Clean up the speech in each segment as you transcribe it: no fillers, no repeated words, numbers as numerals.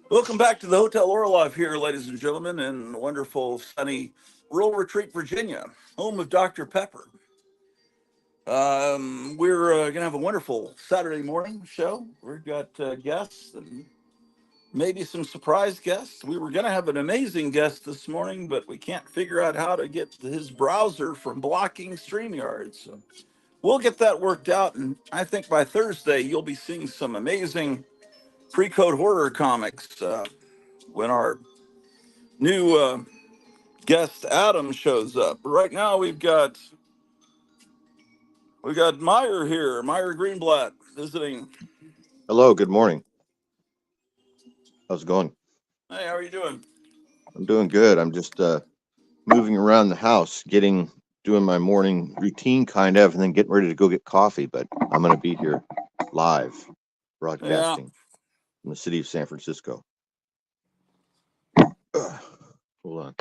Welcome back to the Hotel Orloff here, ladies and gentlemen, in wonderful, sunny Rural Retreat, Virginia, home of Dr. Pepper. We're going to have a wonderful Saturday morning show. We've got guests and maybe some surprise guests. We were going to have an amazing guest this morning, but we can't figure out how to get his browser from blocking StreamYard. So we'll get that worked out. And I think by Thursday, you'll be seeing some amazing pre-code horror comics when our new guest Adam shows up. Right now we got Meyer here, Meyer Greenblatt visiting. Hello, good morning. How's it going? Hey, how are you doing? I'm doing good. I'm just moving around the house, doing my morning routine kind of, and then getting ready to go get coffee. But I'm going to be here live Yeah. broadcasting from the city of San Francisco. Hold on.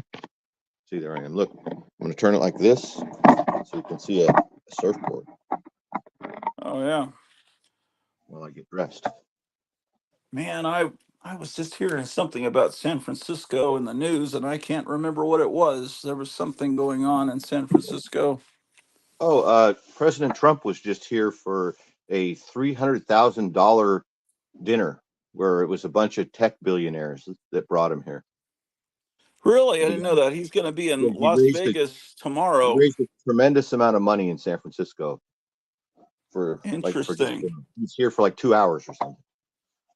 See, there I am. Look, I'm going to turn it like this so you can see a surfboard Oh yeah. while I get dressed. Man, I was just hearing something about San Francisco in the news and I can't remember what it was. There was something going on in San Francisco. Oh, President Trump was just here for a $300,000 dinner where it was a bunch of tech billionaires that brought him here. Really? I And, didn't know that. He's going to be in yeah, Las Vegas he tomorrow. raised a tremendous amount of money in San Francisco for just Interesting. he's here for like 2 hours or something.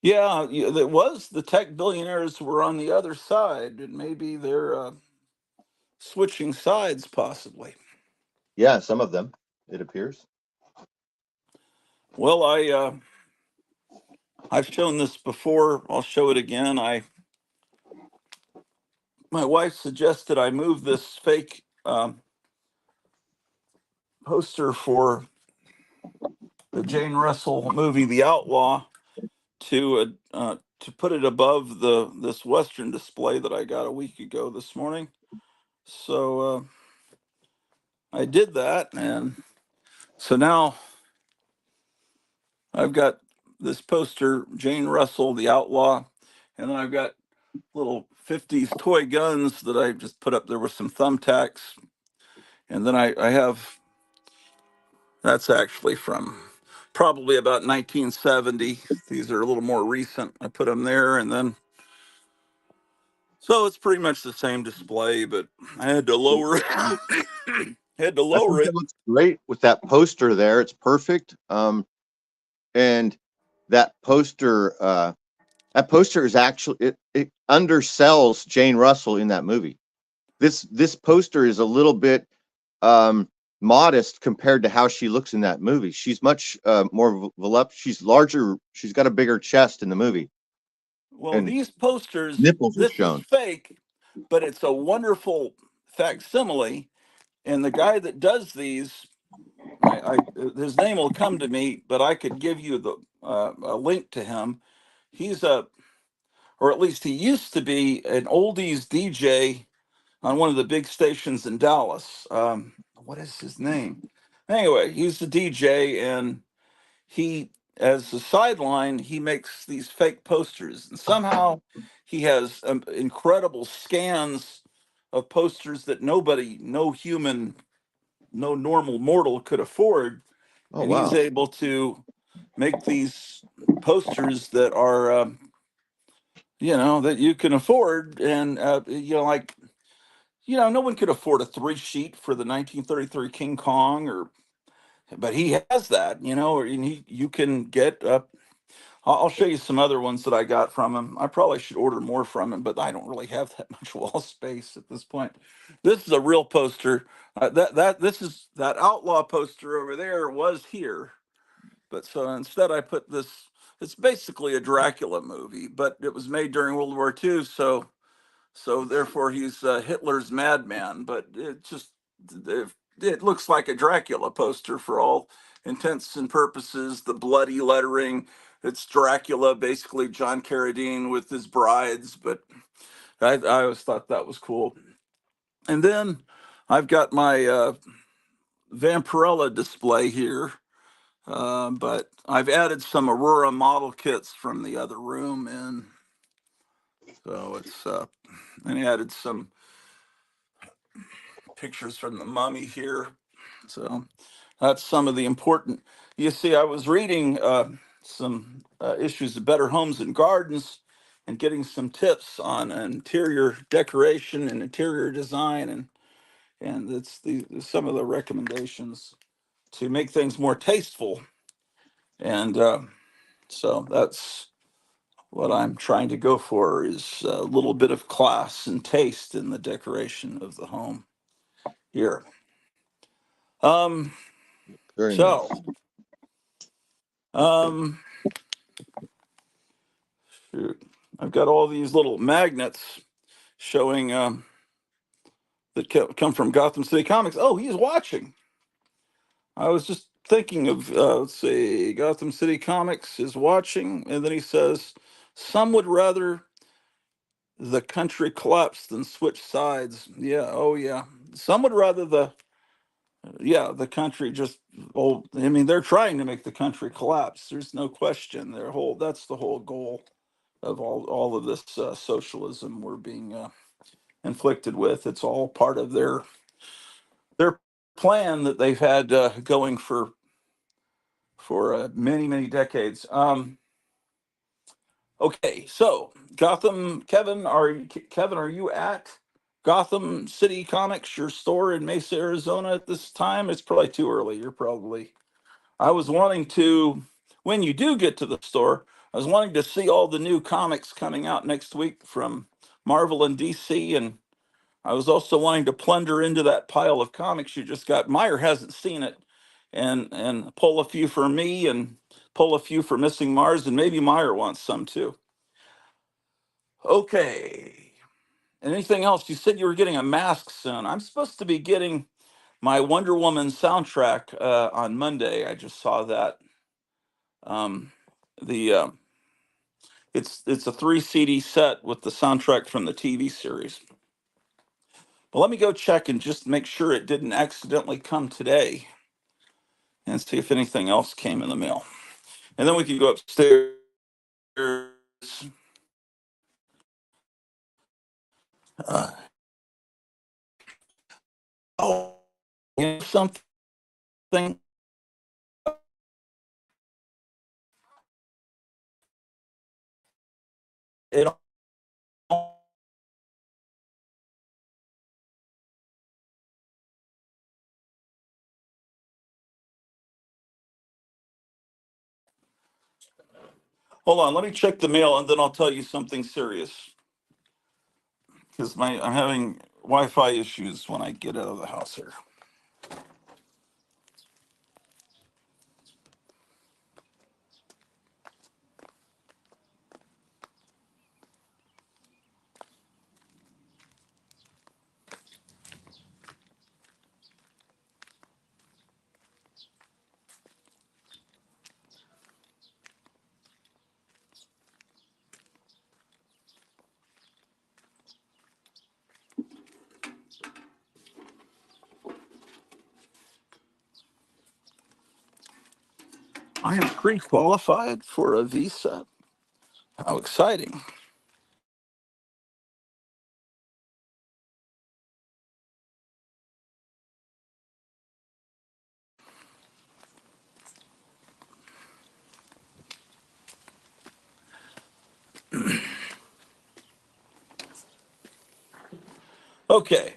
Yeah, it was the tech billionaires were on the other side, and maybe they're switching sides, possibly. Yeah, some of them, it appears. Well, I've shown this before. I'll show it again. My wife suggested I move this fake poster for the Jane Russell movie, The Outlaw, to put it above the this Western display that I got a week ago this morning. So I did that, and so now I've got this poster, Jane Russell, The Outlaw, and then I've got little 50s toy guns that I just put up there with some thumbtacks. And then I have, that's actually from probably about 1970. These are a little more recent. I put them there. And then, so it's pretty much the same display, but I had to lower it. Had to I lower think it. that looks great with that poster there. It's perfect. And that poster, that poster is actually it undersells Jane Russell in that movie. This poster is a little bit um, modest compared to how she looks in that movie. She's much more voluptuous. She's larger. She's got a bigger chest in the movie, Well, and these posters, nipples are this is shown. fake, but it's a wonderful facsimile. And the guy that does these, his name will come to me, but I could give you the a link to him. He's or at least he used to be an oldies DJ on one of the big stations in Dallas. What is his name? Anyway, he's the DJ, and he, as a sideline, he makes these fake posters, and somehow he has incredible scans of posters that nobody, no human, no normal mortal could afford, Oh and he's wow! able to make these posters that are that you can afford, and like no one could afford a three sheet for the 1933 King Kong, or but he has that, and you can get up. I'll show you some other ones that I got from him. I probably should order more from him, but I don't really have that much wall space at this point. This is a real poster. This is that outlaw poster over there was here, but so instead I put this. It's basically a Dracula movie, but it was made during World War II, so therefore he's Hitler's madman. But it looks like a Dracula poster for all intents and purposes. The bloody lettering, it's Dracula, basically John Carradine with his brides. But I always thought that was cool. And then I've got my Vampirella display here. But I've added some Aurora model kits from the other room, and So it's and he added some pictures from the mummy here. So that's some of the important. You see, I was reading some issues of Better Homes and Gardens and getting some tips on interior decoration and interior design, and it's the some of the recommendations to make things more tasteful. And so that's what I'm trying to go for, is a little bit of class and taste in the decoration of the home here. Um, Very so, nice. um, shoot, I've got all these little magnets showing that come from Gotham City Comics. Oh, he's watching. I was just thinking of, let's see, Gotham City Comics is watching, and then he says, some would rather the country collapse than switch sides. Yeah, oh yeah. Some would rather the country just, oh, I mean, they're trying to make the country collapse. There's no question. That's the whole goal of all of this socialism we're being inflicted with. It's all part of their plan that they've had going for many decades. Okay, so Gotham, Kevin? Are you at Gotham City Comics, your store in Mesa, Arizona at this time? It's probably too early. You're probably. I was wanting to, when you do get to the store, I was wanting to see all the new comics coming out next week from Marvel and DC, and I was also wanting to plunder into that pile of comics you just got. Meyer hasn't seen it, and pull a few for me, and pull a few for Missing Mars, and maybe Meyer wants some too. Okay. Anything else? You said you were getting a mask soon. I'm supposed to be getting my Wonder Woman soundtrack on Monday. I just saw that. Um, the it's a three CD set with the soundtrack from the TV series. But let me go check and just make sure it didn't accidentally come today, and see if anything else came in the mail. And then we can go upstairs. Uh, oh, something. It Hold on, let me check the mail and then I'll tell you something serious, because my I'm having Wi-Fi issues when I get out of the house here. I am pre-qualified for a visa. How exciting. Okay,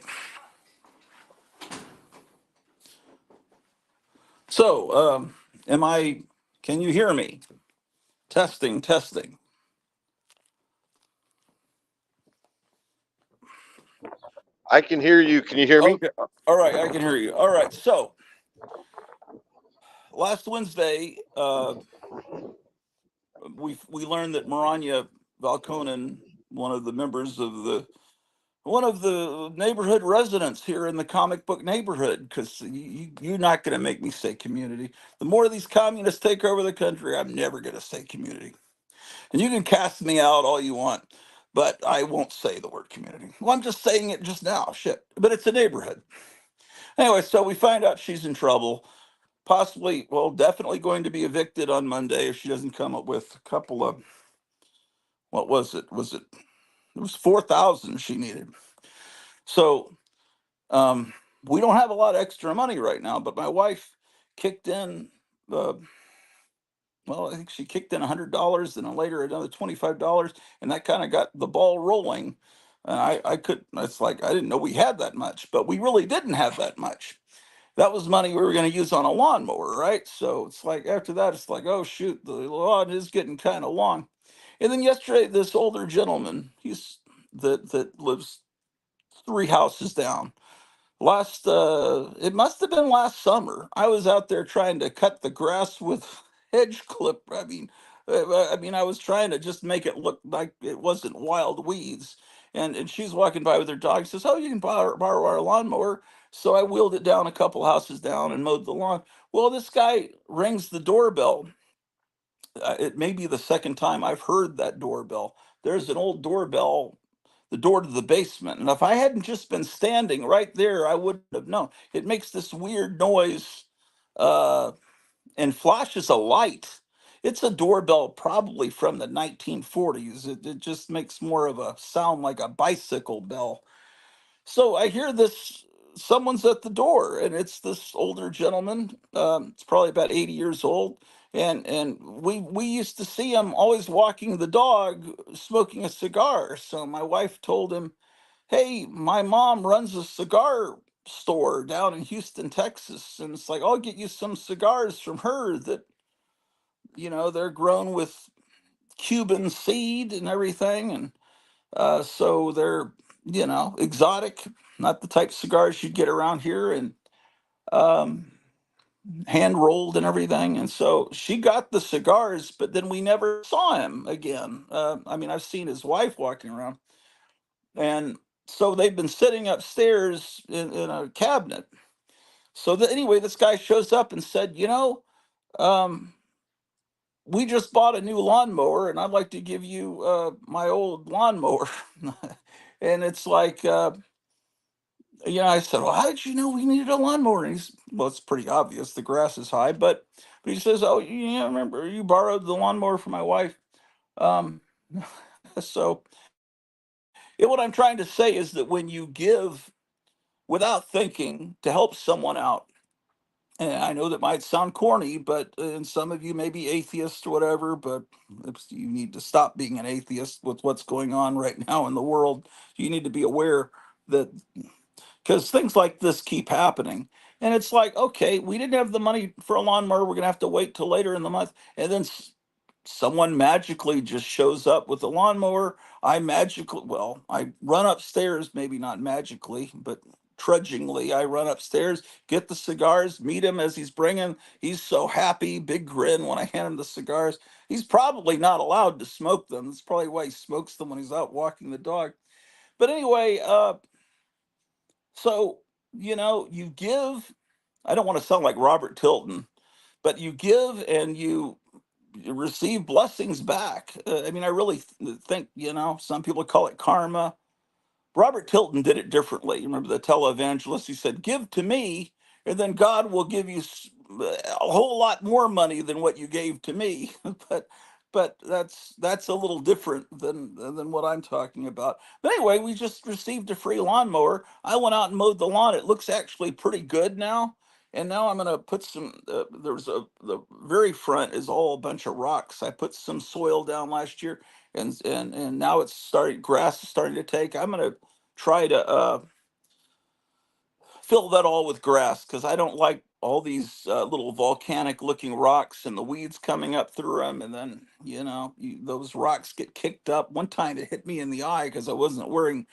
so am I, can you hear me? Testing, testing. I can hear you. Can you hear me? Okay, all right, I can hear you. All right, so last Wednesday, we learned that Maranya Valkonen, one of the members of the one of the neighborhood residents here in the comic book neighborhood, because you're not going to make me say community. The more these communists take over the country, I'm never going to say community. And you can cast me out all you want, but I won't say the word community. Well, I'm just saying it just now. Shit. But it's a neighborhood. Anyway, so we find out she's in trouble. Possibly, well, definitely going to be evicted on Monday if she doesn't come up with a couple of, what was it? Was it It was 4,000 she needed. So um, we don't have a lot of extra money right now, but my wife kicked in. Uh, well, I think she kicked in $100, and then later another $25, and that kind of got the ball rolling. And I could. It's like I didn't know we had that much, but we really didn't have that much. That was money we were going to use on a lawnmower, right? So it's like after that, it's like, oh shoot, the lawn is getting kind of long. And then yesterday, this older gentleman, that lives three houses down. It must have been last summer. I was out there trying to cut the grass with hedge clip. I was trying to just make it look like it wasn't wild weeds. And she's walking by with her dog. Says, "Oh, you can borrow our lawnmower." So I wheeled it down a couple houses down and mowed the lawn. Well, this guy rings the doorbell. It may be the second time I've heard that doorbell. There's an old doorbell, the door to the basement. And if I hadn't just been standing right there, I wouldn't have known. It makes this weird noise uh, and flashes a light. It's a doorbell probably from the 1940s. It just makes more of a sound like a bicycle bell. So I hear this, someone's at the door, and it's this older gentleman. It's probably about 80 years old. And we used to see him always walking the dog, smoking a cigar. So my wife told him, "Hey, my mom runs a cigar store down in Houston, Texas. And it's like, I'll get you some cigars from her that, they're grown with Cuban seed and everything. And so they're, exotic, not the type of cigars you'd get around here, and um, hand rolled and everything." And so she got the cigars, but then we never saw him again. I've seen his wife walking around, and so they've been sitting upstairs in a cabinet. So anyway, this guy shows up and said, um, "We just bought a new lawnmower, and I'd like to give you my old lawnmower." And it's like, I said, "Well, how did you know we needed a lawnmower?" And well, it's pretty obvious. The grass is high, but he says, "Oh, remember you borrowed the lawnmower from my wife." Um, so what I'm trying to say is that when you give without thinking to help someone out, and I know that might sound corny, but and some of you may be atheists or whatever, but you need to stop being an atheist with what's going on right now in the world. You need to be aware that, because things like this keep happening. And it's like, okay, we didn't have the money for a lawnmower. We're going to have to wait till later in the month. And then someone magically just shows up with a lawnmower. I run upstairs, maybe not magically, but trudgingly. I run upstairs, get the cigars, meet him as he's bringing. He's so happy, big grin when I hand him the cigars. He's probably not allowed to smoke them. That's probably why he smokes them when he's out walking the dog. But anyway, so, you give. I don't want to sound like Robert Tilton, but you give and you receive blessings back. I really think, some people call it karma. Robert Tilton did it differently. You remember the televangelist? He said, "Give to me, and then God will give you a whole lot more money than what you gave to me." but that's a little different than what I'm talking about. But anyway, we just received a free lawnmower. I went out and mowed the lawn. It looks actually pretty good now. And now I'm gonna put some. The very front is all a bunch of rocks. I put some soil down last year, and now it's starting. Grass is starting to take. I'm gonna try to fill that all with grass, because I don't like all these little volcanic looking rocks and the weeds coming up through them. And then, those rocks get kicked up. One time it hit me in the eye because I wasn't wearing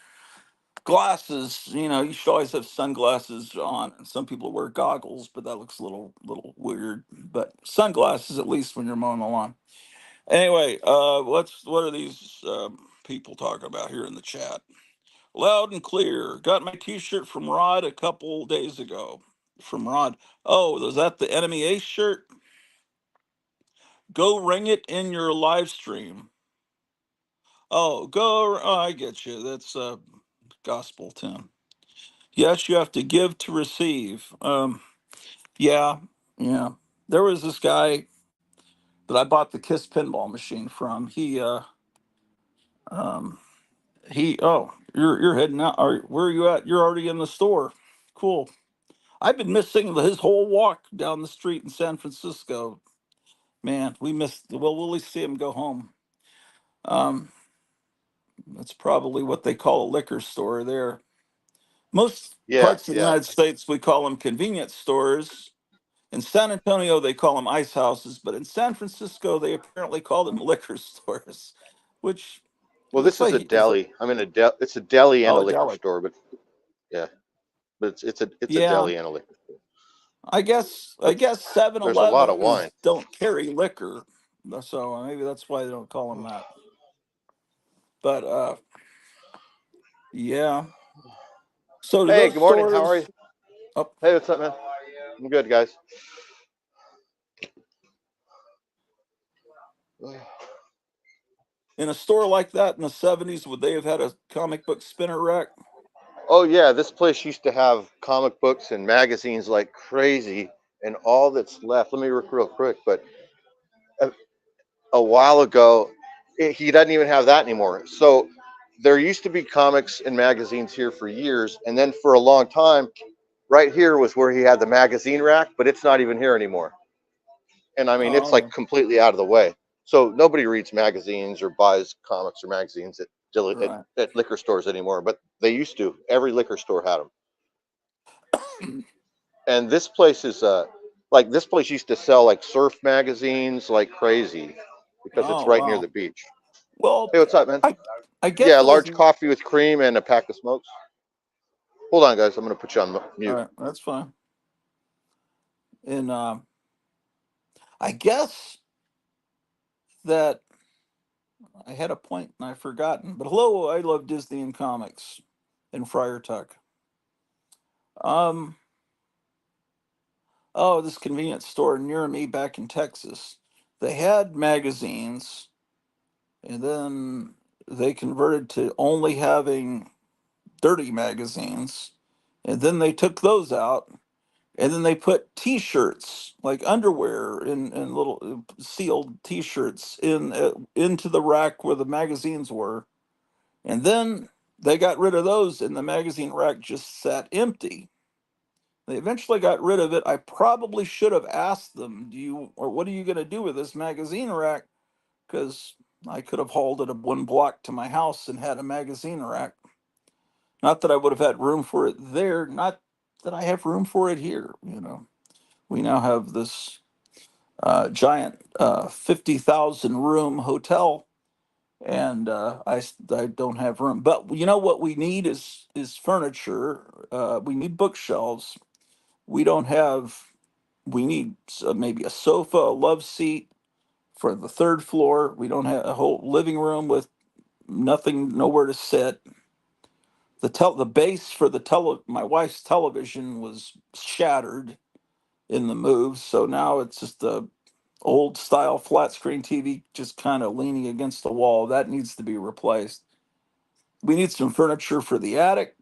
glasses. You should always have sunglasses on. And some people wear goggles, but that looks a little weird. But sunglasses, at least when you're mowing the lawn. Anyway, what are these people talking about here in the chat? Loud and clear. Got my T-shirt from Rod a couple days ago. From Rod. Oh, was that the Enemy Ace shirt? Go ring it in your live stream. Oh, go. Oh, I get you. That's gospel tune. Yes, you have to give to receive. Yeah, yeah. There was this guy that I bought the Kiss pinball machine from. Um, You're heading out. Where are you at? You're already in the store. Cool. I've been missing his whole walk down the street in San Francisco. Man, we missed. Well, we'll at least see him go home. Um, that's probably what they call a liquor store there. Most Yeah, parts of the yeah. United States, we call them convenience stores. In San Antonio, they call them ice houses, but in San Francisco, they apparently call them liquor stores, which Well, looks this is a like is a deli. I'm in it's a deli and oh a a liquor deli. store, but yeah, but it's a Yeah, deli and a liquor store. I guess Seven There's a lot of wine. Elevens don't carry liquor, so maybe that's why they don't call them that. But yeah. So do Hey, those good morning. How are you? stores up Hey, what's up, man? I'm good, guys. in a store like that in the '70s? Would they have had a comic book spinner rack? Oh yeah, this place used to have comic books and magazines like crazy, and all that's left. Let me look real quick, but a, a while ago, he doesn't even have that anymore. So there used to be comics and magazines here for years, and then for a long time, right here was where he had the magazine rack, but it's not even here anymore. And I mean, it's like Oh, completely out of the way. So nobody reads magazines or buys comics or magazines right. at liquor stores anymore, but they used to. Every liquor store had them. And this place is like this place used to sell like surf magazines like crazy because it's Oh, right near wow. the beach. Well, Hey, what's up, man? I I guess Yeah, it was large coffee with cream and a pack of smokes. Hold on, guys. I'm gonna put you on all mute. right. That's fine. And I guess that I had a point and I've forgotten. But hello, I love Disney and comics in Friar Tuck. Um, oh, this convenience store near me back in Texas. They had magazines, and then they converted to only having dirty magazines, and then they took those out, and then they put T-shirts like underwear in little sealed T-shirts into the rack where the magazines were, and then they got rid of those, and the magazine rack just sat empty. They eventually got rid of it. I probably should have asked them, "Do you or what are you going to do with this magazine rack?" Because I could have hauled it up one block to my house and had a magazine rack. Not that I would have had room for it there. Not that I have room for it here. We now have this giant 50,000 room hotel, and I don't have room. But you know what we need is furniture. We need bookshelves. We don't have. We need maybe a sofa, a love seat for the third floor. We don't have a whole living room with nothing, nowhere to sit. The base for my wife's television was shattered in the move, so now it's just a old style flat screen TV just kind of leaning against the wall. That needs to be replaced. We need some furniture for the attic,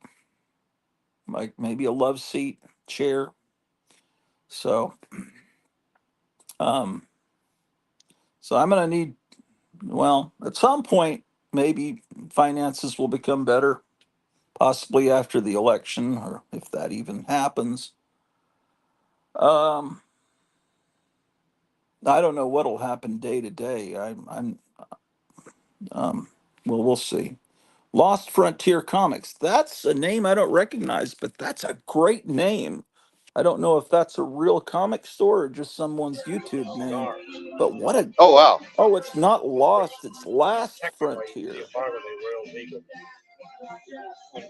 like maybe a love seat, chair. So, um, so I'm gonna need. Well, at some point, maybe finances will become better, possibly after the election, or if that even happens. Um, I don't know what'll happen day to day. I'm um, well, we'll see. Lost Frontier Comics. That's a name I don't recognize, but that's a great name. I don't know if that's a real comic store or just someone's YouTube name, but what a Oh wow. oh, it's not Lost, it's Last Frontier.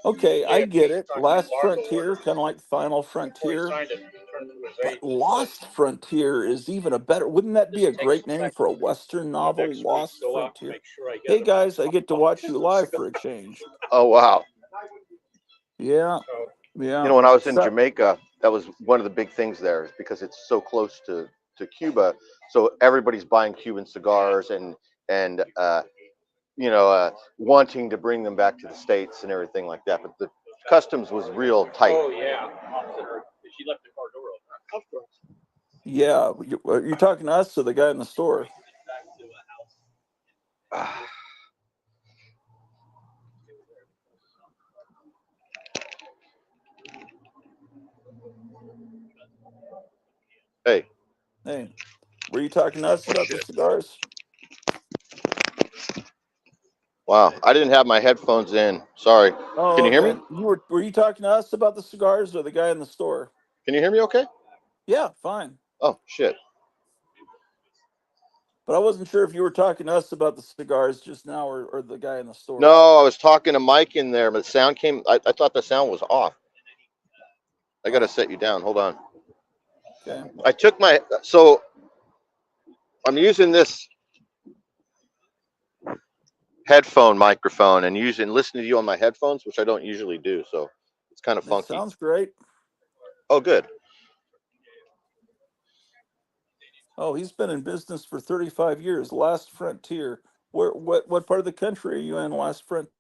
Okay, I get it. Last Frontier, kind of like Final Frontier, but Lost Frontier is even a better. Wouldn't that be a great name for a Western novel, Lost Frontier? Hey guys, I get to watch you live for a change. Oh wow. Yeah, You yeah. know, when I was in So, Jamaica, that was one of the big things there, is because it's so close to Cuba. So everybody's buying Cuban cigars and wanting to bring them back to the states and everything like that. But the customs was real tight. Oh yeah. yeah, you're talking to us or the guy in the store? Hey. Hey, were you talking to us Oh about the shit. cigars? Wow. I didn't have my headphones in. Sorry. Can Oh, you hear me? okay. Were you talking to us about the cigars or the guy in the store? Can you hear me okay? Yeah, fine. Oh shit. But I wasn't sure if you were talking to us about the cigars just now or the guy in the store. No, I was talking to Mike in there, but the sound came. I thought the sound was off. I got to Oh, set you down. Hold on. okay. I took my. So I'm using this headphone microphone and listening to you on my headphones, which I don't usually do. So it's kind of It funky. sounds great. Oh, good. Oh, he's been in business for 35 years. Last Frontier. What part of the country are you in, Last Frontier?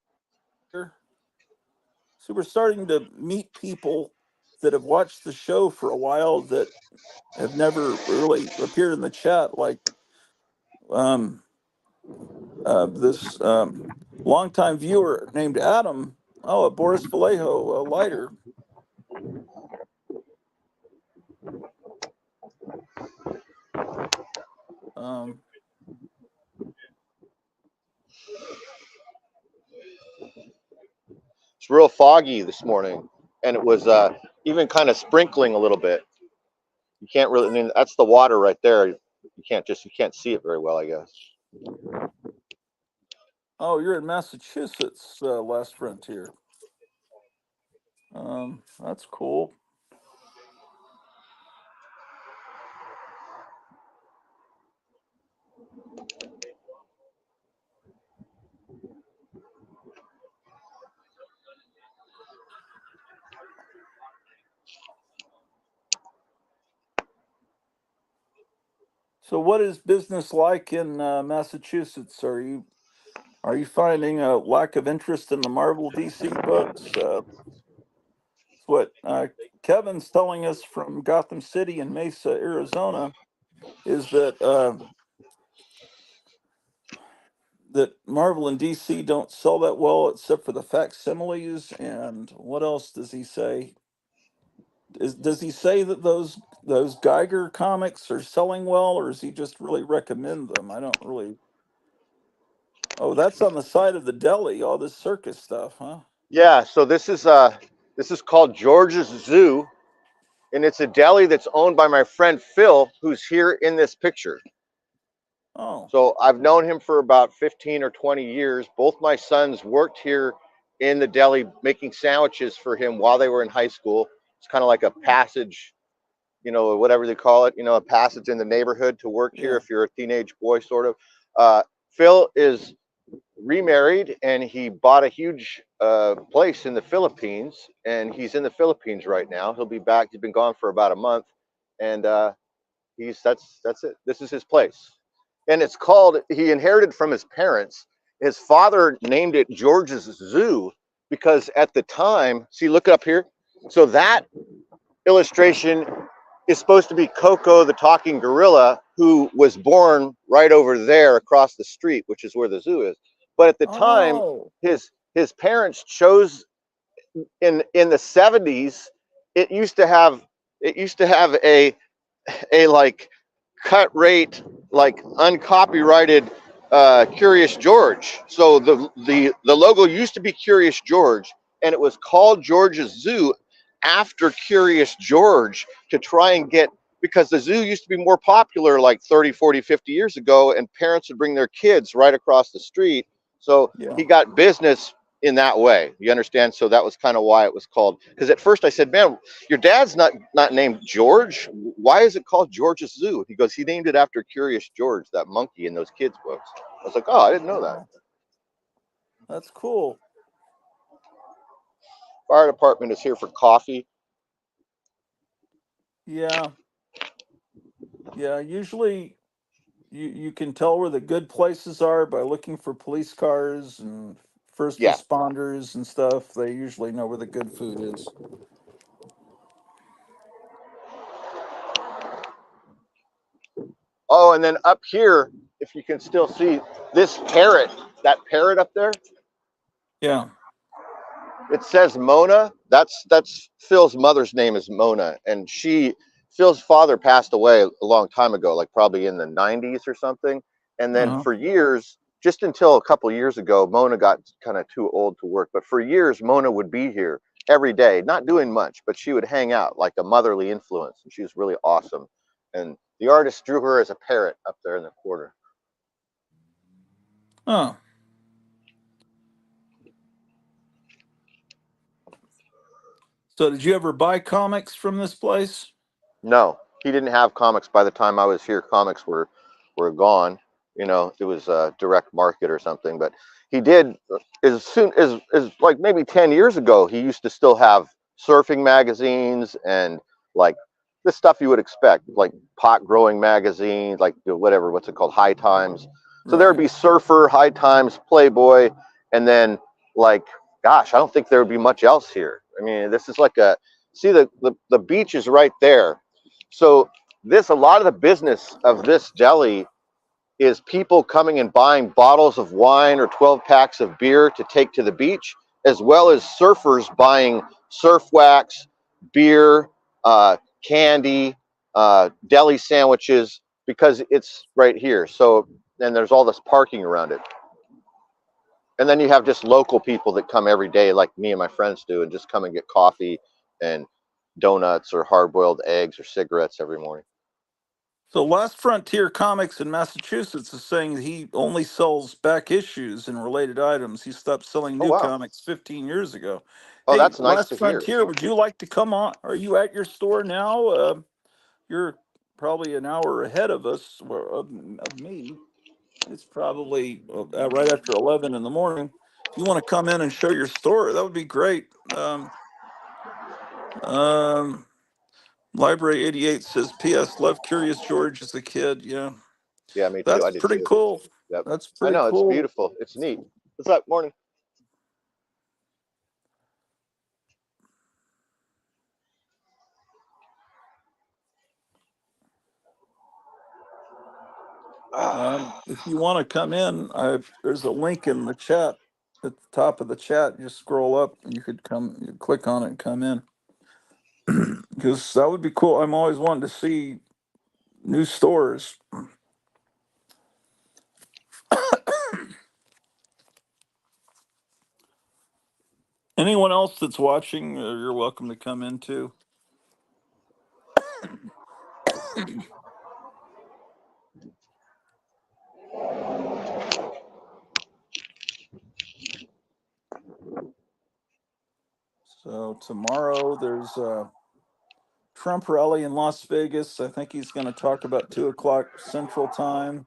So we're starting to meet people that have watched the show for a while that have never really appeared in the chat, like um, this longtime viewer named Adam. Oh, a Boris Vallejo, a lighter. Um, It's real foggy this morning, and it was even kind of sprinkling a little bit. You can't really. I mean, that's the water right there. You can't see it very well, I guess. oh, you're in Massachusetts, Last Frontier. That's cool. So, what is business like in Massachusetts? Are you finding a lack of interest in the Marvel DC books? What Kevin's telling us from Gotham City and Mesa, Arizona, is that Marvel and DC don't sell that well, except for the facsimiles. And what else does he say? Does he say that those Geiger comics are selling well, or does he just really recommend them? I don't really. Oh, that's on the side of the deli. All this circus stuff, huh? Yeah. So this is called George's Zoo, and it's a deli that's owned by my friend Phil, who's here in this picture. Oh, So I've known him for about 15 or 20 years. Both my sons worked here in the deli making sandwiches for him while they were in high school. It's kind of like a passage, whatever they call it, a passage in the neighborhood to work here yeah. if you're a teenage boy, sort of. Phil is remarried and he bought a huge place in the Philippines, and he's in the Philippines right now. He'll be back. He's been gone for about a month, and that's it. This is his place, and it's called. He inherited from his parents. His father named it George's Zoo because at the time, see, look up here. So that illustration is supposed to be Coco the talking gorilla, who was born right over there across the street, which is where the zoo is. But at the time, Oh, his parents chose in the 70s. It used to have a like cut rate, like uncopyrighted Curious George. So the logo used to be Curious George, and it was called George's Zoo after Curious George to try and get, because the zoo used to be more popular like 30, 40, 50 years ago, and parents would bring their kids right across the street. So yeah. he got business in that way. You understand? So that was kind of why it was called. Because at first I said, "Man, your dad's not named George. Why is it called George's Zoo?" He goes, "He named it after Curious George, that monkey in those kids' books." I was like, "Oh, I didn't know that." Oh, that's cool. Fire department is here for coffee. Yeah, yeah. Usually, you can tell where the good places are by looking for police cars and first Yeah. responders and stuff. They usually know where the good food is. Oh, and then up here, if you can still see this parrot, that parrot up there, Yeah. It says Mona. That's Phil's mother's name is Mona, and Phil's father passed away a long time ago, like probably in the 90s or something. And then Uh-huh. for years, just until a couple years ago, Mona got kind of too old to work. But for years, Mona would be here every day, not doing much, but she would hang out like a motherly influence, and she was really awesome. And the artist drew her as a parrot up there in the corner. Oh, so did you ever buy comics from this place? No, he didn't have comics by the time I was here. Comics were gone. You know, it was a direct market or something. But he did as soon as like maybe 10 years ago. He used to still have surfing magazines and like the stuff you would expect, like pot growing magazines, like whatever, what's it called, High Times. So there would Right. be Surfer, High Times, Playboy, and then like, gosh, I don't think there would be much else here. I mean, this is like a see the beach is right there. So a lot of the business of this deli is people coming and buying bottles of wine or 12 packs of beer to take to the beach, as well as surfers buying surf wax, beer, candy, deli sandwiches, because it's right here. So, and there's all this parking around it. And then you have just local people that come every day, like me and my friends do, and just come and get coffee and donuts or hard-boiled eggs or cigarettes every morning. So Last Frontier Comics in Massachusetts is saying he only sells back issues and related items. He stopped selling Oh new wow! comics 15 years ago. Oh, Hey, that's nice Last to hear. Frontier, would you like to come on? Are you at your store now? You're probably an hour ahead of us, or of me. It's probably right after 11 in the morning. If you want to come in and show your store, that would be great. Um, Library 88 says, P.S. Love Curious George as a kid. Yeah, Yeah, me too. that's I did pretty too. cool. Yep. That's I pretty know it's cool. beautiful. It's neat. What's up? Morning. If you want to come in, there's a link in the chat at the top of the chat. Just scroll up and you could come, you click on it and come in. Because that would be cool. I'm always wanting to see new stores. Anyone else that's watching, you're welcome to come in too. So tomorrow there's a Trump rally in Las Vegas. I think he's going to talk about 2 o'clock Central Time.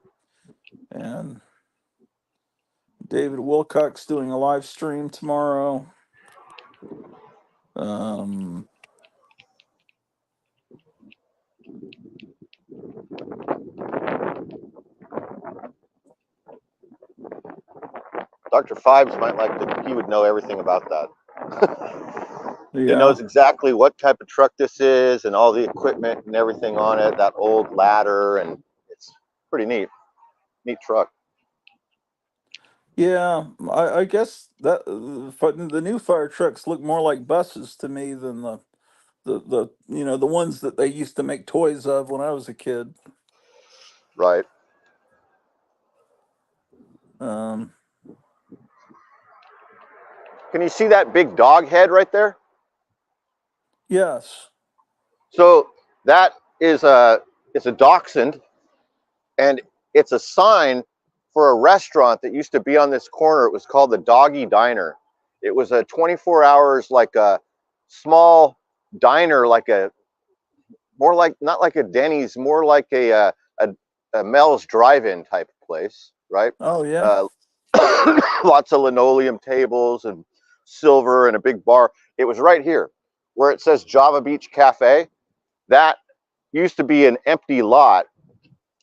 And David Wilcock's doing a live stream tomorrow. Um, Dr. Fibes might like to. He would know everything about that. He yeah. knows exactly what type of truck this is and all the equipment and everything on it. That old ladder, and it's pretty neat. Neat truck. Yeah, I guess that the new fire trucks look more like buses to me than the the ones that they used to make toys of when I was a kid. Right. Um, Can you see that big dog head right there? yes. So that is it's a dachshund, and it's a sign for a restaurant that used to be on this corner. It was called the Doggy Diner. It was a 24 hours, like a small diner, like a more like not like a Denny's, more like a Mel's Drive-In type of place, right? Oh yeah. Uh, lots of linoleum tables and silver and a big bar. It was right here where it says Java Beach Cafe. That used to be an empty lot,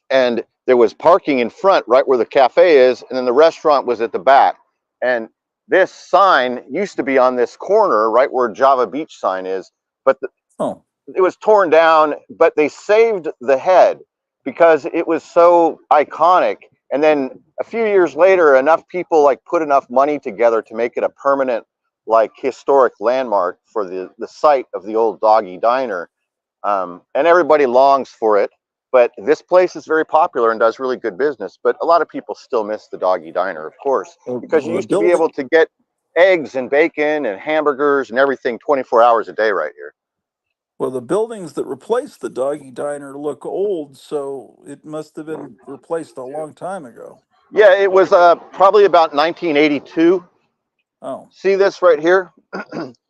and there was parking in front right where the cafe is, and then the restaurant was at the back. And this sign used to be on this corner right where Java Beach sign is, but Oh. it was torn down, but they saved the head because it was so iconic. And then a few years later, enough people like put enough money together to make it a permanent like historic landmark for the site of the old Doggy Diner, and everybody longs for it. But this place is very popular and does really good business. But a lot of people still miss the Doggy Diner, of course, because you The used to be able building, to get eggs and bacon and hamburgers and everything 24 hours a day right here. well, the buildings that replaced the Doggy Diner look old, so it must have been replaced a long time ago. Yeah, it was probably about 1982. Oh, See this right here?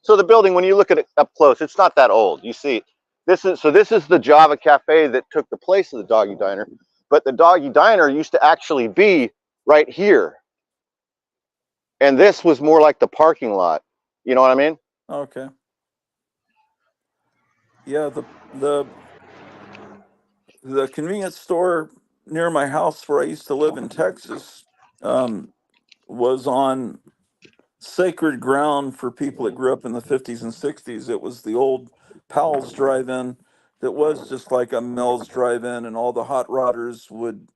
So the building, when you look at it up close, it's not that old. You see, this is the Java Cafe that took the place of the Doggy Diner, but the Doggy Diner used to actually be right here, and this was more like the parking lot. You know what I mean? okay. Yeah, the convenience store near my house where I used to live in Texas um, was on sacred ground for people that grew up in the 50s and 60s. It was the old Powell's Drive-In that was just like a Mel's Drive-In, and all the hot rodders would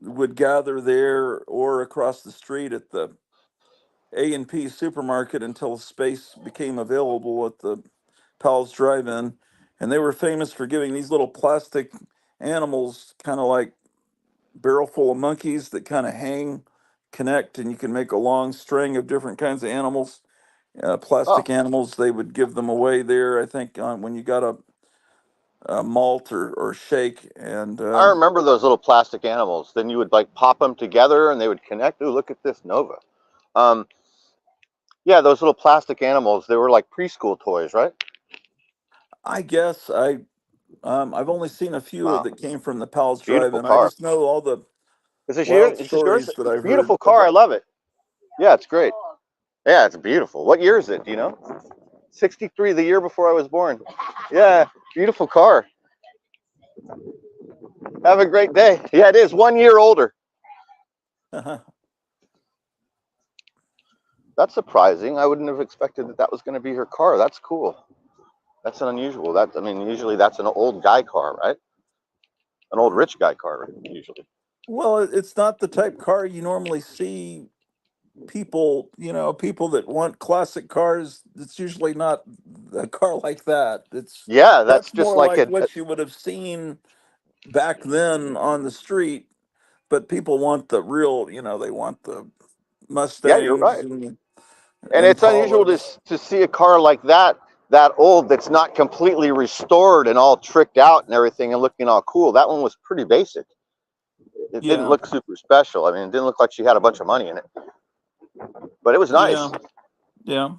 would gather there or across the street at the A&P supermarket until space became available at the Powell's Drive-In. And they were famous for giving these little plastic animals, kind of like barrel full of monkeys that kind of hang, connect, and you can make a long string of different kinds of animals, Oh, plastic animals. They would give them away there, I think, when you got a malt or shake. And I remember those little plastic animals. Then you would like pop them together, and they would connect. Ooh, look at this Nova. Um, yeah, those little plastic animals. They were like preschool toys, right? I guess I've only seen a few Wow, that came from the Powell's beautiful Drive-In. I car. just know all the Is this you? wild Is this yours? stories that I Beautiful heard car. I about. love it. Yeah, it's great. Yeah, it's beautiful. What year is it? Do you know? 63, the year before I was born. Yeah, beautiful car. Have a great day. Yeah, it is 1 year older. That's surprising. I wouldn't have expected that that was going to be her car. That's cool. That's an unusual. I mean, usually that's an old guy car, right? An old rich guy car, right? Usually. Well, it's not the type car you normally see people, people that want classic cars. It's usually not a car like that. Yeah, that's That's just more like like a what you would have seen back then on the street. But people want the real, they want the yeah, you're Mustangs right. and And it's unusual Impalas. to see a car like that old that's not completely restored and all tricked out and everything and looking all cool. That one was pretty basic. It didn't Yeah, look super special. I mean, it didn't look like she had a bunch of money in it, but it was nice. yeah, yeah.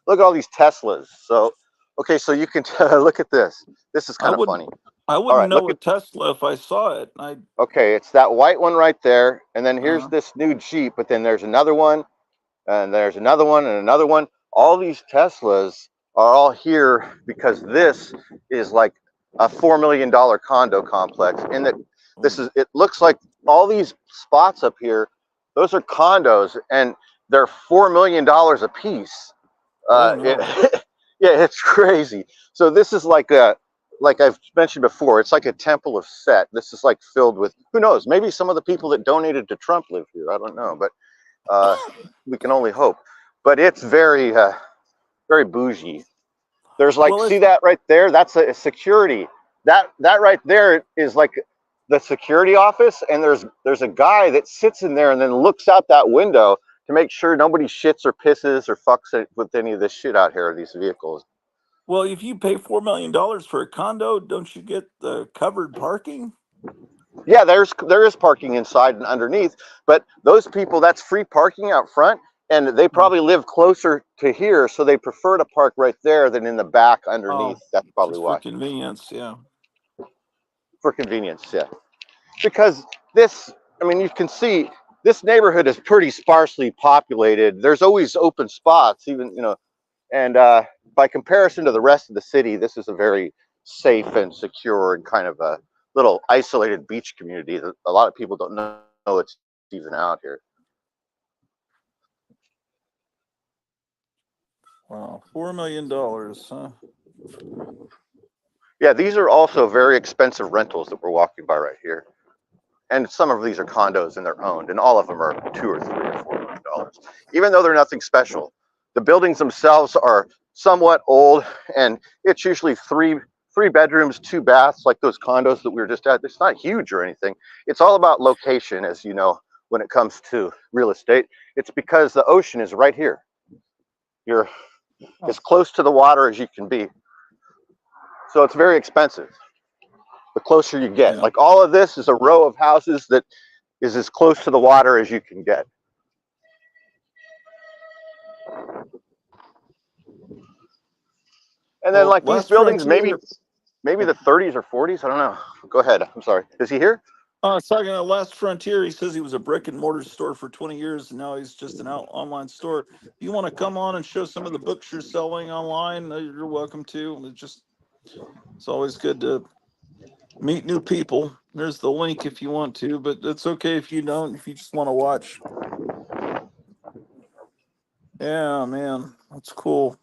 Look at all these Teslas. So, okay, so you can look at this. This is I kind of wouldn't, funny. I All wouldn't right, look know at a Tesla if I saw it. okay, it's that white one right there, and then here's Uh, this new Jeep, but then there's another one, and there's another one, and another one. All these Teslas are all here because this is like a $4 million condo complex, and that this is. It looks like all these spots up here, those are condos, and they're $4 million a piece. oh It, no. yeah, it's crazy. So this is like I've mentioned before, it's like a temple of Set. This is like filled with, who knows, maybe some of the people that donated to Trump live here. I don't know, but we can only hope. But it's very bougie. There's like, Well, see it's that right there? That's a security. That right there is like the security office, and there's a guy that sits in there and then looks out that window to make sure nobody shits or pisses or fucks it with any of this shit out here, these vehicles. well, if you pay $4 million for a condo, don't you get the covered parking? Yeah, there is parking inside and underneath, but those people, that's free parking out front, and they Hmm. probably live closer to here, so they prefer to park right there than in the back underneath. Oh, That's probably just for why. convenience, yeah. For convenience, yeah. Because this, I mean, you can see this neighborhood is pretty sparsely populated. There's always open spots, even, and by comparison to the rest of the city, this is a very safe and secure and kind of a little isolated beach community that a lot of people don't know it's even out here. Wow, $4 million, huh? Yeah, these are also very expensive rentals that we're walking by right here. And some of these are condos and they're owned, and all of them are $2 or $3 or $4 million. restaurants, even though they're nothing special. The buildings themselves are somewhat old, and it's usually three bedrooms, 2 baths, like those condos that we were just at. It's not huge or anything. It's all about location, as you know, when it comes to real estate. It's because the ocean is right here. You're as close to the water as you can be. So it's very expensive the closer you get. Yeah. Like all of this is a row of houses that is as close to the water as you can get. And then Well, like these Last buildings, Frontier. maybe the 30s or 40s. I don't know. Go ahead. I'm sorry. Is he here? I was talking about Last Frontier. He says he was a brick and mortar store for 20 years, and now he's just an online store. If you want to come on and show some of the books you're selling online, you're welcome to. It's always good to meet new people. There's the link if you want to, but it's okay if you don't, if you just want to watch. Yeah, man, that's cool.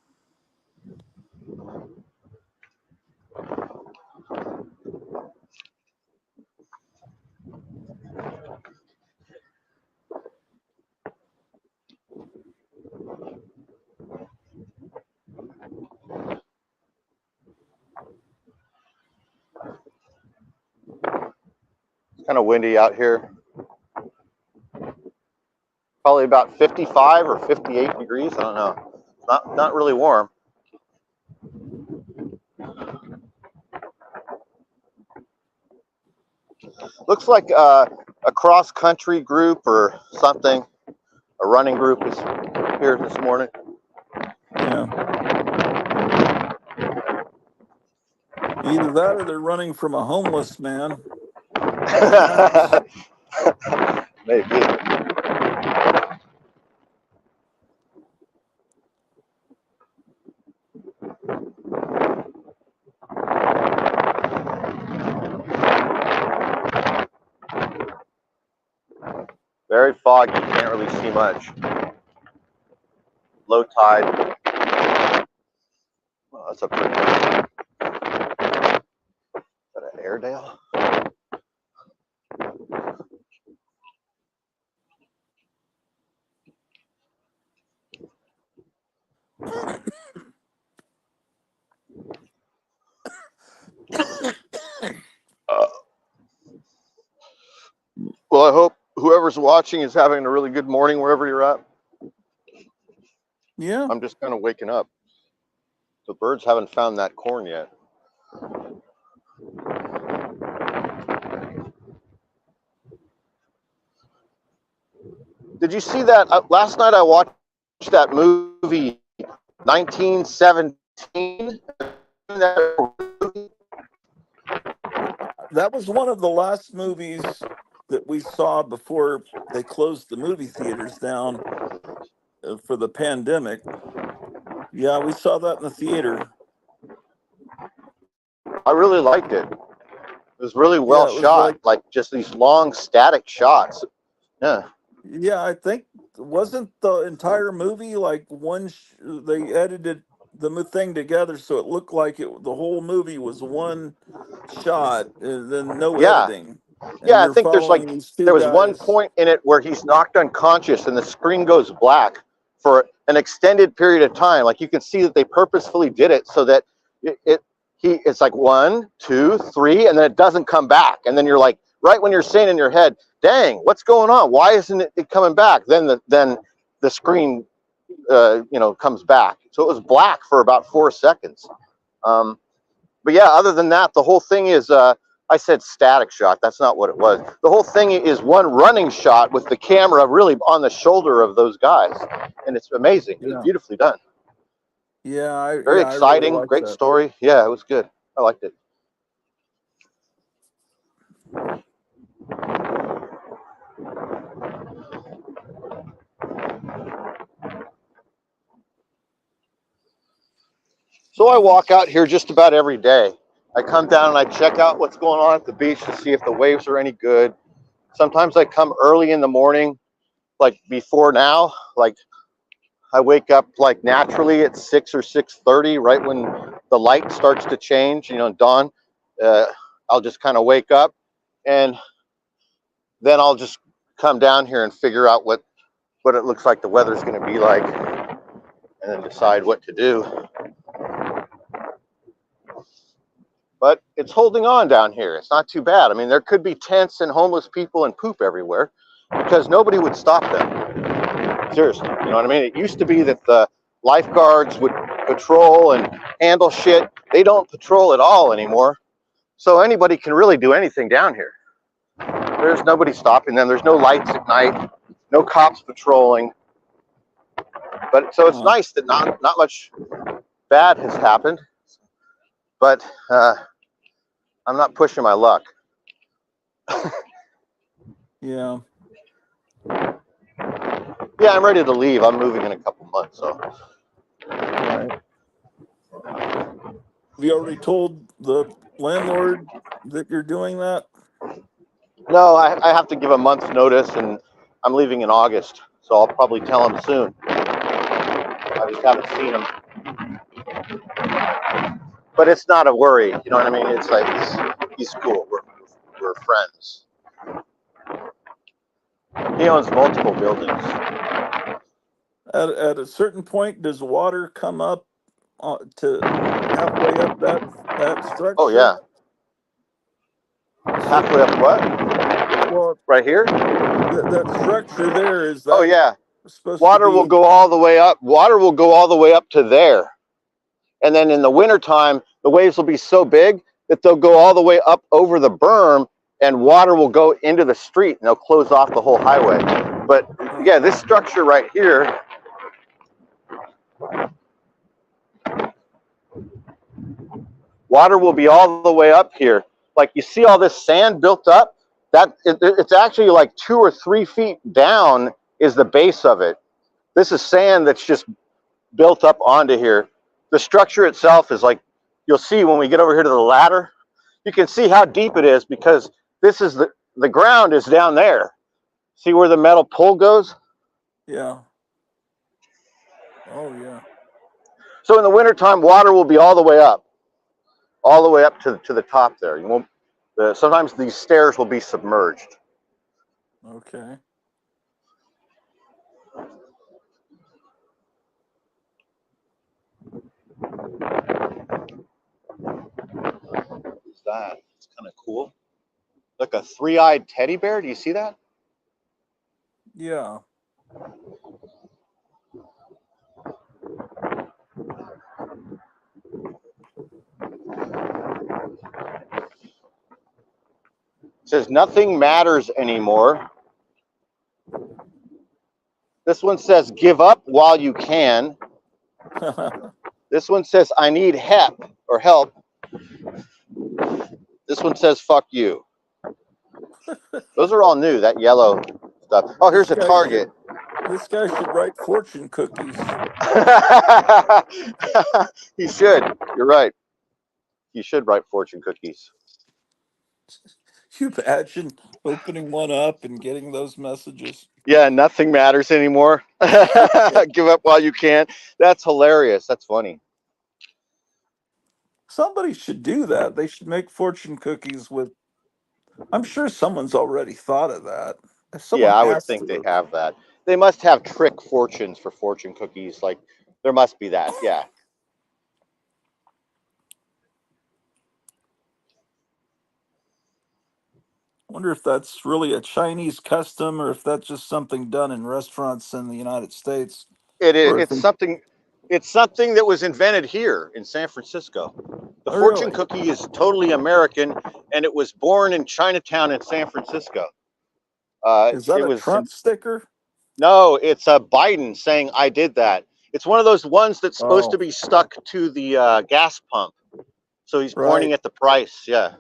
It's kind of windy out here. Probably about 55 or 58 degrees. I don't know. Not really warm. Looks like a cross-country group or something. A running group is here this morning. Yeah. Either that or they're running from a homeless man. Maybe. Very foggy, you can't really see much. Low tide. Oh, that's a pretty good. Is that an Airedale? Well, I hope whoever's watching is having a really good morning wherever you're at. Yeah. I'm just kind of waking up. The birds haven't found that corn yet. Did you see that? Last night I watched that movie, 1917. That was one of the last movies that we saw before they closed the movie theaters down for the pandemic. Yeah, we saw that in the theater. I really liked it. It was really well Yeah, it was shot, like just these long static shots. Yeah. Yeah, I think wasn't the entire movie like they edited the thing together so it looked like the whole movie was one shot and then no Yeah. editing. And Yeah, I you're think following these two there was one guys. point in it where he's knocked unconscious and the screen goes black for an extended period of time. Like you can see that they purposefully did it so that it's like 1, 2, 3, and then it doesn't come back. And then you're like, right when you're saying in your head, dang, what's going on? Why isn't it coming back? Then the screen comes back. So it was black for about 4 seconds. But yeah, other than that, the whole thing is I said static shot. That's not what it was. The whole thing is one running shot with the camera really on the shoulder of those guys. And it's amazing. It was Yeah. beautifully done. Yeah, Very I really exciting. like Great that. story. Yeah, it was good. I liked it. So I walk out here just about every day. I come down and I check out what's going on at the beach to see if the waves are any good. Sometimes I come early in the morning, like before now, like I wake up like naturally at 6 or 6:30, right when the light starts to change, dawn. I'll just kind of wake up and then I'll just come down here and figure out what what it looks like the weather's going to be like, and then decide what to do. But it's holding on down here. It's not too bad. I mean, there could be tents and homeless people and poop everywhere because nobody would stop them. Seriously, you know what I mean? It used to be that the lifeguards would patrol and handle shit. They don't patrol at all anymore. So anybody can really do anything down here. There's nobody stopping them. There's no lights at night, no cops patrolling. But so it's nice that not much bad has happened. But I'm not pushing my luck. Yeah. Yeah, I'm ready to leave. I'm moving in a couple months, so. Right. Have you already told the landlord that you're doing that? No, I have to give a month's notice, and I'm leaving in August, so I'll probably tell him soon. I just haven't seen him. But it's not a worry, you know what I mean? It's like, he's cool. We're friends. He owns multiple buildings. At a certain point, does water come up to halfway up that structure? Oh, yeah. Halfway up what? Well, right here? That structure there, is that oh, yeah. supposed Water to be... will go all the way up. Water will go all the way up to there. And then in the wintertime, the waves will be so big that they'll go all the way up over the berm, and water will go into the street, and they'll close off the whole highway. But yeah, this structure right here, water will be all the way up here. Like, you see all this sand built up? It's actually like 2 or 3 feet down is the base of it. This is sand that's just built up onto here. The structure itself is like, you'll see when we get over here to the ladder, you can see how deep it is, because this is the ground is down there. See where the metal pole goes? Yeah. Oh, yeah. So in the wintertime, water will be all the way up to the top there. You won't. Sometimes these stairs will be submerged. Okay. What's that? It's kind of cool. Like a 3-eyed teddy bear. Do you see that? Yeah. It says nothing matters anymore. This one says give up while you can. This one says I need help or help. This one says fuck you. Those are all new, that yellow stuff. Oh, here's a Target. This guy should write fortune cookies. He should. You're right. He should write fortune cookies. You imagine opening one up and getting those messages? Yeah, nothing matters anymore. Give up while you can. That's hilarious. That's funny. Somebody should do that. They should make fortune cookies with... I'm sure someone's already thought of that. Someone Yeah, I would has think they to. have that. They must have trick fortunes for fortune cookies. Like, there must be that. Yeah. I wonder if that's really a Chinese custom, or if that's just something done in restaurants in the United States. It is. Or if It's something. It's something that was invented here in San Francisco. The fortune really? cookie is totally American, and it was born in Chinatown in San Francisco. Is that It a was Trump sticker? no, it's Biden saying I did that. It's one of those ones that's supposed to be stuck to the gas pump. So he's pointing Right. at the price. Yeah.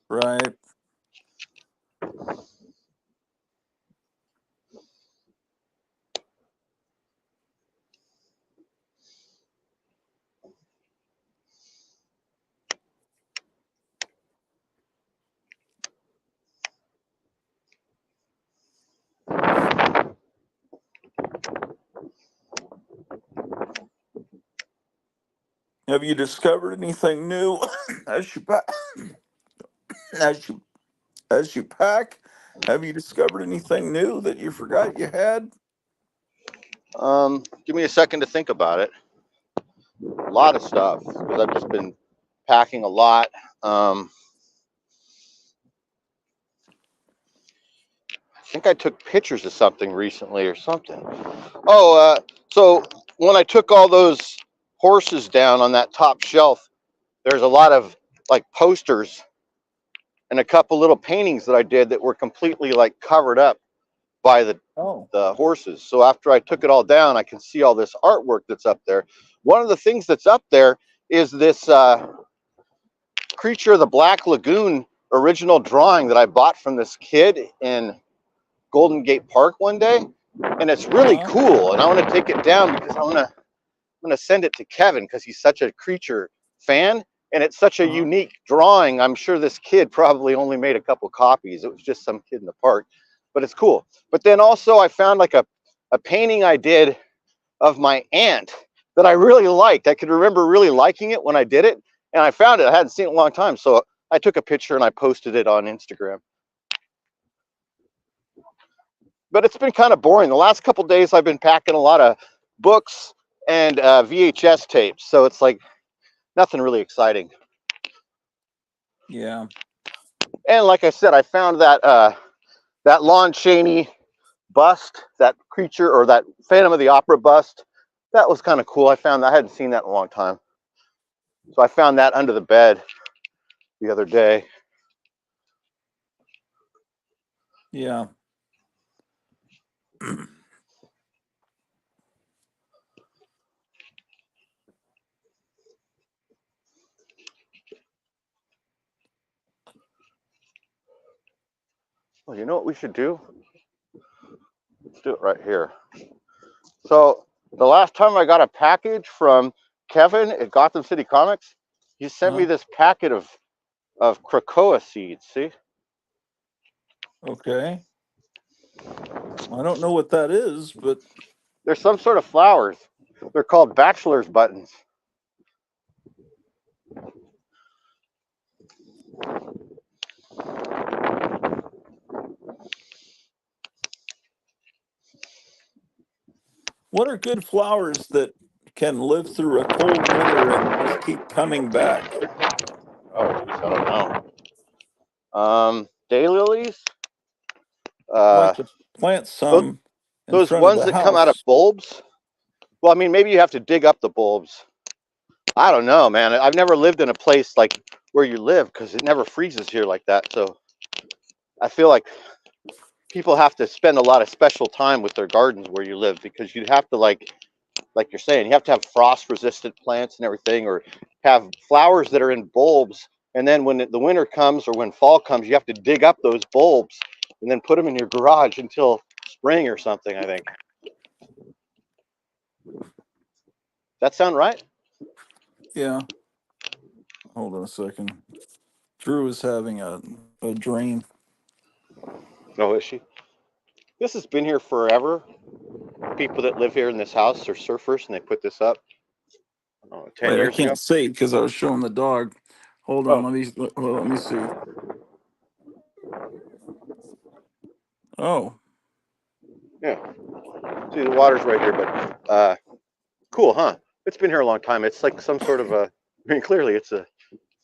Right. Have you discovered anything new as you pack? as you as you pack? Have you discovered anything new that you forgot you had? Give me a second to think about it. A lot of stuff because I've just been packing a lot. I think I took pictures of something recently or something. Oh, so when I took all those horses down on that top shelf, there's a lot of like posters and a couple little paintings that I did that were completely like covered up by Oh. the horses. So after I took it all down, I can see all this artwork that's up there. One of the things that's up there is this Creature of the Black Lagoon original drawing that I bought from this kid in Golden Gate Park one day, and it's really cool. And I want to take it down because I'm gonna send it to Kevin because he's such a creature fan, and it's such a unique drawing. I'm sure this kid probably only made a couple copies. It was just some kid in the park, but it's cool. But then also I found like a painting I did of my aunt that I really liked. I could remember really liking it when I did it, and I found it. I hadn't seen it in a long time, so I took a picture and I posted it on Instagram. But it's been kind of boring. The last couple days I've been packing a lot of books and VHS tapes, so it's like nothing really exciting. Yeah. And like I said, I found that Lon Chaney bust, that creature or that Phantom of the Opera bust. That was kind of cool. I hadn't seen that in a long time. So I found that under the bed the other day. Yeah. Well, you know what we should do? Let's do it right here. So the last time I got a package from Kevin at Gotham City Comics, he sent me this packet of Krakoa seeds. See? Okay. I don't know what that is, but They're some sort of flowers. They're called bachelor's buttons. what are good flowers that can live through a cold winter and just keep coming back? Oh, geez, I don't know. Daylilies. I'd like to plant some in Those front of ones the that come out of house. bulbs. Well, I mean, maybe you have to dig up the bulbs. I don't know, man. I've never lived in a place like where you live because it never freezes here like that. So I feel like people have to spend a lot of special time with their gardens where you live because you have to like you're saying, you have to have frost resistant plants and everything, or have flowers that are in bulbs. And then when the winter comes or when fall comes, you have to dig up those bulbs and then put them in your garage until spring or something, I think. That sound right? Yeah. Hold on a second. Drew is having a dream. Oh, is she? This has been here forever. People that live here in this house are surfers and they put this up, I don't know, 10 Wait, I years ago. can't see because I was showing the dog. Hold on, Oh, let me see. Oh, yeah. See, the water's right here, but cool, huh? It's been here a long time. It's like some sort of a, I mean, clearly it's a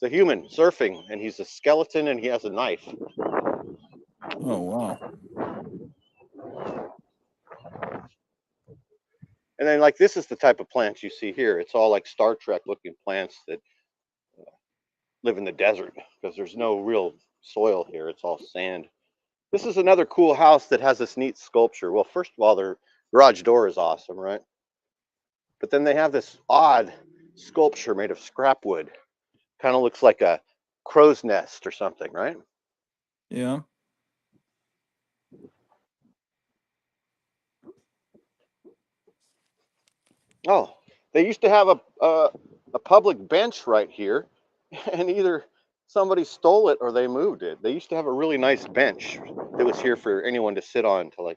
human surfing, and he's a skeleton and he has a knife. oh wow. And then, like, this is the type of plants you see here. It's all like Star Trek looking plants that live in the desert because there's no real soil here. It's all sand. This is another cool house that has this neat sculpture. Well, first of all, their garage door is awesome, right? But then they have this odd sculpture made of scrap wood. Kind of looks like a crow's nest or something, right? Yeah. Oh, they used to have a public bench right here, and either somebody stole it or they moved it. They used to have a really nice bench that was here for anyone to sit on to like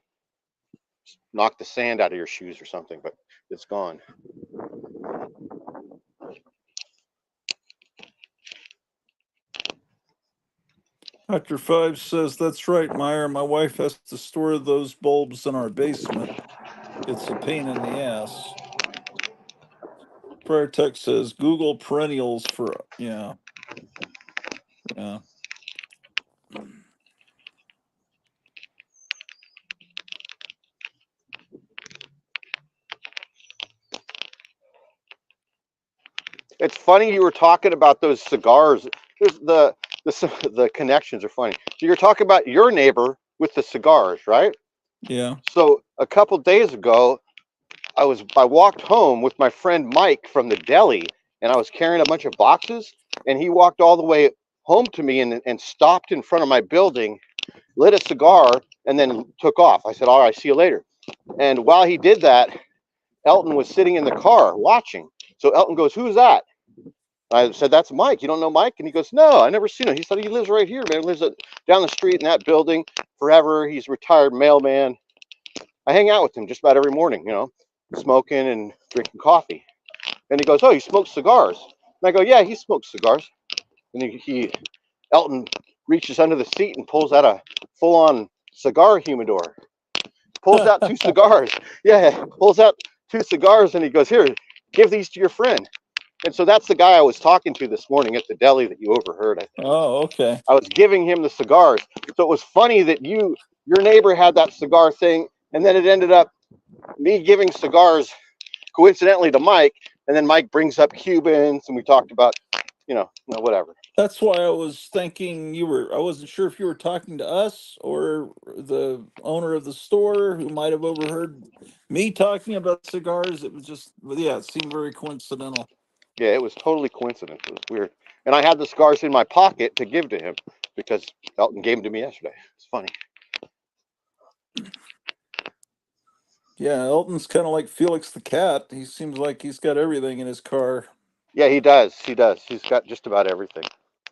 knock the sand out of your shoes or something, but it's gone. Dr. Five says that's right, Meyer. My wife has to store those bulbs in our basement. It's a pain in the ass. Prayer text says Google perennials for yeah, yeah. It's funny you were talking about those cigars. There's the connections are funny. So you're talking about your neighbor with the cigars, right? Yeah. So a couple days ago, I walked home with my friend Mike from the deli, and I was carrying a bunch of boxes, and he walked all the way home to me and stopped in front of my building, lit a cigar, and then took off. I said, "All right, see you later." And while he did that, Elton was sitting in the car watching. So Elton goes, "Who's that?" I said, "That's Mike. You don't know Mike?" And he goes, "No, I never seen him." He said, "He lives right here, man. He lives down the street in that building forever. He's a retired mailman. I hang out with him just about every morning, smoking and drinking coffee." And he goes, "Oh, he smokes cigars." And I go, "Yeah, he smokes cigars." And Elton reaches under the seat and pulls out a full-on cigar humidor. Pulls out two cigars. Yeah, pulls out two cigars, and he goes, "Here, give these to your friend." And so that's the guy I was talking to this morning at the deli that you overheard, I think. Oh, okay. I was giving him the cigars. So it was funny that your neighbor had that cigar thing, and then it ended up me giving cigars coincidentally to Mike, and then Mike brings up Cubans, and we talked about, whatever. That's why I was thinking I wasn't sure if you were talking to us or the owner of the store who might have overheard me talking about cigars. It was just, yeah, it seemed very coincidental. Yeah, it was totally coincidence. It was weird. And I had the cigars in my pocket to give to him because Elton gave them to me yesterday. It's funny. Yeah, Elton's kind of like Felix the cat. He seems like he's got everything in his car, Yeah, he does. He does. He's got just about everything.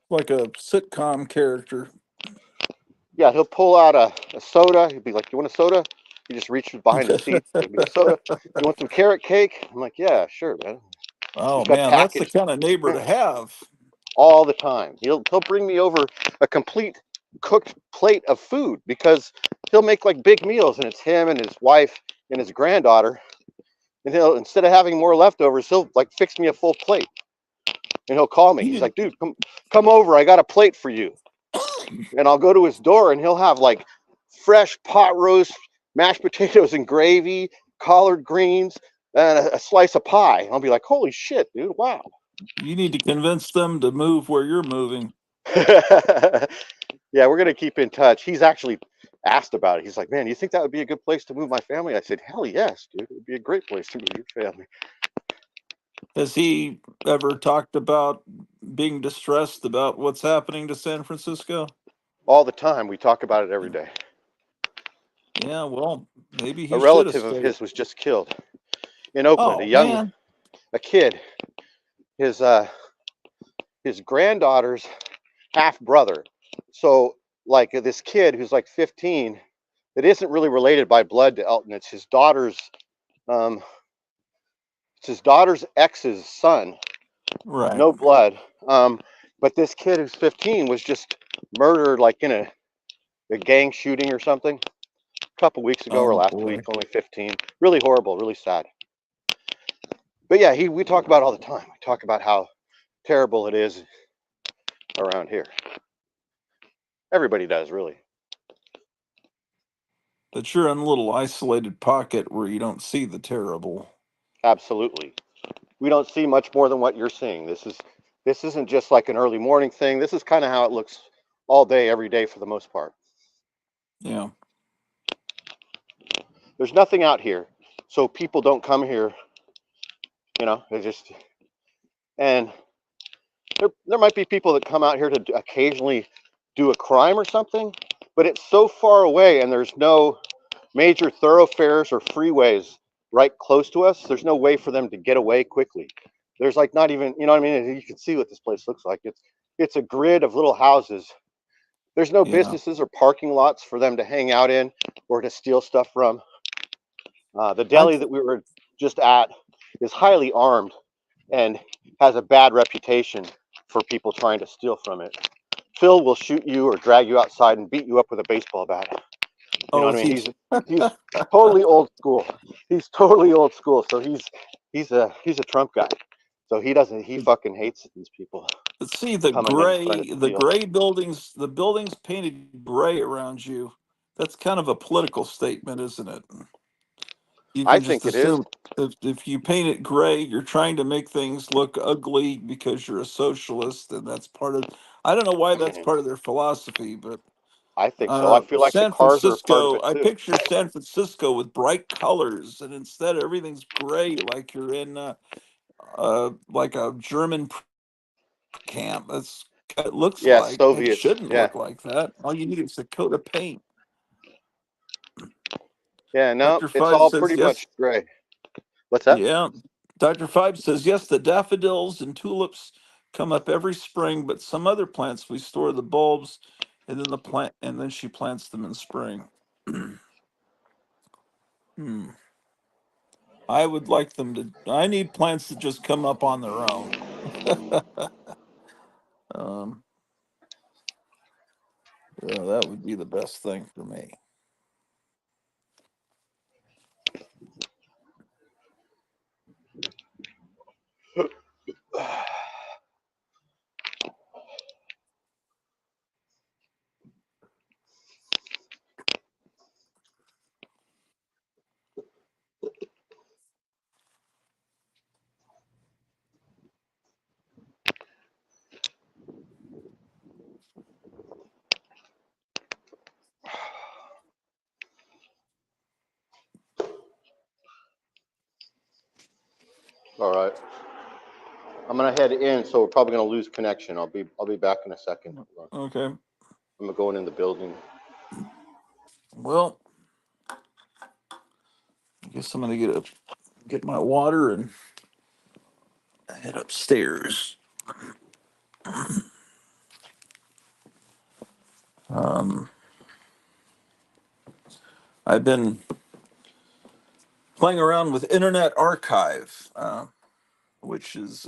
like a sitcom character. Yeah, he'll pull out a soda. He'll be like, "You want a soda?" He just reaches behind the seat. Give me a soda. "You want some carrot cake?" I'm like, "Yeah, sure, man." Oh He's got man, that's the packets kind of neighbor to have. all the time. He'll bring me over a complete cooked plate of food because he'll make like big meals, and it's him and his wife and his granddaughter. And he'll, instead of having more leftovers, he'll like fix me a full plate. And he'll call me. You He's need like, "Dude, come over. I got a plate for you." And I'll go to his door, and he'll have like fresh pot roast, mashed potatoes and gravy, collard greens, and a slice of pie. And I'll be like, "Holy shit, dude! Wow." you need to convince them to move where you're moving. Yeah, we're gonna keep in touch. He's actually asked about it. He's like, "Man, you think that would be a good place to move my family?" I said, "Hell yes, dude. It would be a great place to move your family." Has he ever talked about being distressed about what's happening to San Francisco? All the time. We talk about it every day. Yeah, well, maybe A he should have relative of stayed. his was just killed in Oakland. Oh man. A kid. His his granddaughter's half brother. So like this kid who's like 15 that isn't really related by blood to Elton. Um it's his daughter's ex's son. Right. No blood. But this kid who's 15 was just murdered like in a gang shooting or something a couple weeks ago or Oh last week, boy. only 15. Really horrible, really sad. But yeah, we talk about it all the time. We talk about how terrible it is around here. Everybody does, really. But you're in a little isolated pocket where you don't see the terrible. Absolutely. We don't see much more than what you're seeing. This isn't just like an early morning thing. This is kind of how it looks all day, every day for the most part. Yeah. There's nothing out here, so people don't come here. They just and there might be people that come out here to occasionally do a crime or something, but it's so far away, and there's no major thoroughfares or freeways right close to us. There's no way for them to get away quickly. There's like not even, you know what I mean? You can see what this place looks like. It's a grid of little houses. There's no Yeah. businesses or parking lots for them to hang out in or to steal stuff from. The I deli that we were just at is highly armed and has a bad reputation for people trying to steal from it. Phil will shoot you or drag you outside and beat you up with a baseball bat. You know Oh, what is I mean? he? He's totally old school. He's totally old school. So he's a Trump guy. So he fucking hates these people Let's see coming in trying to the steal. gray buildings, the buildings painted gray around you. That's kind of a political statement, isn't it? You I can just think it is. assume if you paint it gray, you're trying to make things look ugly because you're a socialist, and that's part of. I don't know why that's Mhm. part of their philosophy, but I think so. I feel like the San cars are a part of Francisco, it I too. picture San Francisco with bright colors, and instead everything's gray, like you're in like a German camp. That's what it looks Yeah, like. It Soviets. shouldn't Yeah. look like that. All you need is a coat of paint. Yeah, no, Dr. it's Five all says pretty yes. much gray. What's that? Yeah. Dr. Five says yes, the daffodils and tulips come up every spring, but some other plants we store the bulbs and then she plants them in spring. Hmm. I would like them to I need plants to just come up on their own. um yeah, that would be the best thing for me. All right. I'm gonna head in, so we're probably gonna lose connection. I'll be back in a second. Okay. I'm going in the building. Well, I guess I'm gonna get my water and head upstairs. Um, I've been playing around with Internet Archive, which is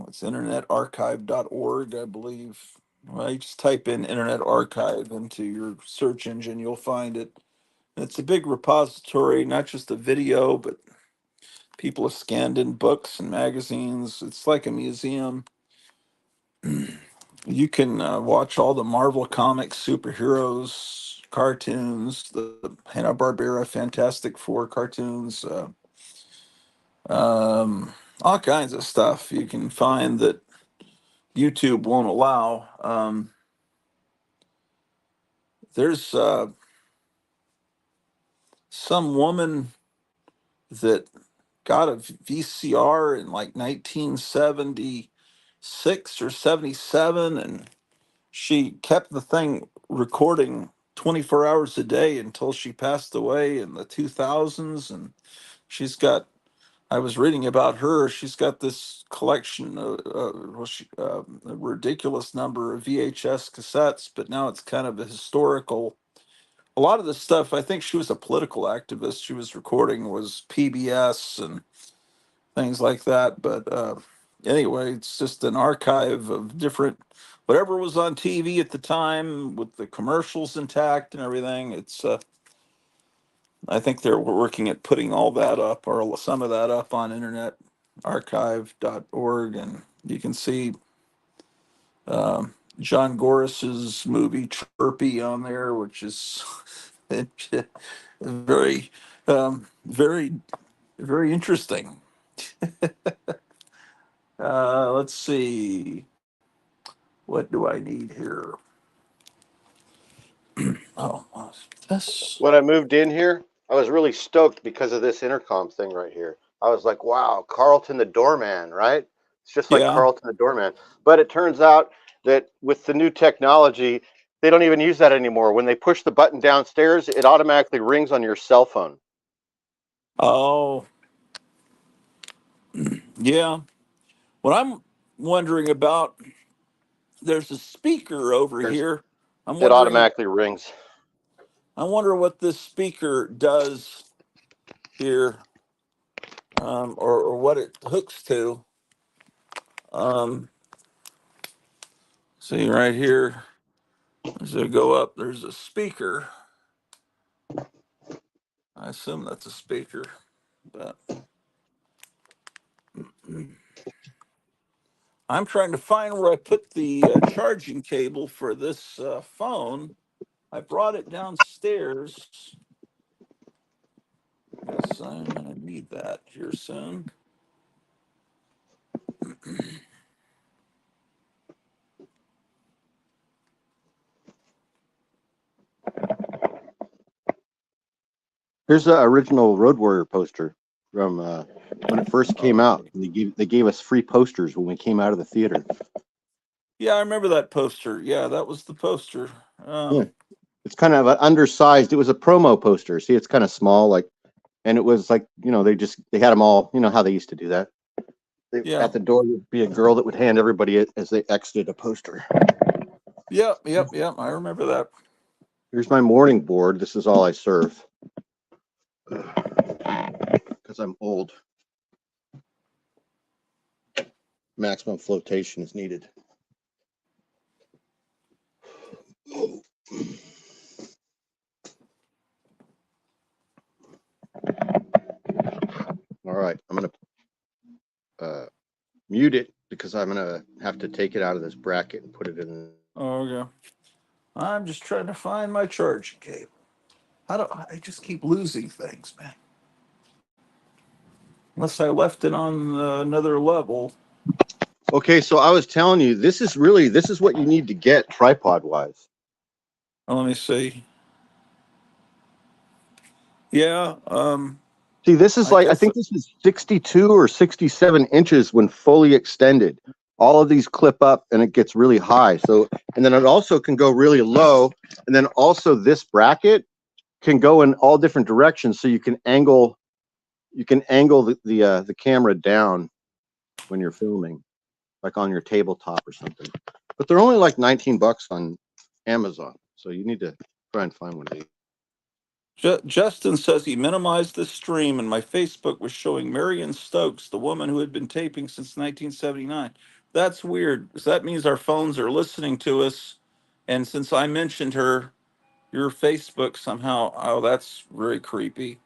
it's internetarchive.org, I believe. Well, you just type in Internet Archive into your search engine, you'll find it. And it's a big repository, not just of video, but people have scanned in books and magazines. It's like a museum. You can watch all the Marvel Comics superheroes, cartoons, the Hanna-Barbera Fantastic Four cartoons, all kinds of stuff you can find that YouTube won't allow. There's some woman that got a VCR in like 1976 or 77, and she kept the thing recording 24 hours a day until she passed away in the 2000s. And she's got, I was reading about her, she's got this collection of a ridiculous number of VHS cassettes, but now it's kind of a historical. A lot of the stuff, I think she was a political activist. She was recording was PBS and things like that. But anyway, it's just an archive of different whatever was on TV at the time with the commercials intact and everything. It's I think they're working at putting all that up or some of that up on internetarchive.org, and you can see John Goris's movie Chirpy on there, which is very, very, very interesting. Let's see. What do I need here? Oh, this. When I moved in here, I was really stoked because of this intercom thing right here. I was like, wow, Carlton the doorman, right? It's just like Yeah. Carlton the doorman. But it turns out that with the new technology, they don't even use that anymore. When they push the button downstairs, it automatically rings on your cell phone. Oh, yeah. What I'm wondering about, there's a speaker over There's, here. I'm it wondering. automatically rings. I wonder what this speaker does here, or what it hooks to. Um, See right here, as I go up, there's a speaker. I assume that's a speaker, but I'm trying to find where I put the charging cable for this phone. I brought it downstairs because I'm going to need that here soon. Here's the original Road Warrior poster from when it first came out. They gave us free posters when we came out of the theater. Yeah, I remember that poster. Yeah, that was the poster. Yeah. It's kind of an undersized. It was a promo poster. See, it's kind of small, like, and it was like, they had them all. You know how they used to do that. Yeah. At the door would be a girl that would hand everybody it as they exited a poster. Yep. I remember that. Here's my morning board. This is all I serve because I'm old. Maximum flotation is needed. All right, I'm gonna mute it because I'm gonna have to take it out of this bracket and put it in. Okay. I'm just trying to find my charging cable. I just keep losing things, man. Unless I left it on another level. Okay, so I was telling you, this is what you need to get tripod wise. Let me see. Yeah. See, this is I like, I guess. think this is 62 or 67 inches when fully extended. All of these clip up and it gets really high. So, and then it also can go really low. And then also this bracket can go in all different directions. So you can angle the camera down when you're filming, like on your tabletop or something. But they're only like $19 on Amazon. So you need to try and find one of these. Justin says he minimized the stream, and my Facebook was showing Marion Stokes, the woman who had been taping since 1979. That's weird. So that means our phones are listening to us. And since I mentioned her, your Facebook somehow, oh, that's very creepy.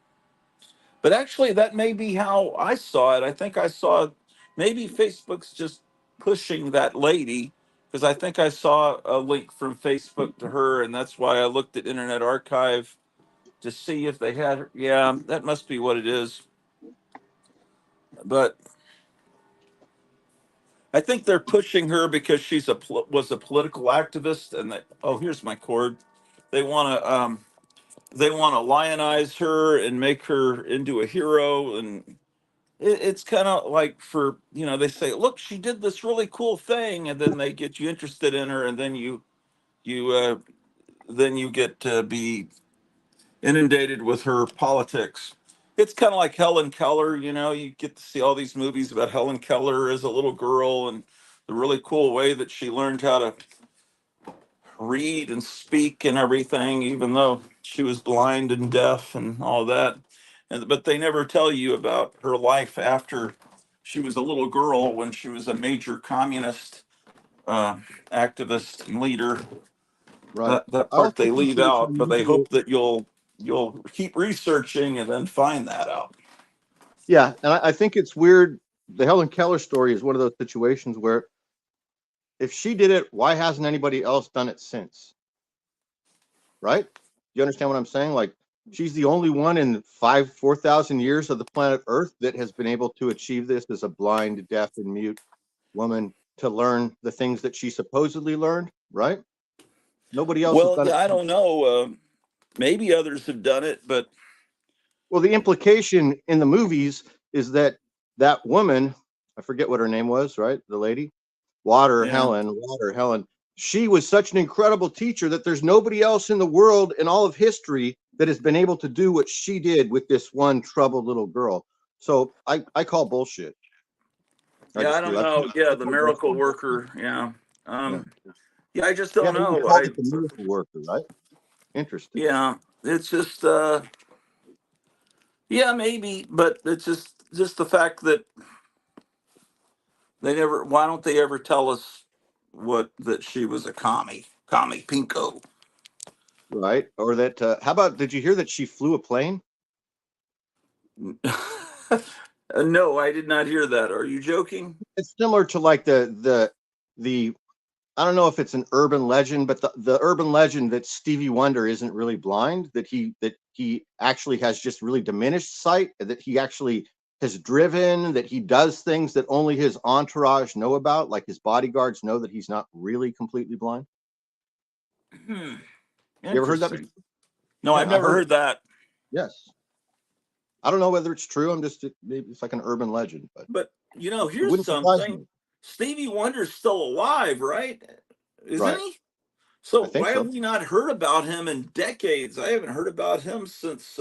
But actually, that may be how I saw it. I think I saw maybe Facebook's just pushing that lady because I think I saw a link from Facebook to her, and that's why I looked at Internet Archive to see if they had her. Yeah, that must be what it is. But I think they're pushing her because she's was a political activist, and that, oh, here's my cord. They want to they want to lionize her and make her into a hero, and it's kind of like for they say, look, she did this really cool thing, and then they get you interested in her, and then you then you get to be inundated with her politics. It's kind of like Helen Keller. You get to see all these movies about Helen Keller as a little girl and the really cool way that she learned how to read and speak and everything, even though she was blind and deaf and all that. But they never tell you about her life after she was a little girl when she was a major communist uh, activist and leader. Right. That I part also they think leave that it's out, but they unusual. hope that you'll keep researching and then find that out. Yeah, and I think it's weird. The Helen Keller story is one of those situations where if she did it, why hasn't anybody else done it since? Right? Do you understand what I'm saying? Like, she's the only one in 4,000 years of the planet Earth that has been able to achieve this as a blind, deaf, and mute woman to learn the things that she supposedly learned, right? Nobody else has Well, done yeah, it. I don't know. Maybe others have done it, but Well, the implication in the movies is that that woman, I forget what her name was, right? The lady, yeah. Water Helen. She was such an incredible teacher that there's nobody else in the world in all of history that has been able to do what she did with this one troubled little girl. So I call bullshit. I Yeah, I just do. don't know. Yeah, I the call miracle bullshit. worker. Yeah. Yeah. Yeah, I just Yeah, don't they even know. called it the miracle worker, right? Interesting. Yeah, it's just yeah, maybe, but it's just the fact that they never why don't they ever tell us that she was a commie pinko. Right. Or that, how about, did you hear that she flew a plane? No, I did not hear that. Are you joking? It's similar to like the I don't know if it's an urban legend, but the urban legend that Stevie Wonder isn't really blind, that he actually has just really diminished sight, that he actually has driven, that he does things that only his entourage know about, like his bodyguards know that he's not really completely blind. Hmm. You ever heard that before? Interesting. No, Yeah, I've I never heard it. heard that. Yes. I don't know whether it's true. I'm just, maybe it's like an urban legend, but But it here's wouldn't surprise something. me. Stevie Wonder's still alive, right? Isn't Right. he? So I think why have so. we not heard about him in decades? I haven't heard about him since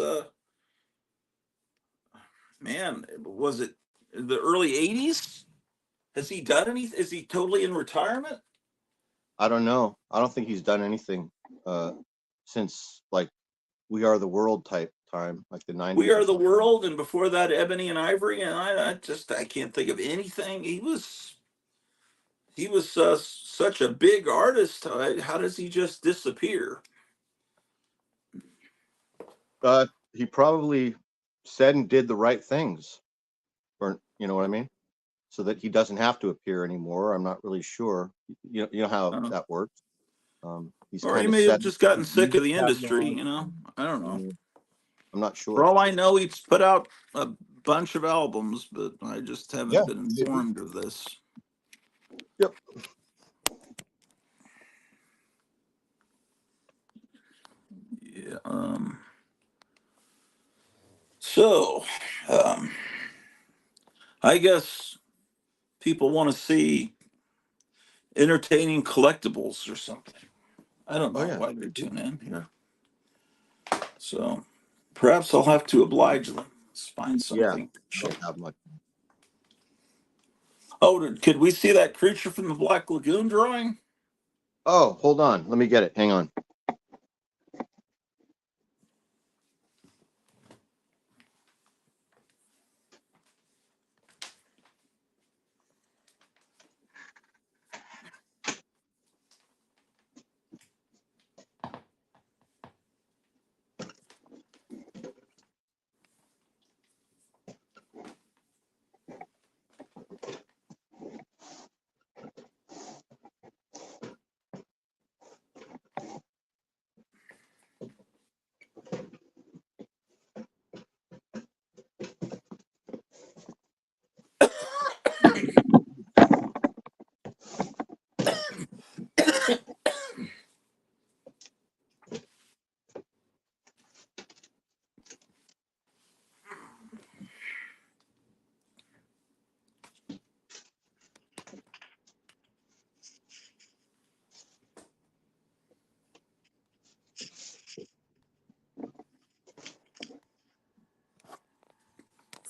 man, was it the early 80s? Has he done anything? Is he totally in retirement? I don't know. I don't think he's done anything uh since like We Are the World type time, like the We 90s or Are the something. World, and before that, Ebony and Ivory, and I can't think of anything. He was such a big artist. How does he just disappear? He probably said and did the right things, or you know what I mean, so that he doesn't have to appear anymore. I'm not really sure. You know how Uh, that works. He's or he kind of may have said just gotten his sick music of the industry. catalog. I don't know. Mm, I'm not For sure. all I know, he's put out a bunch of albums, but I just Yeah. haven't been informed of this. Yep. Yeah. So, um, I guess people want to see entertaining collectibles or something. I don't Oh know yeah. why they tune in here. So, perhaps I'll have to oblige them. Let's find Yeah. something to I check. don't have much. Oh, could we see that creature from the Black Lagoon drawing? Oh, hold on. Let me get it. Hang on.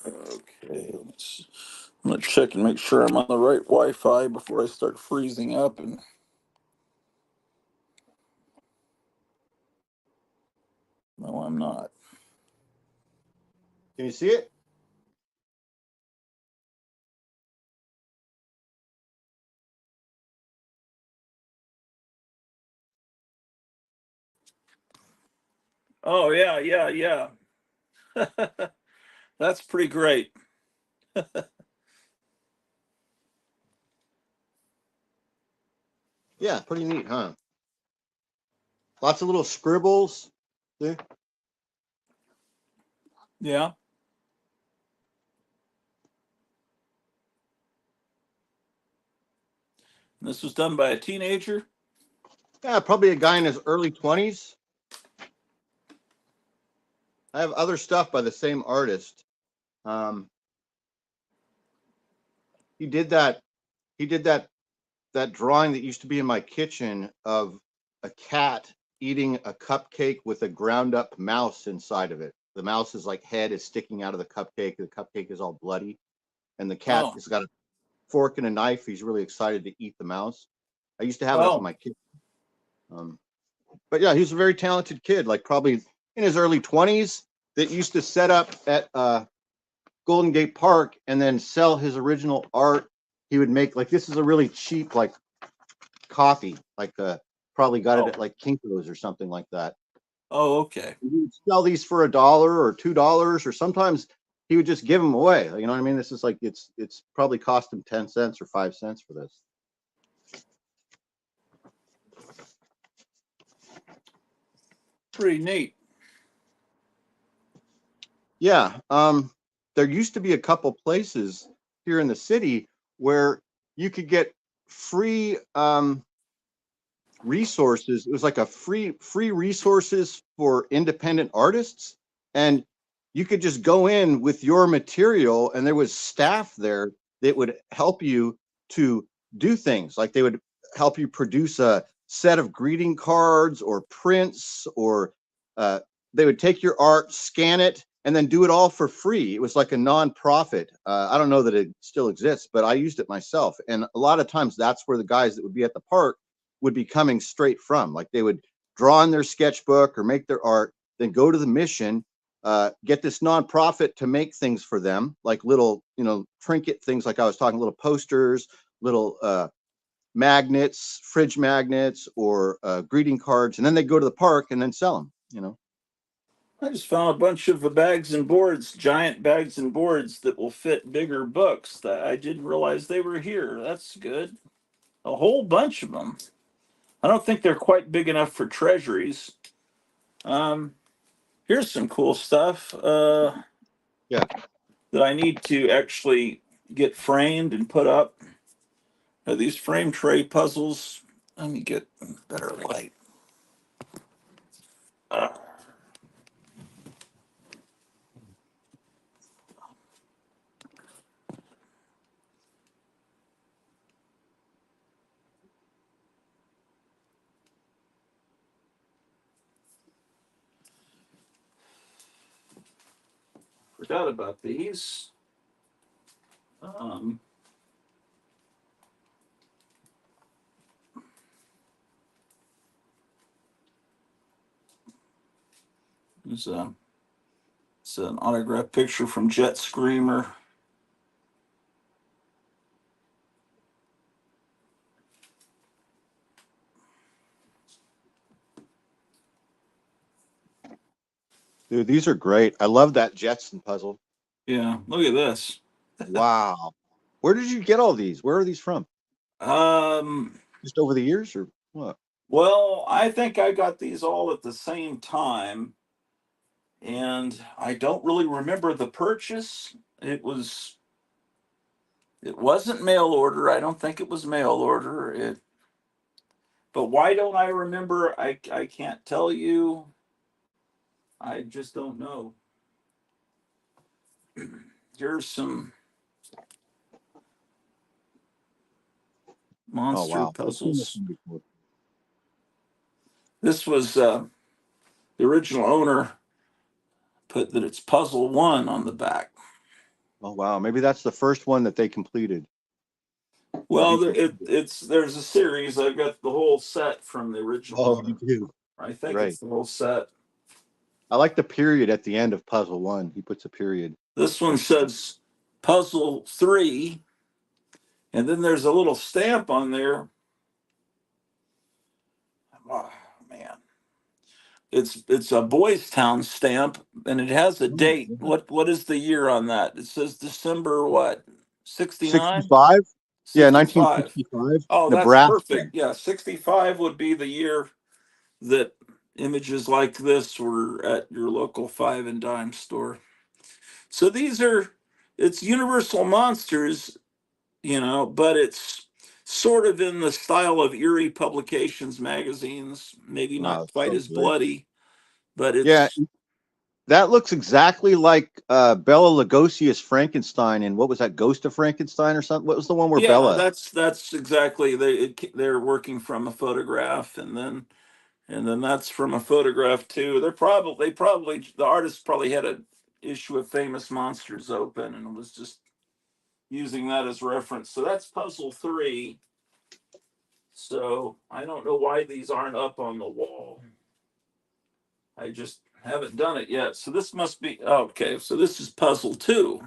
Okay, I'm gonna check and make sure I'm on the right Wi-Fi before I start freezing up. And no, I'm not. Can you see it? Oh yeah, yeah, yeah. That's pretty great. Yeah. Pretty neat, huh? Lots of little scribbles. See? Yeah. This was done by a teenager. Yeah, probably a guy in his early 20s. I have other stuff by the same artist. Um, he did that. He did that drawing that used to be in my kitchen of a cat eating a cupcake with a ground up mouse inside of it. The mouse's like head is sticking out of the cupcake. The cupcake is all bloody, and the cat Oh, has got a fork and a knife. He's really excited to eat the mouse. I used to have it up in oh, my kitchen. Um, but yeah, he was a very talented kid, like probably in his early 20s, that used to set up at Golden Gate Park and then sell his original art. He would make like, this is a really cheap, like coffee, like probably got it Oh. at like Kinko's or something like that. Oh, okay. He would sell these for $1 or $2, or sometimes he would just give them away. You know what I mean? This is like it's probably cost him 10 cents or 5 cents for this. Pretty neat. Yeah. There used to be a couple places here in the city where you could get free resources. It was like a free resources for independent artists, and you could just go in with your material, and there was staff there that would help you to do things. Like they would help you produce a set of greeting cards or prints, or they would take your art, scan it, and then do it all for free. It was like a nonprofit. I don't know that it still exists, but I used it myself. And a lot of times that's where the guys that would be at the park would be coming straight from. Like they would draw in their sketchbook or make their art, then go to the mission, get this nonprofit to make things for them, like little, trinket things, like I was talking, little posters, little magnets, fridge magnets, or greeting cards, and then they go to the park and then sell them. I just found a bunch of bags and boards, giant bags and boards that will fit bigger books that I didn't realize they were here. That's good. A whole bunch of them. I don't think they're quite big enough for treasuries. Um, Here's some cool stuff Yeah. that I need to actually get framed and put up. These frame tray puzzles. Let me get better light. Uh, Forgot about these. Um, there's a It's an autographed picture from Jet Screamer. Dude, these are great. I love that Jetson puzzle. Yeah, look at this. Wow. Where did you get all these? Where are these from? Um, Just over the years, or what? well, I think I got these all at the same time, and I don't really remember the purchase. It was it wasn't mail order. I don't think it was mail order. But why don't I remember? I can't tell you. I just don't know. Here's some Oh, monster wow. I've seen this puzzles. one before. This was the original owner put that it's puzzle one on the back. Oh, wow. Maybe that's the first one that they completed. Well, there's a series. I've got the whole set from the original Oh, you owner. do. I think Right. it's the whole set. I like the period at the end of puzzle one. He puts a period. This one says puzzle three, and then there's a little stamp on there. Oh man, it's a Boys Town stamp, and it has a Oh, date. yeah. What is the year on that? It says December what? 69? 65? Yeah, 65. 1965. Oh, that's Nebraska. perfect. Yeah, 65 would be the year that images like this were at your local five and dime store. So it's Universal Monsters, but it's sort of in the style of Eerie Publications magazines, maybe Wow, not it's quite so as great. bloody, but Yeah, it's that looks exactly like Bela Lugosi's Frankenstein. And what was that, Ghost of Frankenstein or something? What was the one where yeah, Bella? that's exactly they're working from a photograph, and then that's from a photograph too. They probably the artist probably had an issue of Famous Monsters open and was just using that as reference. So that's puzzle three. So I don't know why these aren't up on the wall. I just haven't done it yet. So this must be okay. So this is puzzle two,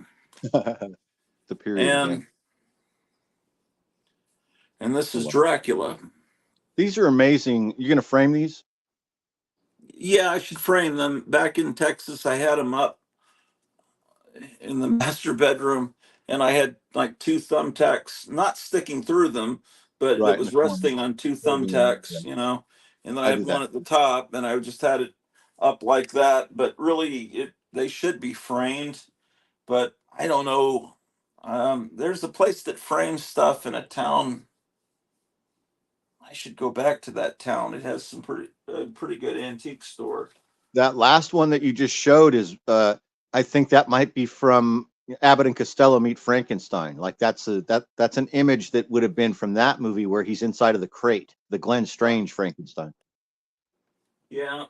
The period again. and this Oh, is wow. Dracula. These are amazing. You gonna frame these? Yeah, I should frame them. Back in Texas, I had them up in the master bedroom, and I had like two thumbtacks, not sticking through them, but it Right in the was corner. resting on two Holding them. thumbtacks, you know. And then I I had do that. one at the top, and I just had it up like that. But really, they should be framed. But I don't know. There's a place that frames stuff in a town. I should go back to that town. It has some pretty good antique store. That last one that you just showed is, I think that might be from Abbott and Costello Meet Frankenstein. Like that's an image that would have been from that movie where he's inside of the crate, the Glenn Strange Frankenstein. Yeah.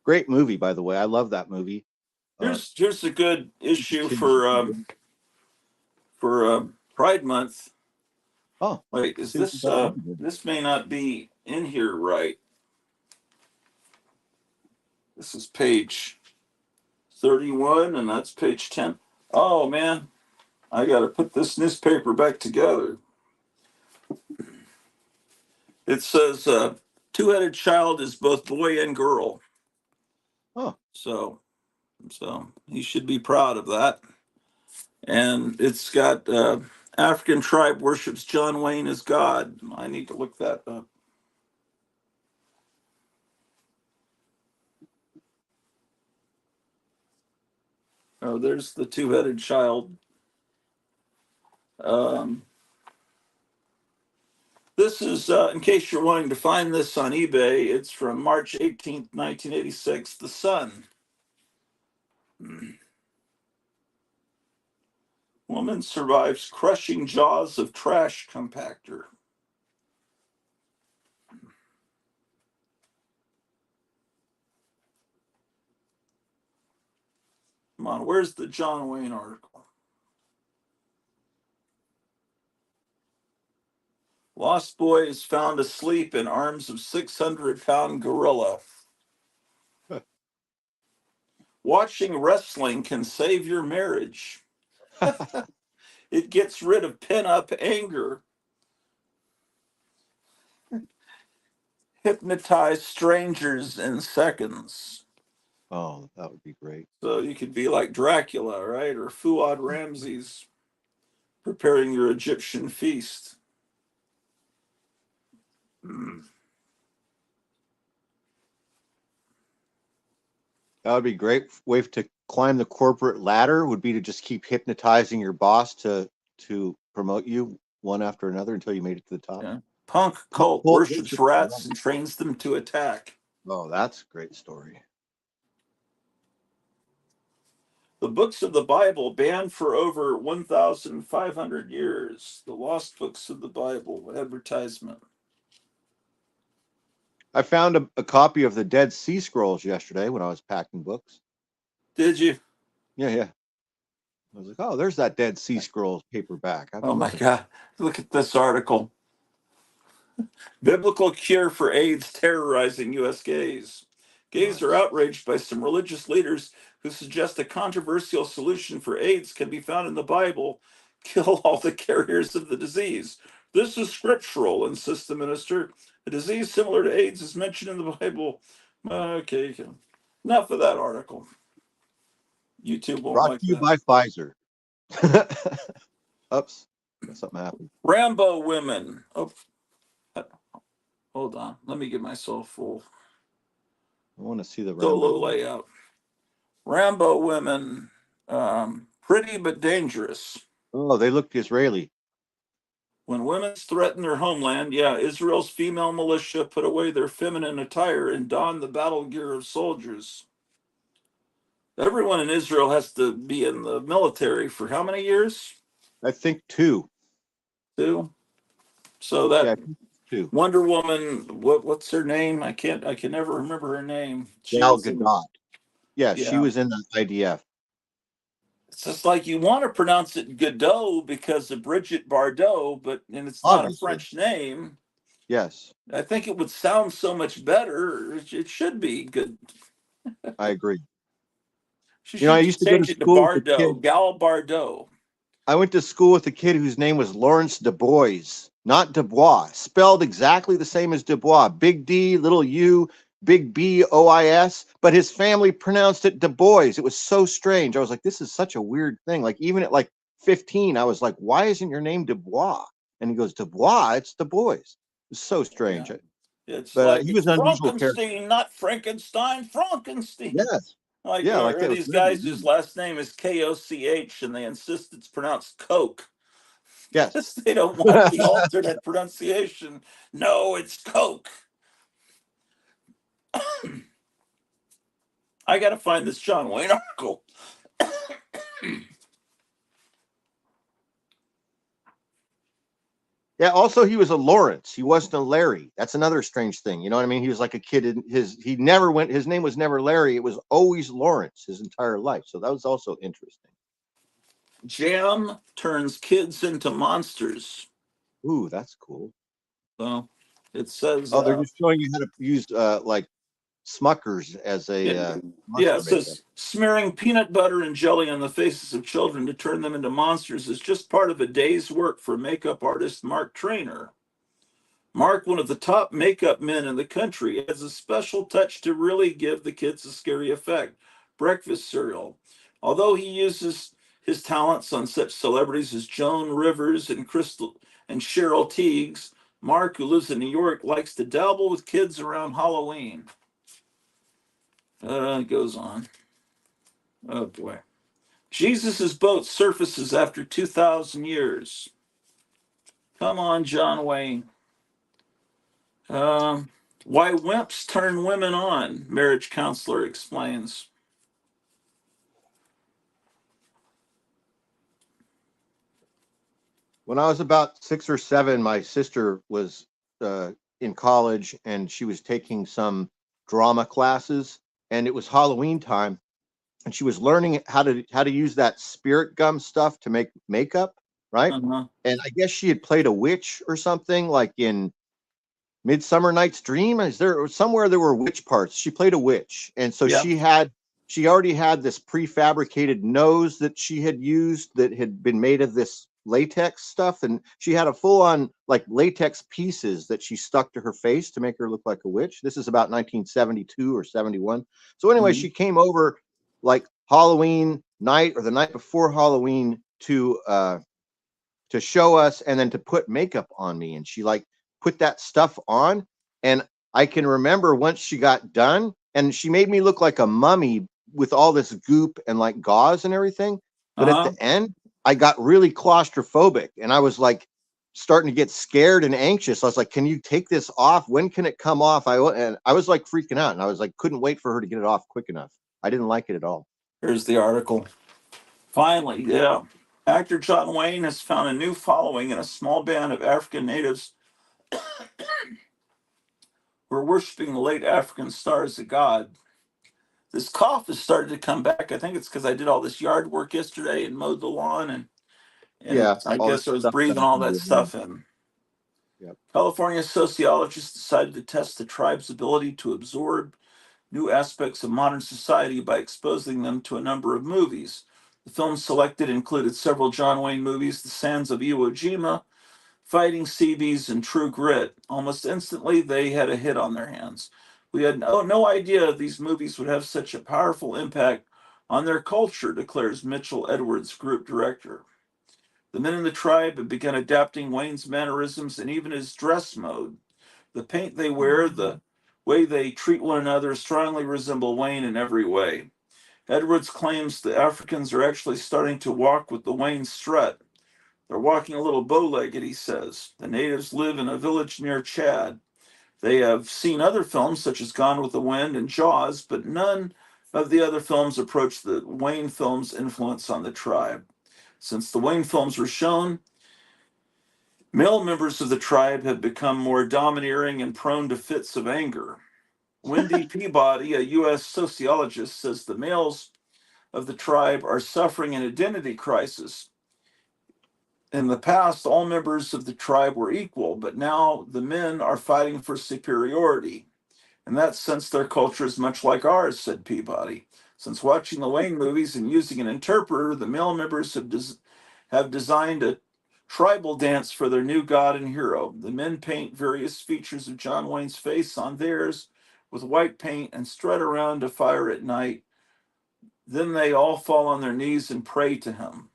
Great movie, by the way. I love that movie. Here's a good issue for Pride Month. Oh, Wait, is see what this you got here. this may not be in here right. This is page 31 and that's page 10. Oh man, I got to put this newspaper back together. It says two-headed child is both boy and girl. Oh, So he should be proud of that. And it's got African tribe worships John Wayne as God. I need to look that up. Oh, there's the two-headed child. Um, this is, in case you're wanting to find this on eBay, it's from March 18th, 1986, The Sun. Woman survives crushing jaws of trash compactor. Come on, where's the John Wayne article? Lost boy is found asleep in arms of 600-pound gorilla. Watching wrestling can save your marriage. It gets rid of pent-up anger. Hypnotize strangers in seconds. oh, that would be great. So you could be like Dracula, right? Or Fuad Ramses preparing your Egyptian feast. That would be great. Way to climb the corporate ladder would be to just keep hypnotizing your boss to promote you one after another until you made it to the top. Yeah. Punk cult worships rats and trains them to attack. Oh, that's a great story. The books of the Bible banned for over 1,500 years. The lost books of the Bible advertisement. I found a copy of the Dead Sea Scrolls yesterday when I was packing books. Did you? Yeah. I was like, oh, there's that Dead Sea Scrolls paperback. Oh my God. Look at this article. Biblical cure for AIDS terrorizing U.S. gays. Gays are outraged by some religious leaders who suggest a controversial solution for AIDS can be found in the Bible. Kill all the carriers of the disease. This is scriptural, insists the minister. A disease similar to AIDS is mentioned in the Bible. Okay, enough of that article. YouTube won't Brought like to you that. by Pfizer. Oops, something happened. Rambo women. Oh, hold on. Let me get myself full. I want to see the Solo Rambo. layout. Rambo women, pretty but dangerous. Oh, they look Israeli. When women threaten their homeland, yeah, Israel's female militia put away their feminine attire and don the battle gear of soldiers. Everyone in Israel has to be in the military for how many years? I think 2. 2. So that Yeah, 2. Wonder Woman, what's her name? I can never remember her name. She Gal was in, Gadot. Yeah, she yeah. was in the IDF. It's just like you want to pronounce it Godot because of Bridget Bardot, and it's not a Obviously. French name. Yes, I think it would sound so much better. It should be good. I agree. She You know, I should used just to go to change it to school with a Bardot, kid. Gal Bardot. I went to school with a kid whose name was Lawrence Du Bois, not Dubois, spelled exactly the same as Dubois. Big D, little U, big Bois, but his family pronounced it Du Bois. It was so strange. I was like, this is such a weird thing. Like even at like 15, I was like, why isn't your name Dubois? And he goes, Dubois, it's Du Bois. It was so strange. Yeah. It's But like he it's was an unusual character. Frankenstein, not Frankenstein, Frankenstein. Yes. Like, Yeah, like or that was these really guys weird. whose last name is Koch, and they insist it's pronounced Coke. Yes. They don't want the alternate pronunciation. No, it's Coke. I got to find this John Wayne article. Yeah, also he was a Lawrence. He wasn't a Larry. That's another strange thing. You know what I mean? He was like a kid in he never went, his name was never Larry. It was always Lawrence his entire life. So that was also interesting. Jam turns kids into monsters. Ooh, that's cool. So it says, Oh, they're just showing you how to use like Smuckers as a yeah, monster it makeup. says smearing peanut butter and jelly on the faces of children to turn them into monsters is just part of a day's work for makeup artist Mark Trainer. Mark, one of the top makeup men in the country, adds a special touch to really give the kids a scary effect. Breakfast cereal. Although he uses his talents on such celebrities as Joan Rivers and Crystal and Cheryl Tiegs, Mark, who lives in New York, likes to dabble with kids around Halloween. It goes on. Oh boy. Jesus' boat surfaces after 2,000 years. Come on, John Wayne. Um, why wimps turn women on, marriage counselor explains. When I was about 6 or 7, my sister was in college and she was taking some drama classes, and it was Halloween time, and she was learning how to use that spirit gum stuff to make makeup, right? Uh-huh. And I guess she had played a witch or something, like in Midsummer Night's Dream. Is there somewhere there were witch parts? She played a witch, and so Yeah. she already had this prefabricated nose that she had used that had been made of this latex stuff, and she had a full on like latex pieces that she stuck to her face to make her look like a witch. This is about 1972 or 71. So anyway, Mhm. she came over like Halloween night or the night before Halloween to show us and then to put makeup on me, and she like put that stuff on, and I can remember once she got done and she made me look like a mummy with all this goop and like gauze and everything, but at Uh-huh. the end I got really claustrophobic and I was like starting to get scared and anxious. I was like, can you take this off? When can it come off? And I was like freaking out, and I was like couldn't wait for her to get it off quick enough. I didn't like it at all. Here's the article. Finally, yeah. Actor John Wayne has found a new following in a small band of African natives who are worshiping the late African star as a god. This cough has started to come back. I think it's because I did all this yard work yesterday and mowed the lawn, and Yeah, I all this guess I was stuff breathing done all from that your room. stuff in. Yep. California sociologists decided to test the tribe's ability to absorb new aspects of modern society by exposing them to a number of movies. The films selected included several John Wayne movies, The Sands of Iwo Jima, Fighting Seabees, and True Grit. Almost instantly, they had a hit on their hands. We had no idea these movies would have such a powerful impact on their culture, declares Mitchell Edwards, group director. The men in the tribe have begun adapting Wayne's mannerisms and even his dress mode. The paint they wear, the way they treat one another strongly resemble Wayne in every way. Edwards claims the Africans are actually starting to walk with the Wayne strut. They're walking a little bow legged, he says. The natives live in a village near Chad. They have seen other films such as Gone with the Wind and Jaws, but none of the other films approach the Wayne films' influence on the tribe. Since the Wayne films were shown, male members of the tribe have become more domineering and prone to fits of anger. Wendy Peabody, a U.S. sociologist, says the males of the tribe are suffering an identity crisis. In the past, all members of the tribe were equal, but now the men are fighting for superiority. In that sense, their culture is much like ours, said Peabody. Since watching the Wayne movies and using an interpreter, the male members have designed a tribal dance for their new god and hero. The men paint various features of John Wayne's face on theirs with white paint and strut around a fire at night. Then they all fall on their knees and pray to him.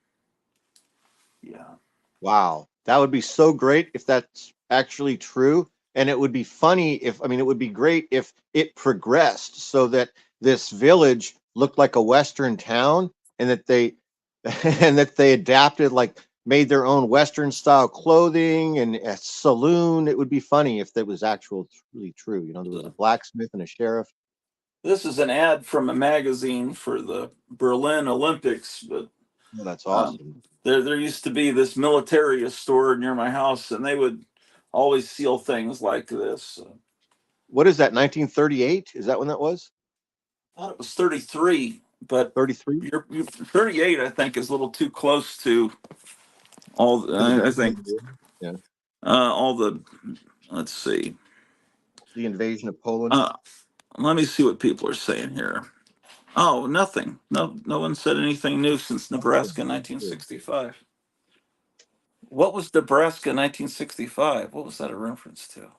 Yeah. Wow. That would be so great if that's actually true. And it would be funny if, I mean, it would be great if it progressed so that this village looked like a Western town and that they, and that they adapted, like made their own Western style clothing and a saloon. It would be funny if that was actually true. You know, there was a blacksmith and a sheriff. This is an ad from a magazine for the Berlin Olympics, but Oh, that's um, awesome. there used to be this military store near my house, and they would always seal things like this. What is that? 1938? Is that when that was? I thought it was 33, but 33? you're 38, I think, is a little too close to all. I think Yeah. all the. Let's see. The invasion of Poland. Let me see what people are saying here. Oh, nothing. No one said anything new since Nebraska 1965. What was Nebraska 1965? What was that a reference to?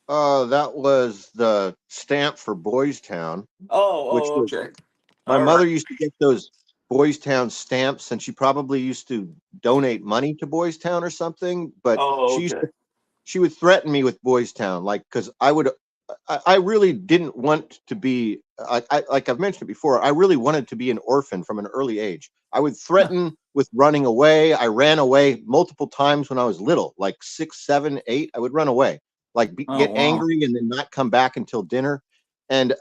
That was the stamp for Boys Town, which was Okay. my All mother right. used to get those Boys Town stamps, and she probably used to donate money to Boys Town or something. But Oh, okay. she would threaten me with Boys Town, like because I really didn't want to be like I've mentioned it before. I really wanted to be an orphan from an early age. I would threaten with running away. I ran away multiple times when I was little, like 6, 7, 8. I would run away, like Oh, get wow. angry and then not come back until dinner, and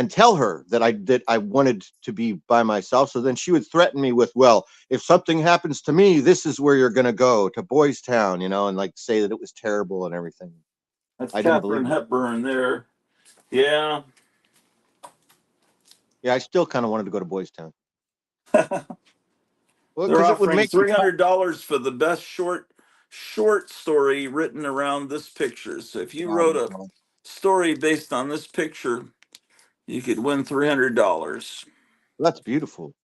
tell her that I wanted to be by myself. So then she would threaten me with, well, if something happens to me, this is where you're gonna go, to Boys Town, you know, and like say that it was terrible and everything. That's I didn't believe Katharine it. Hepburn there. Yeah. Yeah, I still kind of wanted to go to Boys Town. Well, They're because it would offering make me $300 for the best short story written around this picture. So if you wrote a story based on this picture, you could win $300. That's beautiful.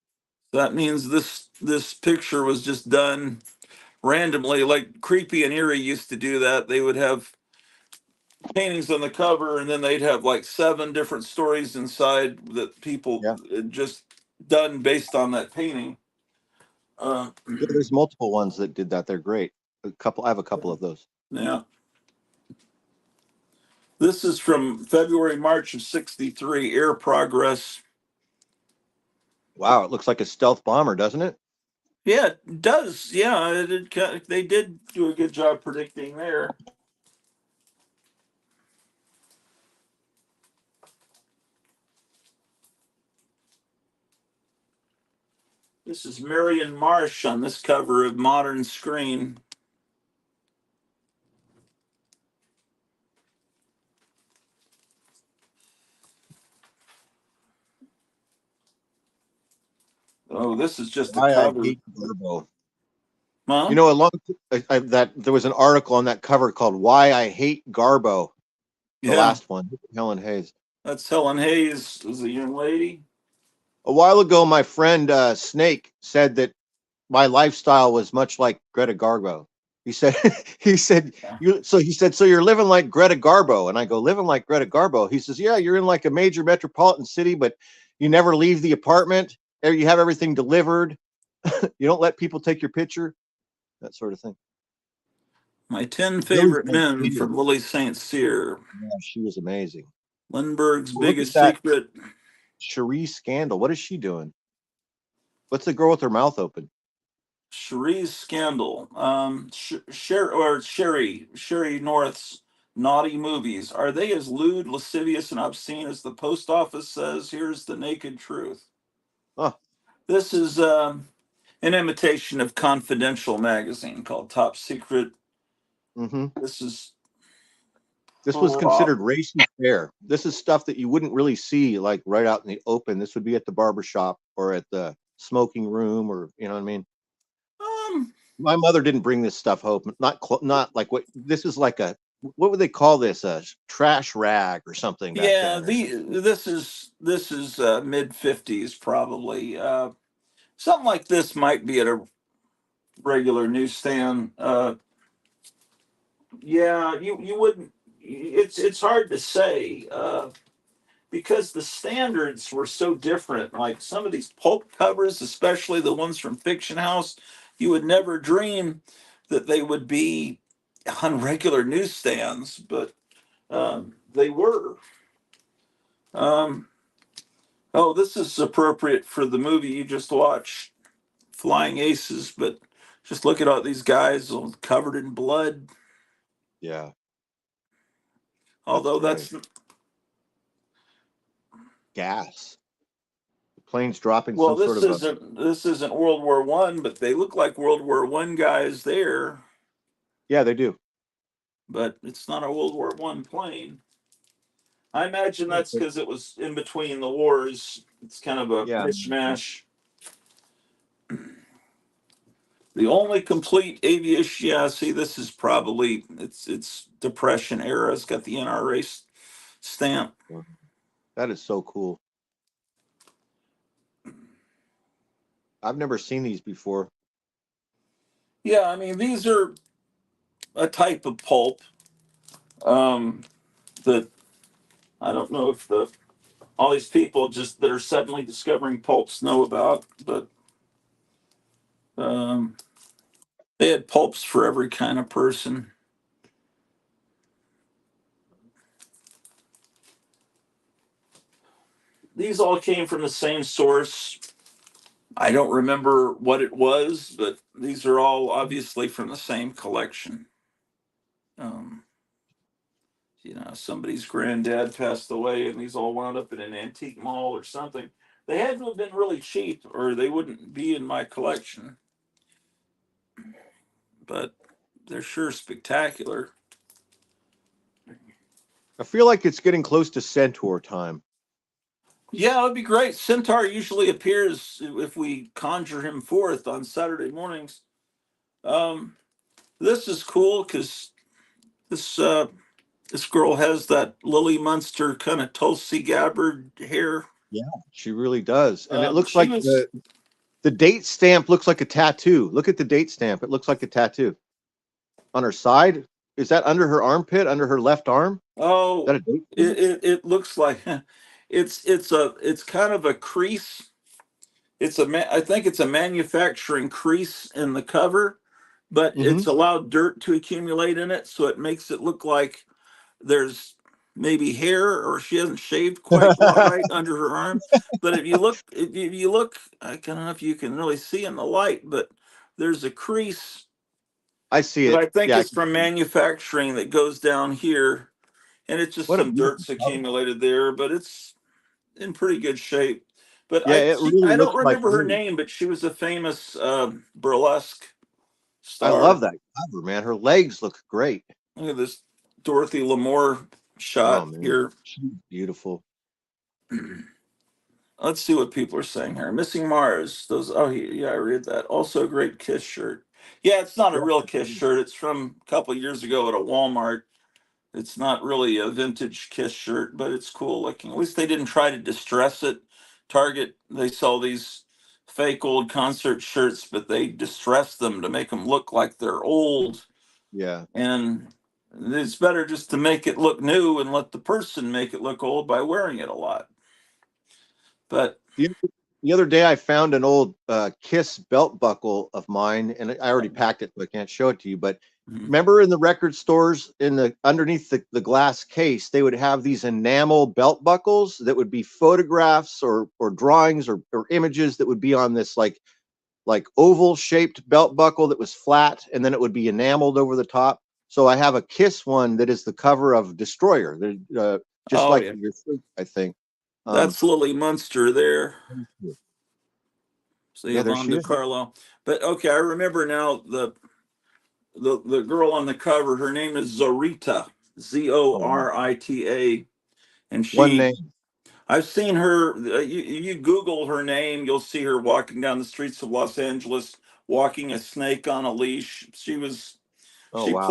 That means this picture was just done randomly, like Creepy and Eerie used to do that. They would have paintings on the cover, and then they'd have like 7 different stories inside that people Yeah. just done based on that painting. Yeah, there's multiple ones that did that. They're great. I have a couple of those. Yeah. This is from February, March of 63, Air Progress. Wow, it looks like a stealth bomber, doesn't it? Yeah, it does. Yeah, they did do a good job predicting there. This is Marion Marsh on this cover of Modern Screen. Oh, this is just a Why I cover. hate Garbo. Huh? You know, that there was an article on that cover called "Why I Hate Garbo." The Yeah, last one, Helen Hayes. that's Helen Hayes as a young lady. A while ago, my friend Snake said that my lifestyle was much like Greta Garbo. He said, he said, Yeah. so you're living like Greta Garbo. And I go, living like Greta Garbo. He says, yeah, you're in like a major metropolitan city, but you never leave the apartment. You have everything delivered. You don't let people take your picture, that sort of thing. My 10 Really Favorite great Men video. from Lily St. Cyr. Yeah, she was amazing. Lindbergh's Well, look at Biggest that Secret. Cherie Scandal. What is she doing? What's the girl with her mouth open? Cherie's Scandal. Sherry North's Naughty Movies. Are they as lewd, lascivious, and obscene as the post office says? Here's the naked truth. Huh. This is an imitation of Confidential magazine called Top Secret. Mm-hmm. This is This was considered racy fare. This is stuff that you wouldn't really see like right out in the open. This would be at the barber shop or at the smoking room, or you know what I mean. My mother didn't bring this stuff home. Not like what this is like a, what would they call this, a trash rag or something back yeah, then? Or something. this is mid 50s probably. Something like this might be at a regular newsstand. Yeah, you wouldn't. It's hard to say because the standards were so different. Like some of these pulp covers, especially the ones from Fiction House, you would never dream that they would be on regular newsstands, but they were. Um, oh, this is appropriate for the movie you just watched, Flying Aces. But just look at all these guys all covered in blood. Yeah, Although that's right. that's Gas. The plane's dropping well, some sort of a. this isn't World War I, but they look like World War I guys there. Yeah, they do. But it's not a World War I plane. I imagine that's because it was in between the wars. It's kind of a Yeah. mishmash. The only complete aviation, yeah. See, this is probably it's Depression era. It's got the NRA stamp. That is so cool. I've never seen these before. Yeah, I mean these are a type of pulp that I don't know if the all these people just that are suddenly discovering pulps know about, but um, they had pulps for every kind of person. These all came from the same source. I don't remember what it was, but these are all obviously from the same collection. Um, somebody's granddad passed away, and these all wound up in an antique mall or something. They had to have been really cheap, or they wouldn't be in my collection. But they're sure spectacular. I feel like it's getting close to Centaur time. Yeah, it'd be great. Centaur usually appears if we conjure him forth on Saturday mornings. Um, this is cool because this this girl has that Lily Munster kind of Tulsi Gabbard hair. Yeah, she really does. And it looks She like was the date stamp looks like a tattoo. Look at the date stamp. It looks like a tattoo on her side. Is that under her armpit, under her left arm? Is oh, that a date stamp? it looks like it's kind of a crease. I think it's a manufacturing crease in the cover, but Mm-hmm. it's allowed dirt to accumulate in it, so it makes it look like there's maybe hair or she hasn't shaved quite right under her arm. But if you look, I don't know if you can really see in the light, but there's a crease I see that it. I think Yeah. is from manufacturing that goes down here, and it's just What a some beautiful dirt's color. accumulated there, but it's in pretty good shape. But Yeah, it really I don't looks like remember her new. name, but she was a famous burlesque I star. love that cover, man. Her legs look great. Look at this Dorothy Lamour Oh shot man, here. she's beautiful. Let's see what people are saying here. Missing Mars. Those. Oh, yeah, I read that. Also, a great Kiss shirt. Yeah, it's not a real Kiss shirt. It's from a couple of years ago at a Walmart. It's not really a vintage Kiss shirt, but it's cool looking. At least they didn't try to distress it. Target, they sell these fake old concert shirts, but they distress them to make them look like they're old. Yeah. And it's better just to make it look new and let the person make it look old by wearing it a lot. But The, the other day, I found an old Kiss belt buckle of mine, and I already packed it, so I can't show it to you. But mhm. remember, in the record stores, in the underneath the glass case, they would have these enamel belt buckles that would be photographs or drawings or images that would be on this like oval shaped belt buckle that was flat, and then it would be enameled over the top. So I have a Kiss one that is the cover of Destroyer. Just Oh like yeah, your shirt, I think. Um, that's Lily Munster there. So yeah, there she Yolanda is. Carlo. But okay, I remember now the girl on the cover. Her name is Zorita, Oh, wow. Zorita, and One name. I've seen her. You Google her name, you'll see her walking down the streets of Los Angeles, walking a snake on a leash. Oh, wow.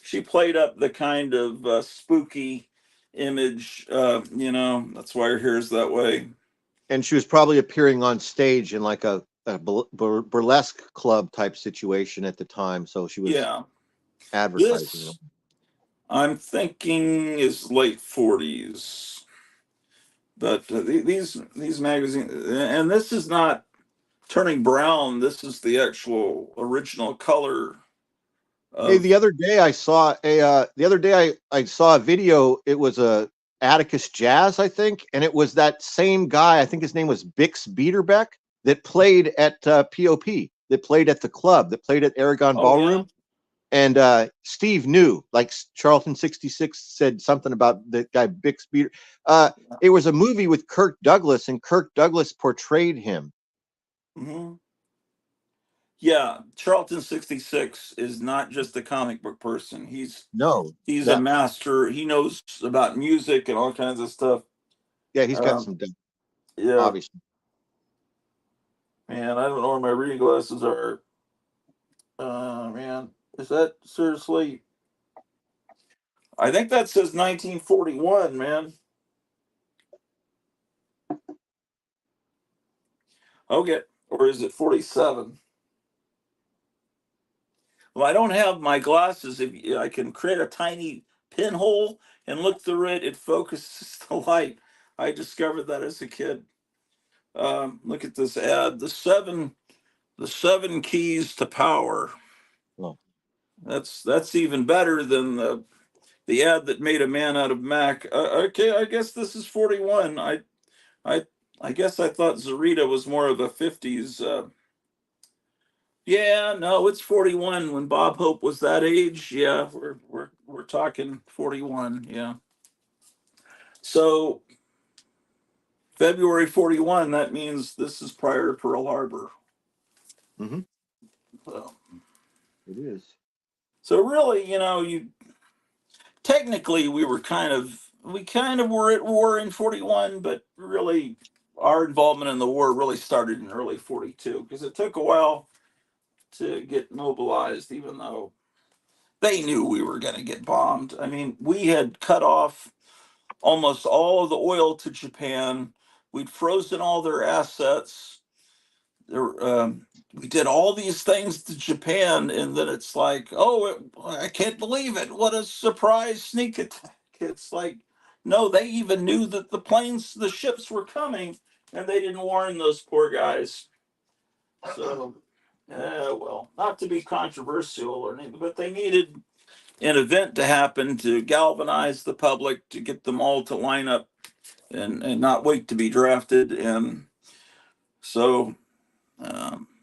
She played up the kind of spooky image. That's why her hair is that way. And she was probably appearing on stage in like a burlesque club type situation at the time, so she was Yeah. advertising them. This, I'm thinking, is late 40s. But these magazines, and this is not turning brown. This is the actual original color Hey, of. the other day I saw I saw a video. It was a Atticus Jazz, I think, and it was that same guy. I think his name was Bix Beiderbecke that played at POP, that played at the club, that played at Aragon Oh yeah. Ballroom. And Steve knew, like Charlton 66 said something about the guy Bix Beider. It was a movie with Kirk Douglas, and Kirk Douglas portrayed him. Hmm. Yeah, Charlton 66 is not just a comic book person. No, He's a that master. He knows about music and all kinds of stuff. yeah, he's got Um, some depth, yeah, obviously. man, I don't know where my reading glasses are. Man, is that seriously? I think that says 1941, man. Okay, or is it 47? Well, I don't have my glasses. If I can create a tiny pinhole and look through it, it focuses the light. I discovered that as a kid. Look at this ad: the seven keys to power. Well, That's even better than the ad that made a man out of Mac. Okay, I guess this is 41. I I guess I thought Zarita was more of a 50s. Yeah, no, it's 41. When Bob Hope was that age, yeah, we're talking 41. Yeah. So February 41. That means this is prior to Pearl Harbor. mm-hmm, So, it is. so really, you technically we kind of were at war in 41, but really our involvement in the war really started in early 42 because it took a while to get mobilized, even though they knew we were going to get bombed. I mean, we had cut off almost all of the oil to Japan. We'd frozen all their assets. We did all these things to Japan, and then it's like, oh, I can't believe it! What a surprise sneak attack! It's like, no, they even knew that the ships were coming, and they didn't warn those poor guys. So, well, not to be controversial or anything, but they needed an event to happen to galvanize the public, to get them all to line up and not wait to be drafted. And so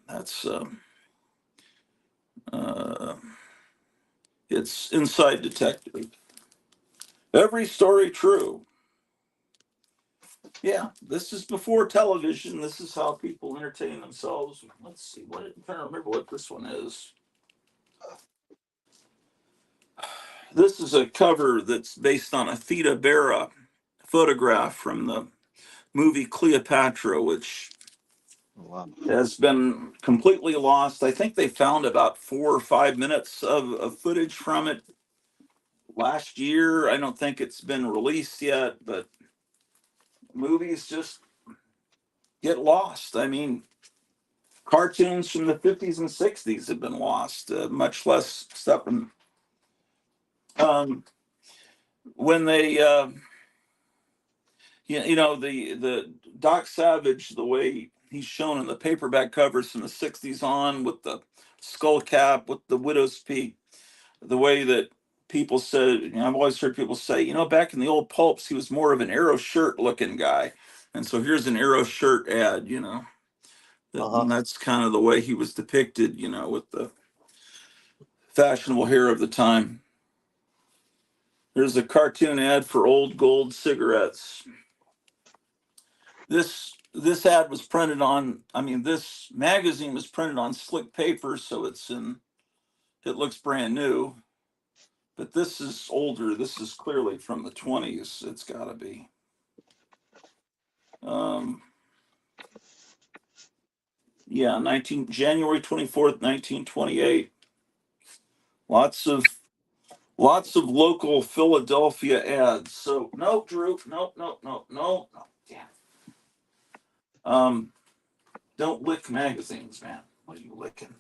that's uh, it's Inside Detective. Every story true. Yeah, this is before television. This is how people entertain themselves. Let's see. I'm trying to remember what this one is. This is a cover that's based on a Theda Bara photograph from the movie Cleopatra, which Oh, wow. has been completely lost. I think they found about 4 or 5 minutes of footage from it last year. I don't think it's been released yet, but movies just get lost. I mean, cartoons from the 50s and 60s have been lost, much less stuff. Um, when they, the Doc Savage, the way he's shown in the paperback covers from the 60s on with the skull cap, with the widow's peak, the way that people said, I've always heard people say, back in the old pulps, he was more of an arrow shirt looking guy. And so here's an arrow shirt ad, Uh-huh. and that's kind of the way he was depicted, with the fashionable hair of the time. There's a cartoon ad for Old Gold cigarettes. This ad was printed on, this magazine was printed on slick paper, so it looks brand new. But this is older. This is clearly from the 20s. It's got to be. Um, yeah, January 24th, 1928. Lots of lots of local Philadelphia ads. So no, Drew, no, no, no, no, no. Damn. Um, Don't lick magazines, man. What are you licking?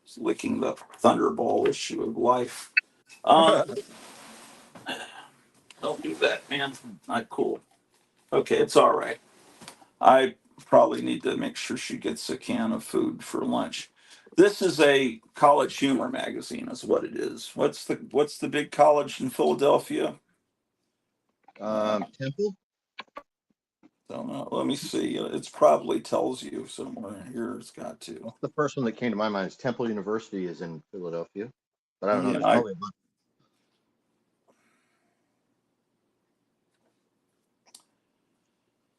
It's licking the thunderball issue of life. Um, don't do that, man. Not cool. Okay, it's all right. I probably need to make sure she gets a can of food for lunch. This is a college humor magazine, is what it is. What's the big college in Philadelphia? Temple. Don't know. Let me see. It's probably tells you somewhere here. It's got to. That's the first one that came to my mind. Is Temple University is in Philadelphia, but I don't know. Yeah, There's probably a bunch.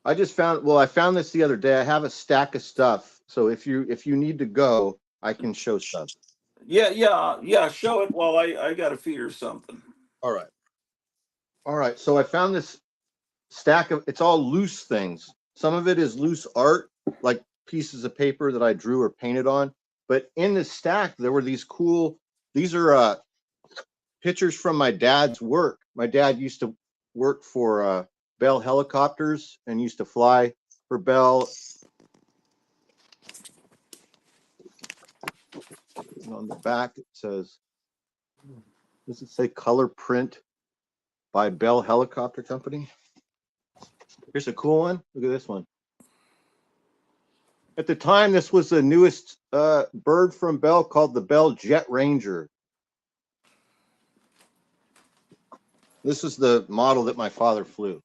I just found. Well, I found this the other day. I have a stack of stuff. So if you need to go, I can show stuff. yeah. Show it while I got to feed her something. All right. All right. So I found this stack of. It's all loose things. Some of it is loose art, like pieces of paper that I drew or painted on. But in this stack, there were these cool. These are pictures from my dad's work. My dad used to work for Bell Helicopters and used to fly for Bell. And on the back, it says, does it say color print by Bell Helicopter Company? Here's a cool one. Look at this one. At the time, this was the newest bird from Bell called the Bell Jet Ranger. This is the model that my father flew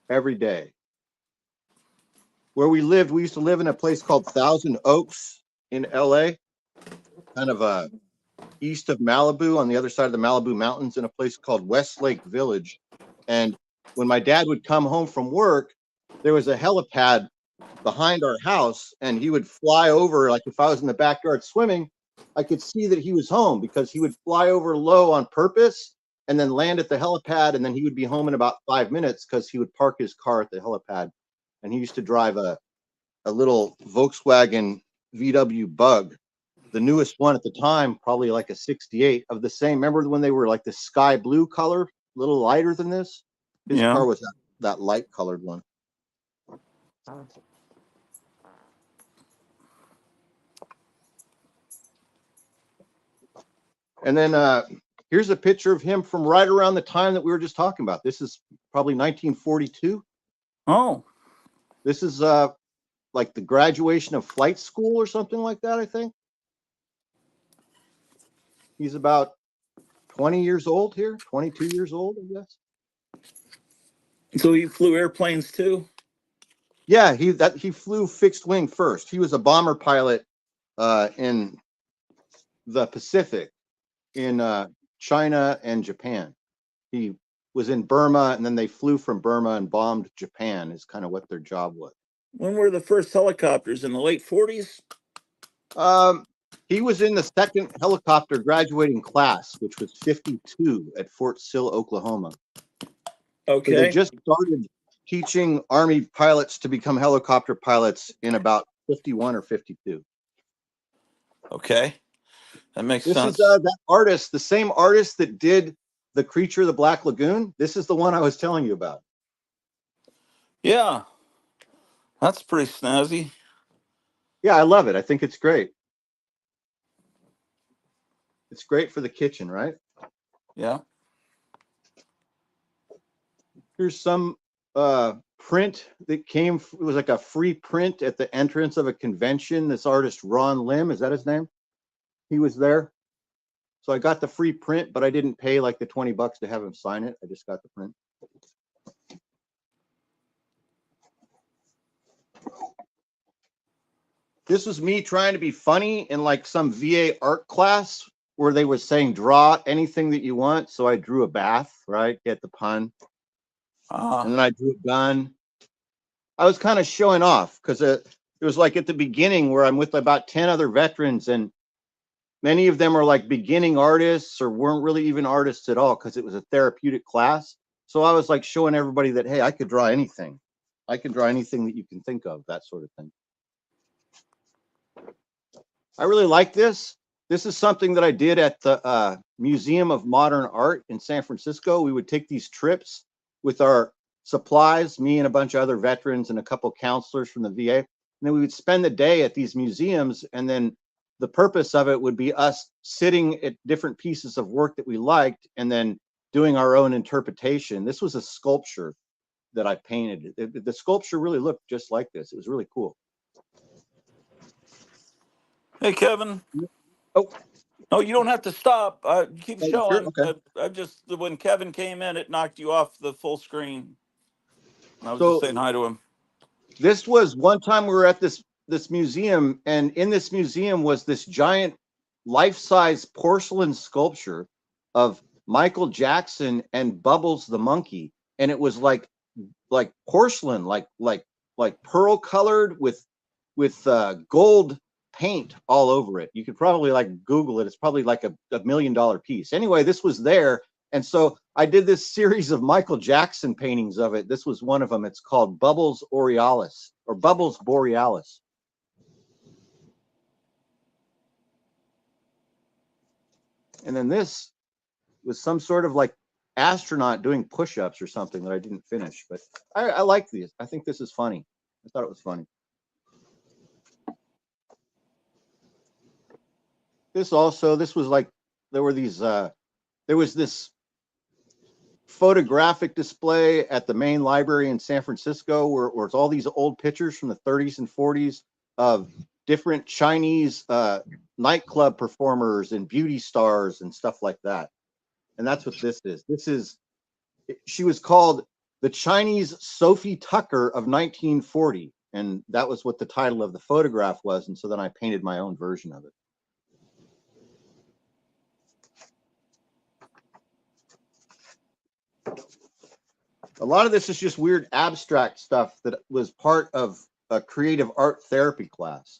every day. Where we lived, we used to live in a place called Thousand Oaks in LA, kind of east of Malibu, on the other side of the Malibu Mountains, in a place called Westlake Village. And when my dad would come home from work, there was a helipad behind our house, and he would fly over. Like if I was in the backyard swimming, I could see that he was home because he would fly over low on purpose and then land at the helipad, and then he would be home in about 5 minutes because he would park his car at the helipad. And he used to drive a little Volkswagen VW Bug, the newest one at the time, probably like a 68 of the same. Remember when they were like the sky blue color, a little lighter than this? His Yeah. car was that light colored one. And then here's a picture of him from right around the time that we were just talking about. This is probably 1942. Oh. This is like the graduation of flight school or something like that, I think. He's about 20 years old here, 22 years old, I guess. So he flew airplanes too? Yeah, he flew fixed wing first. He was a bomber pilot in the Pacific, in China and Japan. He was in Burma, and then they flew from Burma and bombed Japan, is kind of what their job was. When were the first helicopters? In the late 40s? He was in the second helicopter graduating class, which was 52 at Fort Sill, Oklahoma. Okay. So they just started teaching Army pilots to become helicopter pilots in about 51 or 52. Okay. That makes This sense. is that artist, the same artist that did The Creature of the Black Lagoon. This is the one I was telling you about. Yeah. That's pretty snazzy. Yeah, I love it. I think it's great. It's great for the kitchen, right? Yeah. Here's some print that came. It was like a free print at the entrance of a convention. This artist, Ron Lim, is that his name? He was there. So I got the free print, but I didn't pay like the $20 to have him sign it. I just got the print. This was me trying to be funny in like some VA art class where they were saying, draw anything that you want. So I drew a bath, right? Get the pun. And then I drew a gun. I was kind of showing off because it was like at the beginning where I'm with about 10 other veterans, and many of them are like beginning artists or weren't really even artists at all because it was a therapeutic class. So I was like showing everybody that, hey, I could draw anything. I could draw anything that you can think of, that sort of thing. I really like this. This is something that I did at the Museum of Modern Art in San Francisco. We would take these trips with our supplies, me and a bunch of other veterans and a couple counselors from the VA. And then we would spend the day at these museums, and then the purpose of it would be us sitting at different pieces of work that we liked and then doing our own interpretation. This was a sculpture that I painted. The sculpture really looked just like this. It was really cool. Hey, Kevin. Oh, No, you don't have to stop. Keep sure. showing. Okay. I just, when Kevin came in, it knocked you off the full screen. And I was So just saying hi to him. this was one time we were at this museum, and in this museum was this giant life-size porcelain sculpture of Michael Jackson and Bubbles the monkey, and it was like porcelain, like pearl colored with gold paint all over it. You could probably like Google it. It's probably like a $1 million piece. Anyway, this was there. And so I did this series of Michael Jackson paintings of it. This was one of them. It's called Bubbles Aurealis, or Bubbles Borealis. And then this was some sort of like astronaut doing push-ups or something that I didn't finish. But I like these. I think this is funny. I thought it was funny. This was like, there was this photographic display at the main library in San Francisco where it's all these old pictures from the 30s and 40s of different Chinese nightclub performers and beauty stars and stuff like that. And that's what this is. She was called the Chinese Sophie Tucker of 1940. And that was what the title of the photograph was. And so then I painted my own version of it. A lot of this is just weird abstract stuff that was part of a creative art therapy class.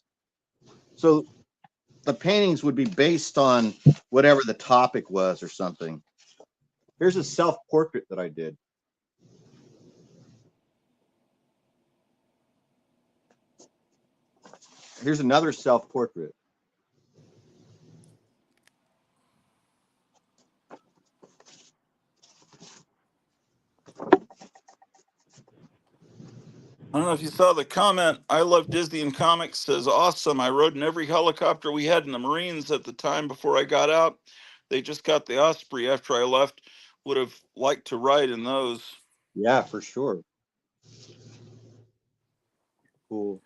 So the paintings would be based on whatever the topic was or something. Here's a self-portrait that I did. Here's another self-portrait. I don't know if you saw the comment. I love Disney and comics says, awesome. I rode in every helicopter we had in the Marines at the time before I got out. They just got the Osprey after I left. Would have liked to ride in those. Yeah, for sure. Cool.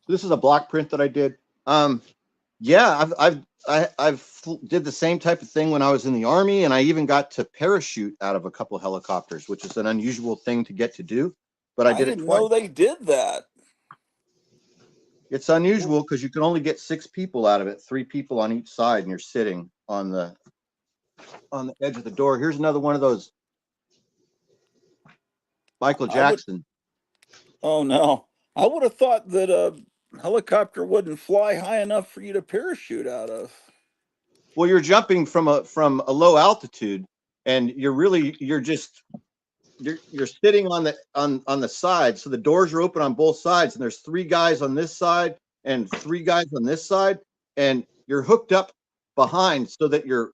So this is a block print that I did. Yeah, I've did the same type of thing when I was in the Army, and I even got to parachute out of a couple of helicopters, which is an unusual thing to get to do. But I did it didn't twice. know they did that. It's unusual because you can only get 6 people out of it, 3 people on each side, and you're sitting on the edge of the door. Here's another one of those Michael Jackson. Oh no, I would have thought that a helicopter wouldn't fly high enough for you to parachute out of. Well, you're jumping from a low altitude, and you're sitting on the side. So the doors are open on both sides, and there's 3 guys on this side and 3 guys on this side, and you're hooked up behind so that your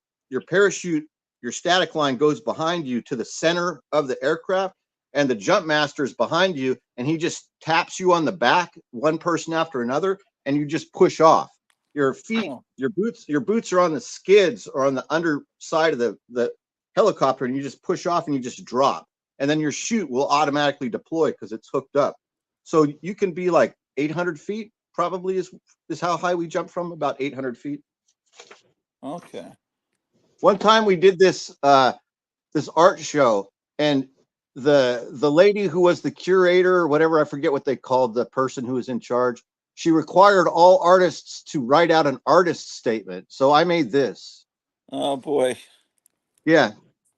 parachute, your static line goes behind you to the center of the aircraft, and the jump master is behind you, and he just taps you on the back, one person after another, and you just push off. Your feet, your boots are on the skids or on the underside of the helicopter, and you just push off and you just drop. And then your chute will automatically deploy because it's hooked up. So you can be like 800 feet, probably is how high we jumped from, about 800 feet. Okay. One time we did this art show, and the lady who was the curator or whatever, I forget what they called the person who was in charge, she required all artists to write out an artist statement. So I made this. Oh boy. Yeah.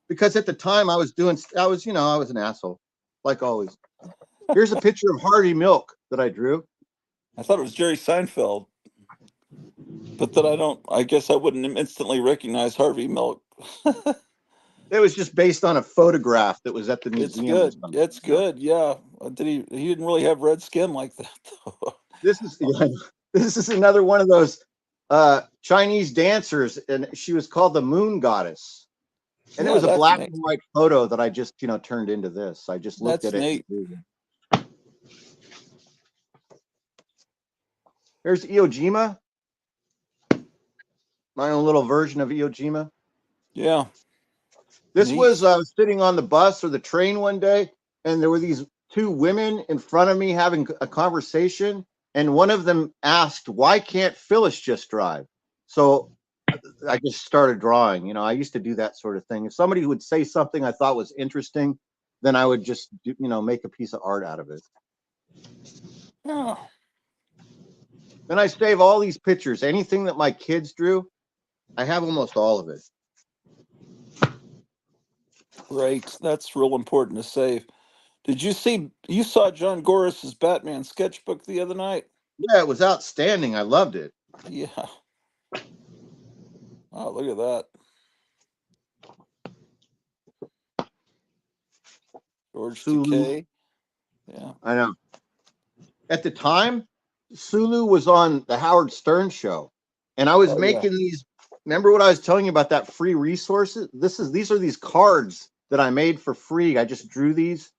Because at the time I was an asshole, like always. Here's a picture of Harvey Milk that I drew. I thought it was Jerry Seinfeld, but that I guess I wouldn't instantly recognize Harvey Milk. It was just based on a photograph that was at the museum. It's good. It's good. Yeah. He didn't really have red skin like that though. This is another one of those Chinese dancers, and she was called the Moon Goddess. And it Yeah, was a that's black neat. and white photo that I just, turned into this. I just looked That's at it. neat. There's Iwo Jima, my own little version of Iwo Jima. Yeah, This neat. was I was sitting on the bus or the train one day, and there were these two women in front of me having a conversation, and one of them asked, "Why can't Phyllis just drive?" So I just started drawing. I used to do that sort of thing. If somebody would say something I thought was interesting, then I would just make a piece of art out of it. Yeah, Then I save all these pictures. Anything that my kids drew, I have almost all of it. great. That's real important to save. You saw John Goris's Batman sketchbook the other night? Yeah, it was outstanding. I loved it. Yeah. Oh, look at that. George Sulu. Takei. Yeah. I know. At the time, Sulu was on the Howard Stern show, and I was Oh, yeah. making these. Remember what I was telling you about that free resources? These are these cards that I made for free. I just drew these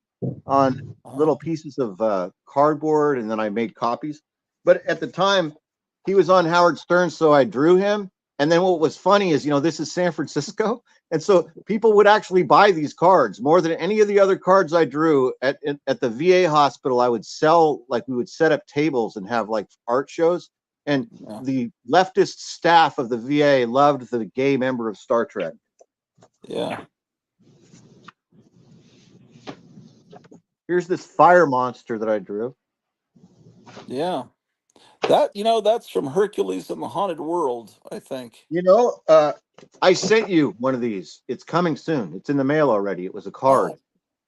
on Uh-huh. little pieces of cardboard, and then I made copies. But at the time, he was on Howard Stern, so I drew him. And then what was funny is, this is San Francisco, and so people would actually buy these cards more than any of the other cards I drew at the VA hospital. I would sell, like, we would set up tables and have like art shows, and Yeah. the leftist staff of the VA loved the gay member of Star Trek. Yeah. Here's this fire monster that I drew. Yeah. That's from Hercules and the Haunted World, I think. I sent you one of these. It's coming soon. It's in the mail already. It was a card, Oh,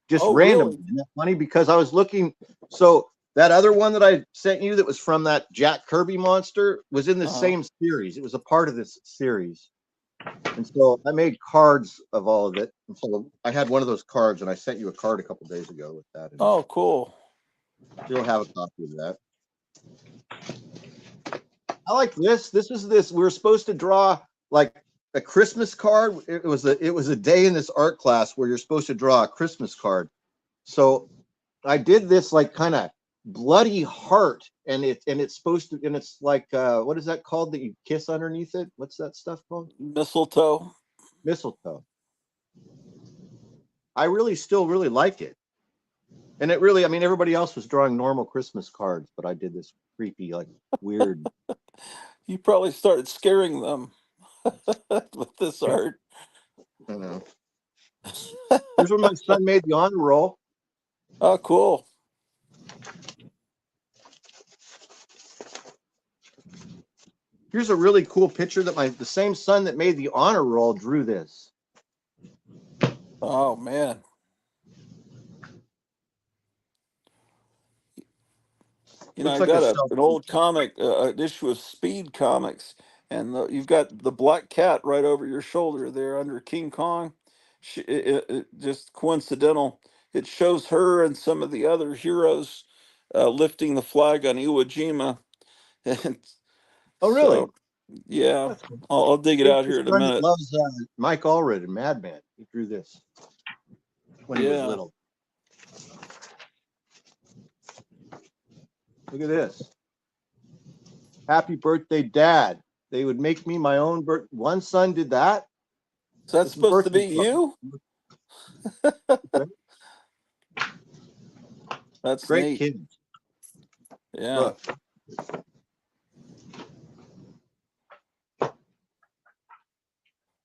just oh, random. really? Isn't that funny? Because I was looking. So that other one that I sent you that was from that Jack Kirby monster was in the Uh-huh. same series. It was a part of this series. And so I made cards of all of it. And so I had one of those cards, and I sent you a card a couple days ago with that in it. Oh, cool. You'll have a copy of that. I like this. We were supposed to draw like a Christmas card. It was a day in this art class where you're supposed to draw a Christmas card. So I did this like kind of bloody heart, and it's supposed to, and it's like what is that called that you kiss underneath it? What's that stuff called? Mistletoe. Mistletoe. I still really like it. And it really, I mean, everybody else was drawing normal Christmas cards, but I did this creepy, like weird. You probably started scaring them with this art. I don't know. Here's where my son made the honor roll. Oh, cool. Here's a really cool picture that the same son that made the honor roll drew this. Oh, man. Looks I like a got self an old portrait. comic, an issue of Speed Comics, and you've got the black cat right over your shoulder there under King Kong. It just coincidental. It shows her and some of the other heroes lifting the flag on Iwo Jima. And Oh, really? so, yeah, That's cool. I'll dig it Here's out his here in a son that minute. loves Mike Allred and Mad Men. He drew this when he was Yeah. little. Look at this. Happy birthday, Dad. They would make me my own birth. One son did that. So that's This is supposed to be birthday you? Okay. That's Great neat. kid. Yeah. Look.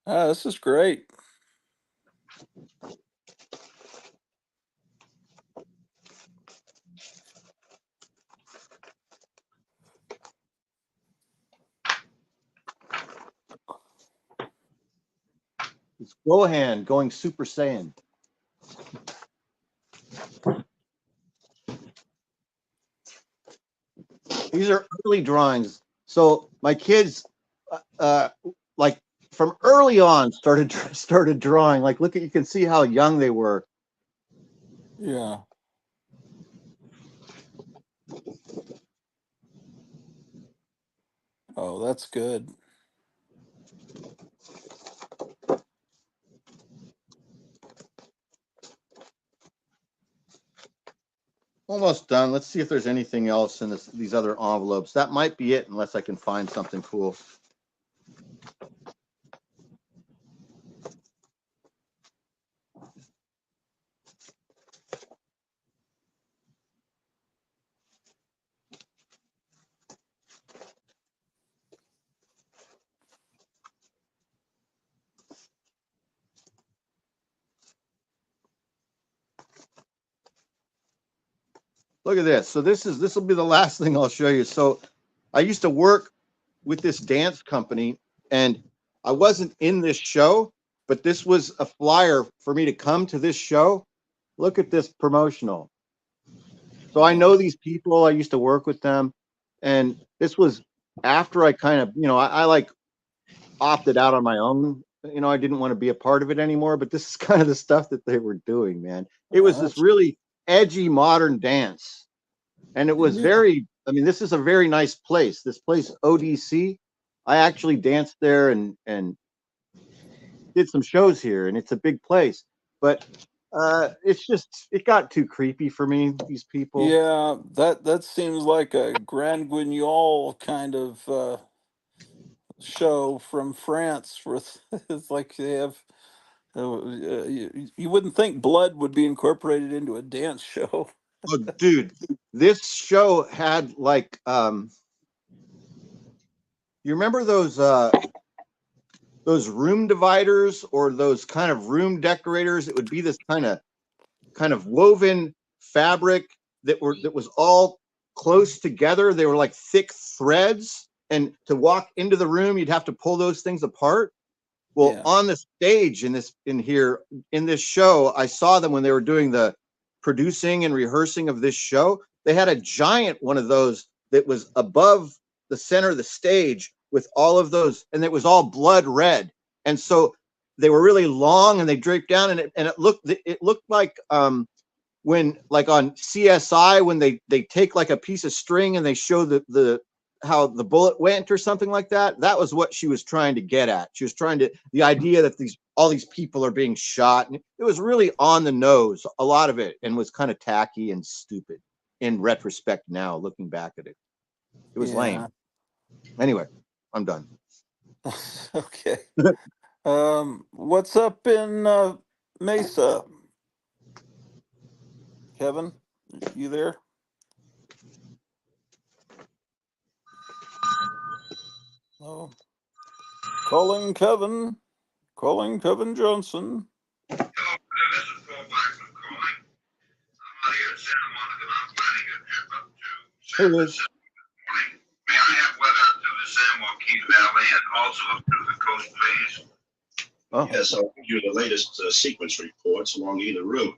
This is great. It's Gohan going Super Saiyan. These are early drawings. So my kids, like from early on, started drawing. Like, look at, you can see how young they were. Yeah. Oh, that's good. almost done. Let's see if there's anything else in these other envelopes. That might be it, unless I can find something cool. Look at this. So this will be the last thing I'll show you. So I used to work with this dance company, and I wasn't in this show, but this was a flyer for me to come to this show. Look at this promotional. So I know these people. I used to work with them, and this was after I kind of, I like opted out on my own. I didn't want to be a part of it anymore, but this is kind of the stuff that they were doing, man. It was this really edgy modern dance. And it was this is a very nice place. This place, ODC. I actually danced there and did some shows here, and it's a big place. But it got too creepy for me, these people. Yeah, that seems like a Grand Guignol kind of show from France. With it's like they have. You wouldn't think blood would be incorporated into a dance show. Oh, dude, this show had like you remember those room dividers or those kind of room decorators? It would be this kind of woven fabric that was all close together. They were like thick threads, and to walk into the room, you'd have to pull those things apart. Well, on the stage in this show, I saw them when they were doing the producing and rehearsing of this show. They had a giant one of those that was above the center of the stage with all of those, and it was all blood red. And so they were really long, and they draped down, and it looked like when, like on CSI, when they take like a piece of string and they show the how the bullet went or something like that. That was what she was trying to get at. She was trying to, the idea that all these people are being shot. And it was really on the nose, a lot of it, and was kind of tacky and stupid in retrospect now, looking back at it. It was lame. Anyway, I'm done. Okay. What's up in Mesa? Kevin, you there? Oh, calling Kevin Johnson. Hello, this is Paul Blackman calling. I'm out here at Santa Monica, and I'm planning a trip up to San Francisco this morning. May I have weather to the San Joaquin Valley and also up to the coast, please? Oh. Yes, I'll give you the latest sequence reports along either route.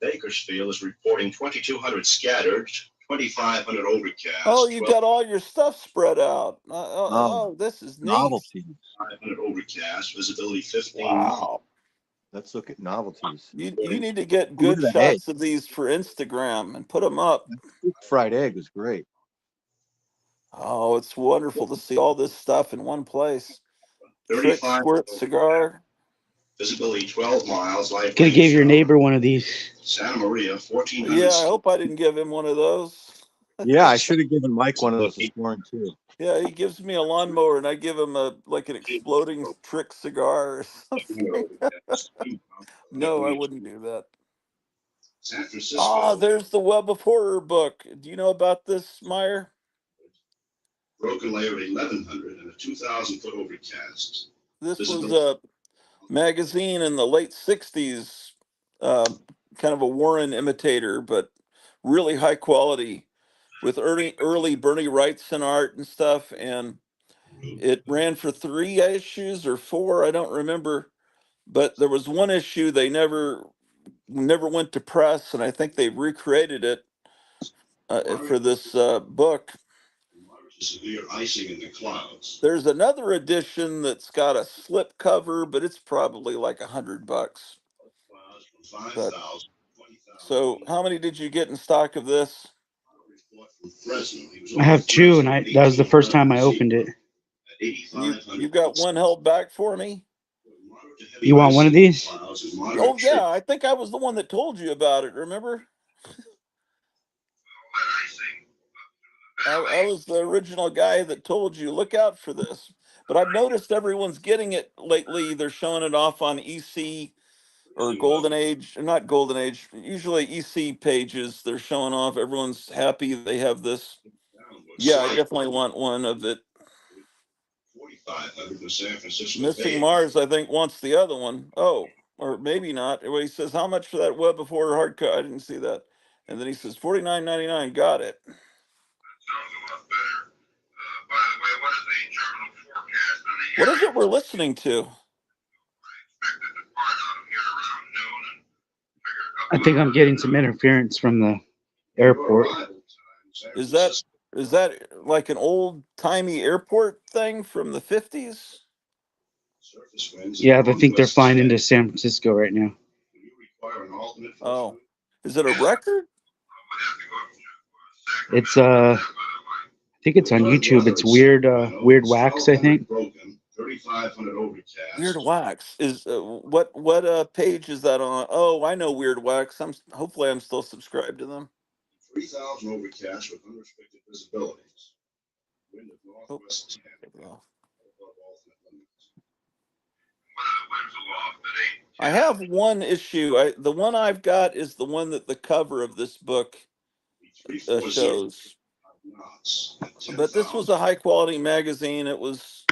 Bakersfield is reporting 2,200 scattered, 2,500 overcast. Oh, you got all your stuff spread out. This is neat. Novelties. 500 overcast, visibility 15. Wow. Let's look at novelties. You need to get good shots of these for Instagram and put them up. Fried egg was great. Oh, it's wonderful to see all this stuff in one place. Trick Squirt cigar. Visibility 12 miles. Live. Could have gave your neighbor one of these. Santa Maria, 1,400. Yeah, I hope I didn't give him one of those. Yeah, I should have given Mike one of those this morning too. Yeah, he gives me a lawnmower, and I give him an exploding trick cigar or something. No, I wouldn't do that. San Francisco. Ah, there's the Web of Horror book. Do you know about this, Meyer? Broken layer of 1,100 and a 2,000-foot overcast. This was a magazine in the late 60s, kind of a Warren imitator, but really high quality, with early Bernie Wrightson art and stuff. And it ran for 3 issues or 4, I don't remember. But there was one issue they never went to press, and I think they recreated it for this book. Severe icing in the clouds. There's another edition that's got a slip cover, but it's probably like $100. But, so how many did you get in stock of this? I have 2, and that was the first time I opened it. You got one held back for me? You want one of these? Oh yeah, I think I was the one that told you about it, remember? I was the original guy that told you, look out for this. But I've noticed everyone's getting it lately. They're showing it off on EC or Golden Age, not Golden Age, usually EC pages. They're showing off. Everyone's happy they have this. Yeah, I definitely want one of it. 4,500 in the San Francisco Missing Bay. Mars, I think, wants the other one. Oh, or maybe not. He says, how much for that web before hardcover? I didn't see that. And then he says, $49.99. Got it. That sounds a lot better. By the way, what is the terminal forecast in the What is area? it we're listening to? I expect it to depart out of here around noon and figure a I couple think I'm hours. getting some interference from the airport. Is that like an old timey airport thing from the 50s? Surface winds Yeah, I along think they're west flying into 10. San Francisco right now. Do you require an alternate for Oh, flight? is it a record? I would have to go up to It's Sacramento. What's that weather like? I think it's on YouTube. It's weird wax, I think. Broken, 3,500 Weird overcast. Wax is what page is that on? Oh, I know Weird Wax. Hopefully I'm still subscribed to them. 3,000 overcast with unrestricted visibilities. Wind of Oh, northwest 10. take it off. Above alternate limits. What are the winds aloft at 8? I have one issue. The one I've got is the one that the cover of this book 340 shows. knots at But this was a 10,000. high quality magazine. It was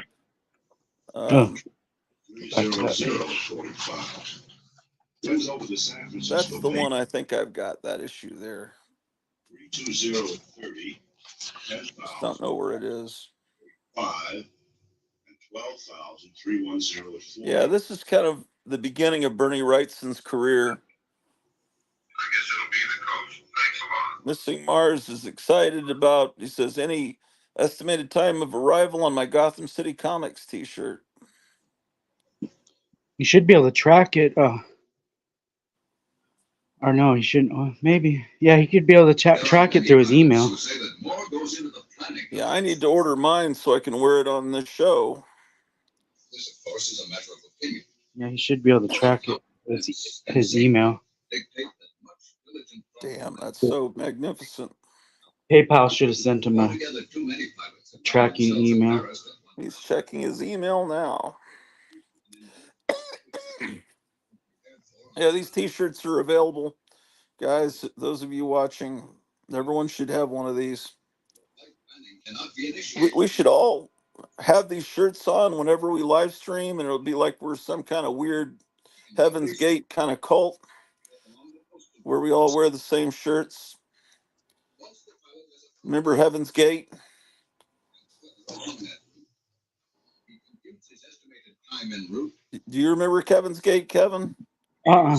Oh, 30045. Winds over the San Francisco that's the Bay. one I think I've got, that issue there. 320 at 30. Just don't know 10,000. where it is. 5 and 12,000. 310 at 40. Yeah, this is kind of the beginning of Bernie Wrightson's career. I guess it'll be the coast. Thanks a lot. Missing Mars is excited about, he says, any estimated time of arrival on my Gotham City Comics t-shirt. you should be able to track it. Or no, he shouldn't. Maybe. Yeah, he could be able to track it through his email. Yeah, I need to order mine so I can wear it on this show. This, of course, is a matter of opinion. Yeah, he should be able to track it with his email. Damn, that's so magnificent. PayPal should have sent him a tracking email. He's checking his email now. Yeah, these t-shirts are available. Guys, those of you watching, everyone should have one of these. We should all have these shirts on whenever we live stream, and it'll be like we're some kind of weird Heaven's Gate kind of cult where we all wear the same shirts. Remember Heaven's Gate? Do you remember Kevin's Gate, Kevin? I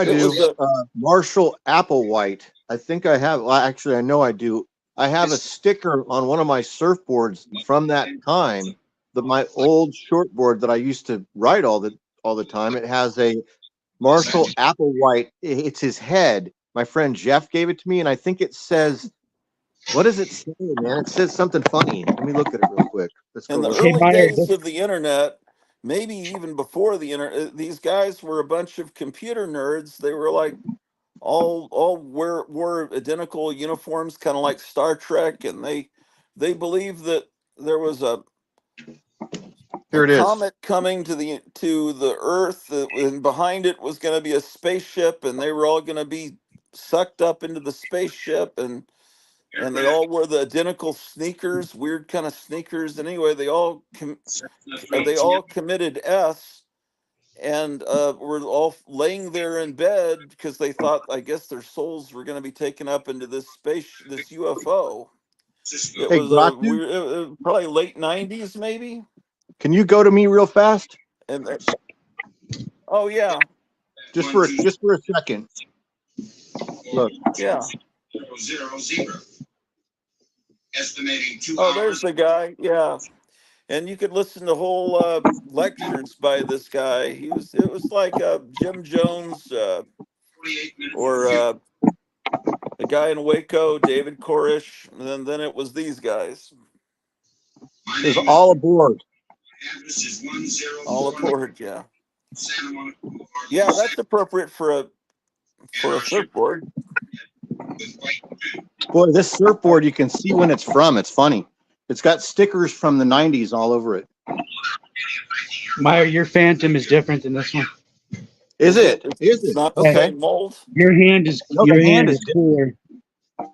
It do. was Marshall Applewhite. I think I have. Well, actually, I know I do. I have a sticker on one of my surfboards from that time. My old shortboard that I used to ride all the time. It has a Marshall Applewhite. It's his head. My friend Jeff gave it to me, and I think it says, "What does it say, man?" It says something funny. Let me look at it real quick. Let's in go the look. early days of the internet, maybe even before the internet, these guys were a bunch of computer nerds. They were like all wore identical uniforms, kind of like Star Trek, and they believed that there was a Here it is. comet coming to the Earth, and behind it was going to be a spaceship, and they were all going to be sucked up into the spaceship, and they all wore the identical sneakers, weird kind of sneakers. And anyway, they all committed S, and were all laying there in bed because they thought, I guess, their souls were going to be taken up into this UFO. It Hey, was probably late '90s, maybe. Can you go to me real fast? And oh yeah, Just for a second. Look. yeah. 000. Estimating 2 Oh, hours. there's the guy. Yeah, and you could listen to whole lectures by this guy. It was like Jim Jones 48 minutes. or the guy in Waco, David Koresh, and then it was these guys. My It's name all aboard. address is 104. All aboard, yeah. Santa Monica Boulevard. Yeah, that's appropriate for a surfboard. With white Boy, this surfboard, you can see when it's from. It's funny. It's got stickers from the 90s all over it. Meyer, your Phantom is different than this one. Is it? Is It's it? not the Yeah. Okay. same mold. Your hand is No, your the hand hand is is different. cooler.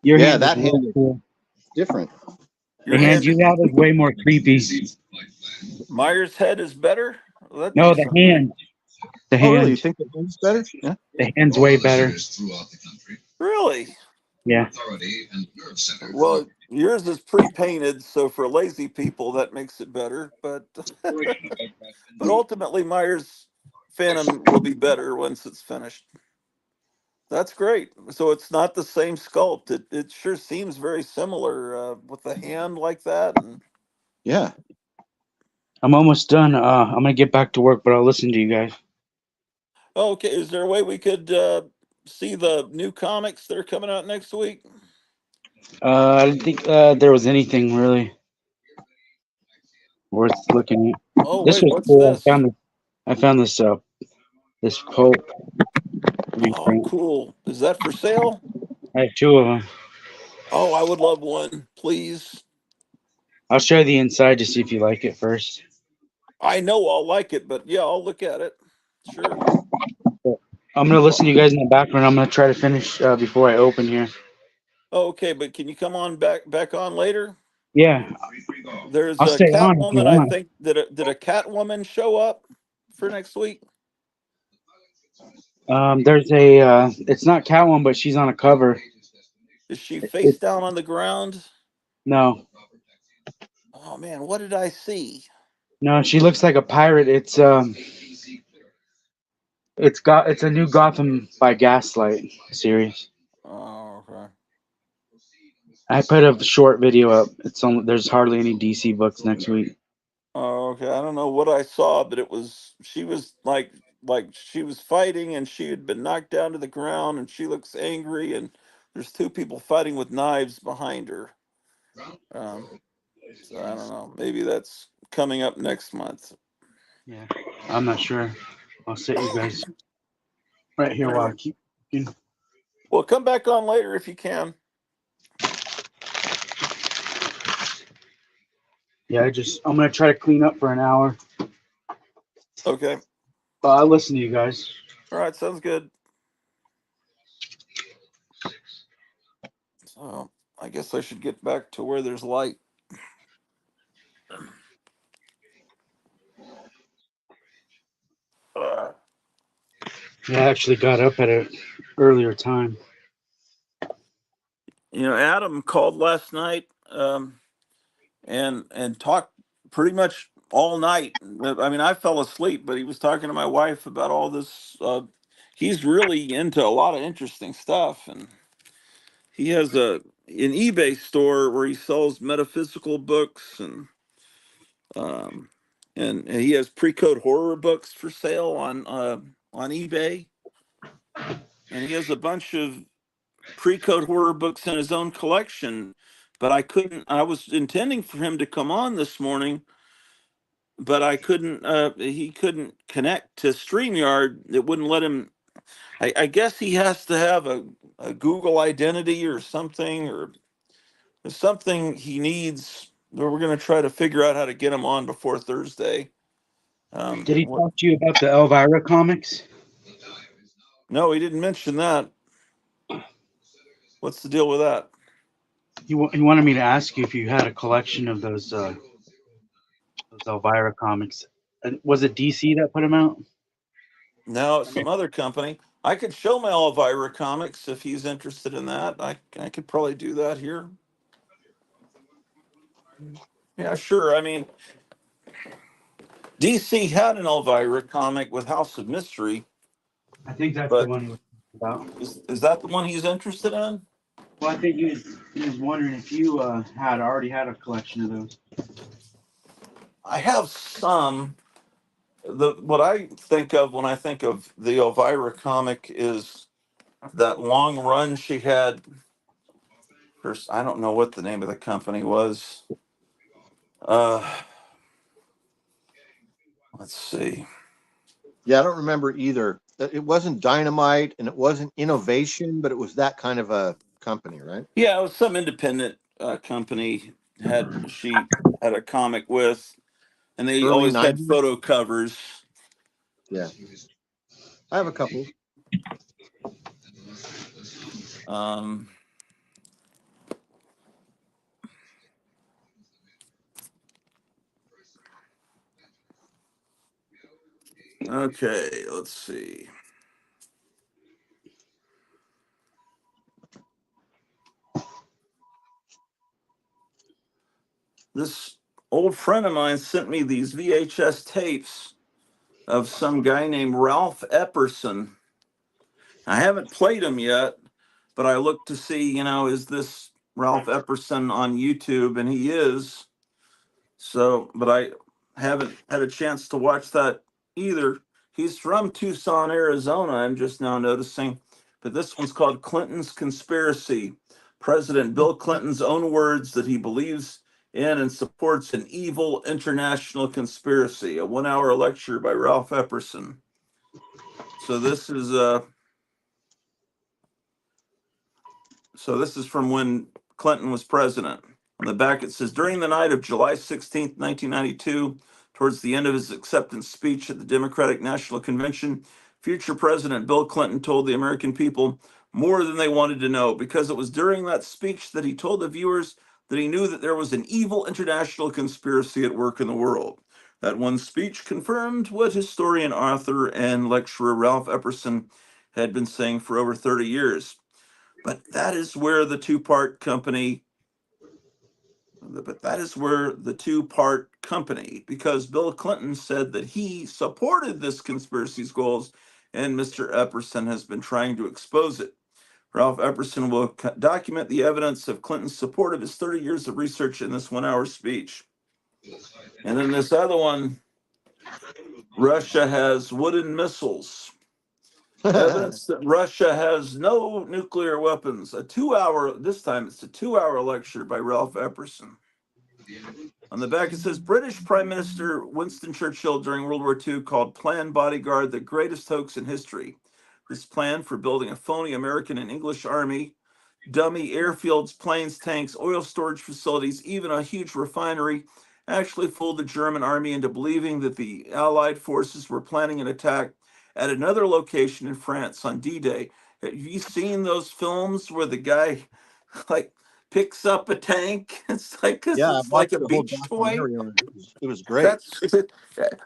Your Yeah, hand that is way hand is cool. different. The Your hand hand, you have is way more creepy. Myers' head is better. Well, that No, makes the sense. hand. The Oh, really? You hand. think the hand's better? Yeah. The hand's way better. Really? Yeah. Well, yours is pre-painted, so for lazy people that makes it better. But but ultimately, Myers' Phantom will be better once it's finished. That's great. So it's not the same sculpt. It sure seems very similar with the hand like that. And Yeah. I'm almost done. I'm gonna get back to work, but I'll listen to you guys. oh, okay, is there a way we could see the new comics that are coming out next week? I didn't think there was anything really worth looking at. Oh This wait, was what's cool. this? I found this this Pulp Oh, reprint. cool. Is that for sale? I have two of them. Oh, I would love one, please. I'll show you the inside to see if you like it first. I know I'll like it, but yeah, I'll look at it. Sure. But I'm gonna listen to you guys in the background. I'm gonna try to finish before I open here. Oh, okay, but can you come on back on later? Yeah, There's I'll a stay on if you Catwoman. I want. think did a Catwoman show up for next week? There's a. It's not Catwoman, but she's on a cover. Is she face It, down on the ground? no, Oh man, what did I see? no, she looks like a pirate. It's a new Gotham by Gaslight series. Oh, okay. I put a short video up. There's hardly any DC books next week. Oh, okay. I don't know what I saw, but she was like she was fighting and she had been knocked down to the ground and she looks angry and there's two people fighting with knives behind her. Um, so I don't know. Maybe that's coming up next month. Yeah, I'm not sure. I'll sit you guys right here All while I right. keep looking. Well, come back on later if you can. Yeah, I'm gonna try to clean up for an hour. Okay. But I'll listen to you guys. All right. Sounds good. So I guess I should get back to where there's light. Uh, Yeah, I actually got up at an earlier time. Adam called last night. And talked pretty much all night. I mean, I fell asleep, but he was talking to my wife about all this. He's really into a lot of interesting stuff, and he has an eBay store where he sells metaphysical books, um, and he has pre-code horror books for sale on eBay, and he has a bunch of pre-code horror books in his own collection. But I couldn't. I was intending for him to come on this morning, but I couldn't. He couldn't connect to StreamYard. It wouldn't let him. I guess he has to have a Google identity or something, or there's something he needs. We're going to try to figure out how to get him on before Thursday. Did he What? talk to you about the Elvira comics? No, he didn't mention that. What's the deal with that? He wanted me to ask you if you had a collection of those Elvira comics. And was it DC that put them out? No, it's some other company. I could show my Elvira comics if he's interested in that. I could probably do that here. Yeah, sure. I mean, DC had an Elvira comic with House of Mystery, I think that's the but one he was talking about. is that the one he's interested in? Well, I think he was wondering if you had already had a collection of those. I have some. What I think of when I think of the Elvira comic is that long run she had. First, I don't know what the name of the company was. Uh, let's see. Yeah, I don't remember either. It wasn't Dynamite and it wasn't Innovation, but it was that kind of a company, right? Yeah, it was some independent company she had a comic with, and they Early always had 90s. photo covers. Yeah. I have a couple. Um, okay, let's see. This old friend of mine sent me these VHS tapes of some guy named Ralph Epperson. I haven't played them yet, but I looked to see, is this Ralph Epperson on YouTube? And he is. So, but I haven't had a chance to watch that either. He's from Tucson, Arizona, I'm just now noticing. But this one's called Clinton's Conspiracy. President Bill Clinton's own words that he believes in and supports an evil international conspiracy, a 1 hour lecture by Ralph Epperson. So this is from when Clinton was president. On the back, it says, during the night of July 16th, 1992, towards the end of his acceptance speech at the Democratic National Convention, future President Bill Clinton told the American people more than they wanted to know, because it was during that speech that he told the viewers that he knew that there was an evil international conspiracy at work in the world. That one speech confirmed what historian, author, and lecturer Ralph Epperson had been saying for over 30 years. But that is where the two-part company, because Bill Clinton said that he supported this conspiracy's goals, and Mr. Epperson has been trying to expose it. Ralph Epperson will document the evidence of Clinton's support of his 30 years of research in this 1 hour speech. And then this other one, Russia has wooden missiles. Evidence that Russia has no nuclear weapons. This time it's a 2 hour lecture by Ralph Epperson. On the back it says, British Prime Minister Winston Churchill during World War II called Plan Bodyguard the greatest hoax in history. This plan for building a phony American and English army, dummy airfields, planes, tanks, oil storage facilities, even a huge refinery, actually fooled the German army into believing that the Allied forces were planning an attack at another location in France on D-Day. Have you seen those films where the guy like picks up a tank? It's like this. Yeah, I It's like watched a the whole beach toy. documentary on it. It was great. That's.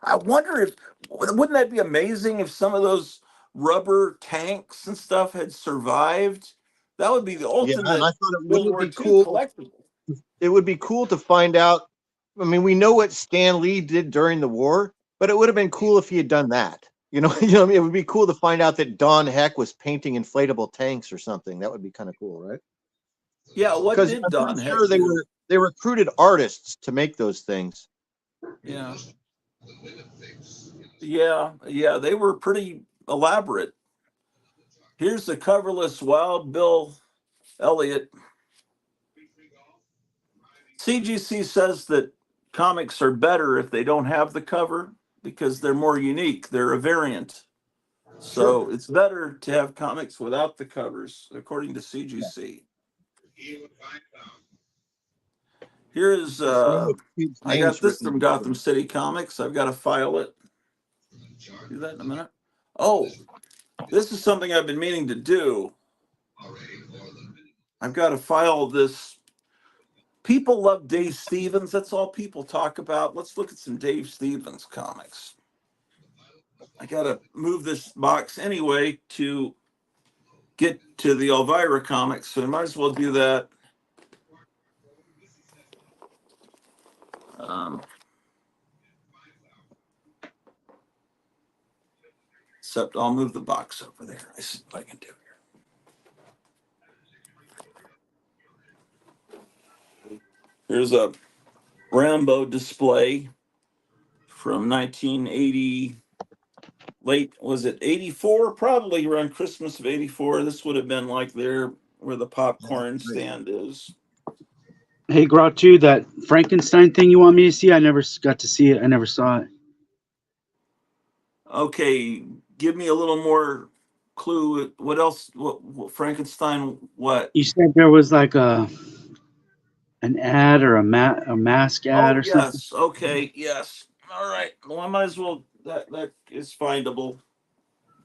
I wonder if wouldn't that be amazing if some of those rubber tanks and stuff had survived? That would be the Yeah, and I ultimate thought it World wouldn't it War be II cool. collectible. It would be cool to find out. I mean, we know what Stan Lee did during the war, but it would have been cool if he had done that. What I mean? It would be cool to find out that Don Heck was painting inflatable tanks or something. That would be kind of cool, right? Yeah, what Because did I'm Don pretty Heck sure do? they recruited artists to make those things. Yeah, yeah, they were pretty elaborate. Here's the coverless Wild Bill Elliott. CGC says that comics are better if they don't have the cover because they're more unique. They're a variant. So it's better to have comics without the covers, according to CGC. Here is I got this from Gotham City Comics. I've got to file it. Do that in a minute. Oh, this is something I've been meaning to do. I've got to file this. People love Dave Stevens. That's all people talk about. Let's look at some Dave Stevens comics. I got to move this box anyway to get to the Elvira comics, so I might as well do that. Except I'll move the box over there. I see what I can do here. Here's a Rambo display from 1980. Was it 84? Probably around Christmas of 84. This would have been like there where the popcorn stand is. Hey, Gratu, that Frankenstein thing you want me to see? I never got to see it. I never saw it. Okay, give me a little more clue. What else? What Frankenstein? What? You said there was like an ad or a mask ad Oh or something. yes. Okay. Yes. All right. Well, I might as well. That is findable.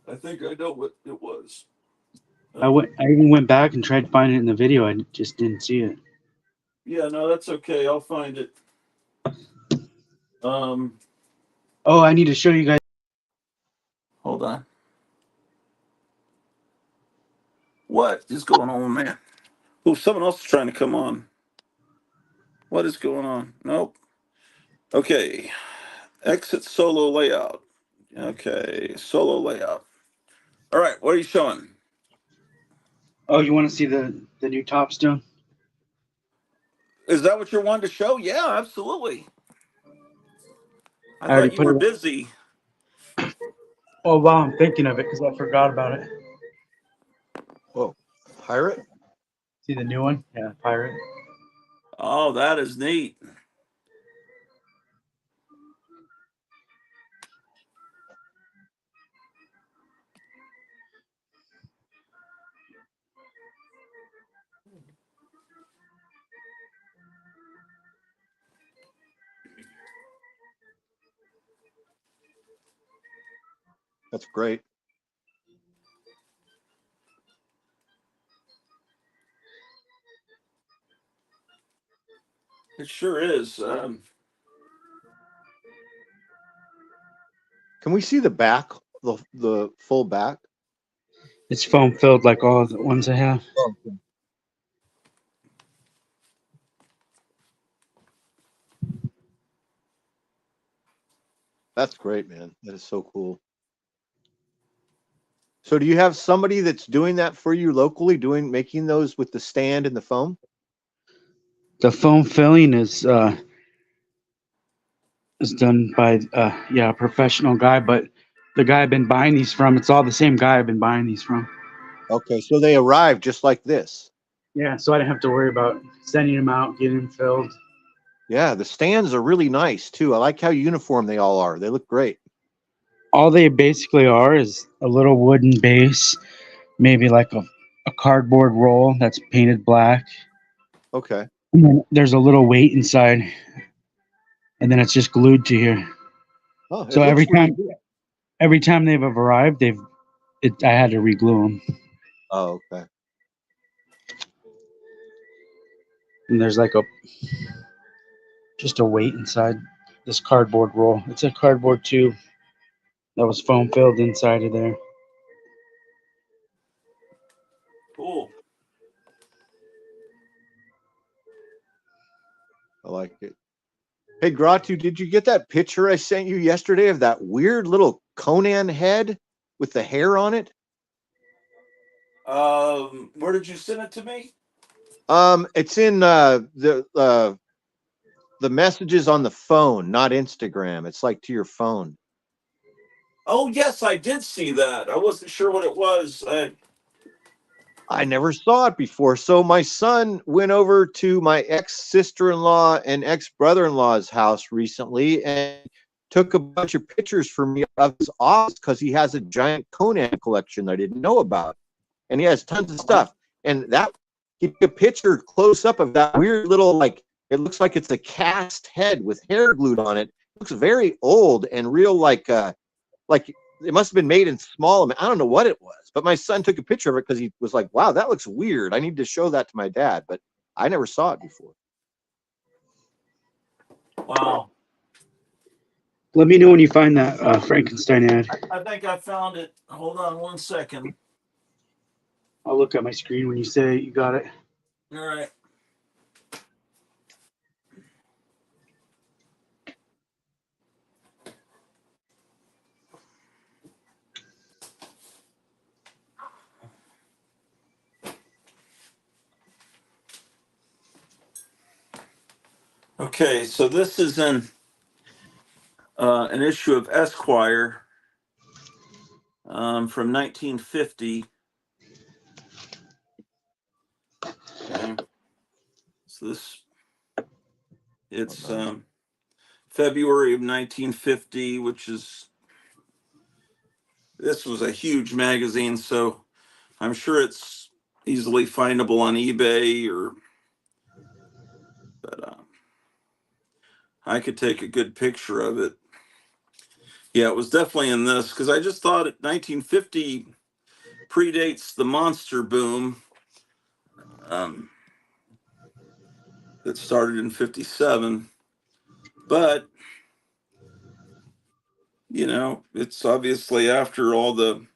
I think I know what it was. I even went back and tried to find it in the video. I just didn't see it. Yeah. No, that's okay. I'll find it. Um. Oh, I need to show you guys. Hold on. What is going on, man? Oh, someone else is trying to come on. What is going on? Nope. Okay. Exit solo layout. Okay. Solo layout. All right. What are you showing? Oh, you want to see the new Topstone? Is that what you're wanting to show? Yeah, absolutely. I I already thought you put were it. busy. Oh wow, I'm thinking of it because I forgot about it. Whoa, pirate? See the new one? Yeah, pirate. Oh, that is neat. That's great. It sure is. Can we see the back, the full back? It's foam filled like all the ones I have. Oh, okay. That's great, man. That is so cool. So do you have somebody that's doing that for you locally, making those with the stand and the foam? The foam filling is done by a professional guy, but the guy I've been buying these from, it's all the same guy I've been buying these from. Okay, so they arrive just like this. Yeah, so I didn't have to worry about sending them out, getting them filled. Yeah, the stands are really nice too. I like how uniform they all are. They look great. All they basically are is a little wooden base, maybe like a cardboard roll that's painted black. Okay. And then there's a little weight inside, and then it's just glued to here. Oh, it So looks really good. every time they've arrived, I had to reglue them. Oh, okay. And there's like just a weight inside this cardboard roll. It's a cardboard tube that was foam filled inside of there. Cool. I like it. Hey, Gratu, did you get that picture I sent you yesterday of that weird little Conan head with the hair on it? Where did you send it to me? It's in the messages on the phone, not Instagram. It's like to your phone. Oh, yes, I did see that. I wasn't sure what it was. I never saw it before. So my son went over to my ex-sister-in-law and ex-brother-in-law's house recently and took a bunch of pictures for me of his office because he has a giant Conan collection I didn't know about. And he has tons of stuff. And that he took a picture close up of that weird little, like, it looks like it's a cast head with hair glued on it. It looks very old and real, like it must have been made in small. I don't know what it was, but my son took a picture of it because he was like, wow, that looks weird. I need to show that to my dad, but I never saw it before. Wow. Let me know when you find that Frankenstein ad. I think I found it. Hold on one second. I'll look at my screen when you say you got it. All right. Okay, so this is an issue of Esquire from 1950. Okay, so it's February of 1950, which is this was a huge magazine, so I'm sure it's easily findable on eBay or. But I could take a good picture of it. Yeah, it was definitely in this because I just thought 1950 predates the monster boom um, that started in '57. But it's obviously after all the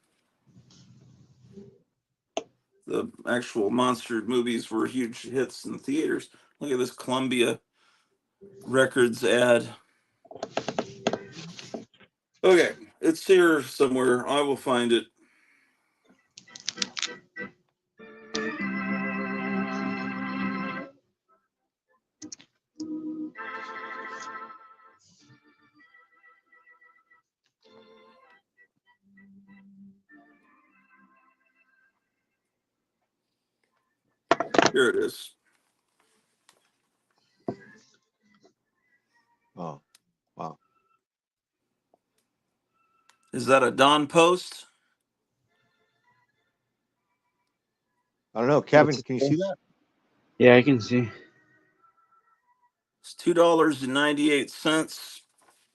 actual monster movies were huge hits in theaters. Look at this Columbia Records ad. Okay, it's here somewhere. I will find it. Here it is. Oh, wow. Is that a Don post? I don't know, Kevin. What's it Can you say? see that? Yeah, I can see. It's $2.98.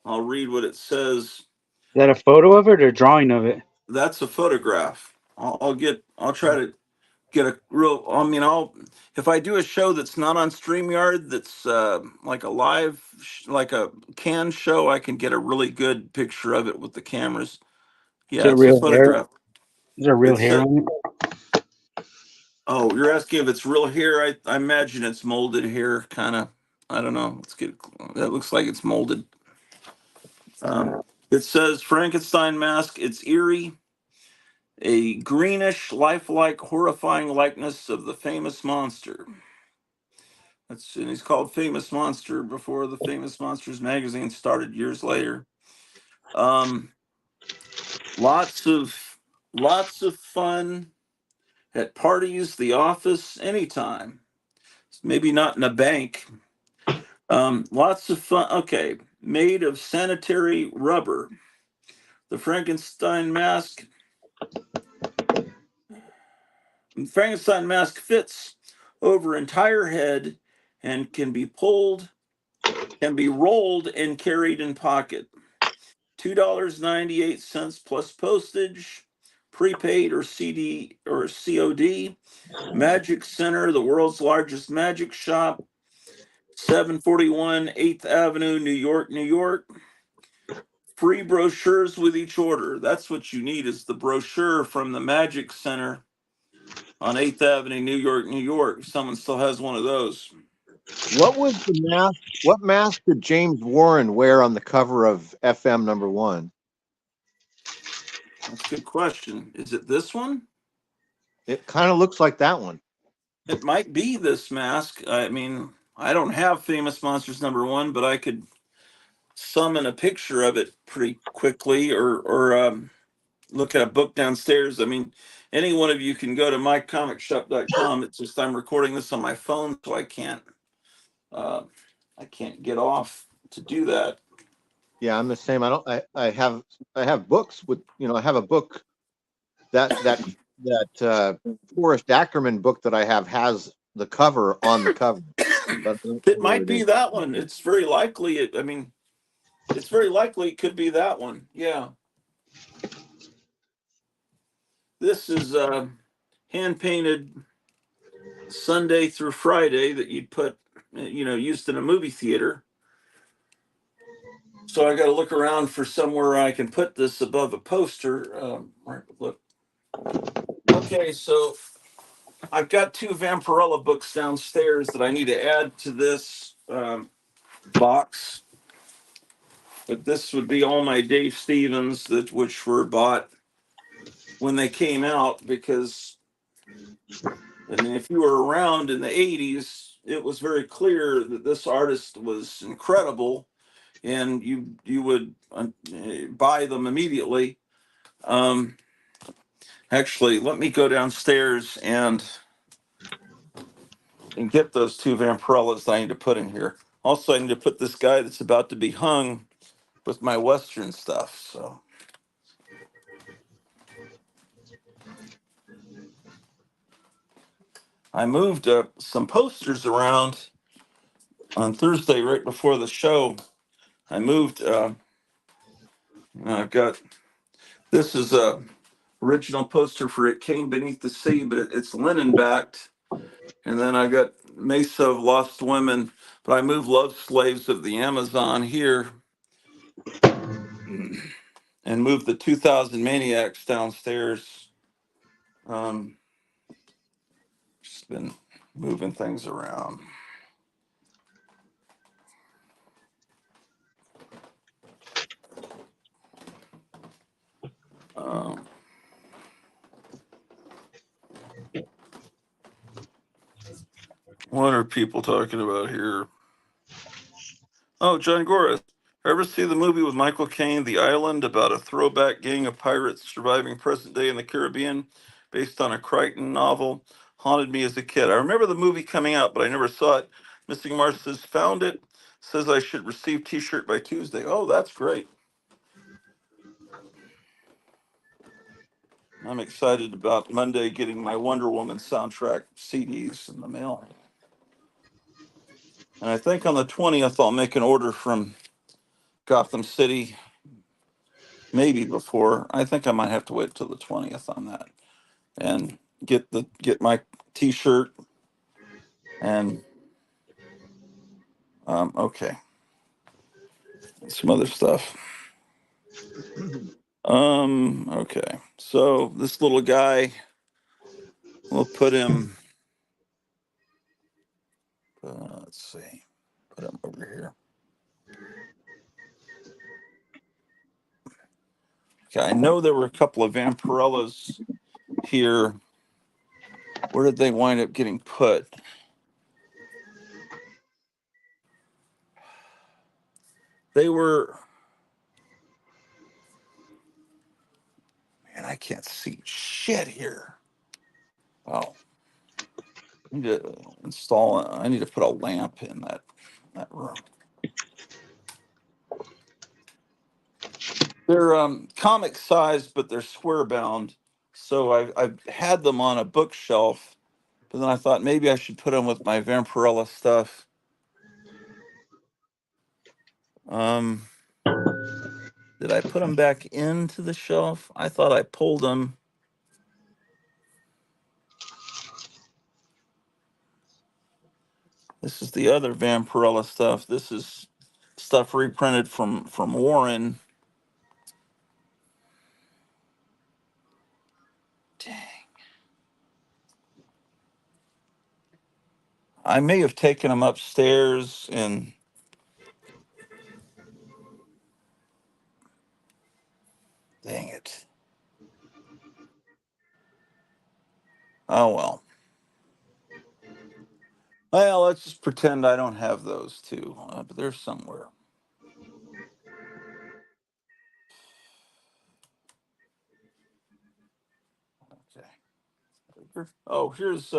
I'll read what it says. Is that a photo of it or a drawing of it? That's a photograph. I'll try to get a real. I mean, if I do a show that's not on StreamYard, that's like a live, like a can show, I can get a really good picture of it with the cameras. Is Yeah, it it's a real hair? photograph. Is there real It's hair a, on it? oh, you're asking if it's real hair? I imagine it's molded hair, kind of. I don't know. Let's get. That looks like it's molded. It says Frankenstein mask. It's eerie. A greenish, lifelike, horrifying likeness of the famous monster. And he's called Famous Monster before the Famous Monsters magazine started years later. Um, lots of fun at parties, the office, anytime. Maybe not in a bank. Lots of fun. Okay, made of sanitary rubber. The Frankenstein mask fits over entire head and can be rolled and carried in pocket. $2.98 plus postage, prepaid or CD or COD. Magic Center, the world's largest magic shop, 741 8th Avenue, New York, New York. Free brochures with each order. That's what you need is the brochure from the Magic Center on 8th Avenue, New York, New York. Someone still has one of those. What was the mask? What mask did James Warren wear on the cover of FM #1? That's a good question. Is it this one? It kind of looks like that one. It might be this mask. I mean, I don't have Famous Monsters #1, but I could summon a picture of it pretty quickly or look at a book downstairs. I mean, any one of you can go to mycomicshop.com. It's just I'm recording this on my phone, so uh, I can't get off to do that. Yeah, I'm the same. I have books with, I have a book that Forrest Ackerman book that I have has the cover on the cover. But I don't It know what might it be is. that one. It's very likely. It's very likely it could be that one. Yeah. This is hand painted Sunday through Friday that you'd put, used in a movie theater. So I got to look around for somewhere I can put this above a poster. Right, look. Okay, so I've got 2 Vampirella books downstairs that I need to add to this box. But this would be all my Dave Stevens which were bought when they came out because I mean, if you were around in the '80s, it was very clear that this artist was incredible, and you would buy them immediately. Um, Actually, let me go downstairs and get those 2 Vampirellas that I need to put in here. Also, I need to put this guy that's about to be hung with my Western stuff. So I moved some posters around on Thursday right before the show. I moved. I've got this is a original poster for It Came Beneath the Sea, but it's linen backed. And then I got Mesa of Lost Women, but I moved Love Slaves of the Amazon here and moved the 2000 Maniacs downstairs. Um, just been moving things around. Um, what are people talking about here? Oh, John Goris. Ever see the movie with Michael Caine, The Island, about a throwback gang of pirates surviving present day in the Caribbean, based on a Crichton novel? Haunted me as a kid. I remember the movie coming out, but I never saw it. Missing Mars says, found it. Says I should receive T-shirt by Tuesday. Oh, that's great. I'm excited about Monday getting my Wonder Woman soundtrack CDs in the mail. And I think on the 20th, I'll make an order from Gotham City. Maybe before. I think I might have to wait till the 20th on that and get my T-shirt and okay, some other stuff. Okay. So this little guy, we'll put him. Let's see. Put him over here. Okay. I know there were a couple of Vampirellas here. Where did they wind up getting put? They were. Man, I can't see shit here. Oh, I need to install. I need to put a lamp in that room. They're comic sized, but they're square bound. So I've had them on a bookshelf, but then I thought maybe I should put them with my Vampirella stuff. Um, did I put them back into the shelf? I thought I pulled them. This is the other Vampirella stuff. This is stuff reprinted from Warren. Dang. I may have taken them upstairs and dang it. Oh well. Well, let's just pretend I don't have those two, but they're somewhere. Okay. Oh, here's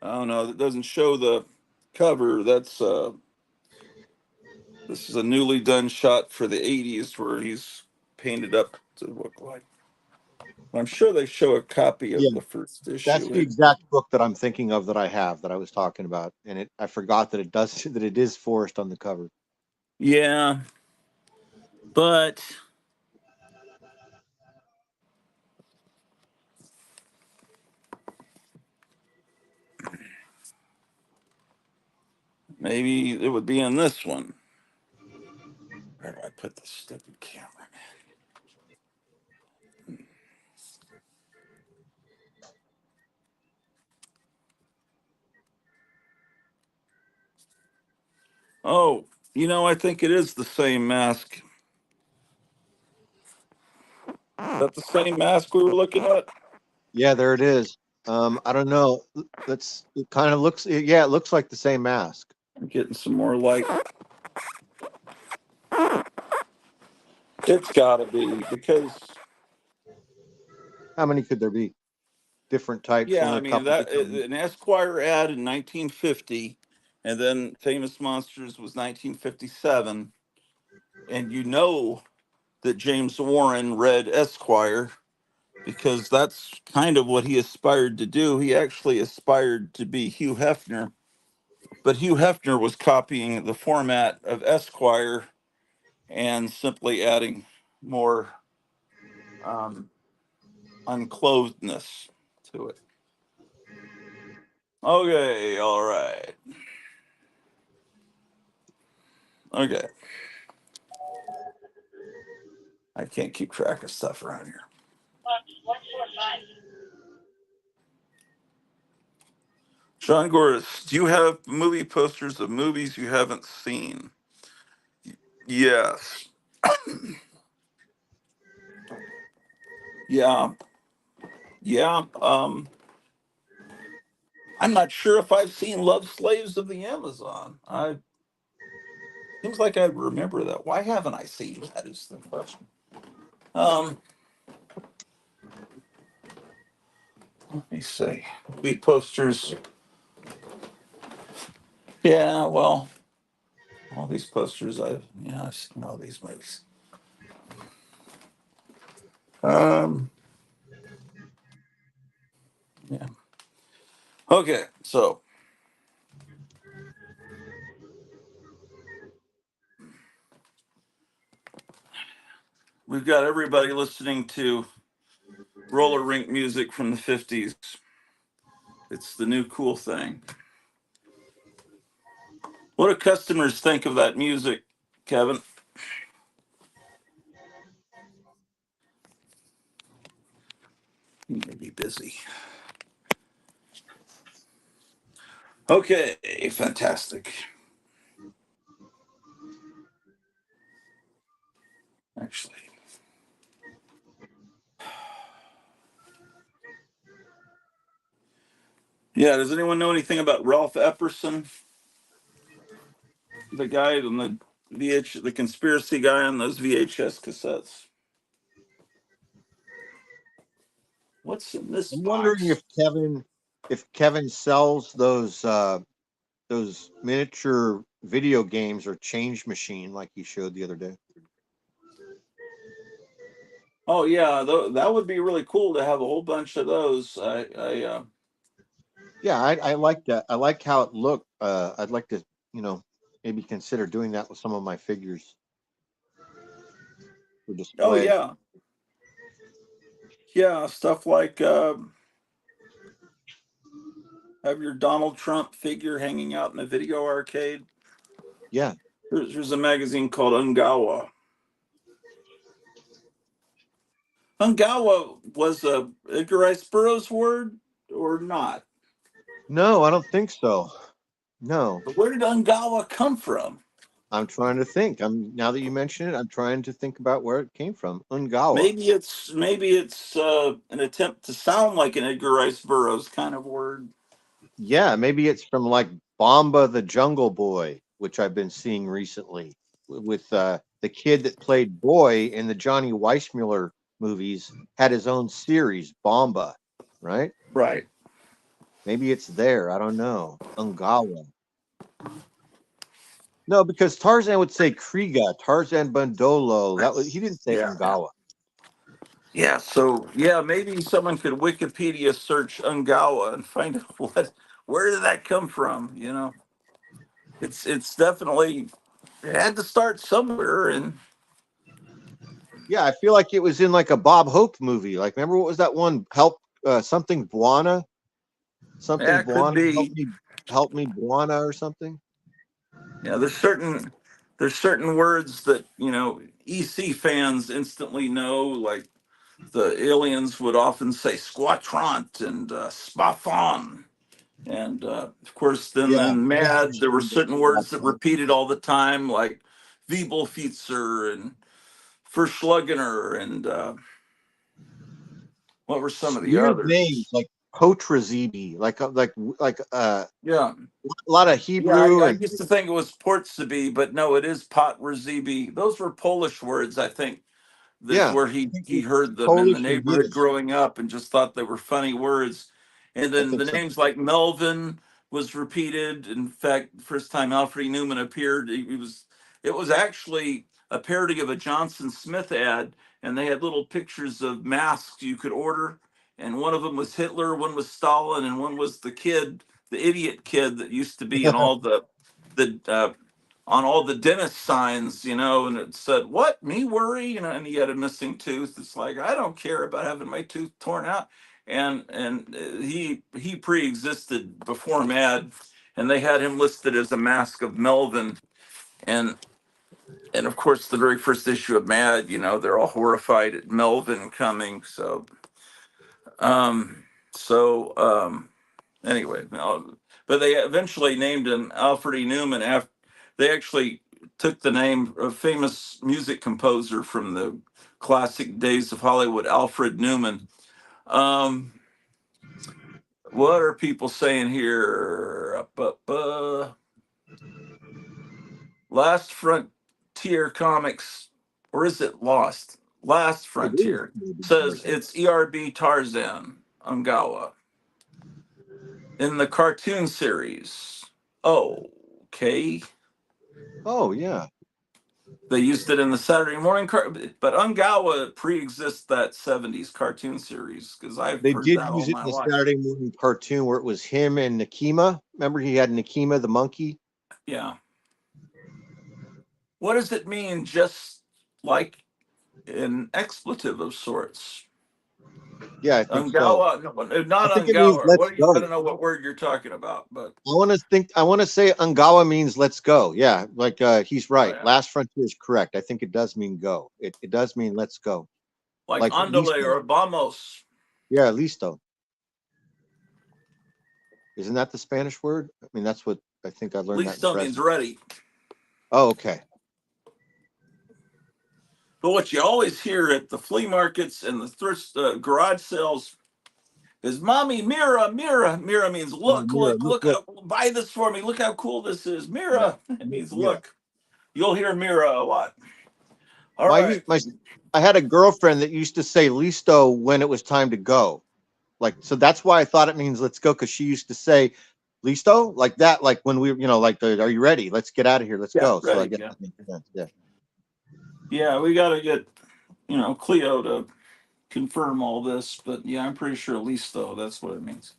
oh no, that doesn't show the cover. That's this is a newly done shot for the 80s where he's painted up to look like. I'm sure they show a copy Yeah, of the first that's issue. the exact book that I'm thinking of that I have that I was talking about, and I forgot that it is Forrest on the cover. Yeah, but maybe it would be in this one. Where do I put the stupid camera? Oh, I think it is the same mask. Is that the same mask we were looking at? Yeah, there it is. I don't know. It kind of looks. Yeah, it looks like the same mask. I'm getting some more light. It's got to be because How many could there be? Different types, yeah, only I a mean couple that different ones. an Esquire ad in 1950, and then Famous Monsters was 1957, and that James Warren read Esquire, because that's kind of what he aspired to do. He actually aspired to be Hugh Hefner, but Hugh Hefner was copying the format of Esquire and simply adding more um, unclothedness to it. Okay, all right. Okay. I can't keep track of stuff around here. John Goris, do you have movie posters of movies you haven't seen? Yes. Yeah. Yeah. I'm not sure if I've seen Love Slaves of the Amazon. I seems like I remember that. Why haven't I seen that? Is the question. Um, Let me see. Movie posters. Yeah. Well, all these posters. I've seen all these movies. Um. Yeah. Okay. So we've got everybody listening to roller rink music from the 50s. It's the new cool thing. What do customers think of that music, Kevin? You may be busy. Okay, fantastic. Actually, yeah. Does anyone know anything about Ralph Epperson, the guy on the conspiracy guy on those VHS cassettes? What's in this I'm wondering box? if Kevin sells those miniature video games or change machine like he showed the other day. Oh yeah, that would be really cool to have a whole bunch of those. Yeah, I like that. I like how it looked. I'd like to, maybe consider doing that with some of my figures for Oh display. yeah, yeah. Stuff like have your Donald Trump figure hanging out in a video arcade. Yeah. There's a magazine called Ungawa. Ungawa was a Edgar Rice Burroughs word or not? No, I don't think so. No. But where did Ungawa come from? I'm trying to think. Now that you mention it, I'm trying to think about where it came from. Ungawa. Maybe it's an attempt to sound like an Edgar Rice Burroughs kind of word. Yeah, maybe it's from like Bomba the Jungle Boy, which I've been seeing recently with the kid that played Boy in the Johnny Weissmuller movies had his own series, Bomba, right? Right. Maybe it's there. I don't know. Ungawa. No, because Tarzan would say Kriega, Tarzan Bandolo. He didn't say Yeah. Ungawa. Yeah. So yeah, maybe someone could Wikipedia search Ungawa and find out where did that come from? It's definitely it had to start somewhere, and Yeah, I feel like it was in like a Bob Hope movie. Like, remember what was that one? Something Buana, something that could Buana. be. Help me, Buana, or something. Yeah, there's certain words that EC fans instantly know, like the aliens would often say squatrant and spafon, and of course then Yeah, in I Mad there were understand certain that. words that repeated all the time, like Wiebelfeitzer and Verschluggener, and what were some of the Weird names others? like Potrazibi, Yeah, a lot of yeah. I, Hebrew I and used to think it was Portsabi, but no, it is Potrezibi. Those were Polish words, I think. This yeah, where I think he it's heard them in the Polish and neighborhood Yiddish. growing up and just thought they were funny words. And I then think the so. names like Melvin was repeated. In fact, the first time Alfred Newman appeared, it was actually a parody of a Johnson Smith ad, and they had little pictures of masks you could order, and one of them was Hitler, one was Stalin, and one was the kid, the idiot kid that used to be in all the on all the dentist signs, and it said, "What, me worry?" And he had a missing tooth. It's like, I don't care about having my tooth torn out. And he pre-existed before Mad, and they had him listed as a mask of Melvin, and of course the very first issue of Mad, they're all horrified at Melvin coming. Um, so anyway, no, but they eventually named him Alfred E. Newman after they actually took the name of famous music composer from the classic days of Hollywood, Alfred Newman. Um, what are people saying here? Last Frontier Comics, or is it Lost? Last It is Frontier maybe says Tarzan. it's ERB Tarzan Ungawa in the cartoon series. Oh, okay. Oh yeah, They used it in the Saturday morning but Ungawa pre-exists that 70s cartoon series because I've they heard did that all use it my in the life. Saturday morning cartoon where it was him and Nakima. Remember, he had Nakima the monkey. Yeah. What does it mean, just like an expletive of sorts? Yeah, I think so. Ungawa, no, I not think it means Ungawa. let's What are you? I go. don't know what word you're talking about, but I want to say Ungawa means let's go. Yeah, like he's oh, right. yeah, Last Frontier is correct. I think it does mean go. It does mean let's go. like Like andale listo. or vamos. Yeah, listo. Isn't that the Spanish word? I mean, that's what I think I learned that in Listo means Fresno. ready. Oh, okay. But what you always hear at the flea markets and the thrift garage sales is "Mommy, Mira, Mira." Mira means Oh, look, Mira, look, look, look look. how, buy this for me. Look how cool this is. Yeah, Mira. It means Mira. look. You'll hear Mira a lot. All My right. used my I had a girlfriend that used to say listo when it was time to go. Like, so that's why I thought it means let's go, because she used to say listo like that, like when we, like the, are you ready? Let's get out of here. Let's Yeah, go. So I ready. guess Yeah. that makes sense. Yeah. Yeah, we got to get, Cleo to confirm all this, but yeah, I'm pretty sure listo, that's what it means.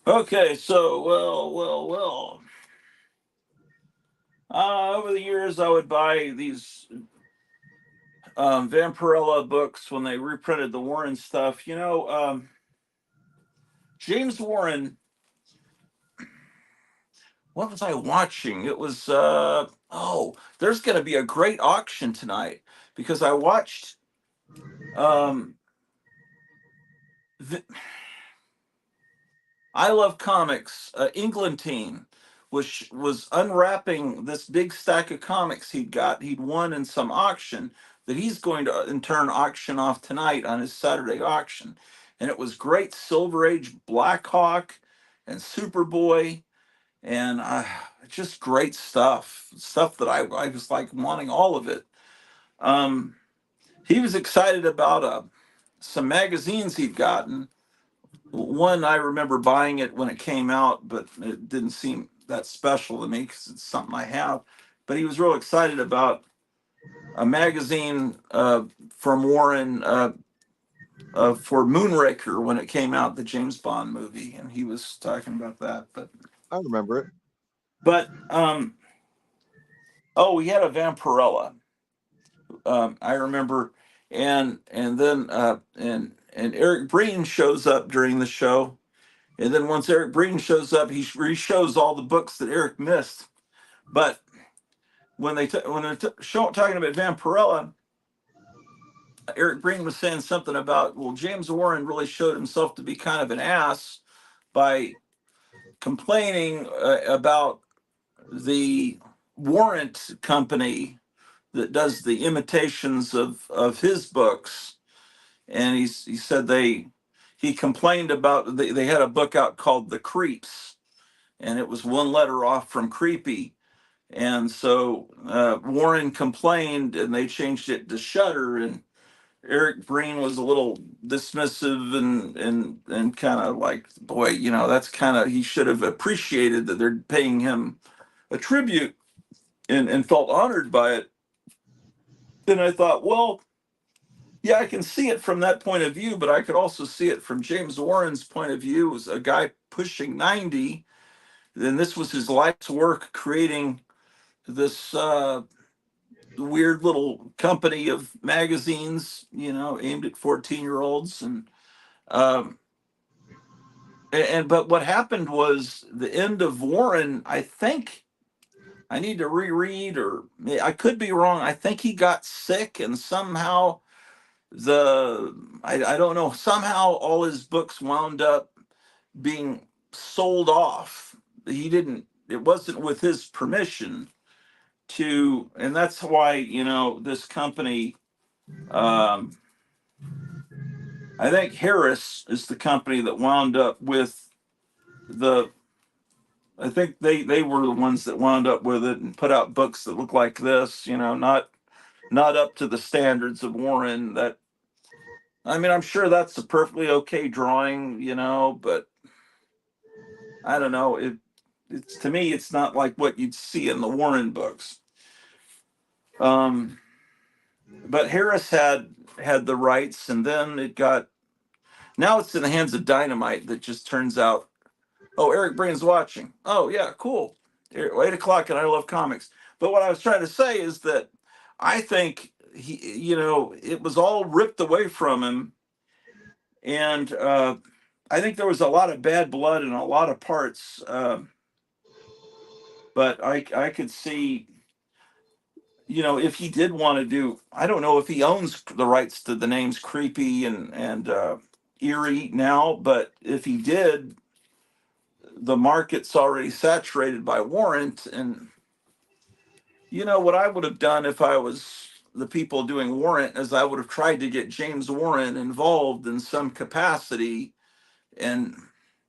Okay, so, well. Over the years, I would buy these Vampirella books when they reprinted the Warren stuff. James Warren, what was I watching? It was, there's going to be a great auction tonight because I watched um, I Love Comics, Englentine was unwrapping this big stack of comics he'd won in some auction that he's going to in turn auction off tonight on his Saturday auction. And it was great Silver Age Blackhawk and Superboy and just great stuff that I was like wanting all of it. Um, he was excited about some magazines he'd gotten. One, I remember buying it when it came out, but it didn't seem that special to me because it's something I have. But he was real excited about a magazine from Warren for Moonraker when it came out, the James Bond movie, and he was talking about that. I remember it. But we had a Vampirella. I remember, and then and Eric Breen shows up during the show. And then once Eric Breen shows up, he re-shows all the books that Eric missed. But when they're talking about Vampirella, Eric Breen was saying something about, well, James Warren really showed himself to be kind of an ass by complaining about the warrant company that does the imitations of his books. And he said he complained about they had a book out called The Creeps, and it was one letter off from creepy. And so Warren complained, and they changed it to Shutter. And Eric Breen was a little dismissive and kind of like, boy, that's kind of he should have appreciated that they're paying him a tribute and felt honored by it. And I thought, well, Yeah, I can see it from that point of view, but I could also see it from James Warren's point of view as a guy pushing 90. Then this was his life's work creating this weird little company of magazines, aimed at 14-year-olds. Um, and but what happened was the end of Warren, I think I need to reread, or I could be wrong. I think he got sick and somehow I don't know, somehow all his books wound up being sold off. He didn't, it wasn't with his permission to, and that's why, this company, um, I think Harris is the company that wound up with the, I think they were the ones that wound up with it and put out books that look like this, not up to the standards of Warren. That, I mean, I'm sure that's a perfectly okay drawing, but I don't know. It's to me, it's not like what you'd see in the Warren books. Um, but Harris had the rights, and then now it's in the hands of Dynamite. That just turns out. Oh, Eric Brain's watching. Oh yeah, cool. 8 o'clock, and I love comics. But what I was trying to say is that I think it was all ripped away from him, and I think there was a lot of bad blood in a lot of parts. But I could see, if he did want to do, I don't know if he owns the rights to the names Creepy and Eerie now, but if he did, the market's already saturated by Warrant. And what I would have done if I was the people doing Warrant is I would have tried to get James Warren involved in some capacity. And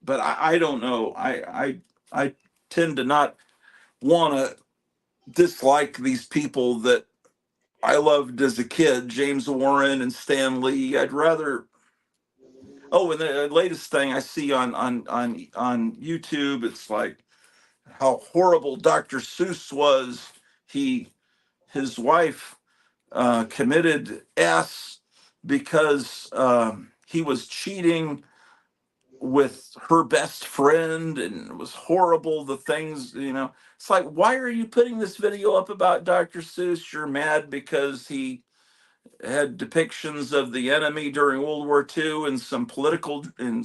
but I don't know. I tend to not want to dislike these people that I loved as a kid, James Warren and Stan Lee. I'd rather. Oh, and the latest thing I see on YouTube, it's like how horrible Dr. Seuss was. His wife committed S because he was cheating with her best friend, and it was horrible. The things, it's like, why are you putting this video up about Dr. Seuss? You're mad because he had depictions of the enemy during World War II and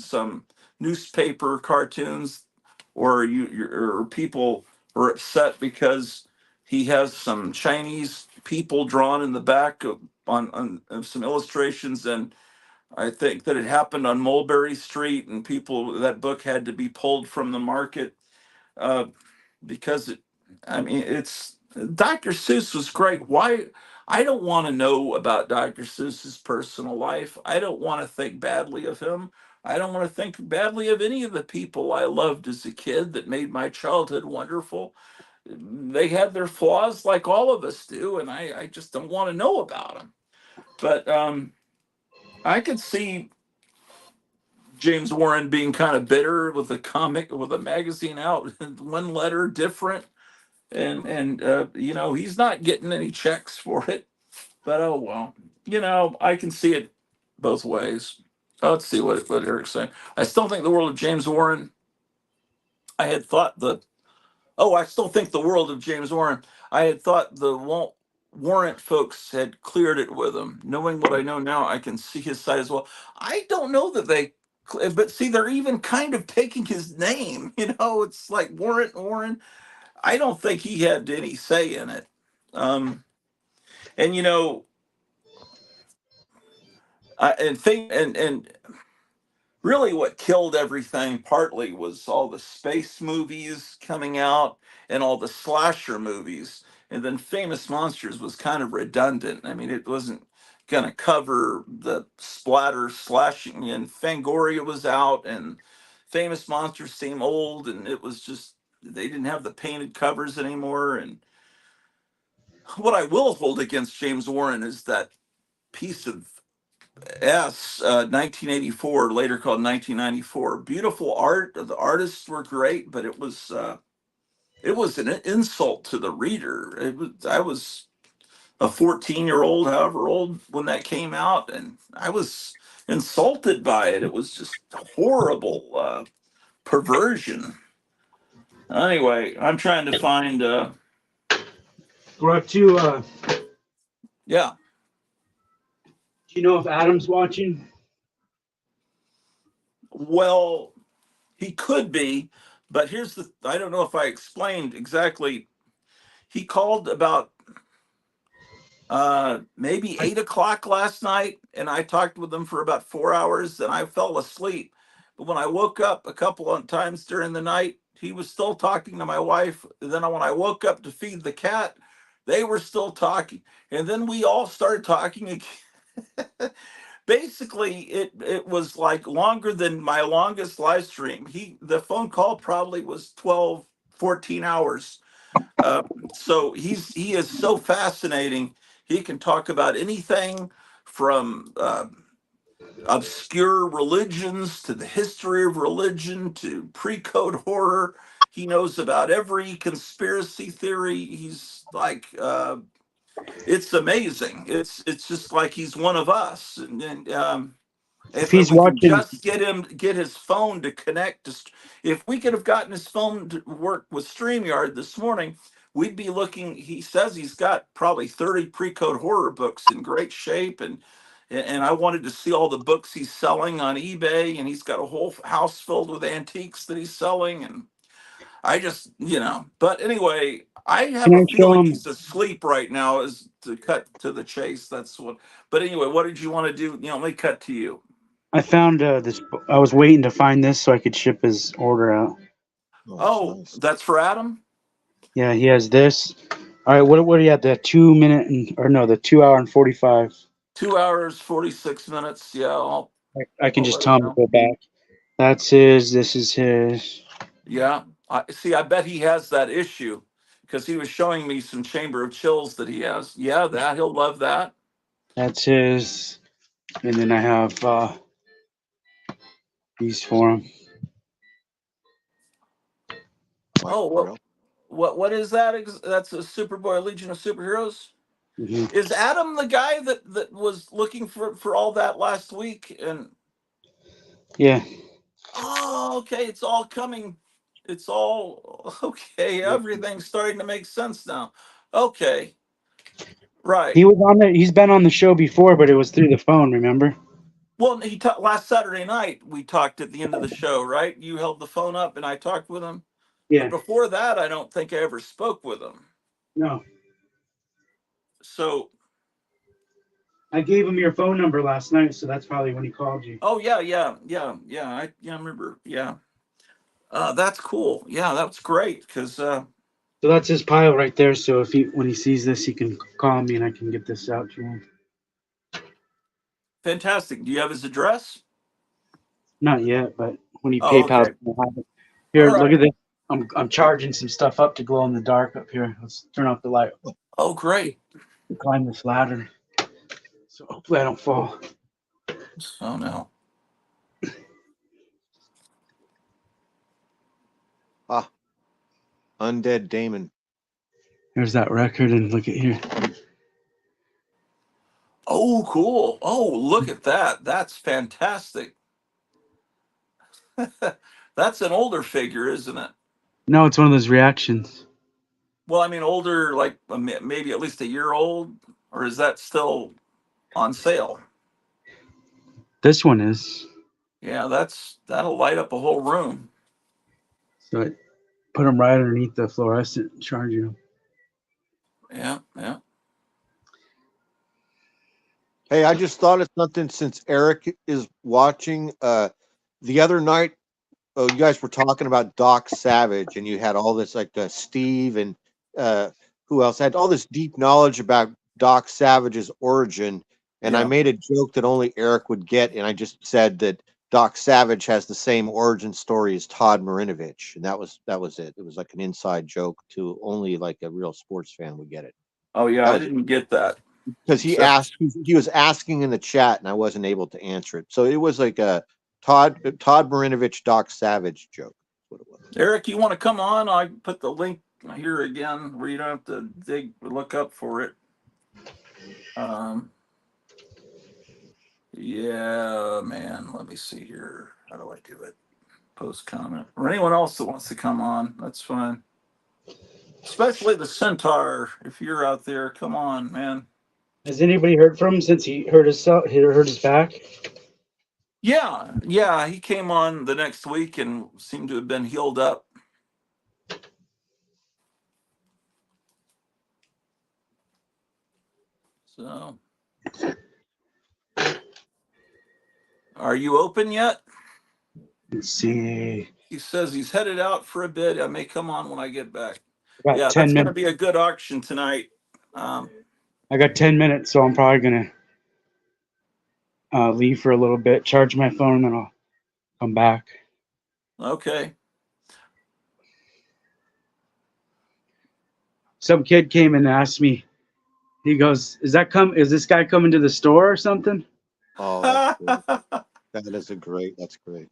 some newspaper cartoons, or or people are upset because he has some Chinese people drawn in the back of some illustrations. And I think that it happened on Mulberry Street, and that book had to be pulled from the market uh, because I mean, it's Dr. Seuss was great. Why? I don't want to know about Dr. Seuss's personal life. I don't want to think badly of him. I don't want to think badly of any of the people I loved as a kid that made my childhood wonderful. They had their flaws like all of us do, and I just don't want to know about them. But I could see James Warren being kind of bitter with with a magazine out, one letter different, and he's not getting any checks for it. But oh well, I can see it both ways. Let's see what Eric's saying. I still think the world of James Warren. I had thought the I still think the world of James Warren. I had thought the Warrant folks had cleared it with him. Knowing what I know now, I can see his side as well. I don't know that but see, they're even kind of taking his name. It's like Warren. I don't think he had any say in it. And and really what killed everything partly was all the space movies coming out and all the slasher movies. And then Famous Monsters was kind of redundant. I mean, it wasn't going to cover the splatter slashing, and Fangoria was out, and Famous Monsters seemed old, and it was just, they didn't have the painted covers anymore. And what I will hold against James Warren is that piece of 1984, later called 1994. Beautiful art. The artists were great, but it was an insult to the reader. a 14-year-old, however old, when that came out, and I was insulted by it. It was just horrible perversion. Anyway, I'm trying to find. We're up to. Yeah. Do you know if Adam's watching? Well, he could be, but here's the. I don't know if I explained exactly. He called about maybe 8 o'clock last night, and I talked with him for about 4 hours, and I fell asleep. But when I woke up a couple of times during the night, he was still talking to my wife. And then when I woke up to feed the cat, they were still talking, and then we all started talking again. Basically, it was like longer than my longest live stream. The phone call probably was 12, 14 hours. uh, so he is so fascinating. He can talk about anything from obscure religions to the history of religion to pre-code horror. He knows about every conspiracy theory. He's like it's amazing. It's just like he's one of us. And If if he's we can watching, just get his phone to connect to, if we could have gotten his phone to work with StreamYard this morning, we'd be looking. He says he's got probably 30 pre-code horror books in great shape, and I wanted to see all the books he's selling on eBay, and he's got a whole house filled with antiques that he's selling, and I just, but anyway, I can have a I show feeling him? he's asleep right now. Is to cut to the chase. That's what. But anyway, what did you want to do? Let me cut to you. I found this. I was waiting to find this so I could ship his order out. Oh, that's Oh, nice. that's for Adam. Yeah, he has this. All right, what do you have? The 2 minute or no, the 2 hour and 45. 2 hours 46 minutes. Yeah, I can I'll just let tell him him to know. go back. That's his. This is his. Yeah, I see. I bet he has that issue because he was showing me some Chamber of Chills that he has. Yeah, that he'll love that. That's his. And then I have these for him. Mike Oh, Morrell. what is that? That's a Superboy Legion of Superheroes. Hmm. Is Adam the guy that was looking for all that last week? And Yeah. oh, okay, it's all coming. It's all okay. Everything's starting to make sense now. Okay, right. He was on it. He's been on the show before, but it was through the phone. Remember? Well, last Saturday night we talked at the end of the show, right? You held the phone up and I talked with him. But Yeah. before that, I don't think I ever spoke with him. No. So, I gave him your phone number last night, so that's probably when he called you. oh yeah. I remember. Yeah, that's cool. Yeah, that's great because So that's his pile right there. So if when he sees this, he can call me and I can get this out to him. fantastic. Do you have his address? Not yet, but when he Oh, PayPal's, okay. we'll have it. All Here, look right. at this. I'm charging some stuff up to glow in the dark up here. Let's turn off the light. Oh, great. Climb this ladder, so hopefully I don't fall. Oh no. Ah, Undead Damon. There's that record, and look at here. Oh, cool. Oh, look at that. That's fantastic. That's an older figure, isn't it? No, it's one of those reactions. Well, I mean, older, like maybe at least a year old, or is that still on sale? This one is. Yeah, that'll light up a whole room. So I put them right underneath the fluorescent charger. Yeah. Hey, I just thought of something since Eric is watching. The other night, you guys were talking about Doc Savage, and you had all this like Steve and who else had all this deep knowledge about Doc Savage's origin. And I Yeah. made a joke that only Eric would get, and I just said that Doc Savage has the same origin story as Todd Marinovich, and that was it. It was like an inside joke to only like a real sports fan would get it. Oh yeah, That I was it. didn't get that. Because Except he was asking in the chat, and I wasn't able to answer it. So it was like a Todd Marinovich Doc Savage joke. That's what it was. Eric, you want to come on? I put the link here again where you don't have to look up for it. Yeah, man. Let me see here. How do I do it? Post comment. Or anyone else that wants to come on, that's fine. Especially the Centaur. If you're out there, come on, man. Has anybody heard from him since he hurt his back? Yeah. He came on the next week and seemed to have been healed up. So, are you open yet? Let's see. He says he's headed out for a bit. I may come on when I get back. I got Yeah, 10 that's going to minutes. be a good auction tonight. I got 10 minutes, so I'm probably gonna leave for a little bit, charge my phone, and then I'll come back. Okay. Some kid came and asked me. He goes, "Is this guy coming to the store or something?" Oh, that's great. That's great.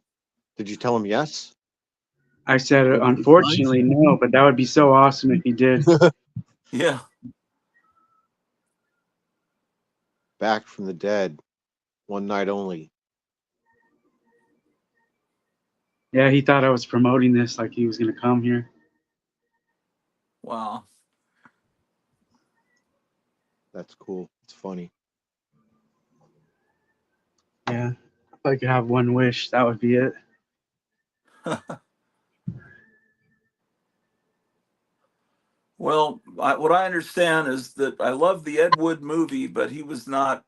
Did you tell him yes? I said, Would you be "Unfortunately, no, but that would be so awesome if he did." Yeah. Back from the dead, one night only. Yeah, he thought I was promoting this, like he was gonna come here. Wow. That's cool. It's funny. Yeah, if I could have one wish, that would be it. Well, what I understand is that I love the Ed Wood movie, but he was not.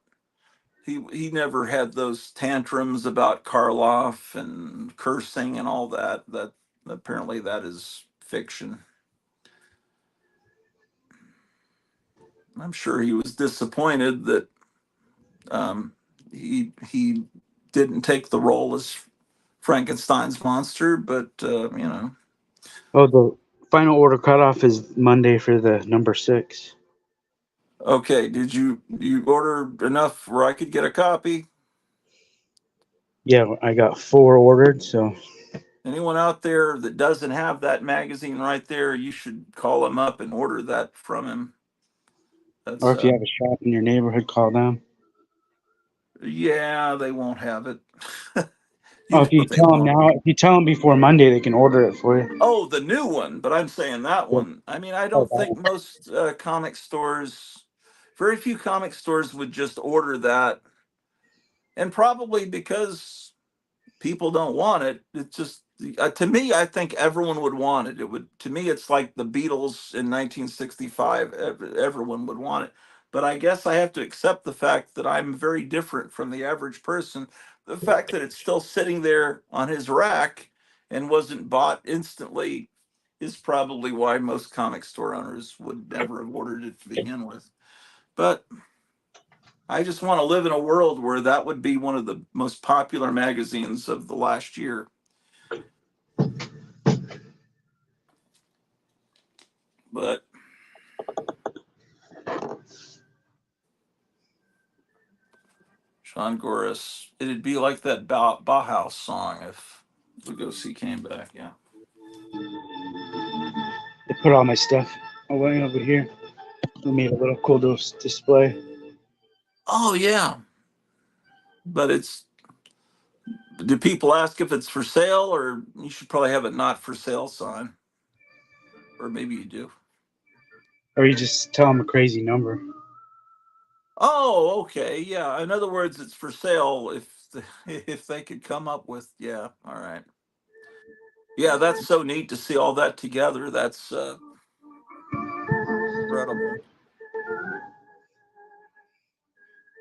He never had those tantrums about Karloff and cursing and all that. That apparently that is fiction. I'm sure he was disappointed that he didn't take the role as Frankenstein's monster, but Oh, the final order cutoff is Monday for the number 6. Okay, did you order enough where I could get a copy? Yeah, I got 4 ordered, so. Anyone out there that doesn't have that magazine right there, you should call him up and order that from him. Or That's if you have a shop in your neighborhood, call them. yeah, they won't have it. Oh, You know they won't. if you tell them before Monday, they can order it for you. Oh, the new one, but I'm saying that Yeah. one. I mean, I Oh, don't think most comic stores, very few comic stores would just order that, and probably because people don't want it. It's just to me, I think everyone would want it. It would to me, it's like the Beatles in 1965. Everyone would want it, but I guess I have to accept the fact that I'm very different from the average person. The fact that it's still sitting there on his rack and wasn't bought instantly is probably why most comic store owners would never have ordered it to begin with. But I just want to live in a world where that would be one of the most popular magazines of the last year. But Sean Goris, it'd be like that Bauhaus song if Lugosi came back. Yeah. They put all my stuff away over here. We made a little cool display. Oh yeah. But it's. Do people ask if it's for sale, or you should probably have a not for sale sign, or maybe you do. Or you just tell them a crazy number. Oh, okay, yeah. In other words, it's for sale if they could come up with yeah. All right. Yeah, that's so neat to see all that together. That's incredible.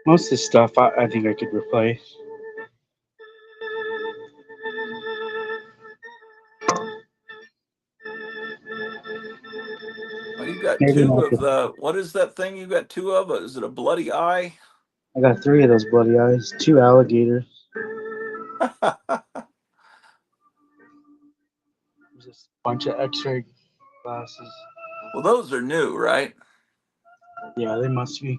Most of the stuff I think I could replace. Oh, you got Maybe two not. of the what is that thing you got two of? Is it a bloody eye? I got 3 of those bloody eyes, 2 alligators. There's just a bunch of X-ray glasses. Well, those are new, right? Yeah, they must be.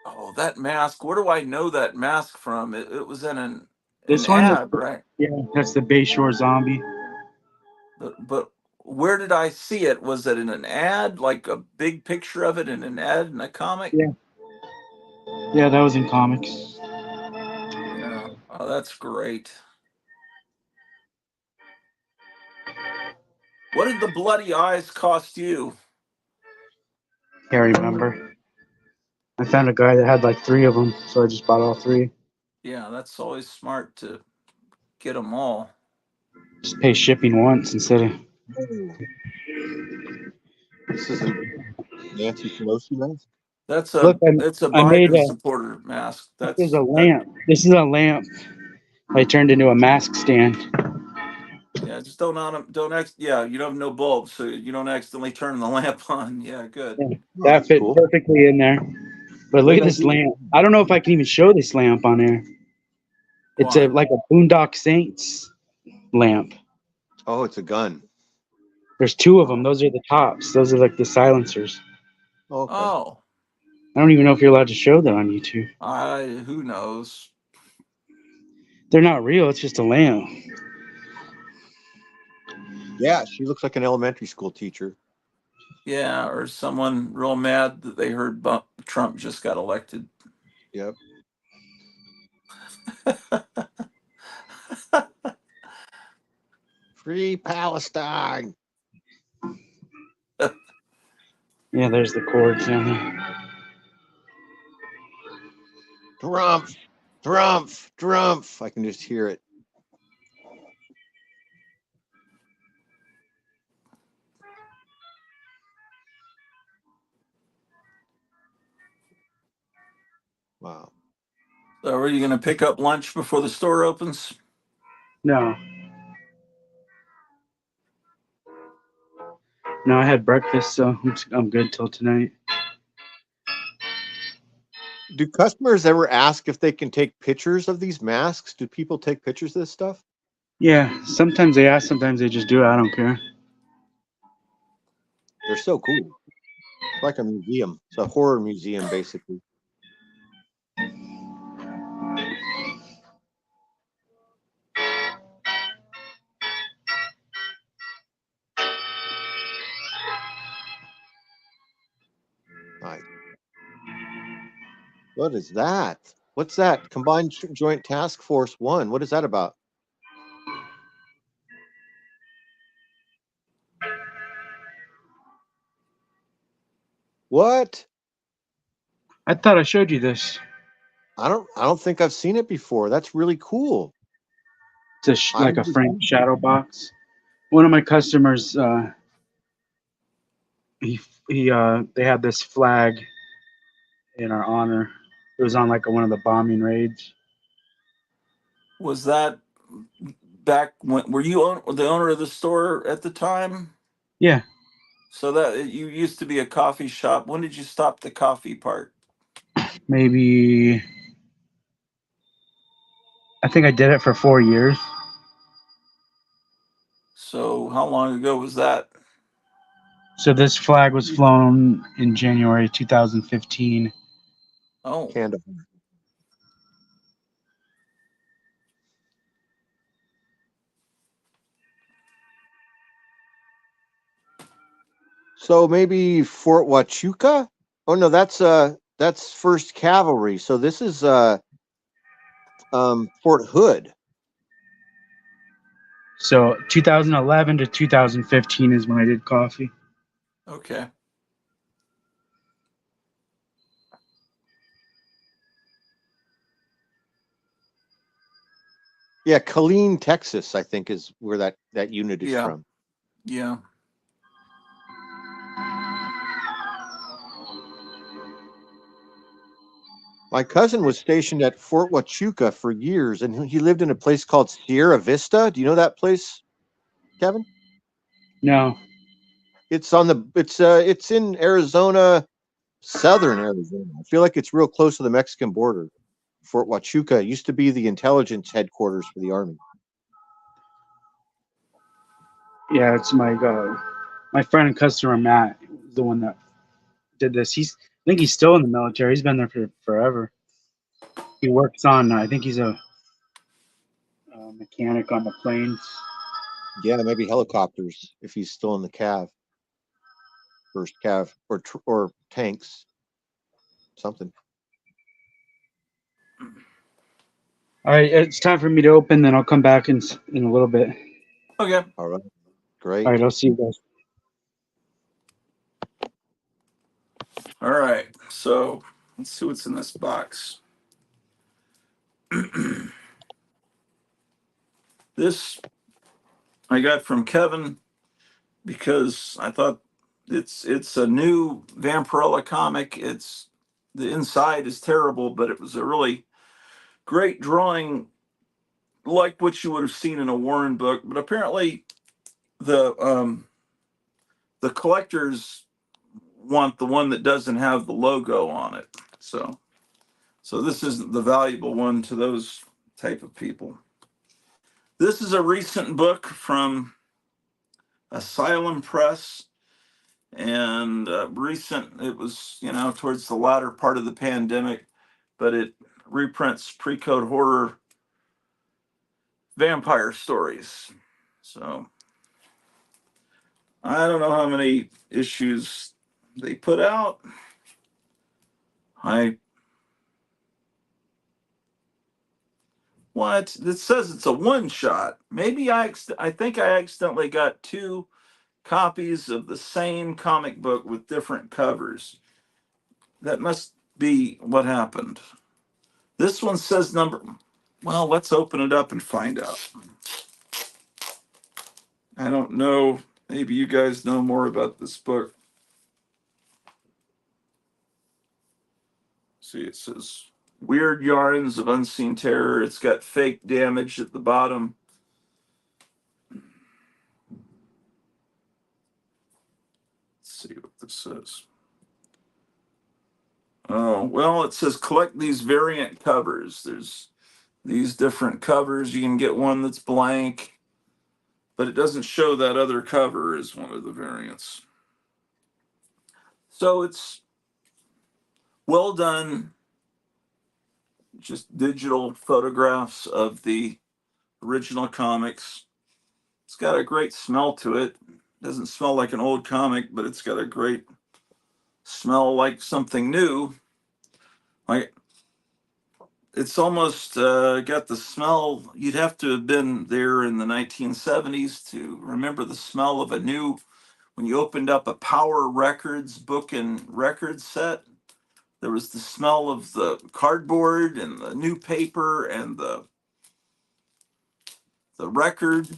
Oh, that mask. Where do I know that mask from? It was in an This one's ad, right? yeah, that's the Bayshore zombie. But Where did I see it? Was it in an ad, like a big picture of it in an ad in a comic? Yeah. Yeah, that was in comics. Yeah. Oh, that's great. What did the bloody eyes cost you? Can't remember. I found a guy that had like 3 of them, so I just bought all 3. Yeah, that's always smart to get them all. Just pay shipping once instead of. This is a Nancy Pelosi mask. That's Look, it's a I made Biden a. supporter mask. This is a That. lamp. This is a lamp. I turned into a mask stand. Yeah, just yeah, you don't have no bulb, so you don't accidentally turn the lamp on. Yeah, good. Yeah, Oh, that that's fit cool. perfectly in there. But look Great at this idea. lamp. I don't know if I can even show this lamp on there. It's a Why? like a Boondock Saints lamp. Oh, it's a gun. There's 2 of them. Those are the tops. Those are like the silencers. Oh, okay. Oh, I don't even know if you're allowed to show that on YouTube. who knows? They're not real. It's just a lamp. Yeah, she looks like an elementary school teacher. Yeah, or someone real mad that they heard Trump just got elected. Yep. Free Palestine. Yeah, there's the cords down there. Trump. Trump. Trump. I can just hear it. Wow. So, are you going to pick up lunch before the store opens? No. No, I had breakfast, so I'm good till tonight. Do customers ever ask if they can take pictures of these masks? Do people take pictures of this stuff? Yeah, sometimes they ask, sometimes they just do it. I don't care. They're so cool. It's like a museum. It's a horror museum, basically. Nice. What is that? What's that? Combined Joint Task Force 1. What is that about? What? I thought I showed you this. I don't think I've seen it before. That's really cool. It's I've like a never framed seen it. shadow box. One of my customers, they had this flag in our honor. It was on like one of the bombing raids. Was that back when? Were you the owner of the store at the time? Yeah, So that you used to be a coffee shop. When did you stop the coffee part? maybe I think I did it for 4 years. So how long ago was that? So this flag was flown in January 2015. Oh, Kandahar. So maybe Fort Huachuca? Oh no, that's First Cavalry. So this is Fort Hood. So 2011 to 2015 is when I did coffee. okay. Yeah, Killeen, Texas, I think is where that unit is Yeah, from. yeah. My cousin was stationed at Fort Huachuca for years, and he lived in a place called Sierra Vista. Do you know that place, Kevin? No, It's in Arizona, southern Arizona. I feel like it's real close to the Mexican border. Fort Huachuca used to be the intelligence headquarters for the army. yeah, it's my friend and customer Matt, the one that did this. I think he's still in the military. He's been there for forever. He works on. I think he's a mechanic on the planes. Yeah, maybe helicopters if he's still in the cav, first cav, or tanks, something. All right, it's time for me to open. Then I'll come back in a little bit. Okay. All right, All great. right, I'll see you guys. All right. So let's see what's in this box. This I got from Kevin because I thought it's a new Vampirella comic. It's the inside is terrible, but it was a really great drawing, like what you would have seen in a Warren book. But apparently, the um, the collectors want the one that doesn't have the logo on it. So this isn't the valuable one to those type of people. This is a recent book from Asylum Press, and recent. It was towards the latter part of the pandemic, but it reprints pre-code horror vampire stories. So I don't know how many issues they put out. I What? It says it's a one shot. Maybe I think I accidentally got two copies of the same comic book with different covers. That must be what happened. This one says number. Well, let's open it up and find out. I don't know. Maybe you guys know more about this book. See, it says Weird Yarns of Unseen Terror. It's got fake damage at the bottom. Let's see what this says. Oh, well, it says collect these variant covers. There's these different covers. You can get one that's blank, but it doesn't show that other cover as one of the variants. So it's well done, just digital photographs of the original comics. It's got a great smell to it. Doesn't smell like an old comic, but it's got a great smell like something new. Like it's almost got the smell. You'd have to have been there in the 1970s to remember the smell of a new, when you opened up a Power Records book and record set. There was the smell of the cardboard and the new paper and the record,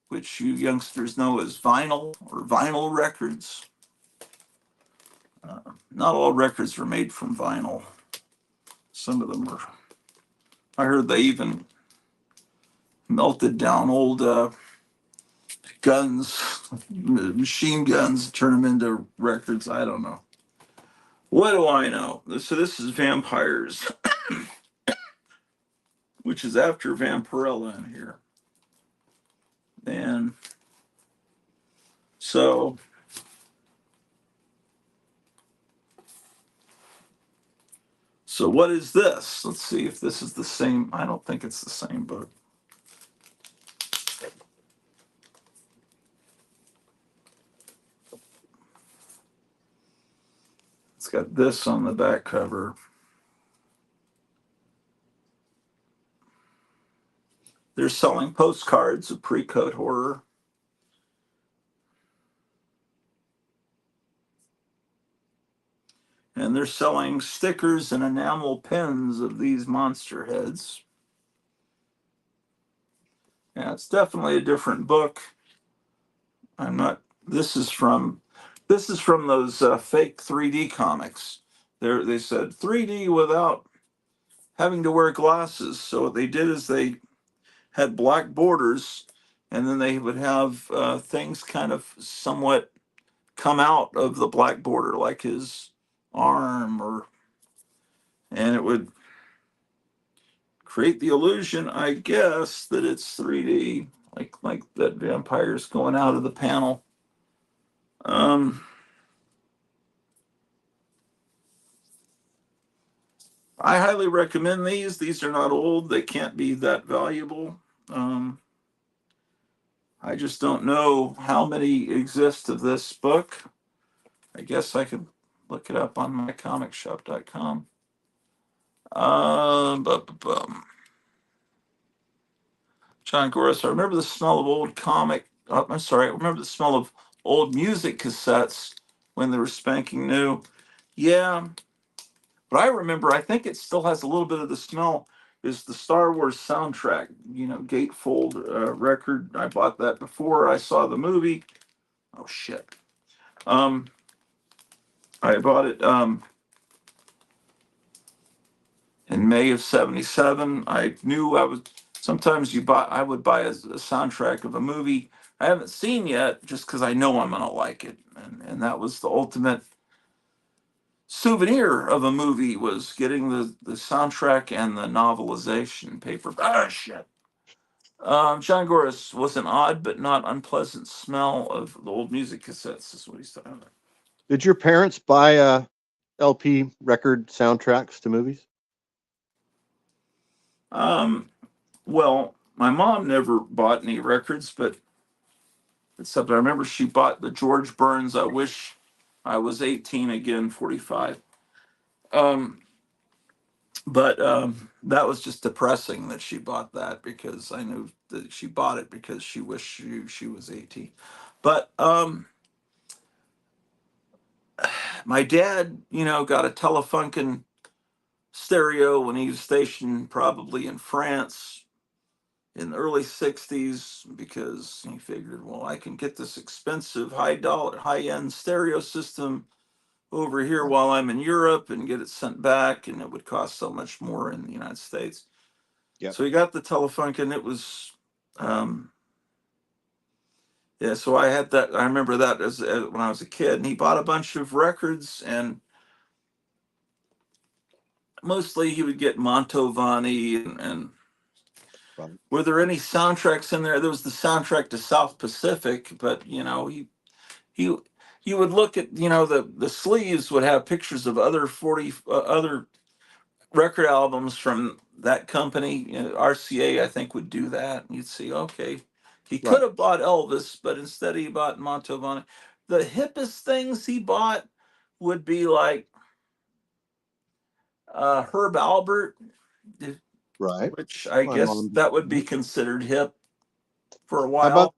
which you youngsters know as vinyl or vinyl records. Not all records were made from vinyl. Some of them were. I heard they even melted down old guns, machine guns, turn them into records. I don't know. What do I know? So this is Vampires, which is after Vampirella in here. And so what is this? Let's see if this is the same. I don't think it's the same book. It's got this on the back cover. They're selling postcards of pre-code horror. And they're selling stickers and enamel pins of these monster heads. Yeah, it's definitely a different book. I'm not. This is from those fake 3D comics. They said 3D without having to wear glasses. So what they did is they had black borders, and then they would have things kind of somewhat come out of the black border, like his arm, and it would create the illusion, I guess, that it's 3D, like that vampire's going out of the panel. Um, I highly recommend these. These are not old. They can't be that valuable. Um, I just don't know how many exist of this book. I guess I could look it up on mycomicshop.com. John Goris, I remember the smell of old comic. I'm sorry, I remember the smell of old music cassettes when they were spanking new. Yeah, but I remember, I think it still has a little bit of the smell, is the Star Wars soundtrack, gatefold record. I bought that before I saw the movie. Oh, shit. Um, I bought it in May of '77. I knew sometimes I would buy a soundtrack of a movie I haven't seen yet just because I know I'm going to like it. And that was the ultimate souvenir of a movie, was getting the soundtrack and the novelization paper. Ah, shit. John Goris was an odd but not unpleasant smell of the old music cassettes, is what he's talking about. Did your parents buy LP record soundtracks to movies? Well, my mom never bought any records, but except I remember she bought the George Burns "I Wish I Was 18 Again" 45. Um, but that was just depressing that she bought that, because I knew that she bought it because she wished she was 18. But my dad, got a Telefunken stereo when he was stationed probably in France in the early 60s, because he figured, well, I can get this expensive high end stereo system over here while I'm in Europe and get it sent back, and it would cost so much more in the United States. Yep. So he got the Telefunken. It was, yeah. So I had that. I remember that as when I was a kid, and he bought a bunch of records, and mostly he would get Mantovani and Right. were there any soundtracks in there? There was the soundtrack to South Pacific, but he you would look at, the sleeves would have pictures of other record albums from that company. RCA, I think, would do that, and you'd see, okay, he could Right. have bought Elvis, but instead he bought Mantovani. The hippest things he bought would be like Herb Albert, Right. which I My guess mom did that would be that. considered hip for a How about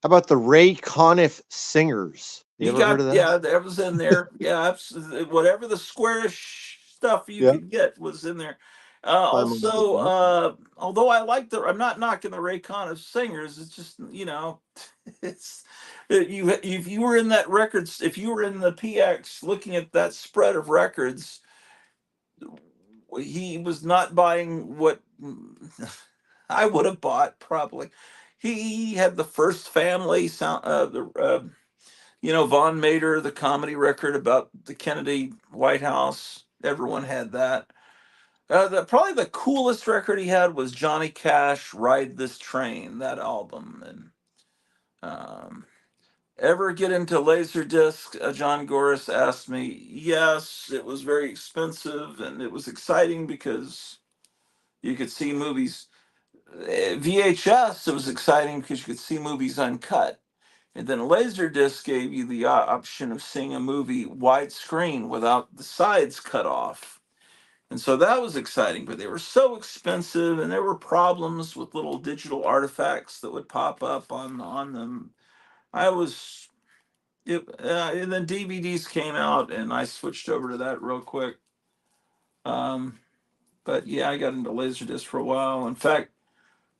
while. the Ray Conniff Singers? You He ever heard got, of that? yeah, that was in there. Yeah, absolutely. Whatever the squarish stuff you Yeah. could get was in there. My mom did Also, that. although I'm not knocking the Ray Conniff singers. It's just, it's if you were in that records, if you were in the PX looking at that spread of records, he was not buying what I would have bought probably. He had the First Family sound, Von Mater, the comedy record about the Kennedy White House. Everyone had that. Probably the coolest record he had was Johnny Cash, "Ride This Train," that album. And ever get into Laserdisc? John Goris asked me. Yes, it was very expensive, and it was exciting because you could see movies. VHS, it was exciting because you could see movies uncut. And then Laserdisc gave you the option of seeing a movie widescreen without the sides cut off. And so that was exciting, but they were so expensive, and there were problems with little digital artifacts that would pop up on them. I was, and then DVDs came out, and I switched over to that real quick. Um, but yeah, I got into Laserdisc for a while. In fact,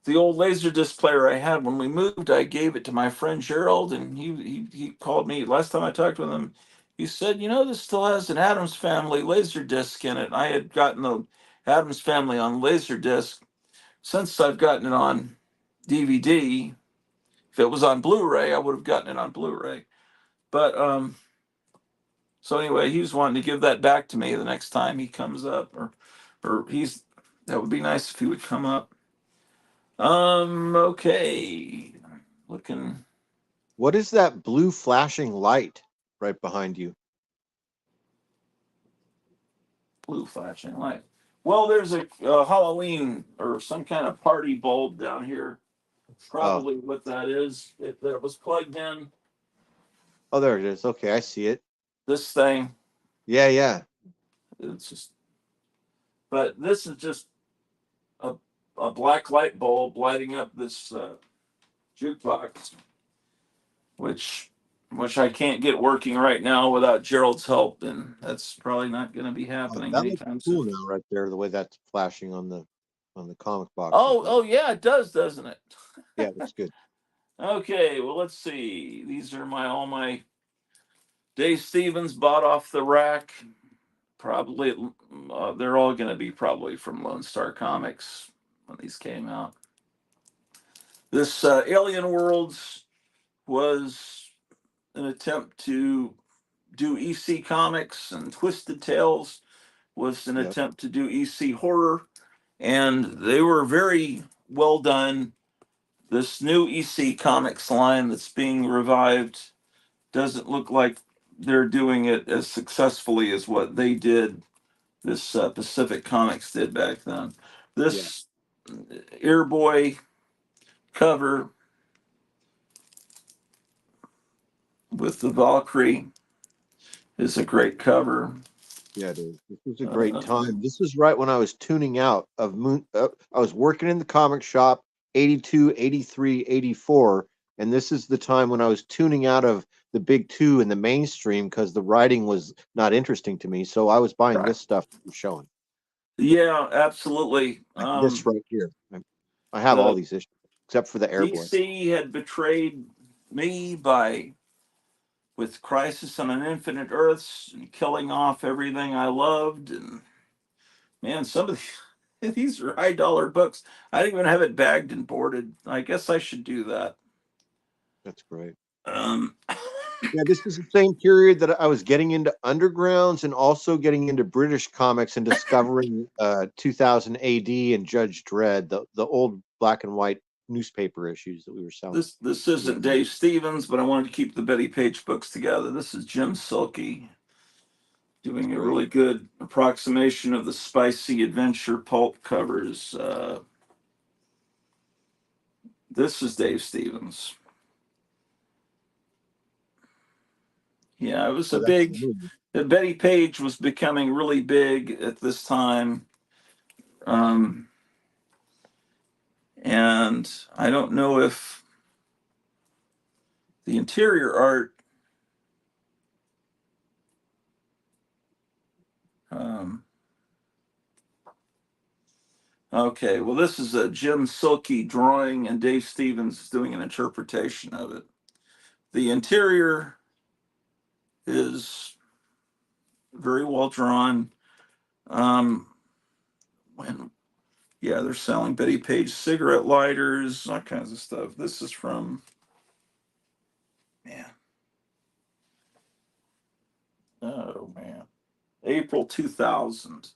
the old Laserdisc player I had when we moved, I gave it to my friend Gerald, and he called me last time I talked with him. He said, this still has an Adams Family Laserdisc in it. I had gotten the Adams Family on Laserdisc. Since I've gotten it on DVD, if it was on Blu-ray, I would have gotten it on Blu-ray. But so anyway, he was wanting to give that back to me the next time he comes up, or that would be nice if he would come up. Okay. Looking. What is that blue flashing light right behind you? Blue flashing light. Well, there's a Halloween or some kind of party bulb down here. probably what that is. That was plugged in. Oh, there it is. Okay, I see it. This thing. Yeah, yeah. It's just, but this is just a, a black light bulb lighting up this jukebox, which I can't get working right now without Gerald's help, and that's probably not going to be happening That looks anytime cool soon. now, right there. The way that's flashing on the comic boxes. Oh yeah, it does, doesn't it? Yeah, that's good. Okay, well let's see. These are all my Dave Stevens bought off the rack. Probably they're all going to be probably from Lone Star Comics when these came out. This Alien Worlds was an attempt to do EC Comics, and Twisted Tales was an Yep. attempt to do EC Horror, and they were very well done. This new EC Comics line that's being revived doesn't look like they're doing it as successfully as what they did, this Pacific Comics did back then. Yeah. This Airboy cover with the Valkyrie is a great cover. Yeah, it is. This was a great Uh, time. This was right when I was tuning out of Moon. I was working in the comic shop 82, 83, 84. And this is the time when I was tuning out of the big two in the mainstream because the writing was not interesting to me. So I was buying right. this stuff from showing. Yeah, absolutely. Like this right here. I have all The these issues except for the Airboy. DC had betrayed me by with Crisis on an Infinite Earths and killing off everything I loved. And man, some of these are high-dollar books. I didn't even have it bagged and boarded. I guess I should do that. That's great. Um, Yeah, this is the same period that I was getting into undergrounds and also getting into British comics and discovering 2000 AD and Judge Dredd, the old black and white newspaper issues that we were selling. this isn't Dave Stevens, but I wanted to keep the Betty Page books together. This is Jim Silkey doing a Great. really good approximation of the spicy adventure pulp covers. This is Dave Stevens. Yeah, it was Oh, a that's the big. movie. Betty Page was becoming really big at this time, um, and I don't know if the interior art. Um, okay, well, this is a Jim Silkey drawing, and Dave Stevens is doing an interpretation of it. The interior is very well drawn. Um, when Yeah, they're selling Betty Page cigarette lighters, all kinds of stuff. This is from, man, oh man, April 2000.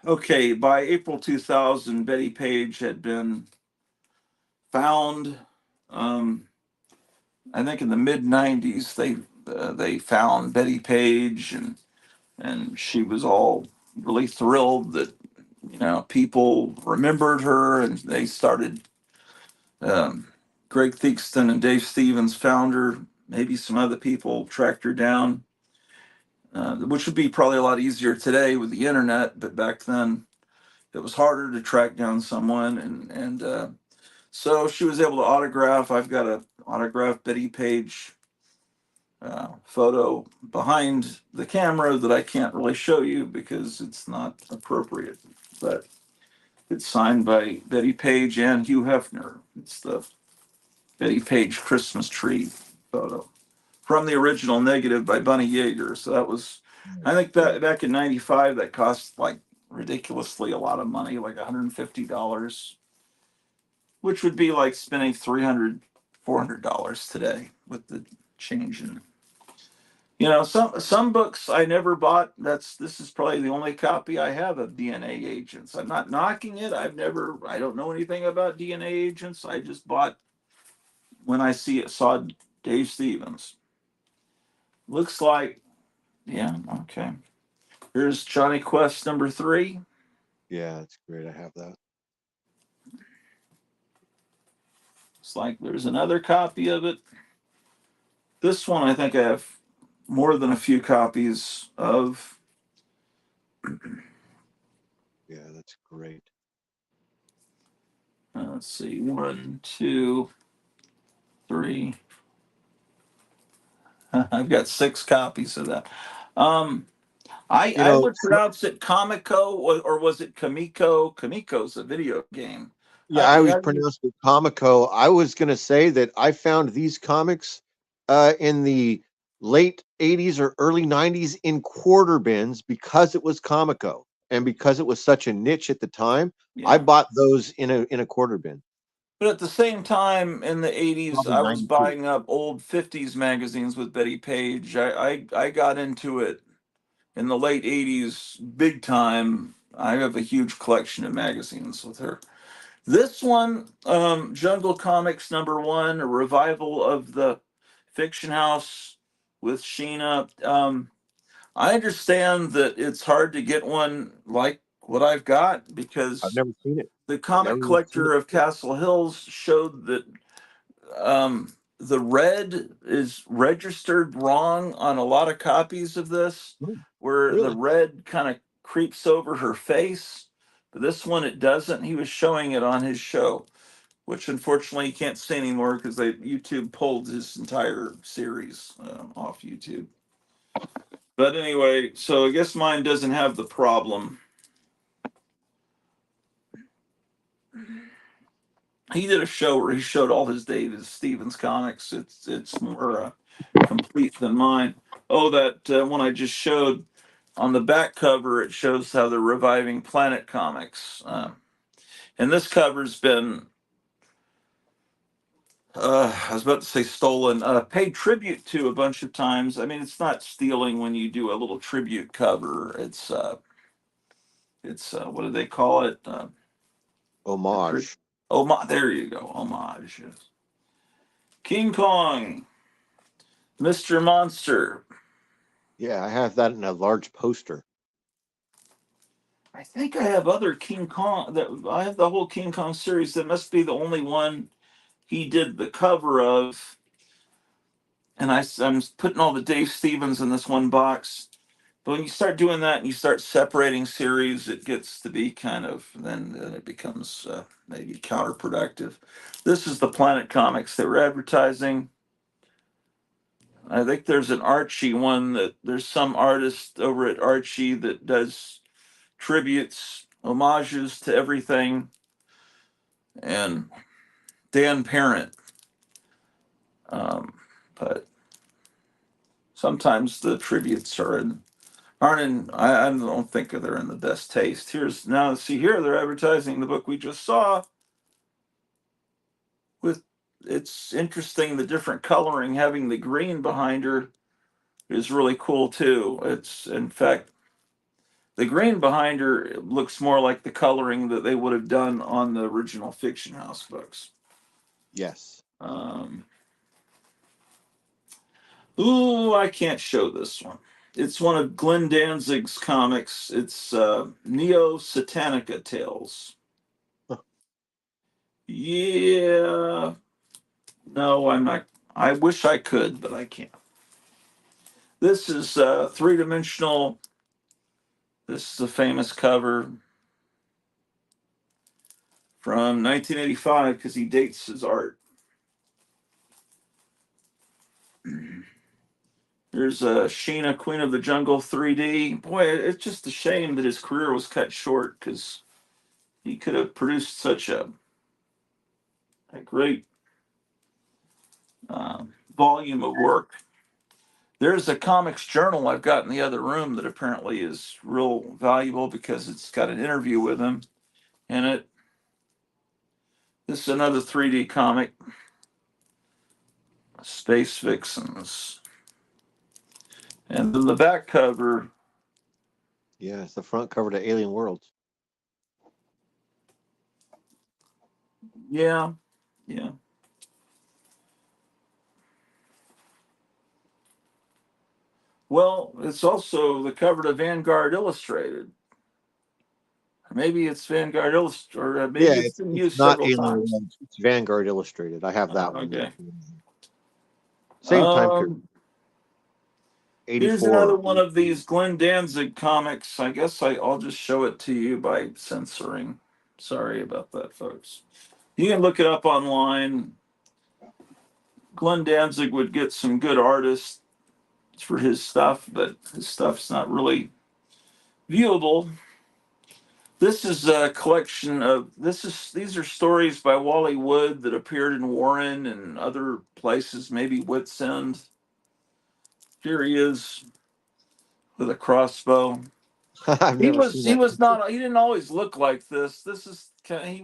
Okay, by April 2000, Betty Page had been found. Um, I think in the mid 90s, they found Betty Page, and she was all really thrilled that people remembered her, and they started. Um, Greg Theakston and Dave Stevens found her. Maybe some other people tracked her down, which would be probably a lot easier today with the internet. But back then, it was harder to track down someone, and so she was able to autograph. I've got a autographed Betty Page photo behind the camera that I can't really show you because it's not appropriate. But it's signed by Betty Page and Hugh Hefner. It's the Betty Page Christmas tree photo from the original negative by Bunny Yeager. So that was, I think that back in '95, that cost like ridiculously a lot of money, like $150, which would be like spending $300, $400 today with the change in. Some books I never bought. This is probably the only copy I have of DNA Agents. I'm not knocking it. I don't know anything about DNA Agents. I just bought when saw Dave Stevens. Looks like, yeah, okay. Here's Johnny Quest number 3. Yeah, it's great. I have that. It's like there's another copy of it. This one, I think I have more than a few copies of. Yeah, that's great. Let's see, 1, 2, 3. I've got 6 copies of that. Um, You I know, would pronounce it Comico, or was it Kamiko? Kamiko's a video game. yeah, I always How do you? pronounced it Comico. I was going to say that I found these comics in the late 80s or early 90s in quarter bins because it was Comico and because it was such a niche at the time. I Yeah. bought those in a quarter bin, But at the same time, in the 80s, probably I was 92. buying up old 50s magazines with Betty Page. I got into it in the late 80s, big time. I have a huge collection of magazines with her. This one, Jungle Comics #1, a revival of the Fiction House with Sheena. I understand that it's hard to get one like what I've got I've because never seen it. the I've never comic even seen it. collector of Castle Hills showed that the red is registered wrong on a lot of copies of this, Hmm, where the really? red kind of creeps over her face. But this one, it doesn't. He was showing it on his show, which unfortunately you can't see anymore because they YouTube pulled his entire series off YouTube. But anyway, so I guess mine doesn't have the problem. He did a show where he showed all his David Stevens comics. It's more complete than mine. Oh, that one I just showed on the back cover, it shows how they're reviving Planet Comics. And this cover's been, I was about to say stolen, paid tribute to a bunch of times. I mean, it's not stealing when you do a little tribute cover. It's what do they call it? Homage. There you go, homage. Yes. King Kong, Mr. Monster. Yeah, I have that in a large poster. I think I have other King Kong. That I have the whole King Kong series. That must be the only one he did the cover of. And I'm putting all the Dave Stevens in this one box. But when you start doing that and you start separating series, it gets to be kind of then it becomes maybe counterproductive. This is the Planet Comics they were advertising. I think there's an Archie one that there's some artist over at Archie that does tributes, homages to everything, and Dan Parent. Um, but sometimes the tributes aren't in. I don't think they're in the best taste. Here's now. See here, they're advertising the book we just saw. With it's interesting the different coloring. Having the green behind her is really cool too. It's in fact the green behind her looks more like the coloring that they would have done on the original Fiction House books. Yes. Um, Ooh, I can't show this one. It's one of Glenn Danzig's comics. It's Neo Satanica Tales. Yeah. No, I'm not. I wish I could, but I can't. This is three dimensional. This is a famous cover from 1985 because he dates his art. Here's Sheena, Queen of the Jungle 3D. Boy, it's just a shame that his career was cut short because he could have produced such a great volume of work. There's a comics journal I've got in the other room that apparently is real valuable because it's got an interview with him in it. This is another 3D comic, Space Vixens. And then the back cover, Yeah, it's the front cover to Alien Worlds. yeah, yeah. Well, it's also the cover to Vanguard Illustrated. Maybe it's Vanguard Illustrated, or Yeah, maybe it's been it's used not several Alien times. Web. It's Vanguard Illustrated. I have that one. Okay. Same time period, Here's another 84. one of these Glenn Danzig comics. I guess I'll just show it to you by censoring. Sorry about that, folks. You can look it up online. Glenn Danzig would get some good artists for his stuff, but his stuff's not really viewable. This is a collection of these are stories by Wally Wood that appeared in Warren and other places, maybe Wits End. Here he is with a crossbow. I've never seen He that was picture. not he didn't always look like this. This is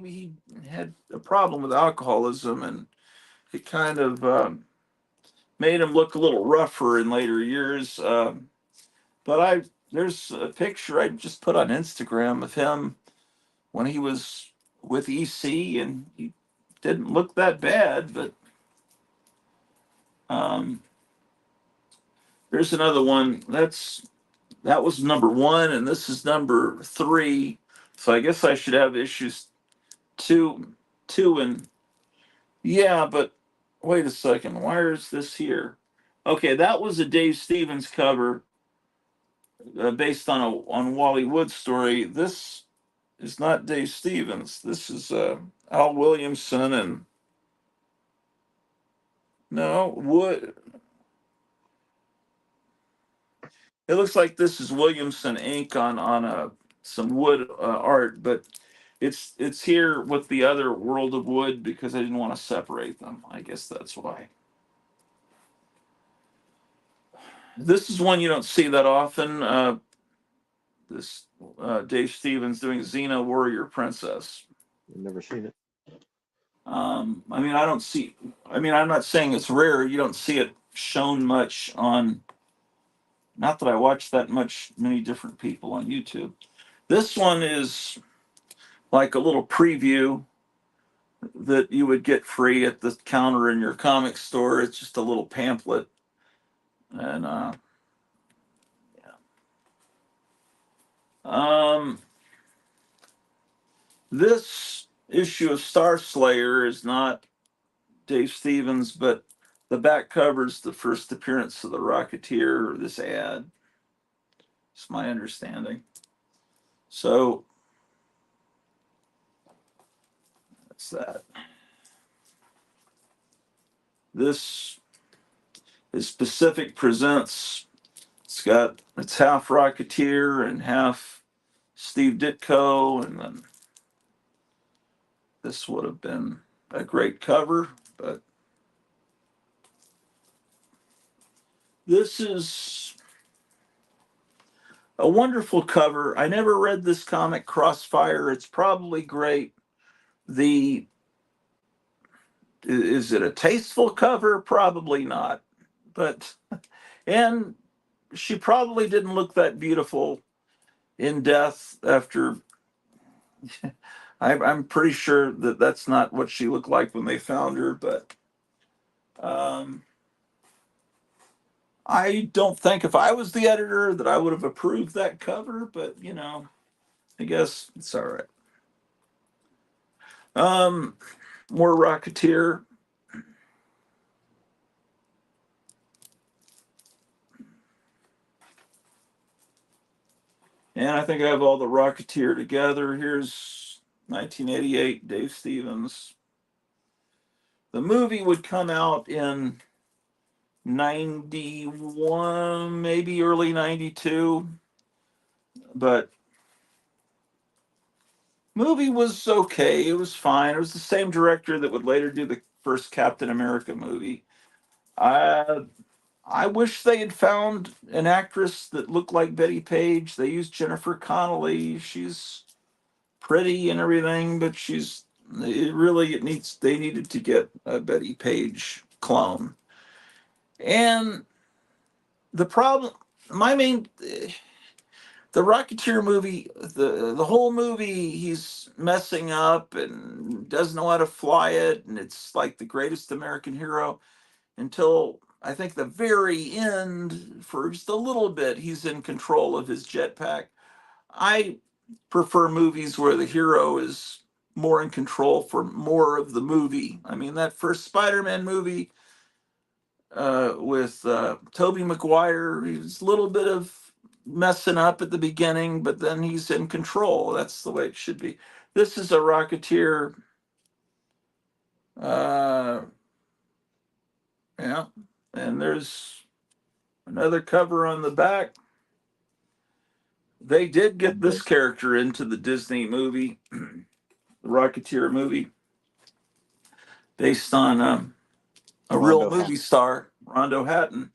he had a problem with alcoholism, and it kind of made him look a little rougher in later years. But there's a picture I just put on Instagram of him when he was with EC, and he didn't look that bad. But um, there's another one. That was number one, and this is number three. So I guess I should have issues two, two, and yeah. But wait a second. Why is this here? Okay, that was a Dave Stevens cover based on Wally Wood's story. This is not Dave Stevens. This is Al Williamson and no Wood. It looks like this is Williamson ink on some wood art, but it's here with the other World of Wood because I didn't want to separate them. I guess that's why. This is one you don't see that often. This Dave Stevens doing Xena Warrior Princess. I've never seen it. I mean, I don't see. I mean, I'm not saying it's rare. You don't see it shown much on. Not that I watch that much many different people on YouTube. This one is like a little preview that you would get free at the counter in your comic store. It's just a little pamphlet, and um, this issue of Star Slayer is not Dave Stevens, but the back covers the first appearance of the Rocketeer, or this ad. It's my understanding. So that's that. This is Pacific Presents. It's half Rocketeer and half Steve Ditko, and then this would have been a great cover, but this is a wonderful cover. I never read this comic, Crossfire. It's probably great. The is it a tasteful cover? Probably not. But and she probably didn't look that beautiful in death after I'm pretty sure that that's not what she looked like when they found her, but um, I don't think if I was the editor that I would have approved that cover, but I guess it's all right. Um, More Rocketeer. And I think I have all the Rocketeer together. Here's 1988, Dave Stevens. The movie would come out in 91, maybe early 92, but movie was okay. It was fine. It was the same director that would later do the first Captain America movie. I I wish they had found an actress that looked like Betty Page. They used Jennifer Connelly. She's pretty and everything, but it needs they needed to get a Betty Page clone. And the problem, my main the Rocketeer movie, the whole movie, he's messing up and doesn't know how to fly it, and it's like the greatest American hero until I think the very end. For just a little bit, he's in control of his jetpack. I prefer movies where the hero is more in control for more of the movie. I mean, that first Spider-Man movie with Tobey Maguire, he's a little bit of messing up at the beginning, but then he's in control. That's the way it should be. This is a Rocketeer. Uh, yeah, and there's another cover on the back. They did get this character into the Disney movie, the Rocketeer movie, based on a real Rondo movie star, Rondo Hatton,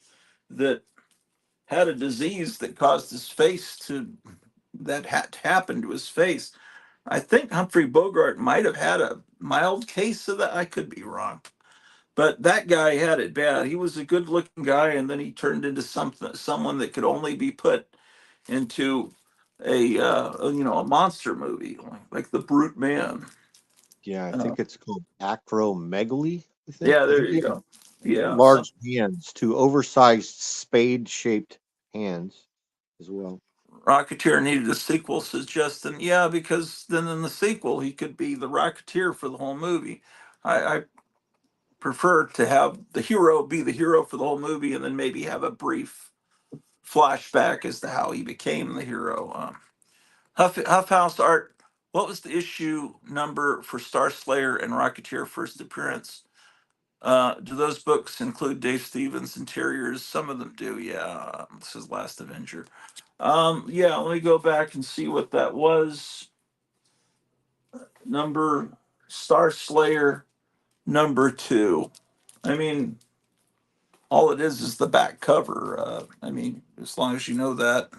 that had a disease that caused his face to, that had happened to his face. I think Humphrey Bogart might have had a mild case of that. I could be wrong, but that guy had it bad. He was a good-looking guy, and then he turned into someone that could only be put into a monster movie like the Brute Man. Yeah, I Uh, think it's called acromegaly. I think. yeah, I there think you he go. had Yeah, so large hands, two oversized spade-shaped hands as well. Rocketeer needed a sequel, says Justin. Yeah, because then in the sequel he could be the Rocketeer for the whole movie. I prefer to have the hero be the hero for the whole movie, and then maybe have a brief flashback as to how he became the hero. Huff House Art. What was the issue number for Star Slayer and Rocketeer first appearance? Do those books include Dave Stevens interiors? Some of them do. Yeah, this is Last Avenger. Yeah, let me go back and see what that was. Number Star Slayer number 2. I mean, all it is the back cover. I mean, as long as you know that.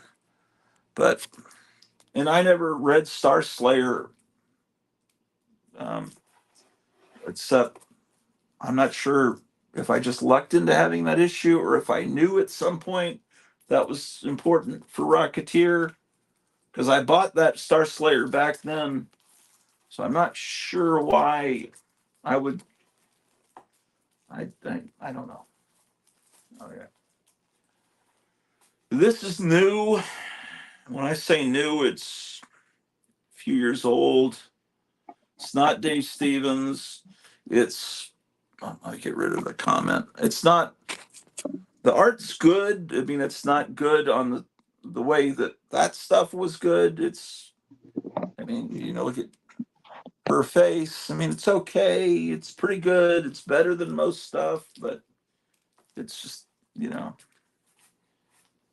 But and I never read Star Slayer, um, except I'm not sure if I just lucked into having that issue or if I knew at some point that was important for Rocketeer because I bought that Star Slayer back then. So I'm not sure why I would. I don't know. Okay. This is new. When I say new, it's a few years old. It's not Dave Stevens. It's I get rid of the comment. It's not the art's good. I mean, it's not good on the way that stuff was good. It's I mean, look at her face. I mean, it's okay. It's pretty good. It's better than most stuff, but it's just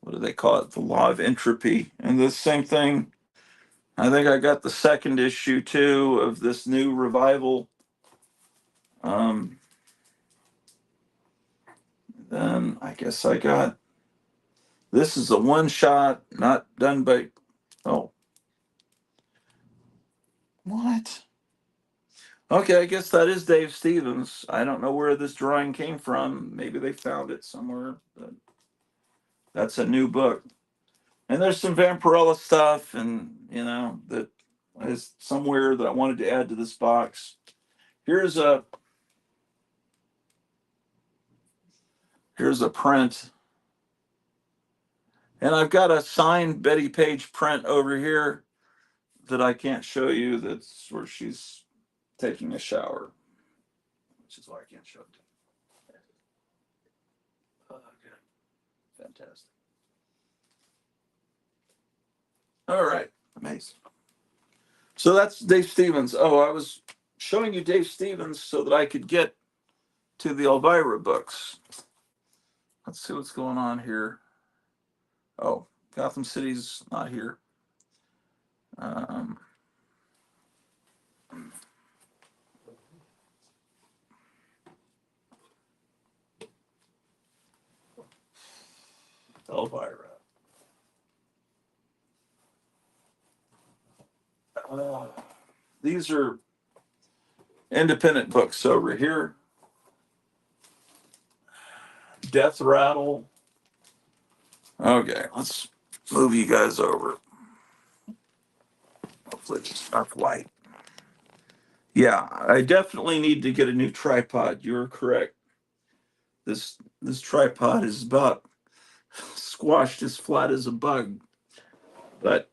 what do they call it? The law of entropy. And the same thing. I think I got the second issue too of this new revival. Um, then I guess I got this is a one shot, not done by. Oh, what? Okay, I guess that is Dave Stevens. I don't know where this drawing came from. Maybe they found it somewhere. But that's a new book. And there's some Vampirella stuff, and that is somewhere that I wanted to add to this box. Here's a here's a print, and I've got a signed Betty Page print over here that I can't show you. That's where she's taking a shower, which is why I can't show it. Okay, fantastic. All right, amazing. So that's Dave Stevens. Oh, I was showing you Dave Stevens so that I could get to the Elvira books. Let's see what's going on here. Oh, Gotham City's not here. Um, Elvira. Uh, these are independent books over here. Death Rattle. Okay, let's move you guys over. Hopefully it's enough light. Yeah, I definitely need to get a new tripod. You're correct. This tripod is about squashed as flat as a bug. But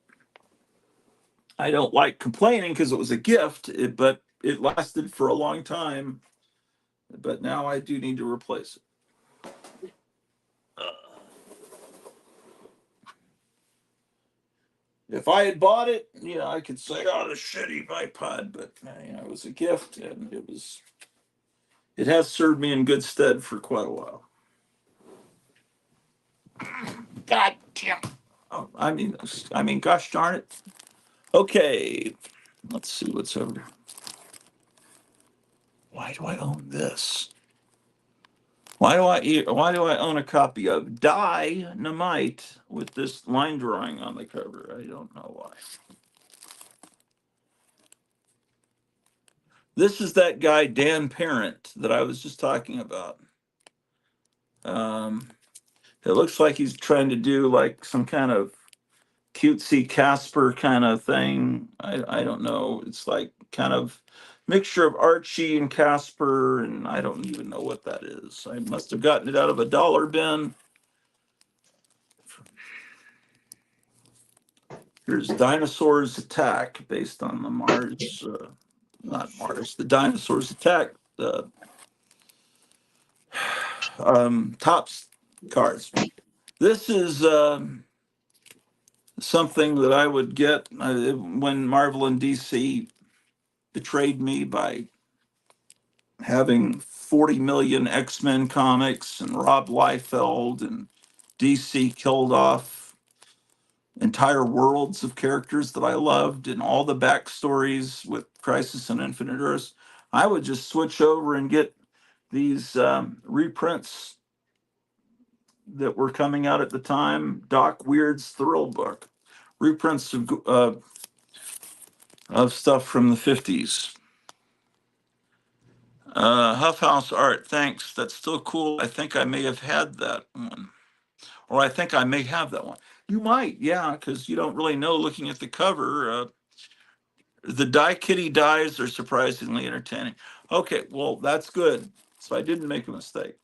I don't like complaining because it was a gift, but it lasted for a long time. But now I do need to replace it. If I had bought it, I could say, "Oh, the shitty iPod," but it was a gift, and it has served me in good stead for quite a while. God damn. Oh, gosh darn it. Okay, let's see what's over there. Why do I own this? Why do I own a copy of Dynamite with this line drawing on the cover? I don't know why. This is that guy Dan Parent that I was just talking about. It looks like he's trying to do like some kind of cutesy Casper kind of thing. I don't know. It's like kind of mixture of Archie and Casper, and I don't even know what that is. I must have gotten it out of a dollar bin. Here's Dinosaurs Attack, based on the not Mars, the Dinosaurs Attack Tops cards. This is something that I would get when Marvel and DC betrayed me by having 40 million X-Men comics, and Rob Liefeld and DC killed off entire worlds of characters that I loved and all the backstories with Crisis on Infinite Earths. I would just switch over and get these reprints that were coming out at the time. Doc Weird's Thrill Book, reprints of stuff from the 50s. Huff House Art, thanks. That's still cool. I think I may have had that one. Or I think I may have that one. You might, yeah, because you don't really know looking at the cover. The Die Kitty dies are surprisingly entertaining. Okay, well, that's good. So I didn't make a mistake.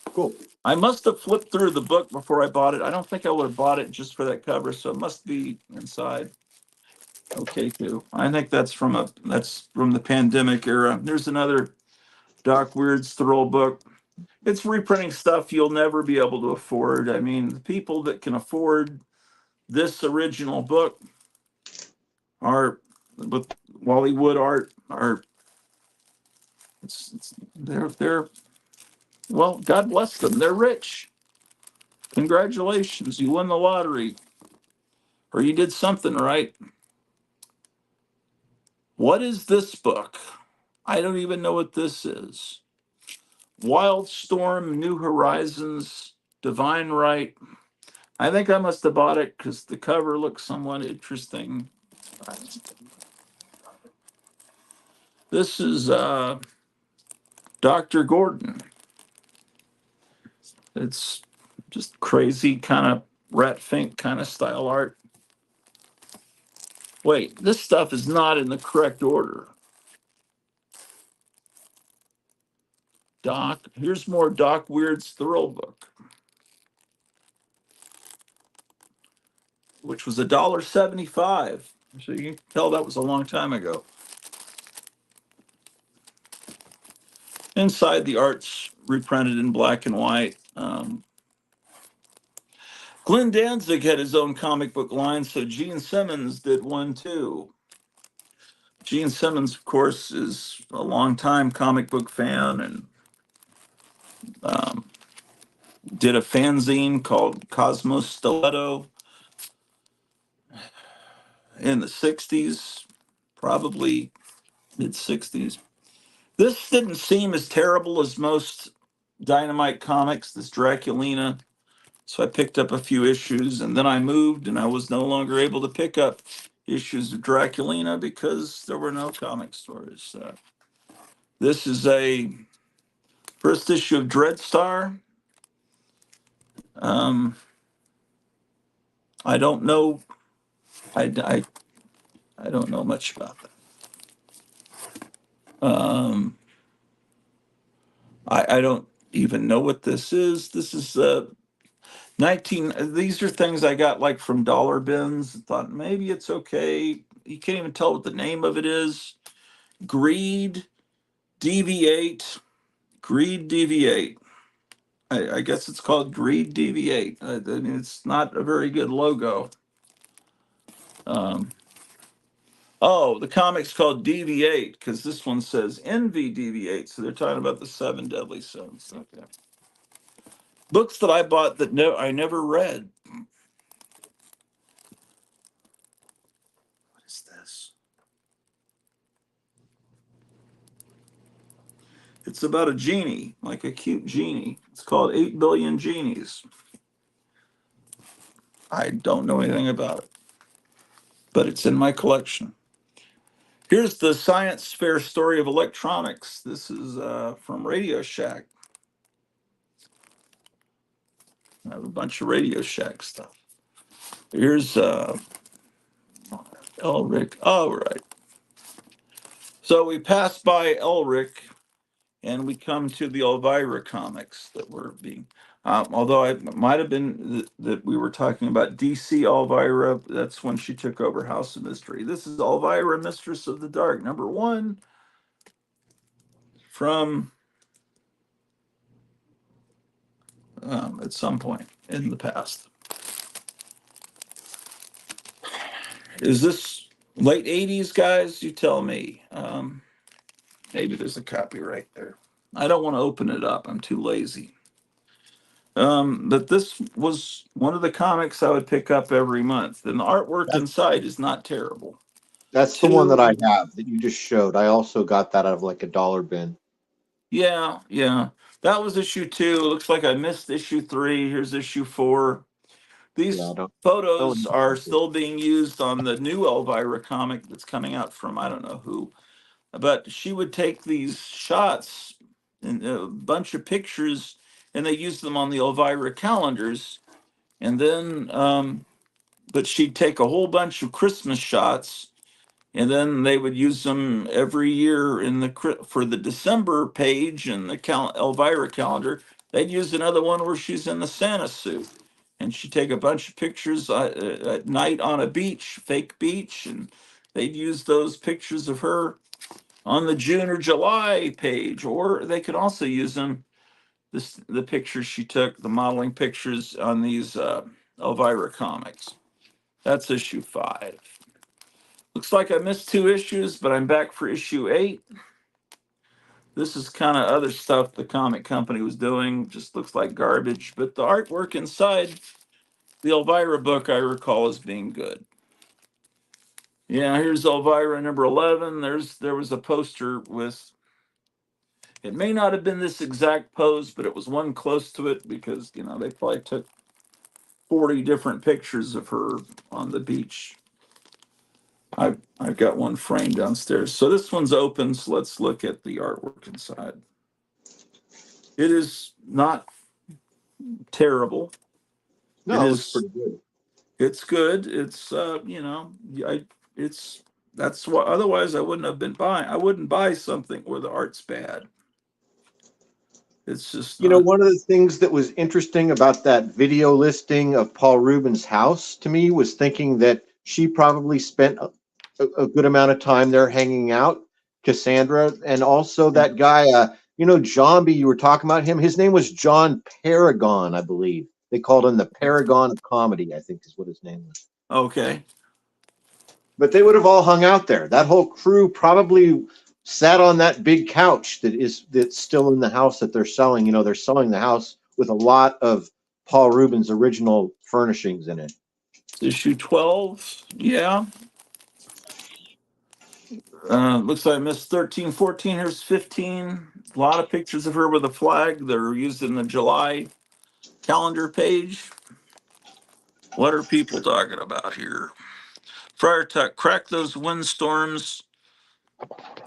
Cool. I must have flipped through the book before I bought it. I don't think I would have bought it just for that cover, so it must be inside. Okay, too. I think that's from the pandemic era. There's another Doc Weird's Thrill Book. It's reprinting stuff you'll never be able to afford. I mean, the people that can afford this original book are with Wally Wood art are they're well, God bless them. They're rich. Congratulations, you won the lottery, or you did something right. What is this book? I don't even know what this is. Wildstorm, New Horizons, Divine Right. I think I must have bought it because the cover looks somewhat interesting. This is Dr. Gordon. It's just crazy kind of Rat Fink kind of style art. Wait, this stuff is not in the correct order. Here's more Doc Weird's Thrill Book, which was $1.75. So you can tell that was a long time ago. Inside, the art's reprinted in black and white. Glenn Danzig had his own comic book line, so Gene Simmons did one too. Gene Simmons, of course, is a longtime comic book fan and um, did a fanzine called Cosmos Stiletto in the 60s, probably mid 60s. This didn't seem as terrible as most Dynamite comics, this Draculina. So I picked up a few issues, and then I moved, and I was no longer able to pick up issues of Draculina because there were no comic stores. This is a first issue of Dreadstar. Um, I don't know. I don't know much about that. I don't even know what this is. This is These are things I got like from dollar bins. Thought maybe it's okay. You can't even tell what the name of it is. Greed Deviate. Greed Deviate. I guess it's called Greed Deviate. I mean, it's not a very good logo. Um, oh, the comic's called Deviate because this one says Envy Deviate. So they're talking about the seven deadly sins. Okay. Books that I bought that I never read. What is this? It's about a genie, like a cute genie. It's called 8 Billion Genies. I don't know anything about it, but it's in my collection. Here's the science fair story of electronics. This is from Radio Shack. I have a bunch of Radio Shack stuff. Here's Elric. Oh, right. So we pass by Elric and we come to the Elvira comics that were being, although it might have been that we were talking about DC Elvira. That's when she took over House of Mystery. This is Elvira, Mistress of the Dark, #1 from at some point in the past. Is this late 80s, guys? You tell me. Maybe there's a copyright there. I don't want to open it up. I'm too lazy. But this was one of the comics I would pick up every month. And the artwork inside is not terrible. That's the one that I have that you just showed. I also got that out of like a dollar bin. Yeah, yeah. That was issue 2. Looks like I missed issue 3. Here's issue 4. These photos are still being used on the new Elvira comic that's coming out from I don't know who. But she would take these shots and a bunch of pictures, and they used them on the Elvira calendars. And then, but she'd take a whole bunch of Christmas shots, and then they would use them every year in for the December page in the Elvira calendar. They'd use another one where she's in the Santa suit, and she'd take a bunch of pictures at night on a beach, fake beach, and they'd use those pictures of her on the June or July page, or they could also use them. The pictures she took, the modeling pictures on these Elvira comics. That's issue 5. Looks like I missed 2 issues, but I'm back for issue 8. This is kind of other stuff the comic company was doing. Just looks like garbage, but the artwork inside the Elvira book I recall as being good. Yeah, here's Elvira #11. There was a poster with. It may not have been this exact pose, but it was one close to it because they probably took 40 different pictures of her on the beach. I've got one framed downstairs. So this one's open, so let's look at the artwork inside. It is not terrible. No, it looks pretty good. It's good. It's that's what otherwise I wouldn't have been buying. I wouldn't buy something where the art's bad. It's just one of the things that was interesting about that video listing of Paul Rubens' house to me was thinking that she probably spent a good amount of time there hanging out, Cassandra, and also that guy, Zombie, you were talking about him. His name was John Paragon, I believe. They called him the Paragon of Comedy, I think is what his name was. Okay. But they would have all hung out there. That whole crew probably sat on that big couch that's still in the house that they're selling. They're selling the house with a lot of Paul Rubens' original furnishings in it. Issue 12. Yeah. Looks like I missed 13, 14. Here's 15. A lot of pictures of her with a flag. They're used in the July calendar page. What are people talking about here? Friar Tuck, crack those windstorms.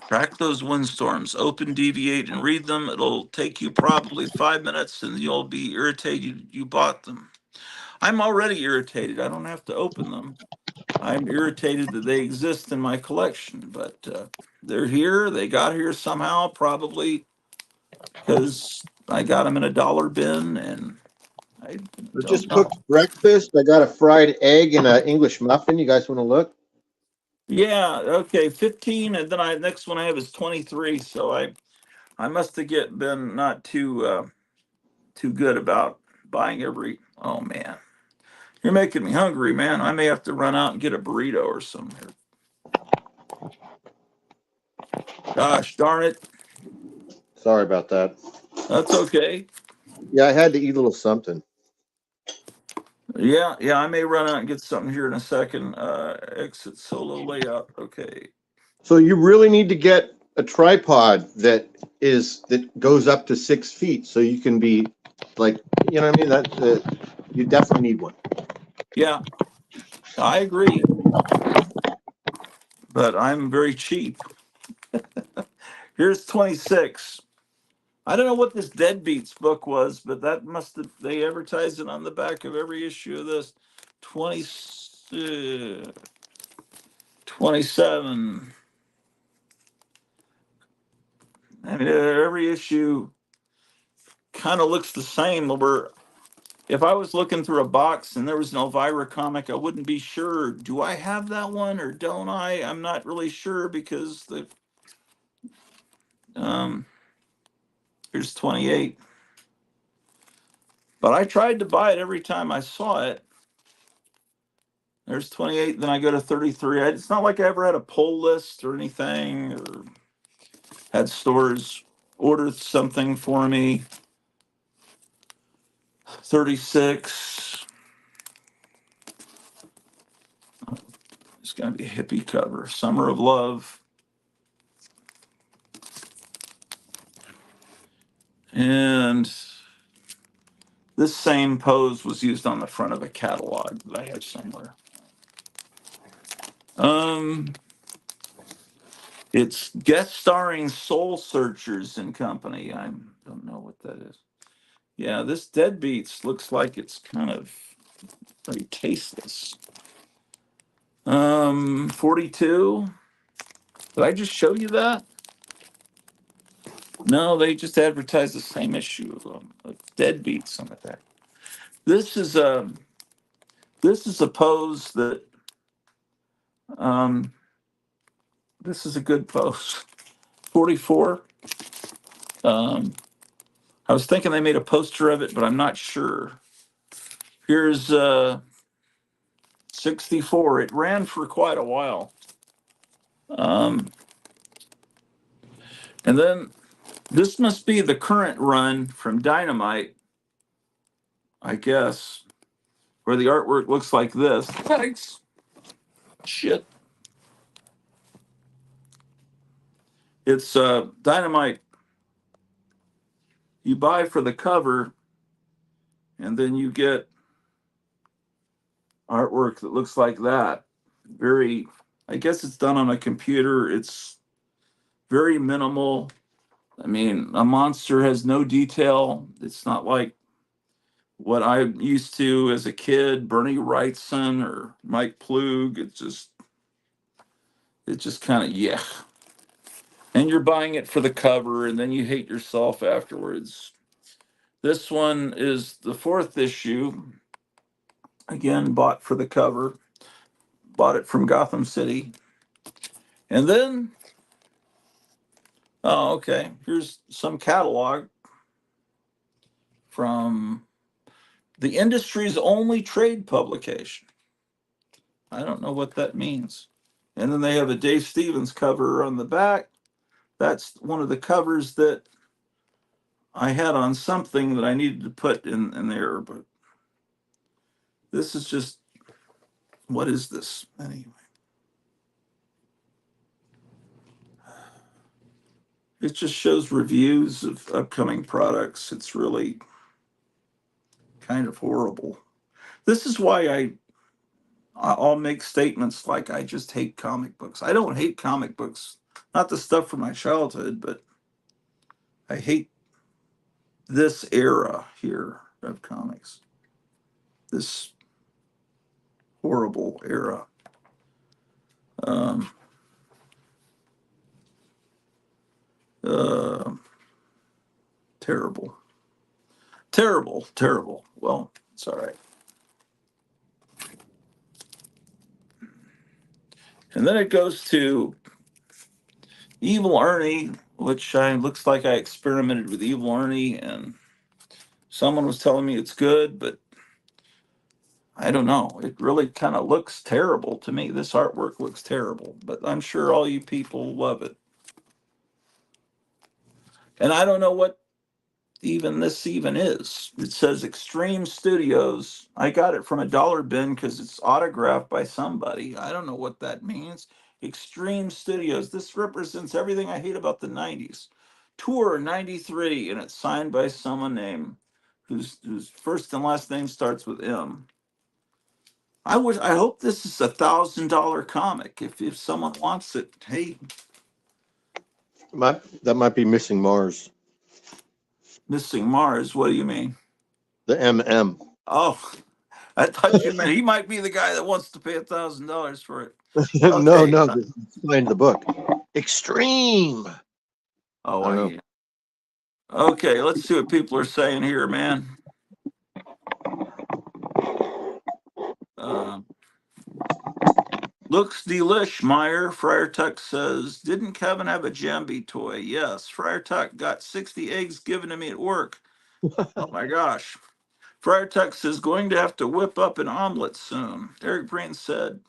Track those windstorms. Open, deviate, and read them. It'll take you probably 5 minutes, and you'll be irritated you bought them. I'm already irritated. I don't have to open them. I'm irritated that they exist in my collection, but they're here. They got here somehow, probably because I got them in a dollar bin, and I I don't just know. cooked breakfast. I got a fried egg and an English muffin. You guys want to look? Yeah, okay, 15, and then next one I have is 23. So I must have been not too good about buying every. Oh man, you're making me hungry, man. I may have to run out and get a burrito or something. Gosh darn it. Sorry about that. That's okay. Yeah, I had to eat a little something. Yeah, yeah, I may run out and get something here in a second. Exit solo layout. Okay. So you really need to get a tripod that goes up to 6 feet, so you can be like, you know what I mean? You definitely need one. Yeah, I agree, but I'm very cheap. Here's 26. I don't know what this Deadbeats book was, but that must have, they advertised it on the back of every issue of this. 20, 27. I mean, every issue kind of looks the same. Where if I was looking through a box and there was an Elvira comic, I wouldn't be sure. Do I have that one or don't I? I'm not really sure because um, here's 28. But I tried to buy it every time I saw it. There's 28, then I go to 33. It's not like I ever had a pull list or anything, or had stores order something for me. 36. It's going to be a hippie cover. Summer of Love. And this same pose was used on the front of a catalog that I have somewhere. Um, it's guest starring Soul Searchers and Company. I don't know what that is. Yeah, this Deadbeats looks like it's kind of pretty tasteless. 42. Did I just show you that? No, they just advertised the same issue of Deadbeats on the back. This is a pose that um, this is a good pose. 44. Um, I was thinking they made a poster of it, but I'm not sure. Here's 64. It ran for quite a while. Um, and then this must be the current run from Dynamite, I guess, where the artwork looks like this. Thanks. Shit. It's Dynamite. You buy for the cover, and then you get artwork that looks like that. Very, I guess it's done on a computer. It's very minimal. I mean, a monster has no detail. It's not like what I'm used to as a kid, Bernie Wrightson or Mike Plug. It's just kind of yeah. And you're buying it for the cover, and then you hate yourself afterwards. This one is the fourth issue. Again, bought for the cover. Bought it from Gotham City. And then, oh, okay, here's some catalog from the industry's only trade publication. I don't know what that means. And then they have a Dave Stevens cover on the back. That's one of the covers that I had on something that I needed to put in there. But this is just, what is this anyway? It just shows reviews of upcoming products. It's really kind of horrible. This is why I'll make statements like I just hate comic books. I don't hate comic books, not the stuff from my childhood, but I hate this era here of comics. This horrible era. Um, uh, Terrible. Terrible, terrible. Well, it's all right. And then it goes to Evil Ernie, which looks like I experimented with Evil Ernie, and someone was telling me it's good, but I don't know. It really kind of looks terrible to me. This artwork looks terrible, but I'm sure all you people love it. And I don't know what even this even is. It says Extreme Studios. I got it from a dollar bin because it's autographed by somebody. I don't know what that means. Extreme Studios. This represents everything I hate about the 90s. Tour 93, and it's signed by someone named whose first and last name starts with M. I hope this is $1,000 comic. If someone wants it, hey, That might be Missing Mars. Missing Mars. What do you mean? The MM. Oh, I thought you meant he might be the guy that wants to pay $1,000 for it. No, Okay. no, find the book. Extreme. Oh, I don't know. yeah. Okay, let's see what people are saying here, man. Uh, Looks delish, Meyer. Friar Tuck says, didn't Kevin have a Jambi toy? Yes. Friar Tuck got 60 eggs given to me at work. Oh my gosh. Friar Tuck says, going to have to whip up an omelet soon. Eric Breen said,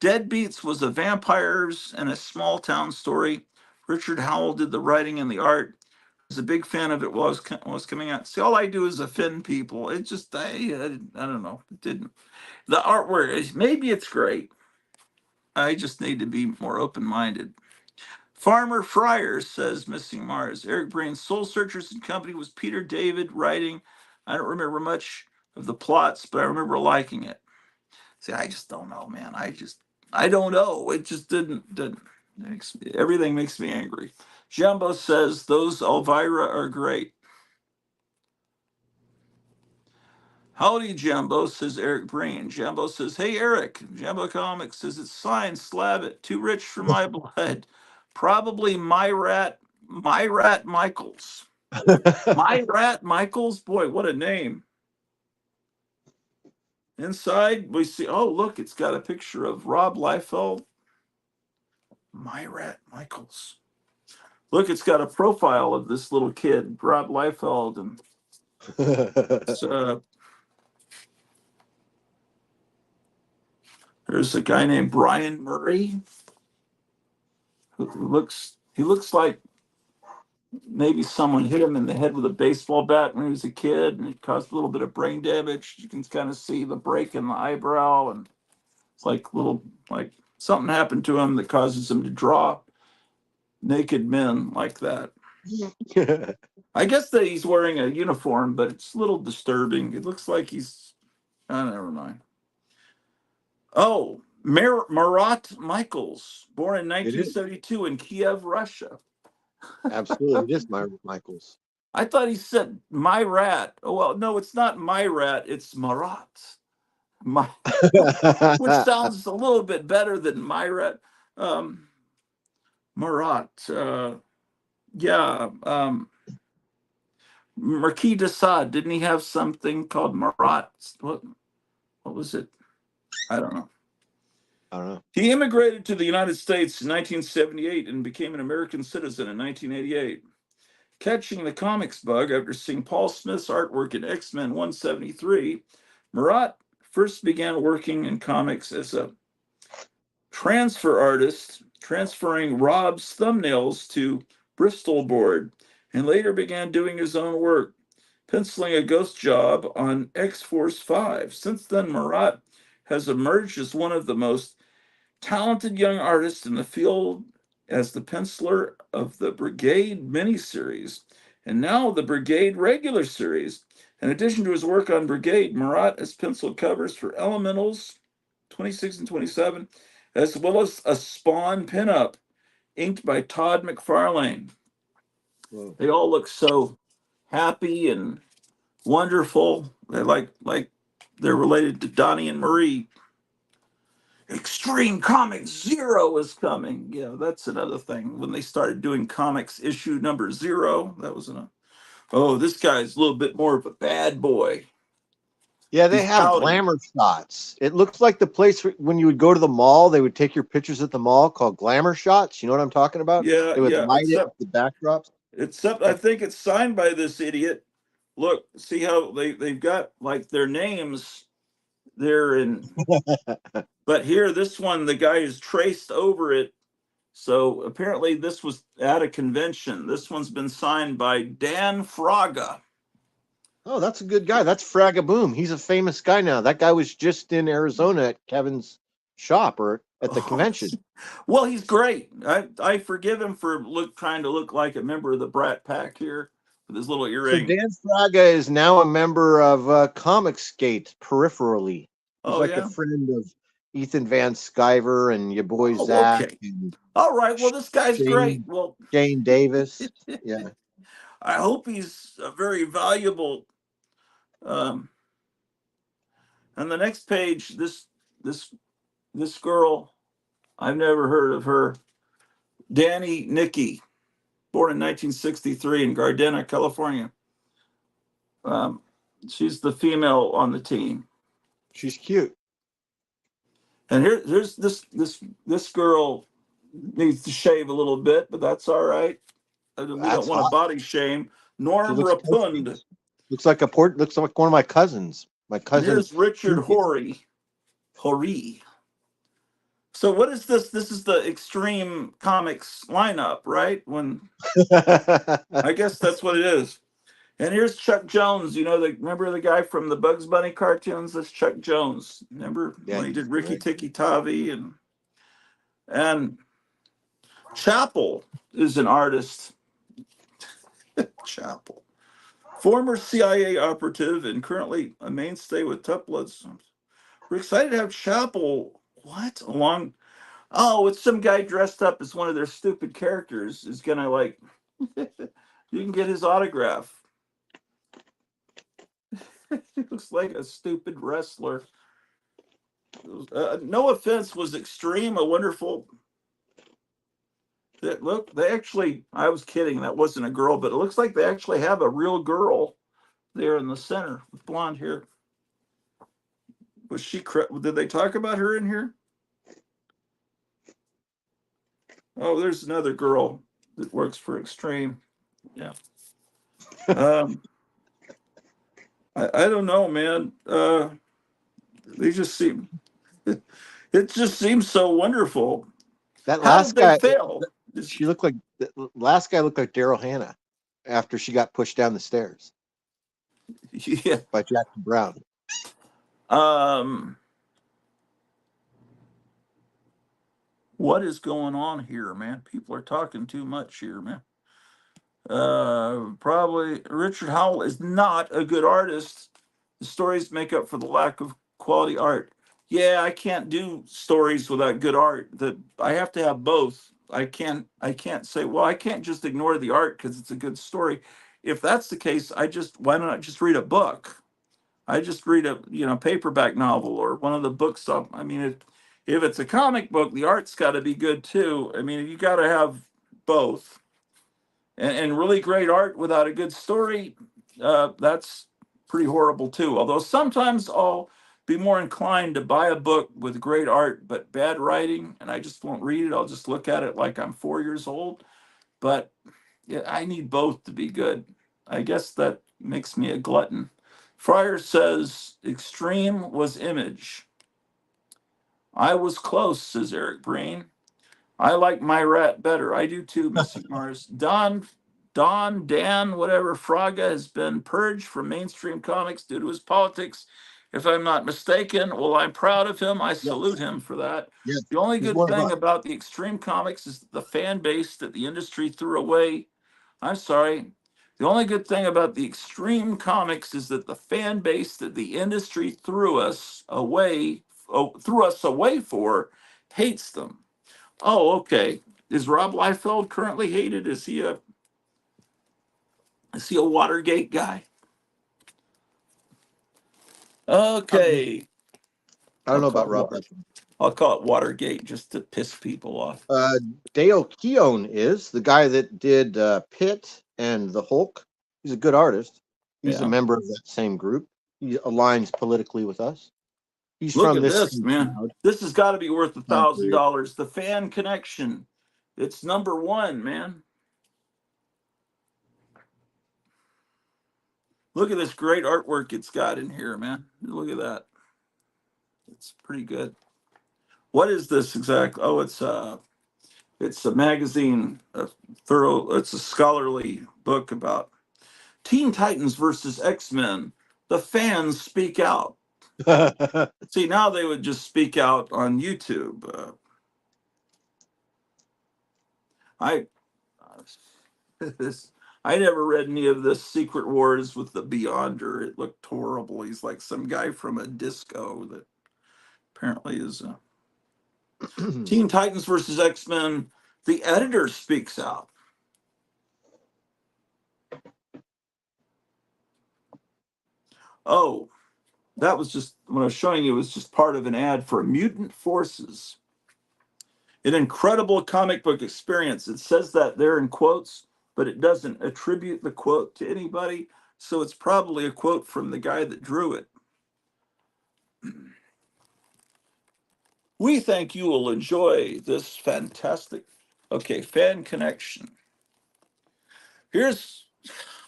Deadbeats was a vampires and a small town story. Richard Howell did the writing and the art. I was a big fan of it while it was coming out. See, all I do is offend people. It just, I don't know. It didn't. The artwork, maybe it's great. I just need to be more open minded. Farmer Friar says Missing Mars. Eric Brain's Soul Searchers and Company was Peter David writing. I don't remember much of the plots, but I remember liking it. See, I just don't know, man. I don't know. It just didn't everything makes me angry. Jumbo says those Elvira are great. Howdy, Jumbo, says Eric Breen. Jumbo says, hey, Eric. Jumbo Comics says it's signed, slab it. Too rich for my blood. Probably my rat Michaels. My rat Michaels? Boy, what a name. Inside, we see, oh, look, it's got a picture of Rob Liefeld. My rat Michaels. Look, it's got a profile of this little kid, Rob Liefeld, and there's a guy named Brian Murray who looks like maybe someone hit him in the head with a baseball bat when he was a kid, and it caused a little bit of brain damage. You can kind of see the break in the eyebrow, and it's like something happened to him that causes him to draw naked men like that. I guess that he's wearing a uniform, but it's a little disturbing. It looks like he's. Oh, never mind. Oh, Marat Michaels, born in 1972 in Kiev, Russia. Absolutely, it is Michaels. I thought he said my rat. Oh, well, no, it's not my rat. It's Marat. My, which sounds a little bit better than my rat. Marat. Yeah. Marquis de Sade, didn't he have something called Marat? What was it? I don't know. I don't know. He immigrated to the United States in 1978 and became an American citizen in 1988. Catching the comics bug after seeing Paul Smith's artwork in X-Men 173, Marat first began working in comics as a transfer artist, transferring Rob's thumbnails to Bristol board, and later began doing his own work, penciling a ghost job on X-Force 5. Since then, Marat has emerged as one of the most talented young artists in the field as the penciler of the Brigade miniseries and now the Brigade regular series. In addition to his work on Brigade, Marat has penciled covers for Elementals 26 and 27, as well as a Spawn pinup inked by Todd McFarlane. Whoa. They all look so happy and wonderful. They're like they're related to Donnie and Marie. Extreme Comics Zero is coming. Yeah, that's another thing. When they started doing comics issue number 0, that was Oh, this guy's a little bit more of a bad boy. Yeah, they He's have pouting. glamour shots. It looks like the place when you would go to the mall, they would take your pictures at the mall called glamour shots. You know what I'm talking about? Yeah, They would yeah. light it with the backdrops. Except I think it's signed by this idiot. Look, see how they've got like their names there, and but here this one the guy is traced over it. So apparently this was at a convention. This one's been signed by Dan Fraga. Oh, that's a good guy. That's Fragaboom. He's a famous guy now. That guy was just in Arizona at Kevin's shop or at the Oh, convention. well, he's great. I forgive him for trying to look like a member of the Brat Pack here with his little So earring. Dan Fraga is now a member of Comic Skate peripherally. He's Oh like a yeah. friend of Ethan Van Sciver and your boy Oh, Zach okay. and All right. Well, this guy's great. Shane, Well, Shane Davis. Yeah. I hope he's a very valuable. Um, and the next page, this this girl, I've never heard of her. Danny Nicky, born in 1963 in Gardena, California. Um, she's the female on the team. She's cute. And here's this girl needs to shave a little bit, but that's all right. We don't That's want to hot. body shame. She Norm looks Rapund. looks like a port. Looks like one of my cousins. My And cousin. here's Richard Horry. Horry. So what is this? This is the Extreme Comics lineup, right? When I guess that's what it is. And here's Chuck Jones. You know, remember the guy from the Bugs Bunny cartoons? That's Chuck Jones. Remember Yeah, when he did he's Ricky great. Tikki Tavi and Chappell is an artist. Chappell, former CIA operative and currently a mainstay with Tuplets. We're excited to have Chappell. What along? Oh, it's some guy dressed up as one of their stupid characters. Is gonna like. You can get his autograph. He looks like a stupid wrestler. No offense, was Extreme a wonderful. Look, they actually. I was kidding. That wasn't a girl, but it looks like they actually have a real girl there in the center with blonde hair. Was she? Did they talk about her in here? Oh, there's another girl that works for Extreme. Yeah. Um, I don't know, man. They just seem. It just seems so wonderful. That How last did they guy. fail? She looked like the last guy looked like Daryl Hannah after she got pushed down the stairs Yeah. by Jackson Brown. What is going on here, man? People are talking too much here, man. Probably Richard Howell is not a good artist. The stories make up for the lack of quality art. Yeah, I can't do stories without good art. I have to have both. I can't say, well, I can't just ignore the art because it's a good story. If that's the case, why don't I just read a book? I just read a paperback novel or one of the books. I mean, if it's a comic book, the art's got to be good too. I mean, you got to have both. And really great art without a good story, that's pretty horrible too. Although sometimes I'll be more inclined to buy a book with great art but bad writing, and I just won't read it. I'll just look at it like I'm 4 years old. But yeah, I need both to be good. I guess that makes me a glutton. Fryer says Extreme was Image. I was close, says Eric Breen. I like my rat better. I do too, Mystic Mars. Dan, whatever, Fraga has been purged from mainstream comics due to his politics. If I'm not mistaken, well, I'm proud of him. I salute him for that. Yes, The only he's good one of thing us. about the extreme comics is the fan base that the industry threw away. I'm sorry. The only good thing about the extreme comics is that the fan base that the industry threw us away for, hates them. Oh, okay. Is Rob Liefeld currently hated? Is he a Watergate guy? Okay. I don't I'll know call about it Rob. I'll call it Watergate just to piss people off. Dale Keown is the guy that did Pitt and the Hulk. He's a good artist. He's a Yeah. member of that same group. He aligns politically with us. He's Look from at this this, man. This has got to be worth time period. $1,000. The Fan Connection. It's #1, man. Look at this great artwork it's got in here, man. Look at that. It's pretty good. What is this exactly? Oh, it's a magazine, it's a scholarly book about Teen Titans versus X-Men. The fans speak out. See, now they would just speak out on YouTube. I this I never read any of this Secret Wars with the Beyonder. It looked horrible. He's like some guy from a disco that apparently is Teen Titans versus X-Men. The editor speaks out. Oh, that was just when I was showing you, it was just part of an ad for Mutant Forces. An incredible comic book experience. It says that there in quotes, but it doesn't attribute the quote to anybody. So it's probably a quote from the guy that drew it. We think you will enjoy this fantastic, okay, Fan Connection. Here's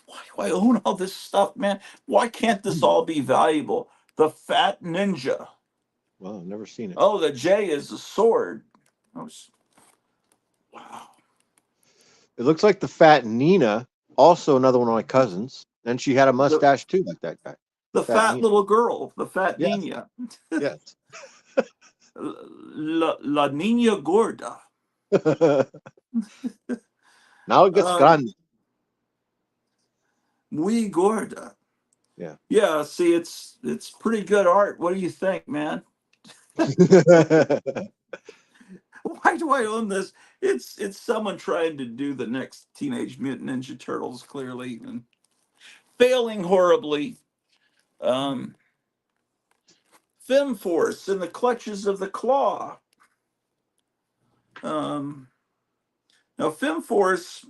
why do I own all this stuff, man? Why can't this all be valuable? The Fat Ninja. Well, I've never seen it. Oh, the J is a sword. Wow. It looks like the Fat Nina, also another one of my cousins, and she had a mustache too, like that guy. The fat Nina. little girl, the Fat Yes. Nina. Yes. La Niña Gorda. Now it gets grande. Muy gorda. Yeah. Yeah, see, it's pretty good art. What do you think, man? Why do I own this? It's someone trying to do the next Teenage Mutant Ninja Turtles, clearly, and failing horribly. Fem Force in the clutches of the claw. Now, Fem Force.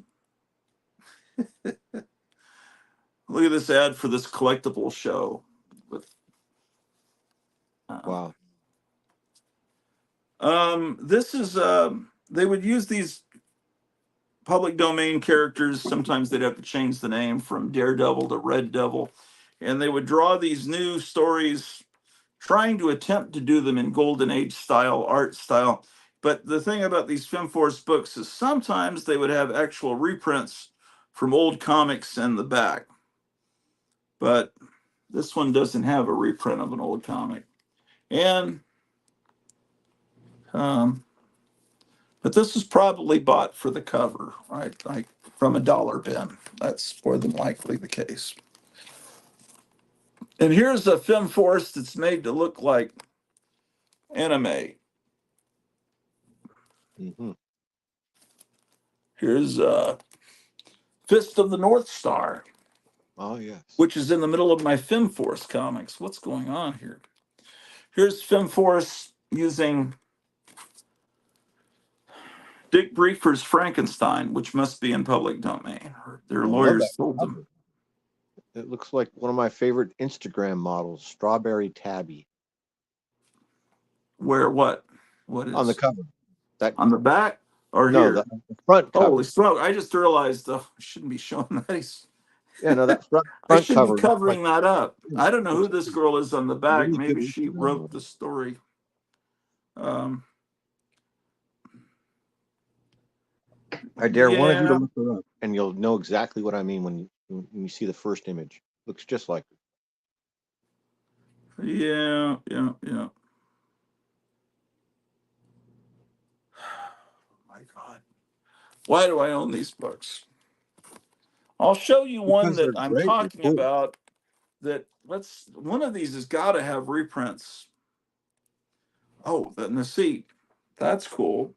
Look at this ad for this collectible show. With Wow. This is they would use these public domain characters. Sometimes they'd have to change the name from Daredevil to Red Devil, and they would draw these new stories, trying to attempt to do them in Golden Age style, art style. But the thing about these FemForce books is sometimes they would have actual reprints from old comics in the back. But this one doesn't have a reprint of an old comic. And but this was probably bought for the cover, right? Like from a dollar bin. That's more than likely the case. And here's a FemForce that's made to look like anime. Mm-hmm. Here's Fist of the North Star. Oh, yes. Which is in the middle of my FemForce comics. What's going on here? Here's FemForce using Dick Briefer's Frankenstein, which must be in public domain. Their lawyers told them. It looks like one of my favorite Instagram models, Strawberry Tabby. Where what? What is on the cover? That on the back or no, here? the front cover. Holy smoke! I just realized I shouldn't be showing that. Yeah, no, that front I should cover be covering that up. I don't know who looks this girl is on the back. really Maybe good she Instagram wrote model. the story. I dare one of you to Yeah. look her up, and you'll know exactly what I mean when you see the first image. Looks just like her. Yeah. My God. Why do I own these books? I'll show you one Because that they're I'm great, they're talking cool. about that one of these has got to have reprints. Oh, the seat. That's cool.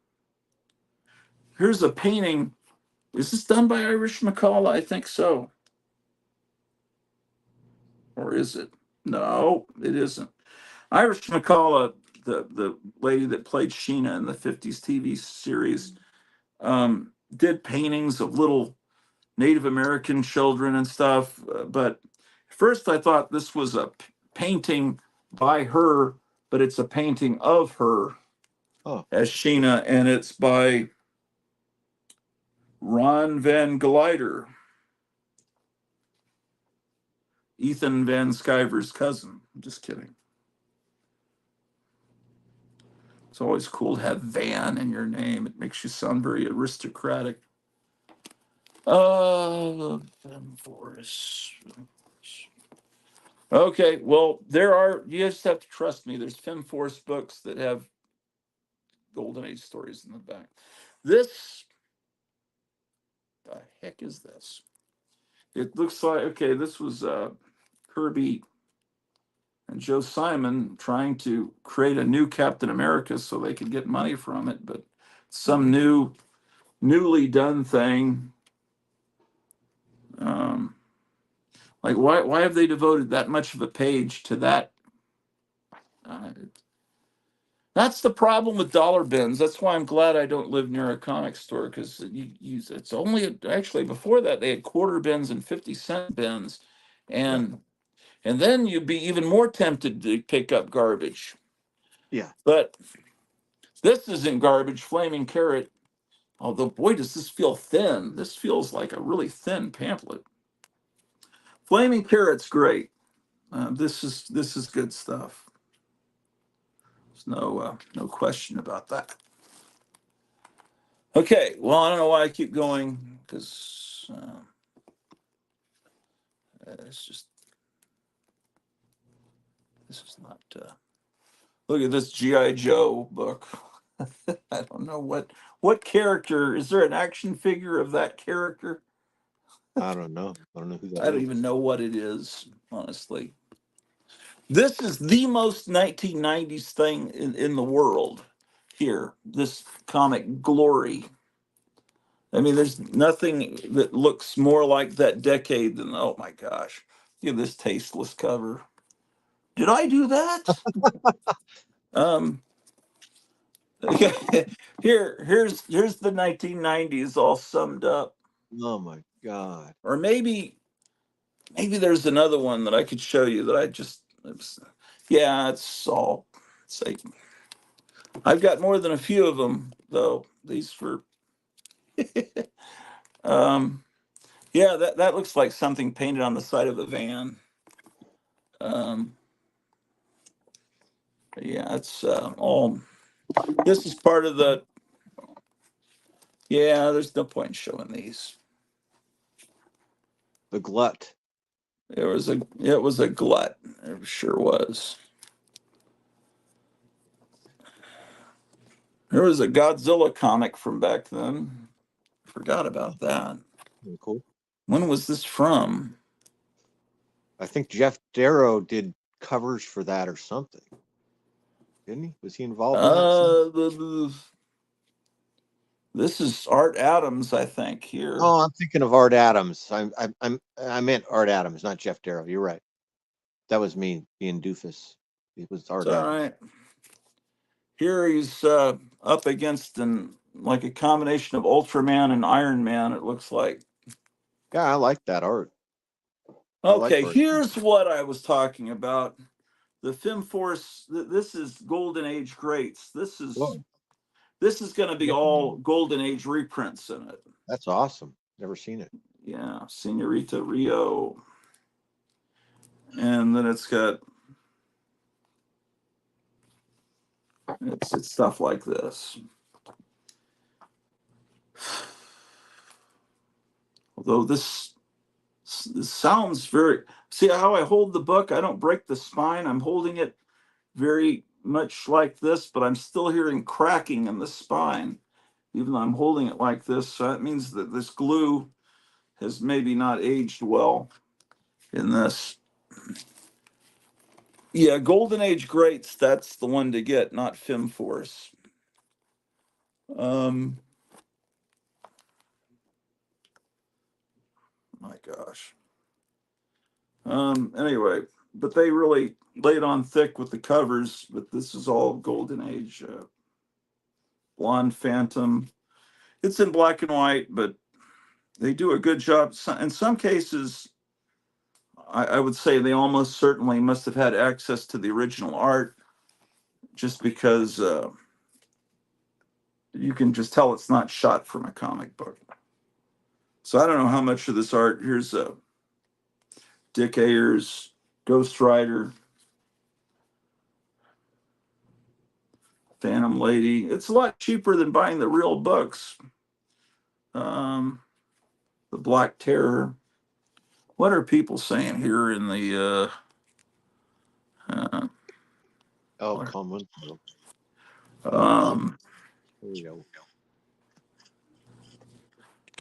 Here's a painting. Is this done by Irish McCall? I think so. Or is it? No, it isn't. Irish McCall, the lady that played Sheena in the 50s TV series, did paintings of little Native American children and stuff. But first I thought this was a painting by her, but it's a painting of her as Sheena, and it's by Ron Van Glyder, Ethan Van Sciver's cousin. I'm just kidding. It's always cool to have Van in your name. It makes you sound very aristocratic. Forest. Okay, well, you just have to trust me. There's FemForce books that have Golden Age stories in the back. The heck is this? It looks like, okay, this was Kirby and Joe Simon trying to create a new Captain America so they could get money from it, but some newly done thing. Like why have they devoted that much of a page to that? That's the problem with dollar bins. That's why I'm glad I don't live near a comic store, because it's only, actually before that they had quarter bins and 50-cent bins, and then you'd be even more tempted to pick up garbage. Yeah. But this isn't garbage. Flaming Carrot. Although, boy, does this feel thin. This feels like a really thin pamphlet. Flaming Carrot's great. This is good stuff. There's no question about that. Okay, well, I don't know why I keep going, because it's just, this is not. Look at this G.I. Joe book. I don't know what character is there. An action figure of that character? I don't know. I don't know who that I don't is. even know what it is, honestly. This is the most 1990s thing in the world here, this comic Glory. I mean, there's nothing that looks more like that decade than, oh my gosh, look at this tasteless cover. Did I do that? Okay. Here's the 1990s all summed up. Oh my God. Or maybe there's another one that I could show you that it's all Satan. I've got more than a few of them, though. These for, that looks like something painted on the side of a van. It's all. This is part of the. Yeah, there's no point in showing these. The Glut. It was a glut. It sure was. There was a Godzilla comic from back then. Forgot about that. Cool. When was this from? I think Jeff Darrow did covers for that or something. Didn't he? Was he involved in that? This is Art Adams, I think. Here. Oh, I'm thinking of Art Adams. I meant Art Adams, not Jeff Darrow. You're right. That was me being doofus. It was Art It's all Adams. right. Here he's up against like a combination of Ultraman and Iron Man, it looks like. Yeah, I like that art. Okay, here's what I was talking about. The FemForce, this is Golden Age greats. This is going to be all Golden Age reprints in it. That's awesome. Never seen it. Yeah, Senorita Rio. And then it's stuff like this. Although this sounds very, see how I hold the book? I don't break the spine. I'm holding it very much like this, but I'm still hearing cracking in the spine, even though I'm holding it like this. So that means that this glue has maybe not aged well in this. Yeah, Golden Age greats, that's the one to get, not FemForce. My gosh. Anyway, but they really laid on thick with the covers, but this is all Golden Age. Blonde Phantom. It's in black and white, but they do a good job. In some cases, I would say they almost certainly must have had access to the original art, just because you can just tell it's not shot from a comic book. So I don't know how much of this art. Here's Dick Ayers, Ghost Rider, Phantom Lady. It's a lot cheaper than buying the real books. Um, the Black Terror. What are people saying here in the? Oh, come on. Um, Here we go.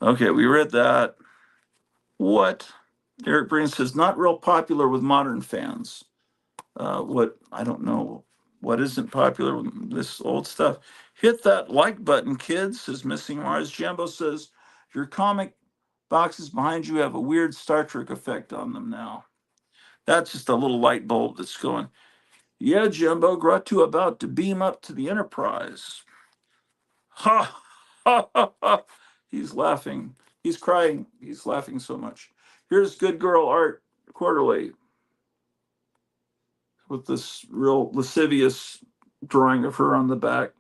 okay, we read that. What? Eric Breen says not real popular with modern fans. What I don't know. What isn't popular with this old stuff? Hit that like button, kids, says Missing Mars. Jumbo says your comic boxes behind you have a weird Star Trek effect on them now. That's just a little light bulb that's going. Yeah, Jumbo, Gratu about to beam up to the Enterprise. Ha ha ha ha. He's laughing. He's crying. He's laughing so much. Here's Good Girl Art Quarterly with this real lascivious drawing of her on the back.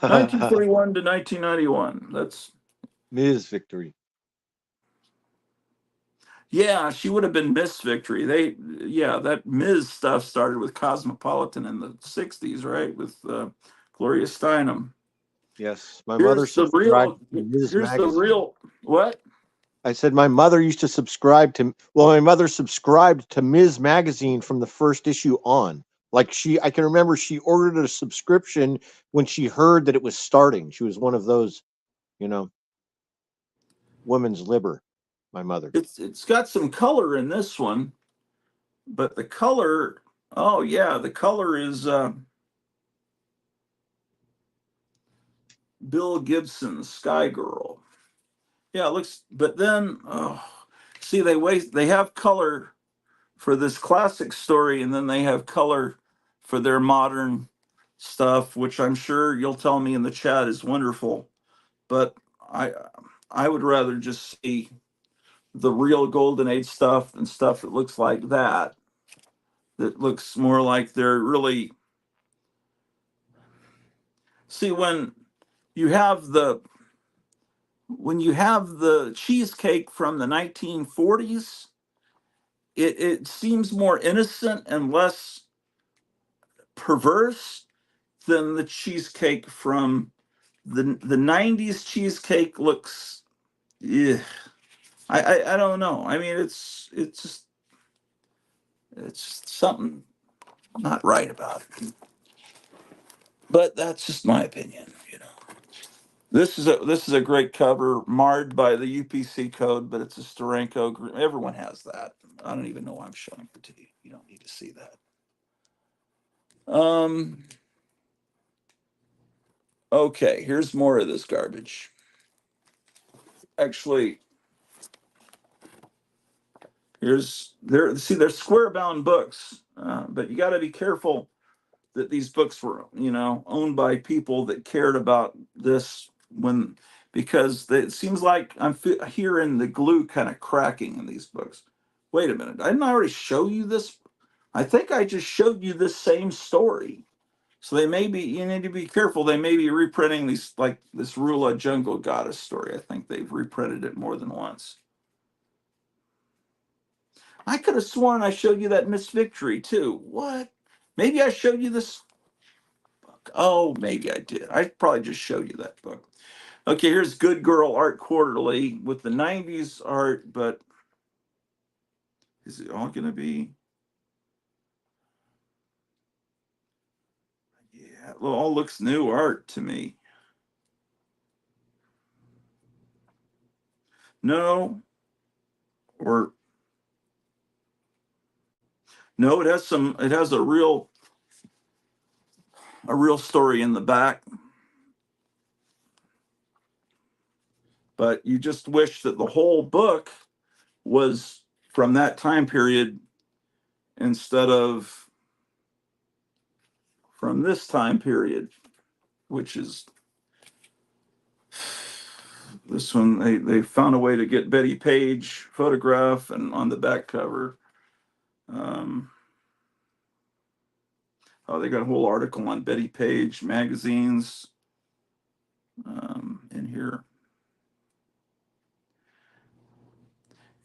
1941 to 1991. That's Ms. Victory. yeah, she would have been Miss Victory. That Ms. stuff started with Cosmopolitan in the 60s, right? With Gloria Steinem. Yes, my mother Here's the subscribed real. to Ms. Here's the Magazine. real. What? I said my mother used to subscribe to. Well, my mother subscribed to Ms. Magazine from the first issue on. Like I can remember she ordered a subscription when she heard that it was starting. She was one of those, you know, women's liber. My mother. It's got some color in this one, but the color. Oh yeah, the color is Bill Gibson's Sky Girl. Yeah, it looks. But then, oh, see, they have color for this classic story, and then they have color for their modern stuff, which I'm sure you'll tell me in the chat is wonderful. But I I would rather just see the real Golden Age stuff and stuff that looks like that. That looks more like they're really see you have the when you have the cheesecake from the 1940s, it seems more innocent and less perverse than the cheesecake from the 90s. Cheesecake looks yeah. I don't know. I mean it's just something not right about it. But that's just my opinion, you know. This is a great cover, marred by the UPC code, but it's a Steranko. Everyone has that. I don't even know why I'm showing it to you. You don't need to see that. Okay, here's more of this garbage. Actually, they're square bound books, but you got to be careful that these books were, owned by people that cared about this because it seems like I'm hearing the glue kind of cracking in these books. Wait a minute, didn't I already show you this? I think I just showed you this same story. So you need to be careful. They may be reprinting these, like this Rula Jungle Goddess story. I think they've reprinted it more than once. I could have sworn I showed you that Miss Victory too. What? Maybe I showed you this book. Oh, maybe I did. I probably just showed you that book. Okay, here's Good Girl Art Quarterly with the 90s art, but is it all going to be? Yeah, it all looks new art to me. No, or no, it has a real story in the back. But you just wish that the whole book was from that time period instead of from this time period, which is This one, they found a way to get Betty Page photograph and on the back cover. Oh, they got a whole article on Betty Page magazines in here.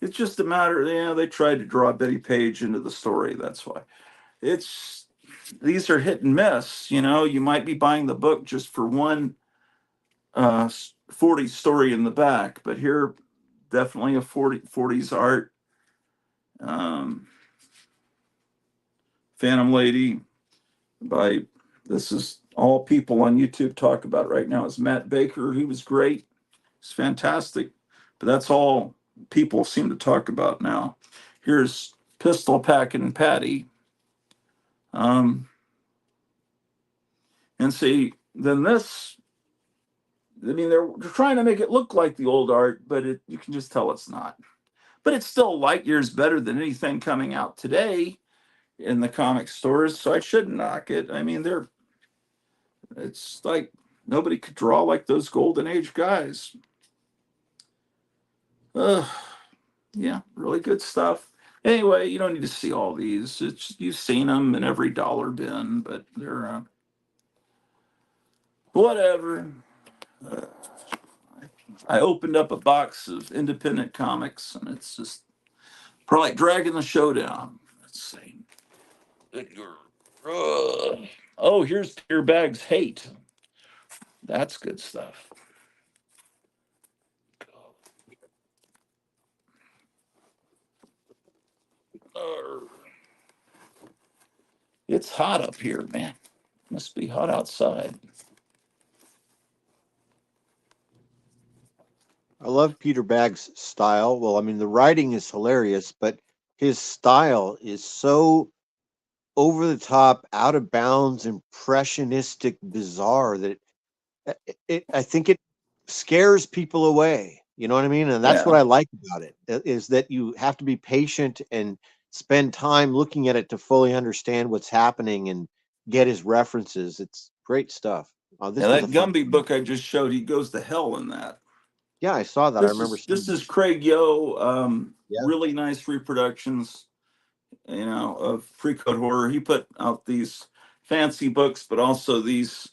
It's just a matter, they tried to draw Betty Page into the story. That's why. These are hit and miss. You might be buying the book just for one 40 story in the back, but here, definitely a 40s art. Phantom Lady this is all people on YouTube talk about right now is Matt Baker. He was great. He's fantastic. But that's all people seem to talk about now. Here's Pistol Packin' Patty. And see, then this, they're trying to make it look like the old art, but you can just tell it's not. But it's still light years better than anything coming out today in the comic stores, so I shouldn't knock it. It's like nobody could draw like those golden age guys. Yeah, really good stuff. Anyway, you don't need to see all these. You've seen them in every dollar bin, but they're whatever. Uh, I opened up a box of independent comics, and it's just probably like dragging the show down. Let's see. Oh, here's Peter Bag's Hate. That's good stuff. It's hot up here, man. Must be hot outside. I love Peter Bag's style. Well, I mean, the writing is hilarious, but his style is so over the top, out of bounds, impressionistic, bizarre that I think it scares people away. You know what I mean? And that's what Yeah. I like about it, is that you have to be patient and spend time looking at it to fully understand what's happening and get his references. It's great stuff. This Yeah, was a that fun. Gumby book I just showed, he goes to hell in that. Yeah, I saw that. I remember seeing This is Craig Yo. Yeah. Really nice reproductions, of pre-code horror. He put out these fancy books, but also these,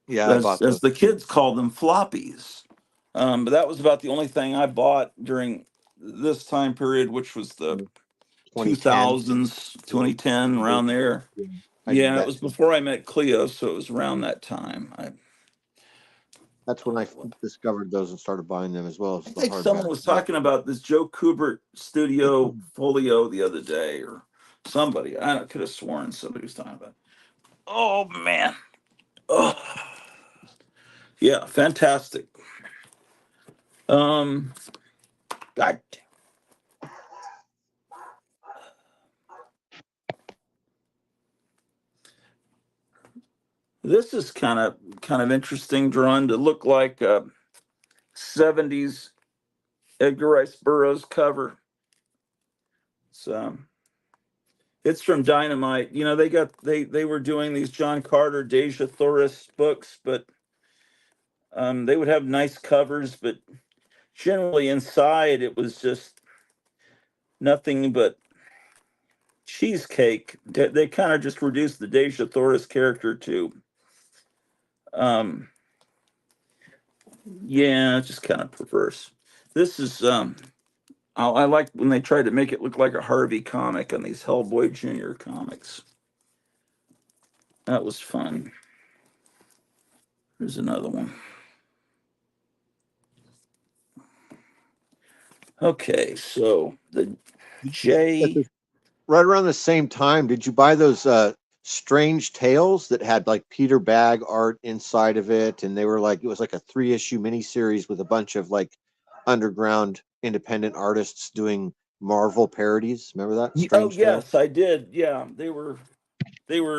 Yeah, I as bought those. the kids call them, floppies. But that was about the only thing I bought during this time period, which was the 2010. 2000s, 2010, around there. Yeah, I did Yeah, it that was too. before I met Cleo, so it was around that time. That's when I discovered those and started buying them as well as I the think someone hardback. was talking about this Joe Kubert Studio Folio the other day, or somebody. I could have sworn somebody was talking about it. Oh man. Oh yeah, fantastic. Um God. This is kind of interesting, drawn to look like a 70s Edgar Rice Burroughs cover. So it's from Dynamite. They were doing these John Carter, Deja Thoris books, but they would have nice covers, but generally inside it was just nothing but cheesecake. They kind of just reduced the Deja Thoris character to, um, yeah, just kind of perverse. This is, I like when they tried to make it look like a Harvey comic on these Hellboy Jr. comics. That was fun. Here's another one. Okay, so the At J. the, right around the same time, did you buy those Strange Tales that had like Peter Bag art inside of it? And they were like, it was like a 3-issue miniseries with a bunch of like underground independent artists doing Marvel parodies. Remember that? Oh Strange Tales? yes, I did. Yeah, they were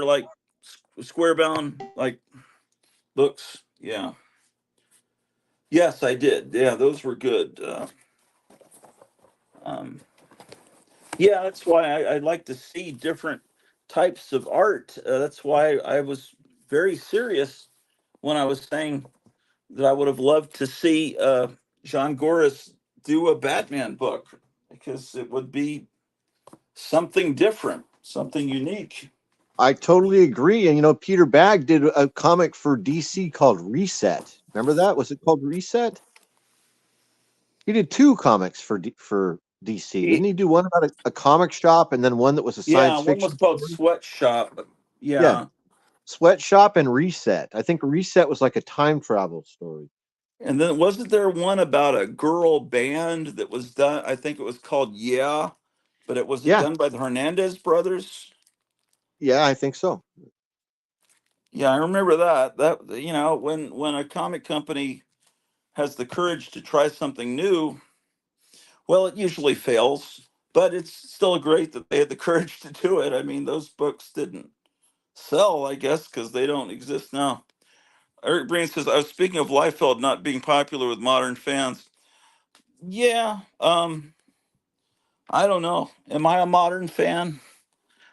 like square bound like books. Yeah. Yes, I did. Yeah, those were good. Um, yeah, that's why I like to see different types of art. That's why I was very serious when I was saying that I would have loved to see John Gores do a Batman book because it would be something different, something unique. I totally agree. And Peter Bagg did a comic for DC called Reset. Remember that? Was it called Reset? He did two comics for DC. Didn't he do one about a comic shop and then one that was a Yeah, science one was fiction called story? Sweatshop. Yeah, Yeah. Sweatshop and Reset. I think Reset was like a time travel story. And then wasn't there one about a girl band that was done? I think it was called Yeah, but was it Yeah, done by the Hernandez brothers? yeah, I think so. Yeah, I remember that. When a comic company has the courage to try something new, well, it usually fails, but it's still great that they had the courage to do it. I mean, those books didn't sell, I guess, because they don't exist now. Eric Breen says, I was speaking of Liefeld not being popular with modern fans. Yeah, I don't know. Am I a modern fan?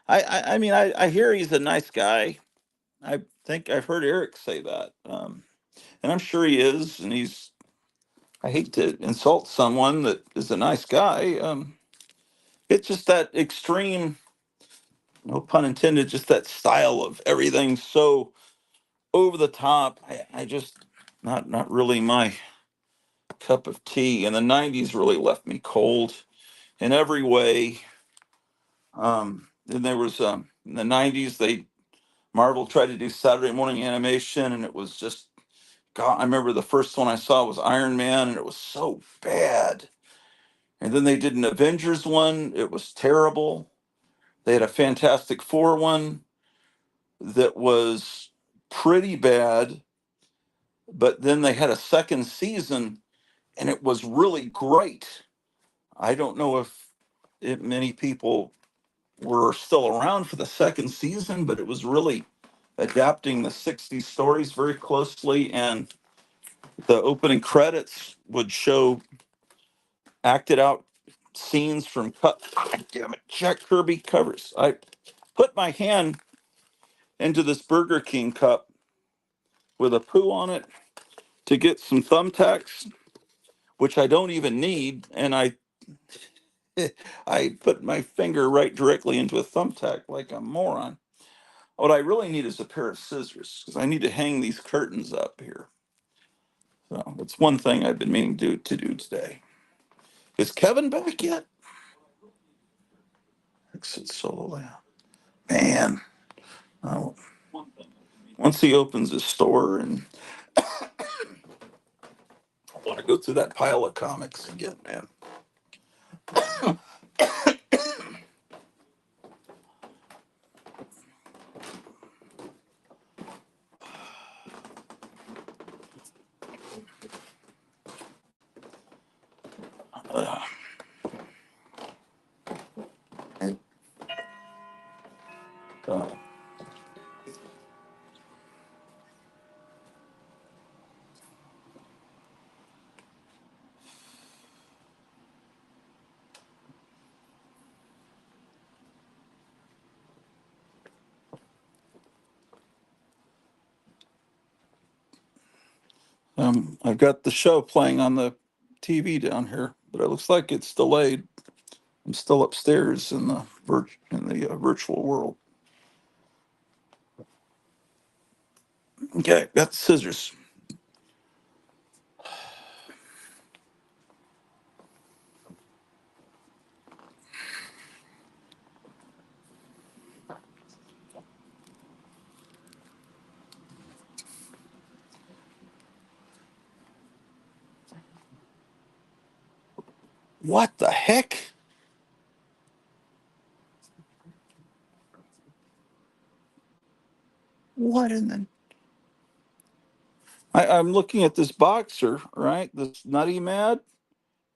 I mean, I hear he's a nice guy. I think I've heard Eric say that. And I'm sure he is. And I hate to insult someone that is a nice guy. It's just that extreme, no pun intended, just that style of everything so over the top. I just, not really my cup of tea. And the 90s really left me cold in every way. Then there was, in the 90s, Marvel tried to do Saturday morning animation, and it was just, God, I remember the first one I saw was Iron Man, and it was so bad. And then they did an Avengers one, it was terrible. They had a Fantastic Four one that was pretty bad, but then they had a second season, and it was really great. I don't know if many people were still around for the second season, but it was really adapting the 60s stories very closely. And the opening credits would show acted out scenes from damn it, Jack Kirby covers. I put my hand into this Burger King cup with a poo on it to get some thumbtacks, which I don't even need, and I put my finger right directly into a thumbtack like a moron. What I really need is a pair of scissors because I need to hang these curtains up here. So that's one thing I've been meaning to do today. Is Kevin back yet? Exit solo layout. Man, oh, once he opens his store, and I want to go through that pile of comics again, man. Uh, uh, I've got the show playing on the TV down here, but it looks like it's delayed. I'm still upstairs in the virtual world. Okay, got the scissors. What the heck? What in the? I'm looking at this boxer, right? This nutty mad,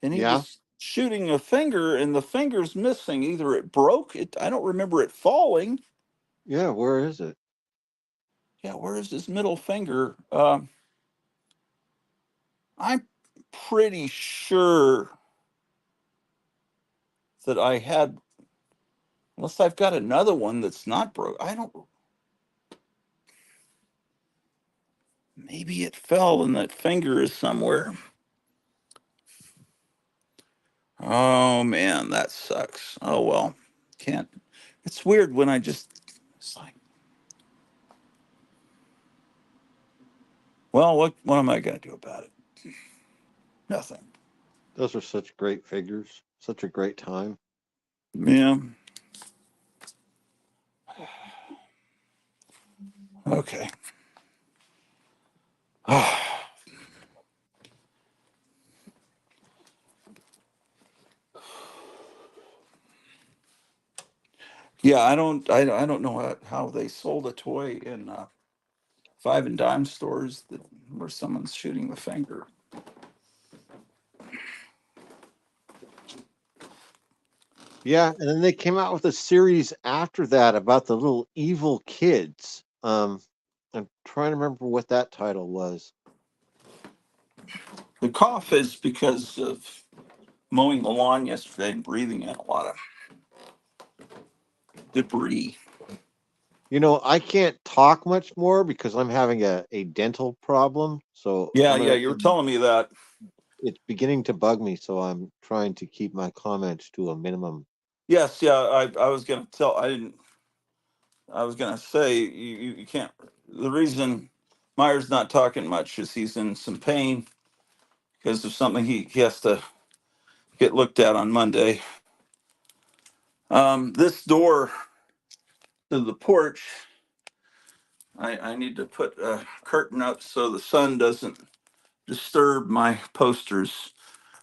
and he Yeah, was shooting a finger, and the finger's missing. Either it broke. I don't remember it falling. yeah. Where is it? Yeah, where is his middle finger? I'm pretty sure that I had, unless I've got another one that's not broke. I don't. Maybe it fell, and that finger is somewhere. Oh man, that sucks. Oh well, can't. It's weird when I just. It's like, well, what am I gonna do about it? Nothing. Those are such great figures. Such a great time. Yeah. Okay. Yeah, I don't know how they sold a toy in five and dime stores that where someone's shooting the finger. Yeah, and then they came out with a series after that about the little evil kids. I'm trying to remember what that title was. The cough is because of mowing the lawn yesterday and breathing in a lot of debris. You know, I can't talk much more because I'm having a dental problem. So Yeah, I'm yeah, gonna. you were telling me that. It's beginning to bug me, so I'm trying to keep my comments to a minimum. Yes, yeah, I was gonna tell. I didn't. I was gonna say you can't. The reason Meyer's not talking much is he's in some pain because of something he has to get looked at on Monday. This door to the porch, I need to put a curtain up so the sun doesn't disturb my posters.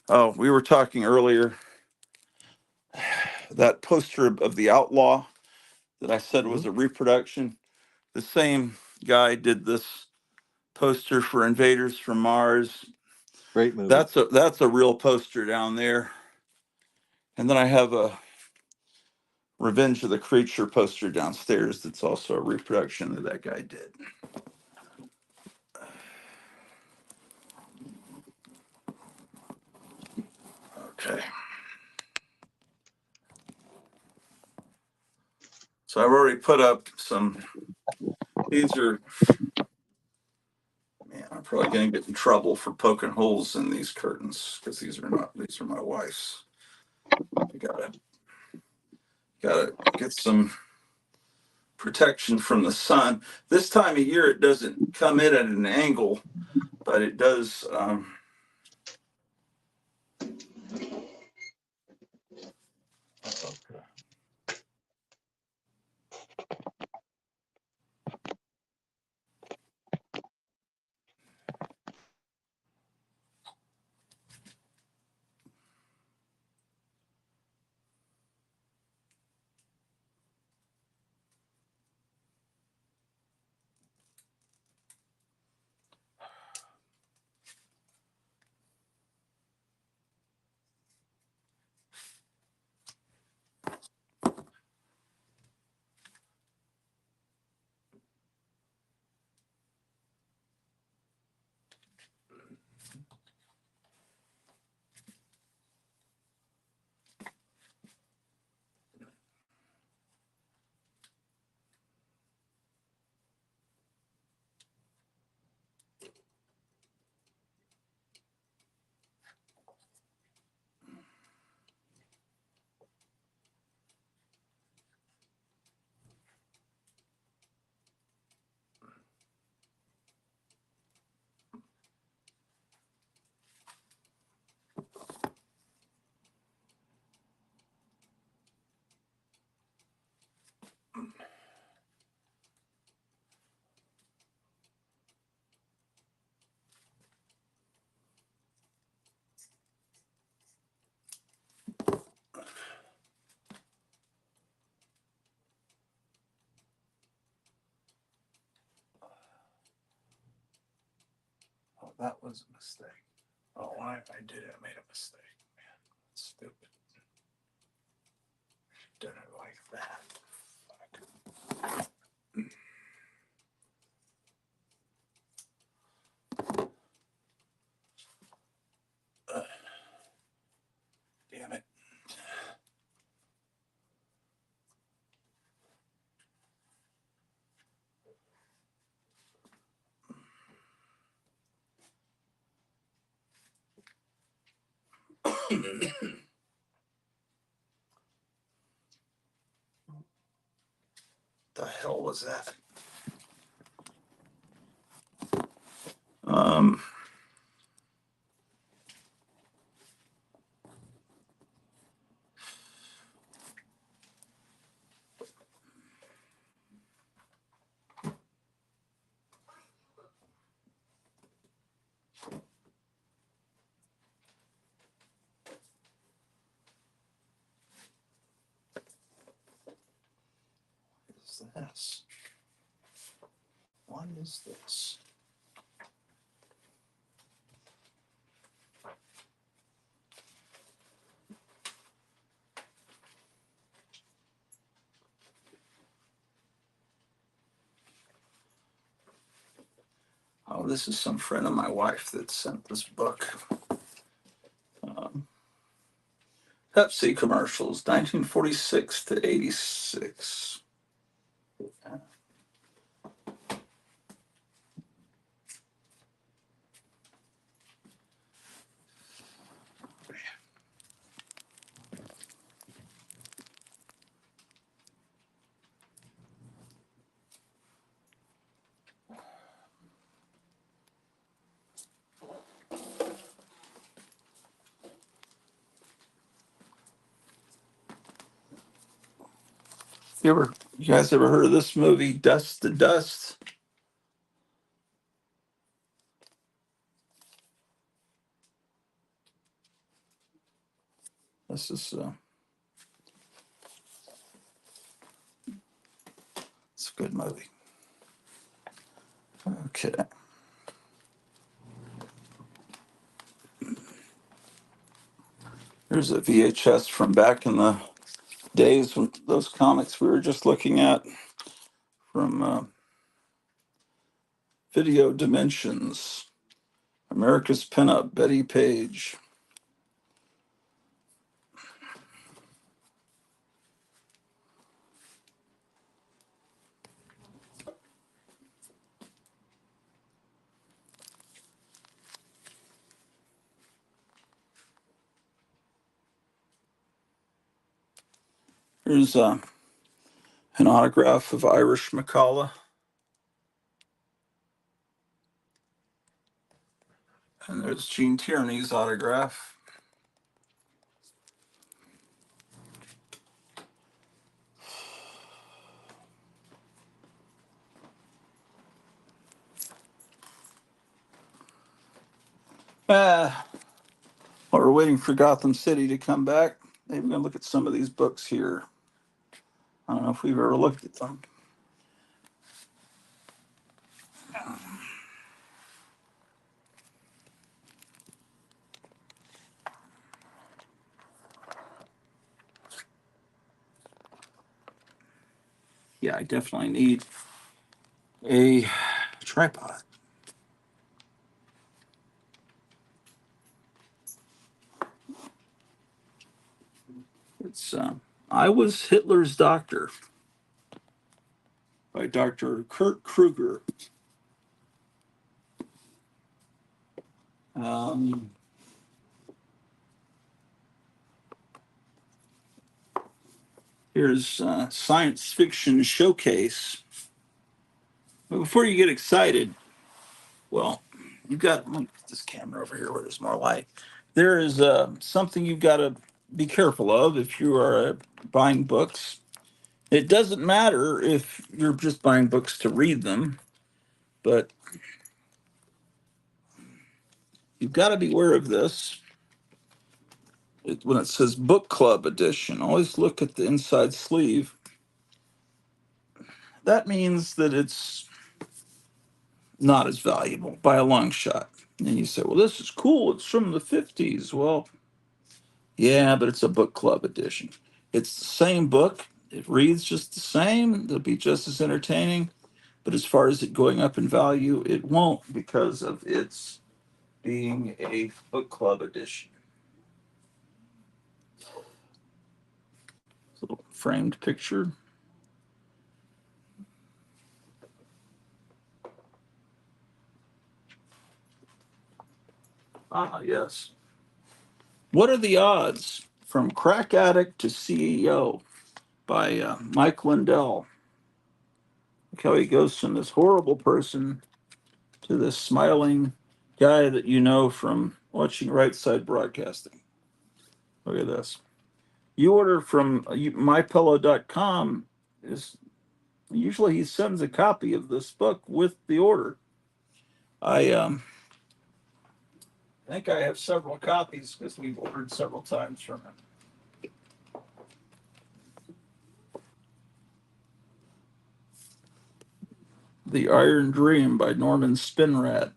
Oh, we were talking earlier that poster of the Outlaw that I said Hmm. was a reproduction. The same guy did this poster for Invaders from Mars. Great movie. That's a real poster down there. And then I have a Revenge of the Creature poster downstairs that's also a reproduction that that guy did. Okay. So I've already put up some, these are, man, I'm probably going to get in trouble for poking holes in these curtains because these are my wife's. I gotta get some protection from the sun. This time of year, it doesn't come in at an angle, but it does. Okay. Oh, that was a mistake. Oh, I did it. I made a mistake. Man, that's stupid. Done it like that. Ugh, damn it. was that? Um, what is this? What is this? Oh, this is some friend of my wife that sent this book. Um, Pepsi commercials, 1946 to 86. You guys ever heard of this movie, Dust to Dust? This is it's a good movie. Okay. Here's a VHS from back in the days when those comics we were just looking at from Video Dimensions, America's Pinup, Betty Page. Here's an autograph of Irish McCullough. And there's Gene Tierney's autograph. While we're waiting for Gotham City to come back, maybe we're going to look at some of these books here. I don't know if we've ever looked at them. Yeah, I definitely need a tripod. It's I Was Hitler's Doctor by Dr. Kurt Kruger. Um, Here's Science Fiction Showcase. But before you get excited, well, you've got, let me put this camera over here where there's more light. There is something you've got to be careful of if you are buying books. It doesn't matter if you're just buying books to read them, but you've got to be aware of this. When it says book club edition, always look at the inside sleeve. That means that it's not as valuable by a long shot. And you say, well, this is cool. It's from the 50s. Well, yeah, but it's a book club edition. It's the same book. It reads just the same. It'll be just as entertaining. But as far as it going up in value, it won't because of its being a book club edition. Little framed picture. Ah, yes. What are the odds? From Crack Addict to CEO by Mike Lindell. Look how he goes from this horrible person to this smiling guy that you know from watching Right Side Broadcasting. Look at this. You order from mypillow.com. Is usually he sends a copy of this book with the order. I think I have several copies because we've ordered several times from him. The Iron Dream by Norman Spinrad.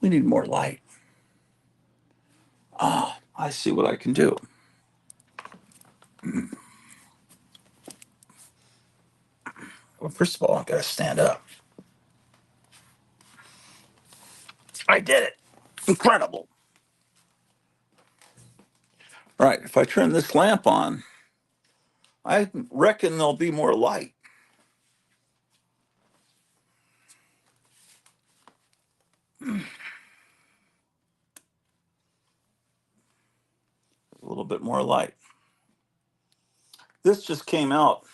We need more light. Ah, I see what I can do. Well, first of all, I gotta stand up. I did it. Incredible. All right, if I turn this lamp on, I reckon there'll be more light. A little bit more light. This just came out.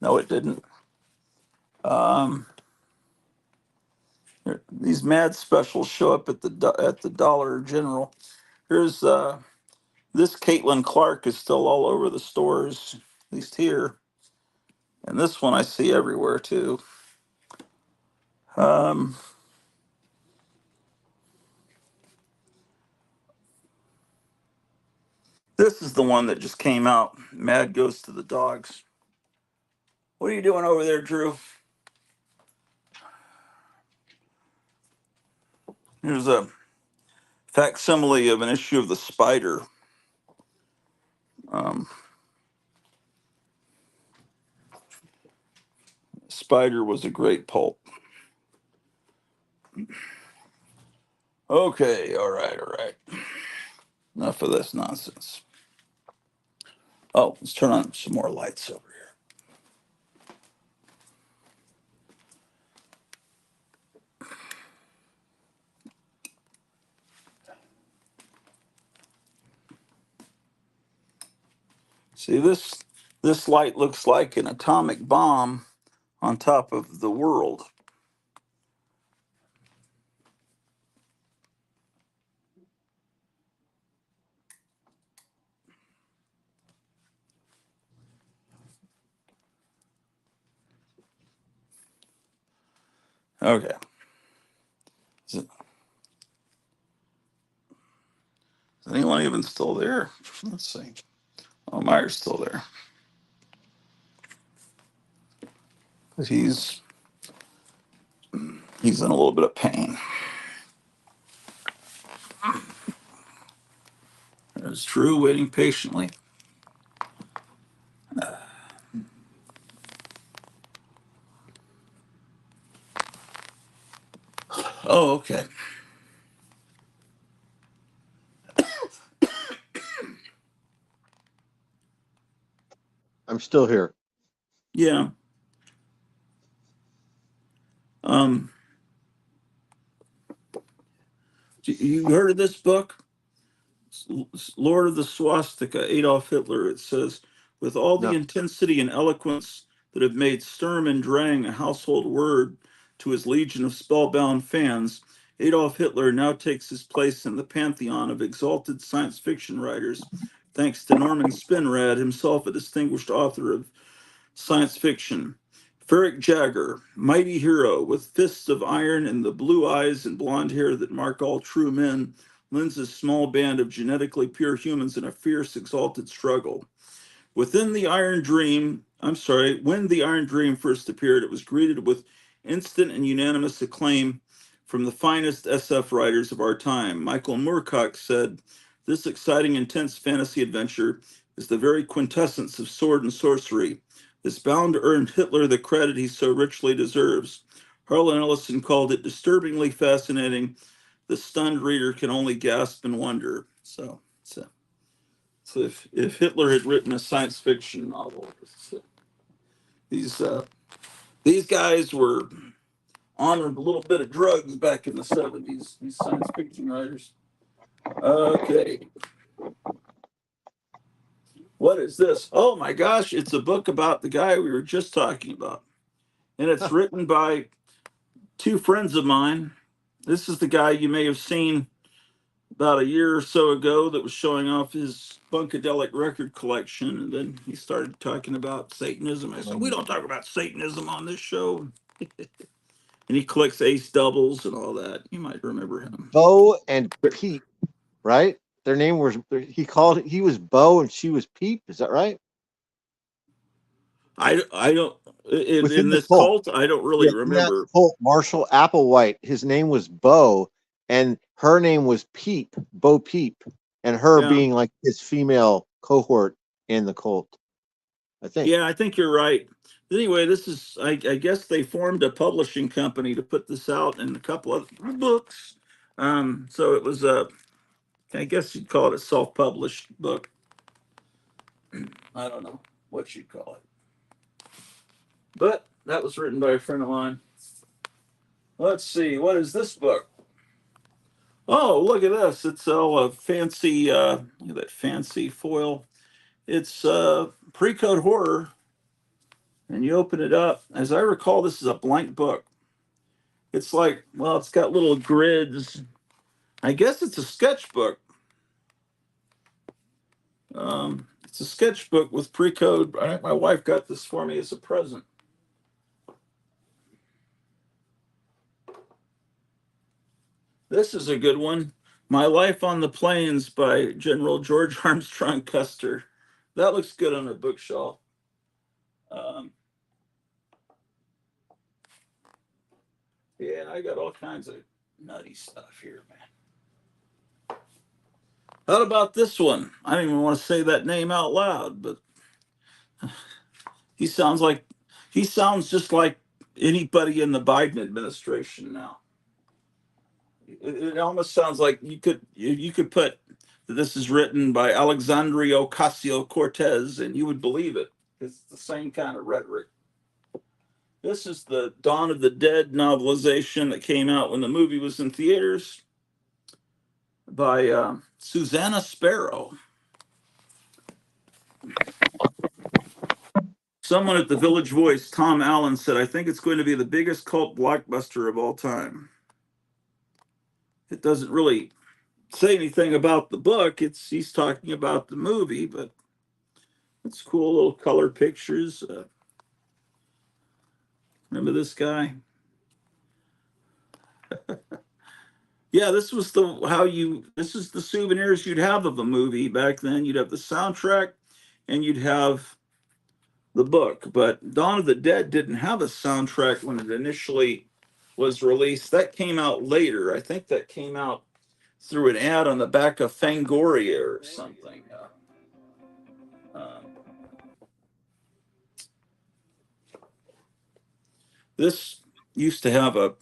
No, it didn't. Um, these mad specials show up at the Dollar General. Here's this Caitlin Clark is still all over the stores, at least here. And this one I see everywhere too. Um, this is the one that just came out. Mad Goes to the Dogs. What are you doing over there, Drew? Here's a facsimile of an issue of the Spider. Um, Spider was a great pulp. Okay, all right, all right. Enough of this nonsense. Oh, let's turn on some more lights over here. See, this light looks like an atomic bomb on top of the world. Okay. Is anyone even still there? Let's see. Oh, Meyer's still there. He's in a little bit of pain. There's Drew waiting patiently. Oh, okay. I'm still here. Yeah. Um, you heard of this book? Lord of the Swastika, Adolf Hitler. It says, with all the No, intensity and eloquence that have made Sturm and Drang a household word to his legion of spellbound fans, Adolf Hitler now takes his place in the pantheon of exalted science fiction writers, thanks to Norman Spinrad, himself a distinguished author of science fiction. Ferric Jagger, mighty hero with fists of iron and the blue eyes and blonde hair that mark all true men, lends a small band of genetically pure humans in a fierce, exalted struggle. Within the Iron Dream, I'm sorry, when the Iron Dream first appeared, it was greeted with instant and unanimous acclaim from the finest SF writers of our time. Michael Moorcock said, this exciting, intense fantasy adventure is the very quintessence of sword and sorcery. It's bound to earn Hitler the credit he so richly deserves. Harlan Ellison called it disturbingly fascinating. The stunned reader can only gasp in wonder. So if Hitler had written a science fiction novel, these these guys were honored a little bit of drugs back in the 70s. These science fiction writers. Okay. What is this? Oh my gosh, it's a book about the guy we were just talking about. And it's written by two friends of mine. This is the guy you may have seen about a year or so ago that was showing off his Funkadelic record collection. And then he started talking about Satanism. I said, we don't talk about Satanism on this show. And he collects ace doubles and all that. You might remember him. Bo and Pete, right? Their name was he was Bo and she was Peep. Is that right? I don't in Within the this cult. cult, I don't really Yeah, in that remember. cult, Marshall Applewhite, his name was Bo, and her name was Peep, Bo Peep, and her Yeah. being like his female cohort in the cult. I think. Yeah, I think you're right. Anyway, this is I guess they formed a publishing company to put this out in a couple of books. So it was a I guess you'd call it a self-published book. I don't know what you'd call it. But that was written by a friend of mine. Let's see, what is this book? Oh, look at this. It's all a fancy look at that fancy foil. It's pre-code horror. And you open it up. As I recall, this is a blank book. It's like, well, it's got little grids. I guess it's a sketchbook. It's a sketchbook with pre-code. My wife got this for me as a present. This is a good one. My Life on the Plains by General George Armstrong Custer. That looks good on a bookshelf. Um, yeah, I got all kinds of nutty stuff here, man. How about this one? I don't even want to say that name out loud, but he sounds like he sounds just like anybody in the Biden administration now. It almost sounds like you could put that this is written by Alexandria Ocasio Cortez and you would believe it. It's the same kind of rhetoric. This is the Dawn of the Dead novelization that came out when the movie was in theaters by Susanna Sparrow. Someone at the Village Voice, Tom Allen, said, I think it's going to be the biggest cult blockbuster of all time. It doesn't really say anything about the book. He's talking about the movie, but it's cool little color pictures. Remember this guy? Yeah, this was this is the souvenirs you'd have of a movie back then. You'd have the soundtrack and you'd have the book. But Dawn of the Dead didn't have a soundtrack when it initially was released. That came out later. I think that came out through an ad on the back of Fangoria or something. This used to have a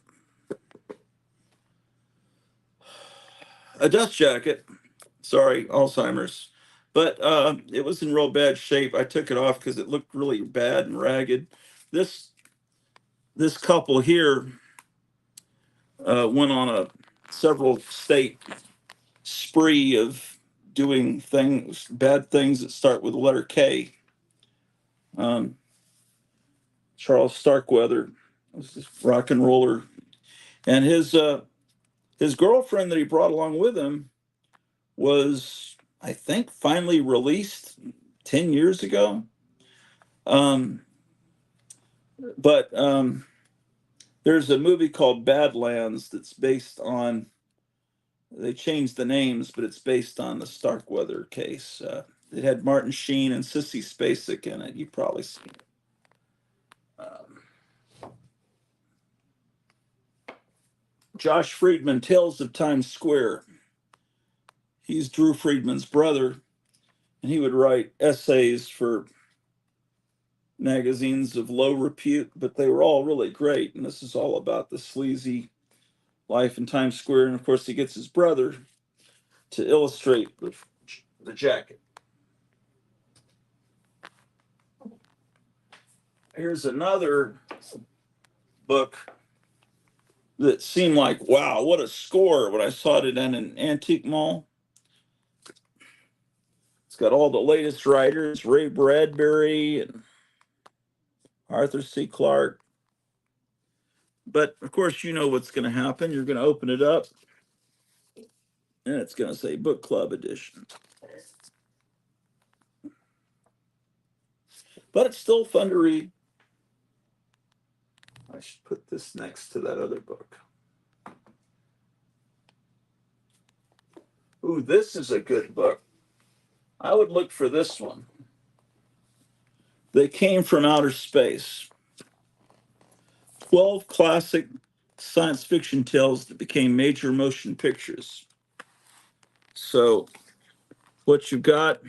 dust jacket. Sorry, Alzheimer's. But it was in real bad shape. I took it off because it looked really bad and ragged. This this couple here went on a several state spree of doing bad things that start with the letter K. Um, Charles Starkweather was this rock and roller, and his girlfriend that he brought along with him was, I think, finally released 10 years ago. Um, but there's a movie called Badlands that's based on. They changed the names, but it's based on the Starkweather case. It had Martin Sheen and Sissy Spacek in it. You've probably seen it. Josh Friedman, Tales of Times Square. He's Drew Friedman's brother, and he would write essays for magazines of low repute, but they were all really great. And this is all about the sleazy life in Times Square. And of course, he gets his brother to illustrate the jacket. Here's another book that seemed like, wow, what a score when I saw it in an antique mall. It's got all the latest writers, Ray Bradbury and Arthur C. Clarke. But of course, you know what's going to happen. You're going to open it up, and it's going to say book club edition. But it's still fun to read. I should put this next to that other book. Ooh, this is a good book. I would look for this one. They Came from Outer Space. 12 classic science fiction tales that became major motion pictures. So, what you've got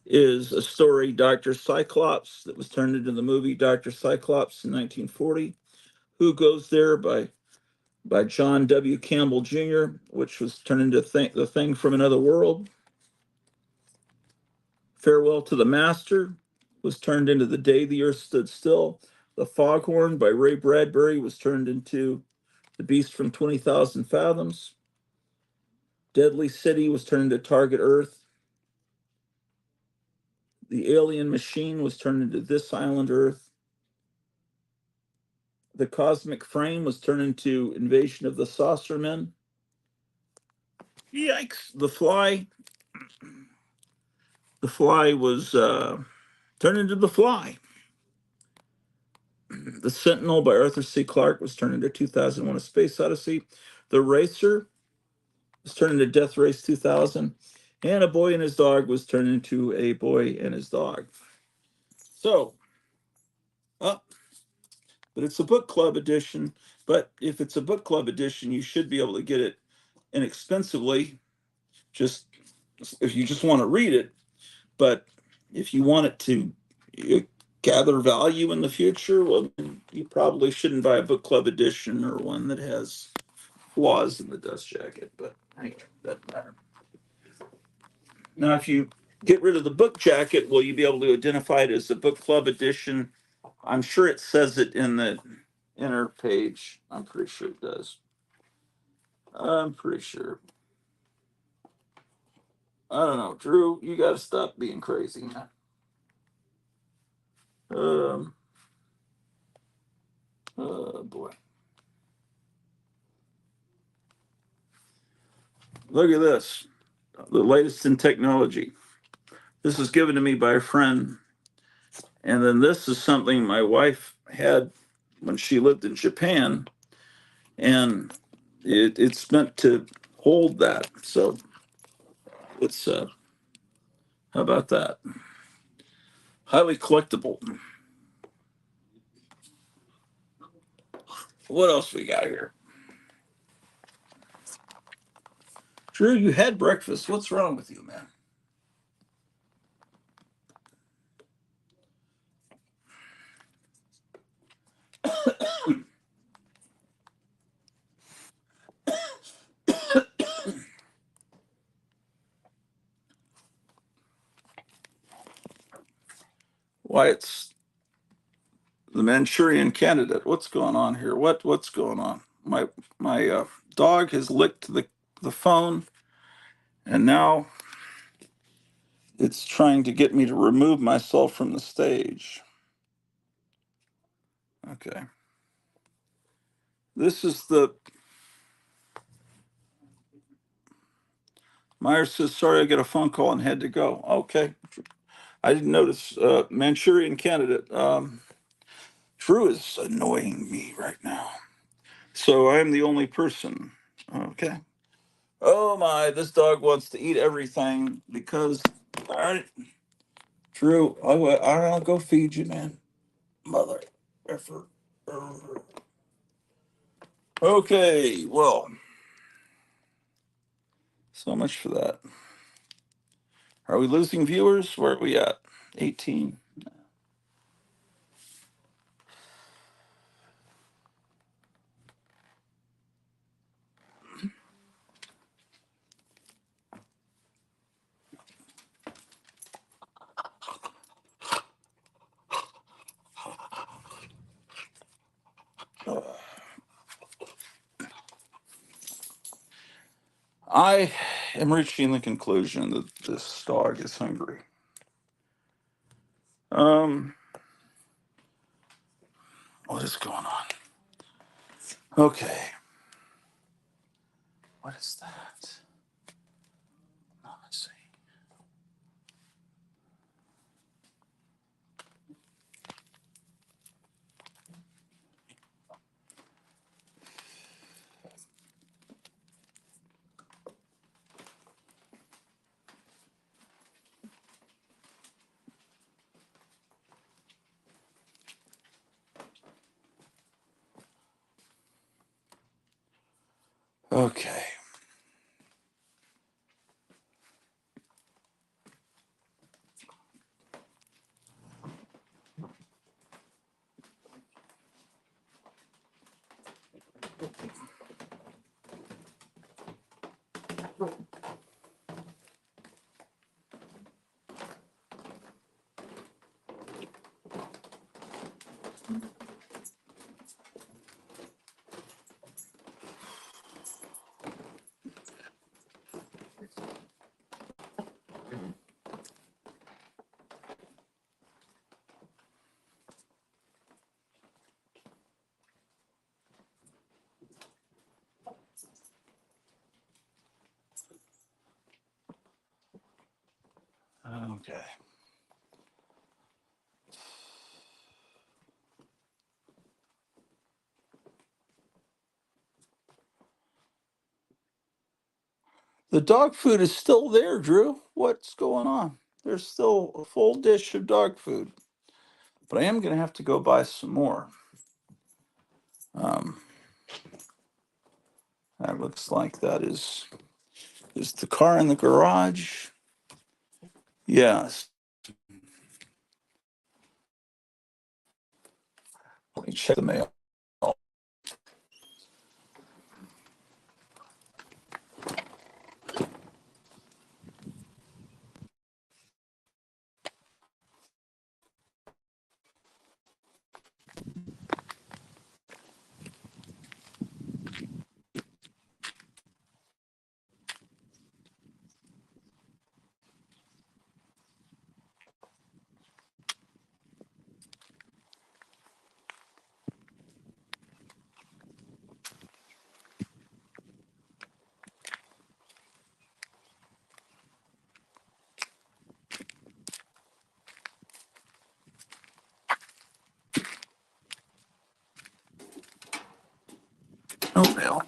is a story, Dr. Cyclops, that was turned into the movie Dr. Cyclops in 1940. Who Goes There by John W. Campbell Jr., which was turned into The Thing from Another World. Farewell to the Master was turned into The Day the Earth Stood Still. The Foghorn by Ray Bradbury was turned into The Beast from 20,000 Fathoms. Deadly City was turned into Target Earth. The Alien Machine was turned into This Island Earth. The Cosmic Frame was turned into Invasion of the Saucermen. Yikes! The Fly was turned into The Fly. The Sentinel by Arthur C. Clarke was turned into 2001: A Space Odyssey. The Racer was turned into Death Race 2000. And A Boy and His Dog was turned into A Boy and His Dog. So, but it's a book club edition. But if it's a book club edition, you should be able to get it inexpensively, just if you just want to read it. But if you want it to gather value in the future, well, you probably shouldn't buy a book club edition or one that has flaws in the dust jacket. But hey, doesn't matter. Now, if you get rid of the book jacket, will you be able to identify it as a book club edition? I'm sure it says it in the inner page. I'm pretty sure it does. I'm pretty sure. I don't know, Drew. You got to stop being crazy, man. Oh boy. Look at this. The latest in technology. This was given to me by a friend. And then this is something my wife had when she lived in Japan. And it's meant to hold that. So it's, how about that? Highly collectible. What else we got here? Drew, you had breakfast. What's wrong with you, man? Why, it's the Manchurian Candidate. What's going on here? What's going on? My dog has licked the phone, and now it's trying to get me to remove myself from the stage. Okay. This is the Myers says, sorry, I got a phone call and had to go. Okay. I didn't notice. Manchurian Candidate. Drew is annoying me right now. So I'm the only person. Okay. Oh my, this dog wants to eat everything because, all right, Drew, I'll go feed you, man. Mother effer. Okay, well, so much for that. Are we losing viewers? Where are we at? 18. I am reaching the conclusion that this dog is hungry. What is going on? Okay. What is that? Let me see. Okay. Okay. The dog food is still there, Drew. What's going on? There's still a full dish of dog food, but I am going to have to go buy some more. Um, that looks like that is the car in the garage. Yes. Let me check the mail. No mail.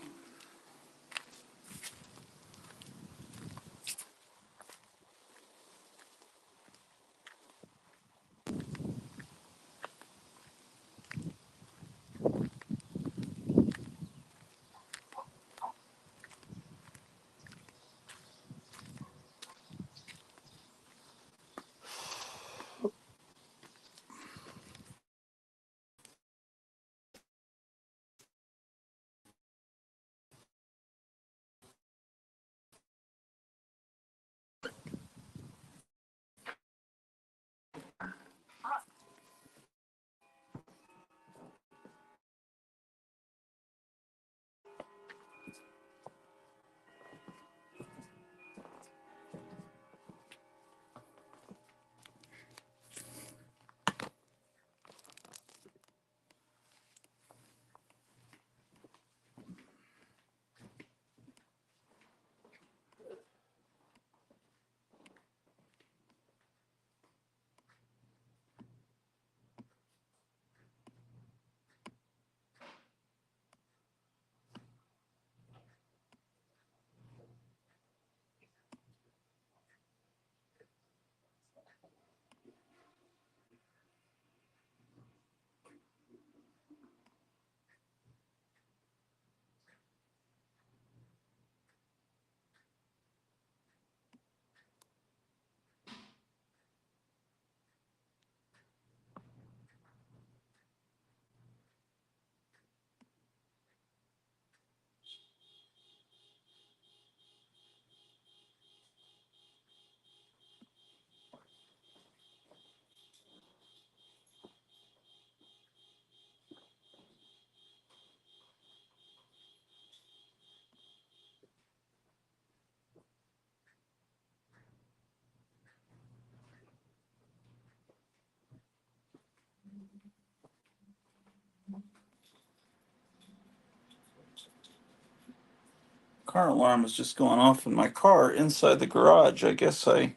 car alarm was just going off in my car inside the garage. I guess I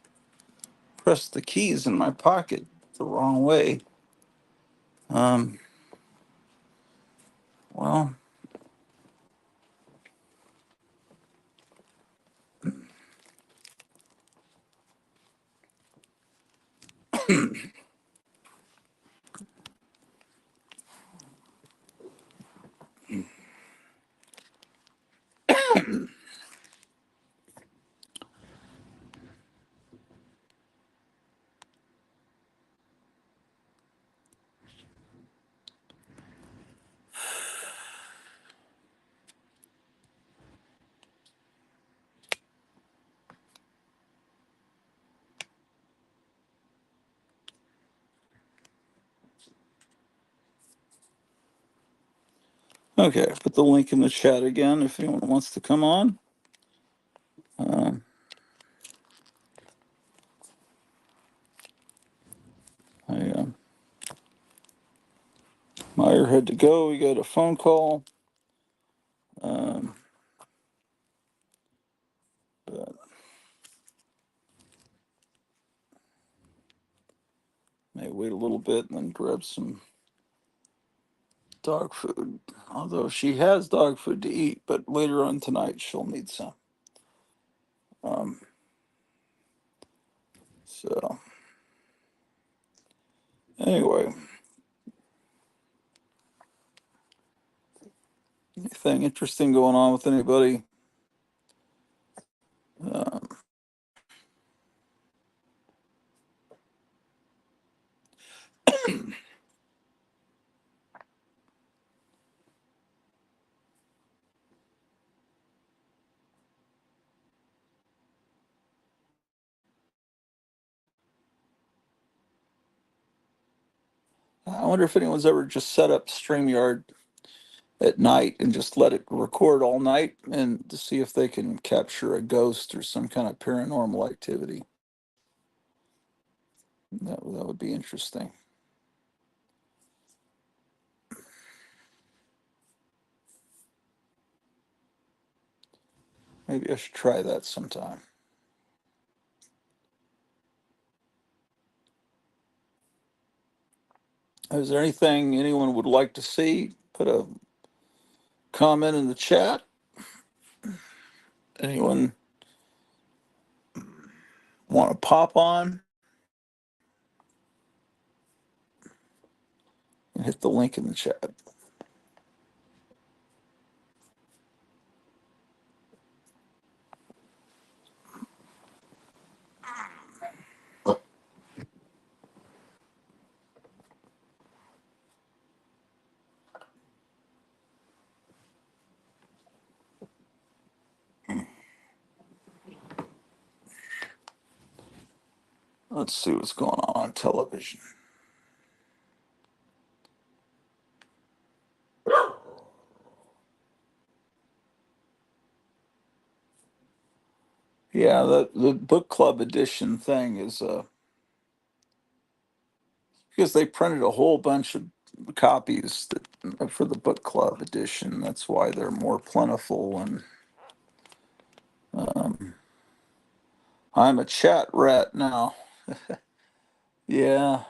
pressed the keys in my pocket the wrong way. Um, well, okay, put the link in the chat again if anyone wants to come on. Um, Meyer had to go. We got a phone call. Um, but may wait a little bit and then grab some dog food. Although she has dog food to eat, but later on tonight she'll need some. Um, so anyway, anything interesting going on with anybody? Um, I wonder if anyone's ever just set up StreamYard at night and just let it record all night and to see if they can capture a ghost or some kind of paranormal activity. That would be interesting. Maybe I should try that sometime. Is there anything anyone would like to see? Put a comment in the chat. Anyone want to pop on and hit the link in the chat? Let's see what's going on television. Yeah, the book club edition thing is because they printed a whole bunch of copies for the book club edition. That's why they're more plentiful. And um, I'm a chat rat now. Yeah.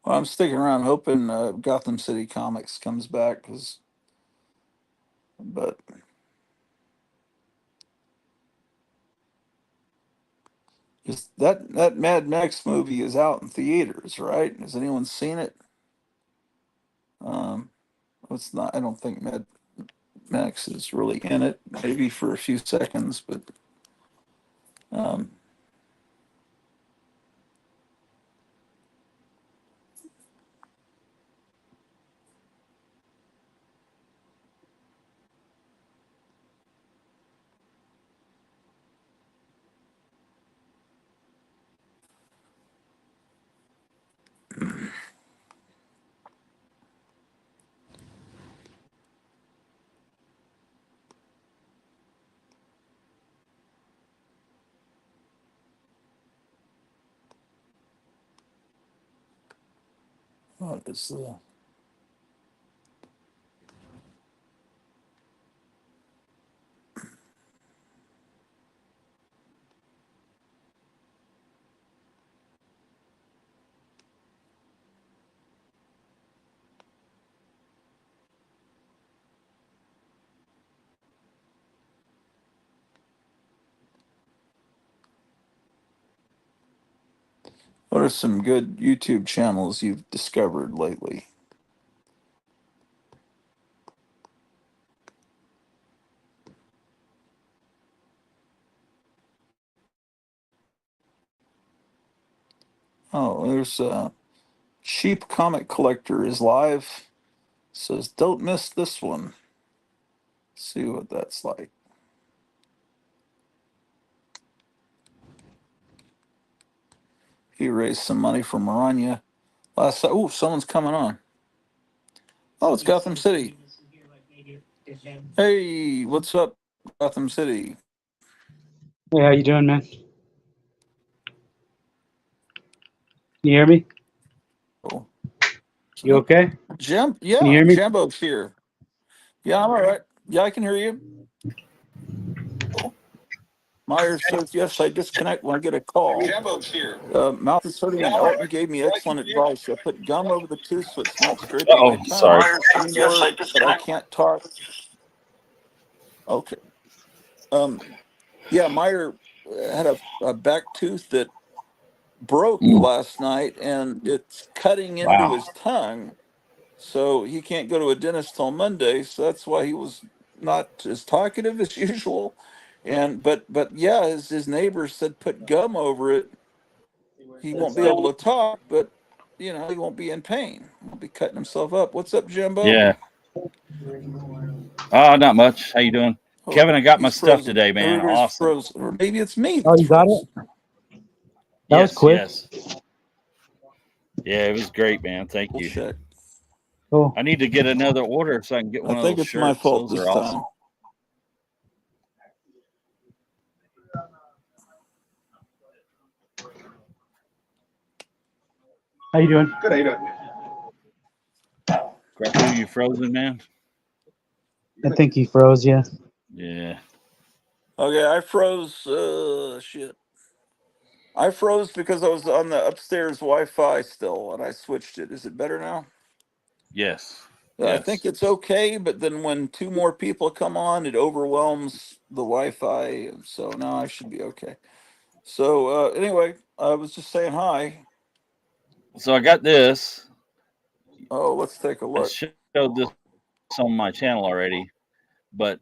Well, I'm sticking around hoping Gotham City Comics comes back, but just that Mad Max movie is out in theaters, right? Has anyone seen it? Um, it's not. I don't think Mad Max is really in it. Maybe for a few seconds, but um, What is the? What are some good YouTube channels you've discovered lately? Oh, there's Cheap Comic Collector is live. Says don't miss this one. See what that's like. He raised some money for Maranya last. Oh, someone's coming on. Oh, it's Gotham City. Hey, what's up, Gotham City? Hey, how you doing, man? Can you hear me? Oh, You okay? Jim, Can you yeah, hear me? Jimbo's here. Yeah, I'm all right. Yeah, I can hear you. Oh, Myers says yes. I disconnect when I get a call. Jumbo's here. Mouth is hurting, and Elton gave me excellent advice. I put gum over the tooth so it's not scraping my Oh, tongue sorry. anymore, but I can't talk. Okay. Yeah, Meyer had a back tooth that broke last night, and it's cutting into Wow. his tongue. So he can't go to a dentist till Monday. So that's why he was not as talkative as usual. And but yeah, his neighbor said put gum over it. He won't be able to talk, but he won't be in pain. He'll be cutting himself up. What's up, Jimbo? Yeah. Oh, not much. How you doing? Oh, Kevin, I got my he's stuff frozen. today, man. Everybody's Awesome. frozen, or maybe it's me Oh, that's you got it? frozen. That was Yes, quick. yes. Yeah, it was great, man. Thank We'll you. check. Cool. I need to get another order so I can get I one of think those it's my shirts. fault Those this are awesome. time. How you doing? Good, how you doing? Grapu, you frozen, man? I think he froze. Yeah. Yeah. Okay, I froze. Shit. I froze because I was on the upstairs Wi-Fi still, and I switched it. Is it better now? Yes. I think Yes. it's okay, but then when two more people come on, it overwhelms the Wi-Fi. So now I should be okay. So anyway, I was just saying hi. So I got this. Oh, let's take a I look. showed this on my channel already, but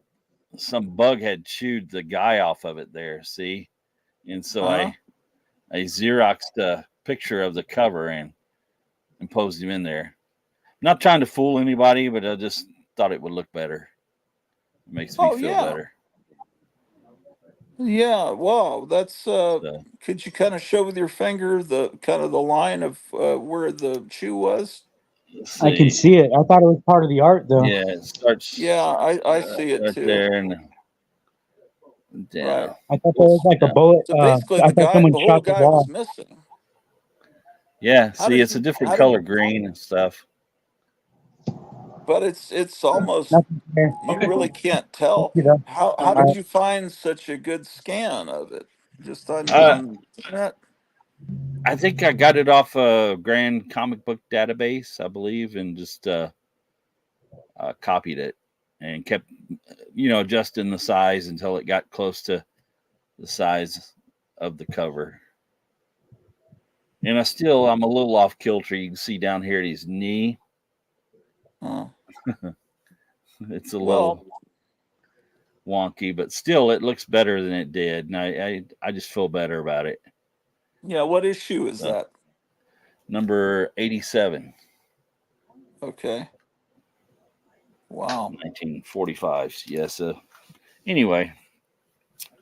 some bug had chewed the guy off of it there. See, and so Huh? I Xeroxed a picture of the cover and posed him in there. Not trying to fool anybody, but I just thought it would look better. It makes me Oh feel yeah, better. yeah. Wow, that's. So Could you kind of show with your finger the kind of the line of where the chew was? let's I can see. see it. I thought it was part of the art, though. Yeah, it starts Yeah, I see it right too. there and Right. down. I thought there was like a Yeah. bullet. So basically, I thought someone the whole shot the guy was wall. missing. Yeah. How See, did it's a you? different How did color you? green and stuff. But it's almost Nothing there. you really can't Thank tell. you, though. How All did right. you find such a good scan of it? Just Uh, on internet? I think I got it off a Grand Comic Book Database, I believe, and just copied it and kept, adjusting the size until it got close to the size of the cover. And I'm a little off kilter. You can see down here at his knee. Huh. It's a Well, little wonky, but still it looks better than it did. And I just feel better about it. yeah. What issue is that? Number 87, Okay. Wow. 1945. Yes. Anyway,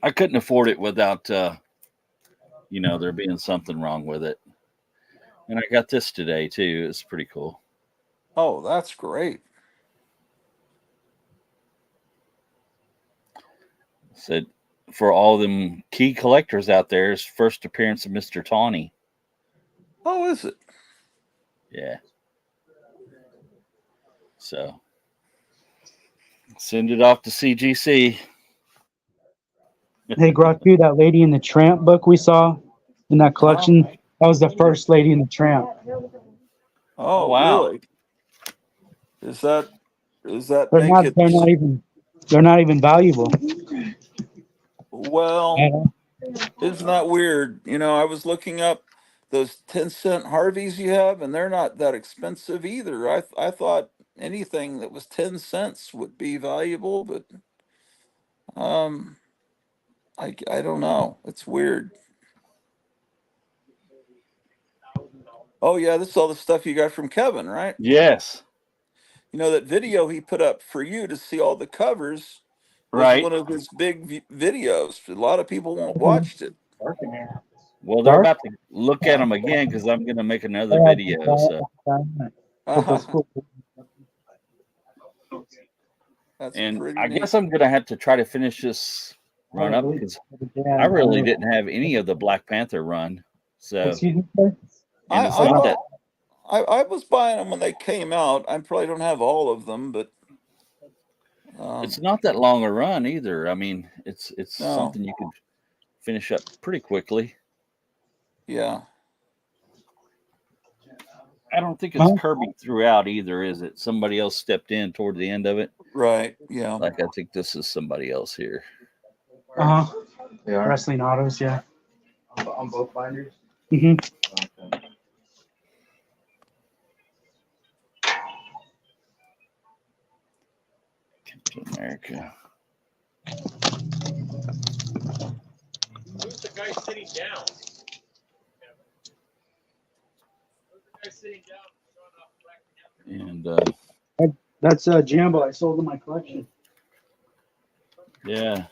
I couldn't afford it without, there being something wrong with it. And I got this today too. It's pretty cool. Oh, that's great. Said for all them key collectors out there, is first appearance of Mr. Tawny. Oh, is it? Yeah. So send it off to CGC. Hey, Gratu, that Lady in the Tramp book we saw in that collection, that was the first Lady in the Tramp. Oh, wow. really? Does that They're make not. it? They're not even valuable. Well, isn't that weird? You know, I was looking up those 10-cent Harveys you have, and they're not that expensive either. I thought anything that was 10 cents would be valuable, but um, I don't know. It's weird. Oh yeah, this is all the stuff you got from Kevin, right? Yes. You know that video he put up for you to see all the covers was Right. one of his big videos. A lot of people won't watched it. Well, they're about to look at them again because I'm going to make another video. So, That's and pretty I neat. guess I'm going to have to try to finish this run up because I really didn't have any of the Black Panther run. So, and it's not that I was buying them when they came out. I probably don't have all of them, but it's not that long a run either. I mean, it's no. something you could finish up pretty quickly. Yeah. I don't think it's Kirby throughout either, is it? Somebody else stepped in toward the end of it. Right. Yeah. Like I think this is somebody else here. Uh-huh. Yeah. Wrestling autos, yeah. On both binders? Mm-hmm. Captain America. Who's the guy sitting down? Who's the guy sitting down? And that's Jambo. I sold in my collection. yeah,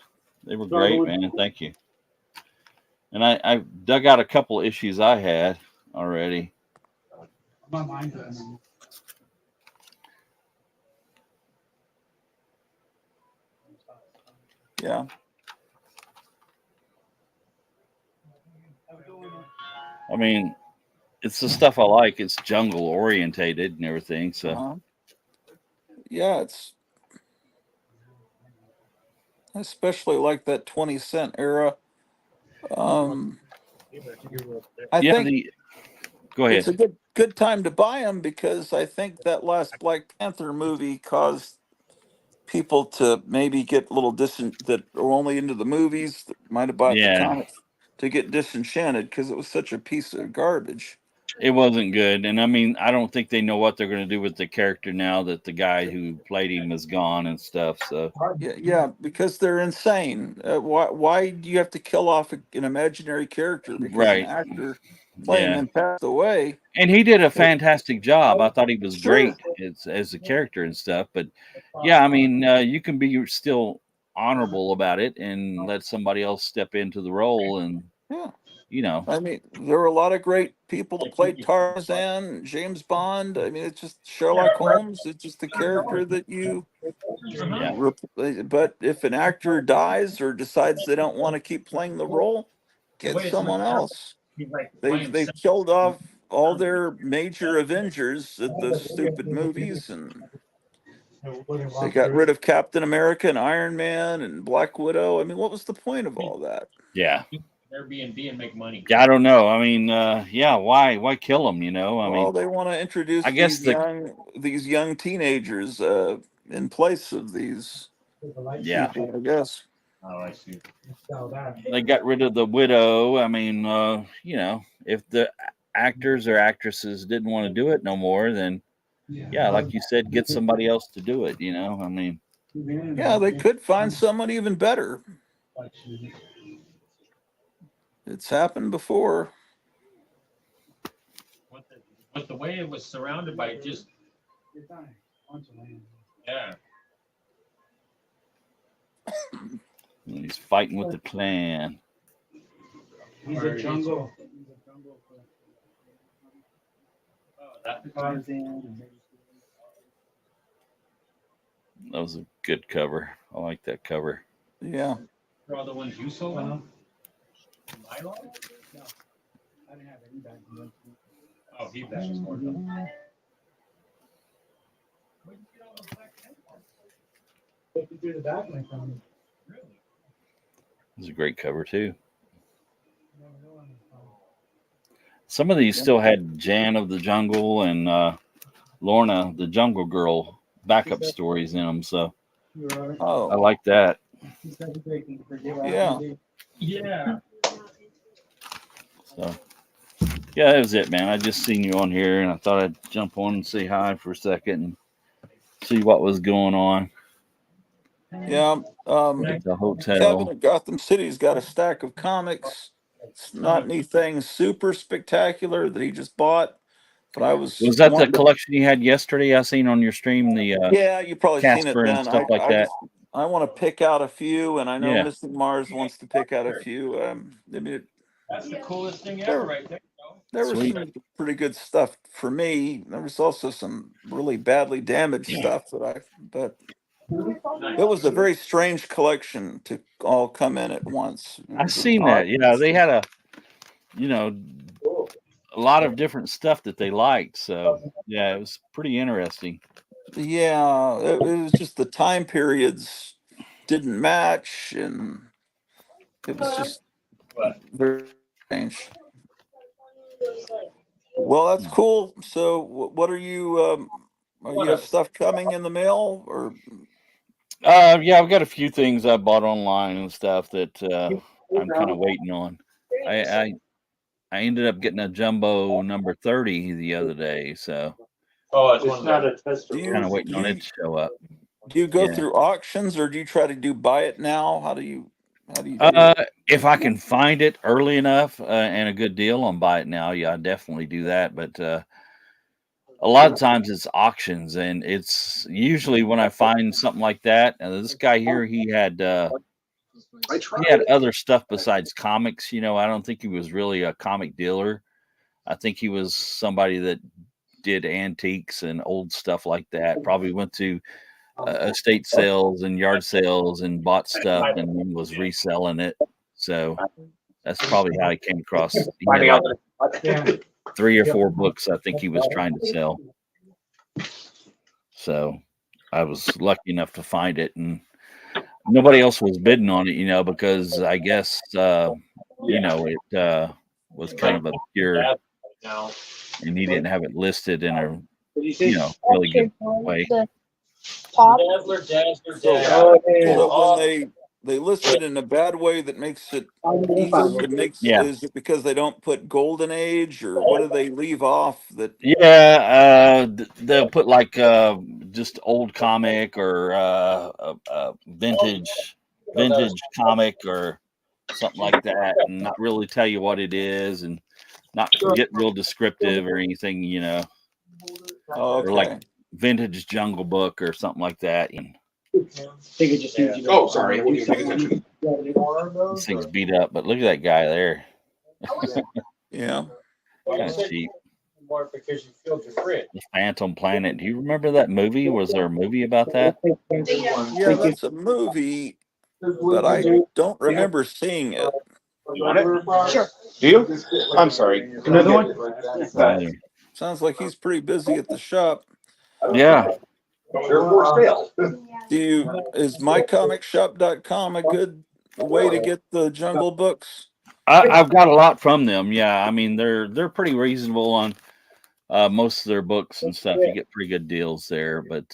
they were great, man. Thank you. And I dug out a couple issues I had already. Yeah. I mean, it's the stuff I like. It's jungle orientated and everything. So yeah, it's especially like that 20-cent era. I think go ahead. it's a good time to buy them because I think that last Black Panther movie caused people to maybe get a little that are only into the movies that might have bought the comics to get disenchanted because it was such a piece of garbage. It wasn't good, and I mean, I don't think they know what they're going to do with the character now that the guy who played him is gone and stuff. So yeah, because they're insane. Why do you have to kill off an imaginary character because an actor playing him passed away? And he did a fantastic job. I thought he was Sure. great as a character and stuff. But yeah, I mean, you can be still honorable about it and let somebody else step into the role. And Yeah. you know, I mean, there were a lot of great people that played Tarzan, James Bond. I mean, it's just Sherlock Holmes. It's just the character that you. But if an actor dies or decides they don't want to keep playing the role, get someone else. They've killed off all their major Avengers at the stupid movies, and they got rid of Captain America and Iron Man and Black Widow. I mean, what was the point of all that? Yeah. Airbnb and make money. I don't know. I mean, yeah, why kill them? You know, I mean, They want to introduce I guess these young teenagers in place of these people, I guess. Oh, I see. They got rid of the widow. I mean, you know, if the actors or actresses didn't want to do it no more, then yeah, like you said, get somebody else to do it. You know, I mean, yeah, they could find someone even better. It's happened before. But the way it was surrounded by just yeah. He's fighting with the clan. He's a jungle. That was a good cover. I like that cover. Yeah. For all the ones you sold? No, I didn't have any back then. Oh, he back is more. It's a great cover too. Some of these still had Jan of the Jungle and Lorna the Jungle Girl backup stories in them, so I Oh, like that. yeah. So yeah, that was it, man. I just seen you on here, and I thought I'd jump on and say hi for a second and see what was going on Yeah. at the Kevin hotel. at Gotham City's got a stack of comics. It's not anything super spectacular that he just bought, but I was Was that the wanting to. collection you had yesterday? I seen on your stream the Yeah, you probably seen it Casper and then. stuff like that. I want to pick out a few, and I know Yeah. Missing Mars wants to pick out a few. I mean, That's the coolest thing there ever, right there. there was Sweet. some pretty good stuff for me. There was also some really badly damaged stuff but it was a very strange collection to all come in at once. It I was an seen that. odd. Yeah, they had you know, a lot of different stuff that they liked. So yeah, it was pretty interesting. Yeah, it was just the time periods didn't match, and it was just very strange. Well, that's cool. So, what are you? You have stuff coming in the mail, or Yeah, I've got a few things I bought online and stuff that I'm kind of waiting on. I, I I ended up getting a jumbo number 30 the other day, so Oh, it's not a do kind you of waiting do on it you to show up. do you go Yeah. through auctions, or do you try to buy it now? How do you do it? If I can find it early enough and a good deal on buy it now, yeah, I definitely do that. But a lot of times it's auctions, and it's usually when I find something like that. And this guy here, he had other stuff besides comics. I don't think he was really a comic dealer. I think he was somebody that did antiques and old stuff like that. Probably went to estate sales and yard sales and bought stuff and then was reselling it. So that's probably how he came across. He had like 3 or 4 books I think he was trying to sell. So I was lucky enough to find it, and nobody else was bidding on it, because I guess it was kind of obscure, and he didn't have it listed in a really good way. Dazzler, Dazzler, So, Dazzler. when they list it in a bad way that makes it easy, Yeah. is it because they don't put Golden Age, or what do they leave off that? Yeah, they'll put like just old comic or vintage comic or something like that, and not really tell you what it is, and not get real descriptive or anything, Oh, or like okay. vintage Jungle Book or something like that. And Oh, sorry. I wasn't paying attention. this thing's beat up, but look at that guy there. Yeah. Kind of cheap. More because you filled your fridge. The Phantom Planet. Do you remember that movie? Was there a movie about that? Yeah, that's a movie, but I don't remember seeing it. Sure. Do you? I'm sorry. Another one? Neither. Sounds like he's pretty busy at the shop. Yeah. They're for sale. Is mycomicshop.com a good way to get the Jungle books? I've got a lot from them. Yeah, I mean they're pretty reasonable on most of their books and stuff. You get pretty good deals there, but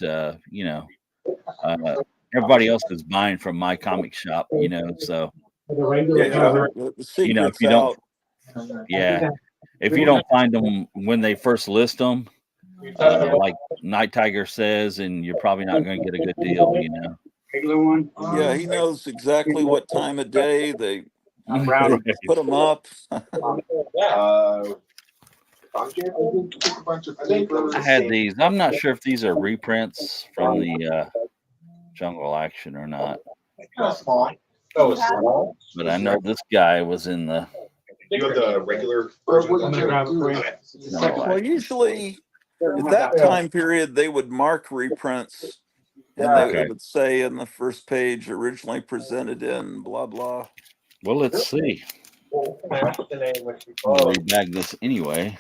everybody else is buying from my comic shop. So Yeah, the if secret's you don't, out. yeah, if you don't find them when they first list them, like Night Tiger says, and you're probably not going to get a good deal. Regular one? Yeah, he knows exactly what time of day they put them up. I had these. I'm not sure if these are reprints from the Jungle Action or not, but I know this guy was in the You have the regular I'm gonna grab it for you. Jungle Well, Action. usually at that time period they would mark reprints, and they Okay. would say in the first page, originally presented in blah blah. Well, let's see. I'm gonna rebag this anyway.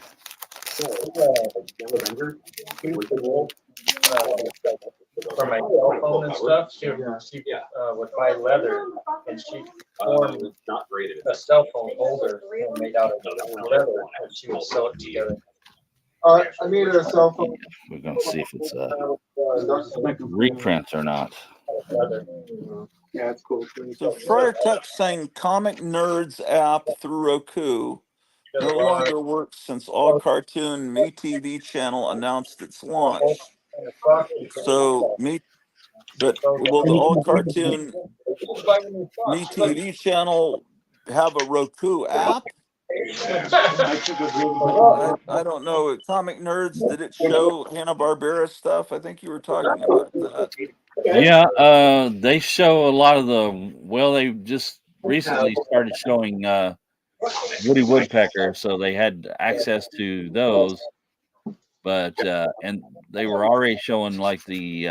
for my cell phone and stuff. She would buy leather, and she formed a cell phone holder made out of leather, and she would sew it together. I made a cell phone. We're gonna see if it's a reprint or not. Yeah, it's cool. So Friar Tuck saying Comic Nerds app through Roku no longer works since All Cartoon MeTV channel announced its launch. So will the All Cartoon MeTV channel have a Roku app? I don't know. Comic Nerds, did it show Hanna-Barbera stuff? I think you were talking about that. Yeah, they show a lot of they just recently started showing Woody Woodpecker, so they had access to those. But and they were already showing like the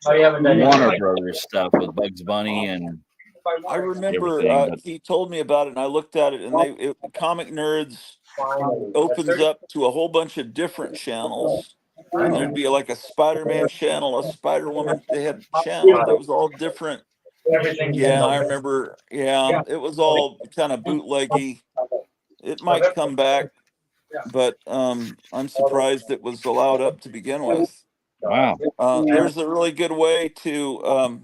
Warner Brothers stuff with Bugs Bunny and I remember everything. he told me about it, and I looked at it, and Comic Nerds opens up to a whole bunch of different channels, and there'd be like a Spider-Man channel, a Spider-Woman. They had channels that was all different. Yeah, I remember. Yeah, it was all kind of bootleggy. It might come back, but I'm surprised it was allowed up to begin with. Wow. There's a really good way to,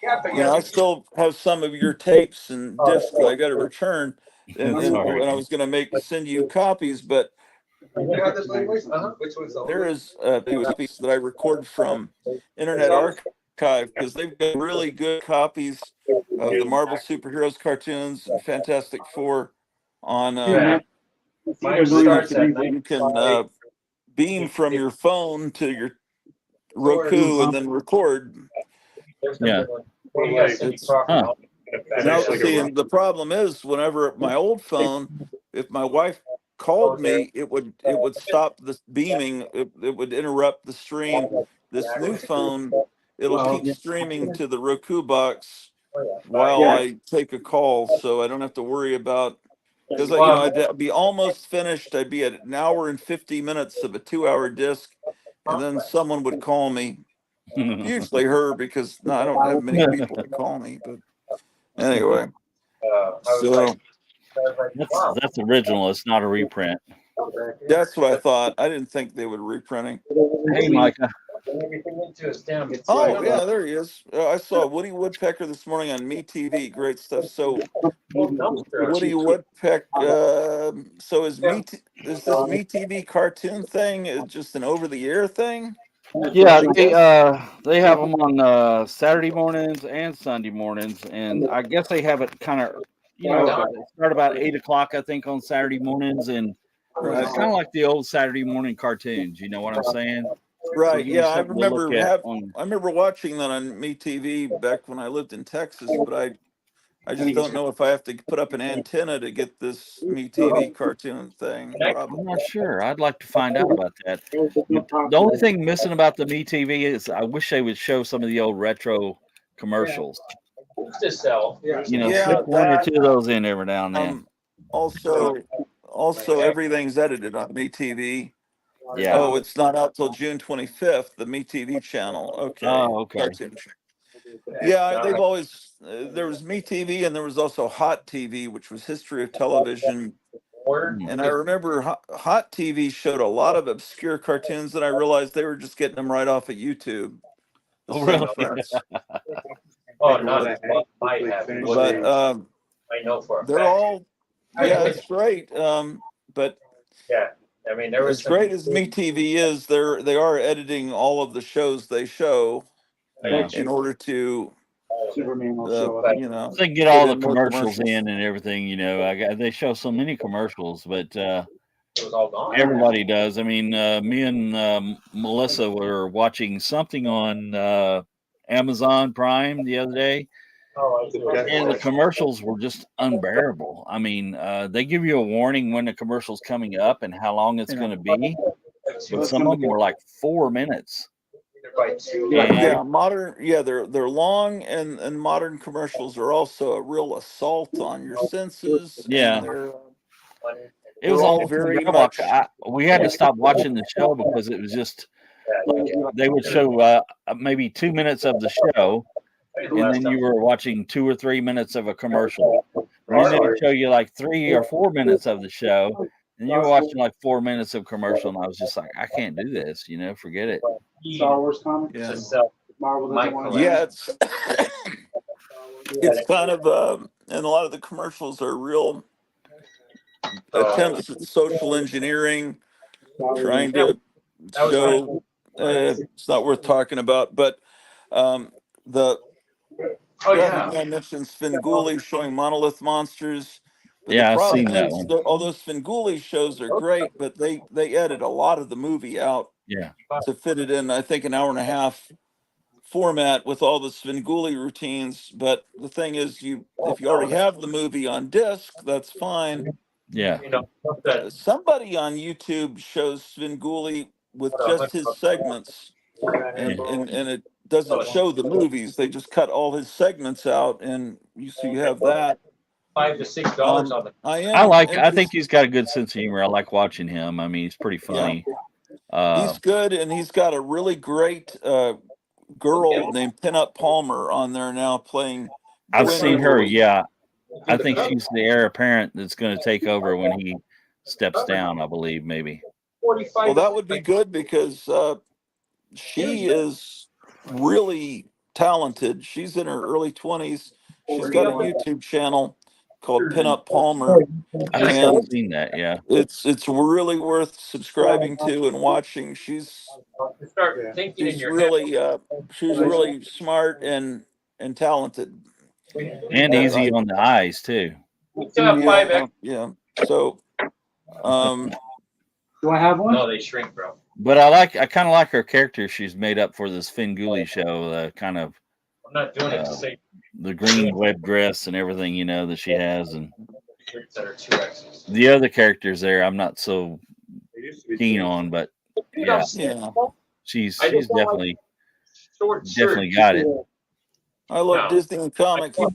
I still have some of your tapes and discs that I got to return, and I was going to send you copies, but there is a piece that I recorded from Internet Archive because they've got really good copies of the Marvel superheroes cartoons and Fantastic Four on. You can beam from your phone to your Roku and then record. Yeah. Now, see, and the problem is, whenever my old phone, if my wife called me, it would stop the beaming. It would interrupt the stream. This new phone, it'll keep streaming to the Roku box while I take a call, so I don't have to worry about. Because I'd be almost finished. I'd be at an hour and 50 minutes of a 2-hour disc, and then someone would call me. Usually her, because I don't have many people to call me. But anyway, so that's original. It's not a reprint. That's what I thought. I didn't think they would reprinting. Hey, Micah. Oh yeah, there he is. I saw Woody Woodpecker this morning on MeTV. Great stuff. So Woody Woodpecker. So is this MeTV cartoon thing just an over-the-air thing? Yeah, they have them on Saturday mornings and Sunday mornings, and I guess they have it kind of, they start about 8 o'clock, I think, on Saturday mornings, and it's kind of like the old Saturday morning cartoons. You know what I'm saying? Right. So Yeah, I remember watching that on MeTV back when I lived in Texas, but I just don't know if I have to put up an antenna to get this MeTV cartoon thing. I'm not sure. I'd like to find out about that. The only thing missing about the MeTV is I wish they would show some of the old retro commercials. Slip one or two of those in every now and then. Also, everything's edited on MeTV. Yeah. Oh, it's not out till June 25th. The MeTV channel. Okay. Oh, okay. Cartoon. Yeah, they've always there was MeTV, and there was also Hot TV, which was History of Television. And I remember Hot TV showed a lot of obscure cartoons, and I realized they were just getting them right off of YouTube. Oh, really? Oh, no, might have. But I know for a they're fact. all, yeah, it's great. But yeah, I mean, there was as great as MeTV is, they are editing all of the shows they show in order to Superman will show up. They get all the commercials in and everything. They show so many commercials, but everybody does. I mean, me and Melissa were watching something on Amazon Prime the other day, and the commercials were just unbearable. I mean, they give you a warning when the commercial's coming up and how long it's going to be, but some of them were like 4 minutes. Yeah, they're long, and modern commercials are also a real assault on your senses. Yeah. And it was all very much. We had to stop watching the show because it was just Like they would show maybe 2 minutes of the show, and then you were watching 2 or 3 minutes of a commercial. And then they'd show you like 3 or 4 minutes of the show, and you were watching like 4 minutes of commercial. And I was just like, I can't do this, forget it. Star Wars comics. Yeah. Marvel doesn't want to. Yeah, it's kind of and a lot of the commercials are real attempts at social engineering, trying to show it's not worth talking about. But the graphic guy mentioned Svengoolie showing monolith monsters. But the Yeah, I've problem seen that is one. all those Svengoolie shows are great, but they edit a lot of the movie out Yeah. to fit it in, I think, an hour and a half format with all the Svengoolie routines. But the thing is, if you already have the movie on disc, that's fine. Yeah. Somebody on YouTube shows Svengoolie with just his segments, and it doesn't show the movies. They just cut all his segments out, and you have that. $5 to $6 on the. I think he's got a good sense of humor. I like watching him. I mean, he's pretty funny. He's good, and he's got a really great girl named Pinup Palmer on there now playing. I've seen her. Yeah, I think she's the heir apparent that's going to take over when he steps down. I believe maybe. Well, that would be good because she is really talented. She's in her early 20s. She's got a YouTube channel called Pinup Palmer. I think I've seen that. Yeah, it's really worth subscribing to and watching. She's really smart and talented and easy on the eyes too. Yeah. So, do I have one? No, they shrink, bro. But I kind of like her character she's made up for this Svengoolie show. Kind of. I'm not doing it to say the green web dress and everything, that she has, and that are 2Xs. the other characters there, I'm not so keen on, but yeah. She's definitely got it. I love Disney and comics. I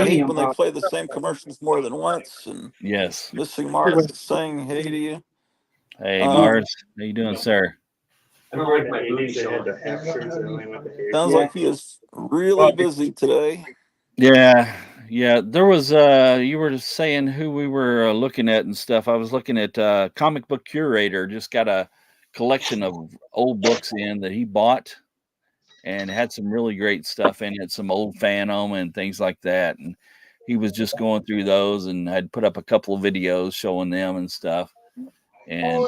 hate when they play the same commercials more than once. And yes, Missing Mars is saying hey to you. Hey Mars, how you doing, sir? I don't like my booty showing. Sounds like he is really busy today. Yeah. There was you were saying who we were looking at and stuff. I was looking at Comic Book Curator. Just got a collection of old books in that he bought, and had some really great stuff in it, some old Phantom and things like that. And he was just going through those, and I'd put up a couple of videos showing them and stuff. And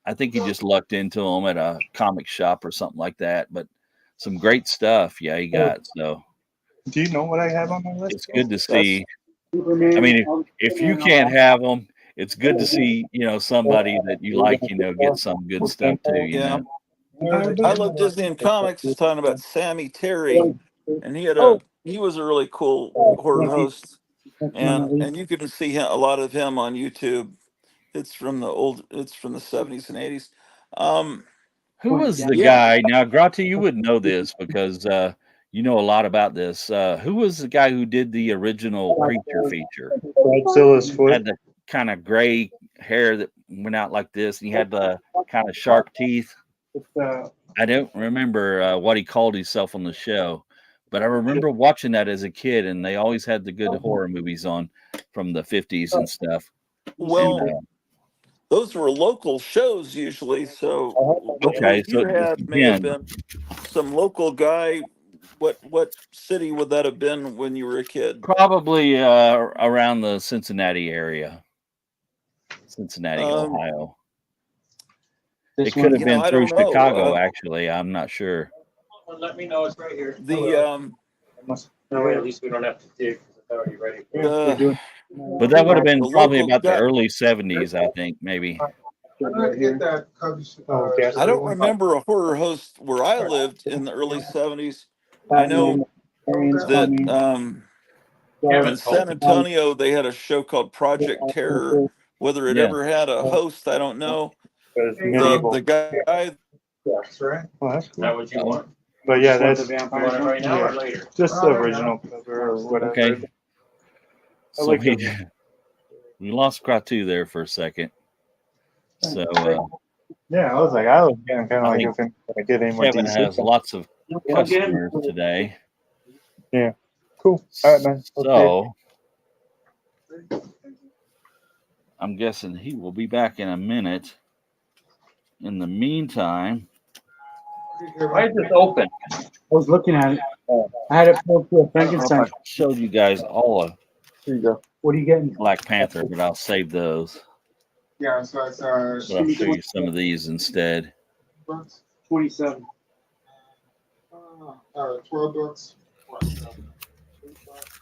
I think he just lucked into them at a comic shop or something like that. But some great stuff, he got. So, do you know what I have on my list? It's good to see. I mean, if you can't have them, it's good to see somebody that you like, get some good stuff too. I love Disney and comics. Is talking about Sammy Terry, and he was a really cool horror host, and you can see a lot of him on YouTube. It's from the 70s and 80s. Who was the guy? Now, Grata, you would know this because you know a lot about this. Who was the guy who did the original Creature feature? Godzilla's foot. Had the kind of gray hair that went out like this, and he had the kind of sharp teeth. I don't remember what he called himself on the show, but I remember watching that as a kid, and they always had the good horror movies on from the 50s and stuff. Well, those were local shows usually, so okay, so may have been some local guy. What city would that have been when you were a kid? Probably around the Cincinnati area, Ohio. It could have been through Chicago, actually. I'm not sure. Well, let me know. It's right here. At least we don't have to dig. It's already ready. But that would have been probably about the early 70s, I think, maybe. I don't remember a horror host where I lived in the early 70s. I know that in San Antonio they had a show called Project Terror. Whether it ever had a host, I don't know. The guy. That's right. Well, that's cool. Is that what you want? But yeah, that's right now or later? Just the original cover or whatever. Okay. So we lost Kratu there for a second. So Yeah, I was getting kind of I like think if I get any more Kevin DC. has lots of customers today. Yeah. Cool. All right, man. Okay. So I'm guessing he will be back in a minute. In the meantime, Why is this open? I was looking at it. I had it pulled to a I don't know if Frankenstein. I showed you guys all of Here you go. What are you getting? Black Panther, but I'll save those. Yeah, so it's But I'll show you some of these instead. 27. 12 bucks.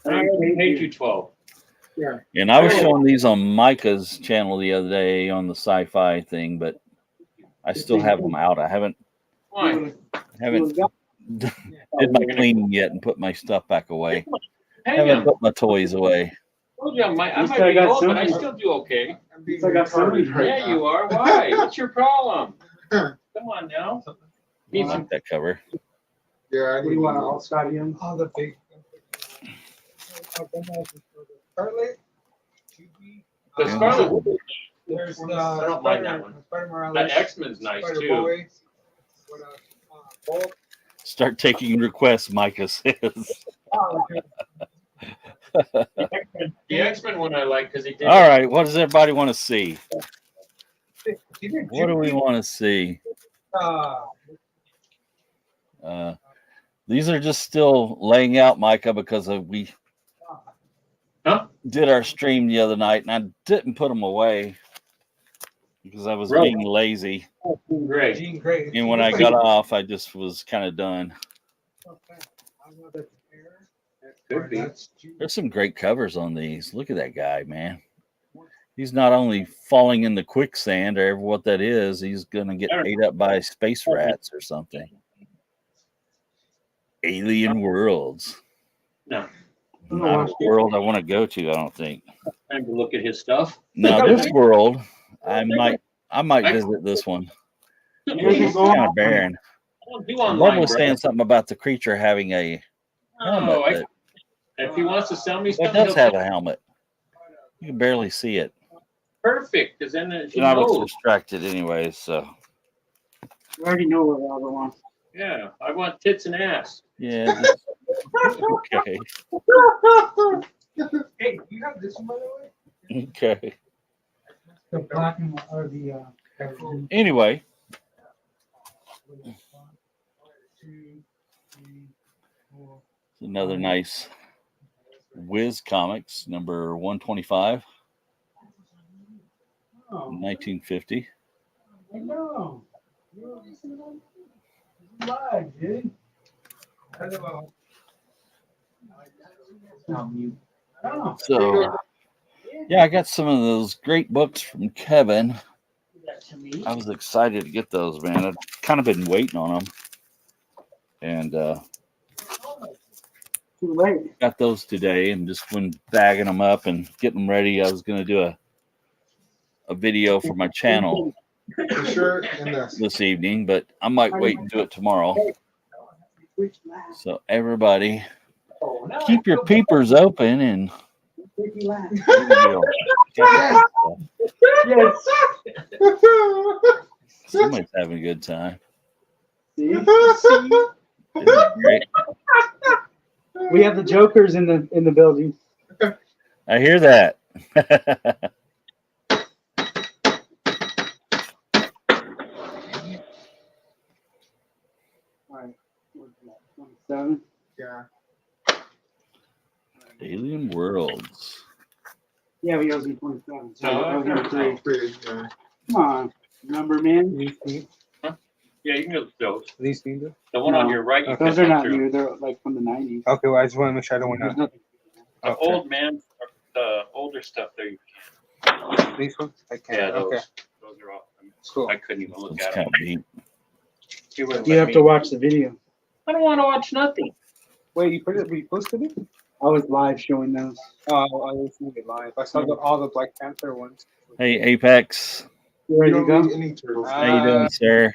I already paid you 12. Yeah. And I was showing these on Micah's channel the other day on the sci-fi thing, but I still have them out. I haven't Why? did my cleaning yet and put my stuff back away. Hang Haven't on. put my toys away. Told you I might I be got old, but I something. still do okay. I'm being I got somebody retarded right Yeah, now. you are. Why? What's your problem? Come on now. I like that cover. Yeah, I What do you want? All Scotty in? all the big. Scarlet. The Scarlet, There's the. I don't mind that one. The X-Men's nice too. Boy. Pulp. Start taking requests, Micah says. The X-Men one I like because he did. All right, what does everybody want to see? What do we want to see? These are just still laying out, Micah, because we did our stream the other night, and I didn't put them away because I was Really? being lazy. Great. Jean Grey. And when I got off, I just was kind of done. Could be. There's some great covers on these. Look at that guy, man. He's not only falling in the quicksand or what that is, he's going to get ate up by space rats or something. Alien worlds. No. Not a world I want to go to, I don't think. Time to look at his stuff. Now, this world, I might visit this one. It's kind of barren. Bob was saying something about the creature having a helmet. If he wants to sell me It stuff, does have a helmet. You can barely see it. perfect. Because then he And I was knows. distracted anyway, so. You already know what Albert wants. Yeah, I want tits and ass. Yeah. Okay. Hey, you have this one by the way? Okay. The black and or the Anyway, another nice Whiz Comics, number 125, 1950. I know. Live, dude. So, yeah, I got some of those great books from Kevin. I was excited to get those, man. I've kind of been waiting on them. And got those today and just been bagging them up and getting them ready. I was going to do a video for my channel this evening, but I might wait and do it tomorrow. So everybody, keep your peepers open and Yes. somebody's having a good time. See? Isn't it great? We have the jokers in the building. I hear that. All right. What's that? 27. Yeah. Alien Worlds. Yeah, we owes me 27. So No, I was gonna say, Yeah. come on, number man. Yeah, you can get those. These things? The one on No, your right. You Those can are not through. new. They're like from the 90s. Okay, well, I just want to make sure I don't want There's to. nothing. The old man, the older stuff there. You can. These ones? I can't. Yeah, those. Okay. Those are all. I, mean, Cool. I couldn't even look It's at kind them. of neat. He wouldn't You let have me. to watch the video. I don't want to watch nothing. Wait, you put it? We posted it? I was live showing those. Oh, I was seeing it live. I saw all the Black Panther ones. Hey, Apex. You ready to You go? don't need any turtles. How you doing, sir?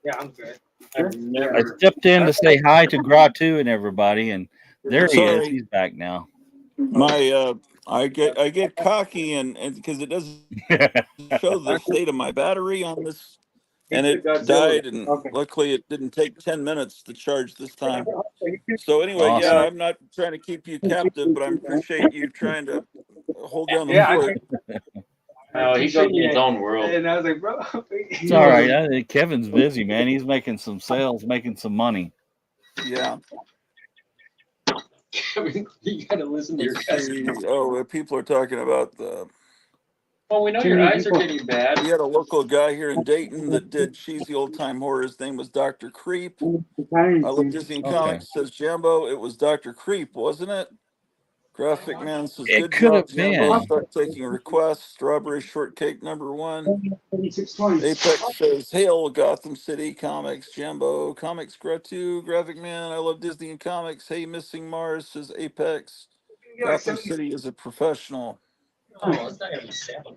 Yeah, I'm good. I've I never. stepped in to say hi to Gratu and everybody, and there he is. Sorry. He's back now. My I get cocky and because it doesn't show the state of my battery on this and it died, and luckily it didn't take 10 minutes to charge this time. So anyway, yeah, Awesome. I'm not trying to keep you captive, but I appreciate you trying to hold down the Yeah, fort. He's in his own world. And I was like, bro, It's all right. Kevin's busy, man. He's making some sales, making some money. Yeah. You got to listen to your Let's cousin. see. Oh, people are talking about the. Well, we know your eyes are getting bad. We had a local guy here in Dayton that did cheesy old time horror. His name was Dr. Creep. I Love Disney Okay. Comics, says Jambo. It was Dr. Creep, wasn't it? Graphic Man says, It good could job, have Jambo. been. Start taking requests. Strawberry Shortcake #1. Apex says, hail Gotham City Comics. Jambo. Comics Gratu. Graphic Man. I love Disney and Comics. Hey, Missing Mars, says Apex. Gotham City is a professional. Oh, it's not gonna be seven.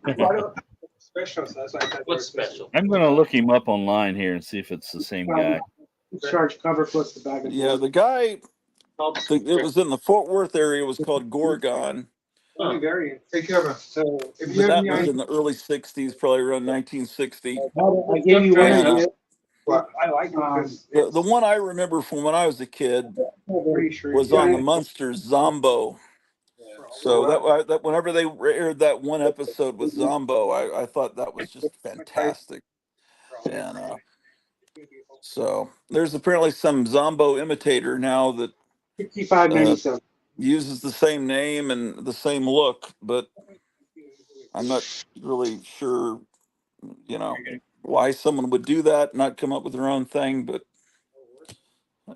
special. So that's why I thought What's special? I'm going to look him up online here and see if it's the same guy. Charge cover plus the bag of Yeah, the guy, it was in the Fort Worth area, was called Gorgon. variant. Take care of it. So if you But have that any was idea, in the early 60s, probably around 1960. I gave you one. And, I like it the one I remember from when I was a kid pretty sure was on the Munsters Zombo. So that whenever they aired that one episode with Zombo, I thought that was just fantastic. And so there's apparently some Zombo imitator now that 55.97. uses the same name and the same look, but I'm not really sure, why someone would do that, not come up with their own thing, but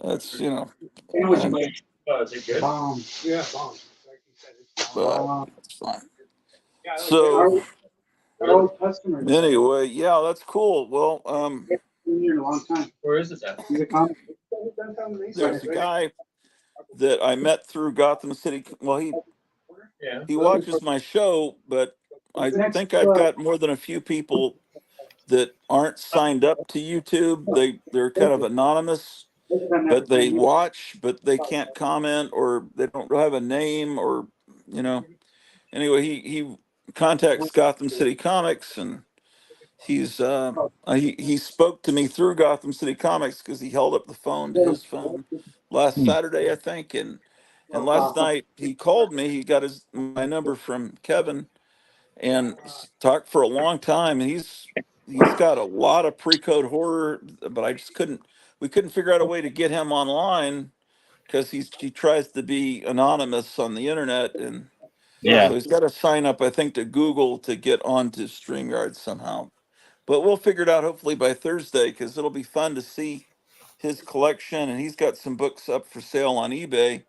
that's, and- Is it good? Bomb. Yeah, bomb. but it's fine. So anyway, yeah, that's cool. Well, In a long time. Where is this at? He's a comic. there's a guy that I met through Gotham City. Well, Yeah. he watches my show, but I think I've got more than a few people that aren't signed up to YouTube. They're kind of anonymous, but they watch, but they can't comment, or they don't have a name, or Anyway, he contacts Gotham City Comics, and he spoke to me through Gotham City Comics because he held up the phone to his phone last Saturday, I think, and last night he called me. He got my number from Kevin and talked for a long time. And he's got a lot of pre-code horror, but we couldn't figure out a way to get him online because he tries to be anonymous on the internet, and Yeah. so he's got to sign up, I think, to Google to get onto StreamYard somehow. But we'll figure it out hopefully by Thursday, because it'll be fun to see his collection, and he's got some books up for sale on eBay.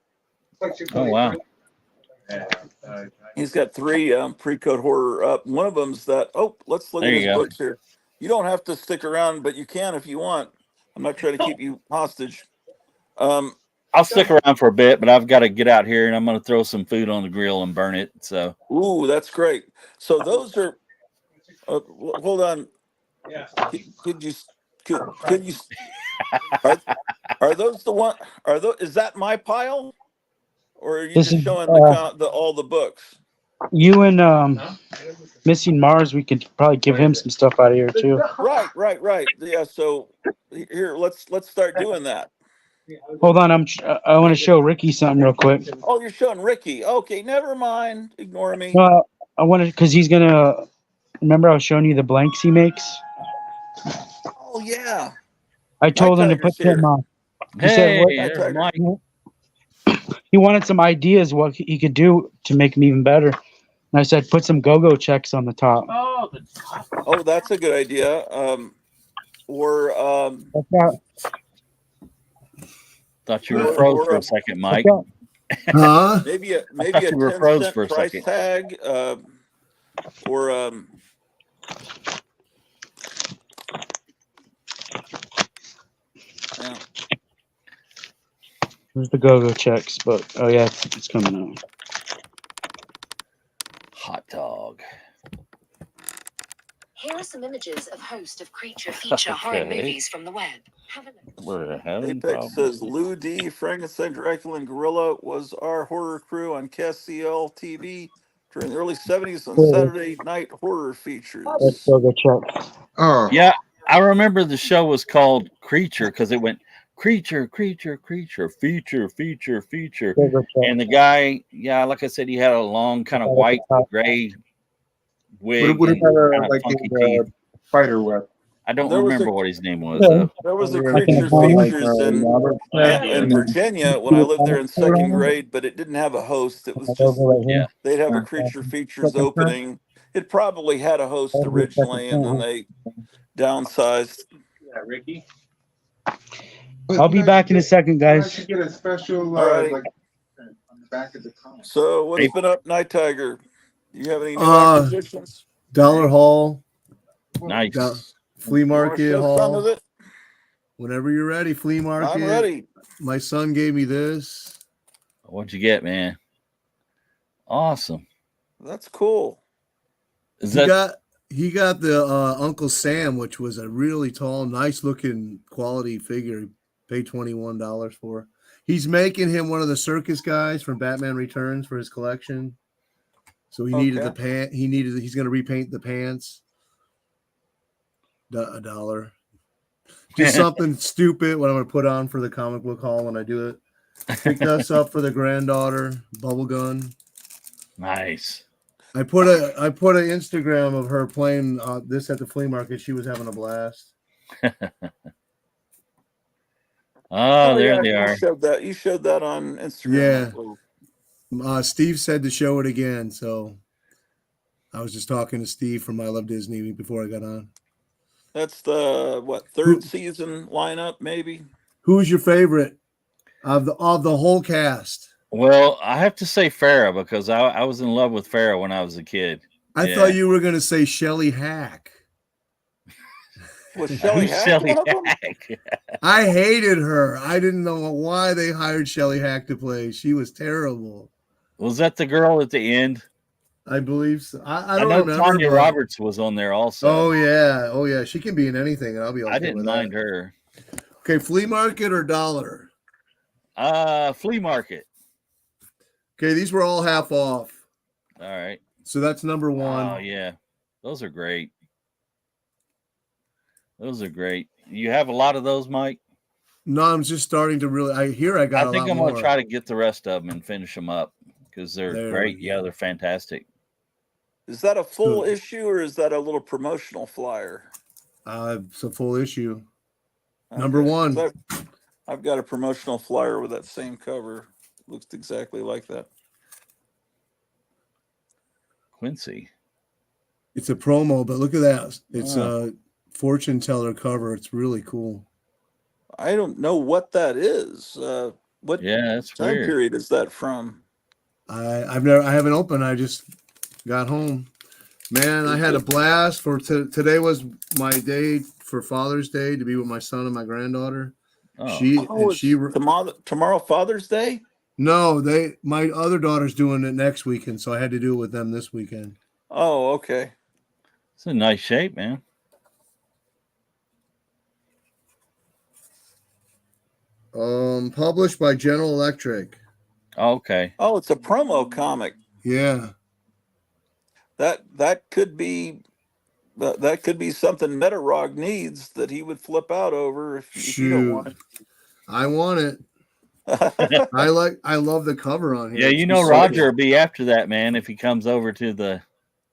Oh, wow. He's got 3 pre-code horror up. One of them's that. Oh, let's look There at you his go. books here. You don't have to stick around, but you can if you want. I'm not trying to keep you hostage. I'll stick around for a bit, but I've got to get out here and I'm going to throw some food on the grill and burn it. So. Ooh, that's great. So those are. Hold on. Yeah. Could you? Are those the one? Is that my pile, or are you This just is showing all the books? you and Missing Mars. We could probably give him some stuff out of here too. Right. Yeah. So here, let's start doing that. Hold on, I want to show Ricky something real quick. Oh, you're showing Ricky. Okay, never mind. Ignore me. No, I want to because he's gonna. Remember, I was showing you the blanks he makes. Oh yeah. I told him to put them on. He said what? There's Mike. He wanted some ideas what he could do to make them even better. And I said, put some go-go checks on the top. Oh, that's a good idea. Thought you were froze for a second, Mike. Huh? Maybe a You were 10 froze cent for a price second. tag, or yeah. There's the go-go checks, but oh yeah, it's coming out. Hot dog. Here are some images of host of creature feature horror Okay. movies from the web. Have a look. We're having Apex problems. says Lou D, Frankenstein, Dracula, and Gorilla was our horror crew on KCL TV during the early 70s on Saturday night horror features. That's go-go checks. Oh. Yeah, I remember the show was called Creature because it went creature, creature, creature, feature, feature, feature. And the guy, yeah, like I said, he had a long kind of white gray wig What and about kind of like funky in teeth. spider web? I don't There was a remember what his name was though. there was a Like creature features in Yeah, Virginia when I lived there in second grade, but it didn't have a host. It was just yeah. they'd have a creature features opening. It probably had a host originally, and then they downsized. Yeah, Ricky. I'll be back in a second, I guys. should get a special, All right. like, on the back of the comic. So what's Hey. been up, Night Tiger? Do you have any new Uh, acquisitions? Dollar Haul, Nice. flea You want to market show some of haul. it? Whenever you're ready, flea market. I'm ready. My son gave me this. What'd you get, man? Awesome. That's cool. Is He that got he got the Uncle Sam, which was a really tall, nice looking quality figure. He paid $21 for. He's making him one of the circus guys from Batman Returns for his collection. So he needed the Okay. pant. He's going to repaint the pants. $1. Just something stupid. What I'm going to put on for the comic book haul when I do it. Picked us up for the granddaughter bubble gun. nice? I put an Instagram of her playing this at the flea market. She was having a blast. Oh, there Yeah, they you are. showed that. You showed that on Instagram. I believe. Steve said to show it again, so I was just talking to Steve from I Love Disney before I got on. That's the third season lineup, maybe. Who's your favorite of the whole cast? Well, I have to say Farrah because I was in love with Farrah when I was a kid. I Yeah. thought you were going to say Shelley Hack. Was Shelley Who's Hack Shelley one of them? Hack? I hated her. I didn't know why they hired Shelley Hack to play. She was terrible. Was that the girl at the end? I believe so. I I don't know remember. Tanya but- Roberts was on there also. Oh yeah. She can be in anything, and I'll be okay I didn't with mind that. her. Okay, flea market or dollar? Flea market. Okay, these were all half off. All right. So that's number one. Oh yeah, those are great. Those are great. You have a lot of those, Mike? No, I'm just starting to really. I got. I think I'm going to try to get the rest of them and finish them up because they're There great. we Yeah, they're fantastic. Is that a full issue or is that a little promotional flyer? It's a full issue. Number Okay. one. So I've got a promotional flyer with that same cover. Looks exactly like that. Quincy. It's a promo, but look at that. It's Ah. a fortune teller cover. It's really cool. I don't know what that is. What Yeah, that's time weird. period is that from? I haven't opened. I just got home. Man, I had a blast. Today was my day for Father's Day to be with my son and my granddaughter. Oh. Tomorrow Father's Day? No, my other daughter's doing it next weekend, so I had to do it with them this weekend. Oh, okay. It's in nice shape, man. Published by General Electric. Okay. Oh, it's a promo comic. Yeah. That could be something Metarog needs that he would flip out over if you don't want it. I want it. I love the cover on here. Yeah, you know Roger will be after that, man, if he comes over to the.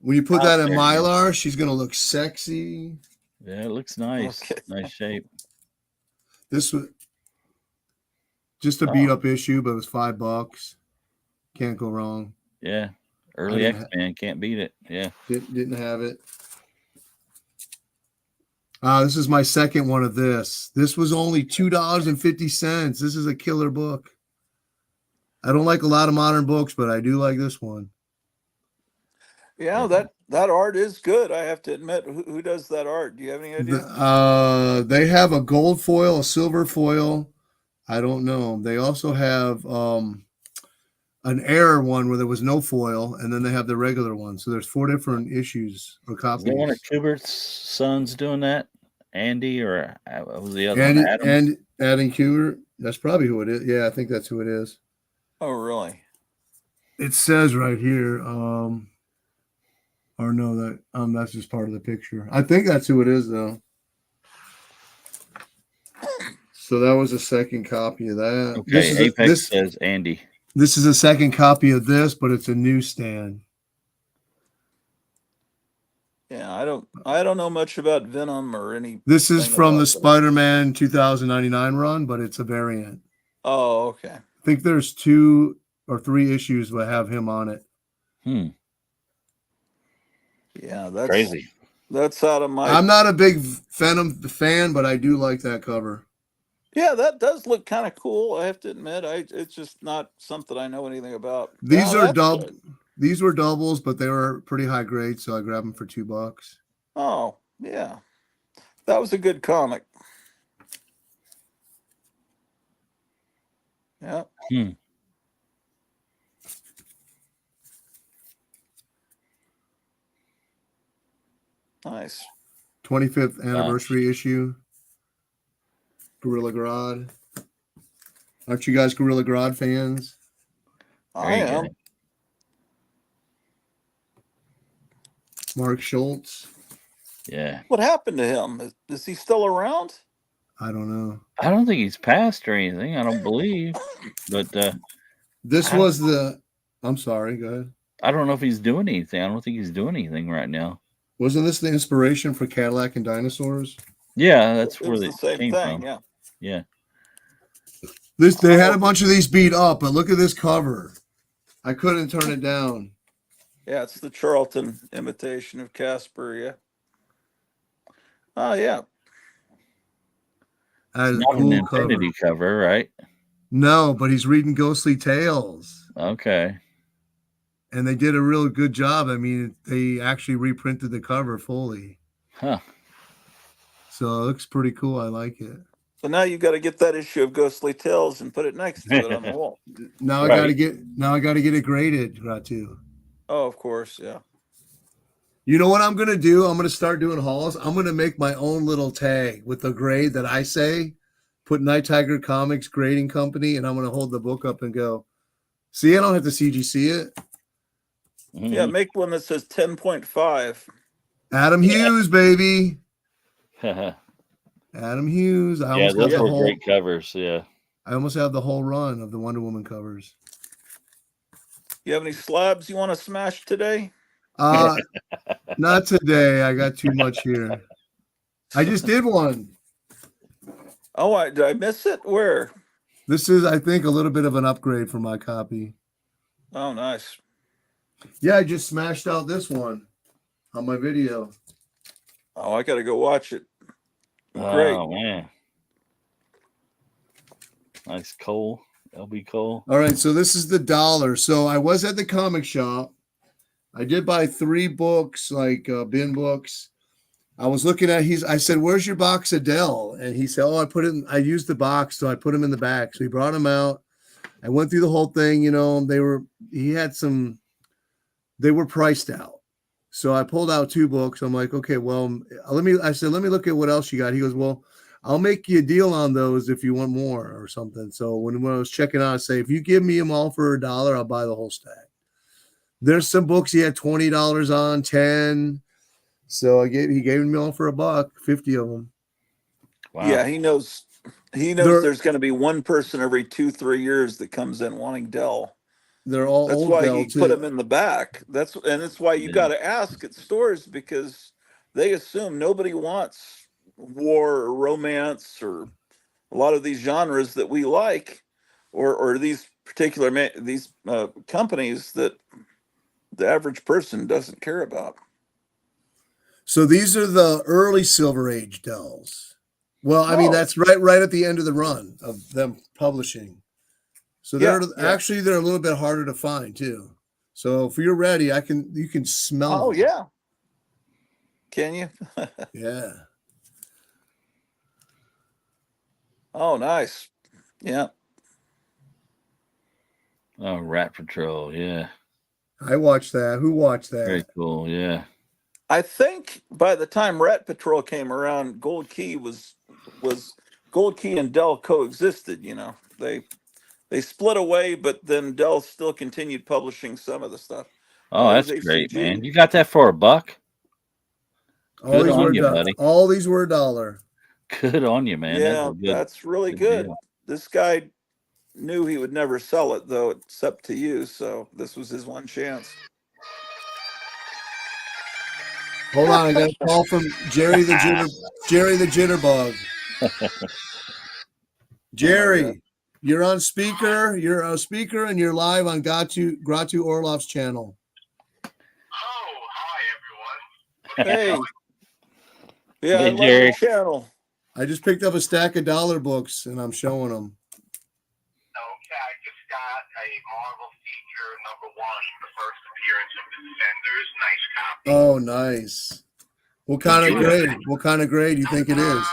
When you put that in Mylar, she's gonna look sexy. Yeah, it looks nice. Okay. Nice shape. This was just a beat up issue, but it was $5. Can't go wrong. Yeah. Early X-Man, can't beat it. Yeah. Didn't have it. This is my second one of this. This was only $2.50. This is a killer book. I don't like a lot of modern books, but I do like this one. Yeah, that art is good. I have to admit. Who does that art? Do you have any idea? They have a gold foil, a silver foil. I don't know. They also have an error one where there was no foil, and then they have the regular one. So there's 4 different issues or copies. Is there one of Kubert's sons doing that? Andy or what was the other one? Adam? Adam Kubert. That's probably who it is. Yeah, I think that's who it is. Oh, really? It says right here. Or no, that's just part of the picture. I think that's who it is, though. So that was a second copy of that. Okay, Apex says Andy. This is a second copy of this, but it's a newsstand. Yeah, I don't know much about Venom or any. This is from the Spider-Man 2099 run, but it's a variant. Oh, okay. I think there's 2 or 3 issues that have him on it. Yeah, that's crazy. That's out of my. I'm not a big Venom fan, but I do like that cover. Yeah, that does look kind of cool. I have to admit, it's just not something I know anything about. These are These were doubles, but they were pretty high grade, so I grabbed them for $2. Oh yeah, that was a good comic. Yeah. Nice. 25th anniversary issue. Gorilla Grodd. Aren't you guys Gorilla Grodd fans? I am. Mark Schultz. Yeah. What happened to him? Is he still around? I don't know. I don't think he's passed or anything. I don't believe. But this was the. I'm sorry. Go ahead. I don't know if he's doing anything. I don't think he's doing anything right now. Wasn't this the inspiration for Cadillac and Dinosaurs? Yeah, that's where the same came thing. from. Yeah. Yeah. They had a bunch of these beat up, but look at this cover. I couldn't turn it down. Yeah, it's the Charlton imitation of Casper. Yeah. Oh yeah. That's not cool an Infinity cover, right? No, but he's reading Ghostly Tales. Okay. And they did a real good job. I mean, they actually reprinted the cover fully. Huh. So it looks pretty cool. I like it. So now you got to get that issue of Ghostly Tales and put it next to it on the wall. Now I got to get it graded, Ratu. Oh, of course, yeah. You know what I'm gonna do? I'm gonna start doing hauls. I'm gonna make my own little tag with the grade that I say. Put Night Tiger Comics Grading Company, and I'm gonna hold the book up and go. See, I don't have to CGC it. Yeah, make one that says 10.5. Adam Hughes, baby. Adam Hughes. Those were great covers. Yeah. I almost have the whole run of the Wonder Woman covers. You have any slabs you want to smash today? Not today. I got too much here. I just did one. Oh, did I miss it? Where? This is, I think, a little bit of an upgrade for my copy. Oh, nice. Yeah, I just smashed out this one on my video. Oh, I got to go watch it. Great. Oh, man. Nice Cole. LB Cole. All right, so this is the dollar. So I was at the comic shop. I did buy 3 books, like bin books. I was looking at I said, "Where's your box of Dell?" And he said, "Oh, I used the box, so I put them in the back." So he brought them out. I went through the whole thing, they were priced out. So I pulled out 2 books. I'm like, okay, well, let me look at what else you got. He goes, well, I'll make you a deal on those if you want more or something. So when I was checking out, I say, if you give me them all for $1, I'll buy the whole stack. There's some books he had $20 on, 10. So he gave me all for $1, 50 of them. Wow. Yeah, he knows there's going to be one person every 2-3 years that comes in wanting Dell. They're all That's old why Dell he too. put them in the back. That's why you got to ask at stores, because they assume nobody wants war or romance or a lot of these genres that we like, or these particular companies that the average person doesn't care about. So these are the early Silver Age Dells. Well, I mean, that's right at the end of the run of them publishing. So they're a little bit harder to find too. So if you're ready, you can smell them. Oh yeah. Can you? Yeah. Oh, nice. Yeah. Oh, Rat Patrol. Yeah. I watched that. Who watched that? Very cool. Yeah. I think by the time Rat Patrol came around, Gold Key was Gold Key and Dell coexisted. They split away, but then Dell still continued publishing some of the stuff. Oh, that's great, man. You got that for $1? All these were $1. Good on you, man. That's Yeah, a that's really good good. deal. This guy knew he would never sell it, though it's up to you. So this was his one chance. Hold on, I got a call from Jerry the Jitterbug. Jerry, you're on speaker. You're a speaker, and you're live on Gratu Orloff's channel. Oh, hi everyone. Hey, yeah, I Hey, love Jerry. your channel. I just picked up a stack of dollar books, and I'm showing them. Okay, I just got a Marvel feature #1, the first appearance of the Defenders. Nice copy. Oh, nice. What kind of grade? What kind of grade do you think it is?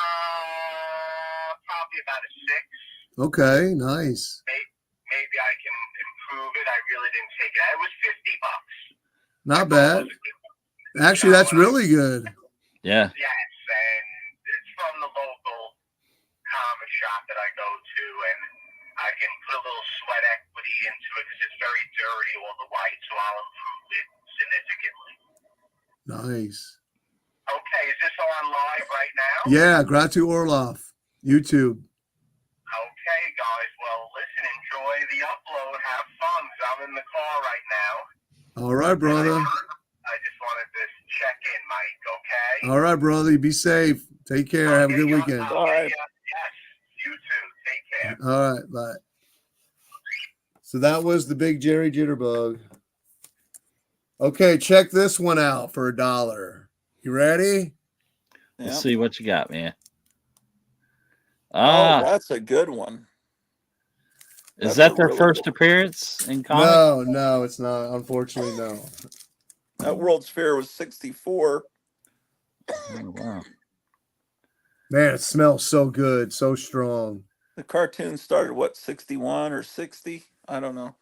Probably about a 6. Okay, nice. Maybe I can improve it. I really didn't take it. It was $50. Not bad. Actually, that's really good. Yeah. Yes, and it's from the local comic shop that I go to, and I can put a little sweat equity into it because it's very dirty, all the white, so I'll improve it significantly. Nice. Okay, is this on live right now? Yeah, Gratu Orloff, YouTube. Okay, guys. Well, listen, enjoy the upload. Have fun. 'Cause I'm in the car right now. All right, brother. I just wanted to check in, Mike. Okay. All right, brother. You be safe. Take care. Have a good weekend. Bye. Yes, you too. Take care. All right, bye. So that was the big Jerry Jitterbug. Okay, check this one out for $1. You ready? Let's Yeah. see what you got, man. Oh, that's a good one. Is That's that a their really first good appearance in comics? No, it's not. Unfortunately, no. That World's Fair was 64. Oh, wow. Man, it smells so good, so strong. The cartoon started, what, 61 or 60? I don't know.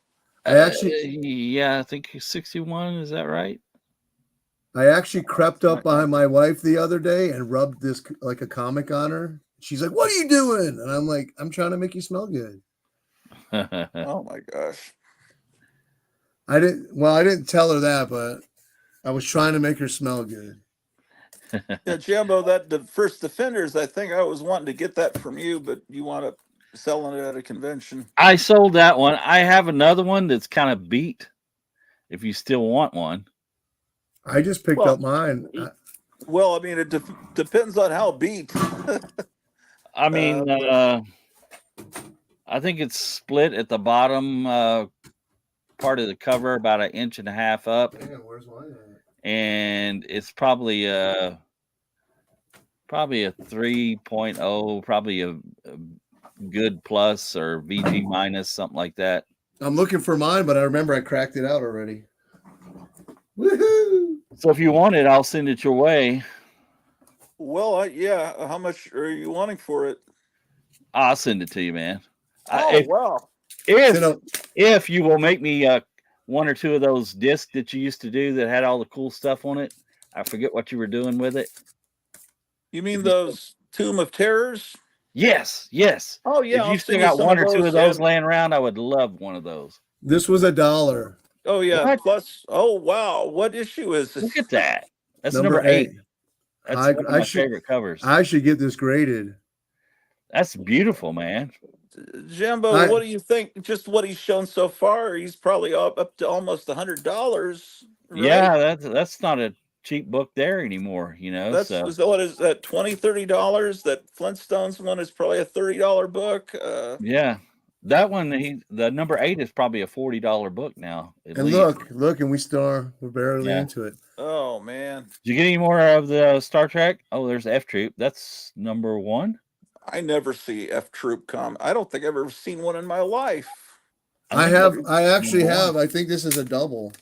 I actually, yeah, I think 61. Is that right? I actually crept up behind my wife the other day and rubbed this like a comic on her. She's like, "What are you doing?" And I'm like, "I'm trying to make you smell good." Oh my gosh. I didn't tell her that, but I was trying to make her smell good. Yeah, Jambo, that the first Defenders, I think I was wanting to get that from you, but you wound up selling it at a convention. I sold that one. I have another one that's kind of beat. If you still want one, I just picked up mine. Well, I mean, it depends on how beat. I mean, I think it's split at the bottom part of the cover, about 1.5 inches up. Damn, where's mine at? And it's probably a 3.0, probably a good plus or VG minus, something like that. I'm looking for mine, but I remember I cracked it out already. Woohoo! So if you want it, I'll send it your way. Well, yeah. How much are you wanting for it? I'll send it to you, man. Wow. If you will make me one or two of those discs that you used to do that had all the cool stuff on it. I forget what you were doing with it. You mean those Tomb of Terrors? Yes. Oh yeah. If you still got one or two of those laying around, I would love one of those. This was $1. Oh yeah. What? Plus, oh wow, what issue is this? Look at that. That's Number 8. That's one of my favorite covers. I should get this graded. That's beautiful, man. Jambo, what do you think? Just what he's shown so far, he's probably up to almost $100. Right? Yeah, that's not a cheap book there anymore, you know. That's what is that, $20-$30? That Flintstones one is probably a $30 book. Yeah. That one, the number 8 is probably a $40 book now. And least. look, and we're barely into it. Oh man! Did you get any more of the Star Trek? Oh, there's F Troop. That's number 1. I never see F Troop come. I don't think I've ever seen one in my life. I actually have. I think this is a double.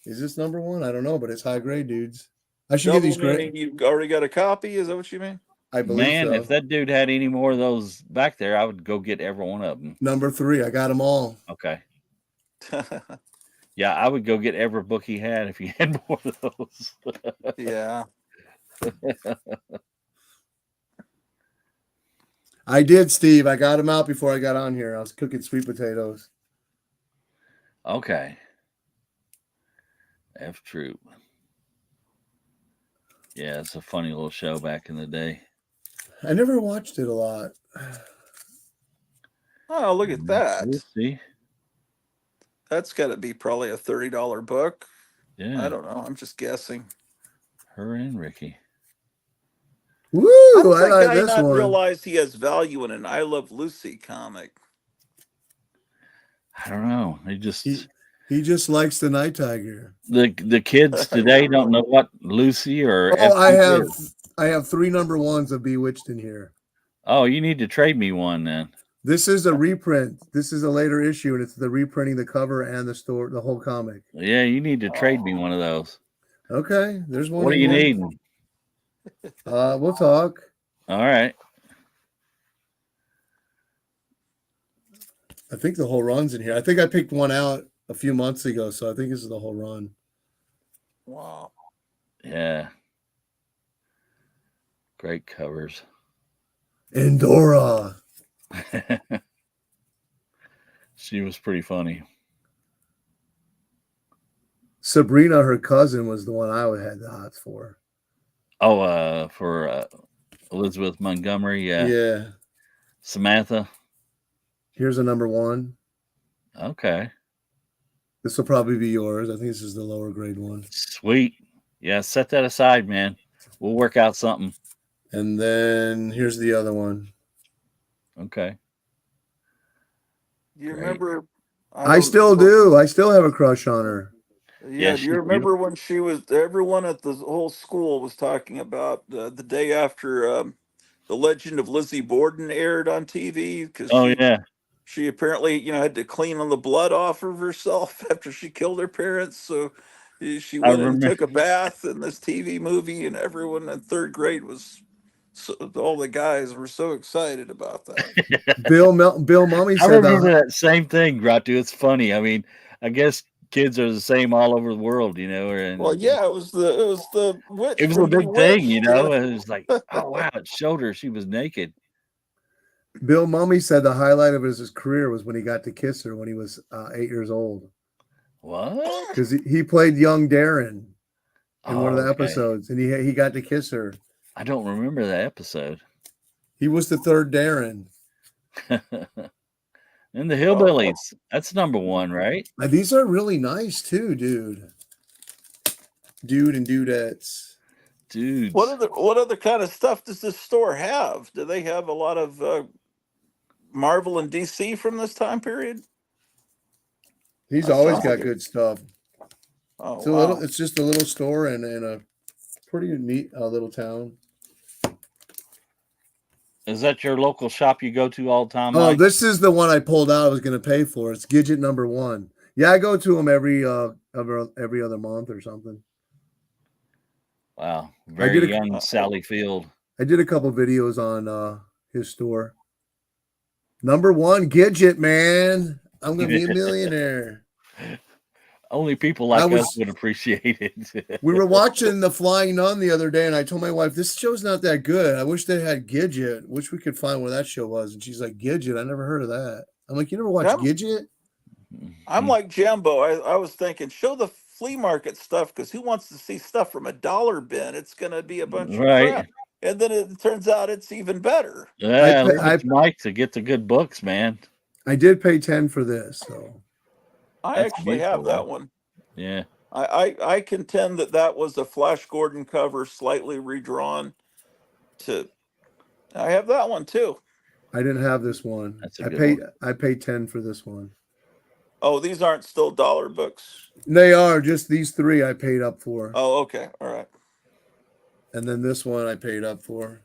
Is this number 1? I don't know, but it's high grade, dudes. I should get these grade. You've already got a copy. Is that what you mean? I believe so. If that dude had any more of those back there, I would go get every one of them. Number 3, I got them all. Okay. Yeah, I would go get every book he had if he had more of those. Yeah. I did, Steve. I got them out before I got on here. I was cooking sweet potatoes. Okay. F Troop. Yeah, it's a funny little show back in the day. I never watched it a lot. Oh, look at that. See? That's got to be probably a $30 book. Yeah. I don't know. I'm just guessing. Her and Ricky. Woo! How does I that like guy this not one. realize he has value in an I Love Lucy comic? I don't know. He just likes the Night Tiger. The kids today don't know what Lucy or Oh, FP is. I have 3 number 1s of Bewitched in here. Oh, you need to trade me one then. This is a reprint. This is a later issue, and it's the reprinting the cover and the whole comic. Yeah, you need to trade me one of those. Okay, there's one. What do you need? We'll talk. All right. I think the whole run's in here. I think I picked one out a few months ago, so I think this is the whole run. Wow. Yeah. Great covers. Endora. She was pretty funny. Sabrina, her cousin, was the one I had the hots for. Oh, for Elizabeth Montgomery. Yeah. Yeah. Samantha. Here's a number 1. Okay. This will probably be yours. I think this is the lower grade one. Sweet. Yeah, set that aside, man. We'll work out something. And then here's the other one. Okay. Do you remember? I still do. I still have a crush on her. Yeah, do you remember when she was? Everyone at the whole school was talking about the day after the Legend of Lizzie Borden aired on TV because she apparently had to clean all the blood off of herself after she killed her parents. So she went and took a bath in this TV movie, and everyone in 3rd grade was. All the guys were so excited about that. Bill Mummy said I remember that same thing, Ratu. It's funny. I mean, I guess kids are the same all over the world, And, well, yeah, it was the witch. It was a big thing, And it was like, oh wow, it showed her she was naked. Bill Mummy said the highlight of his career was when he got to kiss her when he was 8 years old. What? Because he played young Darren in one of the episodes, and he got to kiss her. I don't remember that episode. He was the 3rd Darren. And the Hillbillies. That's number 1, right? These are really nice too, dude. Dude and dudettes. Dudes. What other kind of stuff does this store have? Do they have a lot of Marvel and DC from this time period? He's always got good stuff. Oh, it's just a little store in a pretty neat little town. Is that your local shop you go to all the time? Oh, Mike? this is the one I pulled out. I was going to pay for. It's Gidget number 1. Yeah, I go to him every other month or something. Wow, very young Sally Field. I did a couple videos on his store. Number 1 Gidget, man. I'm going to be a millionaire. Only people like us would appreciate it. We were watching The Flying Nun the other day, and I told my wife, this show's not that good. I wish they had Gidget. Wish we could find where that show was. And she's like, Gidget? I never heard of that. I'm like, you never watched Gidget? I'm like Jambo. I was thinking, show the flea market stuff, because who wants to see stuff from a dollar bin? It's going to be a bunch of crap. And then it turns out it's even better. Yeah, leave Mike to get the good books, man. I did pay 10 for this, so. I actually have that one. Yeah. I contend that was a Flash Gordon cover, slightly redrawn. I have that one too. I didn't have this one. I paid 10 for this one. Oh, these aren't still dollar books? They are. Just these 3 I paid up for. Oh, okay. All right. And then this one I paid up for.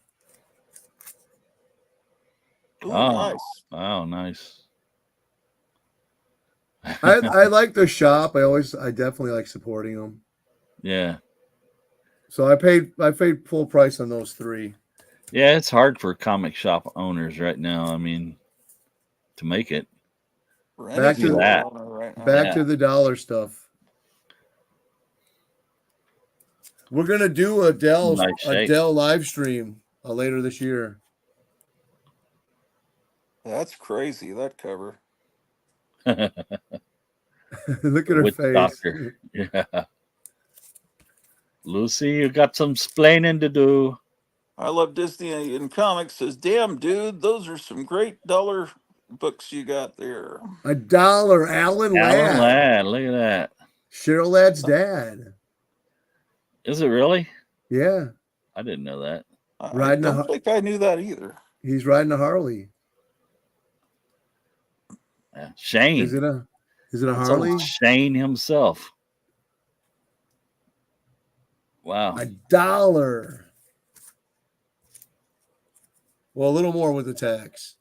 Ooh, nice. Oh, nice. I like the shop. I definitely like supporting them. Yeah. So I paid full price on those 3. Yeah, it's hard for comic shop owners right now. I mean, to make it. Back to the dollar stuff. We're gonna do a Dell live stream later this year. That's crazy, that cover. Look at her face. Doctor. Yeah. Lucy, you got some splaining to do. I love Disney in comics. Says, damn, dude, those are some great dollar books you got there. $1. Alan Alan Ladd. Ladd, look at that. Cheryl Ladd's dad. Is it really? Yeah. I didn't know that. I don't think I knew that either. He's riding a Harley. Yeah. Shane. Is it a That's old Harley? Shane himself. Wow. $1. Well, a little more with the tax.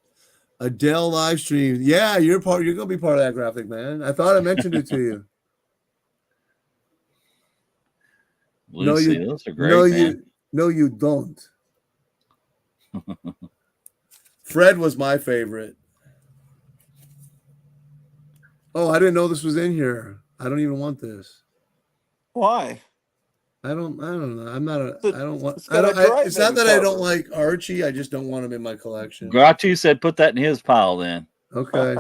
Adele live stream. Yeah, you're gonna be part of that graphic, man. I thought I mentioned it to you. Lucy, those are great, man. You don't. Fred was my favorite. Oh, I didn't know this was in here. I don't even want this. Why? I don't know. I'm not a. I don't want. It's got a drive-in it's not that I don't cover. like Archie. I just don't want him in my collection. Grouchy said put that in his pile then. Okay.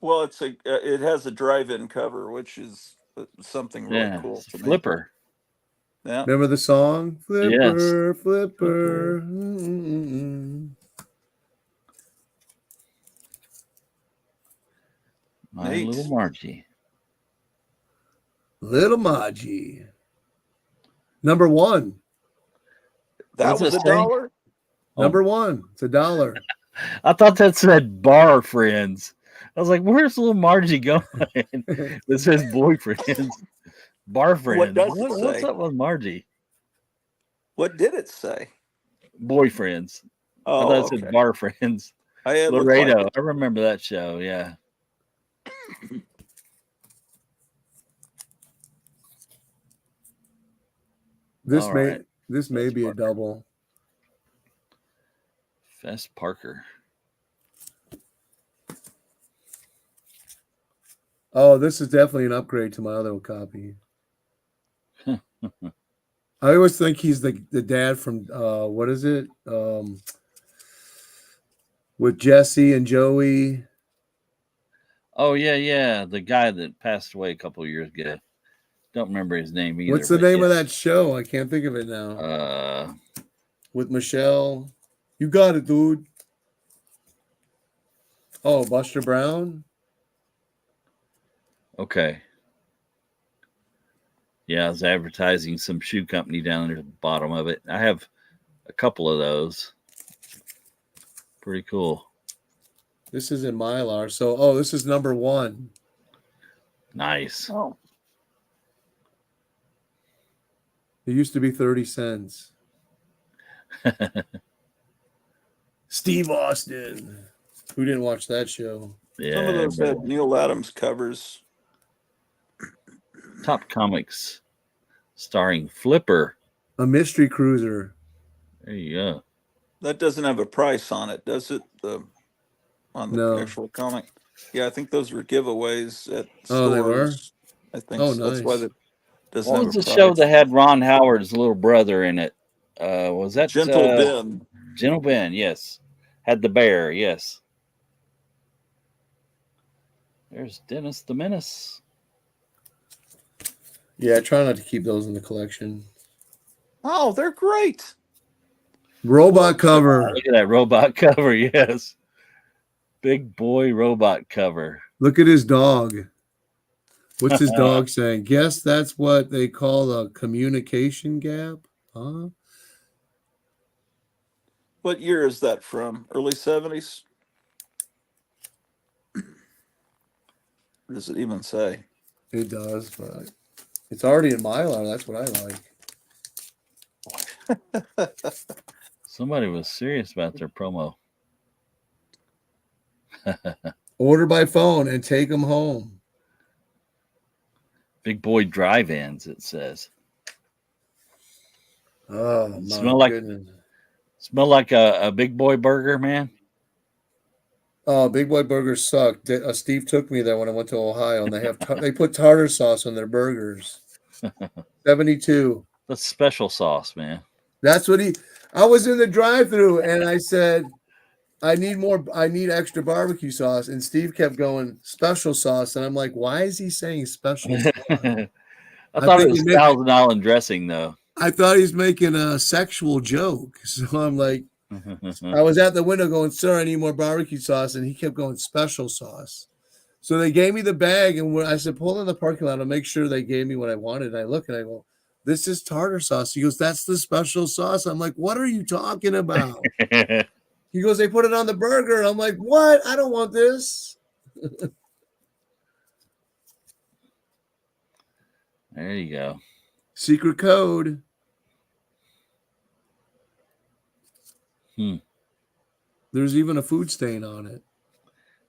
Well, it has a drive-in cover, which is something really cool It's a to me. flipper. Yeah. Remember the song? Flipper, Yes. flipper. Mm-mm-mm. My Neat. little Margie. Little Margie. Number 1. That What's was it say? $1? Number 1. It's $1. I thought that said bar friends. I was like, where's little Margie going? It says boyfriends. Bar friends. What does it What's say? up with Margie? What did it say? Boyfriends. I Oh, thought it okay. said bar friends. It looked Laredo. like I remember that show. Yeah. This All may right. this may be a double. Fess Parker. Oh, this is definitely an upgrade to my other copy. I always think he's the dad from what is it? With Jesse and Joey. Oh yeah. The guy that passed away a couple of years ago. Don't remember his name either. What's the name of that show? I can't think of it now. With Michelle. You got it, dude. Oh, Buster Brown. Okay. Yeah, I was advertising some shoe company down there at the bottom of it. I have a couple of those. Pretty cool. This is in Mylar. So, this is number 1. Nice. Oh. It used to be 30 cents. Steve Austin. Who didn't watch that show? Yeah. some of those had Neil Adams covers. Top Comics starring Flipper. A mystery cruiser. There you go. That doesn't have a price on it, does it? On the No. actual comic. Yeah, I think those were giveaways at Oh, they were? stores. I think Oh, so. That's why nice. that doesn't What have was a the price. show that had Ron Howard's little brother in it? Was that Gentle Ben? Gentle Ben, yes. Had the bear, yes. There's Dennis the Menace. Yeah, I try not to keep those in the collection. Oh, they're great. Robot cover. Look at that robot cover, yes. Big boy robot cover. Look at his dog. What's his dog saying? Guess that's what they call a communication gap. Huh? What year is that from? Early 70s? Does it even say? It does, but it's already in Mylar. That's what I like. Somebody was serious about their promo. Order by phone and take them home. Big boy drive-ins, it says. Oh, my goodness. Smell like a big boy burger, man. Oh, Big Boy burgers suck. Steve took me there when I went to Ohio, and they put tartar sauce on their burgers. 72. That's special sauce, man. That's what I was in the drive-thru and I said, I need extra barbecue sauce. And Steve kept going, special sauce. And I'm like, why is he saying special sauce? I thought it think was he made- Thousand Island dressing though. I thought he's making a sexual joke. So I'm like, I was at the window going, sir, I need more barbecue sauce. And he kept going, special sauce. So they gave me the bag, and I said, pull in the parking lot and make sure they gave me what I wanted. And I look and I go, this is tartar sauce. He goes, that's the special sauce. I'm like, what are you talking about? He goes, they put it on the burger. I'm like, what? I don't want this. There you go. Secret code. There's even a food stain on it.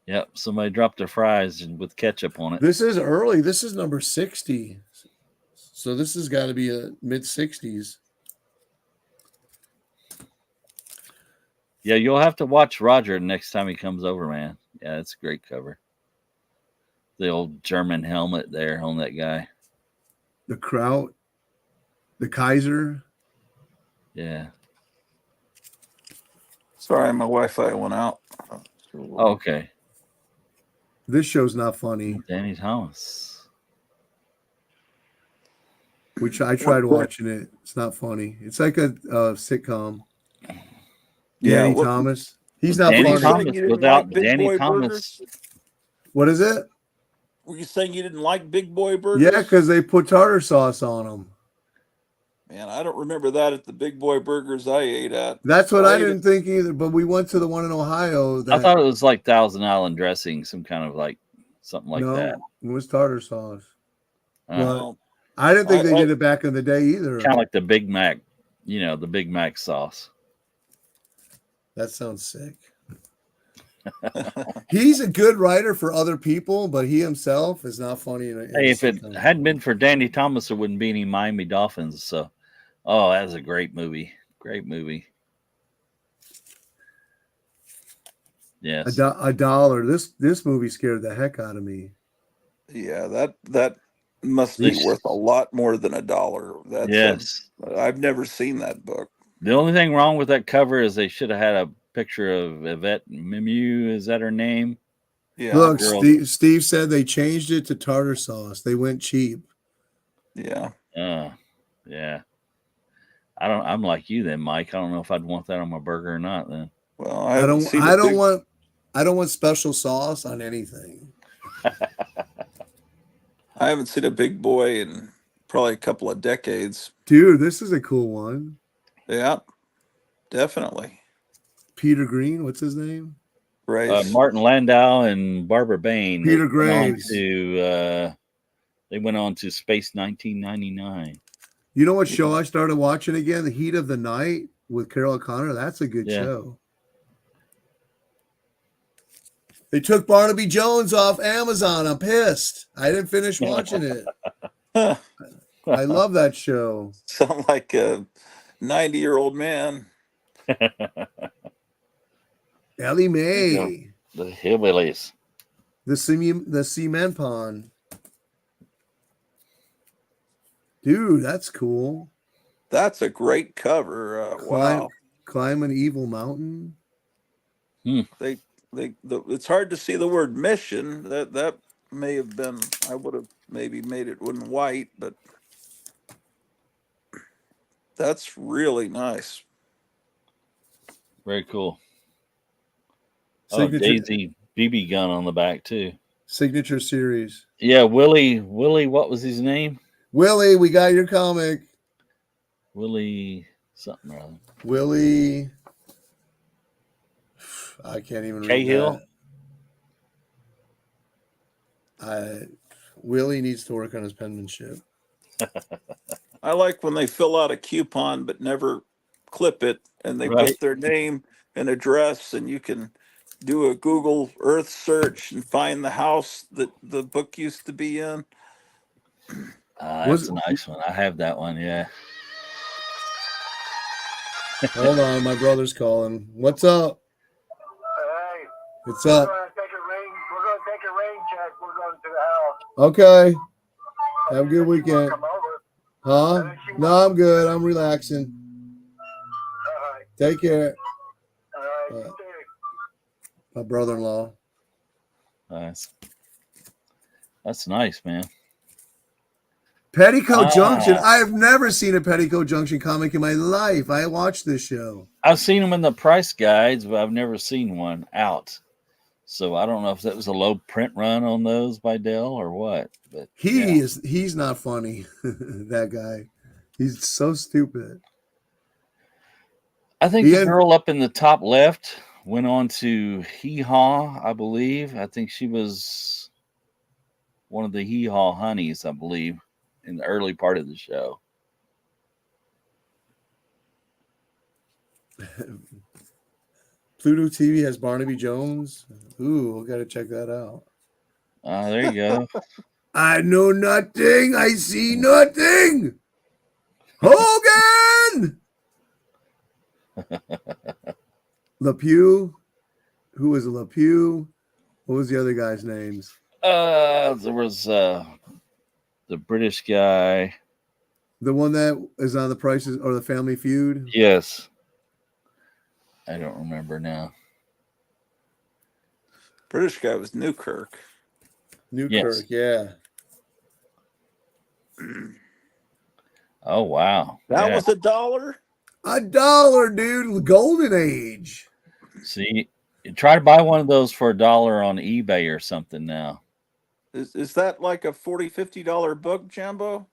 Yep. Somebody dropped their fries with ketchup on it. This is early. This is number 60. So this has got to be a mid 60s. Yeah, you'll have to watch Roger next time he comes over, man. Yeah, it's a great cover. The old German helmet there on that guy. The Kraut. The Kaiser. Yeah. Sorry, my Wi-Fi went out. Oh, okay. This show's not funny. Danny Thomas. Which I tried watching it. It's not funny. It's like a sitcom. Yeah, Danny what- Thomas. He's not Danny funny. Thomas You didn't without like Big Danny Boy Thomas. burgers? What is it? Were you saying you didn't like Big Boy burgers? Yeah, because they put tartar sauce on them. Man, I don't remember that at the Big Boy Burgers I ate at. That's what I ate didn't think either. But we went to the one in Ohio. I thought it was like Thousand Island dressing, some kind of like something like no, that. it was tartar sauce. Well, I didn't think they did it back in the day either. Kind of like the Big Mac, the Big Mac sauce. That sounds sick. He's a good writer for other people, but he himself is not funny. Hey, if it hadn't been for Danny Thomas, there wouldn't be any Miami Dolphins. So, that's a great movie. Great movie. Yes. a dollar. This movie scared the heck out of me. Yeah, that must be worth a lot more than $1. That's Yes. I've never seen that book. The only thing wrong with that cover is they should have had a picture of Yvette Mimieux. Is that her name? Yeah. Look, Steve said they changed it to tartar sauce. They went cheap. Yeah. Yeah. I'm like you then, Mike. I don't know if I'd want that on my burger or not then. Well, I don't want special sauce on anything. I haven't seen a Big Boy in probably a couple of decades. Dude, this is a cool one. Yeah, definitely. Peter Green, what's his name? Right. Martin Landau and Barbara Bain. Peter Graves. They went on to Space 1999. You know what show I started watching again? The Heat of the Night with Carol O'Connor. That's a good show. They took Barnaby Jones off Amazon. I'm pissed. I didn't finish watching it. I love that show. Sound like a 90-year-old man. Ellie Mae. The Hillbillies. The cement pond. Dude, that's cool. That's a great cover. Wow. Climb an evil mountain. It's hard to see the word mission. That may have been, I would have maybe made it in white, but that's really nice. Very cool. Signature, Daisy BB gun on the back too. Signature series. Yeah, Willie, what was his name? Willie, we got your comic. Willie something or other. Willie. I can't even read Cahill. Willie needs to work on his penmanship. I like when they fill out a coupon but never clip it, and they Right. put their name and address, and you can do a Google Earth search and find the house that the book used to be in. That's a nice one. I have that one. Yeah. Hold on, my brother's calling. What's up? Hey. What's up? We're going to take a rain check. We're going to the house. Okay. Have a good weekend. Come over. Huh? No, I'm good. I'm relaxing. All right. Take care. All right. My brother-in-law. That's nice, man. Petticoat Junction. Ah. I have never seen a Petticoat Junction comic in my life. I watched this show. I've seen them in the price guides, but I've never seen one out. So I don't know if that was a low print run on those by Dell or what. But He's not funny. That guy. He's so stupid. I think the girl up in the top left went on to Hee Haw, I believe. I think she was one of the Hee Haw honeys, I believe, in the early part of the show. Pluto TV has Barnaby Jones. Ooh, we got to check that out. There you go. I know nothing. I see nothing. Hogan! LePew. Who was LePew? What was the other guy's names? There was the British guy. The one that is on the Prices or the Family Feud? Yes. I don't remember now. British guy was Newkirk. Newkirk, yeah. Oh, wow. That was $1? $1, dude. Golden age. See, try to buy one of those for $1 on eBay or something now. Is that like a $40, $50 book, Jambo?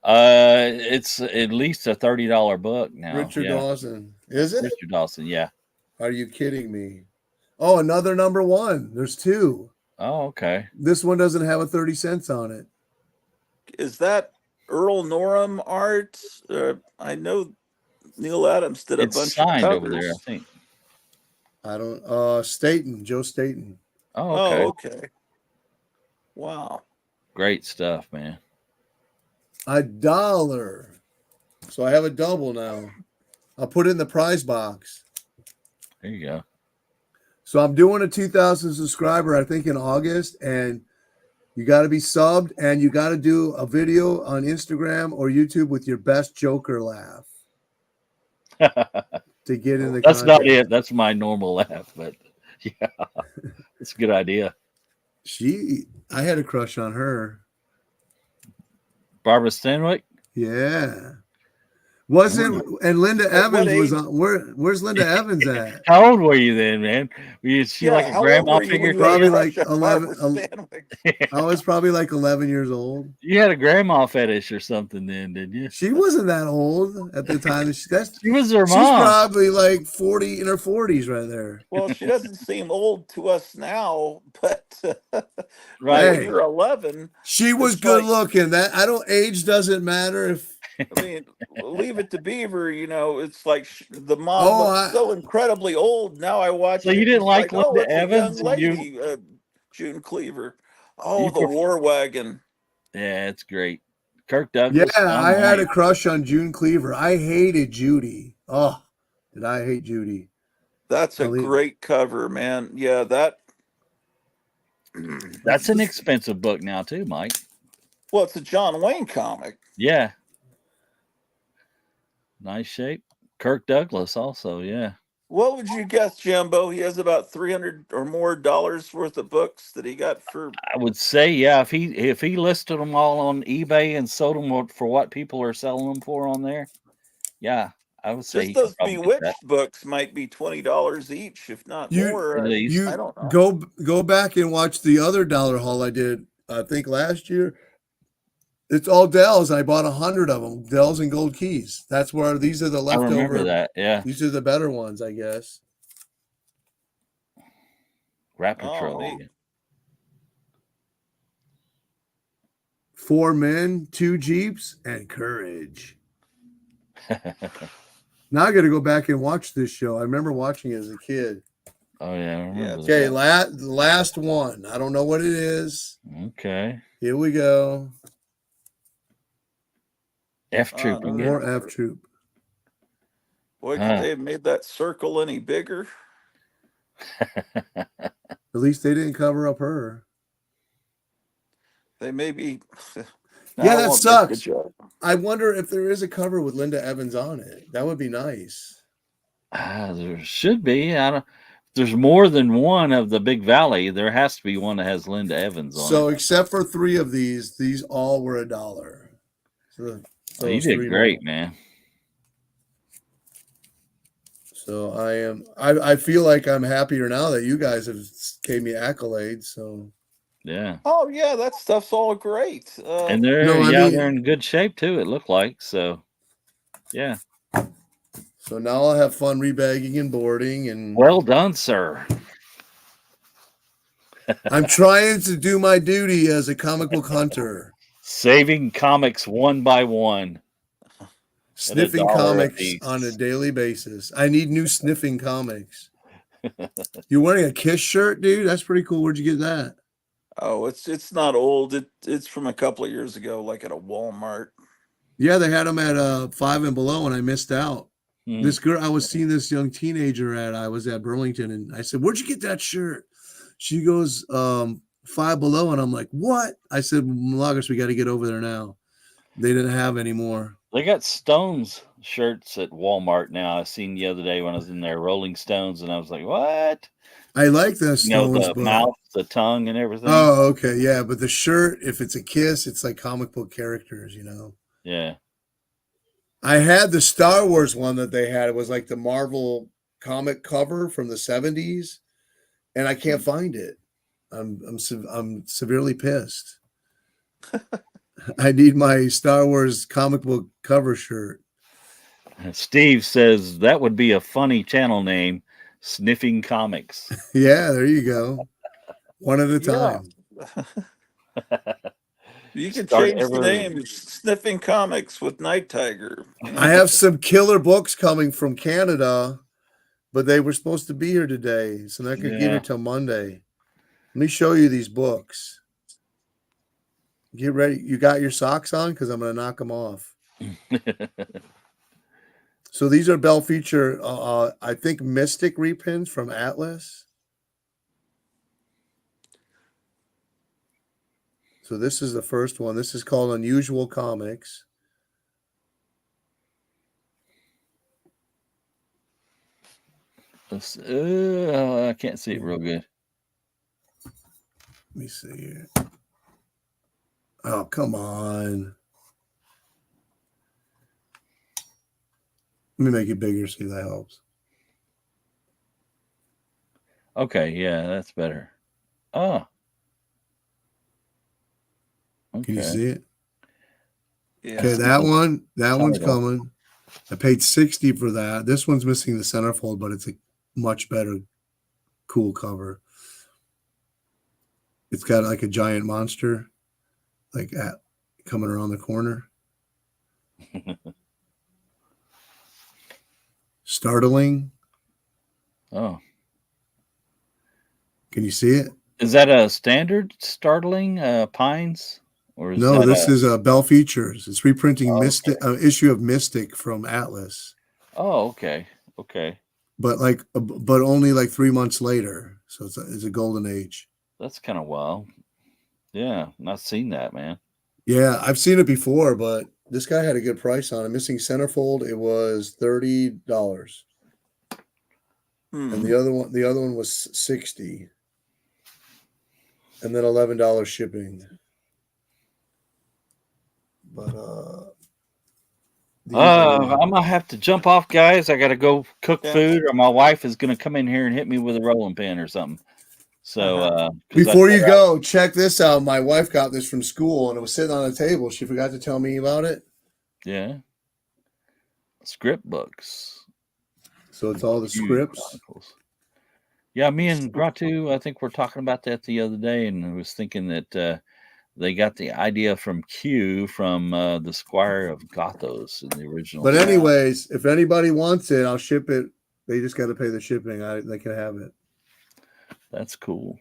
It's at least a $30 book now. Richard Dawson. Is it? Richard Dawson, yeah. Are you kidding me? Oh, another number one. There's two. Oh, okay. This one doesn't have a 30 cents on it. Is that Earl Norham art? I know Neil Adams did a bunch of covers over there, I think. I don't. Staten, Joe Staten. Oh, okay. Oh, okay. Wow. Great stuff, man. $1. So I have a double now. I'll put it in the prize box. There you go. So I'm doing a 2,000 subscriber, I think, in August, and you got to be subbed, and you got to do a video on Instagram or YouTube with your best Joker laugh to get in the. That's contest. not it. That's my normal laugh, but yeah, it's a good idea. I had a crush on her. Barbara Stanwyck? Yeah. And Linda Evans was on. Where's Linda Evans at? How old were you then, man? Was she like a grandma figure? Probably like 11. I was probably like 11 years old. You had a grandma fetish or something then, didn't you? She wasn't that old at the time. She was her mom. She's probably like 40 in her 40s right there. Well, she doesn't seem old to us now, but right. When you're 11, she was good looking. Age doesn't matter if. I mean, Leave It to Beaver, it's like the mom looks so incredibly old. Now I watch So you didn't like Linda it's Evans? a young lady, June Cleaver. Oh, the War Wagon. Yeah, it's great. Kirk Douglas. Yeah, I had a crush on June Cleaver. I hated Judy. Oh, did I hate Judy? That's a great cover, man. Yeah, that's an expensive book now too, Mike. Well, it's a John Wayne comic. Yeah. Nice shape. Kirk Douglas also, yeah. What would you guess, Jimbo? He has about $300 or more worth of books that he got for. I would say, yeah, if he listed them all on eBay and sold them for what people are selling them for on there, yeah, I would say just those Bewitched books might be $20 each, if not more. At least. I don't know. Go back and watch the other dollar haul I did. I think last year. It's all Dells. I bought 100 of them. Dells and Gold Keys. That's where these are the leftover. I remember that. Yeah. These are the better ones, I guess. Rat Patrol. 4 men, 2 Jeeps, and Courage. Now I got to go back and watch this show. I remember watching it as a kid. Oh yeah. I remember okay. Last one. I don't know what it is. Okay. Here we go. F Troop. More F Troop. Boy, could they have made that circle any bigger? At least they didn't cover up her. They may be. Yeah, that sucks. I wonder if there is a cover with Linda Evans on it. That would be nice. There should be. There's more than one of the Big Valley. There has to be one that has Linda Evans on it. So except for 3 of these all were $1. So You it's did 3 great, more. man. So I feel like I'm happier now that you guys have gave me accolades. So Yeah. Oh yeah, that stuff's all great. And they're no, I they're mean, in good shape too, it looked like. So yeah. so now I'll have fun rebagging and boarding, and Well done, sir. I'm trying to do my duty as a comic book hunter, Saving comics one by one at sniffing $1 a comics on a piece. daily basis. I need new sniffing comics. You're wearing a Kiss shirt, dude? That's pretty cool. Where'd you get that? Oh, it's not old. It's from a couple of years ago, like at a Walmart. Yeah, they had them at 5 and Below, and I missed out. This girl, I was seeing this young teenager I was at Burlington, and I said, "Where'd you get that shirt?" She goes, 5 Below, and I'm like, "What?" I said, "Malagas, we got to get over there now." They didn't have any more. They got Stones shirts at Walmart now. I seen the other day when I was in there, Rolling Stones, and I was like, "What?" I like the Stones, The but mouth, the tongue, and everything. oh, okay, yeah. But the shirt, if it's a Kiss, it's like comic book characters, Yeah. I had the Star Wars one that they had. It was like the Marvel comic cover from the 70s, and I can't find it. I'm severely pissed. I need my Star Wars comic book cover shirt. Steve says that would be a funny channel name, Sniffing Comics. Yeah, there you go. One at a Yeah. time. You can Start change the name. It's Sniffing Comics with Night Tiger. I have some killer books coming from Canada, but they were supposed to be here today, so I could get here till Monday. Let me show you these books. Get ready. You got your socks on? Because I'm going to knock them off. So these are Bell Feature, I think, Mystic reprints from Atlas. So this is the first one. This is called Unusual Comics. I can't see it real good. Let me see here. Oh, come on. Let me make it bigger, see if that helps. Okay, yeah, that's better. Oh. Okay. Can you see it? Yeah. Okay, that one's coming. I paid $60 for that. This one's missing the centerfold, but it's a much better, cool cover. It's got like a giant monster, coming around the corner. Startling. Oh. Can you see it? Is that a standard Startling Pines? Or is No, this is Bell Features. It's reprinting okay. issue of Mystic from Atlas. Oh, okay. Okay. But only like 3 months later. So it's a golden age. That's kind of wild. Yeah, not seen that, man. Yeah, I've seen it before, but this guy had a good price on it. Missing centerfold, it was $30. And the other one was $60. And then $11 shipping. But I'm gonna have to jump off, guys. I gotta go cook food, or my wife is gonna come in here and hit me with a rolling pin or something. So before you go, check this out. My wife got this from school, and it was sitting on the table. She forgot to tell me about it. Yeah, script books. So it's all the scripts. Yeah, me and Gratu, I think we're talking about that the other day, and I was thinking that they got the idea from Q from the Squire of Gothos in the original. But anyways, if anybody wants it, I'll ship it. They just got to pay the shipping. They can have it. That's cool.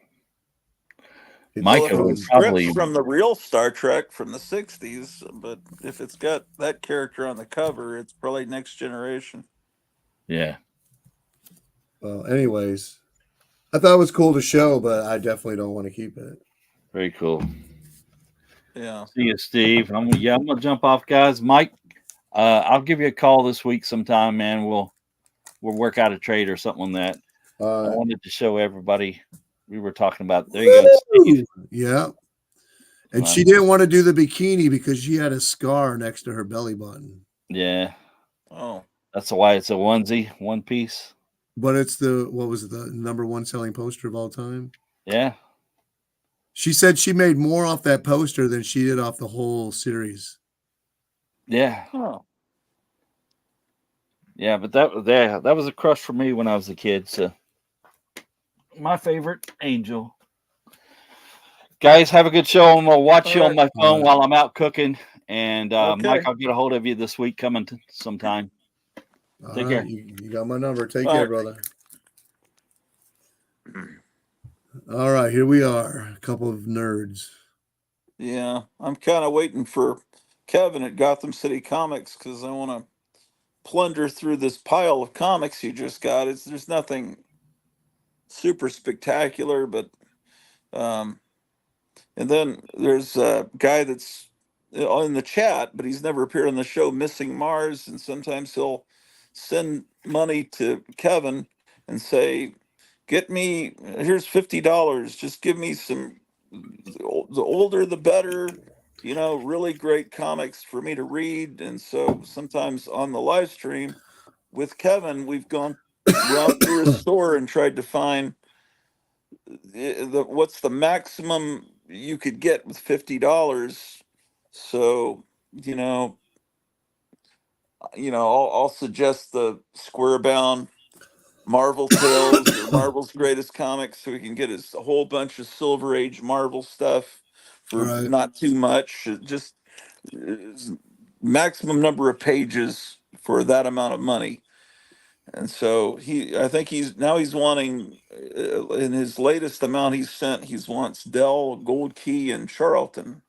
Micah would probably from the real Star Trek from the 60s, but if it's got that character on the cover, it's probably Next Generation. Yeah. Well, anyways, I thought it was cool to show, but I definitely don't want to keep it. Very cool. Yeah. See you, Steve. I'm gonna jump off, guys. Mike, I'll give you a call this week sometime, man. We'll work out a trade or something on that. I wanted to show everybody we were talking about. There you go, Steve. Yeah. And she didn't want to do the bikini because she had a scar next to her belly button. Yeah. Oh. That's why it's a onesie, one piece. But it's what was it, the number one selling poster of all time? Yeah. She said she made more off that poster than she did off the whole series. Yeah. Oh. Yeah, but that was a crush for me when I was a kid. So my favorite angel. Guys, have a good show. I'm gonna watch you on my phone while I'm out cooking. And Mike, I'll get a hold of you this week coming sometime. Take care. You got my number. Take care, brother. All right, here we are. A couple of nerds. Yeah, I'm kind of waiting for Kevin at Gotham City Comics because I want to plunder through this pile of comics you just got. There's nothing super spectacular, but and then there's a guy that's in the chat, but he's never appeared on the show, Missing Mars, and sometimes he'll send money to Kevin and say, "Get me here's $50. Just give me some. The older the better." Really great comics for me to read. And so sometimes on the live stream with Kevin, we've gone around through his store and tried to find what's the maximum you could get with $50. So, I'll suggest the square bound Marvel Tales or Marvel's Greatest Comics so we can get a whole bunch of Silver Age Marvel stuff for not too much. Just maximum number of pages for that amount of money. And so I think he's wanting in his latest amount he wants Dell, Gold Key, and Charlton.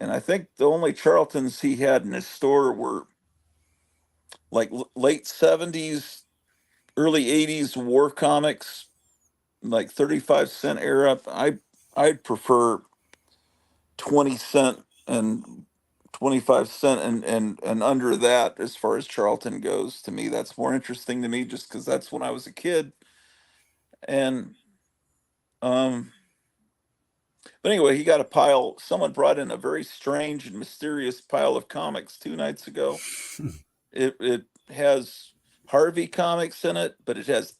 And I think the only Charltons he had in his store were like late 70s, early 80s war comics, like 35-cent era. I'd prefer 20-cent and 25-cent and under that as far as Charlton goes. To me, that's more interesting to me just because that's when I was a kid. And but anyway, he got a pile. Someone brought in a very strange and mysterious pile of comics 2 nights ago. It has Harvey comics in it, but it has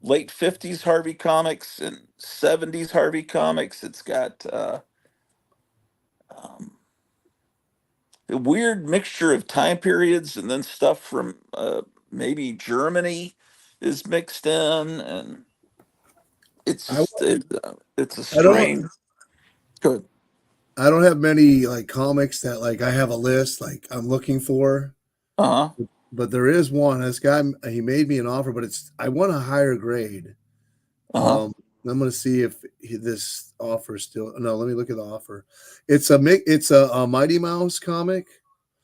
late 50s Harvey comics and 70s Harvey comics. It's got a weird mixture of time periods, and then stuff from maybe Germany is mixed in, and it's just it's a strange. Good. I don't have many like comics that like I have a list like I'm looking for. But there is one. This guy, he made me an offer, but I want a higher grade. I'm going to see if this offer still. No, let me look at the offer. It's a Mighty Mouse comic.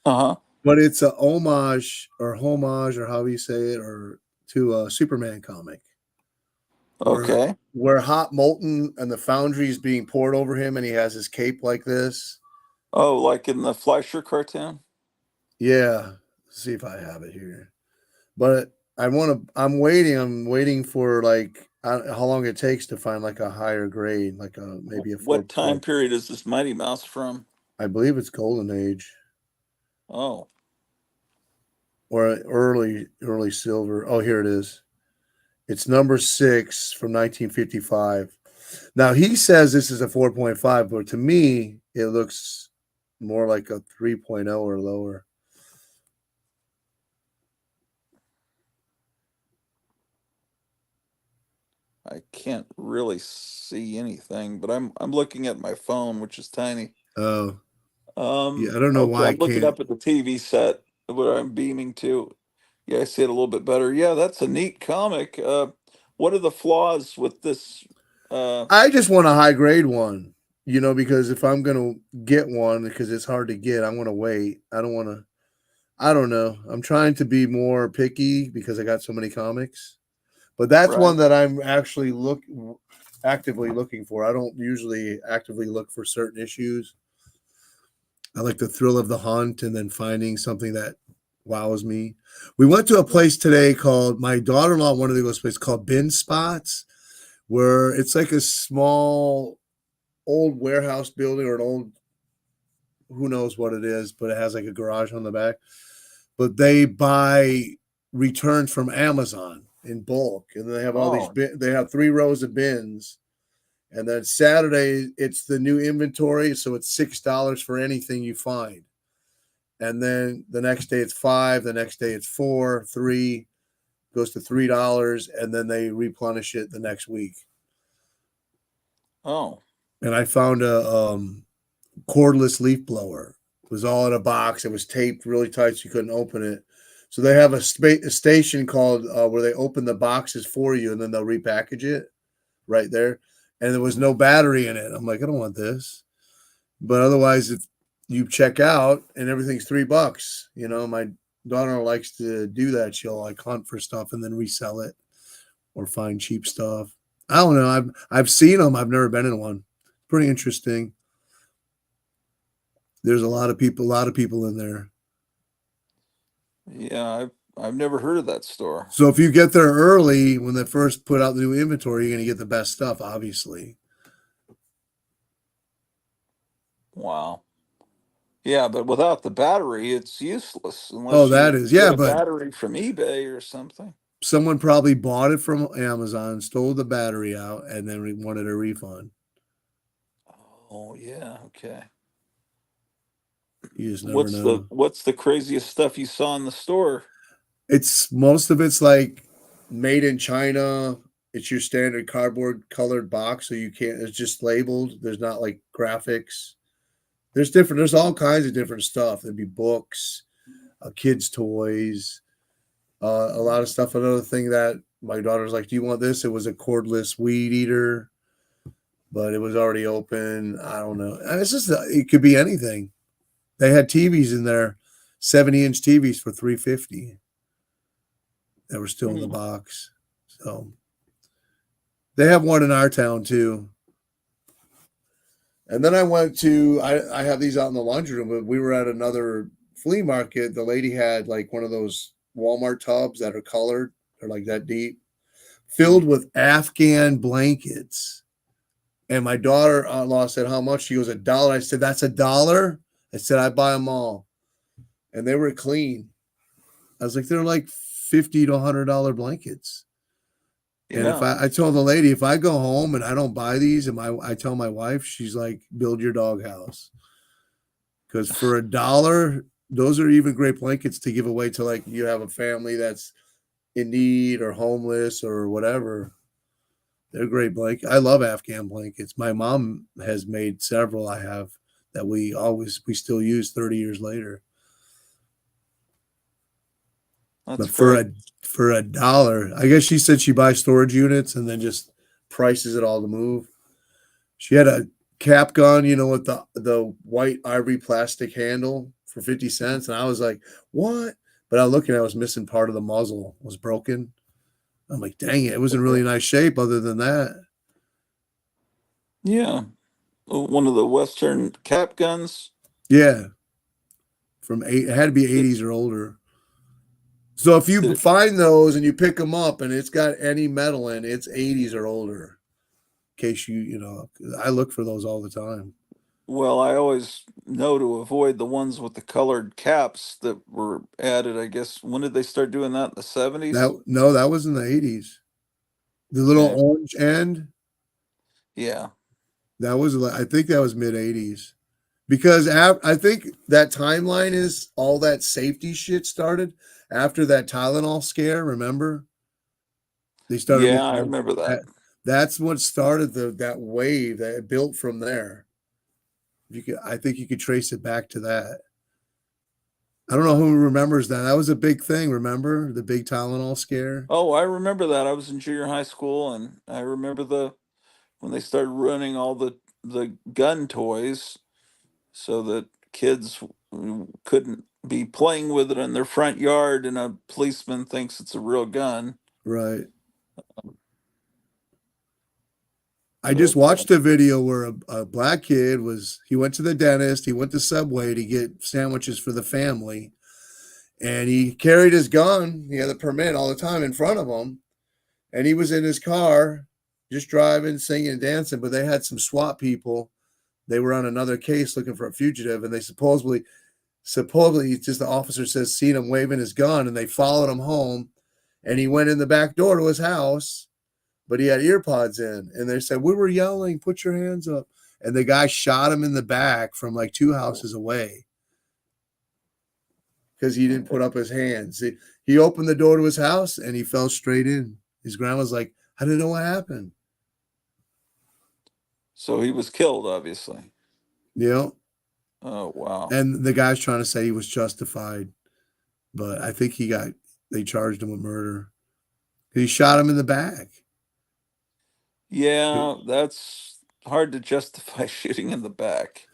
But it's a homage or however you say it, or to a Superman comic. Where Hot Molten and the Foundry is being poured over him, and he has his cape like this. Oh, like in the Fleischer cartoon? Yeah. Let's see if I have it here. But I'm waiting for like how long it takes to find like a higher grade, like maybe a 4. What time period is this Mighty Mouse from? I believe it's Golden Age. Oh. Or early silver. Oh, here it is. It's number 6 from 1955. Now he says this is a 4.5, but to me it looks more like a 3.0 or lower. I can't really see anything, but I'm looking at my phone, which is tiny. Oh. Yeah, I don't know why I'm looking up at the TV set where I'm beaming to. Yeah, I see it a little bit better. Yeah, that's a neat comic. What are the flaws with this? I just want a high grade one, because if I'm gonna get one, because it's hard to get, I'm gonna wait. I don't know. I'm trying to be more picky because I got so many comics. But that's one that I'm actually actively looking for. I don't usually actively look for certain issues. I like the thrill of the hunt and then finding something that wows me. We went to a place today my daughter-in-law wanted to go to a place called Bin Spots, where it's like a small old warehouse building or an old, who knows what it is, but it has like a garage on the back. But they buy returns from Amazon in bulk, and they have all these. They have 3 rows of bins, and then Saturday it's the new inventory, so it's $6 for anything you find. And then the next day it's 5, the next day it's 4, 3, goes to $3, and then they replenish it the next week. Oh. And I found a cordless leaf blower. It was all in a box. It was taped really tight so you couldn't open it. So they have a station called where they open the boxes for you, and then they'll repackage it right there. And there was no battery in it. I'm like, I don't want this. But otherwise, if you check out and everything's $3, you know, my daughter likes to do that. She'll like hunt for stuff and then resell it or find cheap stuff. I don't know. I've seen them. I've never been in one. Pretty interesting. There's a lot of people in there. Yeah, I've never heard of that store. So if you get there early when they first put out the new inventory, you're going to get the best stuff, obviously. Wow. Yeah, but without the battery, it's useless unless that is. Yeah, get a but battery from eBay or something. Someone probably bought it from Amazon, stole the battery out, and then wanted a refund. Oh, yeah, okay. You just never know. What's the craziest stuff you saw in the store? Most of it's like made in China. It's your standard cardboard colored box, so you can't. It's just labeled. There's not like graphics. There's all kinds of different stuff. There'd be books, kids' toys, a lot of stuff. Another thing that my daughter's like, "Do you want this?" It was a cordless weed eater, but it was already open. I don't know. It's just it could be anything. They had TVs in there, 70-inch TVs for $350. That were still in the box. So they have one in our town too. And then I went to I have these out in the laundry room, but we were at another flea market. The lady had like one of those Walmart tubs that are colored, they're like that deep, filled with Afghan blankets. And my daughter-in-law said, "How much?" She goes, $1. I said, "That's $1?" I said, "I buy them all." And they were clean. I was like, they're like $50 to $100 blankets. And if I told the lady, if I go home and I don't buy these, and I tell my wife, she's like, "Build your doghouse." Because for $1, those are even great blankets to give away to, like, you have a family that's in need or homeless or whatever. They're great blankets. I love Afghan blankets. My mom has made several. I have that we still use 30 years later. That's but for $1, I guess she said she buys storage units and then just prices it all to move. She had a cap gun, with the white ivory plastic handle for 50 cents. And I was like, what? But I looked at it, I was missing part of the muzzle, was broken. I'm like, dang it. It was in really nice shape other than that. Yeah. One of the Western cap guns. Yeah. It had to be 80s or older. So if you find those and you pick them up and it's got any metal in, it's 80s or older. In case I look for those all the time. Well, I always know to avoid the ones with the colored caps that were added. I guess, when did they start doing that? In the 70s? No, that was in the 80s. The little orange end. Yeah. I think that was mid 80s. Because I think that timeline is all that safety shit started after that Tylenol scare. Remember? They started. Yeah, I remember that. That's what started that wave that it built from there. I think you could trace it back to that. I don't know who remembers that. That was a big thing. Remember the big Tylenol scare? Oh, I remember that. I was in junior high school, and I remember when they started running all the gun toys, so that kids couldn't be playing with it in their front yard, and a policeman thinks it's a real gun. Right. I just watched a video where a black kid he went to the dentist, he went to Subway to get sandwiches for the family, and he carried his gun. He had the permit all the time in front of him, and he was in his car, just driving, singing, and dancing. But they had some SWAT people. They were on another case looking for a fugitive, and they supposedly just the officer says seen him waving his gun, and they followed him home, and he went in the back door to his house, but he had ear pods in, and they said, we were yelling, put your hands up, and the guy shot him in the back from like 2 houses away because he didn't put up his hands. He opened the door to his house and he fell straight in. His grandma's like, I didn't know what happened. So he was killed, obviously. Yeah. Oh, wow. And the guy's trying to say he was justified, but I think they charged him with murder. He shot him in the back. Yeah, that's hard to justify shooting in the back.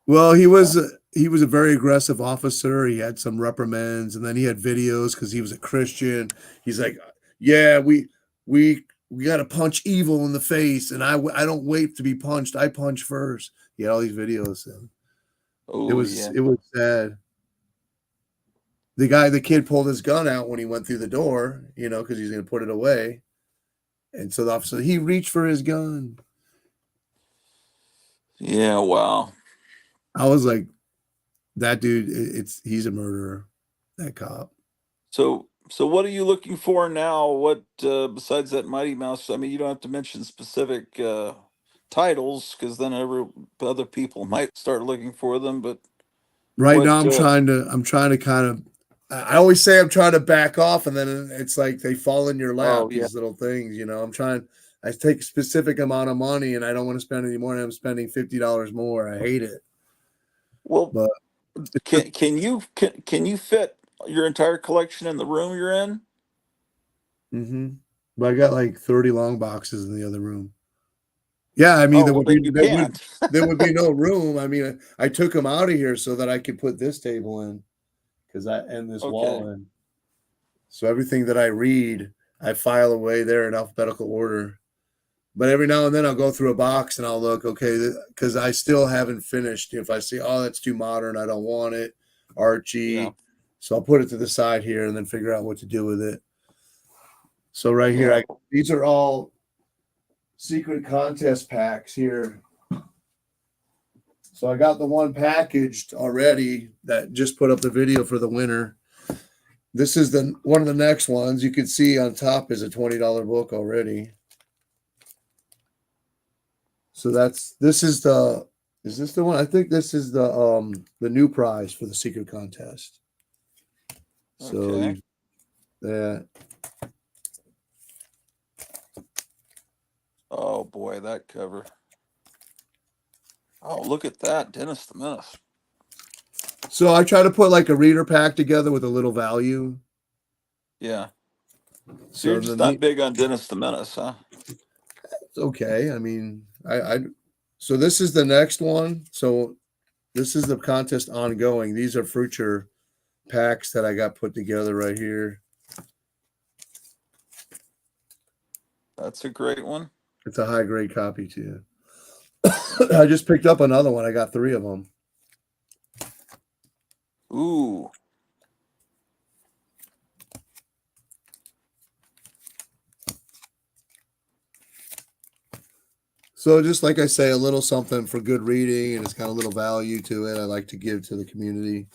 Well, he was a very aggressive officer. He had some reprimands, and then he had videos because he was a Christian. He's like, yeah, we got to punch evil in the face, and I don't wait to be punched. I punch first. He had all these videos. And it was sad. The kid pulled his gun out when he went through the door, because he's going to put it away. And so the officer, he reached for his gun. Yeah, wow. I was like, that dude, he's a murderer, that cop. So what are you looking for now? What besides that Mighty Mouse? I mean, you don't have to mention specific titles because then other people might start looking for them. But right now, I'm trying to kind of. I always say I'm trying to back off, and then it's like they fall in your lap. These little things, I'm trying. I take a specific amount of money, and I don't want to spend any more. And I'm spending $50 more. I hate it. Well, but can you fit your entire collection in the room you're in? Mm-hmm. But I got like 30 long boxes in the other room. Yeah, I mean, there would be no room. I mean, I took them out of here so that I could put this table in and this wall in. So everything that I read, I file away there in alphabetical order. But every now and then I'll go through a box and I'll look, okay, because I still haven't finished. If I see, oh, that's too modern, I don't want it, Archie. Yeah. So I'll put it to the side here and then figure out what to do with it. So right here, these are all secret contest packs here. So I got the one packaged already that just put up the video for the winner. This is one of the next ones. You can see on top is a $20 book already. So is this the one? I think this is the new prize for the secret contest. So that. Oh boy, that cover. Oh, look at that, Dennis the Menace. So I try to put like a reader pack together with a little value. Yeah. So you're just not big on Dennis the Menace, huh? It's okay. I mean, so this is the next one. So this is the contest ongoing. These are future packs that I got put together right here. That's a great one. It's a high grade copy too. I just picked up another one. I got 3 of them. Ooh. So just like I say, a little something for good reading, and it's got a little value to it. I like to give to the community.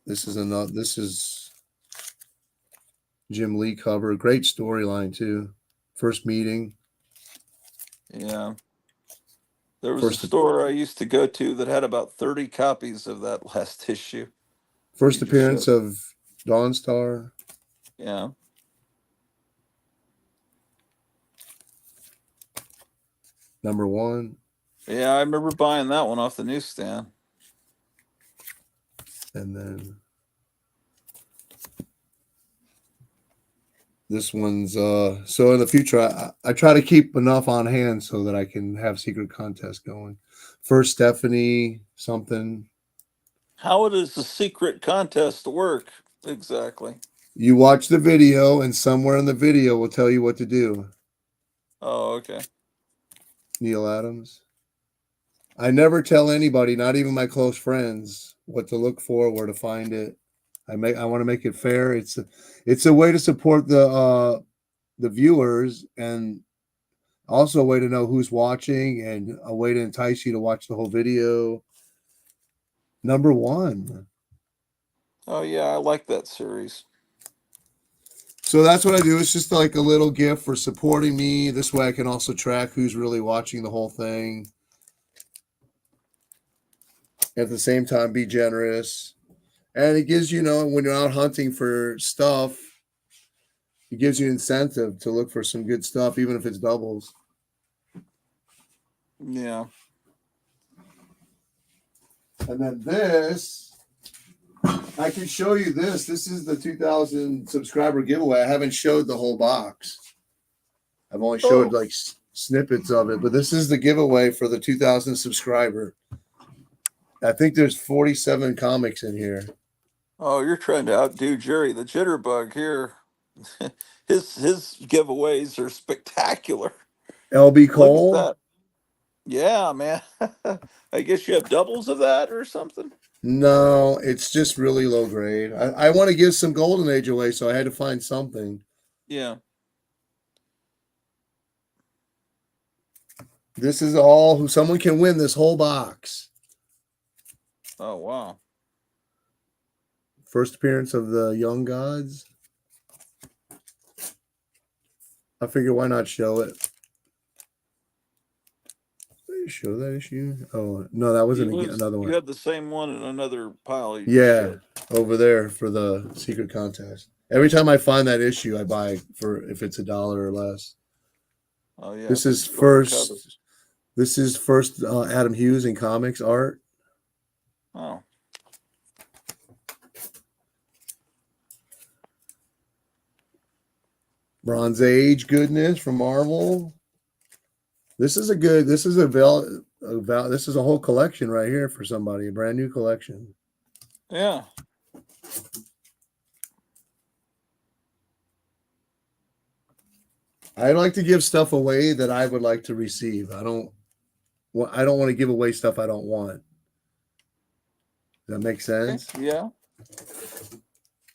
This is Jim Lee cover. Great storyline too. First meeting. Yeah. There was a store I used to go to that had about 30 copies of that last issue. First appearance of Dawnstar. Yeah. Number 1. Yeah, I remember buying that one off the newsstand. And then this one's so in the future I try to keep enough on hand so that I can have secret contests going. First Stephanie something. How does the secret contest work exactly? You watch the video, and somewhere in the video will tell you what to do. Oh, okay. Neil Adams. I never tell anybody, not even my close friends, what to look for, where to find it. I want to make it fair. It's a way to support the viewers and Also, a way to know who's watching and a way to entice you to watch the whole video. Number one. Oh yeah, I like that series. So that's what I do. It's just like a little gift for supporting me. This way I can also track who's really watching the whole thing. At the same time, be generous. And it gives you know, when you're out hunting for stuff, it gives you incentive to look for some good stuff, even if it's doubles. Yeah. And then this, I can show you this. This is the 2,000 subscriber giveaway. I haven't showed the whole box. I've only showed like snippets of it, but this is the giveaway for the 2,000 subscriber. I think there's 47 comics in here. Oh, you're trying to outdo Jerry the Jitterbug here. his giveaways are spectacular. LB Look Cole. at that. Yeah, man. I guess you have doubles of that or something. No, it's just really low grade. I want to give some Golden Age away, so I had to find something. Yeah. This is all who someone can win this whole box. Oh wow. First appearance of the Young Gods. I figure why not show it? Did you show that issue? Oh no, that wasn't another one. You had the same one in another pile. You Yeah, over there for the secret contest. Every time I find that issue, I buy for if it's $1 or less. Oh yeah. This is first. This is first Adam Hughes in comics art. Oh. Bronze Age goodness from Marvel. This is a good. This is this is a whole collection right here for somebody. A brand new collection. Yeah. I like to give stuff away that I would like to receive. I don't want to give away stuff I don't want. Does that make sense? Yeah.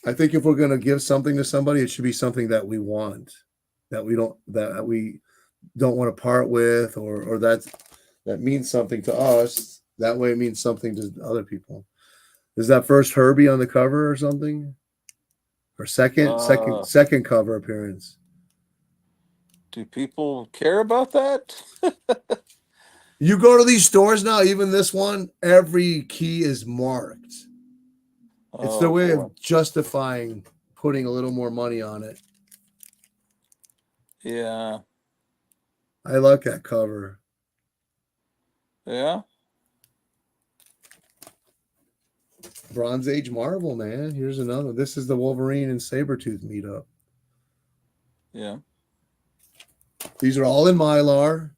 I think if we're going to give something to somebody, it should be something that we want, that we don't want to part with, or that means something to us. That way, it means something to other people. Is that first Herbie on the cover or something, or second cover appearance? Do people care about that? You go to these stores now, even this one, every key is marked. It's their way of justifying putting a little more money on it. Yeah. I like that cover. Yeah. Bronze Age Marvel, man. Here's another. This is the Wolverine and Sabretooth meetup. Yeah. These are all in Mylar.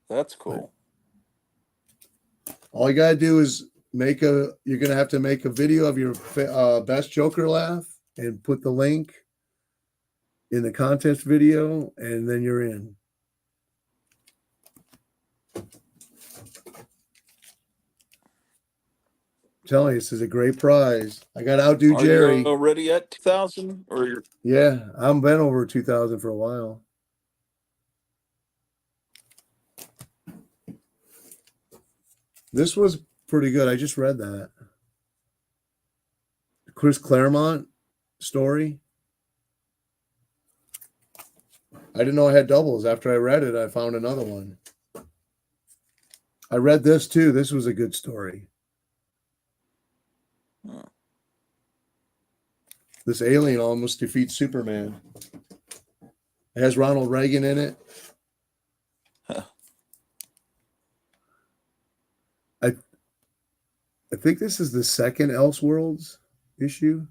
That's cool. All you gotta do is you're gonna have to make a video of your best Joker laugh and put the link in the contest video, and then you're in. I'm telling you, this is a great prize. I got to outdo Jerry. Are you already at 2,000? Or you're... Yeah, I've been over 2,000 for a while. This was pretty good. I just read that. Chris Claremont story. I didn't know I had doubles. After I read it, I found another one. I read this too. This was a good story. Oh. This alien almost defeats Superman. It has Ronald Reagan in it. I think this is the second Elseworlds issue,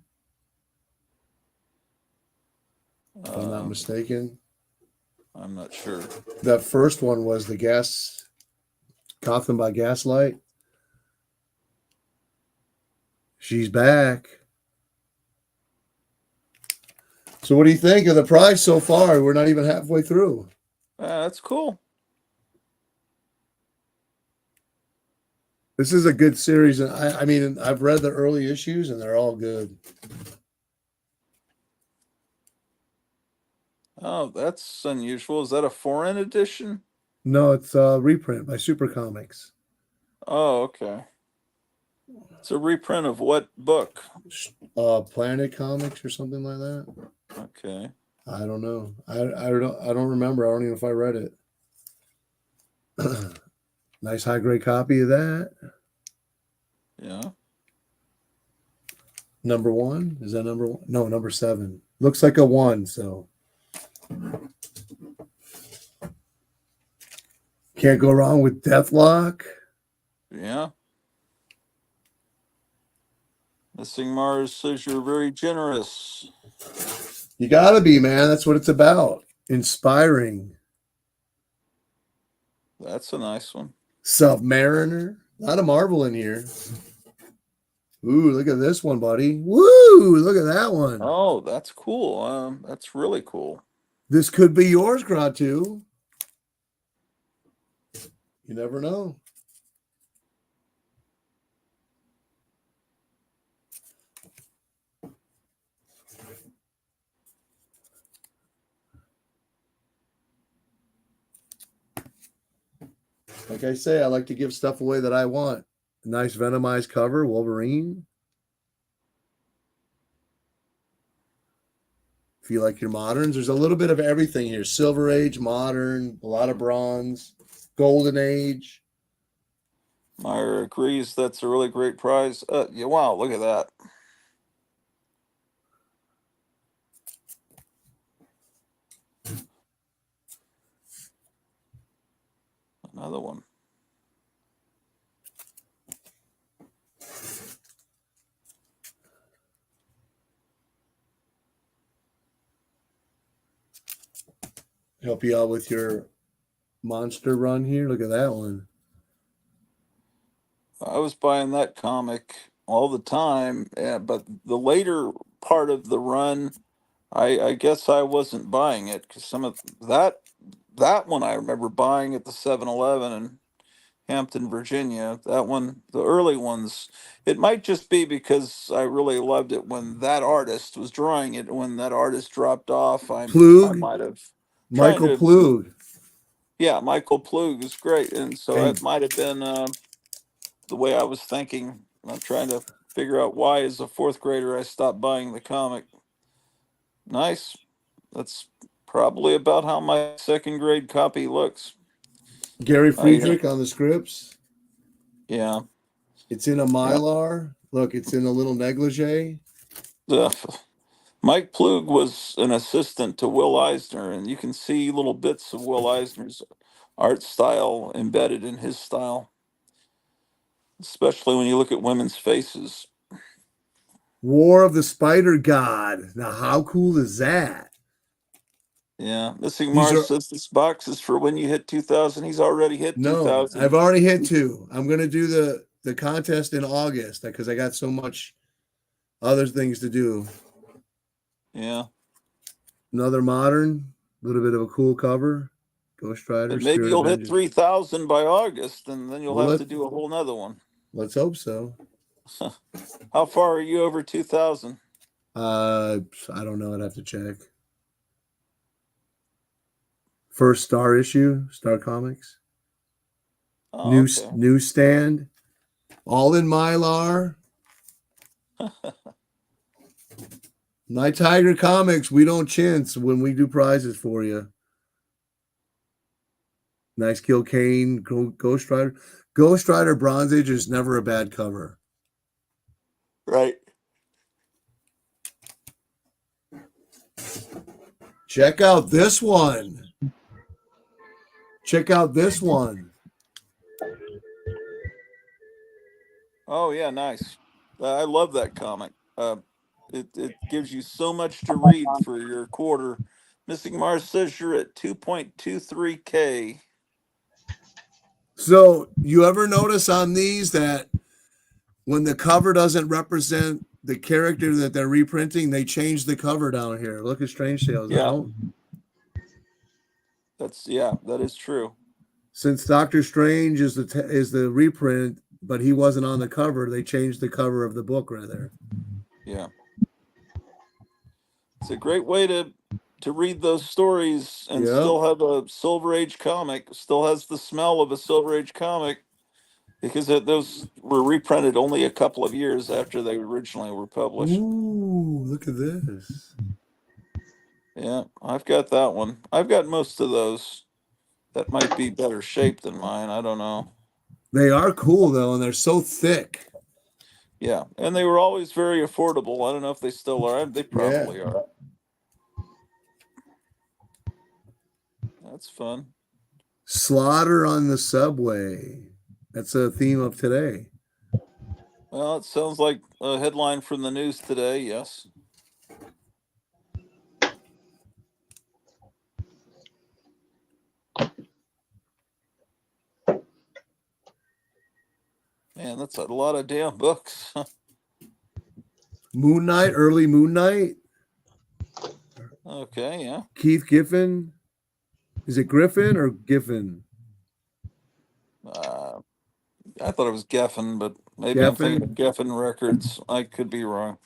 if I'm not mistaken. I'm not sure. That first one was the Gotham by Gaslight. She's back. So what do you think of the prize so far? We're not even halfway through. That's cool. This is a good series. And I mean, I've read the early issues and they're all good. Oh, that's unusual. Is that a foreign edition? No, it's a reprint by Super Comics. Oh, okay. It's a reprint of what book? Planet Comics or something like that. Okay. I don't know. I don't remember. I don't even know if I read it. Nice high grade copy of that. Yeah. Number 1? Is that number 1? No, number 7. Looks like a 1, so can't go wrong with Deathlock. Yeah. Missing Mars says you're very generous. You gotta be, man. That's what it's about. Inspiring. That's a nice one. Submariner. A lot of Marvel in here. Ooh, look at this one, buddy. Woo! Look at that one. Oh, that's cool. That's really cool. This could be yours, Gratu. You never know. Like I say, I like to give stuff away that I want. Nice Venomized cover, Wolverine. If you like your moderns, there's a little bit of everything here. Silver Age, modern, a lot of bronze, Golden Age. Myra agrees that's a really great prize. Yeah, wow, look at that. Another one. Help you out with your monster run here. Look at that one. I was buying that comic all the time, but the later part of the run, I guess I wasn't buying it because some of that one I remember buying at the 7-Eleven in Hampton, Virginia. That one, the early ones, it might just be because I really loved it when that artist was drawing it. When that artist dropped off, I Plug, might have trying Michael to, Plug. yeah, Michael Plug is great, and so And it might have been the way I was thinking. I'm trying to figure out why, as a fourth grader, I stopped buying the comic. Nice. That's probably about how my second grade copy looks. Gary I Friedrich on the scripts. Yeah. It's in a Yeah. Mylar. Look, it's in a little negligee. Mike Plug was an assistant to Will Eisner, and you can see little bits of Will Eisner's art style embedded in his style, especially when you look at women's faces. War of the Spider God. Now, how cool is that? Yeah, Missing These Mars are says this box is for when you hit 2,000. He's already hit no. 2,000. I've already hit 2. I'm gonna do the contest in August because I got so much other things to do. Yeah. Another modern, little bit of a cool cover. Ghost Rider, And maybe Spirit of you'll hit Vengeance. 3,000 by August, and then you'll Well, have to do a whole nother one. Let's hope so. How far are you over 2,000? I don't know. I'd have to check. First Star issue, Star Comics. Oh, okay. Newsstand. All in Mylar. My Tiger Comics, we don't chintz when we do prizes for you. Nice Kill Kane, Ghost Rider. Ghost Rider Bronze Age is never a bad cover. Right. Check out this one. Check out this one. Oh, yeah, nice. I love that comic. It gives you so much to read for your quarter. Missing Mars says you're at 2.23K. So, you ever notice on these that when the cover doesn't represent the character that they're reprinting, they change the cover down here. Look at Strange Tales. Yeah. That is true. Since Doctor Strange is the reprint, but he wasn't on the cover, they changed the cover of the book right there. Yeah. It's a great way to to read those stories and Yep. still have a Silver Age comic, still has the smell of a Silver Age comic, because those were reprinted only a couple of years after they originally were published. Ooh, look at this. Yeah, I've got that one. I've got most of those. That might be better shape than mine. I don't know. They are cool though, and they're so thick. Yeah, and they were always very affordable. I don't know if they still are. They probably are. That's fun. Slaughter on the subway. That's a theme of today. Well, it sounds like a headline from the news today. Yes. Man, that's a lot of damn books. Moon Knight, early Moon Knight. Okay, yeah. Keith Giffen. Is it Griffin or Giffen? I thought it was Geffen, but maybe I'm thinking of Geffen Records. I could be wrong.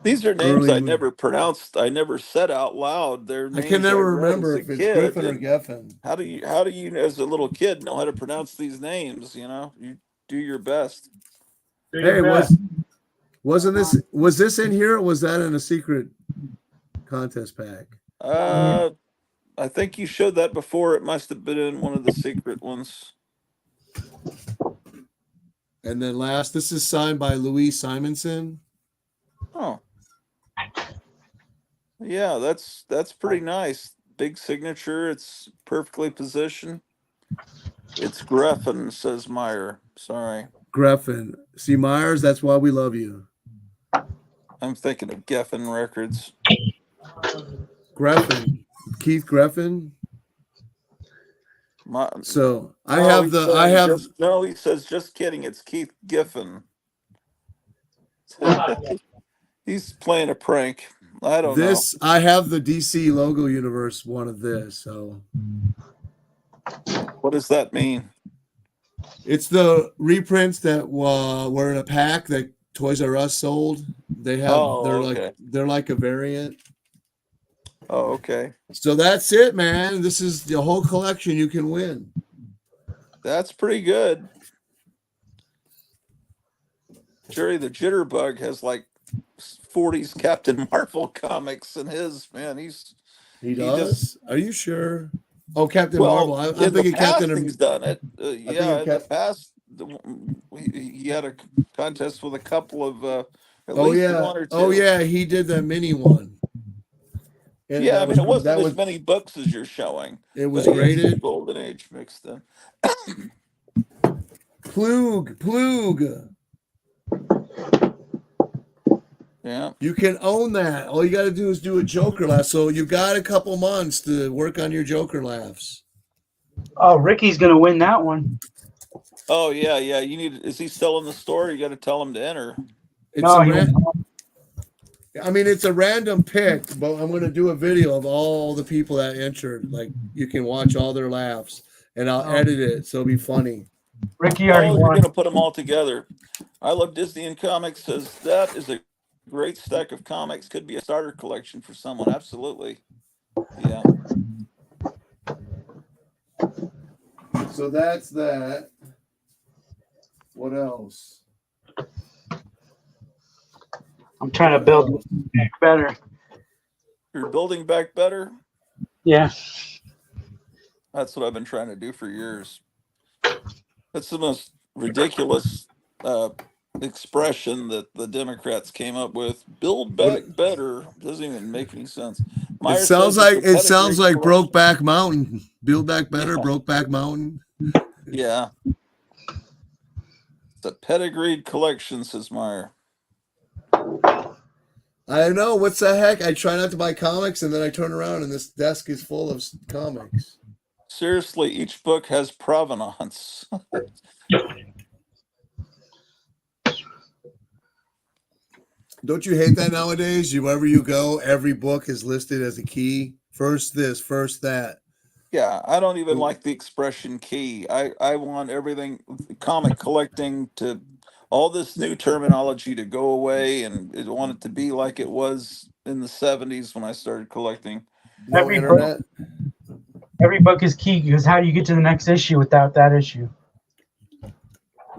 These are names I never pronounced. I never said out loud. They're names I can never read remember as a if it's kid, Griffin or and Geffen. How do you, as a little kid, know how to pronounce these names? You know, you do your best. Hey, was this in here or was that in a secret contest pack? I think you showed that before. It must have been in one of the secret ones. And then last, this is signed by Louise Simonson. Oh, yeah, that's pretty nice. Big signature. It's perfectly positioned. It's Greffen, says Meyer. Sorry. Greffen. See, Myers, that's why we love you. I'm thinking of Geffen Records. Greffen. Keith Greffen. So I he says just kidding. It's Keith Giffen. He's playing a prank. I don't know. I have the DC logo universe one of this. So what does that mean? It's the reprints that were in a pack that Toys R Us sold. They have they're like a variant. Oh, okay. So that's it, man. This is the whole collection you can win. That's pretty good. Jerry the Jitterbug has like 40s Captain Marvel comics in his, man. He does? Are you sure? Oh, Captain Marvel. I'm thinking Captain. He's done it. Yeah, in the past, he had a contest with a couple of at least one or two. Oh yeah, he did the mini one. And yeah, I mean, it wasn't as many books as you're showing. It was graded. Golden Age mixed in. Plug. Yeah. You can own that. All you got to do is do a Joker laugh. So you got a couple months to work on your Joker laughs. Oh, Ricky's going to win that one. Oh, yeah. Is he still in the store? You got to tell him to enter. I mean, it's a random pick, but I'm going to do a video of all the people that entered. Like, you can watch all their laughs, and I'll edit it, so it'll be funny. Ricky already won. You're going to put them all together. I Love Disney and Comics says that is a great stack of comics. Could be a starter collection for someone. Absolutely. Yeah. So that's that. What else? I'm trying to build back better. You're building back better? Yeah. That's what I've been trying to do for years. That's the most ridiculous expression that the Democrats came up with. Build back better doesn't even make any sense. It sounds like Brokeback Mountain. Build back better, Brokeback Mountain. Yeah. It's a pedigreed collection, says Meyer. I know. What's the heck? I try not to buy comics, and then I turn around, and this desk is full of comics. Seriously, each book has provenance. Don't you hate that nowadays? Wherever you go, every book is listed as a key. First this, first that. Yeah, I don't even like the expression key. I want everything, comic collecting, to all this new terminology to go away, and it want it to be like it was in the 70s when I started collecting. No Every internet. Every book is key because how do you get to the next issue without that issue?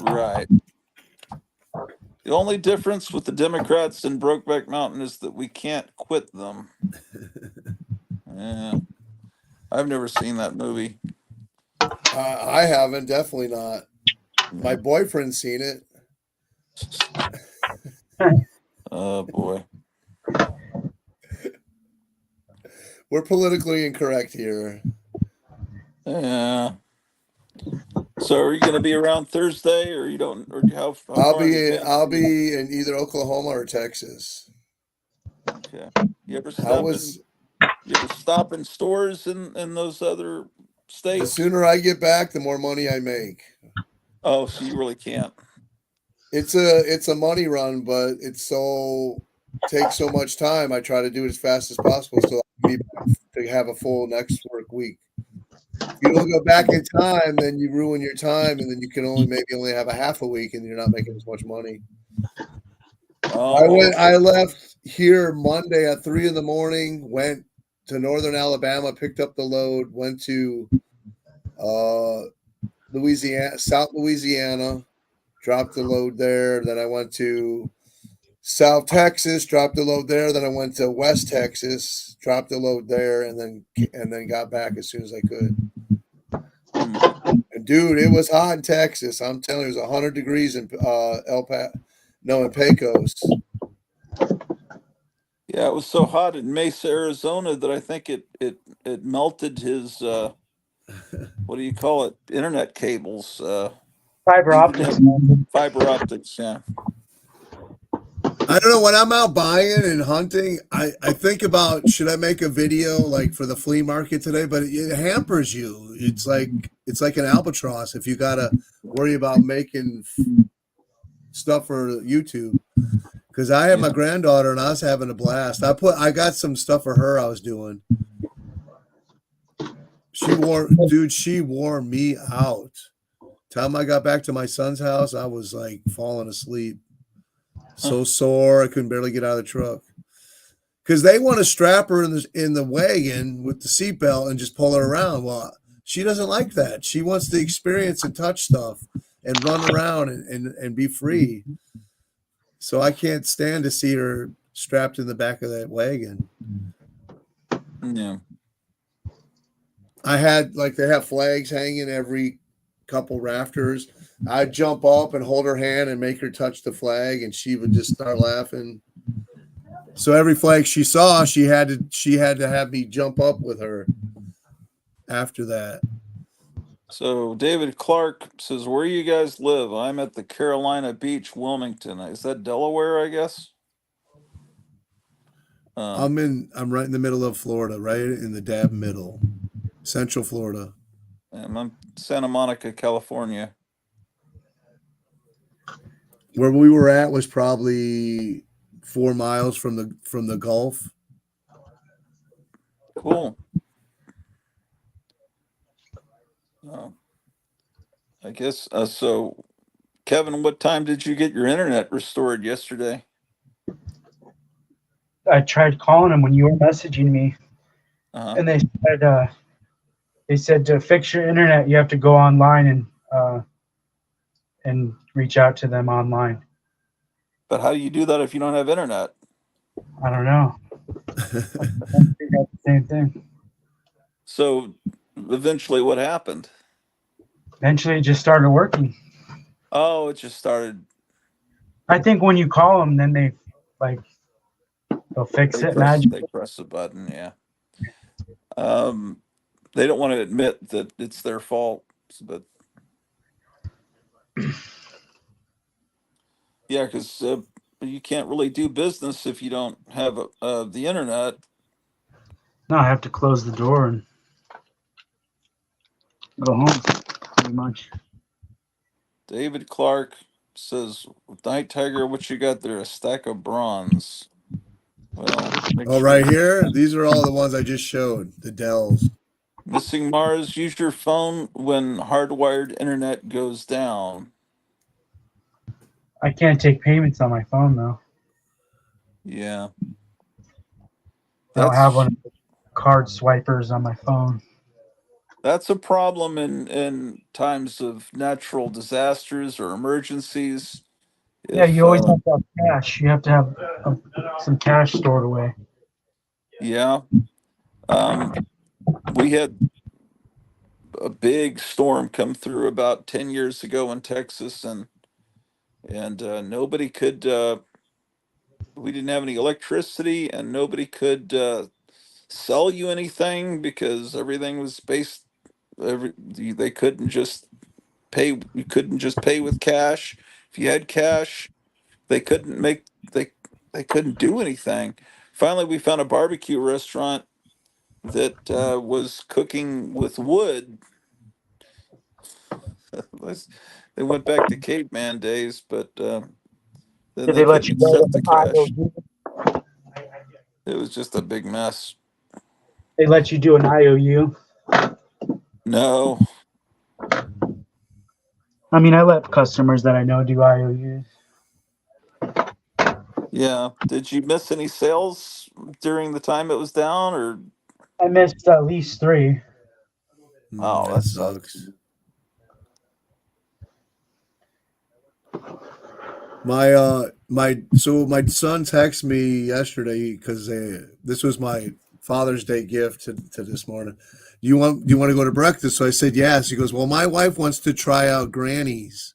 Right. The only difference with the Democrats in Brokeback Mountain is that we can't quit them. Yeah. I've never seen that movie. I haven't, definitely not. My boyfriend's seen it. Oh boy. We're politically incorrect here. Yeah. So are you going to be around Thursday, or you don't, or how I'll far in be advance? I'll be in either Oklahoma or Texas. Okay. You ever I was stop in stores in those other the states? sooner I get back, the more money I make. Oh, so you really can't. It's a money run, but takes so much time. I try to do it as fast as possible so I can be back to have a full next work week. If you don't go back in time, then you ruin your time, and then you can only have a half a week, and you're not making as much money. Oh, I left here Monday at 3 a.m, went to northern Alabama, picked up the load, went to Louisiana, South Louisiana, dropped the load there. Then I went to South Texas, dropped the load there. Then I went to West Texas, dropped the load there, and then got back as soon as I could. And dude, it was hot in Texas. I'm telling you, it was 100 degrees in in Pecos. yeah, it was so hot in Mesa, Arizona that I think it melted his what do you call it? Internet cables. Fiber optics. Fiber optics, yeah. I don't know. When I'm out buying and hunting, I think about, should I make a video like for the flea market today? But it hampers you. It's like an albatross if you got to worry about making stuff for YouTube. Because I had my granddaughter and I was having a blast. I got some stuff for her I was doing. She wore me out. Time I got back to my son's house, I was like falling asleep. So sore, I couldn't barely get out of the truck. Because they want to strap her in the wagon with the seatbelt and just pull her around. Well, she doesn't like that. She wants to experience and touch stuff and run around and be free. So I can't stand to see her strapped in the back of that wagon. Yeah. I had, like, they have flags hanging every couple rafters. I'd jump up and hold her hand and make her touch the flag, and she would just start laughing. So every flag she saw, she had to have me jump up with her after that. So David Clark says, "Where you guys live?" I'm at the Carolina Beach, Wilmington. Is that Delaware? I guess. I'm right in the middle of Florida, right in the dab middle, Central Florida. I'm Santa Monica, California. Where we were at was probably 4 miles from the Gulf. Cool. I guess so. Kevin, what time did you get your internet restored yesterday? I tried calling them when you were messaging me, and they said to fix your internet, you have to go online and reach out to them online. But how do you do that if you don't have internet? I don't know. I think that's the same thing. So eventually, what happened? Eventually, it just started working. Oh, it just started. I think when you call them, then they'll fix it. They press the button, yeah. They don't want to admit that it's their fault, but yeah, because you can't really do business if you don't have the internet. No, I have to close the door and go home, pretty much. David Clark says, "Night Tiger, what you got there? A stack of bronze." Well, right here. These are all the ones I just showed. The Dells. Missing Mars, use your phone when hardwired internet goes down. I can't take payments on my phone though. Yeah. I don't have one of the card swipers on my phone. That's a problem in times of natural disasters or emergencies. Yeah, If you always have to have cash. You have to have some cash stored away. yeah, we had a big storm come through about 10 years ago in Texas, and nobody could. We didn't have any electricity, and nobody could sell you anything because everything was based. They couldn't just pay. You couldn't just pay with cash. If you had cash, they couldn't make they they couldn't do anything. Finally, we found a barbecue restaurant that was cooking with wood. They went back to caveman days, but then Did they they let you couldn't go with accept the the cash. IOU? It was just a big mess. They let you do an IOU? No. I mean, I let customers that I know do IOUs. Yeah. Did you miss any sales during the time it was down, or? I missed at least 3. Oh, that sucks. My son texted me yesterday because this was my Father's Day gift to this morning. Do you want to go to breakfast? So I said yes. He goes, well, my wife wants to try out Granny's.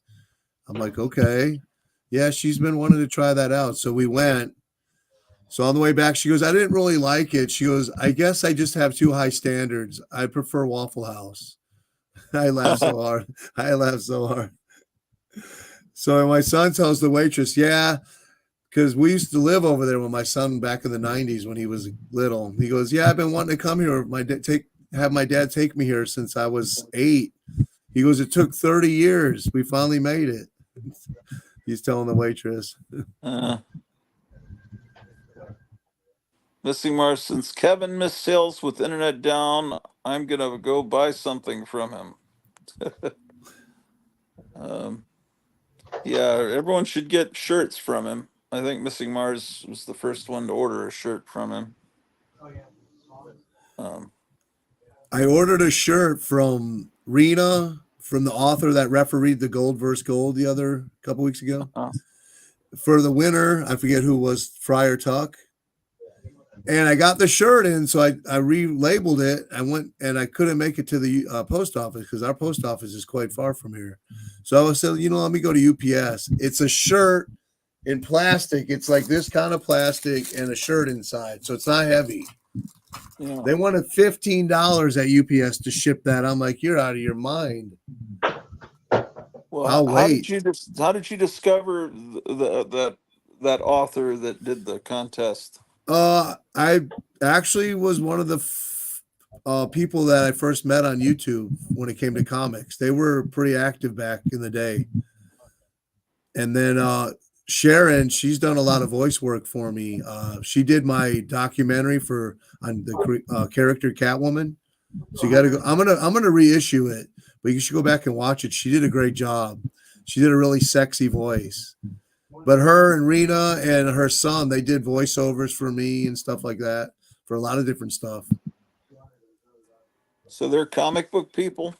I'm like, okay. Yeah, she's been wanting to try that out. So we went. So on the way back, she goes, I didn't really like it. She goes, I guess I just have too high standards. I prefer Waffle House. I laugh so hard. I laugh so hard. So my son tells the waitress, yeah, because we used to live over there with my son back in the 90s when he was little. He goes, yeah, I've been wanting to come here. Have my dad take me here since I was 8. He goes, it took 30 years. We finally made it. He's telling the waitress. Missing Mars, since Kevin missed sales with internet down, I'm gonna go buy something from him. Yeah, everyone should get shirts from him. I think Missing Mars was the first one to order a shirt from him. I ordered a shirt from Rena, from the author that refereed the Gold versus Gold the other couple weeks ago. For the winner, I forget who was, Friar Tuck. And I got the shirt in, so I relabeled it. I went and I couldn't make it to the post office because our post office is quite far from here. So I said, let me go to UPS. It's a shirt in plastic. It's like this kind of plastic and a shirt inside. So it's not heavy. Yeah. They wanted $15 at UPS to ship that. I'm like, you're out of your mind. Well, I'll wait. How did you discover that author that did the contest? I actually was one of the people that I first met on YouTube when it came to comics. They were pretty active back in the day. And then Sharon, she's done a lot of voice work for me. She did my documentary on the character Catwoman. So you got to go. I'm gonna reissue it, but you should go back and watch it. She did a great job. She did a really sexy voice. But her and Rena and her son, they did voiceovers for me and stuff like that for a lot of different stuff. So they're comic book people?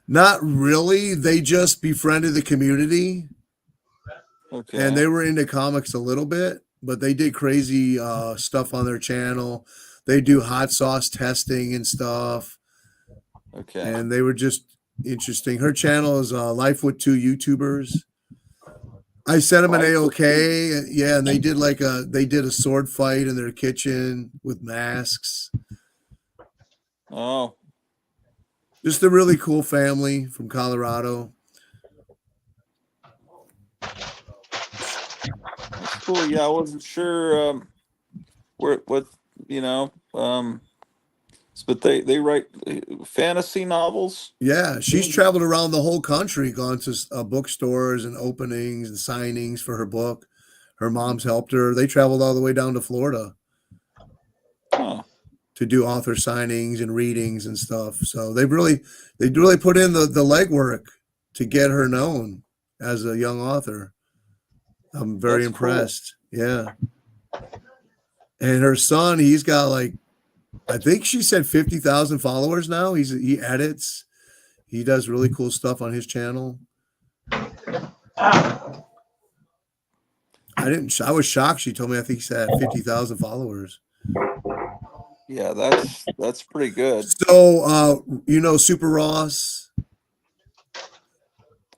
Not really. They just befriended the community. Okay. And they were into comics a little bit, but they did crazy stuff on their channel. They do hot sauce testing and stuff. Okay. And they were just interesting. Her channel is Life with Two YouTubers. I sent them an A-OK. Yeah, and they did a sword fight in their kitchen with masks. Oh. Just a really cool family from Colorado. That's cool. Yeah, I wasn't sure but they write fantasy novels. Yeah, she's traveled around the whole country, gone to bookstores and openings and signings for her book. Her mom's helped her. They traveled all the way down to Florida to do author signings and readings and stuff. So they really put in the legwork to get her known as a young author. I'm very That's cool. impressed. Yeah. And her son, he's got like, I think she said 50,000 followers now. He edits. He does really cool stuff on his channel. I was shocked. She told me I think he had 50,000 followers. Yeah, that's pretty good. So Super Ross.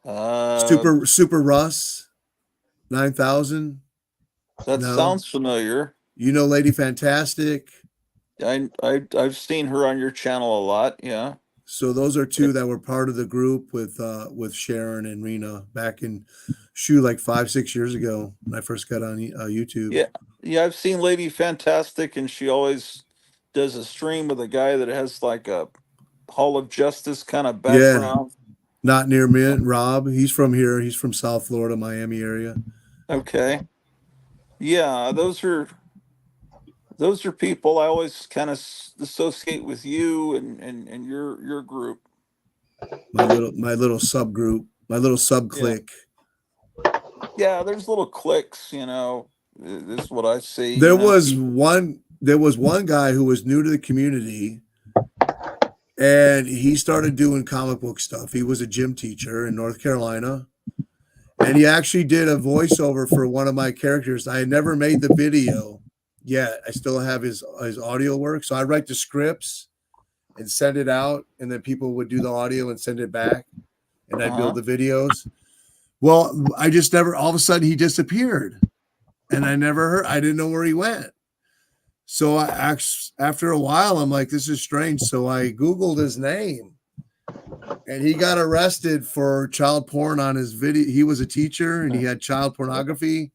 Super Russ 9,000. That sounds familiar. Lady Fantastic. I've seen her on your channel a lot. Yeah. So those are two that were part of the group with Sharon and Rena back in like 5-6 years ago when I first got on YouTube. Yeah, I've seen Lady Fantastic, and she always does a stream with a guy that has like a Hall of Justice kind of background. Yeah. Not near Mint, Rob. He's from here. He's from South Florida, Miami area. Okay. Yeah, those are people I always kind of associate with you and your group. My little subgroup, my little sub clique. Yeah, there's little cliques, This is what I see. There was one guy who was new to the community, and he started doing comic book stuff. He was a gym teacher in North Carolina, and he actually did a voiceover for one of my characters. I had never made the video yet. I still have his audio work, so I write the scripts and send it out, and then people would do the audio and send it back, and I build the videos. Well, I just never. All of a sudden, he disappeared, and I didn't know where he went. So after a while, I'm like, this is strange. So I Googled his name, and he got arrested for child porn on his video. He was a teacher, and he had child pornography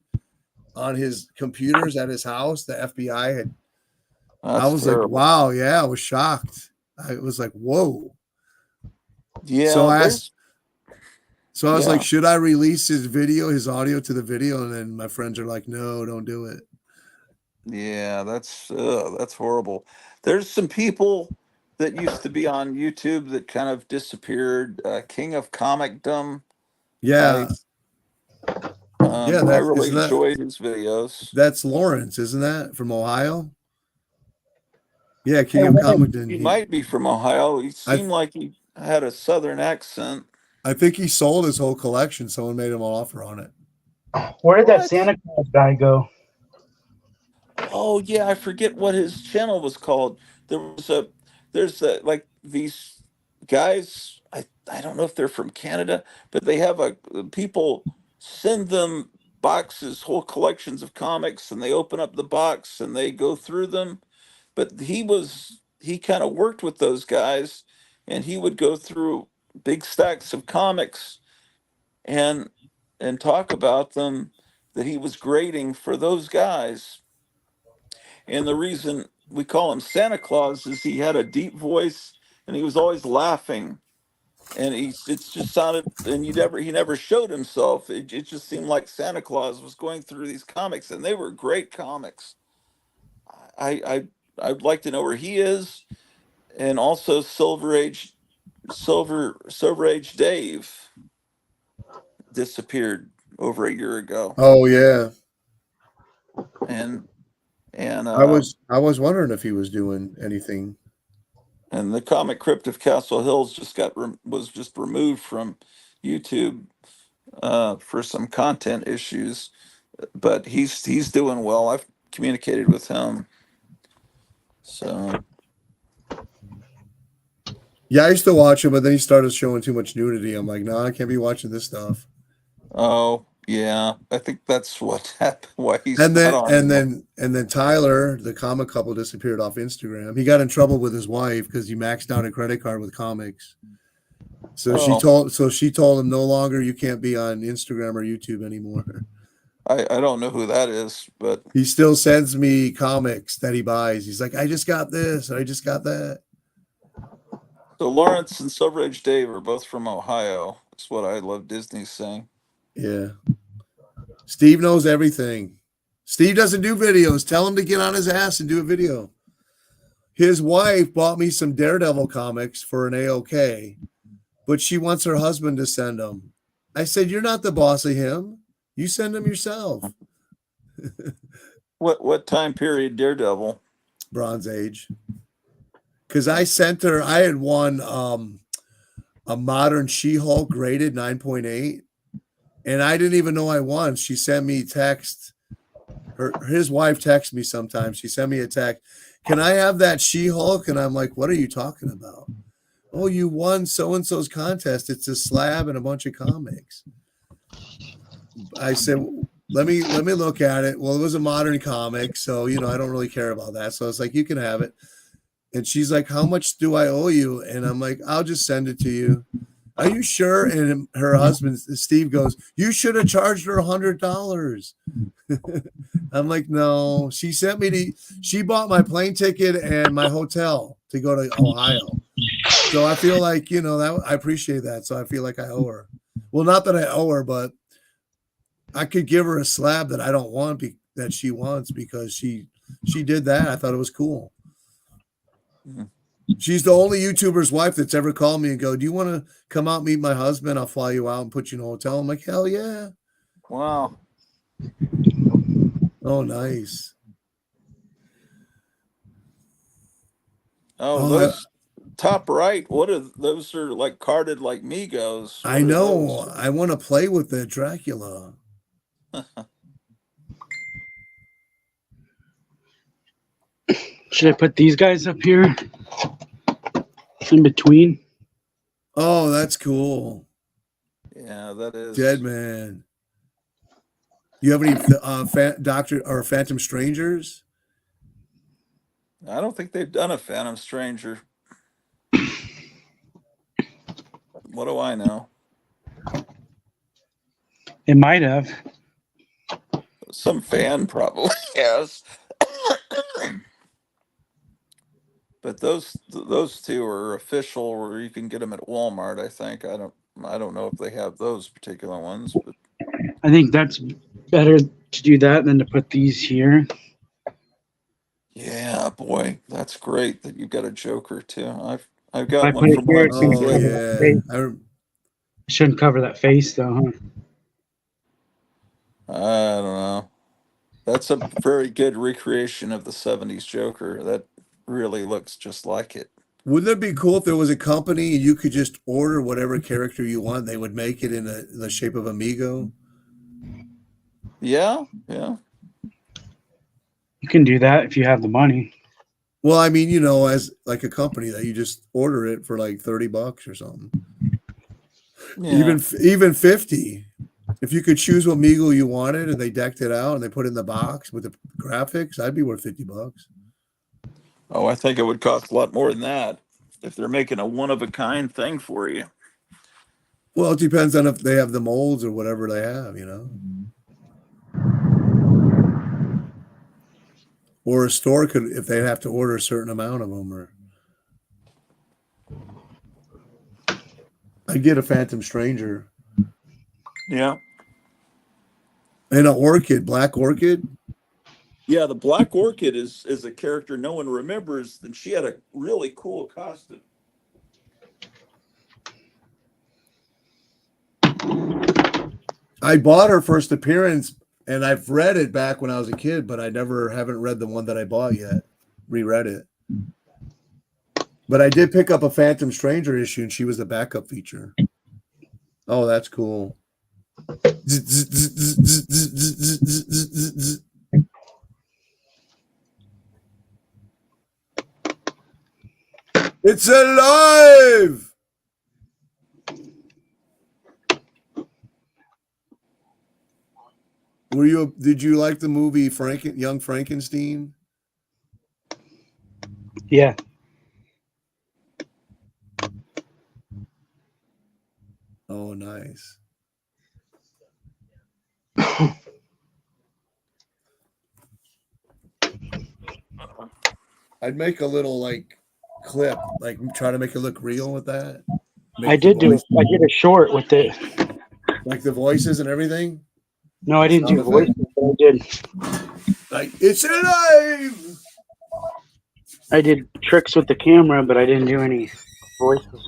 on his computers at his house. The FBI had. I was terrible. Like, wow, yeah, I was shocked. I was like, whoa. Yeah. So I was like, should I release his audio to the video? And then my friends are like, no, don't do it. Yeah, that's horrible. There's some people that used to be on YouTube that kind of disappeared. King of Comicdom. Yeah. I really enjoyed his videos. That's Lawrence, isn't that from Ohio? Yeah, King of Comicdom. He might be from Ohio. He seemed like he had a Southern accent. I think he sold his whole collection. Someone made him an offer on it. Where did that Santa Claus guy go? Oh yeah, I forget what his channel was called. There's like these guys. I don't know if they're from Canada, but they have people send them boxes, whole collections of comics, and they open up the box and they go through them. But he kind of worked with those guys, and he would go through big stacks of comics and talk about them that he was grading for those guys. And the reason we call him Santa Claus is he had a deep voice and he was always laughing. And it just sounded, and he never showed himself. It just seemed like Santa Claus was going through these comics, and they were great comics. I'd like to know where he is, and also Silver Age Dave disappeared over a year ago. Oh yeah. And I was wondering if he was doing anything. And the Comic Crypt of Castle Hills was just removed from YouTube for some content issues, but he's doing well. I've communicated with him. So yeah, I used to watch him, but then he started showing too much nudity. I'm like, no, I can't be watching this stuff. Oh yeah, I think that's what happened. Why he's and then Tyler, the comic couple, disappeared off Instagram. He got in trouble with his wife because he maxed out a credit card with comics. So she told him no longer you can't be on Instagram or YouTube anymore. I don't know who that is, but he still sends me comics that he buys. He's like, I just got this, and I just got that. So Lawrence and Silver Age Dave are both from Ohio. That's what I love Disney saying. Yeah. Steve knows everything. Steve doesn't do videos. Tell him to get on his ass and do a video. His wife bought me some Daredevil comics for an AOK, but she wants her husband to send them. I said, you're not the boss of him. You send them yourself. What time period Daredevil? Bronze Age. Because I sent her, I had won a modern She-Hulk rated 9.8, and I didn't even know I won. She sent me text. His wife texts me sometimes. She sent me a text. Can I have that She-Hulk? And I'm like, what are you talking about? Oh, you won so-and-so's contest. It's a slab and a bunch of comics. I said, let me look at it. Well, it was a modern comic, so I don't really care about that. So I was like, you can have it. And she's like, how much do I owe you? And I'm like, I'll just send it to you. Are you sure? And her husband, Steve, goes, you should have charged her $100. I'm like, no. She she bought my plane ticket and my hotel to go to Ohio. So I feel like, that I appreciate that. So I feel like I owe her. Well, not that I owe her, but I could give her a slab that I don't want that she wants because she did that. I thought it was cool. Mm-hmm. She's the only YouTuber's wife that's ever called me and go, do you want to come out and meet my husband? I'll fly you out and put you in a hotel. I'm like, hell yeah. Wow. Oh, nice. Oh, those top right. Those are like carded like Migos. I know. I want to play with the Dracula. Should I put these guys up here in between? Oh, that's cool. Yeah, that is. Dead Man. You have any Doctor or Phantom Strangers? I don't think they've done a Phantom Stranger. What do I know? It might have. Some fan probably has. But those two are official, or you can get them at Walmart. I think I don't know if they have those particular ones, but I think that's better to do that than to put these here. yeah, boy, that's great that you've got a Joker too. I've got I one put it from here. when I It's was gonna a cover kid. that face. Shouldn't cover that face though, huh? I don't know. That's a very good recreation of the '70s Joker. That really looks just like it. Wouldn't it be cool if there was a company and you could just order whatever character you want? They would make it in the shape of Amigo. Yeah. You can do that if you have the money. Well, I mean, as like a company that you just order it for like $30 or something. Yeah. Even 50. If you could choose what Amigo you wanted and they decked it out and they put it in the box with the graphics, I'd be worth $50. Oh, I think it would cost a lot more than that if they're making a one-of-a-kind thing for you. Well, it depends on if they have the molds or whatever they have, Or a store could, if they have to order a certain amount of them, or I'd get a Phantom Stranger. Yeah. And an Orchid, Black Orchid. Yeah, the Black Orchid is a character no one remembers, and she had a really cool costume. I bought her first appearance, and I've read it back when I was a kid, but I haven't read the one that I bought yet. Reread it. But I did pick up a Phantom Stranger issue, and she was the backup feature. Oh, that's cool. It's alive! Did you like the movie Young Frankenstein? Yeah. Oh, nice. I'd make a little clip, try to make it look real with that. I did a short with it. Like the voices and everything? No, I didn't do voices, but I did. It's alive! I did tricks with the camera, but I didn't do any voices.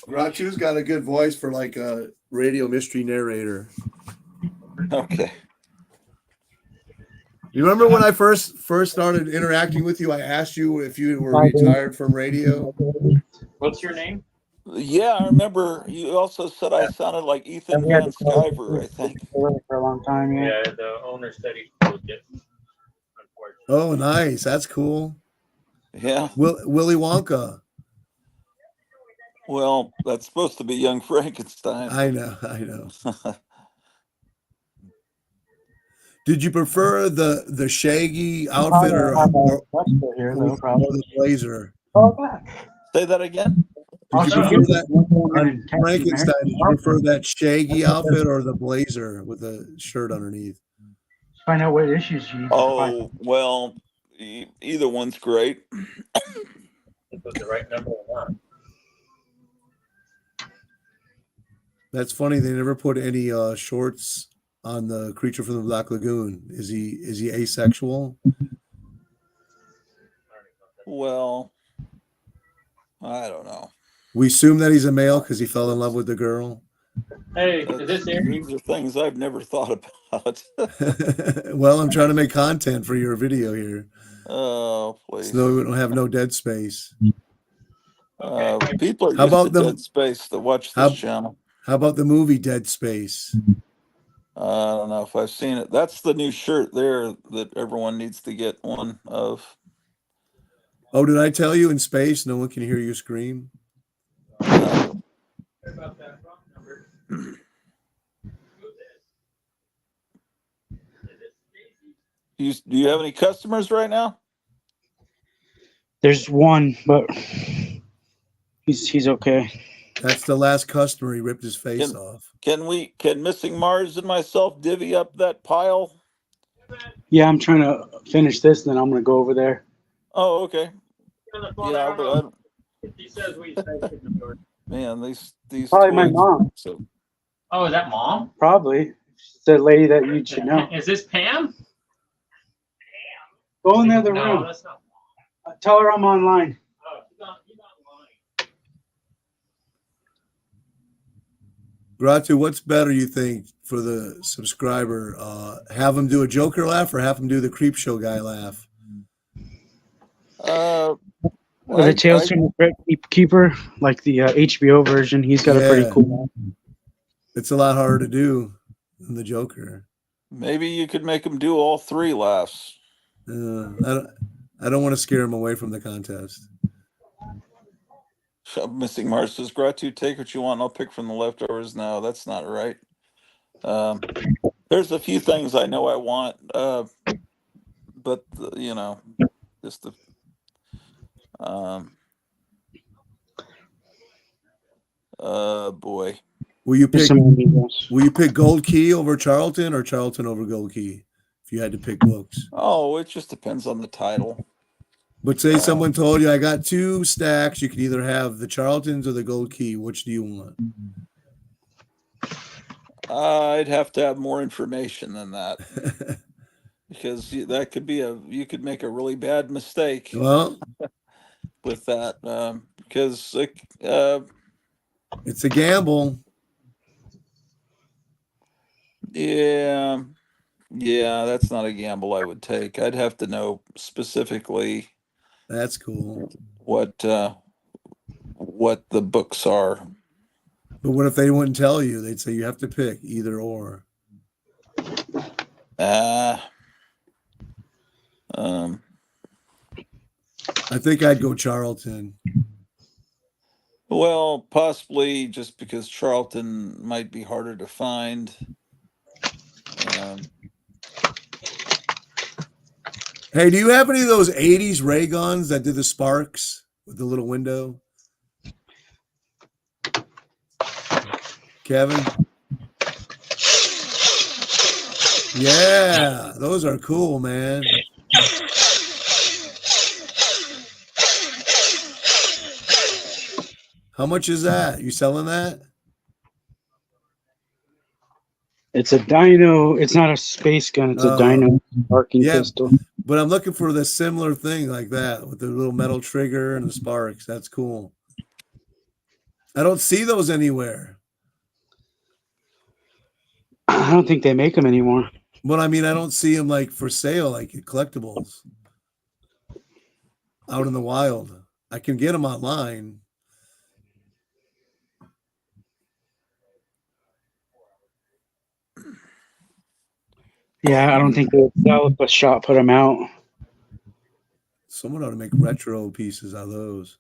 Rachu's got a good voice for like a radio mystery narrator. Okay. You remember when I first started interacting with you? I asked you if you were retired from radio. What's your name? Yeah, I remember. You also said I sounded like Ethan We had Van to close it Sciver, I think. for a long time. Yeah. Yeah, the owner said he closed it. Unfortunately. Oh, nice. That's cool. Yeah. Willy Wonka. Well, that's supposed to be Young Frankenstein. I know. Did you prefer the shaggy outfit or the blazer? Say that again. Did you prefer that on Frankenstein? Did you prefer that shaggy outfit or the blazer with the shirt underneath? Find out what issues you. Oh, well, either one's great. It was the right number or not. That's funny. They never put any shorts on the creature from the Black Lagoon. Is he asexual? Well, I don't know. We assume that he's a male because he fell in love with the girl. Hey, is this Aaron? These are things I've never thought about. Well, I'm trying to make content for your video here. Oh, please. So we don't have no dead space. People are How used about to the- Dead Space that watch this channel. How about the movie Dead Space? I don't know if I've seen it. That's the new shirt there that everyone needs to get one of. Oh, did I tell you in space no one can hear you scream? Do you have any customers right now? There's one, but he's okay. That's the last customer. He ripped his face off. Can Missing Mars and myself divvy up that pile? Yeah, I'm trying to finish this, then I'm gonna go over there. Oh, okay. Yeah, but He says we said man, these Probably my toys- mom. So, Oh, is that Mom? Probably. She's the lady that you should know. Is this Pam? Go in the other No, room. that's not. Tell her I'm online. Oh, he's not lying. Gratu, what's better, you think, for the subscriber? Have him do a Joker laugh or have him do the Creep Show guy laugh? Or the Tales from the Crypt Keeper, like the HBO version. He's got a pretty cool one. It's a lot harder to do than the Joker. maybe you could make them do all three laughs. I don't want to scare him away from the contest. Missing Mars says, Gratu, take what you want. I'll pick from the leftovers. No, that's not right. There's a few things I know I want, but you know, just the boy. Will you pick Gold Key over Charlton or Charlton over Gold Key if you had to pick books? Oh, it just depends on the title. But say someone told you, I got 2 stacks. You can either have the Charltons or the Gold Key. Which do you want? I'd have to have more information than that. Because that could be you could make a really bad mistake. Well, with that, because it's a gamble. Yeah, that's not a gamble I would take. I'd have to know specifically. That's cool. What the books are. But what if they wouldn't tell you? They'd say you have to pick either or. I think I'd go Charlton. Well, possibly just because Charlton might be harder to find. Hey, do you have any of those 80s ray guns that did the sparks with the little window? Kevin? Yeah, those are cool, man. How much is that? You selling that? It's a dino. It's not a space gun. It's a dino sparking pistol. But I'm looking for the similar thing like that with the little metal trigger and the sparks. That's cool. I don't see those anywhere. I don't think they make them anymore. But I mean, I don't see them like for sale, like at collectibles out in the wild. I can get them online. Yeah, I don't think they would sell if a shop put them out. Someone ought to make retro pieces out of those.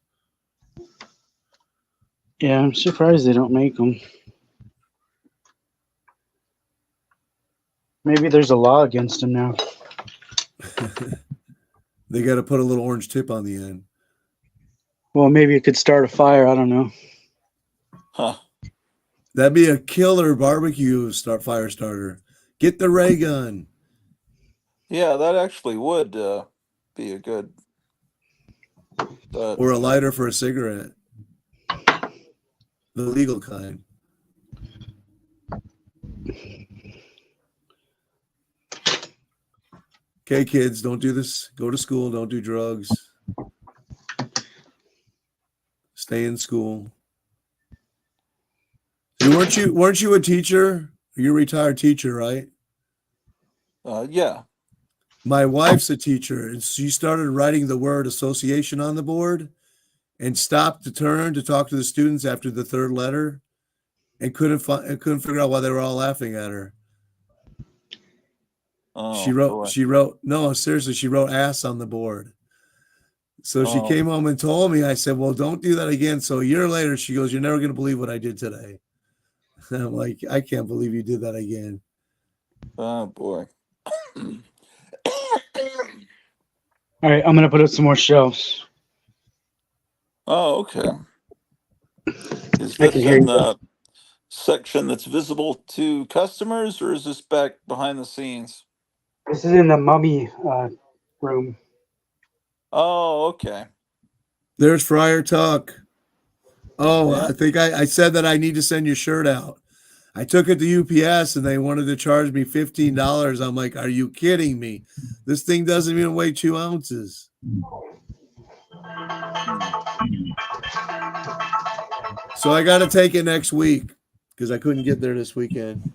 Yeah, I'm surprised they don't make them. Maybe there's a law against them now. They got to put a little orange tip on the end. Well, maybe it could start a fire. I don't know. Huh. That'd be a killer barbecue fire starter. Get the ray gun. Yeah, that actually would be a good. Or a lighter for a cigarette. The legal kind. Okay, kids, don't do this. Go to school. Don't do drugs. Stay in school. Weren't you a teacher? You're a retired teacher, right? Yeah. My wife's a teacher, and she started writing the word association on the board and stopped to turn to talk to the students after the third letter and couldn't figure out why they were all laughing at her. Oh, she wrote no, seriously, she wrote ass on the board. So she came home and told me. I said, well, don't do that again. So a year later, she goes, you're never going to believe what I did today. And I'm like, I can't believe you did that again. Oh, boy. All right, I'm going to put up some more shelves. Oh, okay. Is I this can hear in you. the section that's visible to customers, or is this back behind the scenes? This is in the mummy room. Oh, okay. There's Friar Tuck. Oh, Yeah. I think I said that I need to send your shirt out. I took it to UPS and they wanted to charge me $15. I'm like, are you kidding me? This thing doesn't even weigh 2 ounces. So I got to take it next week because I couldn't get there this weekend.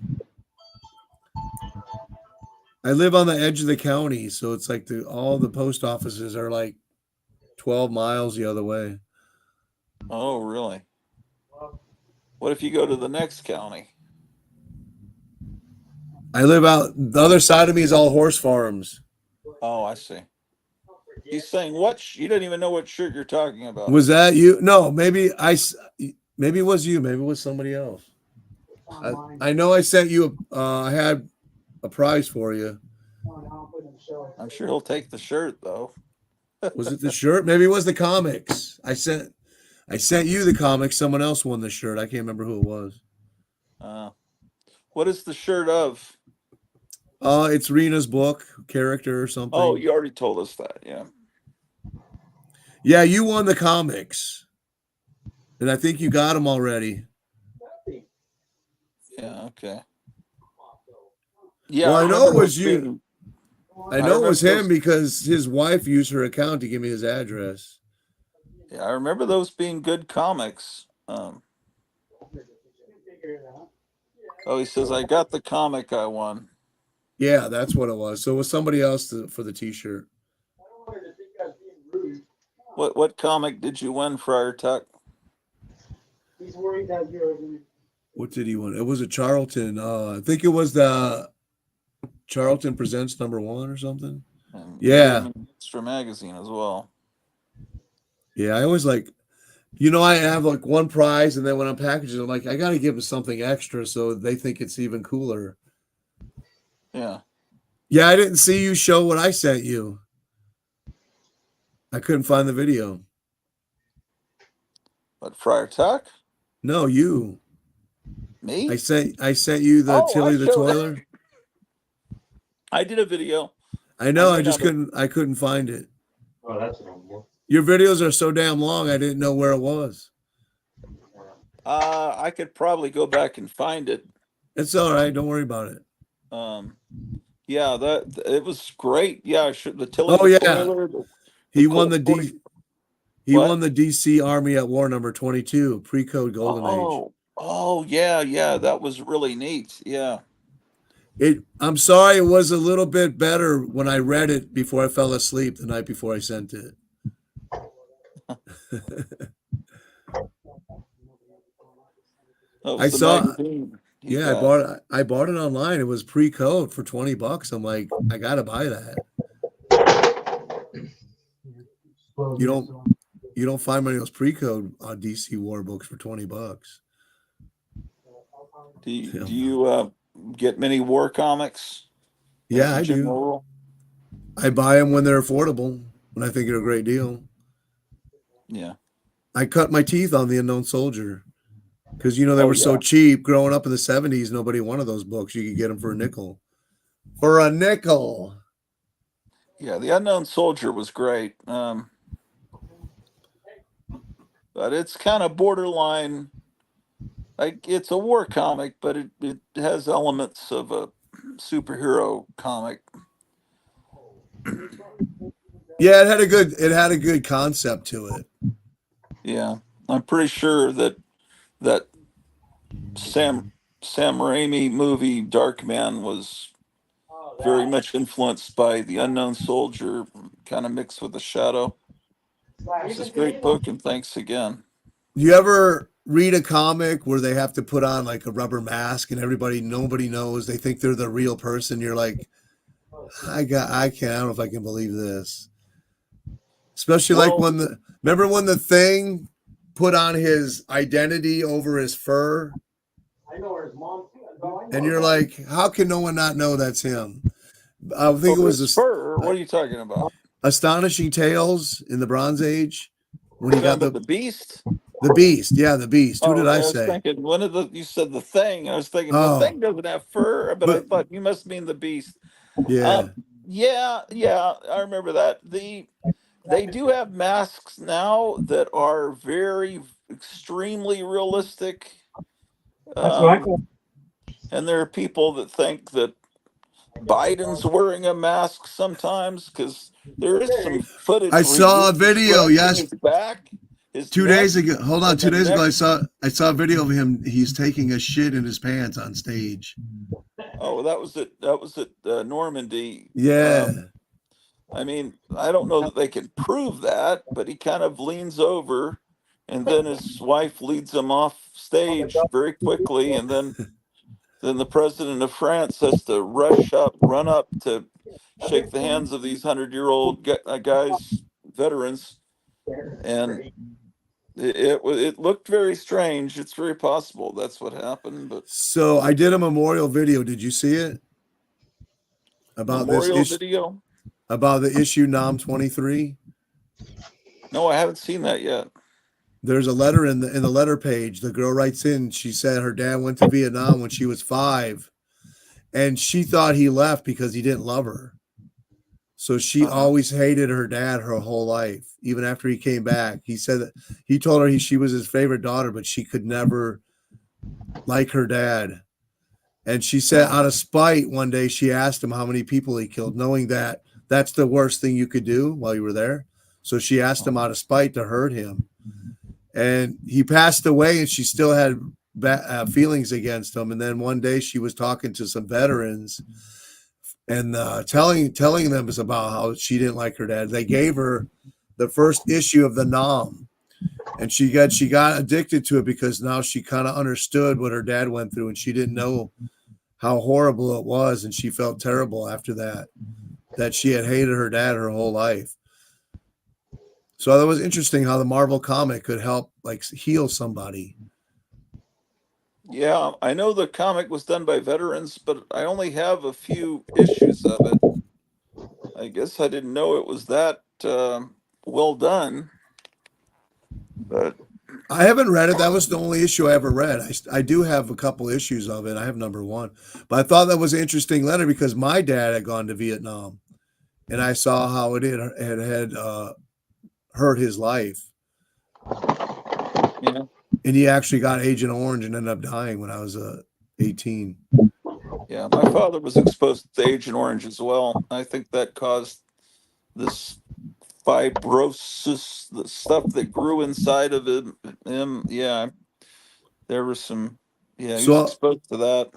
I live on the edge of the county, so it's like all the post offices are like 12 miles the other way. Oh, really? What if you go to the next county? I live out the other side of me is all horse farms. Oh, I see. He's saying what? You don't even know what shirt you're talking about. Was that you? No, maybe it was you. Maybe it was somebody else. I know I sent you. I had a prize for you. I'm sure he'll take the shirt though. Was it the shirt? Maybe it was the comics. I sent you the comics. Someone else won the shirt. I can't remember who it was. What is the shirt of? It's Rena's book, character or something. Oh, you already told us that. Yeah. Yeah, you won the comics, and I think you got them already. Yeah. Okay. Yeah. Well, I know it was you. I know it was him those, because his wife used her account to give me his address. Yeah, I remember those being good comics. Oh, he says I got the comic I won. Yeah, that's what it was. So it was somebody else for the T-shirt. What comic did you win, Friar Tuck? He's worried that you're. What did he win? It was a Charlton. I think it was the Charlton Presents #1 or something. And yeah. Extra magazine as well. Yeah, I always like, I have like one prize, and then when I'm packaging, I'm like, I got to give them something extra so they think it's even cooler. Yeah. Yeah, I didn't see you show what I sent you. I couldn't find the video. But Friar Tuck? No, you. Me? I sent you the Tilly the Toiler. I did a video. I know. I couldn't find it. Oh, that's normal. Your videos are so damn long. I didn't know where it was. I could probably go back and find it. It's all right. Don't worry about it. Yeah, it was great. Yeah, the Tilly. Oh yeah, he won the He What? won the DC Army at War number 22, pre-code Golden Age. Oh, yeah, that was really neat. Yeah. I'm sorry, it was a little bit better when I read it before I fell asleep the night before I sent it. I saw, I bought it online. It was pre-code for $20. I'm like, I gotta buy that. You don't find many of those pre-code DC War books for $20. Do you get many war comics? Yeah, I do. I buy them when they're affordable, when I think they're a great deal. Yeah. I cut my teeth on The Unknown Soldier because, they were so cheap. Growing up in the 70s, nobody wanted those books. You could get them for a nickel. For a nickel. Yeah, The Unknown Soldier was great. But it's kind of borderline. Like, it's a war comic, but it has elements of a superhero comic. Yeah, it had a good concept to it. Yeah, I'm pretty sure that Sam Raimi movie Darkman was very much influenced by The Unknown Soldier, kind of mixed with The Shadow. It's a great book, and thanks again. Do you ever read a comic where they have to put on like a rubber mask and nobody knows, they think they're the real person? You're like, I don't know if I can believe this. Especially like remember when the Thing put on his identity over his fur? I know where his mom. And you're like, how can no one not know that's him? I think it was his fur. What are you talking about? Astonishing Tales in the Bronze Age when he got the Beast. The Beast, yeah, the Beast. Who did I say? I was thinking you said the Thing. I was thinking the Thing doesn't have fur, but I thought you must mean the Beast. Yeah. Yeah, I remember that. They do have masks now that are very extremely realistic. And there are people that think that Biden's wearing a mask sometimes because there is some footage. I saw a video. Yes, his back. 2 days ago. Hold on, 2 days ago, I saw a video of him. He's taking a shit in his pants on stage. Oh, that was at Normandy. Yeah. I mean, I don't know that they can prove that, but he kind of leans over, and then his wife leads him off stage very quickly, and then the president of France has to run up to shake the hands of these 100-year-old guys, veterans, and it looked very strange. It's very possible that's what happened. But so I did a memorial video. Did you see it? About memorial video about the issue Nam 23. No, I haven't seen that yet. There's a letter in the letter page. The girl writes in. She said her dad went to Vietnam when she was 5, and she thought he left because he didn't love her. So she always hated her dad her whole life, even after he came back. He said that he told her she was his favorite daughter, but she could never like her dad. And she said out of spite, one day she asked him how many people he killed, knowing that that's the worst thing you could do while you were there. So she asked him out of spite to hurt him. And he passed away, and she still had feelings against him. And then one day she was talking to some veterans and telling them about how she didn't like her dad. They gave her the first issue of the Nam, and she got addicted to it because now she kind of understood what her dad went through, and she didn't know how horrible it was, and she felt terrible after that she had hated her dad her whole life. So that was interesting how the Marvel comic could help like heal somebody. Yeah, I know the comic was done by veterans, but I only have a few issues of it. I guess I didn't know it was that well done. But I haven't read it. That was the only issue I ever read. I do have a couple issues of it. I have number 1. But I thought that was an interesting letter because my dad had gone to Vietnam, and I saw how it had hurt his life. Yeah. And he actually got Agent Orange and ended up dying when I was 18. Yeah, my father was exposed to Agent Orange as well. I think that caused this fibrosis, the stuff that grew inside of him. Yeah, there was some. Yeah, he was So, exposed to that.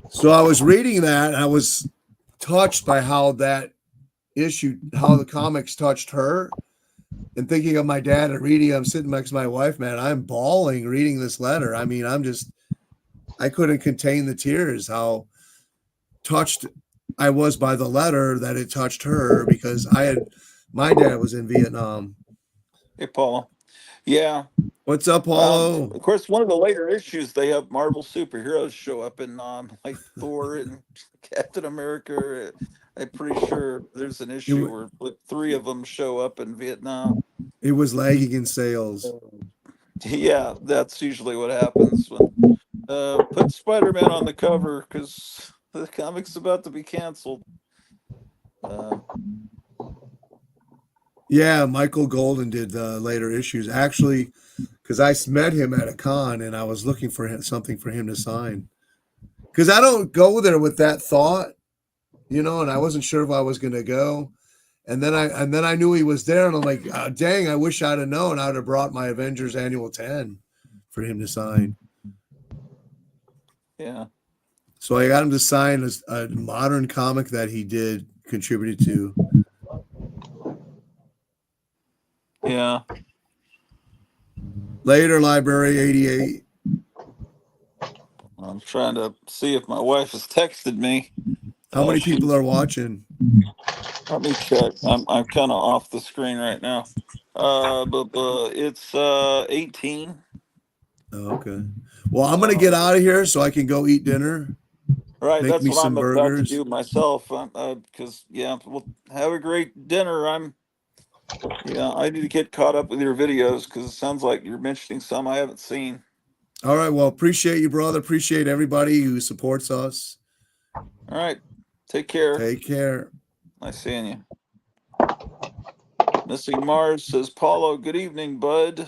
so I was reading that, and I was touched by how that issue, how the comics touched her, and thinking of my dad and reading. I'm sitting next to my wife, man. I'm bawling reading this letter. I mean, I couldn't contain the tears. How touched I was by the letter that it touched her, because my dad was in Vietnam. Hey, Paula. Yeah. What's up, Paulo? Of course, one of the later issues, they have Marvel superheroes show up in like Thor and Captain America. I'm pretty sure there's an issue where like 3 of them show up in Vietnam. It was lagging in sales. Yeah, that's usually what happens when put Spider-Man on the cover because the comic's about to be canceled. Yeah, Michael Golden did the later issues. Actually, because I met him at a con and I was looking for something for him to sign. Because I don't go there with that thought, and I wasn't sure if I was going to go. And then I knew he was there, and I'm like, oh, dang, I wish I'd have known. I'd have brought my Avengers Annual 10 for him to sign. Yeah. So I got him to sign a modern comic that he contributed to. Yeah. Later, Library 88. I'm trying to see if my wife has texted me. How many people are watching? Let me check. I'm kind of off the screen right now. But it's 18. Oh, okay. Well, I'm gonna get out of here so I can go eat dinner. Right, Make that's me what some I'm about to burgers. do myself. Because we'll have a great dinner. I need to get caught up with your videos because it sounds like you're mentioning some I haven't seen. All right. Well, appreciate you, brother. Appreciate everybody who supports us. All right. Take care. Take care. Nice seeing you. Missing Mars says, Paulo, good evening, bud.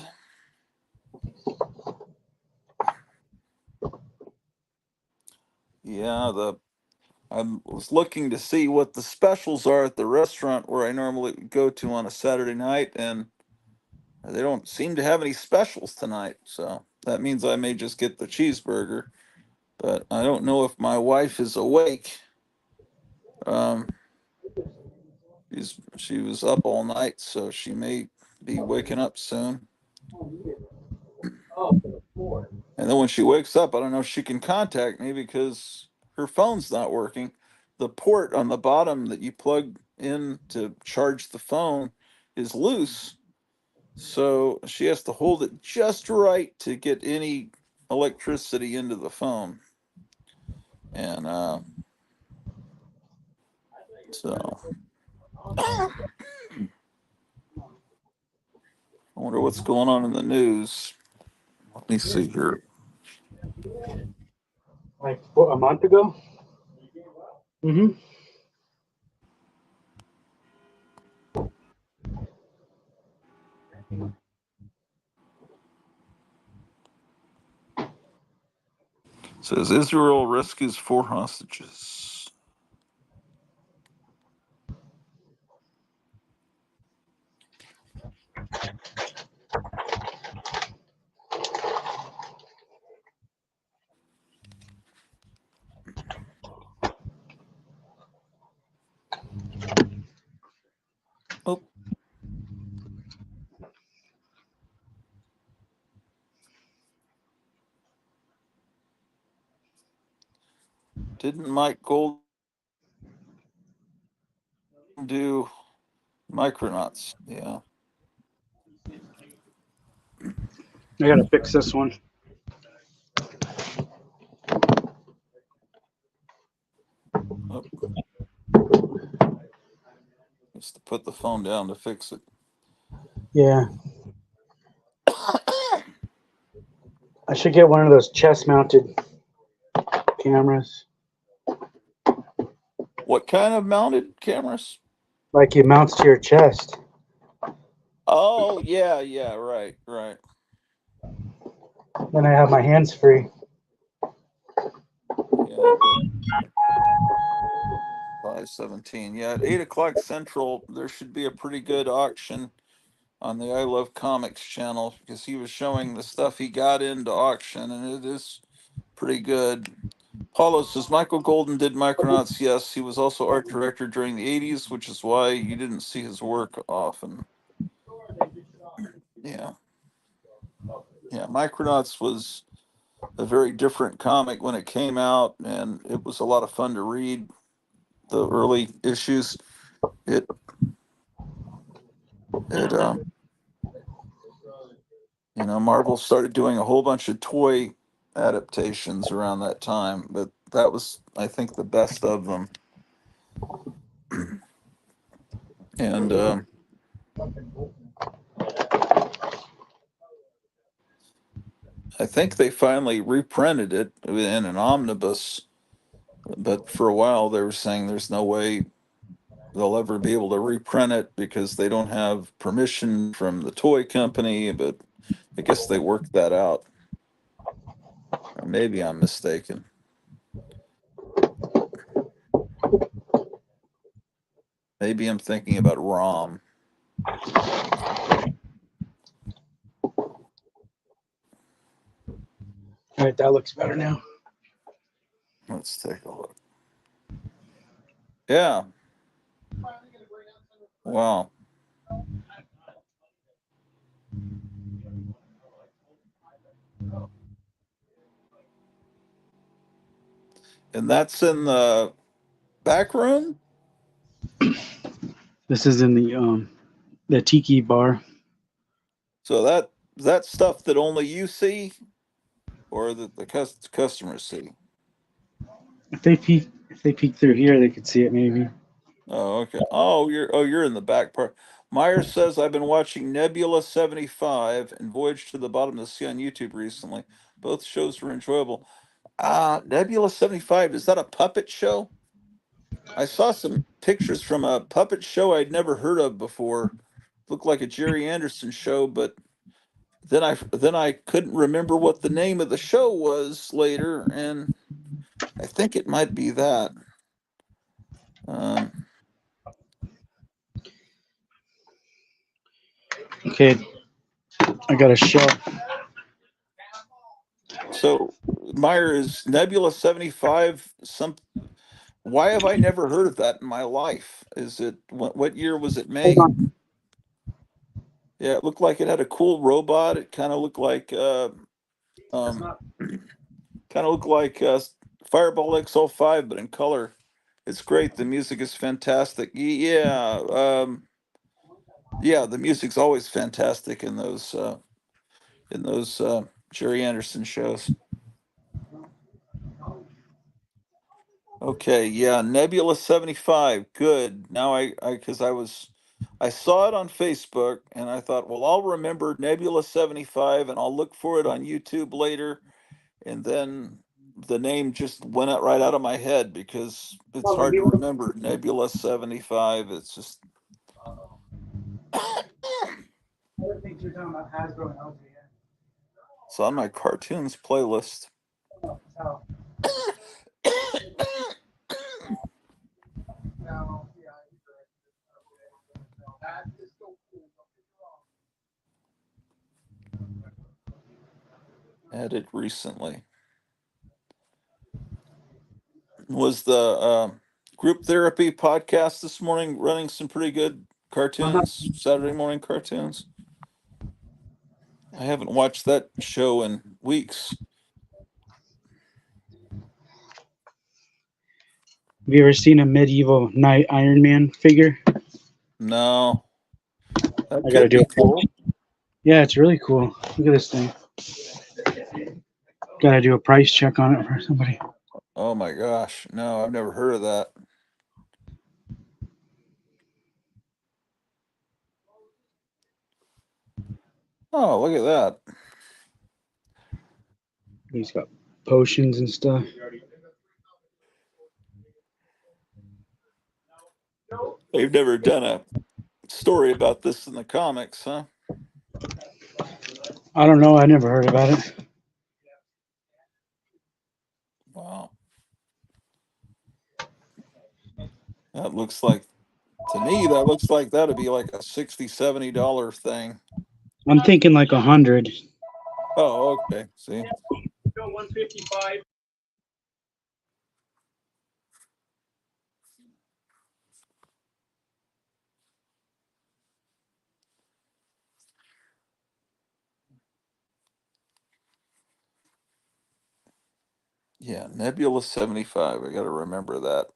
Yeah, I was looking to see what the specials are at the restaurant where I normally go to on a Saturday night, and they don't seem to have any specials tonight. So that means I may just get the cheeseburger. But I don't know if my wife is awake. She was up all night, so she may be waking up soon. And then when she wakes up, I don't know if she can contact me because her phone's not working. The port on the bottom that you plug in to charge the phone is loose. So she has to hold it just right to get any electricity into the phone. And so I wonder what's going on in the news. Let me see here. Like a month ago? Mm-hmm. Says Israel rescues 4 hostages. Oh. Didn't Mike Gold do Micronauts? Yeah. I gotta fix this one. Oh. Just to put the phone down to fix it. Yeah. I should get one of those chest-mounted cameras. What kind of mounted cameras? Like it mounts to your chest. Oh, yeah, right. Then I have my hands free. Yeah, 5/17. Yeah, at 8 o'clock Central, there should be a pretty good auction on the I Love Comics channel because he was showing the stuff he got into auction, and it is pretty good. Paulo says Michael Golden did Micronauts. Yes, he was also art director during the 80s, which is why you didn't see his work often. Yeah. Yeah, Micronauts was a very different comic when it came out, and it was a lot of fun to read the early issues. It Marvel started doing a whole bunch of toy adaptations around that time, but that was, I think, the best of them. And I think they finally reprinted it in an omnibus, but for a while they were saying there's no way they'll ever be able to reprint it because they don't have permission from the toy company, but I guess they worked that out. Or maybe I'm mistaken. Maybe I'm thinking about ROM. All right, that looks better now. Let's take a look. Yeah. Wow. And that's in the back room? This is in the tiki bar. So that's stuff that only you see, or that the customers see? If they peek through here, they could see it maybe. Oh, okay. You're in the back part. Myers says I've been watching Nebula 75 and Voyage to the Bottom of the Sea on YouTube recently. Both shows were enjoyable. Nebula 75, is that a puppet show? I saw some pictures from a puppet show I'd never heard of before. Looked like a Jerry Anderson show, but then I couldn't remember what the name of the show was later, and I think it might be that. Okay, I got a show. So, Meyer, is Nebula 75 some? Why have I never heard of that in my life? Is it what year was it made? Yeah, it looked like it had a cool robot. It kind of looked like Fireball XL5, but in color. It's great. The music is fantastic. Yeah, the music's always fantastic in those Jerry Anderson shows. Okay, yeah, Nebula 75. Good. Now I saw it on Facebook and I thought, well, I'll remember Nebula 75 and I'll look for it on YouTube later. And then the name just went out right out of my head because it's hard to remember Nebula 75. It's just it's on my cartoons playlist. Added recently. Was the group therapy podcast this morning running some pretty good cartoons, Saturday morning cartoons? I haven't watched that show in weeks. Have you ever seen a medieval Knight Iron Man figure? No. That I gotta could be cool. Yeah, it's really cool. Look at this thing. Gotta do a price check on it for somebody. Oh my gosh. No, I've never heard of that. Oh, look at that. He's got potions and stuff. They've never done a story about this in the comics, huh? I don't know. I never heard about it. Wow. That looks like, to me, that looks like that'd be like a $60, $70 thing. I'm thinking like 100. Oh, okay. See. 155. Yeah, Nebula 75. I got to remember that.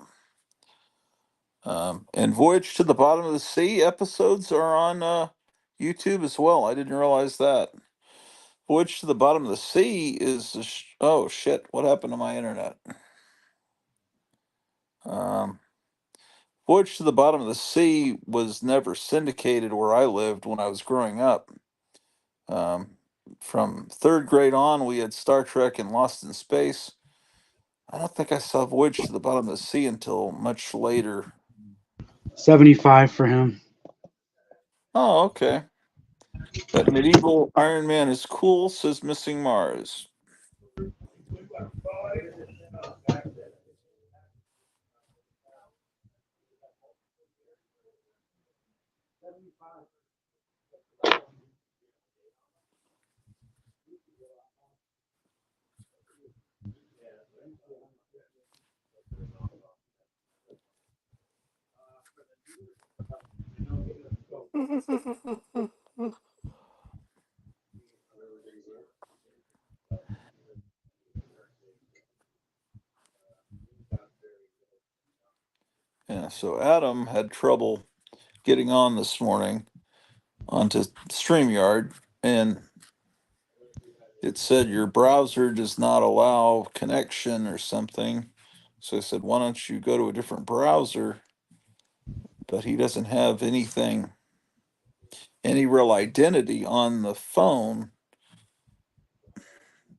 And Voyage to the Bottom of the Sea episodes are on YouTube as well. I didn't realize that. Voyage to the Bottom of the Sea is oh shit! What happened to my internet? Um, Voyage to the Bottom of the Sea was never syndicated where I lived when I was growing up. Um, from third grade on, we had Star Trek and Lost in Space. I don't think I saw Voyage to the Bottom of the Sea until much later. 75 for him. Oh, okay. That medieval Iron Man is cool, says Missing Mars. Yeah, so Adam had trouble getting on this morning onto StreamYard, and it said your browser does not allow connection or something. So I said, why don't you go to a different browser? But he doesn't have anything, any real identity on the phone.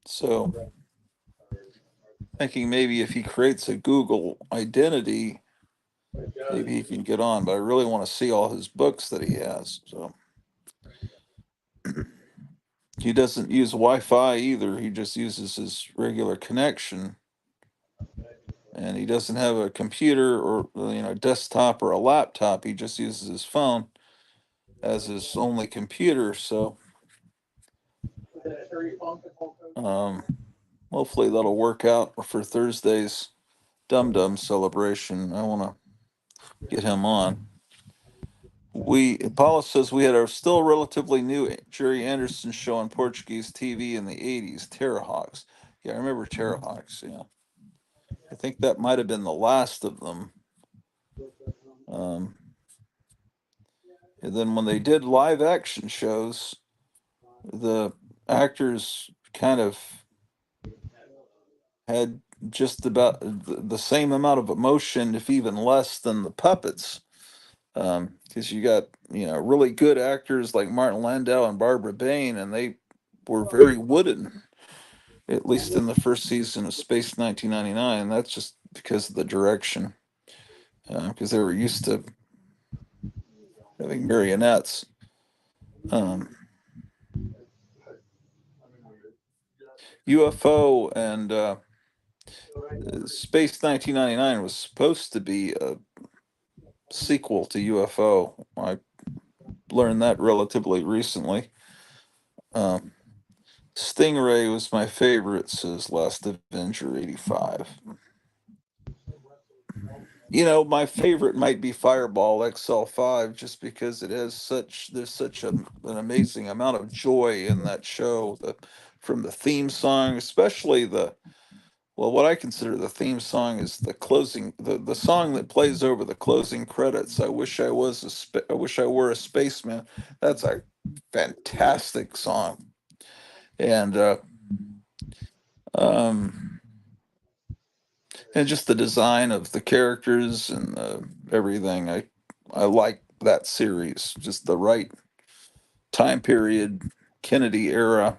So thinking maybe if he creates a Google identity, maybe he can get on. But I really want to see all his books that he has. So he doesn't use Wi-Fi either. He just uses his regular connection. And he doesn't have a computer or desktop or a laptop. He just uses his phone as his only computer. So um, hopefully that'll work out for Thursday's Dum Dum celebration. I want to get him on. Paula says we had a still relatively new Jerry Anderson show on Portuguese TV in the 80s, Terrahawks. Yeah, I remember Terrahawks. Yeah. I think that might have been the last of them. And then when they did live action shows, the actors kind of had just about the same amount of emotion, if even less, than the puppets. Because you got really good actors like Martin Landau and Barbara Bain, and they were very wooden, at least in the first season of Space 1999. That's just because of the direction, because they were used to having marionettes. UFO and Space 1999 was supposed to be a sequel to UFO. I learned that relatively recently. Stingray was my favorite, says Last Avenger 85. My favorite might be Fireball XL5 just because there's such an amazing amount of joy in that show, from the theme song, especially what I consider the theme song is the song that plays over the closing credits. I wish I were a spaceman. That's a fantastic song. And um and just the design of the characters and everything. I like that series. Just the right time period, Kennedy era.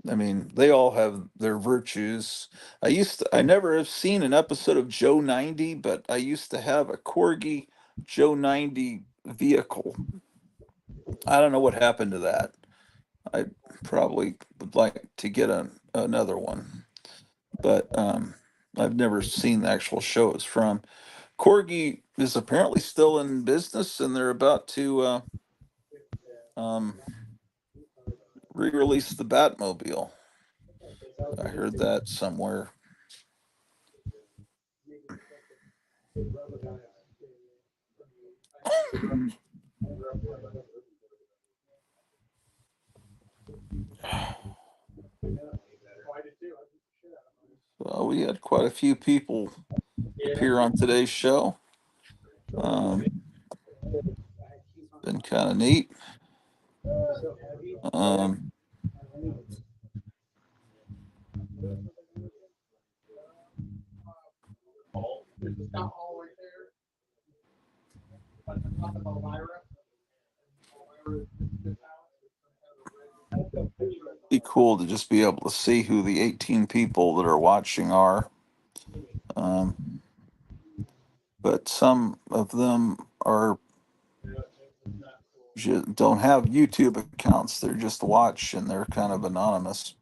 I mean, they all have their virtues. I never have seen an episode of Joe 90, but I used to have a Corgi Joe 90 vehicle. I don't know what happened to that. I probably would like to get another one, but I've never seen the actual show it's from. Corgi is apparently still in business, and they're about to re-release the Batmobile. I heard that somewhere. Well, we had quite a few people appear on today's show. Been kind of neat. Be cool to just be able to see who the 18 people that are watching are. But some of them don't have YouTube accounts. They're just watch, and they're kind of anonymous.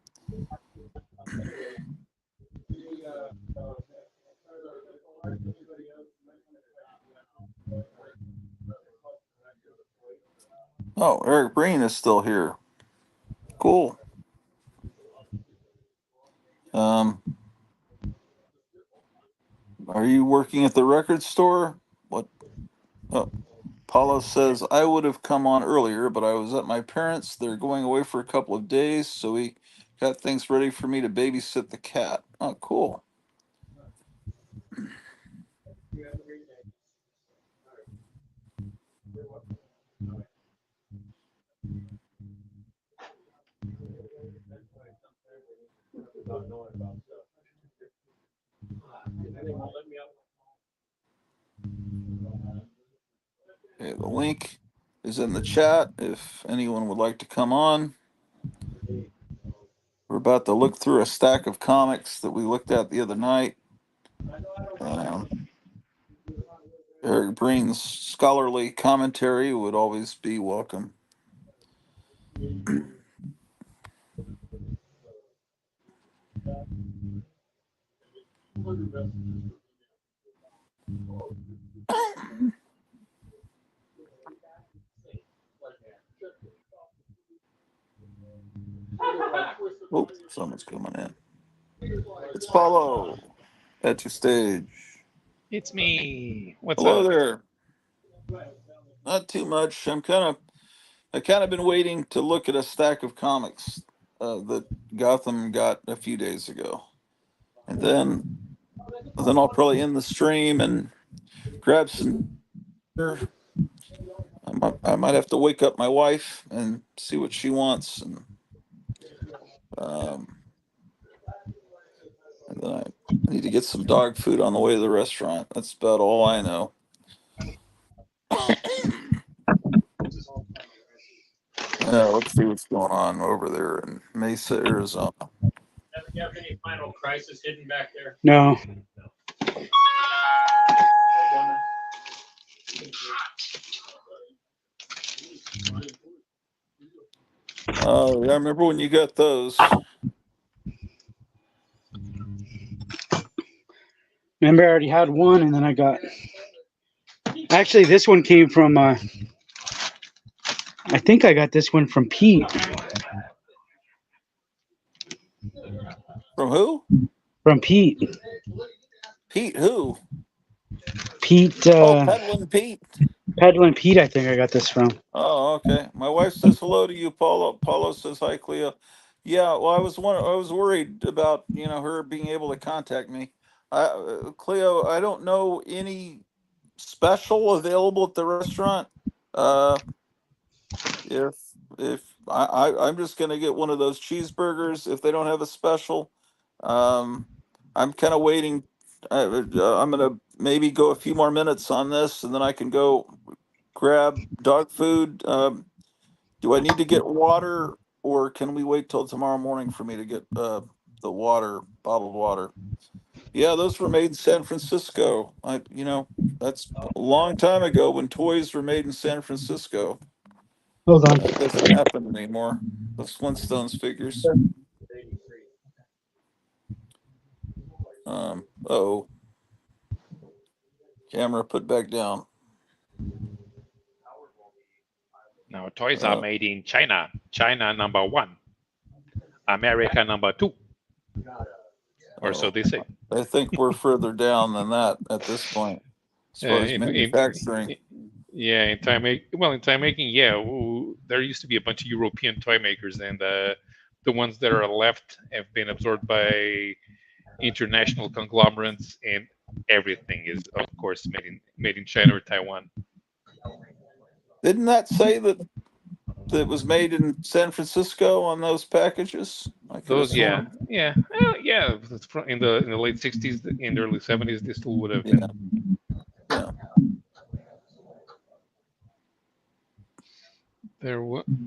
Oh, Eric Breen is still here. Cool. Are you working at the record store? What? Oh, Paulo says, I would have come on earlier, but I was at my parents'. They're going away for a couple of days, so we got things ready for me to babysit the cat. Oh, cool. Okay, the link is in the chat if anyone would like to come on. We're about to look through a stack of comics that we looked at the other night. Eric Breen's scholarly commentary would always be welcome. Oh, someone's coming in. It's Paulo at your stage. It's me. What's Hello up? there. Not too much. I kind of been waiting to look at a stack of comics that Gotham got a few days ago, and then I'll probably end the stream and grab some. I might have to wake up my wife and see what she wants, and then I need to get some dog food on the way to the restaurant. That's about all I know. Let's see what's going on over there in Mesa, Arizona. You have any Final Crisis hidden back there? No. Oh, I remember when you got those. Remember, I already had one, and then I got. Actually, this one came from. I think I got this one from Pete. From who? From Pete. Pete who? Pete. Peddlin' Pete. Peddlin' Pete, I think I got this from. Oh, okay. My wife says hello to you, Paulo. Paulo says hi, Cleo. Yeah, well, I was worried about her being able to contact me. Cleo, I don't know any special available at the restaurant. If I'm just gonna get one of those cheeseburgers if they don't have a special. I'm kind of waiting. I'm gonna maybe go a few more minutes on this, and then I can go grab dog food. Do I need to get water, or can we wait till tomorrow morning for me to get the water, bottled water? Yeah, those were made in San Francisco. That's a long time ago when toys were made in San Francisco. Hold on. That doesn't happen anymore. The Flintstones figures. Oh. Camera put back down. Now, toys are made in China. China #1. America #2. Or so they say. I think we're further down than that at this point, as far as manufacturing. In toy making, there used to be a bunch of European toy makers, and the ones that are left have been absorbed by international conglomerates, and everything is, of course, made in China or Taiwan. Didn't that say that it was made in San Francisco on those packages? Those, yeah. In the late '60s, in the early '70s, they still would have been. Yeah.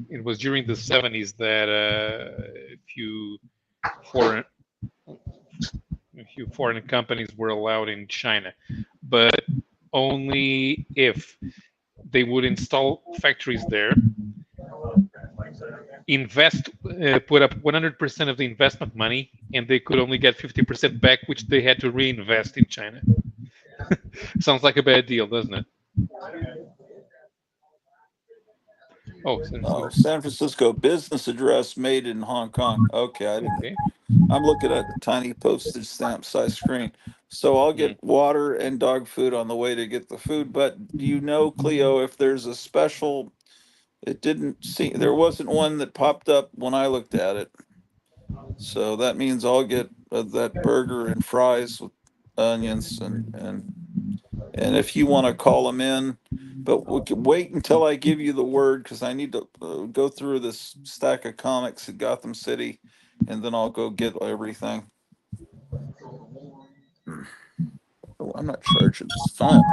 It was during the '70s that a few foreign companies were allowed in China, but only if they would install factories there, put up 100% of the investment money, and they could only get 50% back, which they had to reinvest in China. Sounds like a bad deal, doesn't it? San Francisco business address made in Hong Kong. Okay, I didn't. Okay. I'm looking at a tiny postage stamp size screen. So I'll get water and dog food on the way to get the food. But do you know, Cleo, if there's a special? It didn't see. There wasn't one that popped up when I looked at it. So that means I'll get that burger and fries with onions and if you want to call them in, but we can wait until I give you the word, because I need to go through this stack of comics at Gotham City, and then I'll go get everything. Oh, I'm not charging this phone.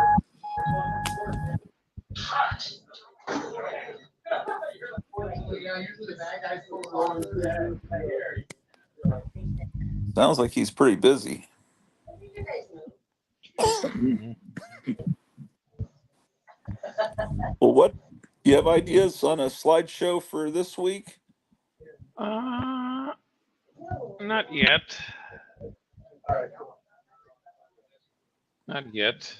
Sounds like he's pretty busy. Well, what you have ideas on a slideshow for this week? Not yet. Not yet.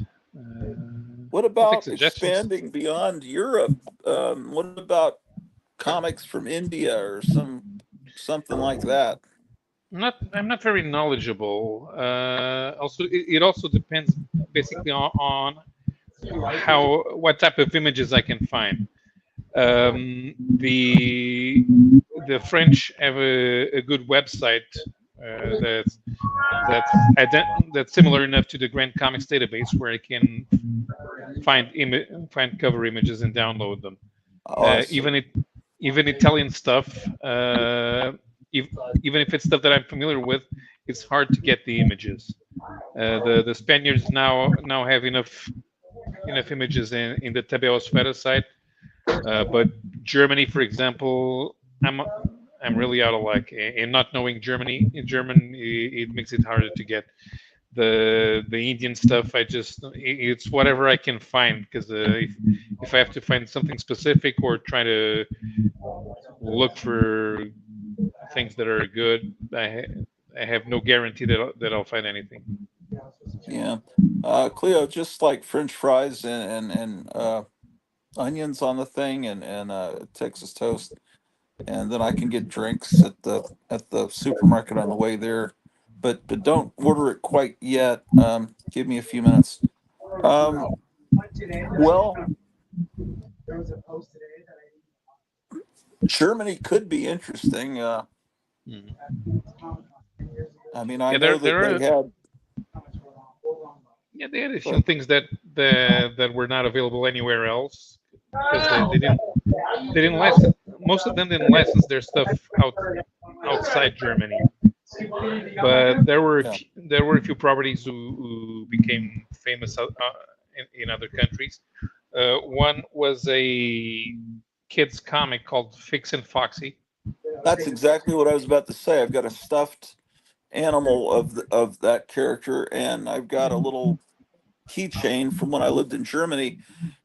What about expanding beyond Europe? What about comics from India or something like that? I'm not very knowledgeable. Also, it also depends basically on what type of images I can find. The French have a good website that's similar enough to the Grand Comics database, where I can find cover images and download them. Even Italian stuff, even if it's stuff that I'm familiar with, it's hard to get the images. The Spaniards now have enough images in the Tabeosfera site, but Germany, for example, I'm really out of luck. And not knowing German, it makes it harder to get. The Indian stuff, it's whatever I can find, because if I have to find something specific or try to look for things that are good, I have no guarantee that I'll find anything. Yeah, Cleo, just like French fries and onions on the thing, and Texas toast, and then I can get drinks at the supermarket on the way there. But don't order it quite yet. Give me a few minutes. Well, Germany could be interesting. I mean, I know that they had. Yeah, they had a few things that were not available anywhere else, because they didn't license. Most of them didn't license their stuff outside Germany. But there were a few properties who became famous in other countries. One was a kids comic called Fix and Foxy. That's exactly what I was about to say. I've got a stuffed animal of that character, and I've got a little keychain from when I lived in Germany,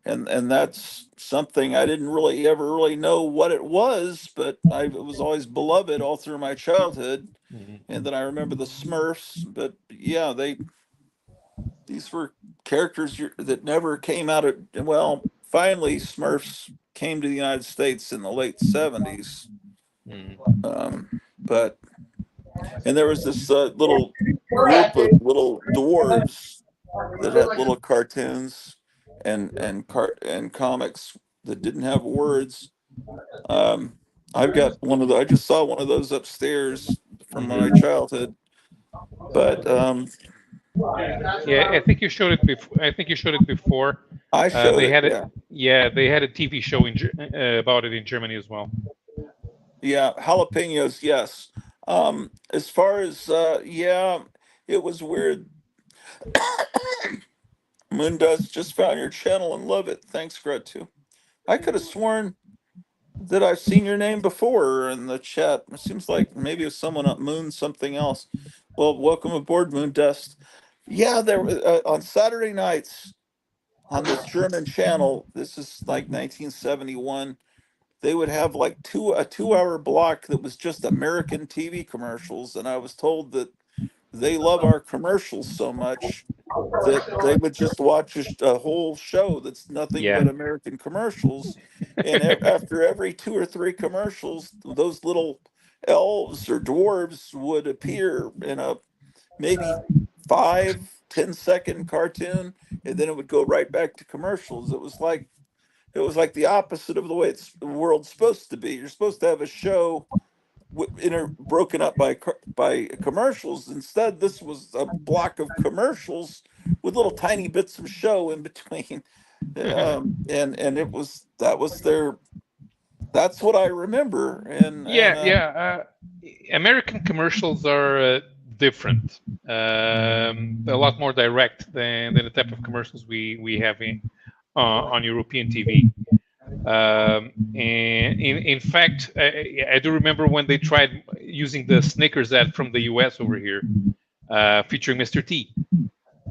and that's something I didn't ever really know what it was, but it was always beloved all through my childhood. And then I remember the Smurfs, but yeah, these were characters that never came out of. Well, finally, Smurfs came to the United States in the late '70s. But and there was this little group of little dwarves that had little cartoons and comics that didn't have words. I've got one of the. I just saw one of those upstairs from my childhood. But yeah, I think you showed it before. I showed they it. had Yeah. they had a TV show about it in Germany as well. Yeah, jalapenos. Yes. As far as yeah, it was weird. Moondust just found your channel and love it. Thanks, Gretu. I could have sworn that I've seen your name before in the chat. It seems like maybe it was someone at Moon something else. Well, welcome aboard, Moondust. Yeah, there on Saturday nights on this German channel. This is like 1971. They would have like a 2 hour block that was just American TV commercials, and I was told that they love our commercials so much that they would just watch a whole show that's nothing Yeah. but American commercials. And after every 2 or 3 commercials, those little elves or dwarves would appear in a maybe 5-10 second cartoon, and then it would go right back to commercials. It was like the opposite of the way the world's supposed to be. You're supposed to have a show broken up by commercials. Instead, this was a block of commercials with little tiny bits of show in between. And that's what I remember. American commercials are different, a lot more direct than the type of commercials we have on European TV. And in fact, I do remember when they tried using the Snickers ad from the US over here, featuring Mr. T.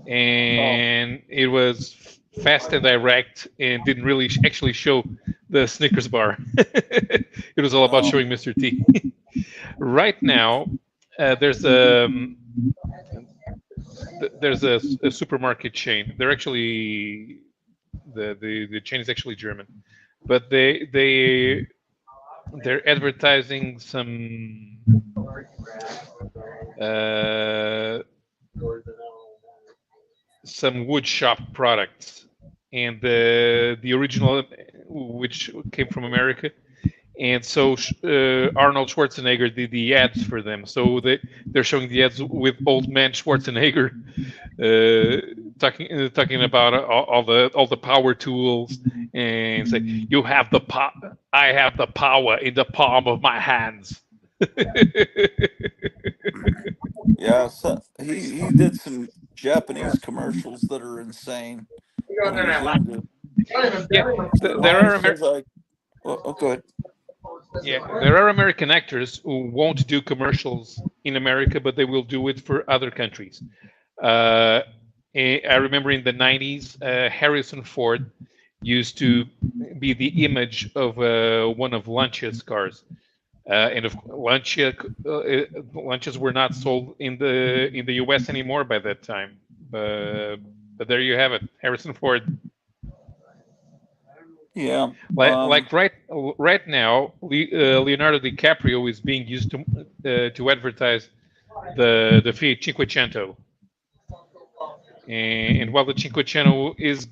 And it was fast and direct and didn't really actually show the Snickers bar. It was all about showing Mr. T. Right now, there's a supermarket chain. They're actually the chain is actually German, but they're advertising some wood shop products, and the original, which came from America. And so Arnold Schwarzenegger did the ads for them. So they're showing the ads with old man Schwarzenegger talking about all the power tools, and say, "You have I have the power in the palm of my hands." Yeah, so he did some Japanese commercials that are insane when he was younger. There are go ahead. Yeah, there are American actors who won't do commercials in America, but they will do it for other countries. I remember in the 90s, Harrison Ford used to be the image of one of Lancia's cars. And Lancias were not sold in the US anymore by that time. But there you have it, Harrison Ford. Yeah. Like right now, Leonardo DiCaprio is being used to advertise the Fiat Cinquecento. And while the Cinquecento is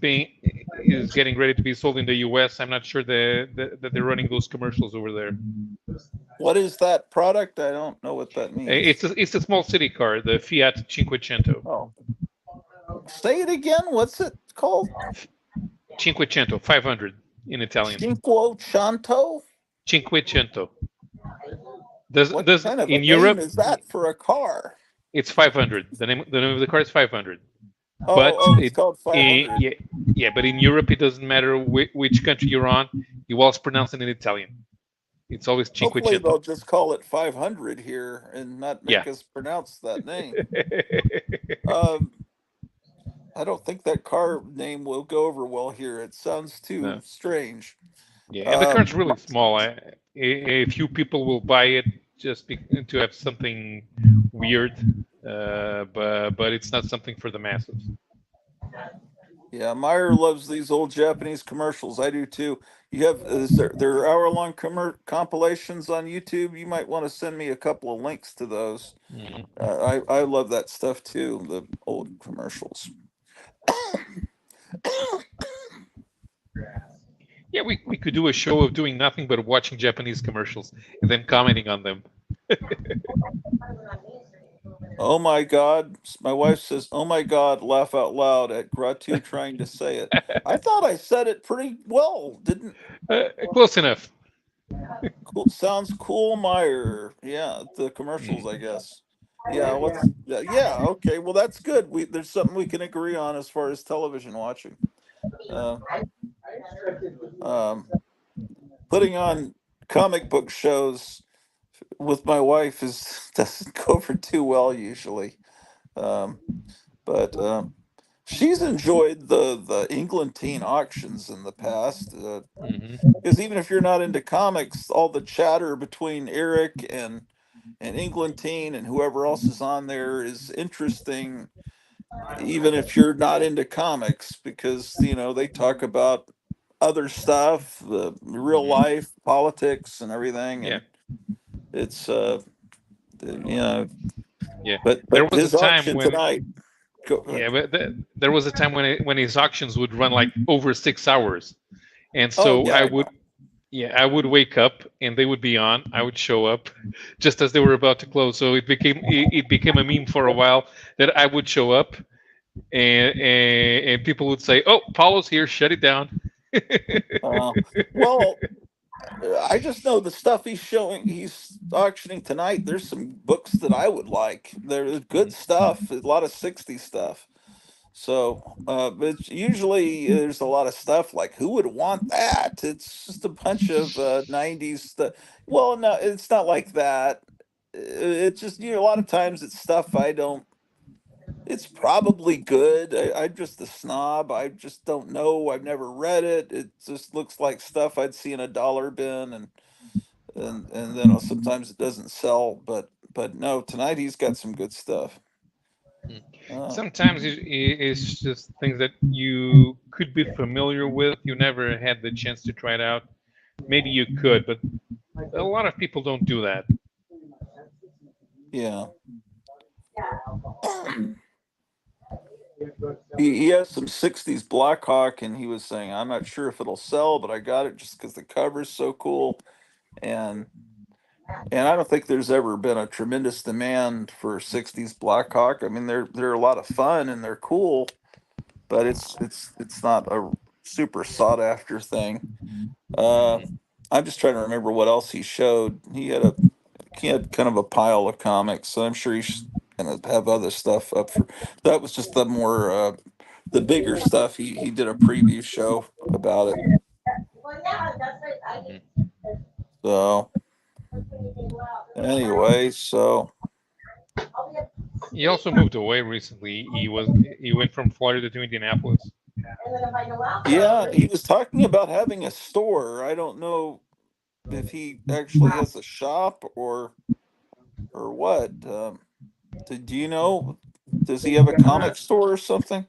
getting ready to be sold in the US, I'm not sure that they're running those commercials over there. What is that product? I don't know what that means. It's a small city car, the Fiat Cinquecento. Oh. Say it again. What's it called? Cinquecento, 500 in Italian. Cinquecento? Cinquecento. What kind of a name is that for a car? It's 500. The name of the car is 500. It's called 500. Yeah, but in Europe it doesn't matter which country you're on. You always pronounce it in Italian. It's always Cinquecento. Hopefully they'll just call it 500 here and not make us pronounce that name. I don't think that car name will go over well here. It sounds too strange. Yeah, and the car's really small. A few people will buy it just to have something weird, but it's not something for the masses. Yeah, Meyer loves these old Japanese commercials. I do too. You have there are hour-long compilations on YouTube. You might want to send me a couple of links to those. I love that stuff too. The old commercials. Yeah, we could do a show of doing nothing but watching Japanese commercials and then commenting on them. Oh my God. My wife says, "Oh my God," laugh out loud at Gratu trying to say it. I thought I said it pretty well. Didn't Close enough. cool sounds cool, Meyer. Yeah, the commercials, I guess. Yeah, okay. Well, that's good. There's something we can agree on as far as television watching. Uh, um, putting on comic book shows with my wife doesn't go over too well usually. But she's enjoyed the England teen auctions in the past. Because even if you're not into comics, all the chatter between Eric and England teen and whoever else is on there is interesting, even if you're not into comics, because they talk about other stuff, the real life, politics, and everything, and it's Yeah. But There was a his time auction when tonight. Yeah, but there was a time when his auctions would run like over 6 hours, and Oh, so yeah, I know. I would wake up and they would be on. I would show up just as they were about to close. So it became a meme for a while that I would show up, and people would say, "Oh, Paulo's here. Shut it down." Well, I just know the stuff he's auctioning tonight. There's some books that I would like. There's good stuff, a lot of '60s stuff. So, but usually there's a lot of stuff like, who would want that? It's just a bunch of '90s stuff. Well, no, it's not like that. It's just, a lot of times it's stuff I don't. It's probably good. I'm just a snob. I just don't know. I've never read it. It just looks like stuff I'd see in a dollar bin, and then sometimes it doesn't sell. But no, tonight he's got some good stuff. Sometimes it's just things that you could be familiar with. You never had the chance to try it out. Maybe you could, but a lot of people don't do that. Yeah. He has some '60s Blackhawk, and he was saying, "I'm not sure if it'll sell, but I got it just because the cover's so cool." And I don't think there's ever been a tremendous demand for '60s Blackhawk. I mean, they're a lot of fun and they're cool, but it's not a super sought after thing. I'm just trying to remember what else he showed. He had kind of a pile of comics, so I'm sure he's gonna have other stuff up for. That was just the bigger stuff. He did a preview show about it. So anyway, so he also moved away recently. He went from Florida to Indianapolis. Yeah, he was talking about having a store. I don't know if he actually has a shop or what. Do you know? Does he have a comic store or something?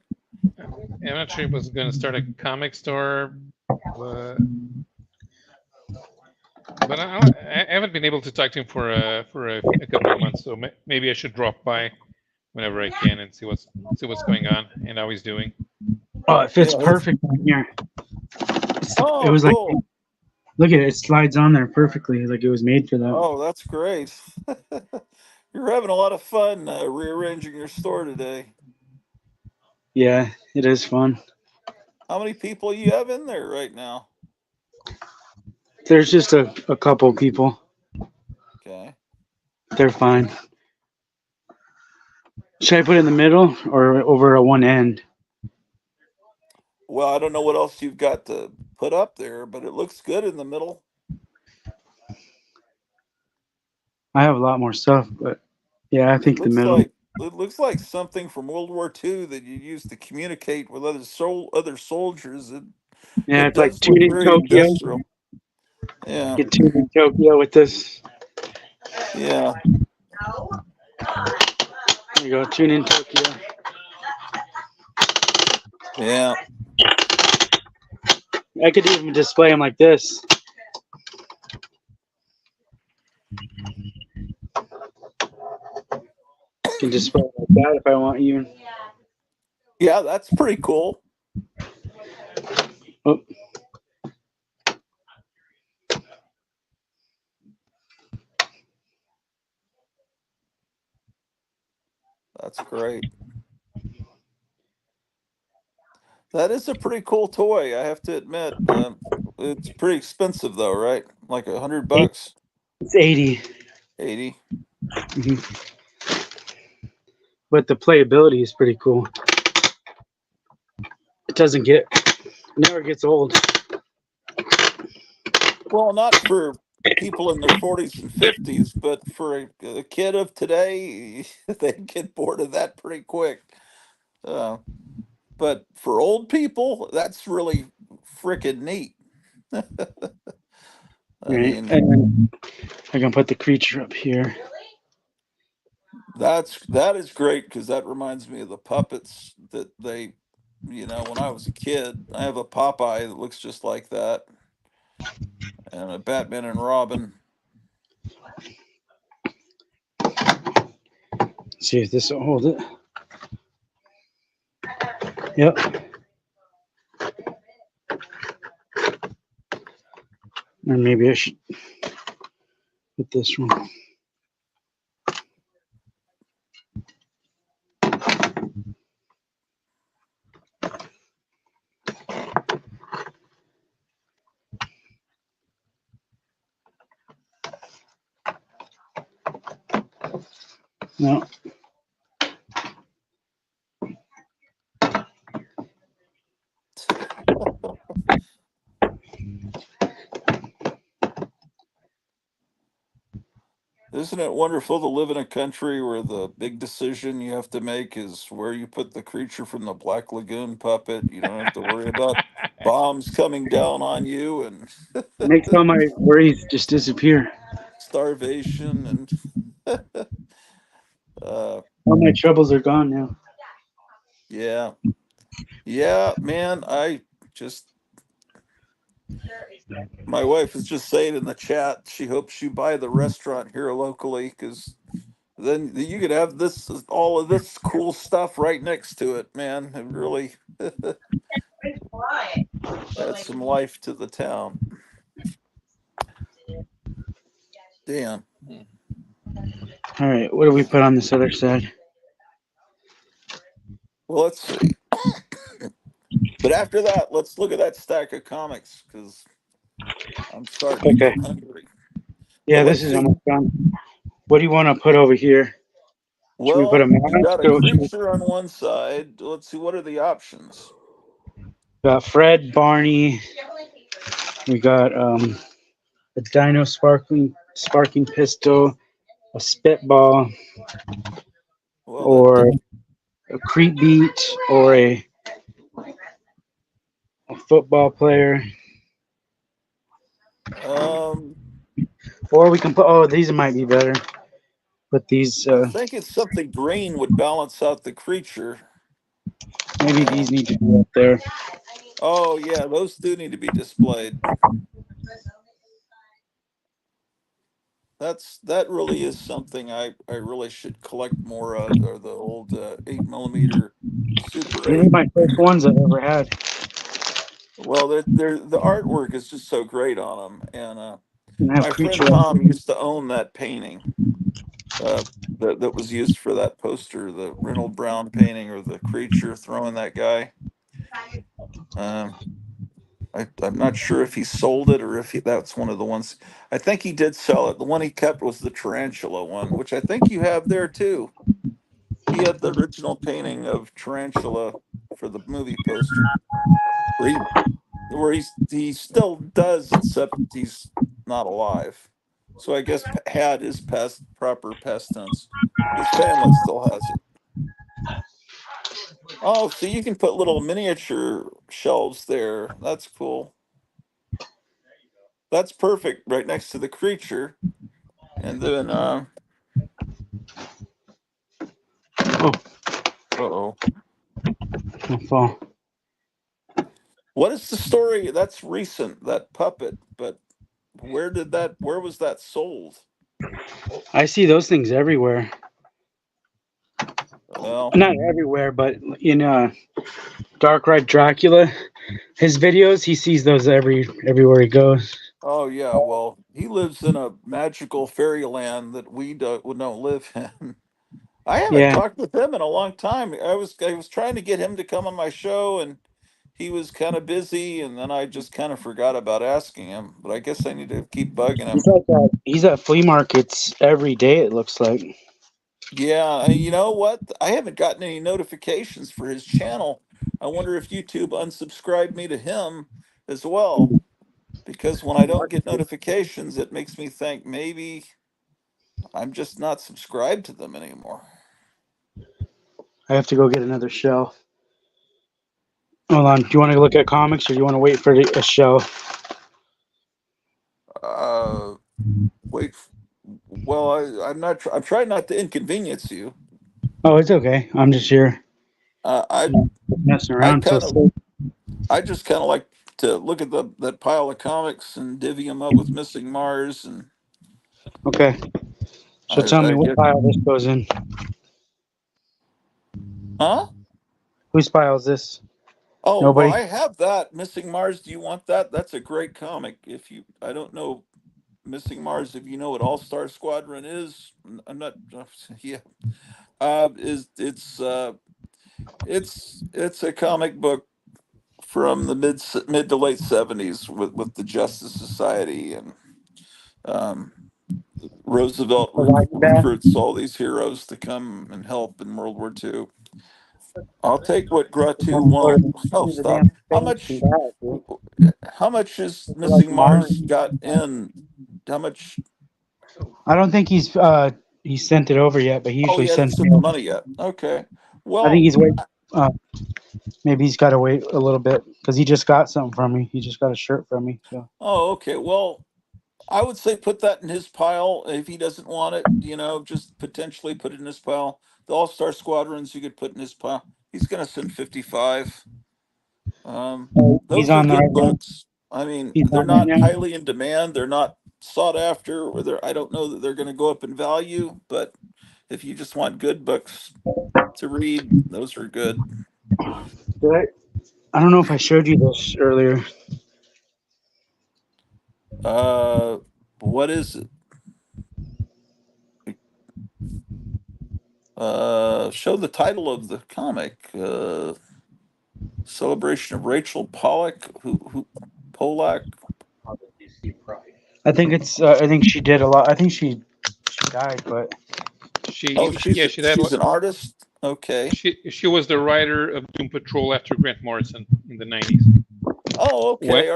I'm not sure he was going to start a comic store, but I haven't been able to talk to him for a couple of months. So maybe I should drop by whenever I can and see what's going on and how he's doing. Oh, it fits perfect in here. Oh, it was cool. like, look at it. It slides on there perfectly. Like it was made for that. Oh, that's great. You're having a lot of fun rearranging your store today. Yeah, it is fun. How many people you have in there right now? There's just a couple people. Okay. They're fine. Should I put it in the middle or over at one end? Well, I don't know what else you've got to put up there, but it looks good in the middle. I have a lot more stuff, but yeah, I think the middle. It looks like something from World War II that you used to communicate with other soldiers. Yeah, it's like Tune in Tokyo. Industrial. Yeah. Get Tune in Tokyo with this. Yeah. There you go, Tune in Tokyo. Yeah. I could even display them like this. I can display it like that if I want you. Yeah, that's pretty cool. Oh. That's great. That is a pretty cool toy, I have to admit. It's pretty expensive though, right? Like $100. It's 80. 80. Mm-hmm. But the playability is pretty cool. It never gets old. Well, not for people in their 40s and 50s, but for a kid of today, they get bored of that pretty quick. But for old people, that's really freaking neat. I Right. mean, And then I can put the creature up here. that is great because that reminds me of the puppets that they, when I was a kid. I have a Popeye that looks just like that, and a Batman and Robin. See if this will hold it. Yep. Or maybe I should put this one. No. Isn't it wonderful to live in a country where the big decision you have to make is where you put the creature from the Black Lagoon puppet? You don't have to worry about bombs coming down on you and Makes all my worries just disappear. starvation and all my troubles are gone now. Yeah. Yeah, man, my wife is just saying in the chat she hopes you buy the restaurant here locally because then you could have all of this cool stuff right next to it, man. It really adds some life to the town. Damn. All right, what do we put on this other side? Well, let's see. But after that, let's look at that stack of comics because I'm starting to get hungry. Yeah, But this is almost done. What do you want to put over here? Should we put a well, you've got a mask? creature on one side. Let's see, what are the options? Got Fred, Barney. We got a Dino sparking pistol, a spitball, or a creep beat, or a football player. Or we can put, these might be better. Put these. I think it's something green would balance out the creature. Maybe these need to be up there. Oh yeah, those do need to be displayed. That really is something I really should collect more of, or the old 8mm Super 8. These are my first ones I've ever had. Well, the artwork is just so great on them, and my friend Creature. Tom used to own that painting that was used for that poster, the Reynold Brown painting, or the creature throwing that guy. I'm not sure if he sold it or if that's one of the ones. I think he did sell it. The one he kept was the tarantula one, which I think you have there too. He had the original painting of tarantula for the movie poster, where he still does, except he's not alive. So I guess had is proper past tense. His family still has it. Oh, so you can put little miniature shelves there. That's cool. That's perfect right next to the creature. And then Don't fall. What is the story? That's recent, that puppet, but where was that sold? I see those things everywhere. Well, Not everywhere, but in Dark Ride Dracula, his videos, he sees those everywhere he goes. oh yeah, well, he lives in a magical fairyland that we don't live in. I haven't Yeah, talked with him in a long time. I was trying to get him to come on my show, and he was kind of busy, and then I just kind of forgot about asking him. But I guess I need to keep bugging him. he's at flea markets every day. It looks like. Yeah, and you know what? I haven't gotten any notifications for his channel. I wonder if YouTube unsubscribed me to him as well. Because when I don't get notifications, it makes me think maybe I'm just not subscribed to them anymore. I have to go get another shell. Hold on. Do you want to look at comics, or do you want to wait for a show? Wait. Well, I'm not. I'm trying not to inconvenience you. Oh, it's okay. I'm just here. I messing I around kind till of I just kind of like to look at that pile of comics and divvy them up with Missing Mars, and okay. So tell me I what get. pile this goes in. Huh? Whose pile is this? Oh well, Nobody. I have that Missing Mars. Do you want that? That's a great comic. I don't know Missing Mars. If you know what All Star Squadron is, I'm not. Yeah. Is it's a comic book from the mid to late '70s with the Justice Society, and um, Roosevelt recruits all these heroes to come and help in World War II. I'll take what Gratu won't. Oh, stop! How much is Missing Mars got in? How much? I don't think he sent it over yet, but he Oh, usually he hasn't sends sent the me. money yet. Okay. I think Well, he's waiting. Maybe he's got to wait a little bit because he just got something from me. He just got a shirt from me. So. oh, okay. Well, I would say put that in his pile if he doesn't want it. Just potentially put it in his pile. The All Star Squadrons you could put in his pile. He's going to send 55. He's Those are on the good right now. books. I mean, He's they're on right not now. highly in demand. They're not sought after, or I don't know that they're going to go up in value. But if you just want good books to read, those are good. I don't know if I showed you this earlier. What is it? Show the title of the comic. Celebration of Rachel Pollack. Who Polak? I think it's. I think she did a lot. I think she died, but Oh, She had she's an artist. Okay. she was the writer of Doom Patrol after Grant Morrison in the 90s. Oh, okay. What?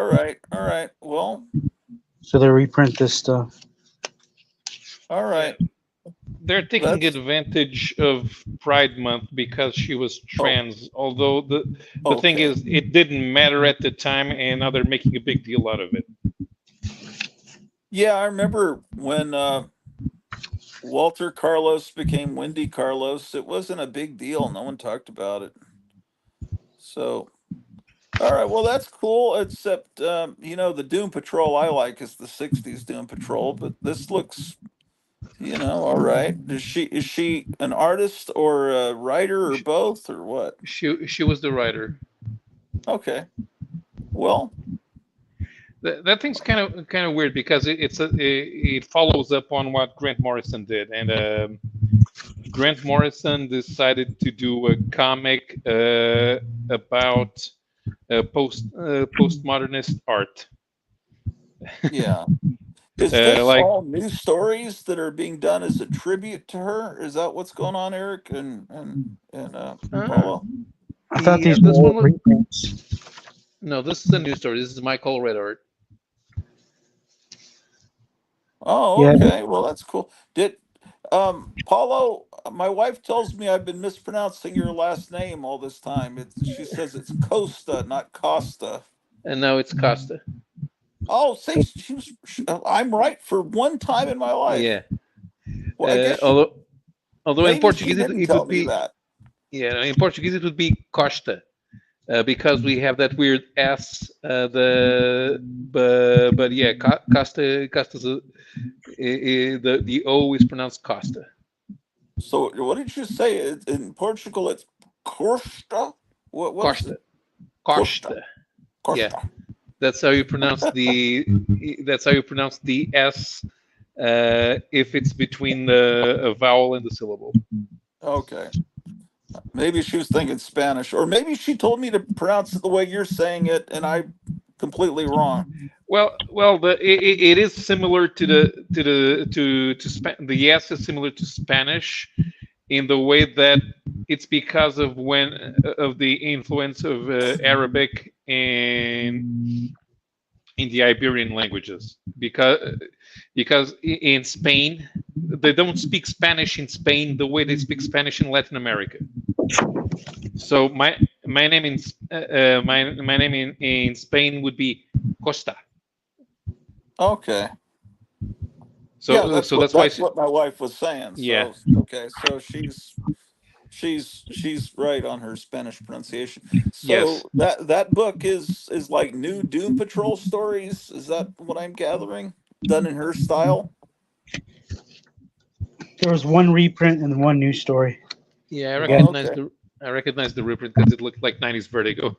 All right. Well, so they reprint this stuff. all right. They're taking That's advantage of Pride Month because she was trans. Although the thing okay. is, it didn't matter at the time, and now they're making a big deal out of it. Yeah, I remember when Walter Carlos became Wendy Carlos. It wasn't a big deal. No one talked about it. So, all right. Well, that's cool. Except, the Doom Patrol I like is the '60s Doom Patrol, but this looks, all right. Is she an artist or a writer or both or what? She was the writer. Okay. Well, that thing's kind of weird because it follows up on what Grant Morrison did, and Grant Morrison decided to do a comic about postmodernist art. yeah. Is this Like all new stories that are being done as a tribute to her? Is that what's going on, Eric and Paulo? I thought these this were one was, reprints. no, this is a new story. This is Michael Red Art. Oh, Yeah. okay. Well, that's cool. Paulo, my wife tells me I've been mispronouncing your last name all this time. She says it's Costa, not Costa. And now it's Costa. Oh, see, I'm right for one time in my life. Yeah. Well, I guess although in maybe she Portuguese didn't it tell would me be that. in Portuguese it would be Costa. because we have that weird S. But yeah, Costa's the O is pronounced Costa. So what did you say in Portugal? It's Costa. What is it? Costa. Costa. Yeah, that's how you pronounce the. That's how you pronounce the S. If it's between a vowel and the syllable. Okay. Maybe she was thinking Spanish, or maybe she told me to pronounce it the way you're saying it, and I'm completely wrong. Well, it is similar to the yes is similar to Spanish in the way that it's because of the influence of Arabic and in the Iberian languages, because in Spain they don't speak Spanish in Spain the way they speak Spanish in Latin America. So my name in Spain would be Costa. Okay. So yeah, that's why what my wife was saying. So, yeah. Okay, so she's right on her Spanish pronunciation. Yes. So that book is like new Doom Patrol stories. Is that what I'm gathering? Done in her style. There was one reprint and one new story. Yeah, I recognize the reprint because it looked like 90s Vertigo.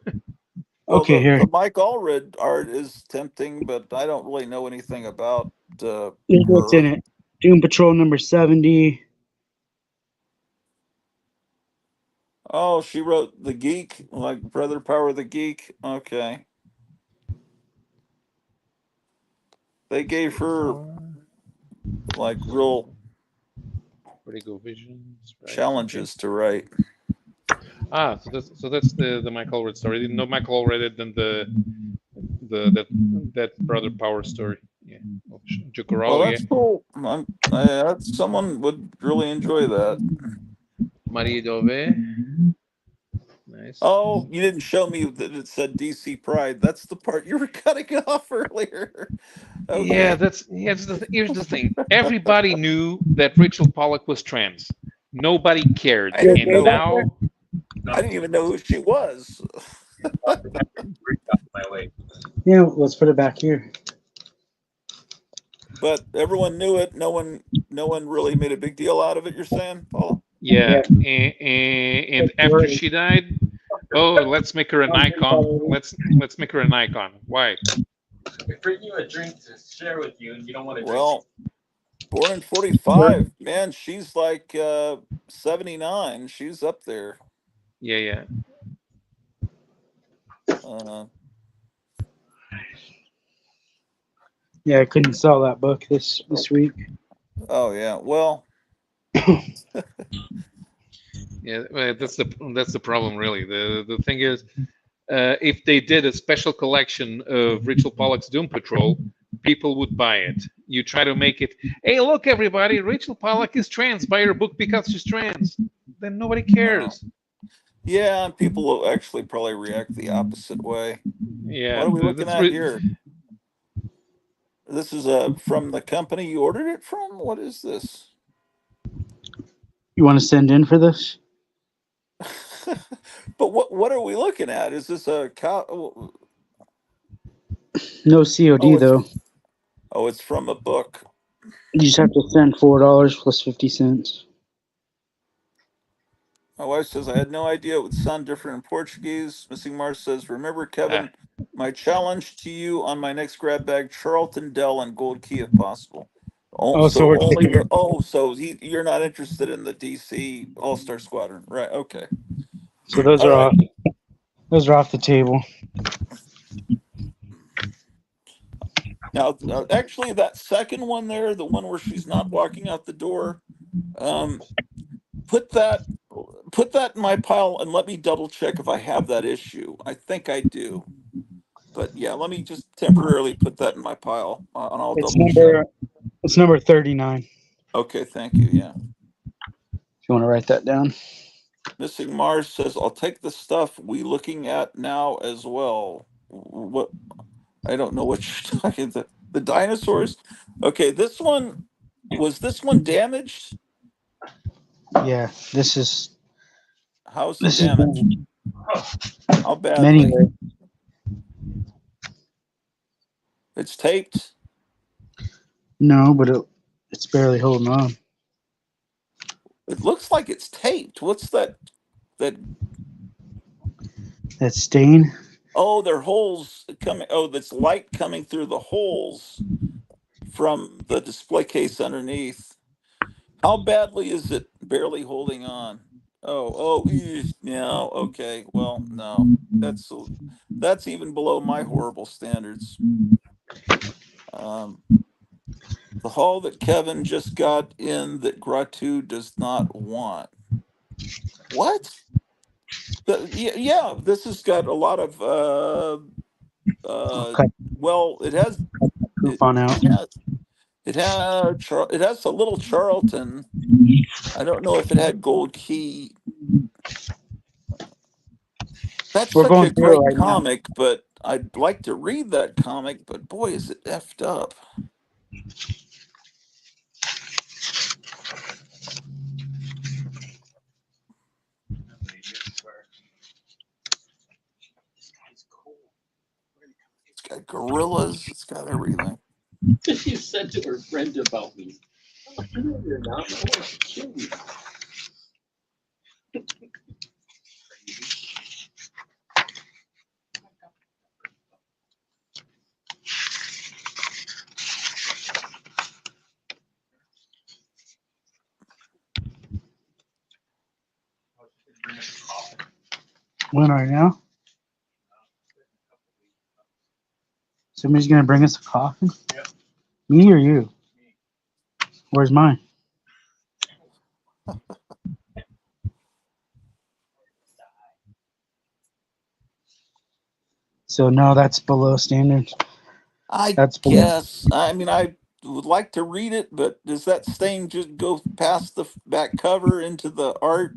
Well, Okay, here. the Mike Allred art is tempting, but I don't really know anything about Here's what's in it. Doom Patrol number 70. Oh, she wrote The Geek, like Brother Power the Geek. Okay. They gave her like real Vertigo Visions, right? challenges to write. Ah, so that's the Mike Allred story. I didn't know Mike Allred it than that Brother Power story. Yeah. Well, that's cool. That's someone would really enjoy that. Marie Dove. Nice. Oh, you didn't show me that it said DC Pride. That's the part you were cutting off earlier. Okay. Yeah, here's the thing. Everybody knew that Rachel Pollack was trans. Nobody cared. I didn't And know. now I didn't even know who she was. Yeah, let's put it back here. But everyone knew it. No one really made a big deal out of it. You're saying, Paul? Yeah, and after she died, oh, let's make her an icon. Let's make her an icon. Why? We bring you a drink to share with you, and you don't want to drink. Well, born in 45, man, she's like 79. She's up there. Yeah. Yeah, I couldn't sell that book this week. Oh yeah, well. Yeah, that's the problem, really. The thing is, if they did a special collection of Rachel Pollack's Doom Patrol, people would buy it. You try to make it, hey, look, everybody, Rachel Pollack is trans. Buy her book because she's trans. Then nobody cares. Yeah, and people will actually probably react the opposite way. Yeah. What are we looking at here? This is from the company you ordered it from? What is this? You want to send in for this? But what are we looking at? Is this a cow? No COD though. Oh, it's from a book. You just have to send $4 plus 50 cents. My wife says, I had no idea it would sound different in Portuguese. Missing Mars says, remember, Kevin, my challenge to you on my next grab bag, Charlton Dell and Gold Key if possible. So you're not interested in the DC All-Star Squadron. Right, okay. So those are off. Those are off the table. Now, actually, that second one there, the one where she's not walking out the door, put that in my pile and let me double check if I have that issue. I think I do. But yeah, let me just temporarily put that in my pile, and I'll double check. It's number 39. Okay, thank you. Yeah. If you want to write that down. Missing Mars says, I'll take the stuff we looking at now as well. What? I don't know what you're talking about. The dinosaurs? Okay, was this one damaged? Yeah, this is. How's it damaged? How badly? Many. It's taped. No, but it's barely holding on. It looks like it's taped. What's that? That stain? Oh, there are holes coming. Oh, that's light coming through the holes from the display case underneath. How badly is it barely holding on? No. Okay, well, no. That's even below my horrible standards. The hull that Kevin just got in that Gratu does not want. What? Yeah, this has got a lot of well, it has Coupon out. it has a little Charlton. I don't know if it had gold key. That's We're such going a through it great right now. comic, but I'd like to read that comic, but boy, is it effed up. It's got gorillas. It's got everything. She said to her friend about me, "Oh, no, you're not. I want to kill you." When right now? Somebody's gonna bring us a coffin? Yep. Me or you? Where's mine? So no, that's below standard. I guess. I mean, I would like to read it, but does that stain just go past the back cover into the art?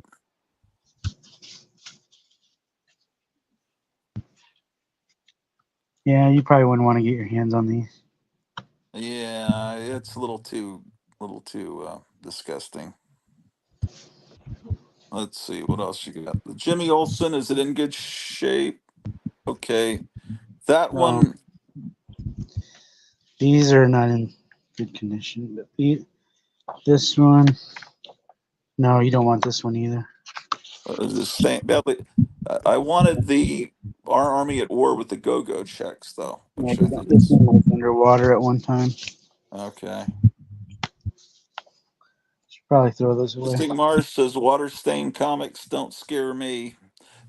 Yeah, you probably wouldn't want to get your hands on these. Yeah, it's a little too disgusting. Let's see what else you got. The Jimmy Olsen, is it in good shape? Okay, that one. These are not in good condition, but this one. No, you don't want this one either. The stain badly. I wanted our Army at War with the Go-Go checks though, which I think This is one was underwater at one time. okay. Should probably throw those away. Mystic Mars says water stain comics don't scare me.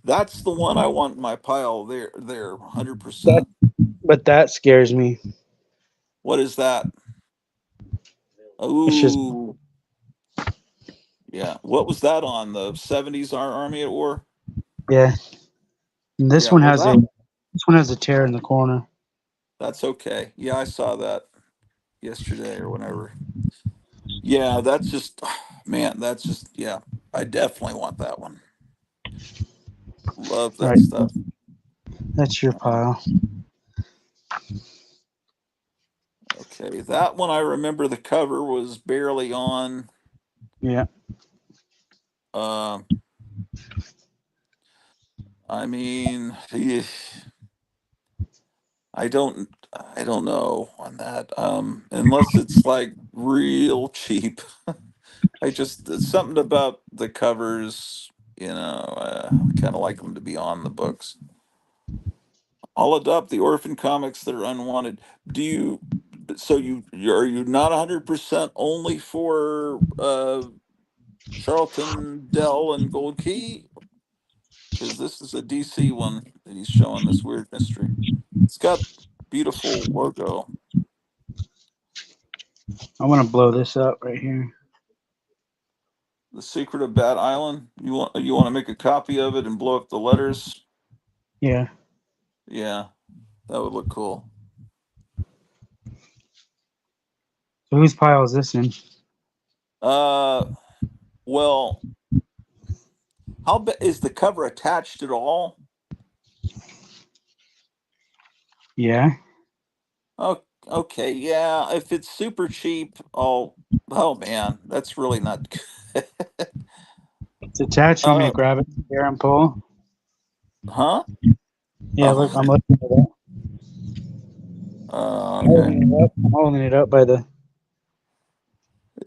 That's the one I want in my pile. There, 100%. But that scares me. What is that? It's just Ooh, yeah. What was that on the 70s? Our Army at War. yeah. And this Yeah, one well, has a tear in the corner. that's okay. Yeah, I saw that yesterday or whenever. Yeah, that's just, man, that's just, yeah. I definitely want that one. Love that stuff. That's your pile. Okay, that one I remember the cover was barely on. Yeah. I mean, I don't know on that. Unless it's like real cheap. It's something about the covers, I kind of like them to be on the books. I'll adopt the orphan comics that are unwanted. Are you not 100% only for Charlton, Dell, and Gold Key? Because this is a DC one that he's showing this weird mystery. It's got beautiful logo. I want to blow this up right here. The Secret of Bat Island. You want to make a copy of it and blow up the letters? Yeah. Yeah, that would look cool. So whose pile is this in? Well, is the cover attached at all? Yeah. Oh, okay. Yeah, if it's super cheap, oh man, that's really not good. It's attached. Want me to grab it there and pull? Huh? Yeah, Oh. look, I'm looking at it. Okay. I'm holding it up by the.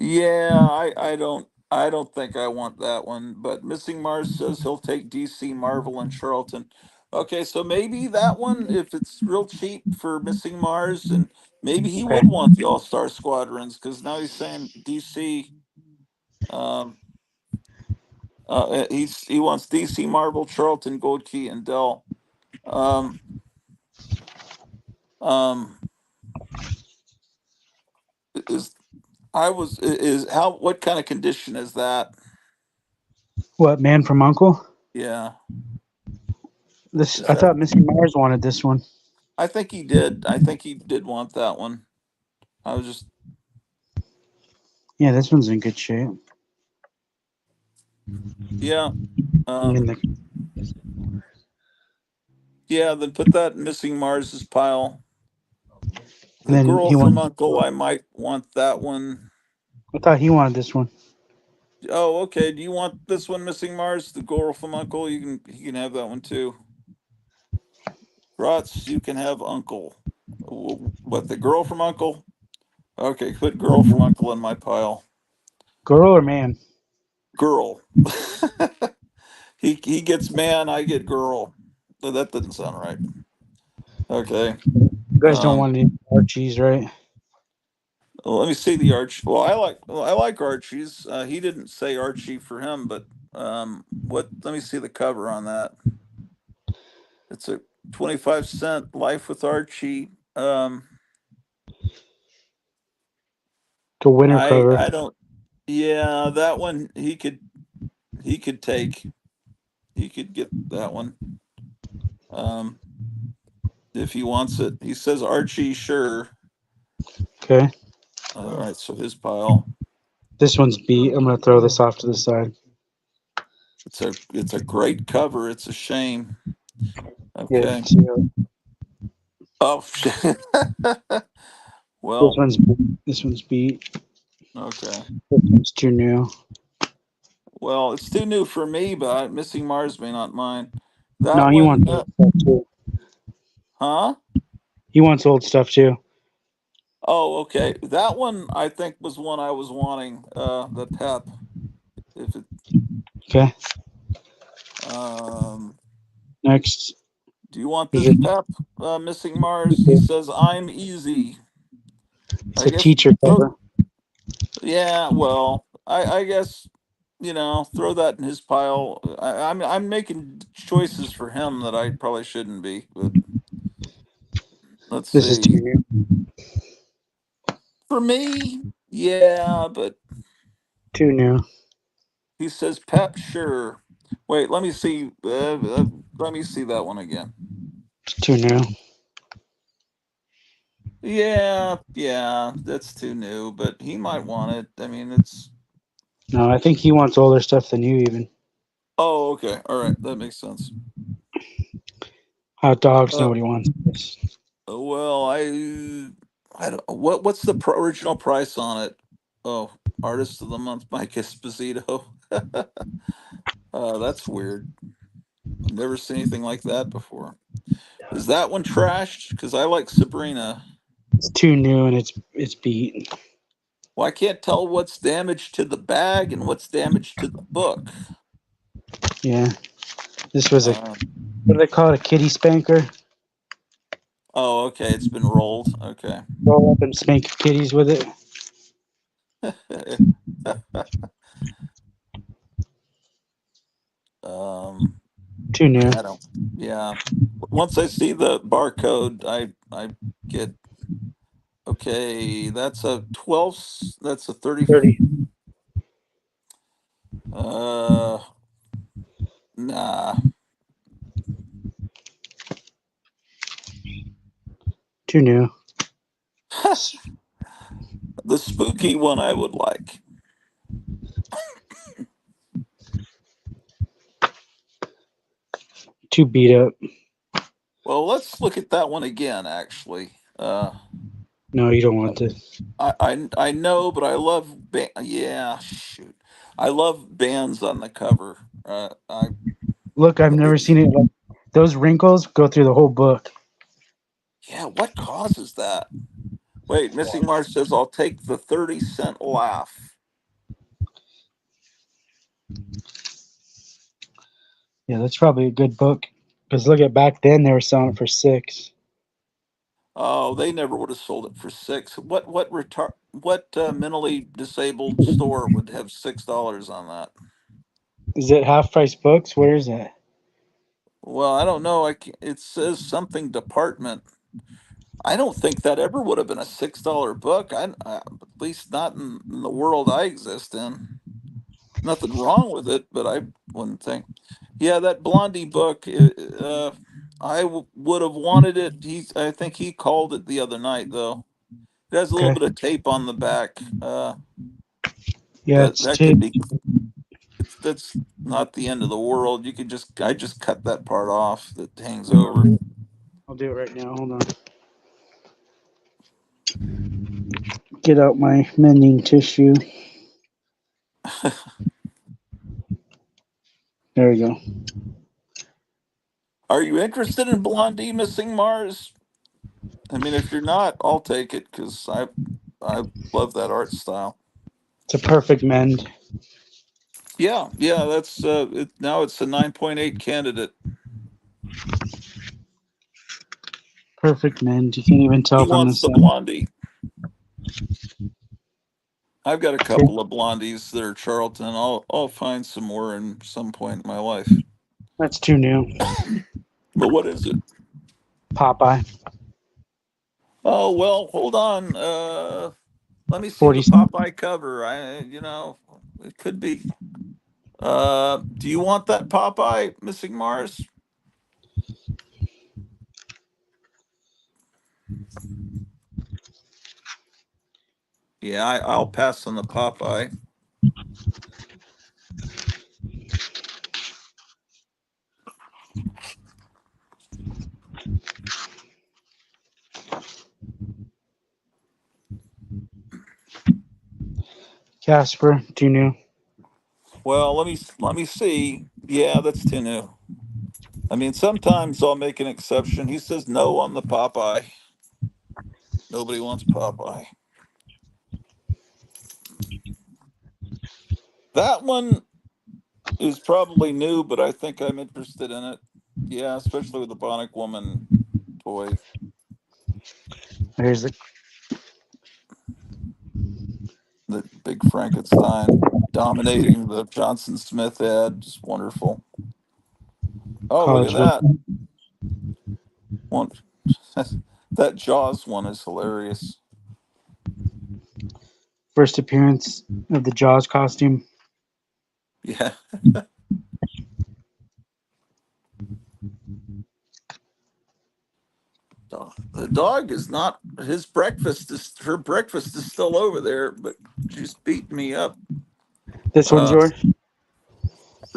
Yeah, I don't think I want that one. But Missing Mars says he'll take DC, Marvel, and Charlton. Okay, so maybe that one, if it's real cheap for Missing Mars, and maybe he would want the All Star Squadrons because now he's saying DC. Um, he wants DC, Marvel, Charlton, Gold Key, and Dell. Um, um, is is how what kind of condition is that? What, Man from Uncle? Yeah. This Is I that? thought Missy Mars wanted this one. I think he did. I think he did want that one. I was just Yeah, this one's in good shape. yeah. I mean, Yeah, then put that in Missing Mars's pile. and The then Girl he from wanted. Uncle, I might want that one. I thought he wanted this one. Oh, okay. Do you want this one, Missing Mars? The Girl from Uncle? You can have that one too. Rots, you can have Uncle. What, the Girl from Uncle? Okay, put Girl from Uncle in my pile. Girl or man? Girl. He gets man, I get girl. That doesn't sound right. Okay. You guys don't want any Archies, right? Well, let me see the Archie. Well, I like Archie's. He didn't say Archie for him, but what? Let me see the cover on that. It's a 25-cent Life with Archie. The winter cover. I don't. Yeah, that one he could take. He could get that one. If he wants it. He says Archie, sure. Okay. All right, so his pile. This one's beat. I'm gonna throw this off to the side. It's a great cover. It's a shame. Okay. Yeah, Oh shit. Well, this one's beat. Okay. This one's too new. Well, it's too new for me, but Missing Mars may not mind. That No, he one. wants old stuff too. Huh? He wants old stuff too. Oh, okay. That one I think was one I was wanting. The Pep. If it. Okay. Next. Do you want this Pep? Missing Mars. He says I'm easy. It's a teacher cover. Yeah. Well, I guess throw that in his pile. I'm making choices for him that I probably shouldn't be. But let's This is see. too new. For me, yeah, but Too new. he says Pep, sure. Wait, let me see. Let me see that one again. It's too new. Yeah, that's too new, but he might want it. I mean, it's. No, I think he wants older stuff than you even. Oh, okay. All right, that makes sense. Hot dogs. Nobody wants this. Well, I don't. What's the original price on it? Oh, Artist of the Month, Mike Esposito. That's weird. I've never seen anything like that before. Is that one trashed? Because I like Sabrina. It's too new and it's beat. Well, I can't tell what's damaged to the bag and what's damaged to the book. Yeah. This was what do they call it? A kitty spanker? Oh, okay. It's been rolled. Okay. Roll up and spank kitties with it. Too new. I don't. Yeah. Once I see the barcode, I get. Okay, that's a 12. That's a 30. Nah. Too new. The spooky one I would like. Too beat up. Well, let's look at that one again. Actually, no, you don't want this. I know, but I love yeah. Shoot, I love bands on the cover. Look, I've never seen it Those wrinkles go through the whole book. Yeah, what causes that? Wait, Missing Mars says I'll take the 30-cent laugh. Yeah, that's probably a good book. Because look at back then, they were selling it for $6. Oh, they never would have sold it for $6. What mentally disabled store would have $6 on that? Is it half price books? Where is it? Well, I don't know. It says something department. I don't think that ever would have been a $6 book. At least not in the world I exist in. Nothing wrong with it, but I wouldn't think. Yeah, that Blondie book. Would have wanted it. I think he called it the other night though. It has a little Okay. bit of tape on the back. Yeah, it's That could cheap. be. That's not the end of the world. I just cut that part off that hangs over. I'll do it right now. Hold on. Get out my mending tissue. There we go. Are you interested in Blondie Missing Mars? I mean, if you're not, I'll take it because I love that art style. It's a perfect mend. Yeah, that's now it's a 9.8 candidate. Perfect mend. You can't even tell He from the wants the sun. Blondie. I've got a couple of Blondies that are Charlton. I'll find some more in some point in my life. That's too new. But what is it? Popeye. Oh well, hold on. Let me see 40. the Popeye cover. It could be. Do you want that Popeye Missing Mars? Yeah, I'll pass on the Popeye. Casper. Too new. Well, let me see. Yeah, that's too new. I mean, sometimes I'll make an exception. He says no on the Popeye. Nobody wants Popeye. That one is probably new, but I think I'm interested in it. Yeah, especially with the Bionic Woman toy. There's the Big Frankenstein dominating the Johnson Smith ad. Just wonderful. Oh, look at college that. football. One that Jaws one is hilarious. First appearance of the Jaws costume. Yeah. The dog is not her breakfast is still over there, but she's beating me up. This one's yours?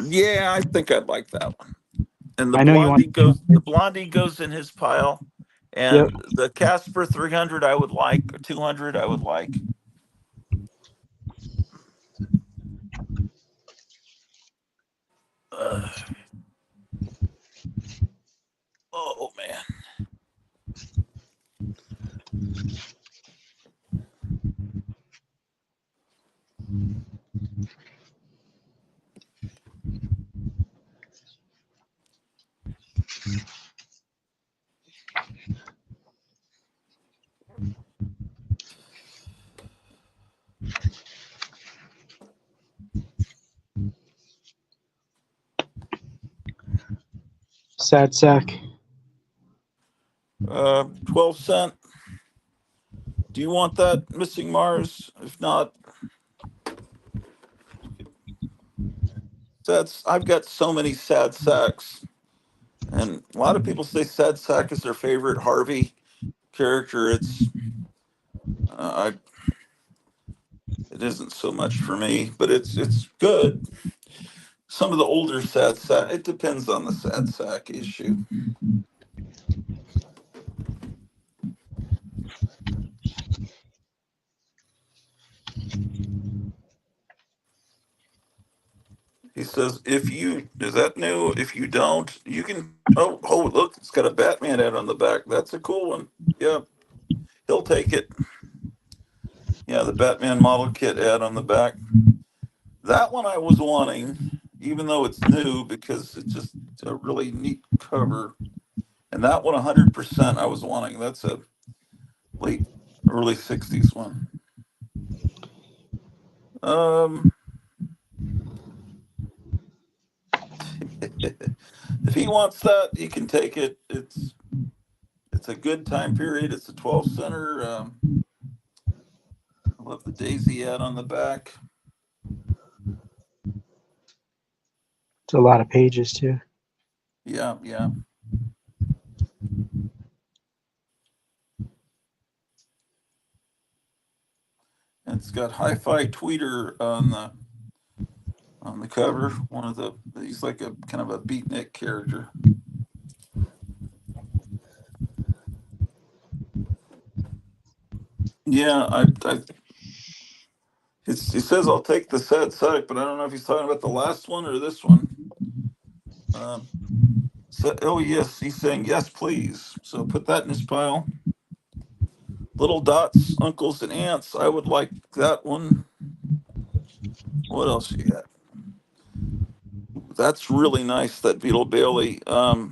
Yeah, I think I'd like that one. And I know you want the Blondie goes in his pile. Yep. And the Casper 300 I would like, or 200 I would like. Oh man. Sad sack. 12 cent. Do you want that Missing Mars? If not, I've got so many sad sacks. And a lot of people say Sad Sack is their favorite Harvey character. Uh, it isn't so much for me, but it's good. Some of the older Sad Sack, it depends on the Sad Sack issue. says, is that new? If you don't, you can, oh, look, it's got a Batman ad on the back. That's a cool one. Yeah, he'll take it. Yeah, the Batman model kit ad on the back. That one I was wanting, even though it's new, because it's just a really neat cover. And that one, 100%, I was wanting. That's a early 60s one. If he wants that, he can take it. It's a good time period. It's a 12 center. I love the Daisy ad on the back. It's a lot of pages too. Yeah, yeah. And it's got Hi-Fi Tweeter on the cover. He's like a kind of a beatnik character. Yeah, he says I'll take the sad side, but I don't know if he's talking about the last one or this one. Oh yes, he's saying yes, please. So put that in his pile. Little dots, uncles and aunts. I would like that one. What else you got? That's really nice. That Beetle Bailey. Look,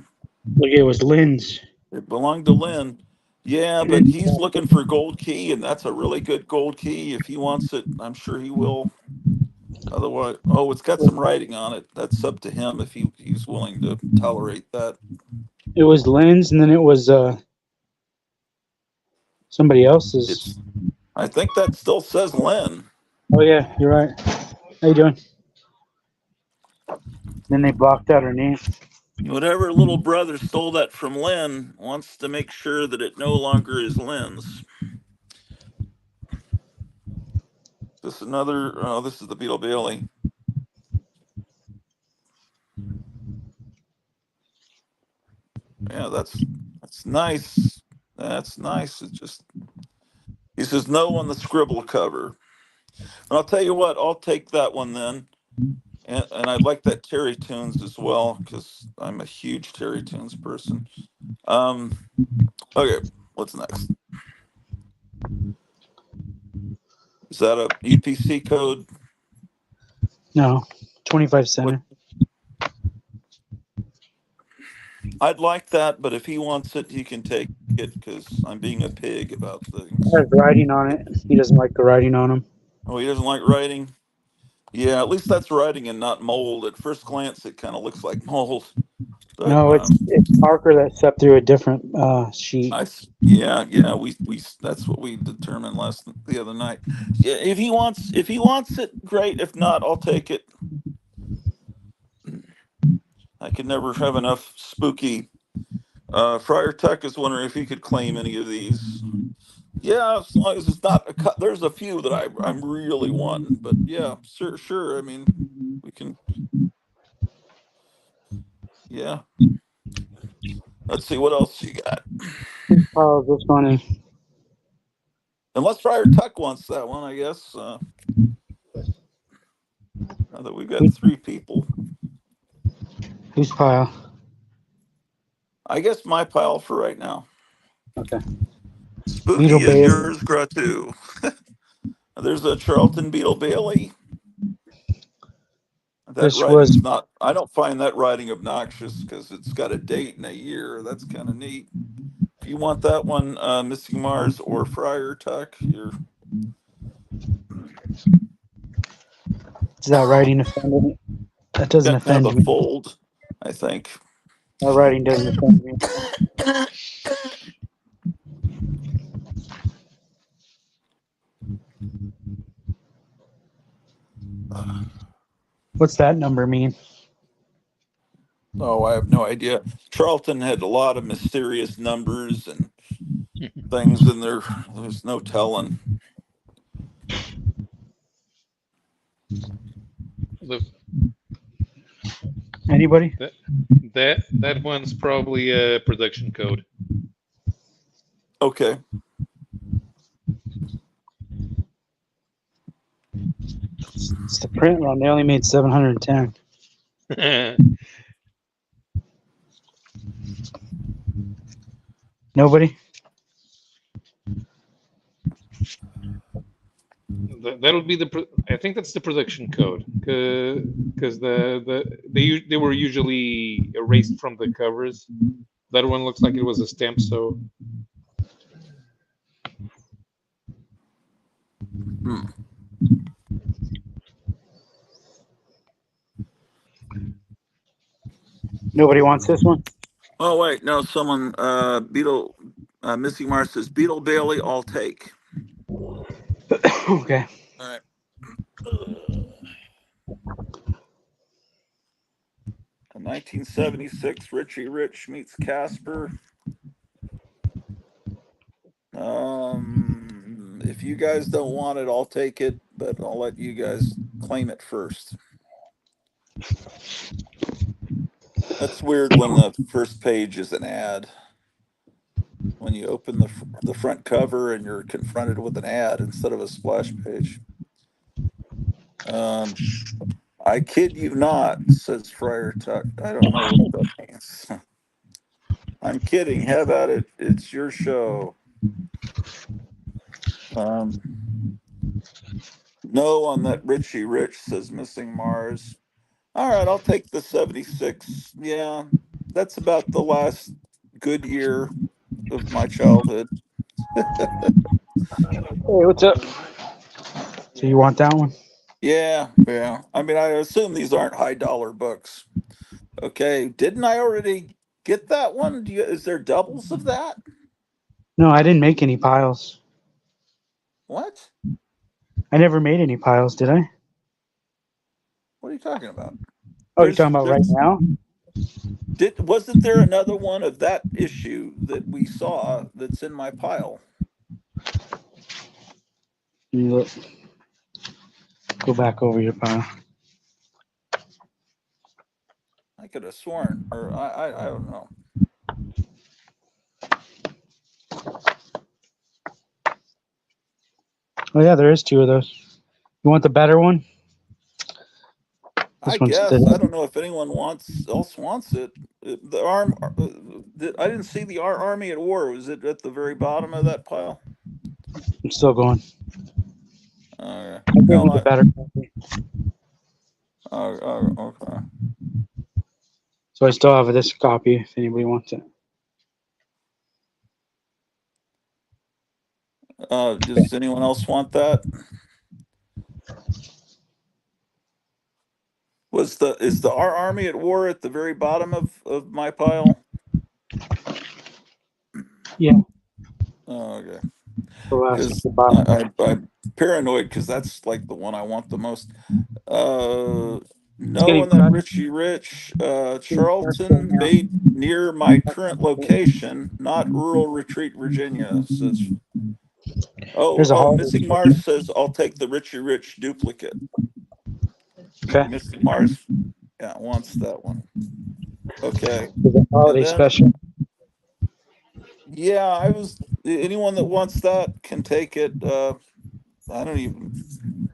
it was Lynn's. It belonged to Lynn. Yeah, but he's looking for gold key, and that's a really good gold key. If he wants it, I'm sure he will. Otherwise, it's got some writing on it. That's up to him if he's willing to tolerate that. It was Lynn's, and then it was somebody else's. I think that still says Lynn. Oh yeah, you're right. How you doing? Then they blocked out her name. Whatever little brother stole that from Lynn wants to make sure that it no longer is Lynn's. This is the Beetle Bailey. Yeah, that's nice. That's nice. It's just, he says no on the scribble cover. And I'll tell you what, I'll take that one then. And I like that Terry Tunes as well, because I'm a huge Terry Tunes person. Okay, what's next? Is that a UPC code? No, 25 center. I'd like that, but if he wants it, he can take it, because I'm being a pig about things. It has writing on it. He doesn't like the writing on him. Oh, he doesn't like writing? Yeah, at least that's writing and not mold. At first glance, it kind of looks like mold. But, no, it's marker that stepped through a different sheet. Yeah, we that's what we determined the other night. Yeah, if he wants it, great. If not, I'll take it. I can never have enough spooky. Friar Tuck is wondering if he could claim any of these. Yeah, as long as it's not there's a few that I'm really wanting, but yeah, sure. I mean, we can. Yeah. Let's see what else you got. Oh, this one. Unless Friar Tuck wants that one, I guess. Now that we've got 3 people. Whose pile? I guess my pile for right now. Okay. Spooky Beetle is Bailey. yours, Gratu. There's a Charlton Beetle Bailey. That writing's not. I don't find that writing obnoxious because it's got a date and a year. That's kind of neat. If you want that one, Missing Mars or Friar Tuck, you're. Does that writing offend me? That doesn't offend have a me. fold, I think. That writing doesn't offend me. What's that number mean? Oh, I have no idea. Charlton had a lot of mysterious numbers and things in there. There's no telling. Look. Anybody? That one's probably a production code. Okay. It's the print run. They only made 710. Nobody? That'll be I think that's the production code, because they were usually erased from the covers. That one looks like it was a stamp, so. Nobody wants this one? Oh wait, no, someone Beetle Missing Mars says Beetle Bailey, I'll take. Okay. All right. 1976, Richie Rich meets Casper. If you guys don't want it, I'll take it, but I'll let you guys claim it first. That's weird when the first page is an ad. When you open the front cover and you're confronted with an ad instead of a splash page. I kid you not, says Friar Tuck. I don't know what that means. I'm kidding. How about it? It's your show. No on that Richie Rich, says Missing Mars. All right, I'll take the 76. Yeah, that's about the last good year of my childhood. Hey, what's up? So you want that one? Yeah. I mean, I assume these aren't high dollar books. Okay, didn't I already get that one? Is there doubles of that? No, I didn't make any piles. What? I never made any piles, did I? What are you talking about? Oh, you're talking about right now? Wasn't there another one of that issue that we saw that's in my pile? Look. Go back over your pile. I could have sworn, or I don't know. Oh yeah, there is two of those. You want the better one? I guess I don't know if anyone else wants it. The arm, I didn't see the Army at War. Was it at the very bottom of that pile? I'm still going. Okay. I'll give you the better copy. Okay. So I still have this copy if anybody wants it. Does anyone else want that? Is the Army at War at the very bottom of my pile? Yeah. Oh, okay. Because I'm paranoid because that's like the one I want the most. No, on that Richie Rich, Charlton made near my current location, not rural retreat, Virginia. Says, Missing Mars says I'll take the Richie Rich duplicate. Okay. Missing Mars, yeah, wants that one. Okay. Holiday special. Yeah, anyone that wants that can take it.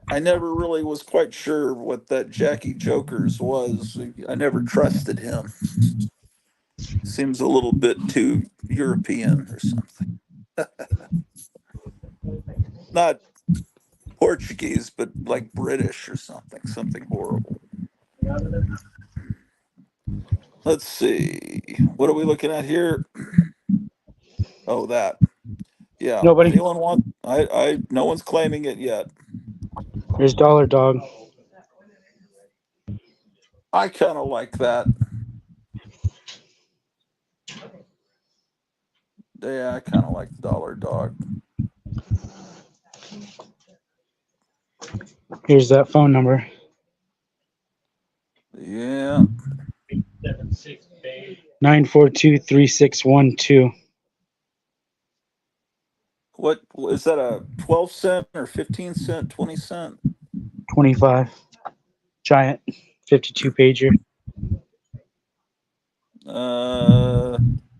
I never really was quite sure what that Jackie Jokers was. I never trusted him. Seems a little bit too European or something. Not Portuguese, but like British or something horrible. Let's see. What are we looking at here? Oh, that. Yeah. Nobody. Anyone want? No one's claiming it yet. There's Dollar Dog. I kind of like that. Yeah, I kind of like Dollar Dog. Here's that phone number. Yeah. 942-3612. What is that? A 12-cent or 15-cent, 20-cent? 25. Giant 52 pager.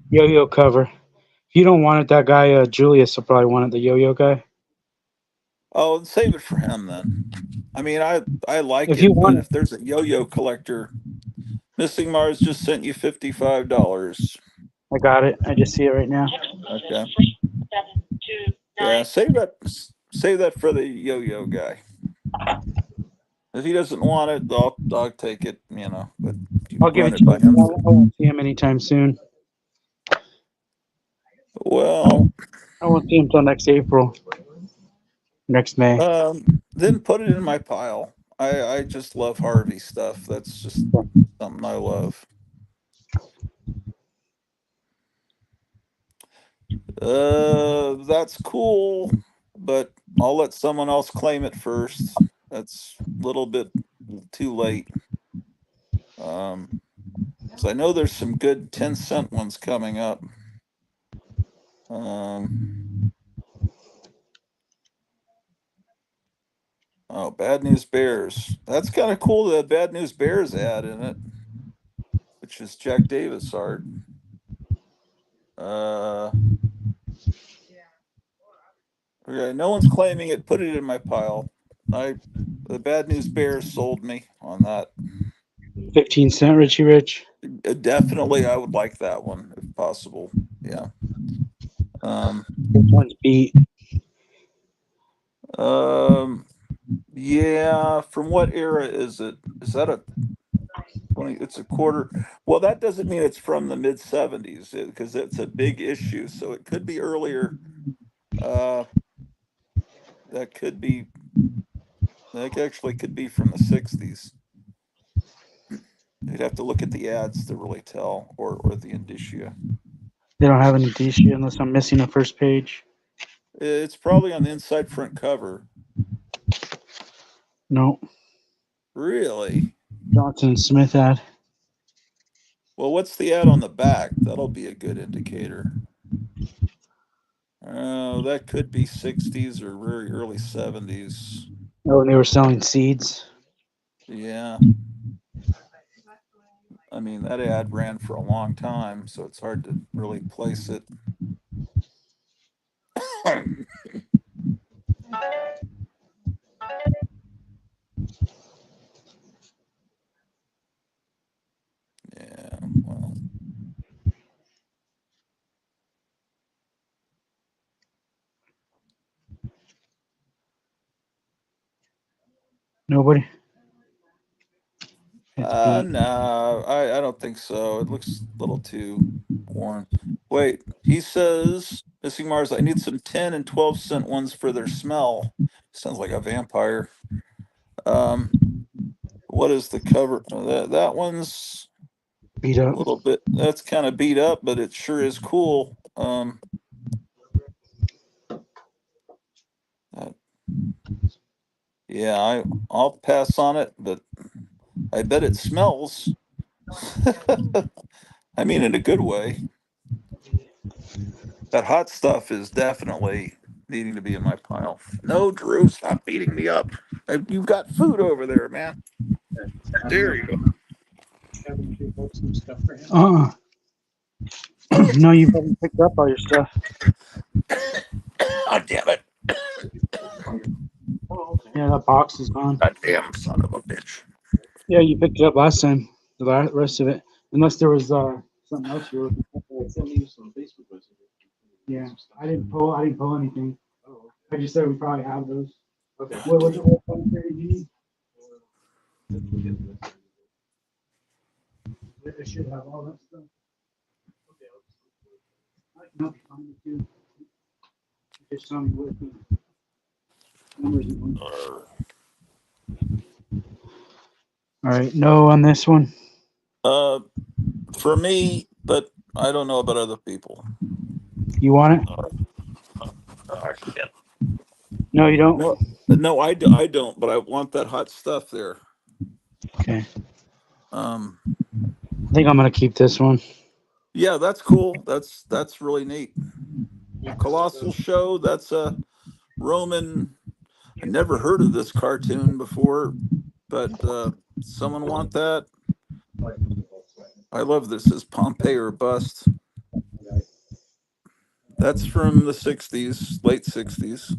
Yo-yo cover. If you don't want it, that guy Julius will probably want it. The yo-yo guy. Oh, save it for him then. I mean, I like if it, you but want if there's a yo-yo collector Missing Mars just sent you $55. I got it. I just see it right now. Okay. Yeah, save that for the yo-yo guy. If he doesn't want it, I'll take it, but you I'll give run it it to by you. him. I won't see him anytime soon. Well, I won't see him until next April. Next May. then put it in my pile. I just love Harvey stuff. That's just something I love. That's cool, but I'll let someone else claim it first. That's a little bit too late. So I know there's some good 10-cent ones coming up. Oh, Bad News Bears. That's kind of cool, that Bad News Bears ad in it, which is Jack Davis art. Okay, no one's claiming it. Put it in my pile. The Bad News Bears sold me on that. 15-cent, Richie Rich. Definitely, I would like that one if possible. Yeah. This one's beat. Yeah. From what era is it? Is that a 20? It's a quarter. Well, that doesn't mean it's from the mid 70s because it's a big issue. So it could be earlier. That actually could be from the 60s. You'd have to look at the ads to really tell, or the indicia. They don't have any indicia unless I'm missing the first page. It's probably on the inside front cover. No. Really? Johnson Smith ad. Well, what's the ad on the back? That'll be a good indicator. That could be 60s or very early 70s. Oh, and they were selling seeds. Yeah. I mean, that ad ran for a long time, so it's hard to really place it. Yeah, well. Nobody? No, I don't think so. It looks a little too worn. Wait, he says, Missing Mars, I need some 10 and 12-cent ones for their smell. Sounds like a vampire. What is the cover? That one's beat up. A little bit. That's kind of beat up, but it sure is cool. Yeah, I'll pass on it, but I bet it smells. I mean, in a good way. That hot stuff is definitely needing to be in my pile. No, Drew, stop beating me up. You've got food over there, man. There you go. No, you haven't picked up all your stuff. God damn it. Yeah, that box is gone. God damn son of a bitch. Yeah, you picked it up last time. The rest of it. Unless there was something else you were looking for. Yeah, I didn't pull anything. I just said we probably have those. Okay. What was it? What time period you need? I should have all that stuff. I can help you find it too. Just tell me what the numbers you want. All right, no on this one. For me, but I don't know about other people. You want it? No, you don't. No, I don't. But I want that hot stuff there. Okay. I think I'm gonna keep this one. Yeah, that's cool. That's really neat. Colossal Show. That's a Roman. I never heard of this cartoon before, but someone want that? I love this. Is Pompeii or bust? That's from the 60s, late 60s.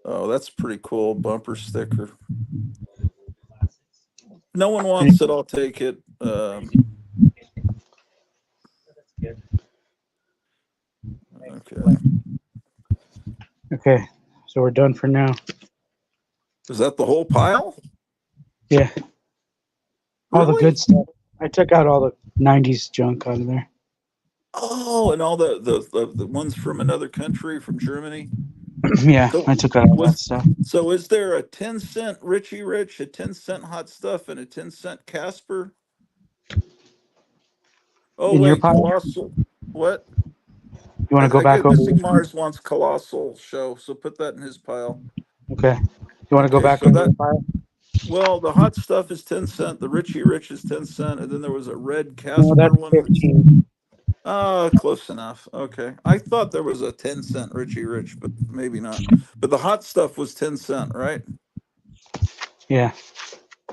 Oh, that's pretty cool. Bumper sticker. no one wants it. I'll take it. Okay. Okay, so we're done for now. Is that the whole pile? Yeah. All the Really? good stuff. I took out all the 90s junk out of there. Oh, and all the ones from another country, from Germany. Yeah, So I took out all that stuff. So is there a 10-cent Richie Rich, a 10-cent Hot Stuff, and a 10-cent Casper? Oh, In your wait, pile? Colossal. What? You want to go back get over? Missing Mars wants Colossal show, so put that in his pile. Okay. You want to go back so over that the pile? Well, the Hot Stuff is 10-cent, the Richie Rich is 10-cent, and then there was a red Casper No, that's one. 15. Close enough. Okay. I thought there was a 10-cent Richie Rich, but maybe not. But the Hot Stuff was 10-cent, right? Yeah.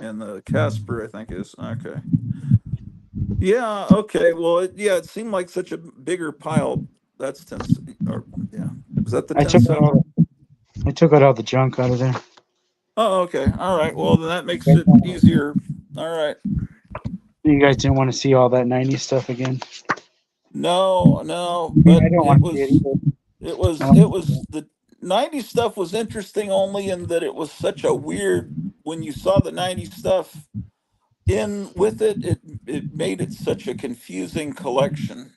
And the Casper, I think, is okay. Yeah. Okay. Well, it seemed like such a bigger pile. That's 10. Or yeah, was that the 10-cent? I took out all the junk out of there. Oh, okay. All right. Well, then that makes it easier. All right. You guys didn't want to see all that 90s stuff again? No, but I don't want to see it either. it was the 90s stuff was interesting only in that it was such a weird, when you saw the 90s stuff in with it made it such a confusing collection.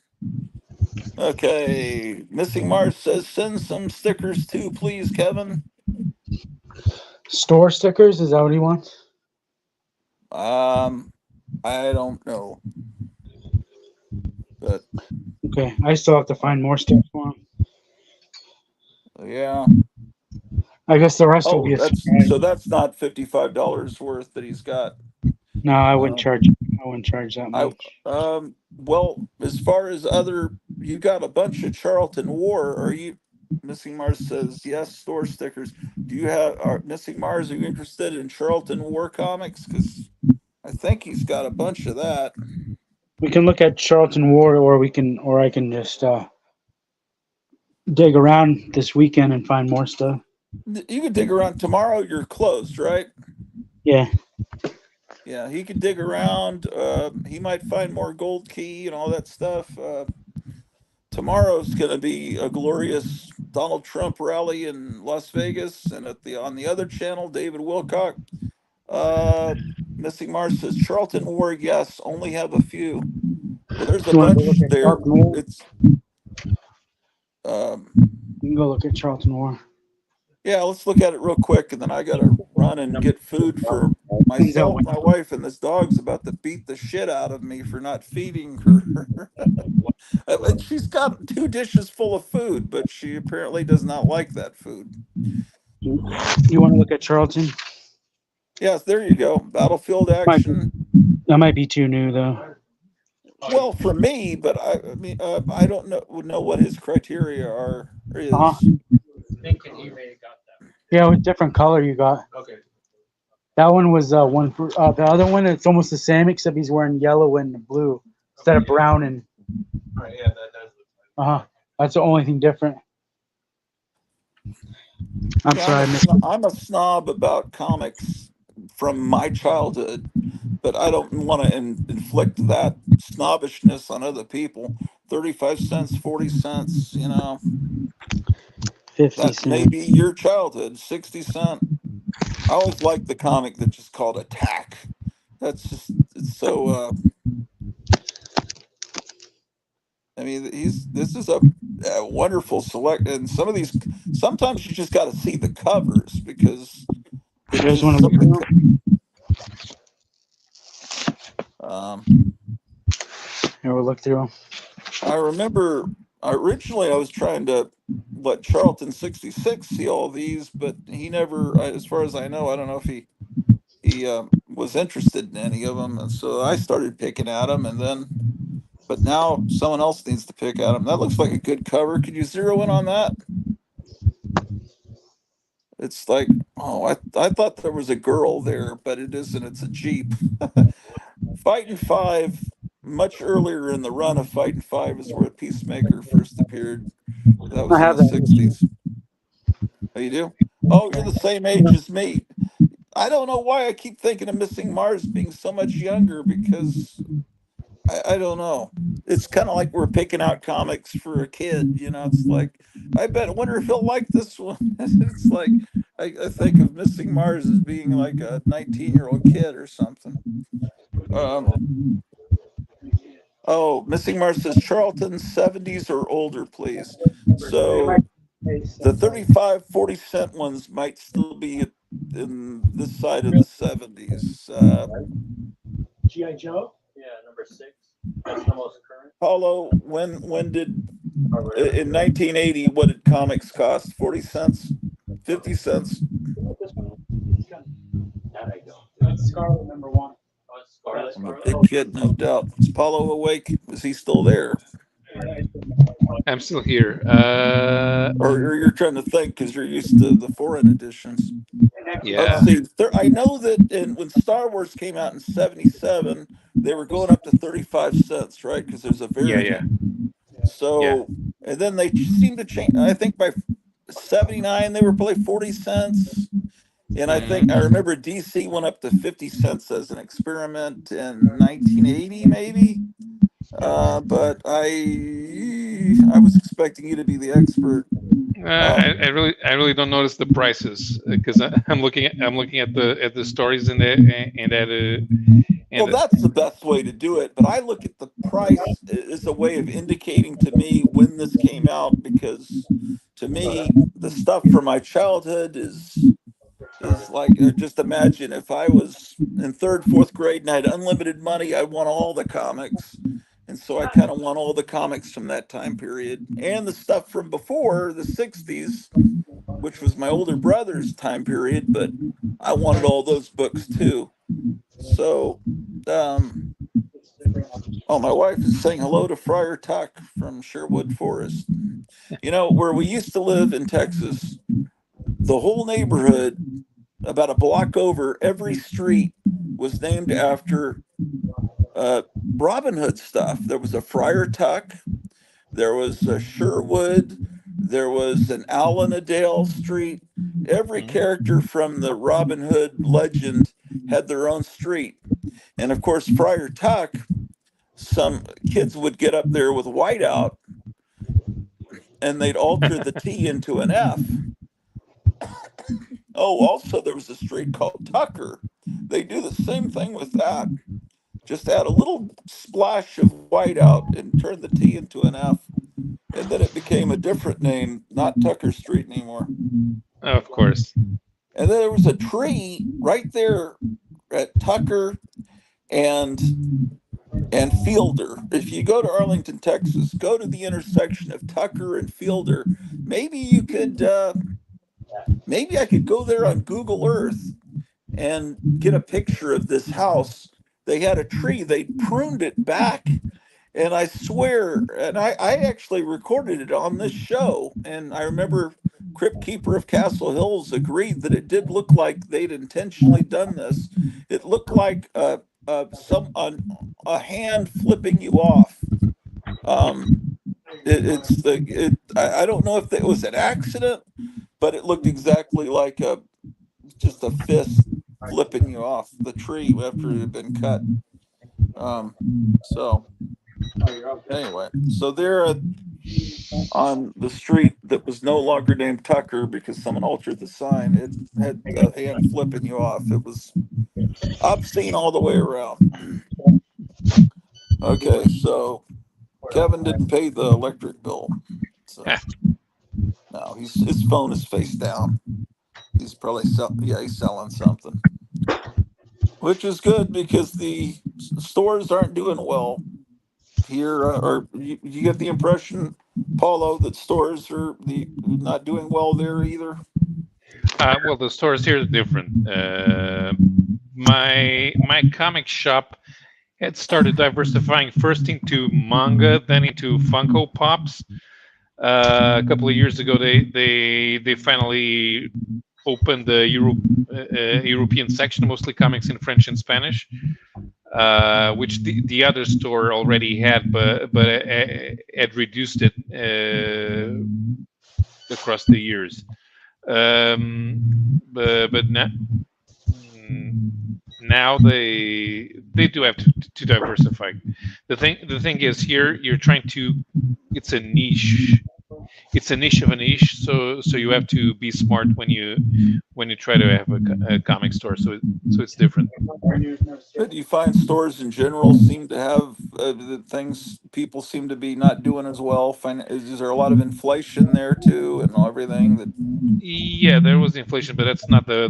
Okay, Missing Mars says send some stickers too, please, Kevin. Store stickers? Is that what he wants? I don't know, but okay, I still have to find more stuff for him. Yeah. I guess the rest will be a surprise. So that's not $55 worth that he's got. No, I wouldn't charge. I wouldn't charge that much. Well, as far as you got a bunch of Charlton War. Are you? Missing Mars says yes. Store stickers. Do you have Missing Mars? Are you interested in Charlton War comics? Because I think he's got a bunch of that. We can look at Charlton War, or I can just dig around this weekend and find more stuff. You could dig around. Tomorrow you're closed, right? Yeah. Yeah, he could dig around. He might find more Gold Key and all that stuff. Tomorrow's going to be a glorious Donald Trump rally in Las Vegas, and on the other channel, David Wilcock. Missing Mars says Charlton War. Yes, only have a few. Well, there's a bunch there. It's. You can go look at Charlton War. Yeah, let's look at it real quick, and then I got to run and get food for myself, my wife, and this dog's about to beat the shit out of me for not feeding her. And she's got 2 dishes full of food, but she apparently does not like that food. You want to look at Charlton? Yes, there you go. Battlefield action. That might be too new, though. Well, for me, but I mean, I don't know what his criteria are. Thinking he may have got that. Yeah, what different color you got? Okay. That one was one for the other one. It's almost the same, except he's wearing yellow and blue instead of brown and. Right. Yeah, that does. That's the only thing different. I'm sorry. I'm a snob about comics from my childhood, but I don't want to inflict that snobbishness on other people. 35 cents, 40 cents, 50 that cents. may be your childhood. 60 cents. I always liked the comic that just called Attack. That's just, it's so I mean, this is a wonderful select, and some of these, sometimes you just got to see the covers because You guys want to look here, we'll look through them. I remember originally I was trying to let Charlton 66 see all these, but he never, as far as I know, I don't know if he was interested in any of them, and so I started picking at them, but now someone else needs to pick at them. That looks like a good cover. Could you zero in on that? It's like, oh, I thought there was a girl there, but it isn't. It's a Jeep. Fighting 5, much earlier in the run of Fighting 5 is where Peacemaker first appeared. That was in the 60s. Oh, you do? Oh, you're the same age as me. I don't know why I keep thinking of Missing Mars being so much younger, because I don't know. It's kind of like we're picking out comics for a kid. It's like, I wonder if he'll like this one. It's like, I think of Missing Mars as being like a 19-year-old kid or something. Oh, Missing Mars says Charlton 70s or older, please. So the 35, 40 cent ones might still be in this side of the 70s. G.I. Joe? Yeah, number 6. That's the most current. Paulo, when did in 1980, what did comics cost? 40 cents? 50 cents? That I don't. That's Scarlet number 1. I'm a big kid, no doubt. Is Paulo awake? Is he still there? I'm still here. Or you're trying to think because you're used to the foreign editions. Yeah. Let's see. I know that when Star Wars came out in 77, they were going up to 35 cents, right? Because there's a variant. Yeah. So, and then they seem to change. I think by 79, they were probably 40 cents. And I think I remember DC went up to 50 cents as an experiment in 1980, maybe. But I was expecting you to be the expert. I really don't notice the prices because I'm looking at the stories in there Well, that's the best way to do it. But I look at the price as a way of indicating to me when this came out, because to me, the stuff from my childhood is like, just imagine if I was in third, fourth grade and I had unlimited money, I want all the comics. And so I kind of want all the comics from that time period and the stuff from before the 60s, which was my older brother's time period, but I wanted all those books too. So, oh, my wife is saying hello to Friar Tuck from Sherwood Forest. Where we used to live in Texas, the whole neighborhood, about a block over, every street was named after Robin Hood stuff. There was a Friar Tuck, there was a Sherwood, there was an Allenadale Street. Every character from the Robin Hood legend had their own street. And of course, Friar Tuck, some kids would get up there with whiteout and they'd alter the T into an F. Oh, also, there was a street called Tucker. They do the same thing with that. Just add a little splash of whiteout and turn the T into an F. And then it became a different name, not Tucker Street anymore. Of course. And then there was a tree right there at Tucker and Fielder. If you go to Arlington, Texas, go to the intersection of Tucker and Fielder. Maybe you could, maybe I could go there on Google Earth and get a picture of this house. They had a tree, they pruned it back. And I swear, and I actually recorded it on this show. And I remember Crypt Keeper of Castle Hills agreed that it did look like they'd intentionally done this. It looked like a hand flipping you off. I don't know if it was an accident, but it looked exactly like just a fist flipping you off the tree after it had been cut. So anyway, so they're on the street that was no longer named Tucker because someone altered the sign. It had a hand flipping you off. It was obscene all the way around. Okay, so Kevin didn't pay the electric bill. So no, his phone is face down. He's probably he's selling something, which is good because the stores aren't doing well here. Or you get the impression, Paulo, that stores are not doing well there either. Well, the stores here is different. My comic shop had started diversifying first into manga, then into Funko Pops. A couple of years ago, they finally opened the European section, mostly comics in French and Spanish, which the other store already had, but had reduced it across the years. But now they do have to diversify. The thing is, here you're trying to, it's a niche. It's a niche of a niche, so you have to be smart when you try to have a comic store. So it's different. But do you find stores in general seem to have the things people seem to be not doing as well? Is there a lot of inflation there too, and everything that? Yeah, there was inflation, but that's not the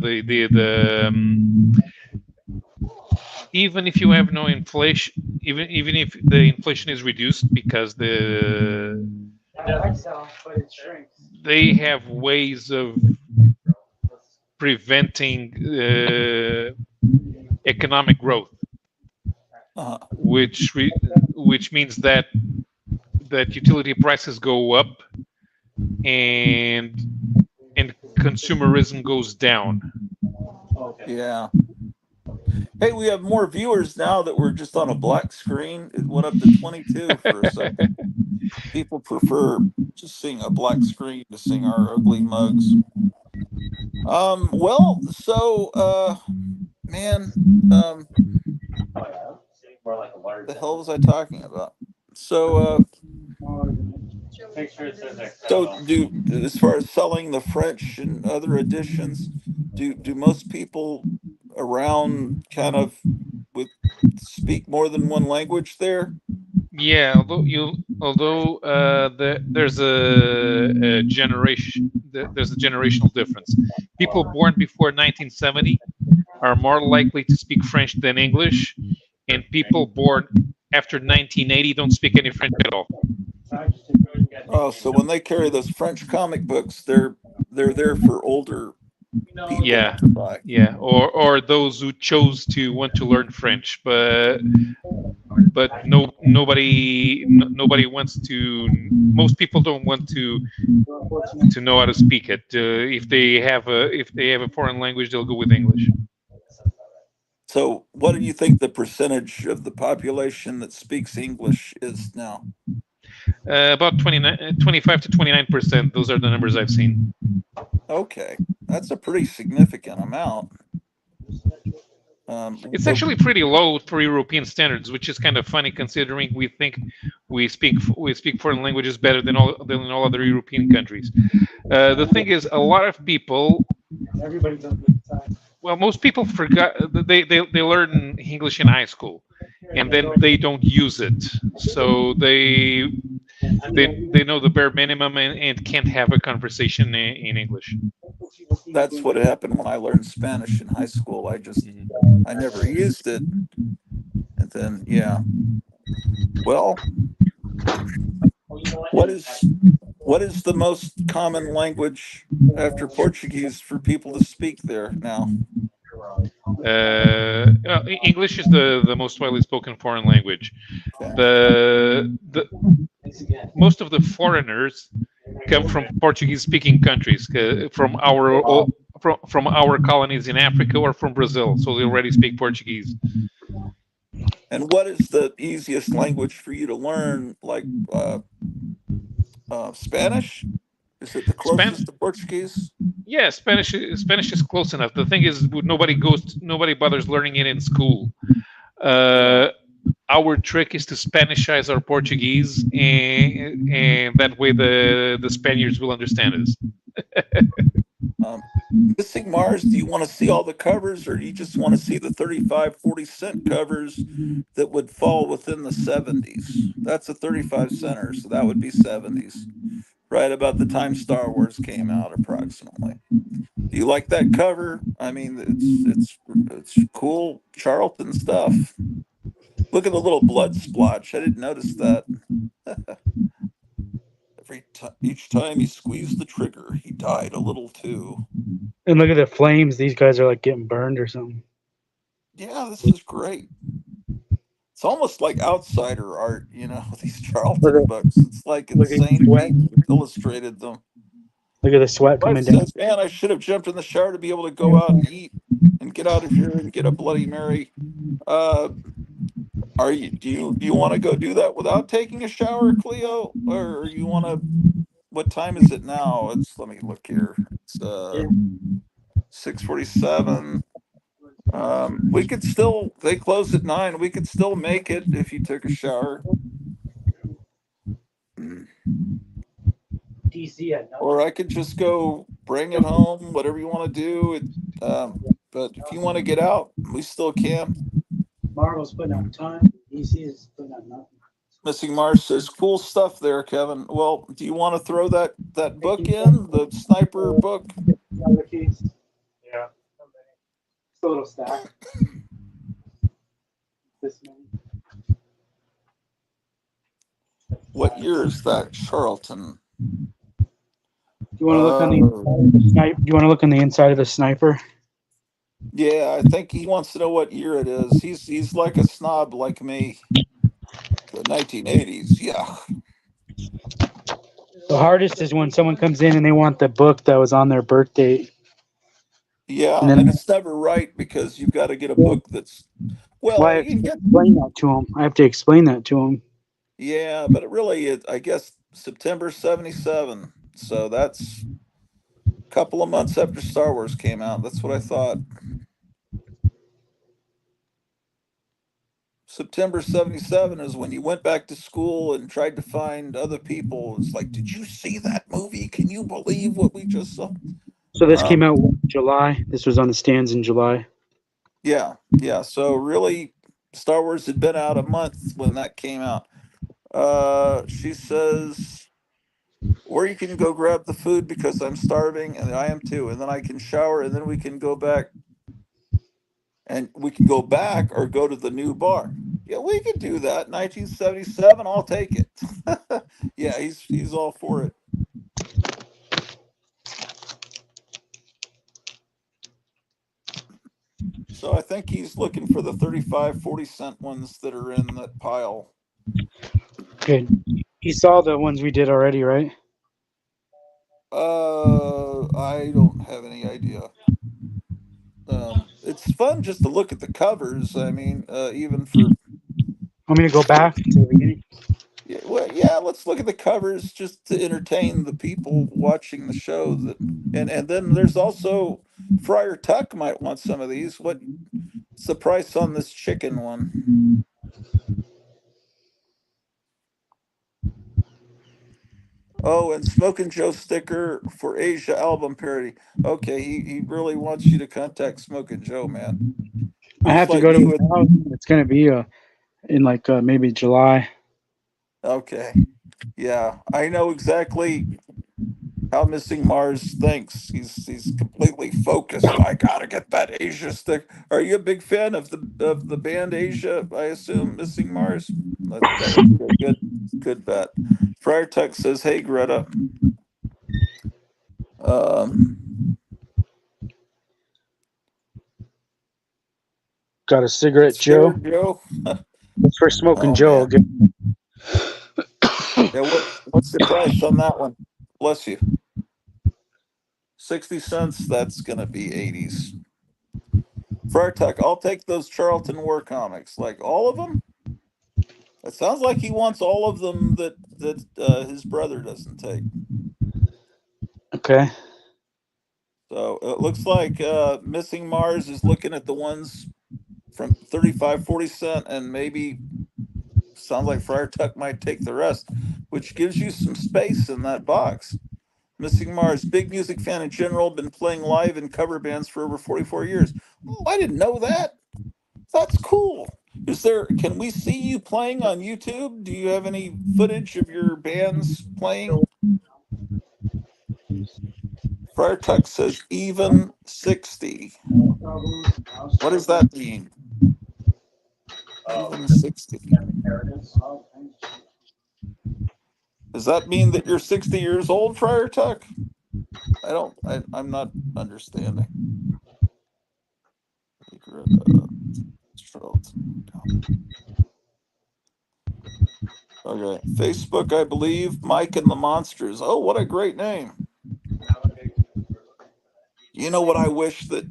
even if you have no inflation, even if the inflation is reduced because they have ways of preventing economic growth, which means that utility prices go up and consumerism goes down. Yeah. Hey, we have more viewers now that we're just on a black screen. It went up to 22 for a second. People prefer just seeing a black screen to seeing our ugly mugs. Well, so man, the hell was I talking about? So do as far as selling the French and other editions, do most people around kind of with speak more than one language there? Yeah, there's a generation, there's a generational difference. People born before 1970 are more likely to speak French than English, and people born after 1980 don't speak any French at all. Oh, so when they carry those French comic books, they're there for older people to buy. Yeah, or those who chose to want to learn French, but nobody wants to. Most people don't want to know how to speak it. If they have a foreign language, they'll go with English. So, what do you think the percentage of the population that speaks English is now? About 25 to 29%. Those are the numbers I've seen. Okay, that's a pretty significant amount. It's actually pretty low for European standards, which is kind of funny considering we think we speak foreign languages better than all other European countries. The thing is, a lot of people. Well, most people forgot they learn English in high school, and then they don't use it. So they know the bare minimum and can't have a conversation in English. That's what happened when I learned Spanish in high school. I never used it, and then well, what is the most common language after Portuguese for people to speak there now? English is the most widely spoken foreign language. The most of the foreigners come from Portuguese-speaking countries, from our colonies in Africa or from Brazil, so they already speak Portuguese. And what is the easiest language for you to learn? Like Spanish? Is it the closest to Portuguese? Yeah, Spanish is close enough. The thing is, nobody bothers learning it in school. Our trick is to Spanishize our Portuguese, and that way the Spaniards will understand us. Missing Mars, do you want to see all the covers, or do you just want to see the 35-40 cent covers that would fall within the 70s? That's a 35 center, so that would be 70s, right about the time Star Wars came out, approximately. Do you like that cover? I mean, it's cool Charlton stuff. Look at the little blood splotch. I didn't notice that. Each time he squeezed the trigger, he died a little too. And look at the flames. These guys are like getting burned or something. Yeah, this is great. It's almost like outsider art, these Charlton books. It's like insane people illustrated them. Look at the sweat coming down. Says, man, I should have jumped in the shower to be able to go out and eat and get out of here and get a Bloody Mary. Do you want to go do that without taking a shower, Cleo? Or you want to, what time is it now? Let me look here. It's 6:47. We could still, they close at 9. We could still make it if you took a shower. DC at night. Or I could just go bring it home, whatever you want to do. But if you want to get out, we still can. Marvel's putting out ton. DC is putting out nothing. Missing Mars says, cool stuff there, Kevin. Well, do you want to throw that book in, the sniper book? Yeah. It's a little stack. This many. What year is that, Charlton? Do you want to look on the inside of the sniper? Do you want to look on the inside of the sniper? Yeah, I think he wants to know what year it is. He's like a snob like me. The 1980s, yeah. The hardest is when someone comes in and they want the book that was on their birth date. Yeah, And then and it's never right because you've got to get a book that's, well, I have you can to get, explain that to them. I have to explain that to them. yeah, but it really is, I guess, September 77. So that's a couple of months after Star Wars came out. That's what I thought. September 77 is when you went back to school and tried to find other people. It's like, did you see that movie? Can you believe what we just saw? So this came out in July. This was on the stands in July. Yeah, yeah. So really, Star Wars had been out a month when that came out. She says, or you can go grab the food because I'm starving and I am too. And then I can shower and then we can go back. And we can go back or go to the new bar. Yeah, we could do that. 1977, I'll take it. Yeah, he's all for it. So I think he's looking for the 35, 40-cent ones that are in that pile. Good. You saw the ones we did already, right? I don't have any idea. It's fun just to look at the covers. I mean, even for. Want me to go back to the beginning? Yeah, well, yeah, let's look at the covers just to entertain the people watching the show. And then there's also Friar Tuck might want some of these. What's the price on this chicken one? Oh, and Smokin' Joe sticker for Asia album parody. Okay, he really wants you to contact Smokin' Joe, man. I have to go to his house. It's gonna be in like maybe July. Okay. Yeah, I know exactly how Missing Mars thinks. He's completely focused. I gotta get that Asia stick. Are you a big fan of the band Asia? I assume Missing Mars. That would be a good bet. Friar Tuck says, "Hey Greta." Got a cigarette, Joe. Cigarette Joe. It's for Smoking Joe. Yeah, what's the price on that one? Bless you. 60 cents. That's gonna be 80s. Friar Tuck, I'll take those Charlton War comics, like all of them. It sounds like he wants all of them that his brother doesn't take. Okay. So it looks like Missing Mars is looking at the ones from 35, 40 cent, and maybe sounds like Friar Tuck might take the rest, which gives you some space in that box. Missing Mars, big music fan in general, been playing live in cover bands for over 44 years. Oh, I didn't know that. That's cool. Can we see you playing on YouTube? Do you have any footage of your bands playing? Friar Tuck says even 60. What does that mean? Even 60. Does that mean that you're 60 years old, Friar Tuck? I'm not understanding. Okay, Facebook, I believe, Mike and the Monsters. Oh, what a great name. You know what I wish that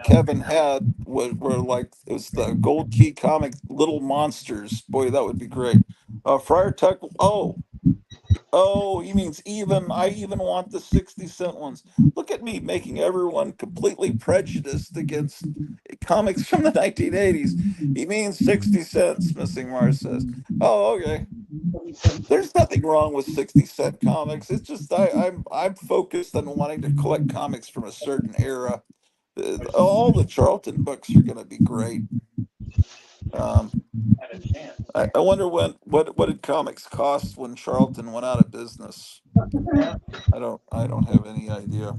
Kevin had were like, it was the Gold Key comic Little Monsters. Boy, that would be great. Friar Tuck, he means even. I even want the 60-cent ones. Look at me making everyone completely prejudiced against comics from the 1980s. He means 60 cents, Missing Mars says. Oh, okay. There's nothing wrong with 60-cent comics. It's just I'm focused on wanting to collect comics from a certain era. All the Charlton books are going to be great. I wonder what did comics cost when Charlton went out of business. I don't have any idea.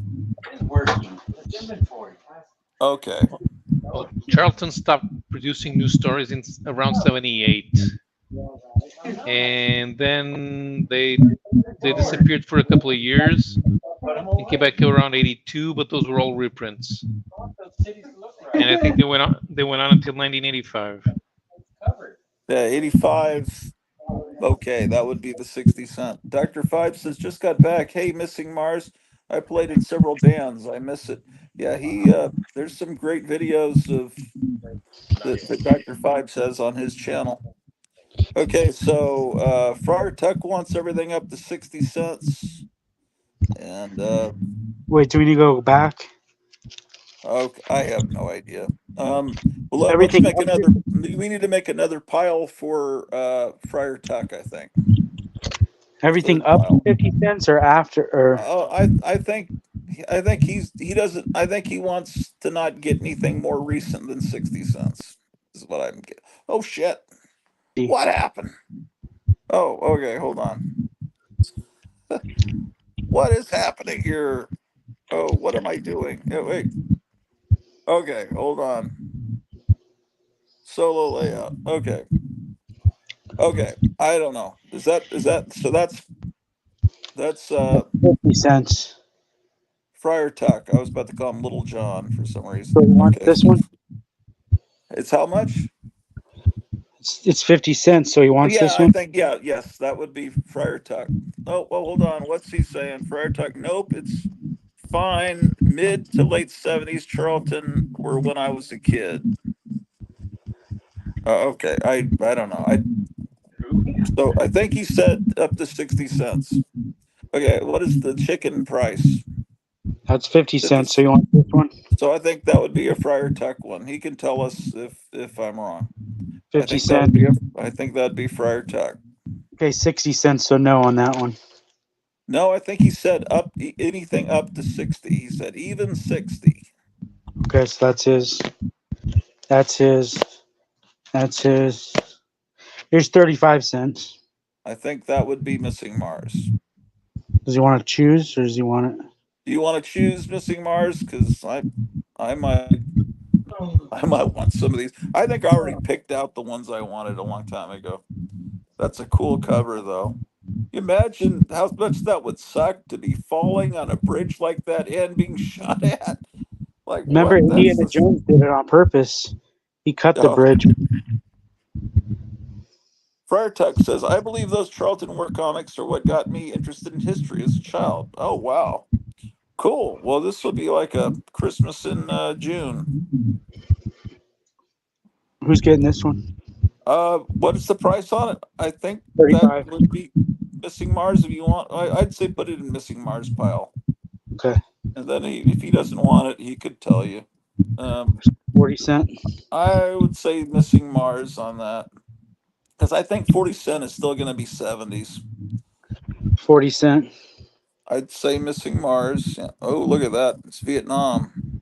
Okay. Well, Charlton stopped producing new stories in around 78, and then they disappeared for a couple of years. They came back around 82, but those were all reprints. And I think they went on until 1985. Yeah, 85. Okay, that would be the 60 cent. Dr. Five says, just got back. Hey, Missing Mars. I played in several bands. I miss it. Yeah, there's some great videos of that Dr. Five says on his channel. Okay, so Friar Tuck wants everything up to 60 cents. And wait, do we need to go back? okay, I have no idea. Well, let's Everything make another. We need to make another pile for Friar Tuck, I think. Everything Third up pile. to 50 cents or after or Oh, I think he doesn't. I think he wants to not get anything more recent than 60 cents. Is what I'm getting. Oh shit! What happened? Oh, okay. Hold on. What is happening here? Oh, what am I doing? Oh, wait. Okay, hold on. Solo layout. Okay. Okay. I don't know. Is that so? That's 50 cents. Friar Tuck. I was about to call him Little John for some reason. So you want Okay. this one? It's how much? It's 50 cents. So he wants Yeah, this I one? think yes, that would be Friar Tuck. Oh, well, hold on. What's he saying? Friar Tuck. Nope, it's fine. Mid to late 70s Charlton were when I was a kid. Okay, I don't know. So I think he said up to 60 cents. Okay, what is the chicken price? That's 50 cents. So you want this one? So I think that would be a Friar Tuck one. He can tell us if I'm wrong. 50 cents. I think that'd be Friar Tuck. Okay, 60 cents. So no on that one. No, I think he said anything up to 60. He said even 60. Okay, so that's his. That's his. That's his. Here's 35 cents. I think that would be Missing Mars. Does he want to choose or does he want it? Do you want to choose Missing Mars? Because I might want some of these. I think I already picked out the ones I wanted a long time ago. That's a cool cover, though. Imagine how much that would suck to be falling on a bridge like that and being shot at. Like, Remember, what? Indiana Jones did it on purpose. He cut the bridge. Friar Tuck says, I believe those Charlton War comics are what got me interested in history as a child. Oh, wow. Cool. Well, this will be like a Christmas in June. Who's getting this one? What is the price on it? I think 35. that would be Missing Mars if you want. I'd say put it in Missing Mars pile. Okay. And then if he doesn't want it, he could tell you. 40 cent. I would say Missing Mars on that. Because I think 40 cent is still going to be 70s. 40 cent. I'd say Missing Mars. Yeah. Oh, look at that. It's Vietnam.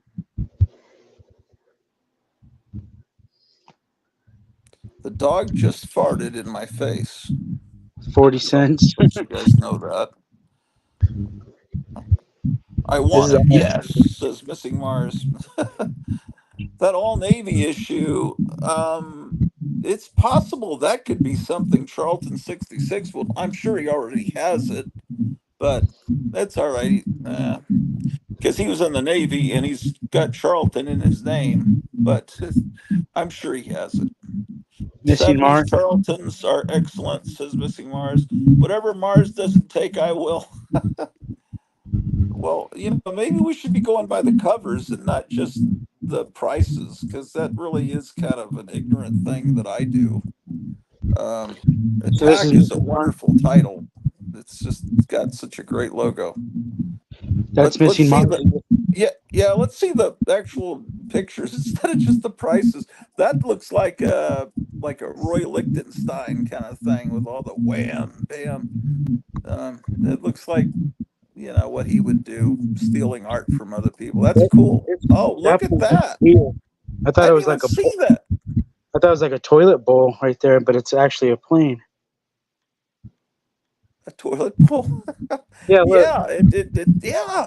The dog just farted in my face. 40 cents. You guys know that. I want it. Yes, says Missing Mars. That all Navy issue. It's possible that could be something Charlton 66 will. I'm sure he already has it, but that's all right. Because he was in the Navy and he's got Charlton in his name, but I'm sure he has it. Missing 70s Mars. Charltons are excellent, says Missing Mars. Whatever Mars doesn't take, I will. Well, maybe we should be going by the covers and not just the prices, because that really is kind of an ignorant thing that I do. Attack is a wonderful title. It's got such a great logo. That's Missing Mars. Yeah, let's see the actual pictures instead of just the prices. That looks like a Roy Lichtenstein kind of thing with all the wham bam. It looks like what he would do, stealing art from other people. That's cool. Oh, look at that! I thought I it didn't was even like a see that. I thought it was like a toilet bowl right there, but it's actually a plane. A toilet bowl. Yeah, look. Yeah,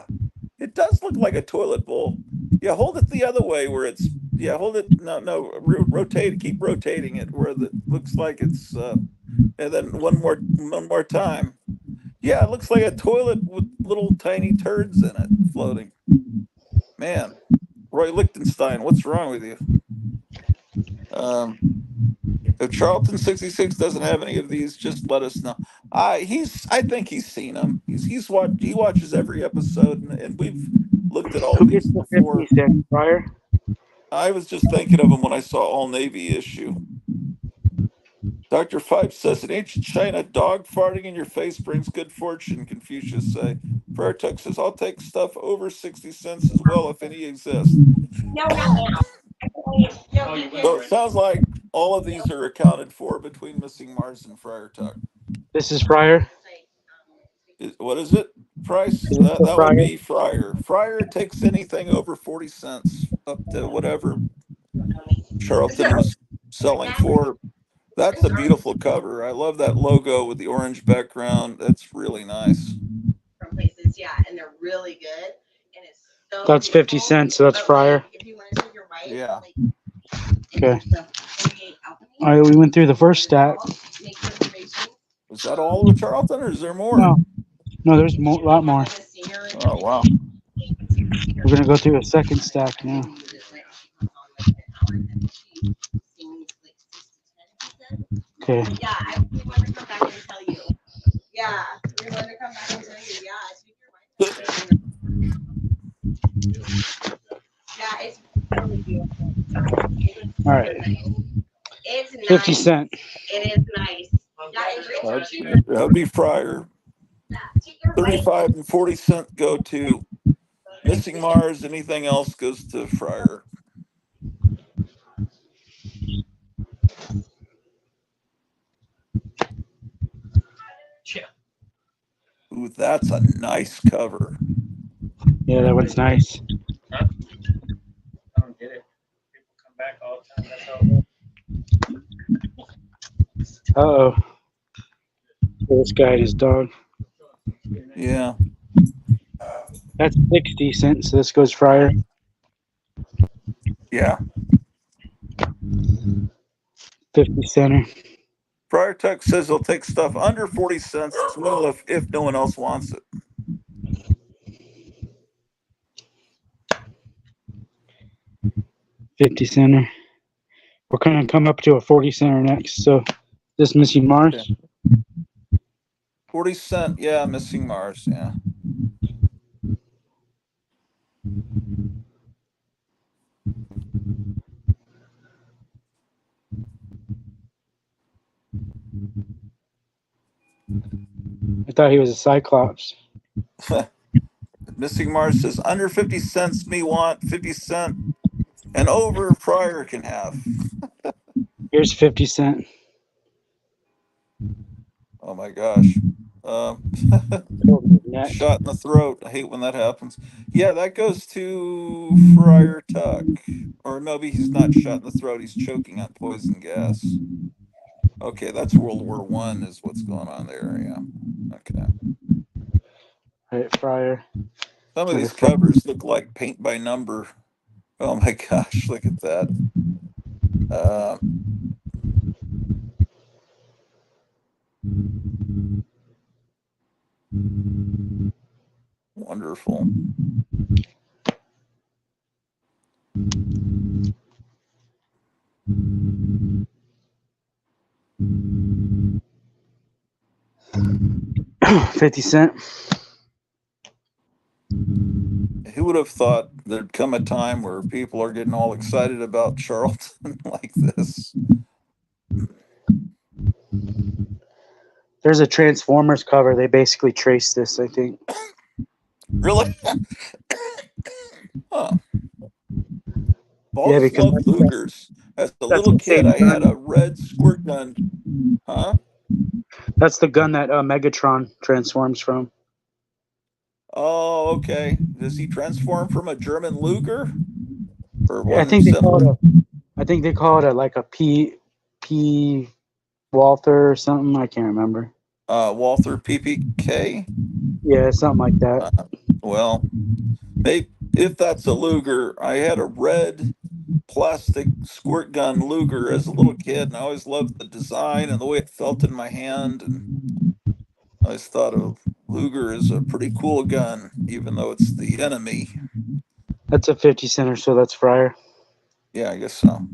it does look like a toilet bowl. Yeah, hold it the other way where it's hold it. No, rotate it. Keep rotating it where it looks like it's and then one more time. Yeah, it looks like a toilet with little tiny turds in it floating. Man, Roy Lichtenstein, what's wrong with you? If Charlton 66 doesn't have any of these, just let us know. I think he's seen them. He watches every episode, and we've looked at all Who these gets the before. 50 cent Fryer? I was just thinking of him when I saw All Navy issue. Dr. Five says in ancient China, dog farting in your face brings good fortune, Confucius say. Prayer says, I'll take stuff over 60 cents as well if any exist. So it sounds like all of these are accounted for between Missing Mars and Friar Tuck. This is Fryer. What is it? Price? Is it That Fryer? would be Friar. Friar takes anything over 40 cents up to whatever Charlton was selling for. That's a beautiful cover. I love that logo with the orange background. That's really nice. From places, yeah, and they're really good. And it's so That's 50 cents, so that's Fryer. if you want to take your right, Yeah. Okay. All right, we went through the first stack. Was that all of Charlton, or is there more? No, there's a lot more. Oh, wow. We're going to go through a second stack now. Okay. Yeah, we want to come back and tell you. Yeah, we want to come back and tell you. Yeah, yeah, it's really beautiful. All right. It's nice. 50 cent. It is nice. That would be Friar. 35 and 40 cent go to Missing Mars. Anything else goes to Friar. Ooh, that's a nice cover. Yeah, that one's nice. I don't get it. People come back all the time. That's how Uh-oh. This guy and his dog. Yeah. That's 60 cents, so this goes Fryer. Yeah. 50 center. Friar Tuck says he'll take stuff under 40 cents as well if no one else wants it. $50 center. We're going to come up to a 40 center next. So this Missing Mars. Okay. 40 cent, yeah, Missing Mars, yeah. I thought he was a Cyclops. Missing Mars says under 50 cents me want 50 cent and over Friar can have. Here's 50 cent. Oh my gosh. Shot in the throat. I hate when that happens. Yeah, that goes to Friar Tuck. Or maybe he's not shot in the throat, he's choking on poison gas. Okay, that's World War I is what's going on there, yeah. Okay. All right, Fryer. Some of these covers look like paint by number. Oh my gosh, look at that. Wonderful. $50. Who would have thought there'd come a time where people are getting all excited about Charlton like this? There's a Transformers cover. They basically traced this, I think. Really? Huh. always because loved Lugers. As a that's little the kid, same I had gun. a red squirt gun. Huh? That's the gun that Megatron transforms from. Oh, okay. Does he transform from a German Luger or I one think they call similar? it like a P Walther or something. I can't remember. Walther PPK? Yeah, something like that. Well, maybe if that's a Luger, I had a red plastic squirt gun Luger as a little kid, and I always loved the design and the way it felt in my hand. And I always thought of Luger as a pretty cool gun, even though it's the enemy. That's a 50 center, so that's Fryer. Yeah, I guess so.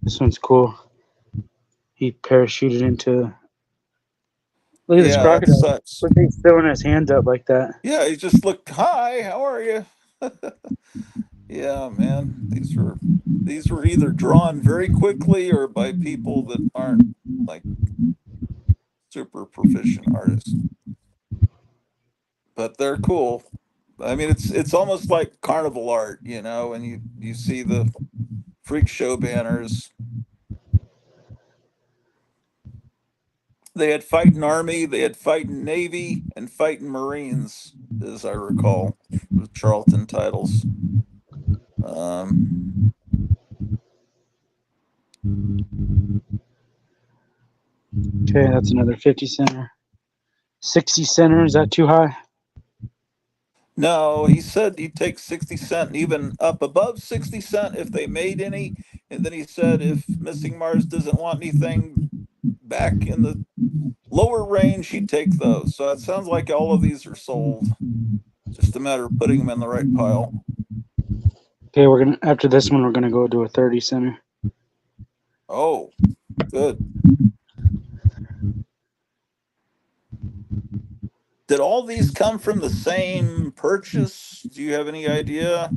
This one's cool. He parachuted into. Look at this Yeah, that crocodile. sucks. Look, he's throwing his hands up like that. Yeah, he just looked, hi, how are you? Yeah, man. These were either drawn very quickly or by people that aren't like super proficient artists. But they're cool. I mean, it's almost like carnival art, when you see the freak show banners. They had fighting army, they had fighting navy, and fighting marines, as I recall, with Charlton titles. Okay, that's another 50 center. 60 center, is that too high? No, he said he'd take 60 cent and even up above 60 cent if they made any. And then he said if Missing Mars doesn't want anything back in the lower range, he'd take those. So it sounds like all of these are sold. Just a matter of putting them in the right pile. Okay, after this one, we're gonna go to a 30 center. Oh, good. Did all these come from the same purchase? Do you have any idea?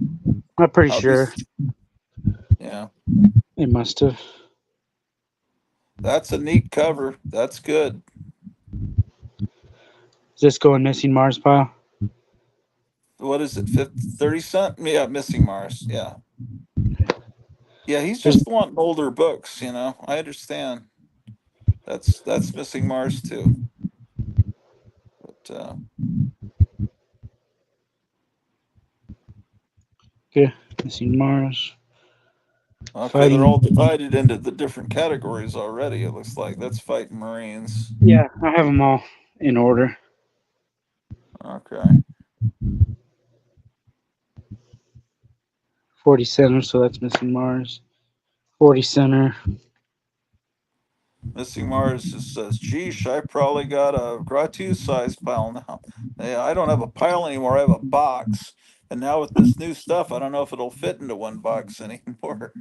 I'm pretty sure. Yeah. It must have. That's a neat cover. That's good. Does this go in Missing Mars pile? What is it? 30 cent? Yeah, Missing Mars. Yeah. Yeah, he's just wanting older books, I understand. That's Missing Mars too. But okay, Missing Mars. okay, they're all divided into the different categories already. It looks like that's fighting Marines. Yeah, I have them all in order. Okay. 40 center, so that's Missing Mars. 40 center. Missing Mars just says, geesh, I probably got a gratuitous size pile now. Yeah, I don't have a pile anymore. I have a box. And now with this new stuff, I don't know if it'll fit into one box anymore.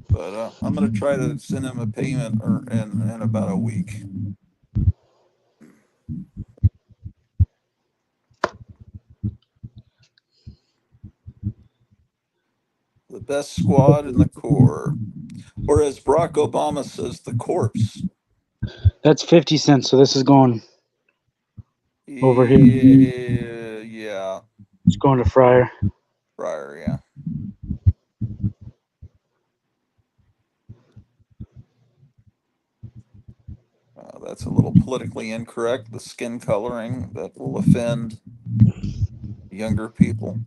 But I'm going to try to send him a payment in about a week. The best squad in the Corps. Or as Barack Obama says, the corpse. That's 50 cents, so this is going over here. Yeah. It's going to Fryer. Fryer, yeah. That's a little politically incorrect. The skin coloring that will offend younger people.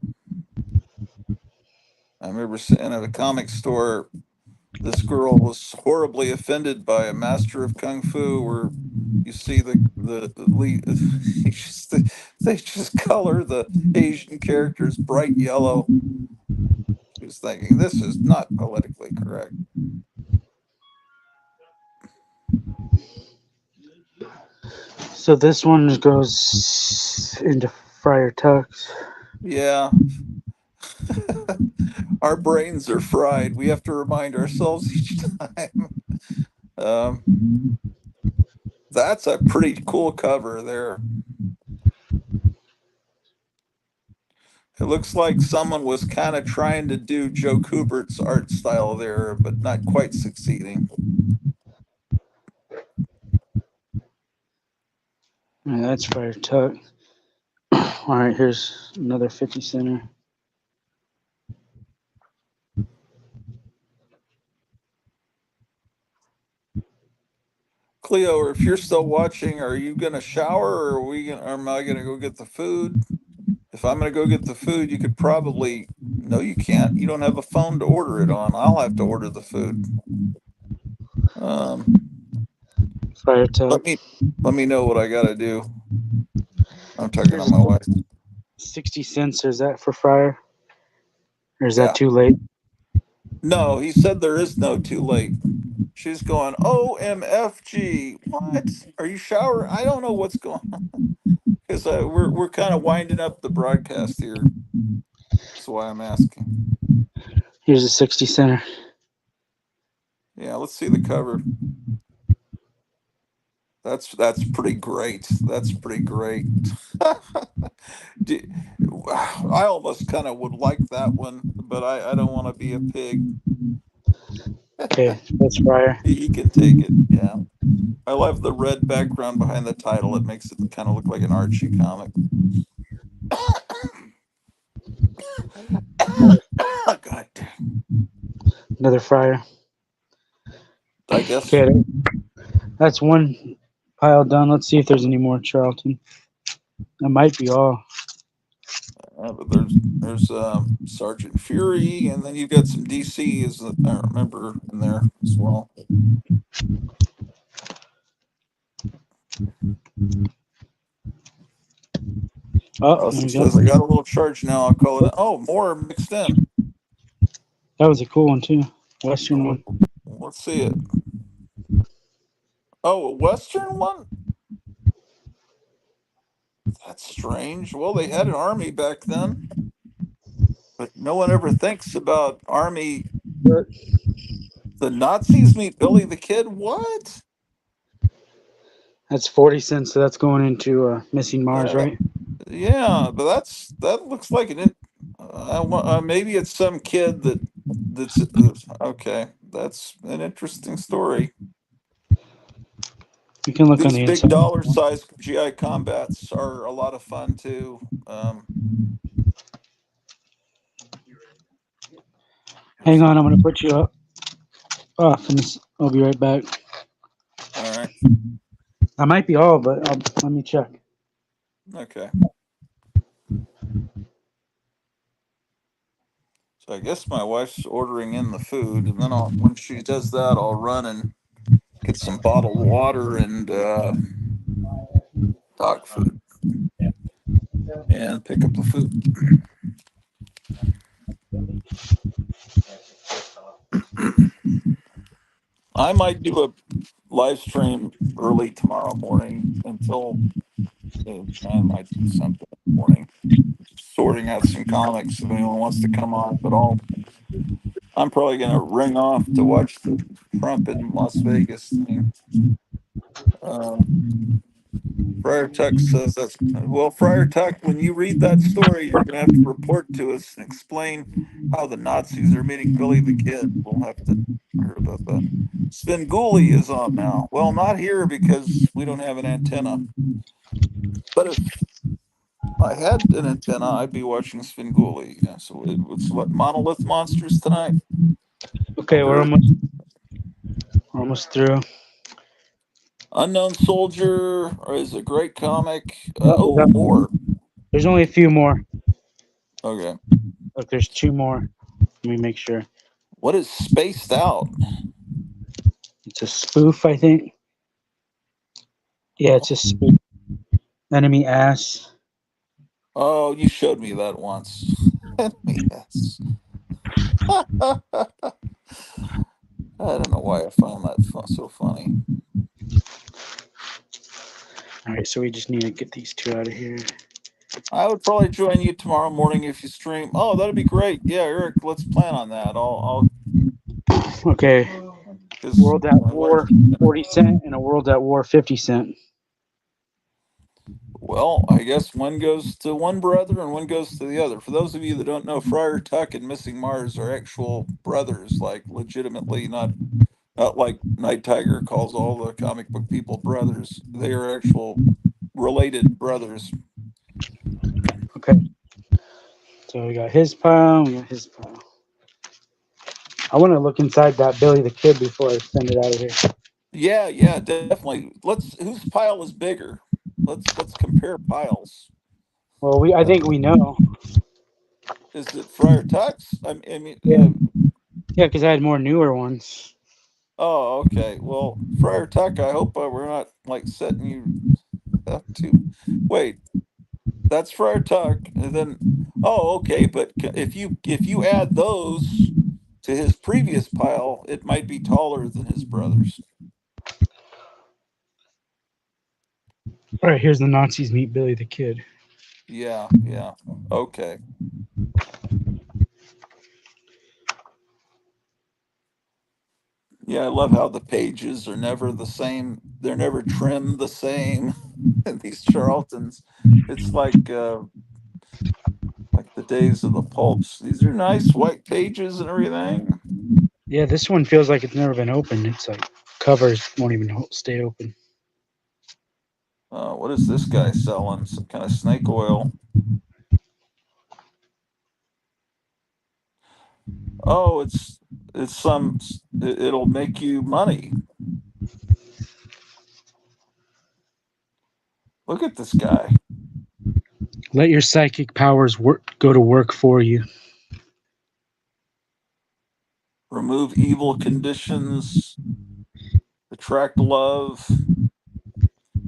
I remember in a comic store, this girl was horribly offended by a master of kung fu where you see the lead, they just color the Asian characters bright yellow. She was thinking, this is not politically correct. So this one goes into Friar Tuck's. Yeah. Our brains are fried. We have to remind ourselves each time. That's a pretty cool cover there. It looks like someone was kind of trying to do Joe Kubert's art style there, but not quite succeeding. Yeah, that's Friar Tuck. All right, here's another 50 center. Cleo, or if you're still watching, are you gonna shower, or am I gonna go get the food? If I'm gonna go get the food, you could probably. No, you can't. You don't have a phone to order it on. I'll have to order the food. Fryer tub. Let me know what I gotta do. I'm talking to my wife. 60 cents. Is that for fryer? Or is Yeah. that too late? No, he said there is no too late. She's going, OMFG. What? Are you showering? I don't know what's going on. Because we're kind of winding up the broadcast here. That's why I'm asking. Here's a 60 center. Yeah, let's see the cover. That's pretty great. That's pretty great. I almost kind of would like that one, but I don't want to be a pig. Okay, that's fryer. He can take it. Yeah. I love the red background behind the title. It makes it kind of look like an Archie comic. God damn. Another fryer. I guess. Okay, that's one pile done. Let's see if there's any more, Charlton. That might be all. But there's Sergeant Fury, and then you've got some DC, as I remember, in there as well. Oh, It says I got a little charge now. I'll call it. Oh, more mixed in. That was a cool one too. Western one. Let's see it. Oh, a Western one? That's strange. Well, they had an army back then, but no one ever thinks about army. The Nazis meet Billy the Kid. What? That's 40 cents. So that's going into Missing Mars, right? Yeah, but that looks like an. Maybe it's some kid that's okay. That's an interesting story. You can look on These the big inside. dollar size GI combats are a lot of fun too. Hang on, I'm gonna put you up off, and I'll be right back. All right. I might be all, but let me check. Okay. So I guess my wife's ordering in the food, and then when she does that, I'll run and get some bottled water and dog food, and pick up the food. I might do a live stream early tomorrow morning until I might do something in the morning, sorting out some comics if anyone wants to come on. But I'm probably gonna ring off to watch the Trump in Las Vegas thing. Friar Tuck says that's well, Friar Tuck. When you read that story, you're gonna have to report to us and explain how the Nazis are meeting Billy the Kid. We'll have to hear about that. Svengoolie is on now. Well, not here because we don't have an antenna. But if I had an antenna, I'd be watching Svengoolie. Yeah, so it's what Monolith Monsters tonight. Okay, we're almost through. Unknown Soldier is a great comic. More. There's only a few more. Okay. Look, there's two more. Let me make sure. What is Spaced Out? It's a spoof, I think. Yeah, it's a spoof. Enemy ass. Oh, you showed me that once. Yes. I don't know why I found that so funny. All right, so we just need to get these two out of here. I would probably join you tomorrow morning if you stream. Oh, that'd be great. Yeah, Eric, let's plan on that. I'll Okay. World at War 40 cent and a World at War 50 cent. Well, I guess one goes to one brother and one goes to the other. For those of you that don't know, Friar Tuck and Missing Mars are actual brothers, like legitimately, not like Night Tiger calls all the comic book people brothers. They are actual related brothers. Okay. So we got his pile, we got his pile. I want to look inside that Billy the Kid before I send it out of here. Yeah, definitely. Whose pile is bigger? Let's compare piles. Well, I think we know. Is it Friar Tuck's? I mean, Yeah, because I had more newer ones. oh, okay. Well, Friar Tuck, I hope we're not like setting you up to. Wait, that's Friar Tuck, and then okay. But if you add those to his previous pile, it might be taller than his brother's. All right, here's the Nazis meet Billy the Kid. Yeah. Okay. Yeah, I love how the pages are never the same. They're never trimmed the same. These Charltons, it's like the days of the pulps. These are nice white pages and everything. Yeah, this one feels like it's never been opened. It's like covers won't even stay open. What is this guy selling? Some kind of snake oil. Oh, it's some. It'll make you money. Look at this guy. Let your psychic powers go to work for you. Remove evil conditions. Attract love.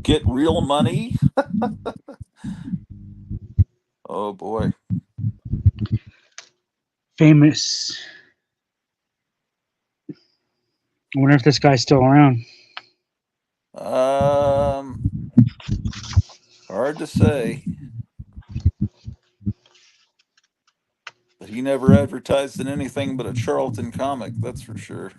Get real money. Oh boy. Famous. I wonder if this guy's still around. Hard to say. But he never advertised in anything but a Charlton comic, that's for sure.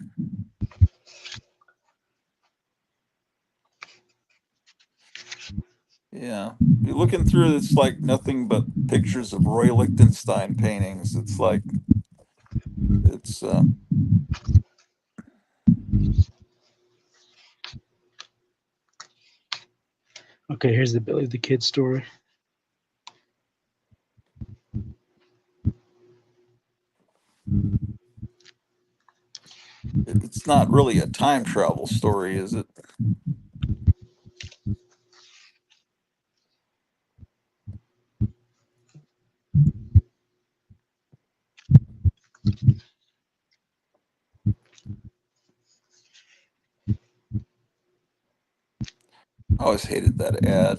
Yeah. You're looking through, it's like nothing but pictures of Roy Lichtenstein paintings. It's like it's Okay, here's the Billy the Kid story. it's not really a time travel story, is it? I always hated that ad.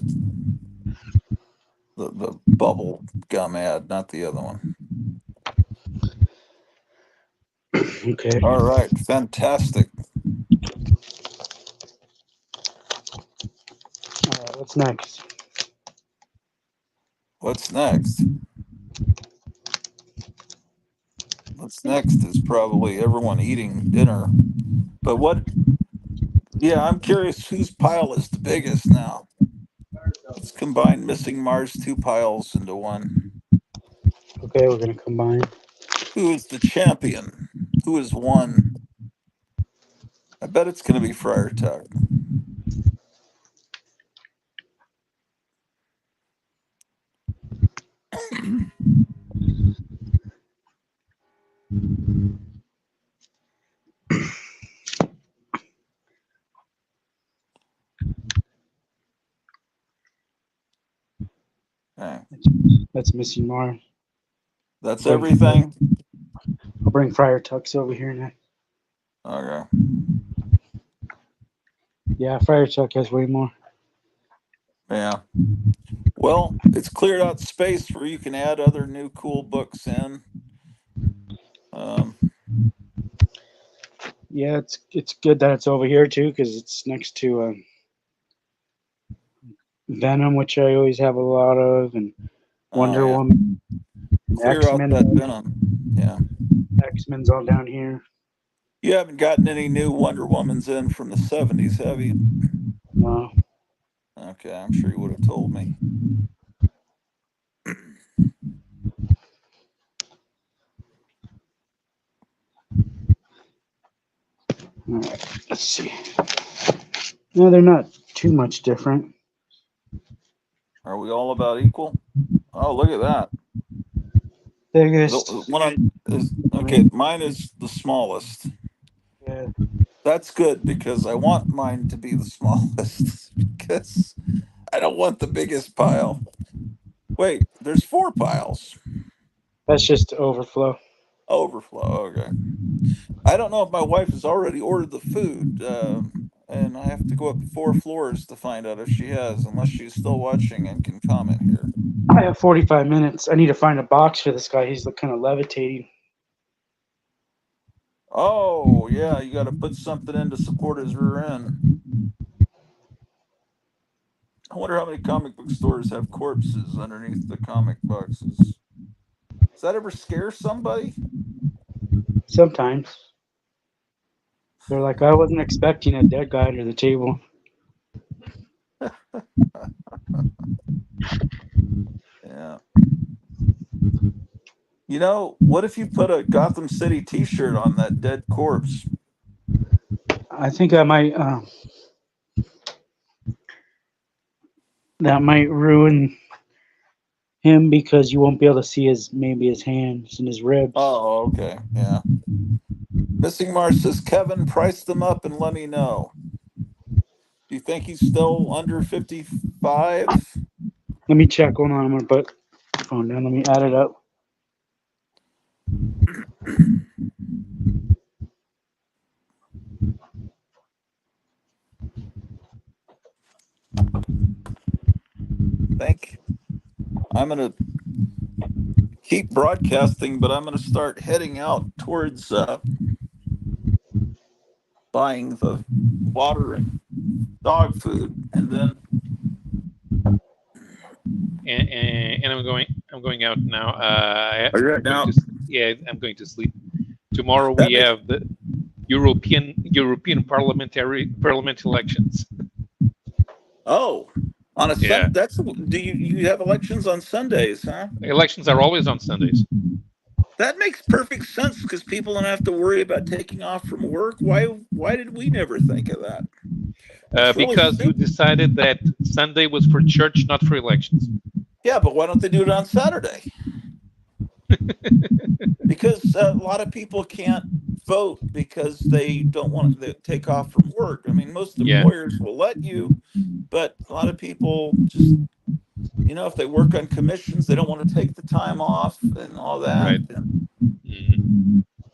The bubble gum ad, not the other one. Okay. All right, fantastic. All right, what's next? What's next? What's next is probably everyone eating dinner. But yeah, I'm curious whose pile is the biggest now. Let's combine Missing Mars 2 piles into one. Okay, we're gonna combine. Who is the champion? Who has won? I bet it's going to be Friar Tuck. Okay. That's Missing Mars. That's everything. I'll bring Friar Tuck's over here now. Okay. Yeah, Friar Tuck has way more. Yeah. Well, it's cleared out space where you can add other new cool books in. Yeah, it's good that it's over here too, because it's next to Venom, which I always have a lot of, and Wonder yeah. Woman. Clear out that Venom. Yeah. X-Men's all down here. You haven't gotten any new Wonder Womans in from the 70s, have you? No. Okay, I'm sure you would have told me. All right, let's see. No, they're not too much different. Are we all about equal? Oh, look at that. Biggest. The one is okay. Mine is the smallest. Yeah. That's good because I want mine to be the smallest because I don't want the biggest pile. Wait, there's 4 piles. That's just overflow. Overflow. Okay. I don't know if my wife has already ordered the food, and I have to go up 4 floors to find out if she has, unless she's still watching and can comment here. I have 45 minutes. I need to find a box for this guy. He's kind of levitating. Oh, yeah, you got to put something in to support his rear end. I wonder how many comic book stores have corpses underneath the comic boxes. Does that ever scare somebody? Sometimes. They're like, I wasn't expecting a dead guy under the table. Yeah. You know, what if you put a Gotham City t-shirt on that dead corpse? I think I might. That might ruin him because you won't be able to see his hands and his ribs. Oh, okay. Yeah. Missing Mars says, Kevin, price them up and let me know. Do you think he's still under 55? Let me check. Hold on. I'm going to put the phone down. Let me add it up. Think I'm going to keep broadcasting, but I'm going to start heading out towards buying the water and dog food, and then and I'm going out now. Are you right now? I'm going to sleep. Tomorrow That we makes- have the European parliament elections. Oh, on a Yeah. That's do you have elections on Sundays, huh? Elections are always on Sundays. That makes perfect sense because people don't have to worry about taking off from work. Why did we never think of that? It's really Because you decided that Sunday was for church, not for elections. Yeah, but why don't they do it on Saturday? Because a lot of people can't vote because they don't want to take off from work. I mean, most Yeah. employers will let you, but a lot of people just, if they work on commissions, they don't want to take the time off and all that. Right. And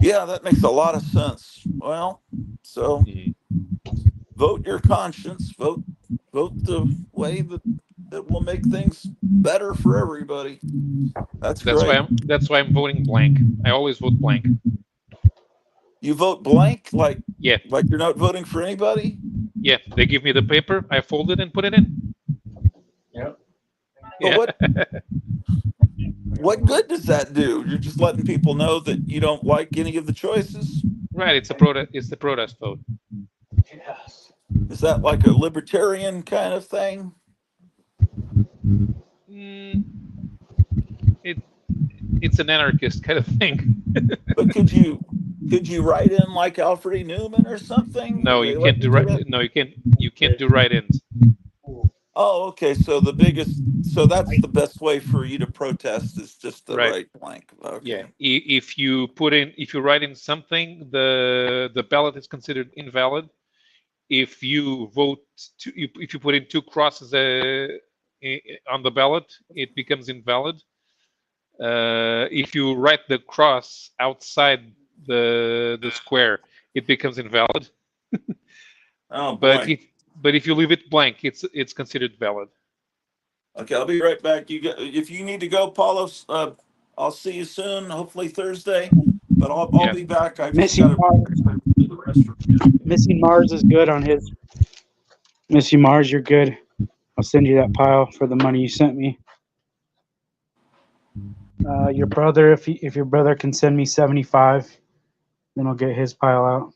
yeah, that makes a lot of sense. Well, so vote your conscience, vote the way that will make things better for everybody. That's great. That's why I'm voting blank. I always vote blank. You vote blank, like Yeah, like you're not voting for anybody? yeah. They give me the paper, I fold it and put it in. Yep. But what good does that do? You're just letting people know that you don't like any of the choices? Right. It's a protest. It's the protest vote. Yes. Is that like a libertarian kind of thing? It's an anarchist kind of thing. But could you write in like Alfred E. Newman or something? No, you can't do right. No, you can't do write-ins. Oh, okay. So that's the best way for you to protest is just to write blank. Okay. Yeah. If you write in something, the ballot is considered invalid. If you if you put in 2 crosses on the ballot, it becomes invalid. If you write the cross outside the square, it becomes invalid. Oh boy. But if you leave it blank, it's considered valid. Okay, I'll be right back. If you need to go, Paulo, I'll see you soon. Hopefully Thursday, but I'll be back. I just got to the restroom. Missing Mars is good on his. Missing Mars, you're good. I'll send you that pile for the money you sent me. Your brother, if your brother can send me 75, then I'll get his pile out.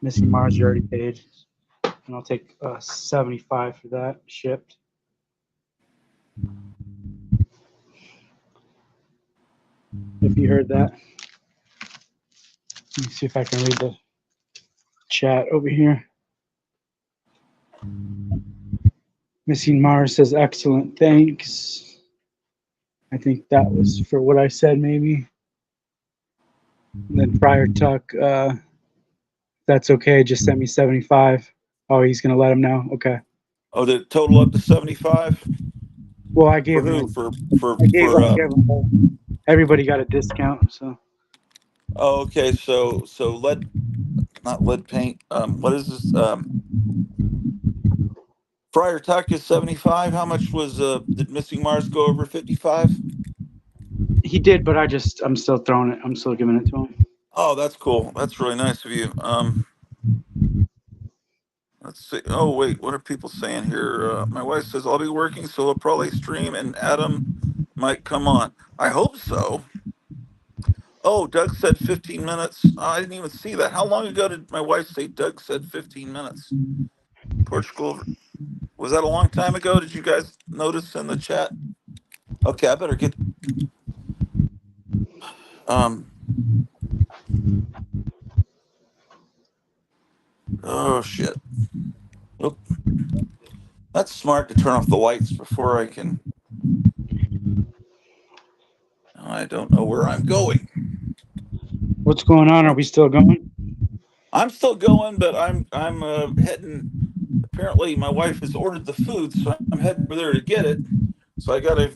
Missing Mars, you already paid, and I'll take 75 for that shipped. If you heard that, let me see if I can read the chat over here. Missing Mars says excellent, thanks. I think that was for what I said, maybe. And then Friar Tuck, that's okay. Just sent me 75. Oh, he's gonna let him know. Okay. Oh, did it total up to 75? Well, I gave For who? him. For I gave him. Everybody got a discount. So. Oh, okay. So not lead paint. What is this? Friar Tuck is 75. How much was did Missing Mars go over 55? He did, but I'm still throwing it. I'm still giving it to him. Oh, that's cool. That's really nice of you. Let's see. Oh, wait. What are people saying here? My wife says I'll be working, so I'll probably stream, and Adam might come on. I hope so. Oh, Doug said 15 minutes. Oh, I didn't even see that. How long ago did my wife say Doug said 15 minutes? Portugal. Was that a long time ago? Did you guys notice in the chat? Okay, I better get. Oh shit. Oop. That's smart to turn off the lights before I can. I don't know where I'm going. What's going on? Are we still going? I'm still going, but I'm heading. Apparently, my wife has ordered the food, so I'm heading over there to get it. So I gotta.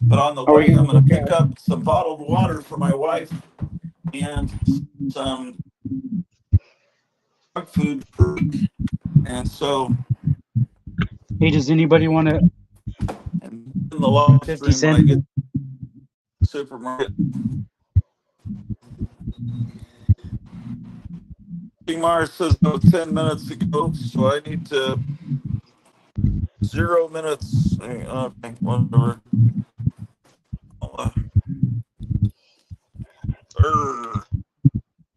But on the way, I'm gonna pick up some bottled water for my wife and some dog food for. And so. Hey, does anybody want to? And in the live 50 stream, when I cents. get to the supermarket. Mars says 10 minutes ago, so I need to 0 minutes. Okay, whatever.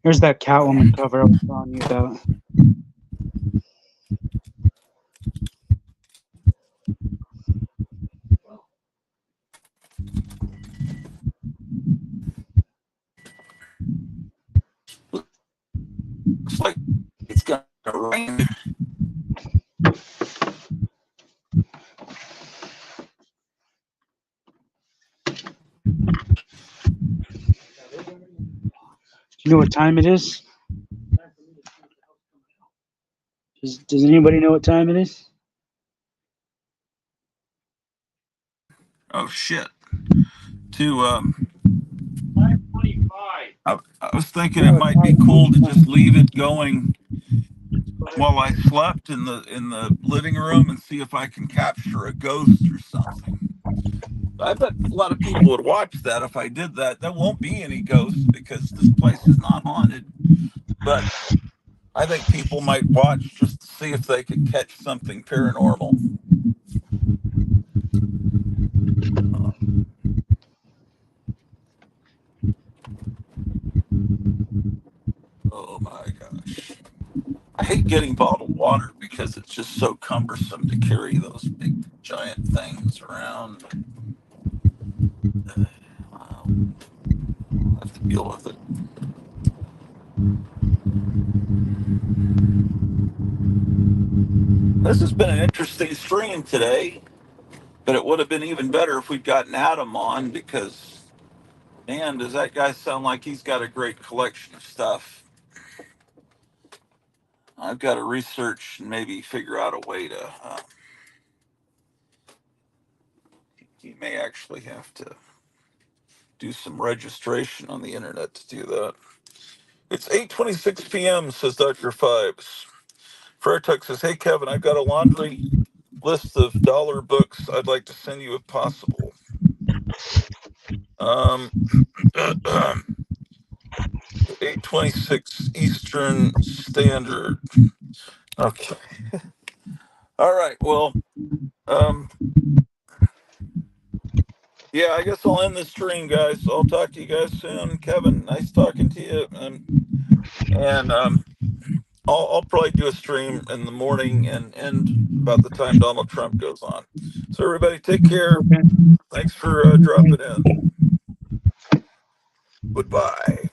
Here's that Catwoman cover I was telling you about. Looks like it's gonna rain. Do you know what time it is? Does anybody know what time it is? Oh shit. To 5:25. I was thinking it might be cool to just leave it going while I slept in the living room and see if I can capture a ghost or something. I bet a lot of people would watch that if I did that. There won't be any ghosts because this place is not haunted. But I think people might watch just to see if they could catch something paranormal. Oh my gosh. I hate getting bottled water because it's just so cumbersome to carry those big giant things around. I'll have to deal with it. This has been an interesting stream today, but it would have been even better if we'd gotten Adam on because, man, does that guy sound like he's got a great collection of stuff. I've got to research and maybe figure out a way to. He may actually have to do some registration on the internet to do that. It's 8:26 p.m., says Dr. Fibes. Fairtuck says, hey, Kevin, I've got a laundry list of dollar books I'd like to send you if possible. 8:26 Eastern Standard. Okay. All right. Well, yeah, I guess I'll end the stream, guys. I'll talk to you guys soon. Kevin, nice talking to you. And I'll probably do a stream in the morning and end about the time Donald Trump goes on. So everybody take care. Thanks for dropping in. Goodbye.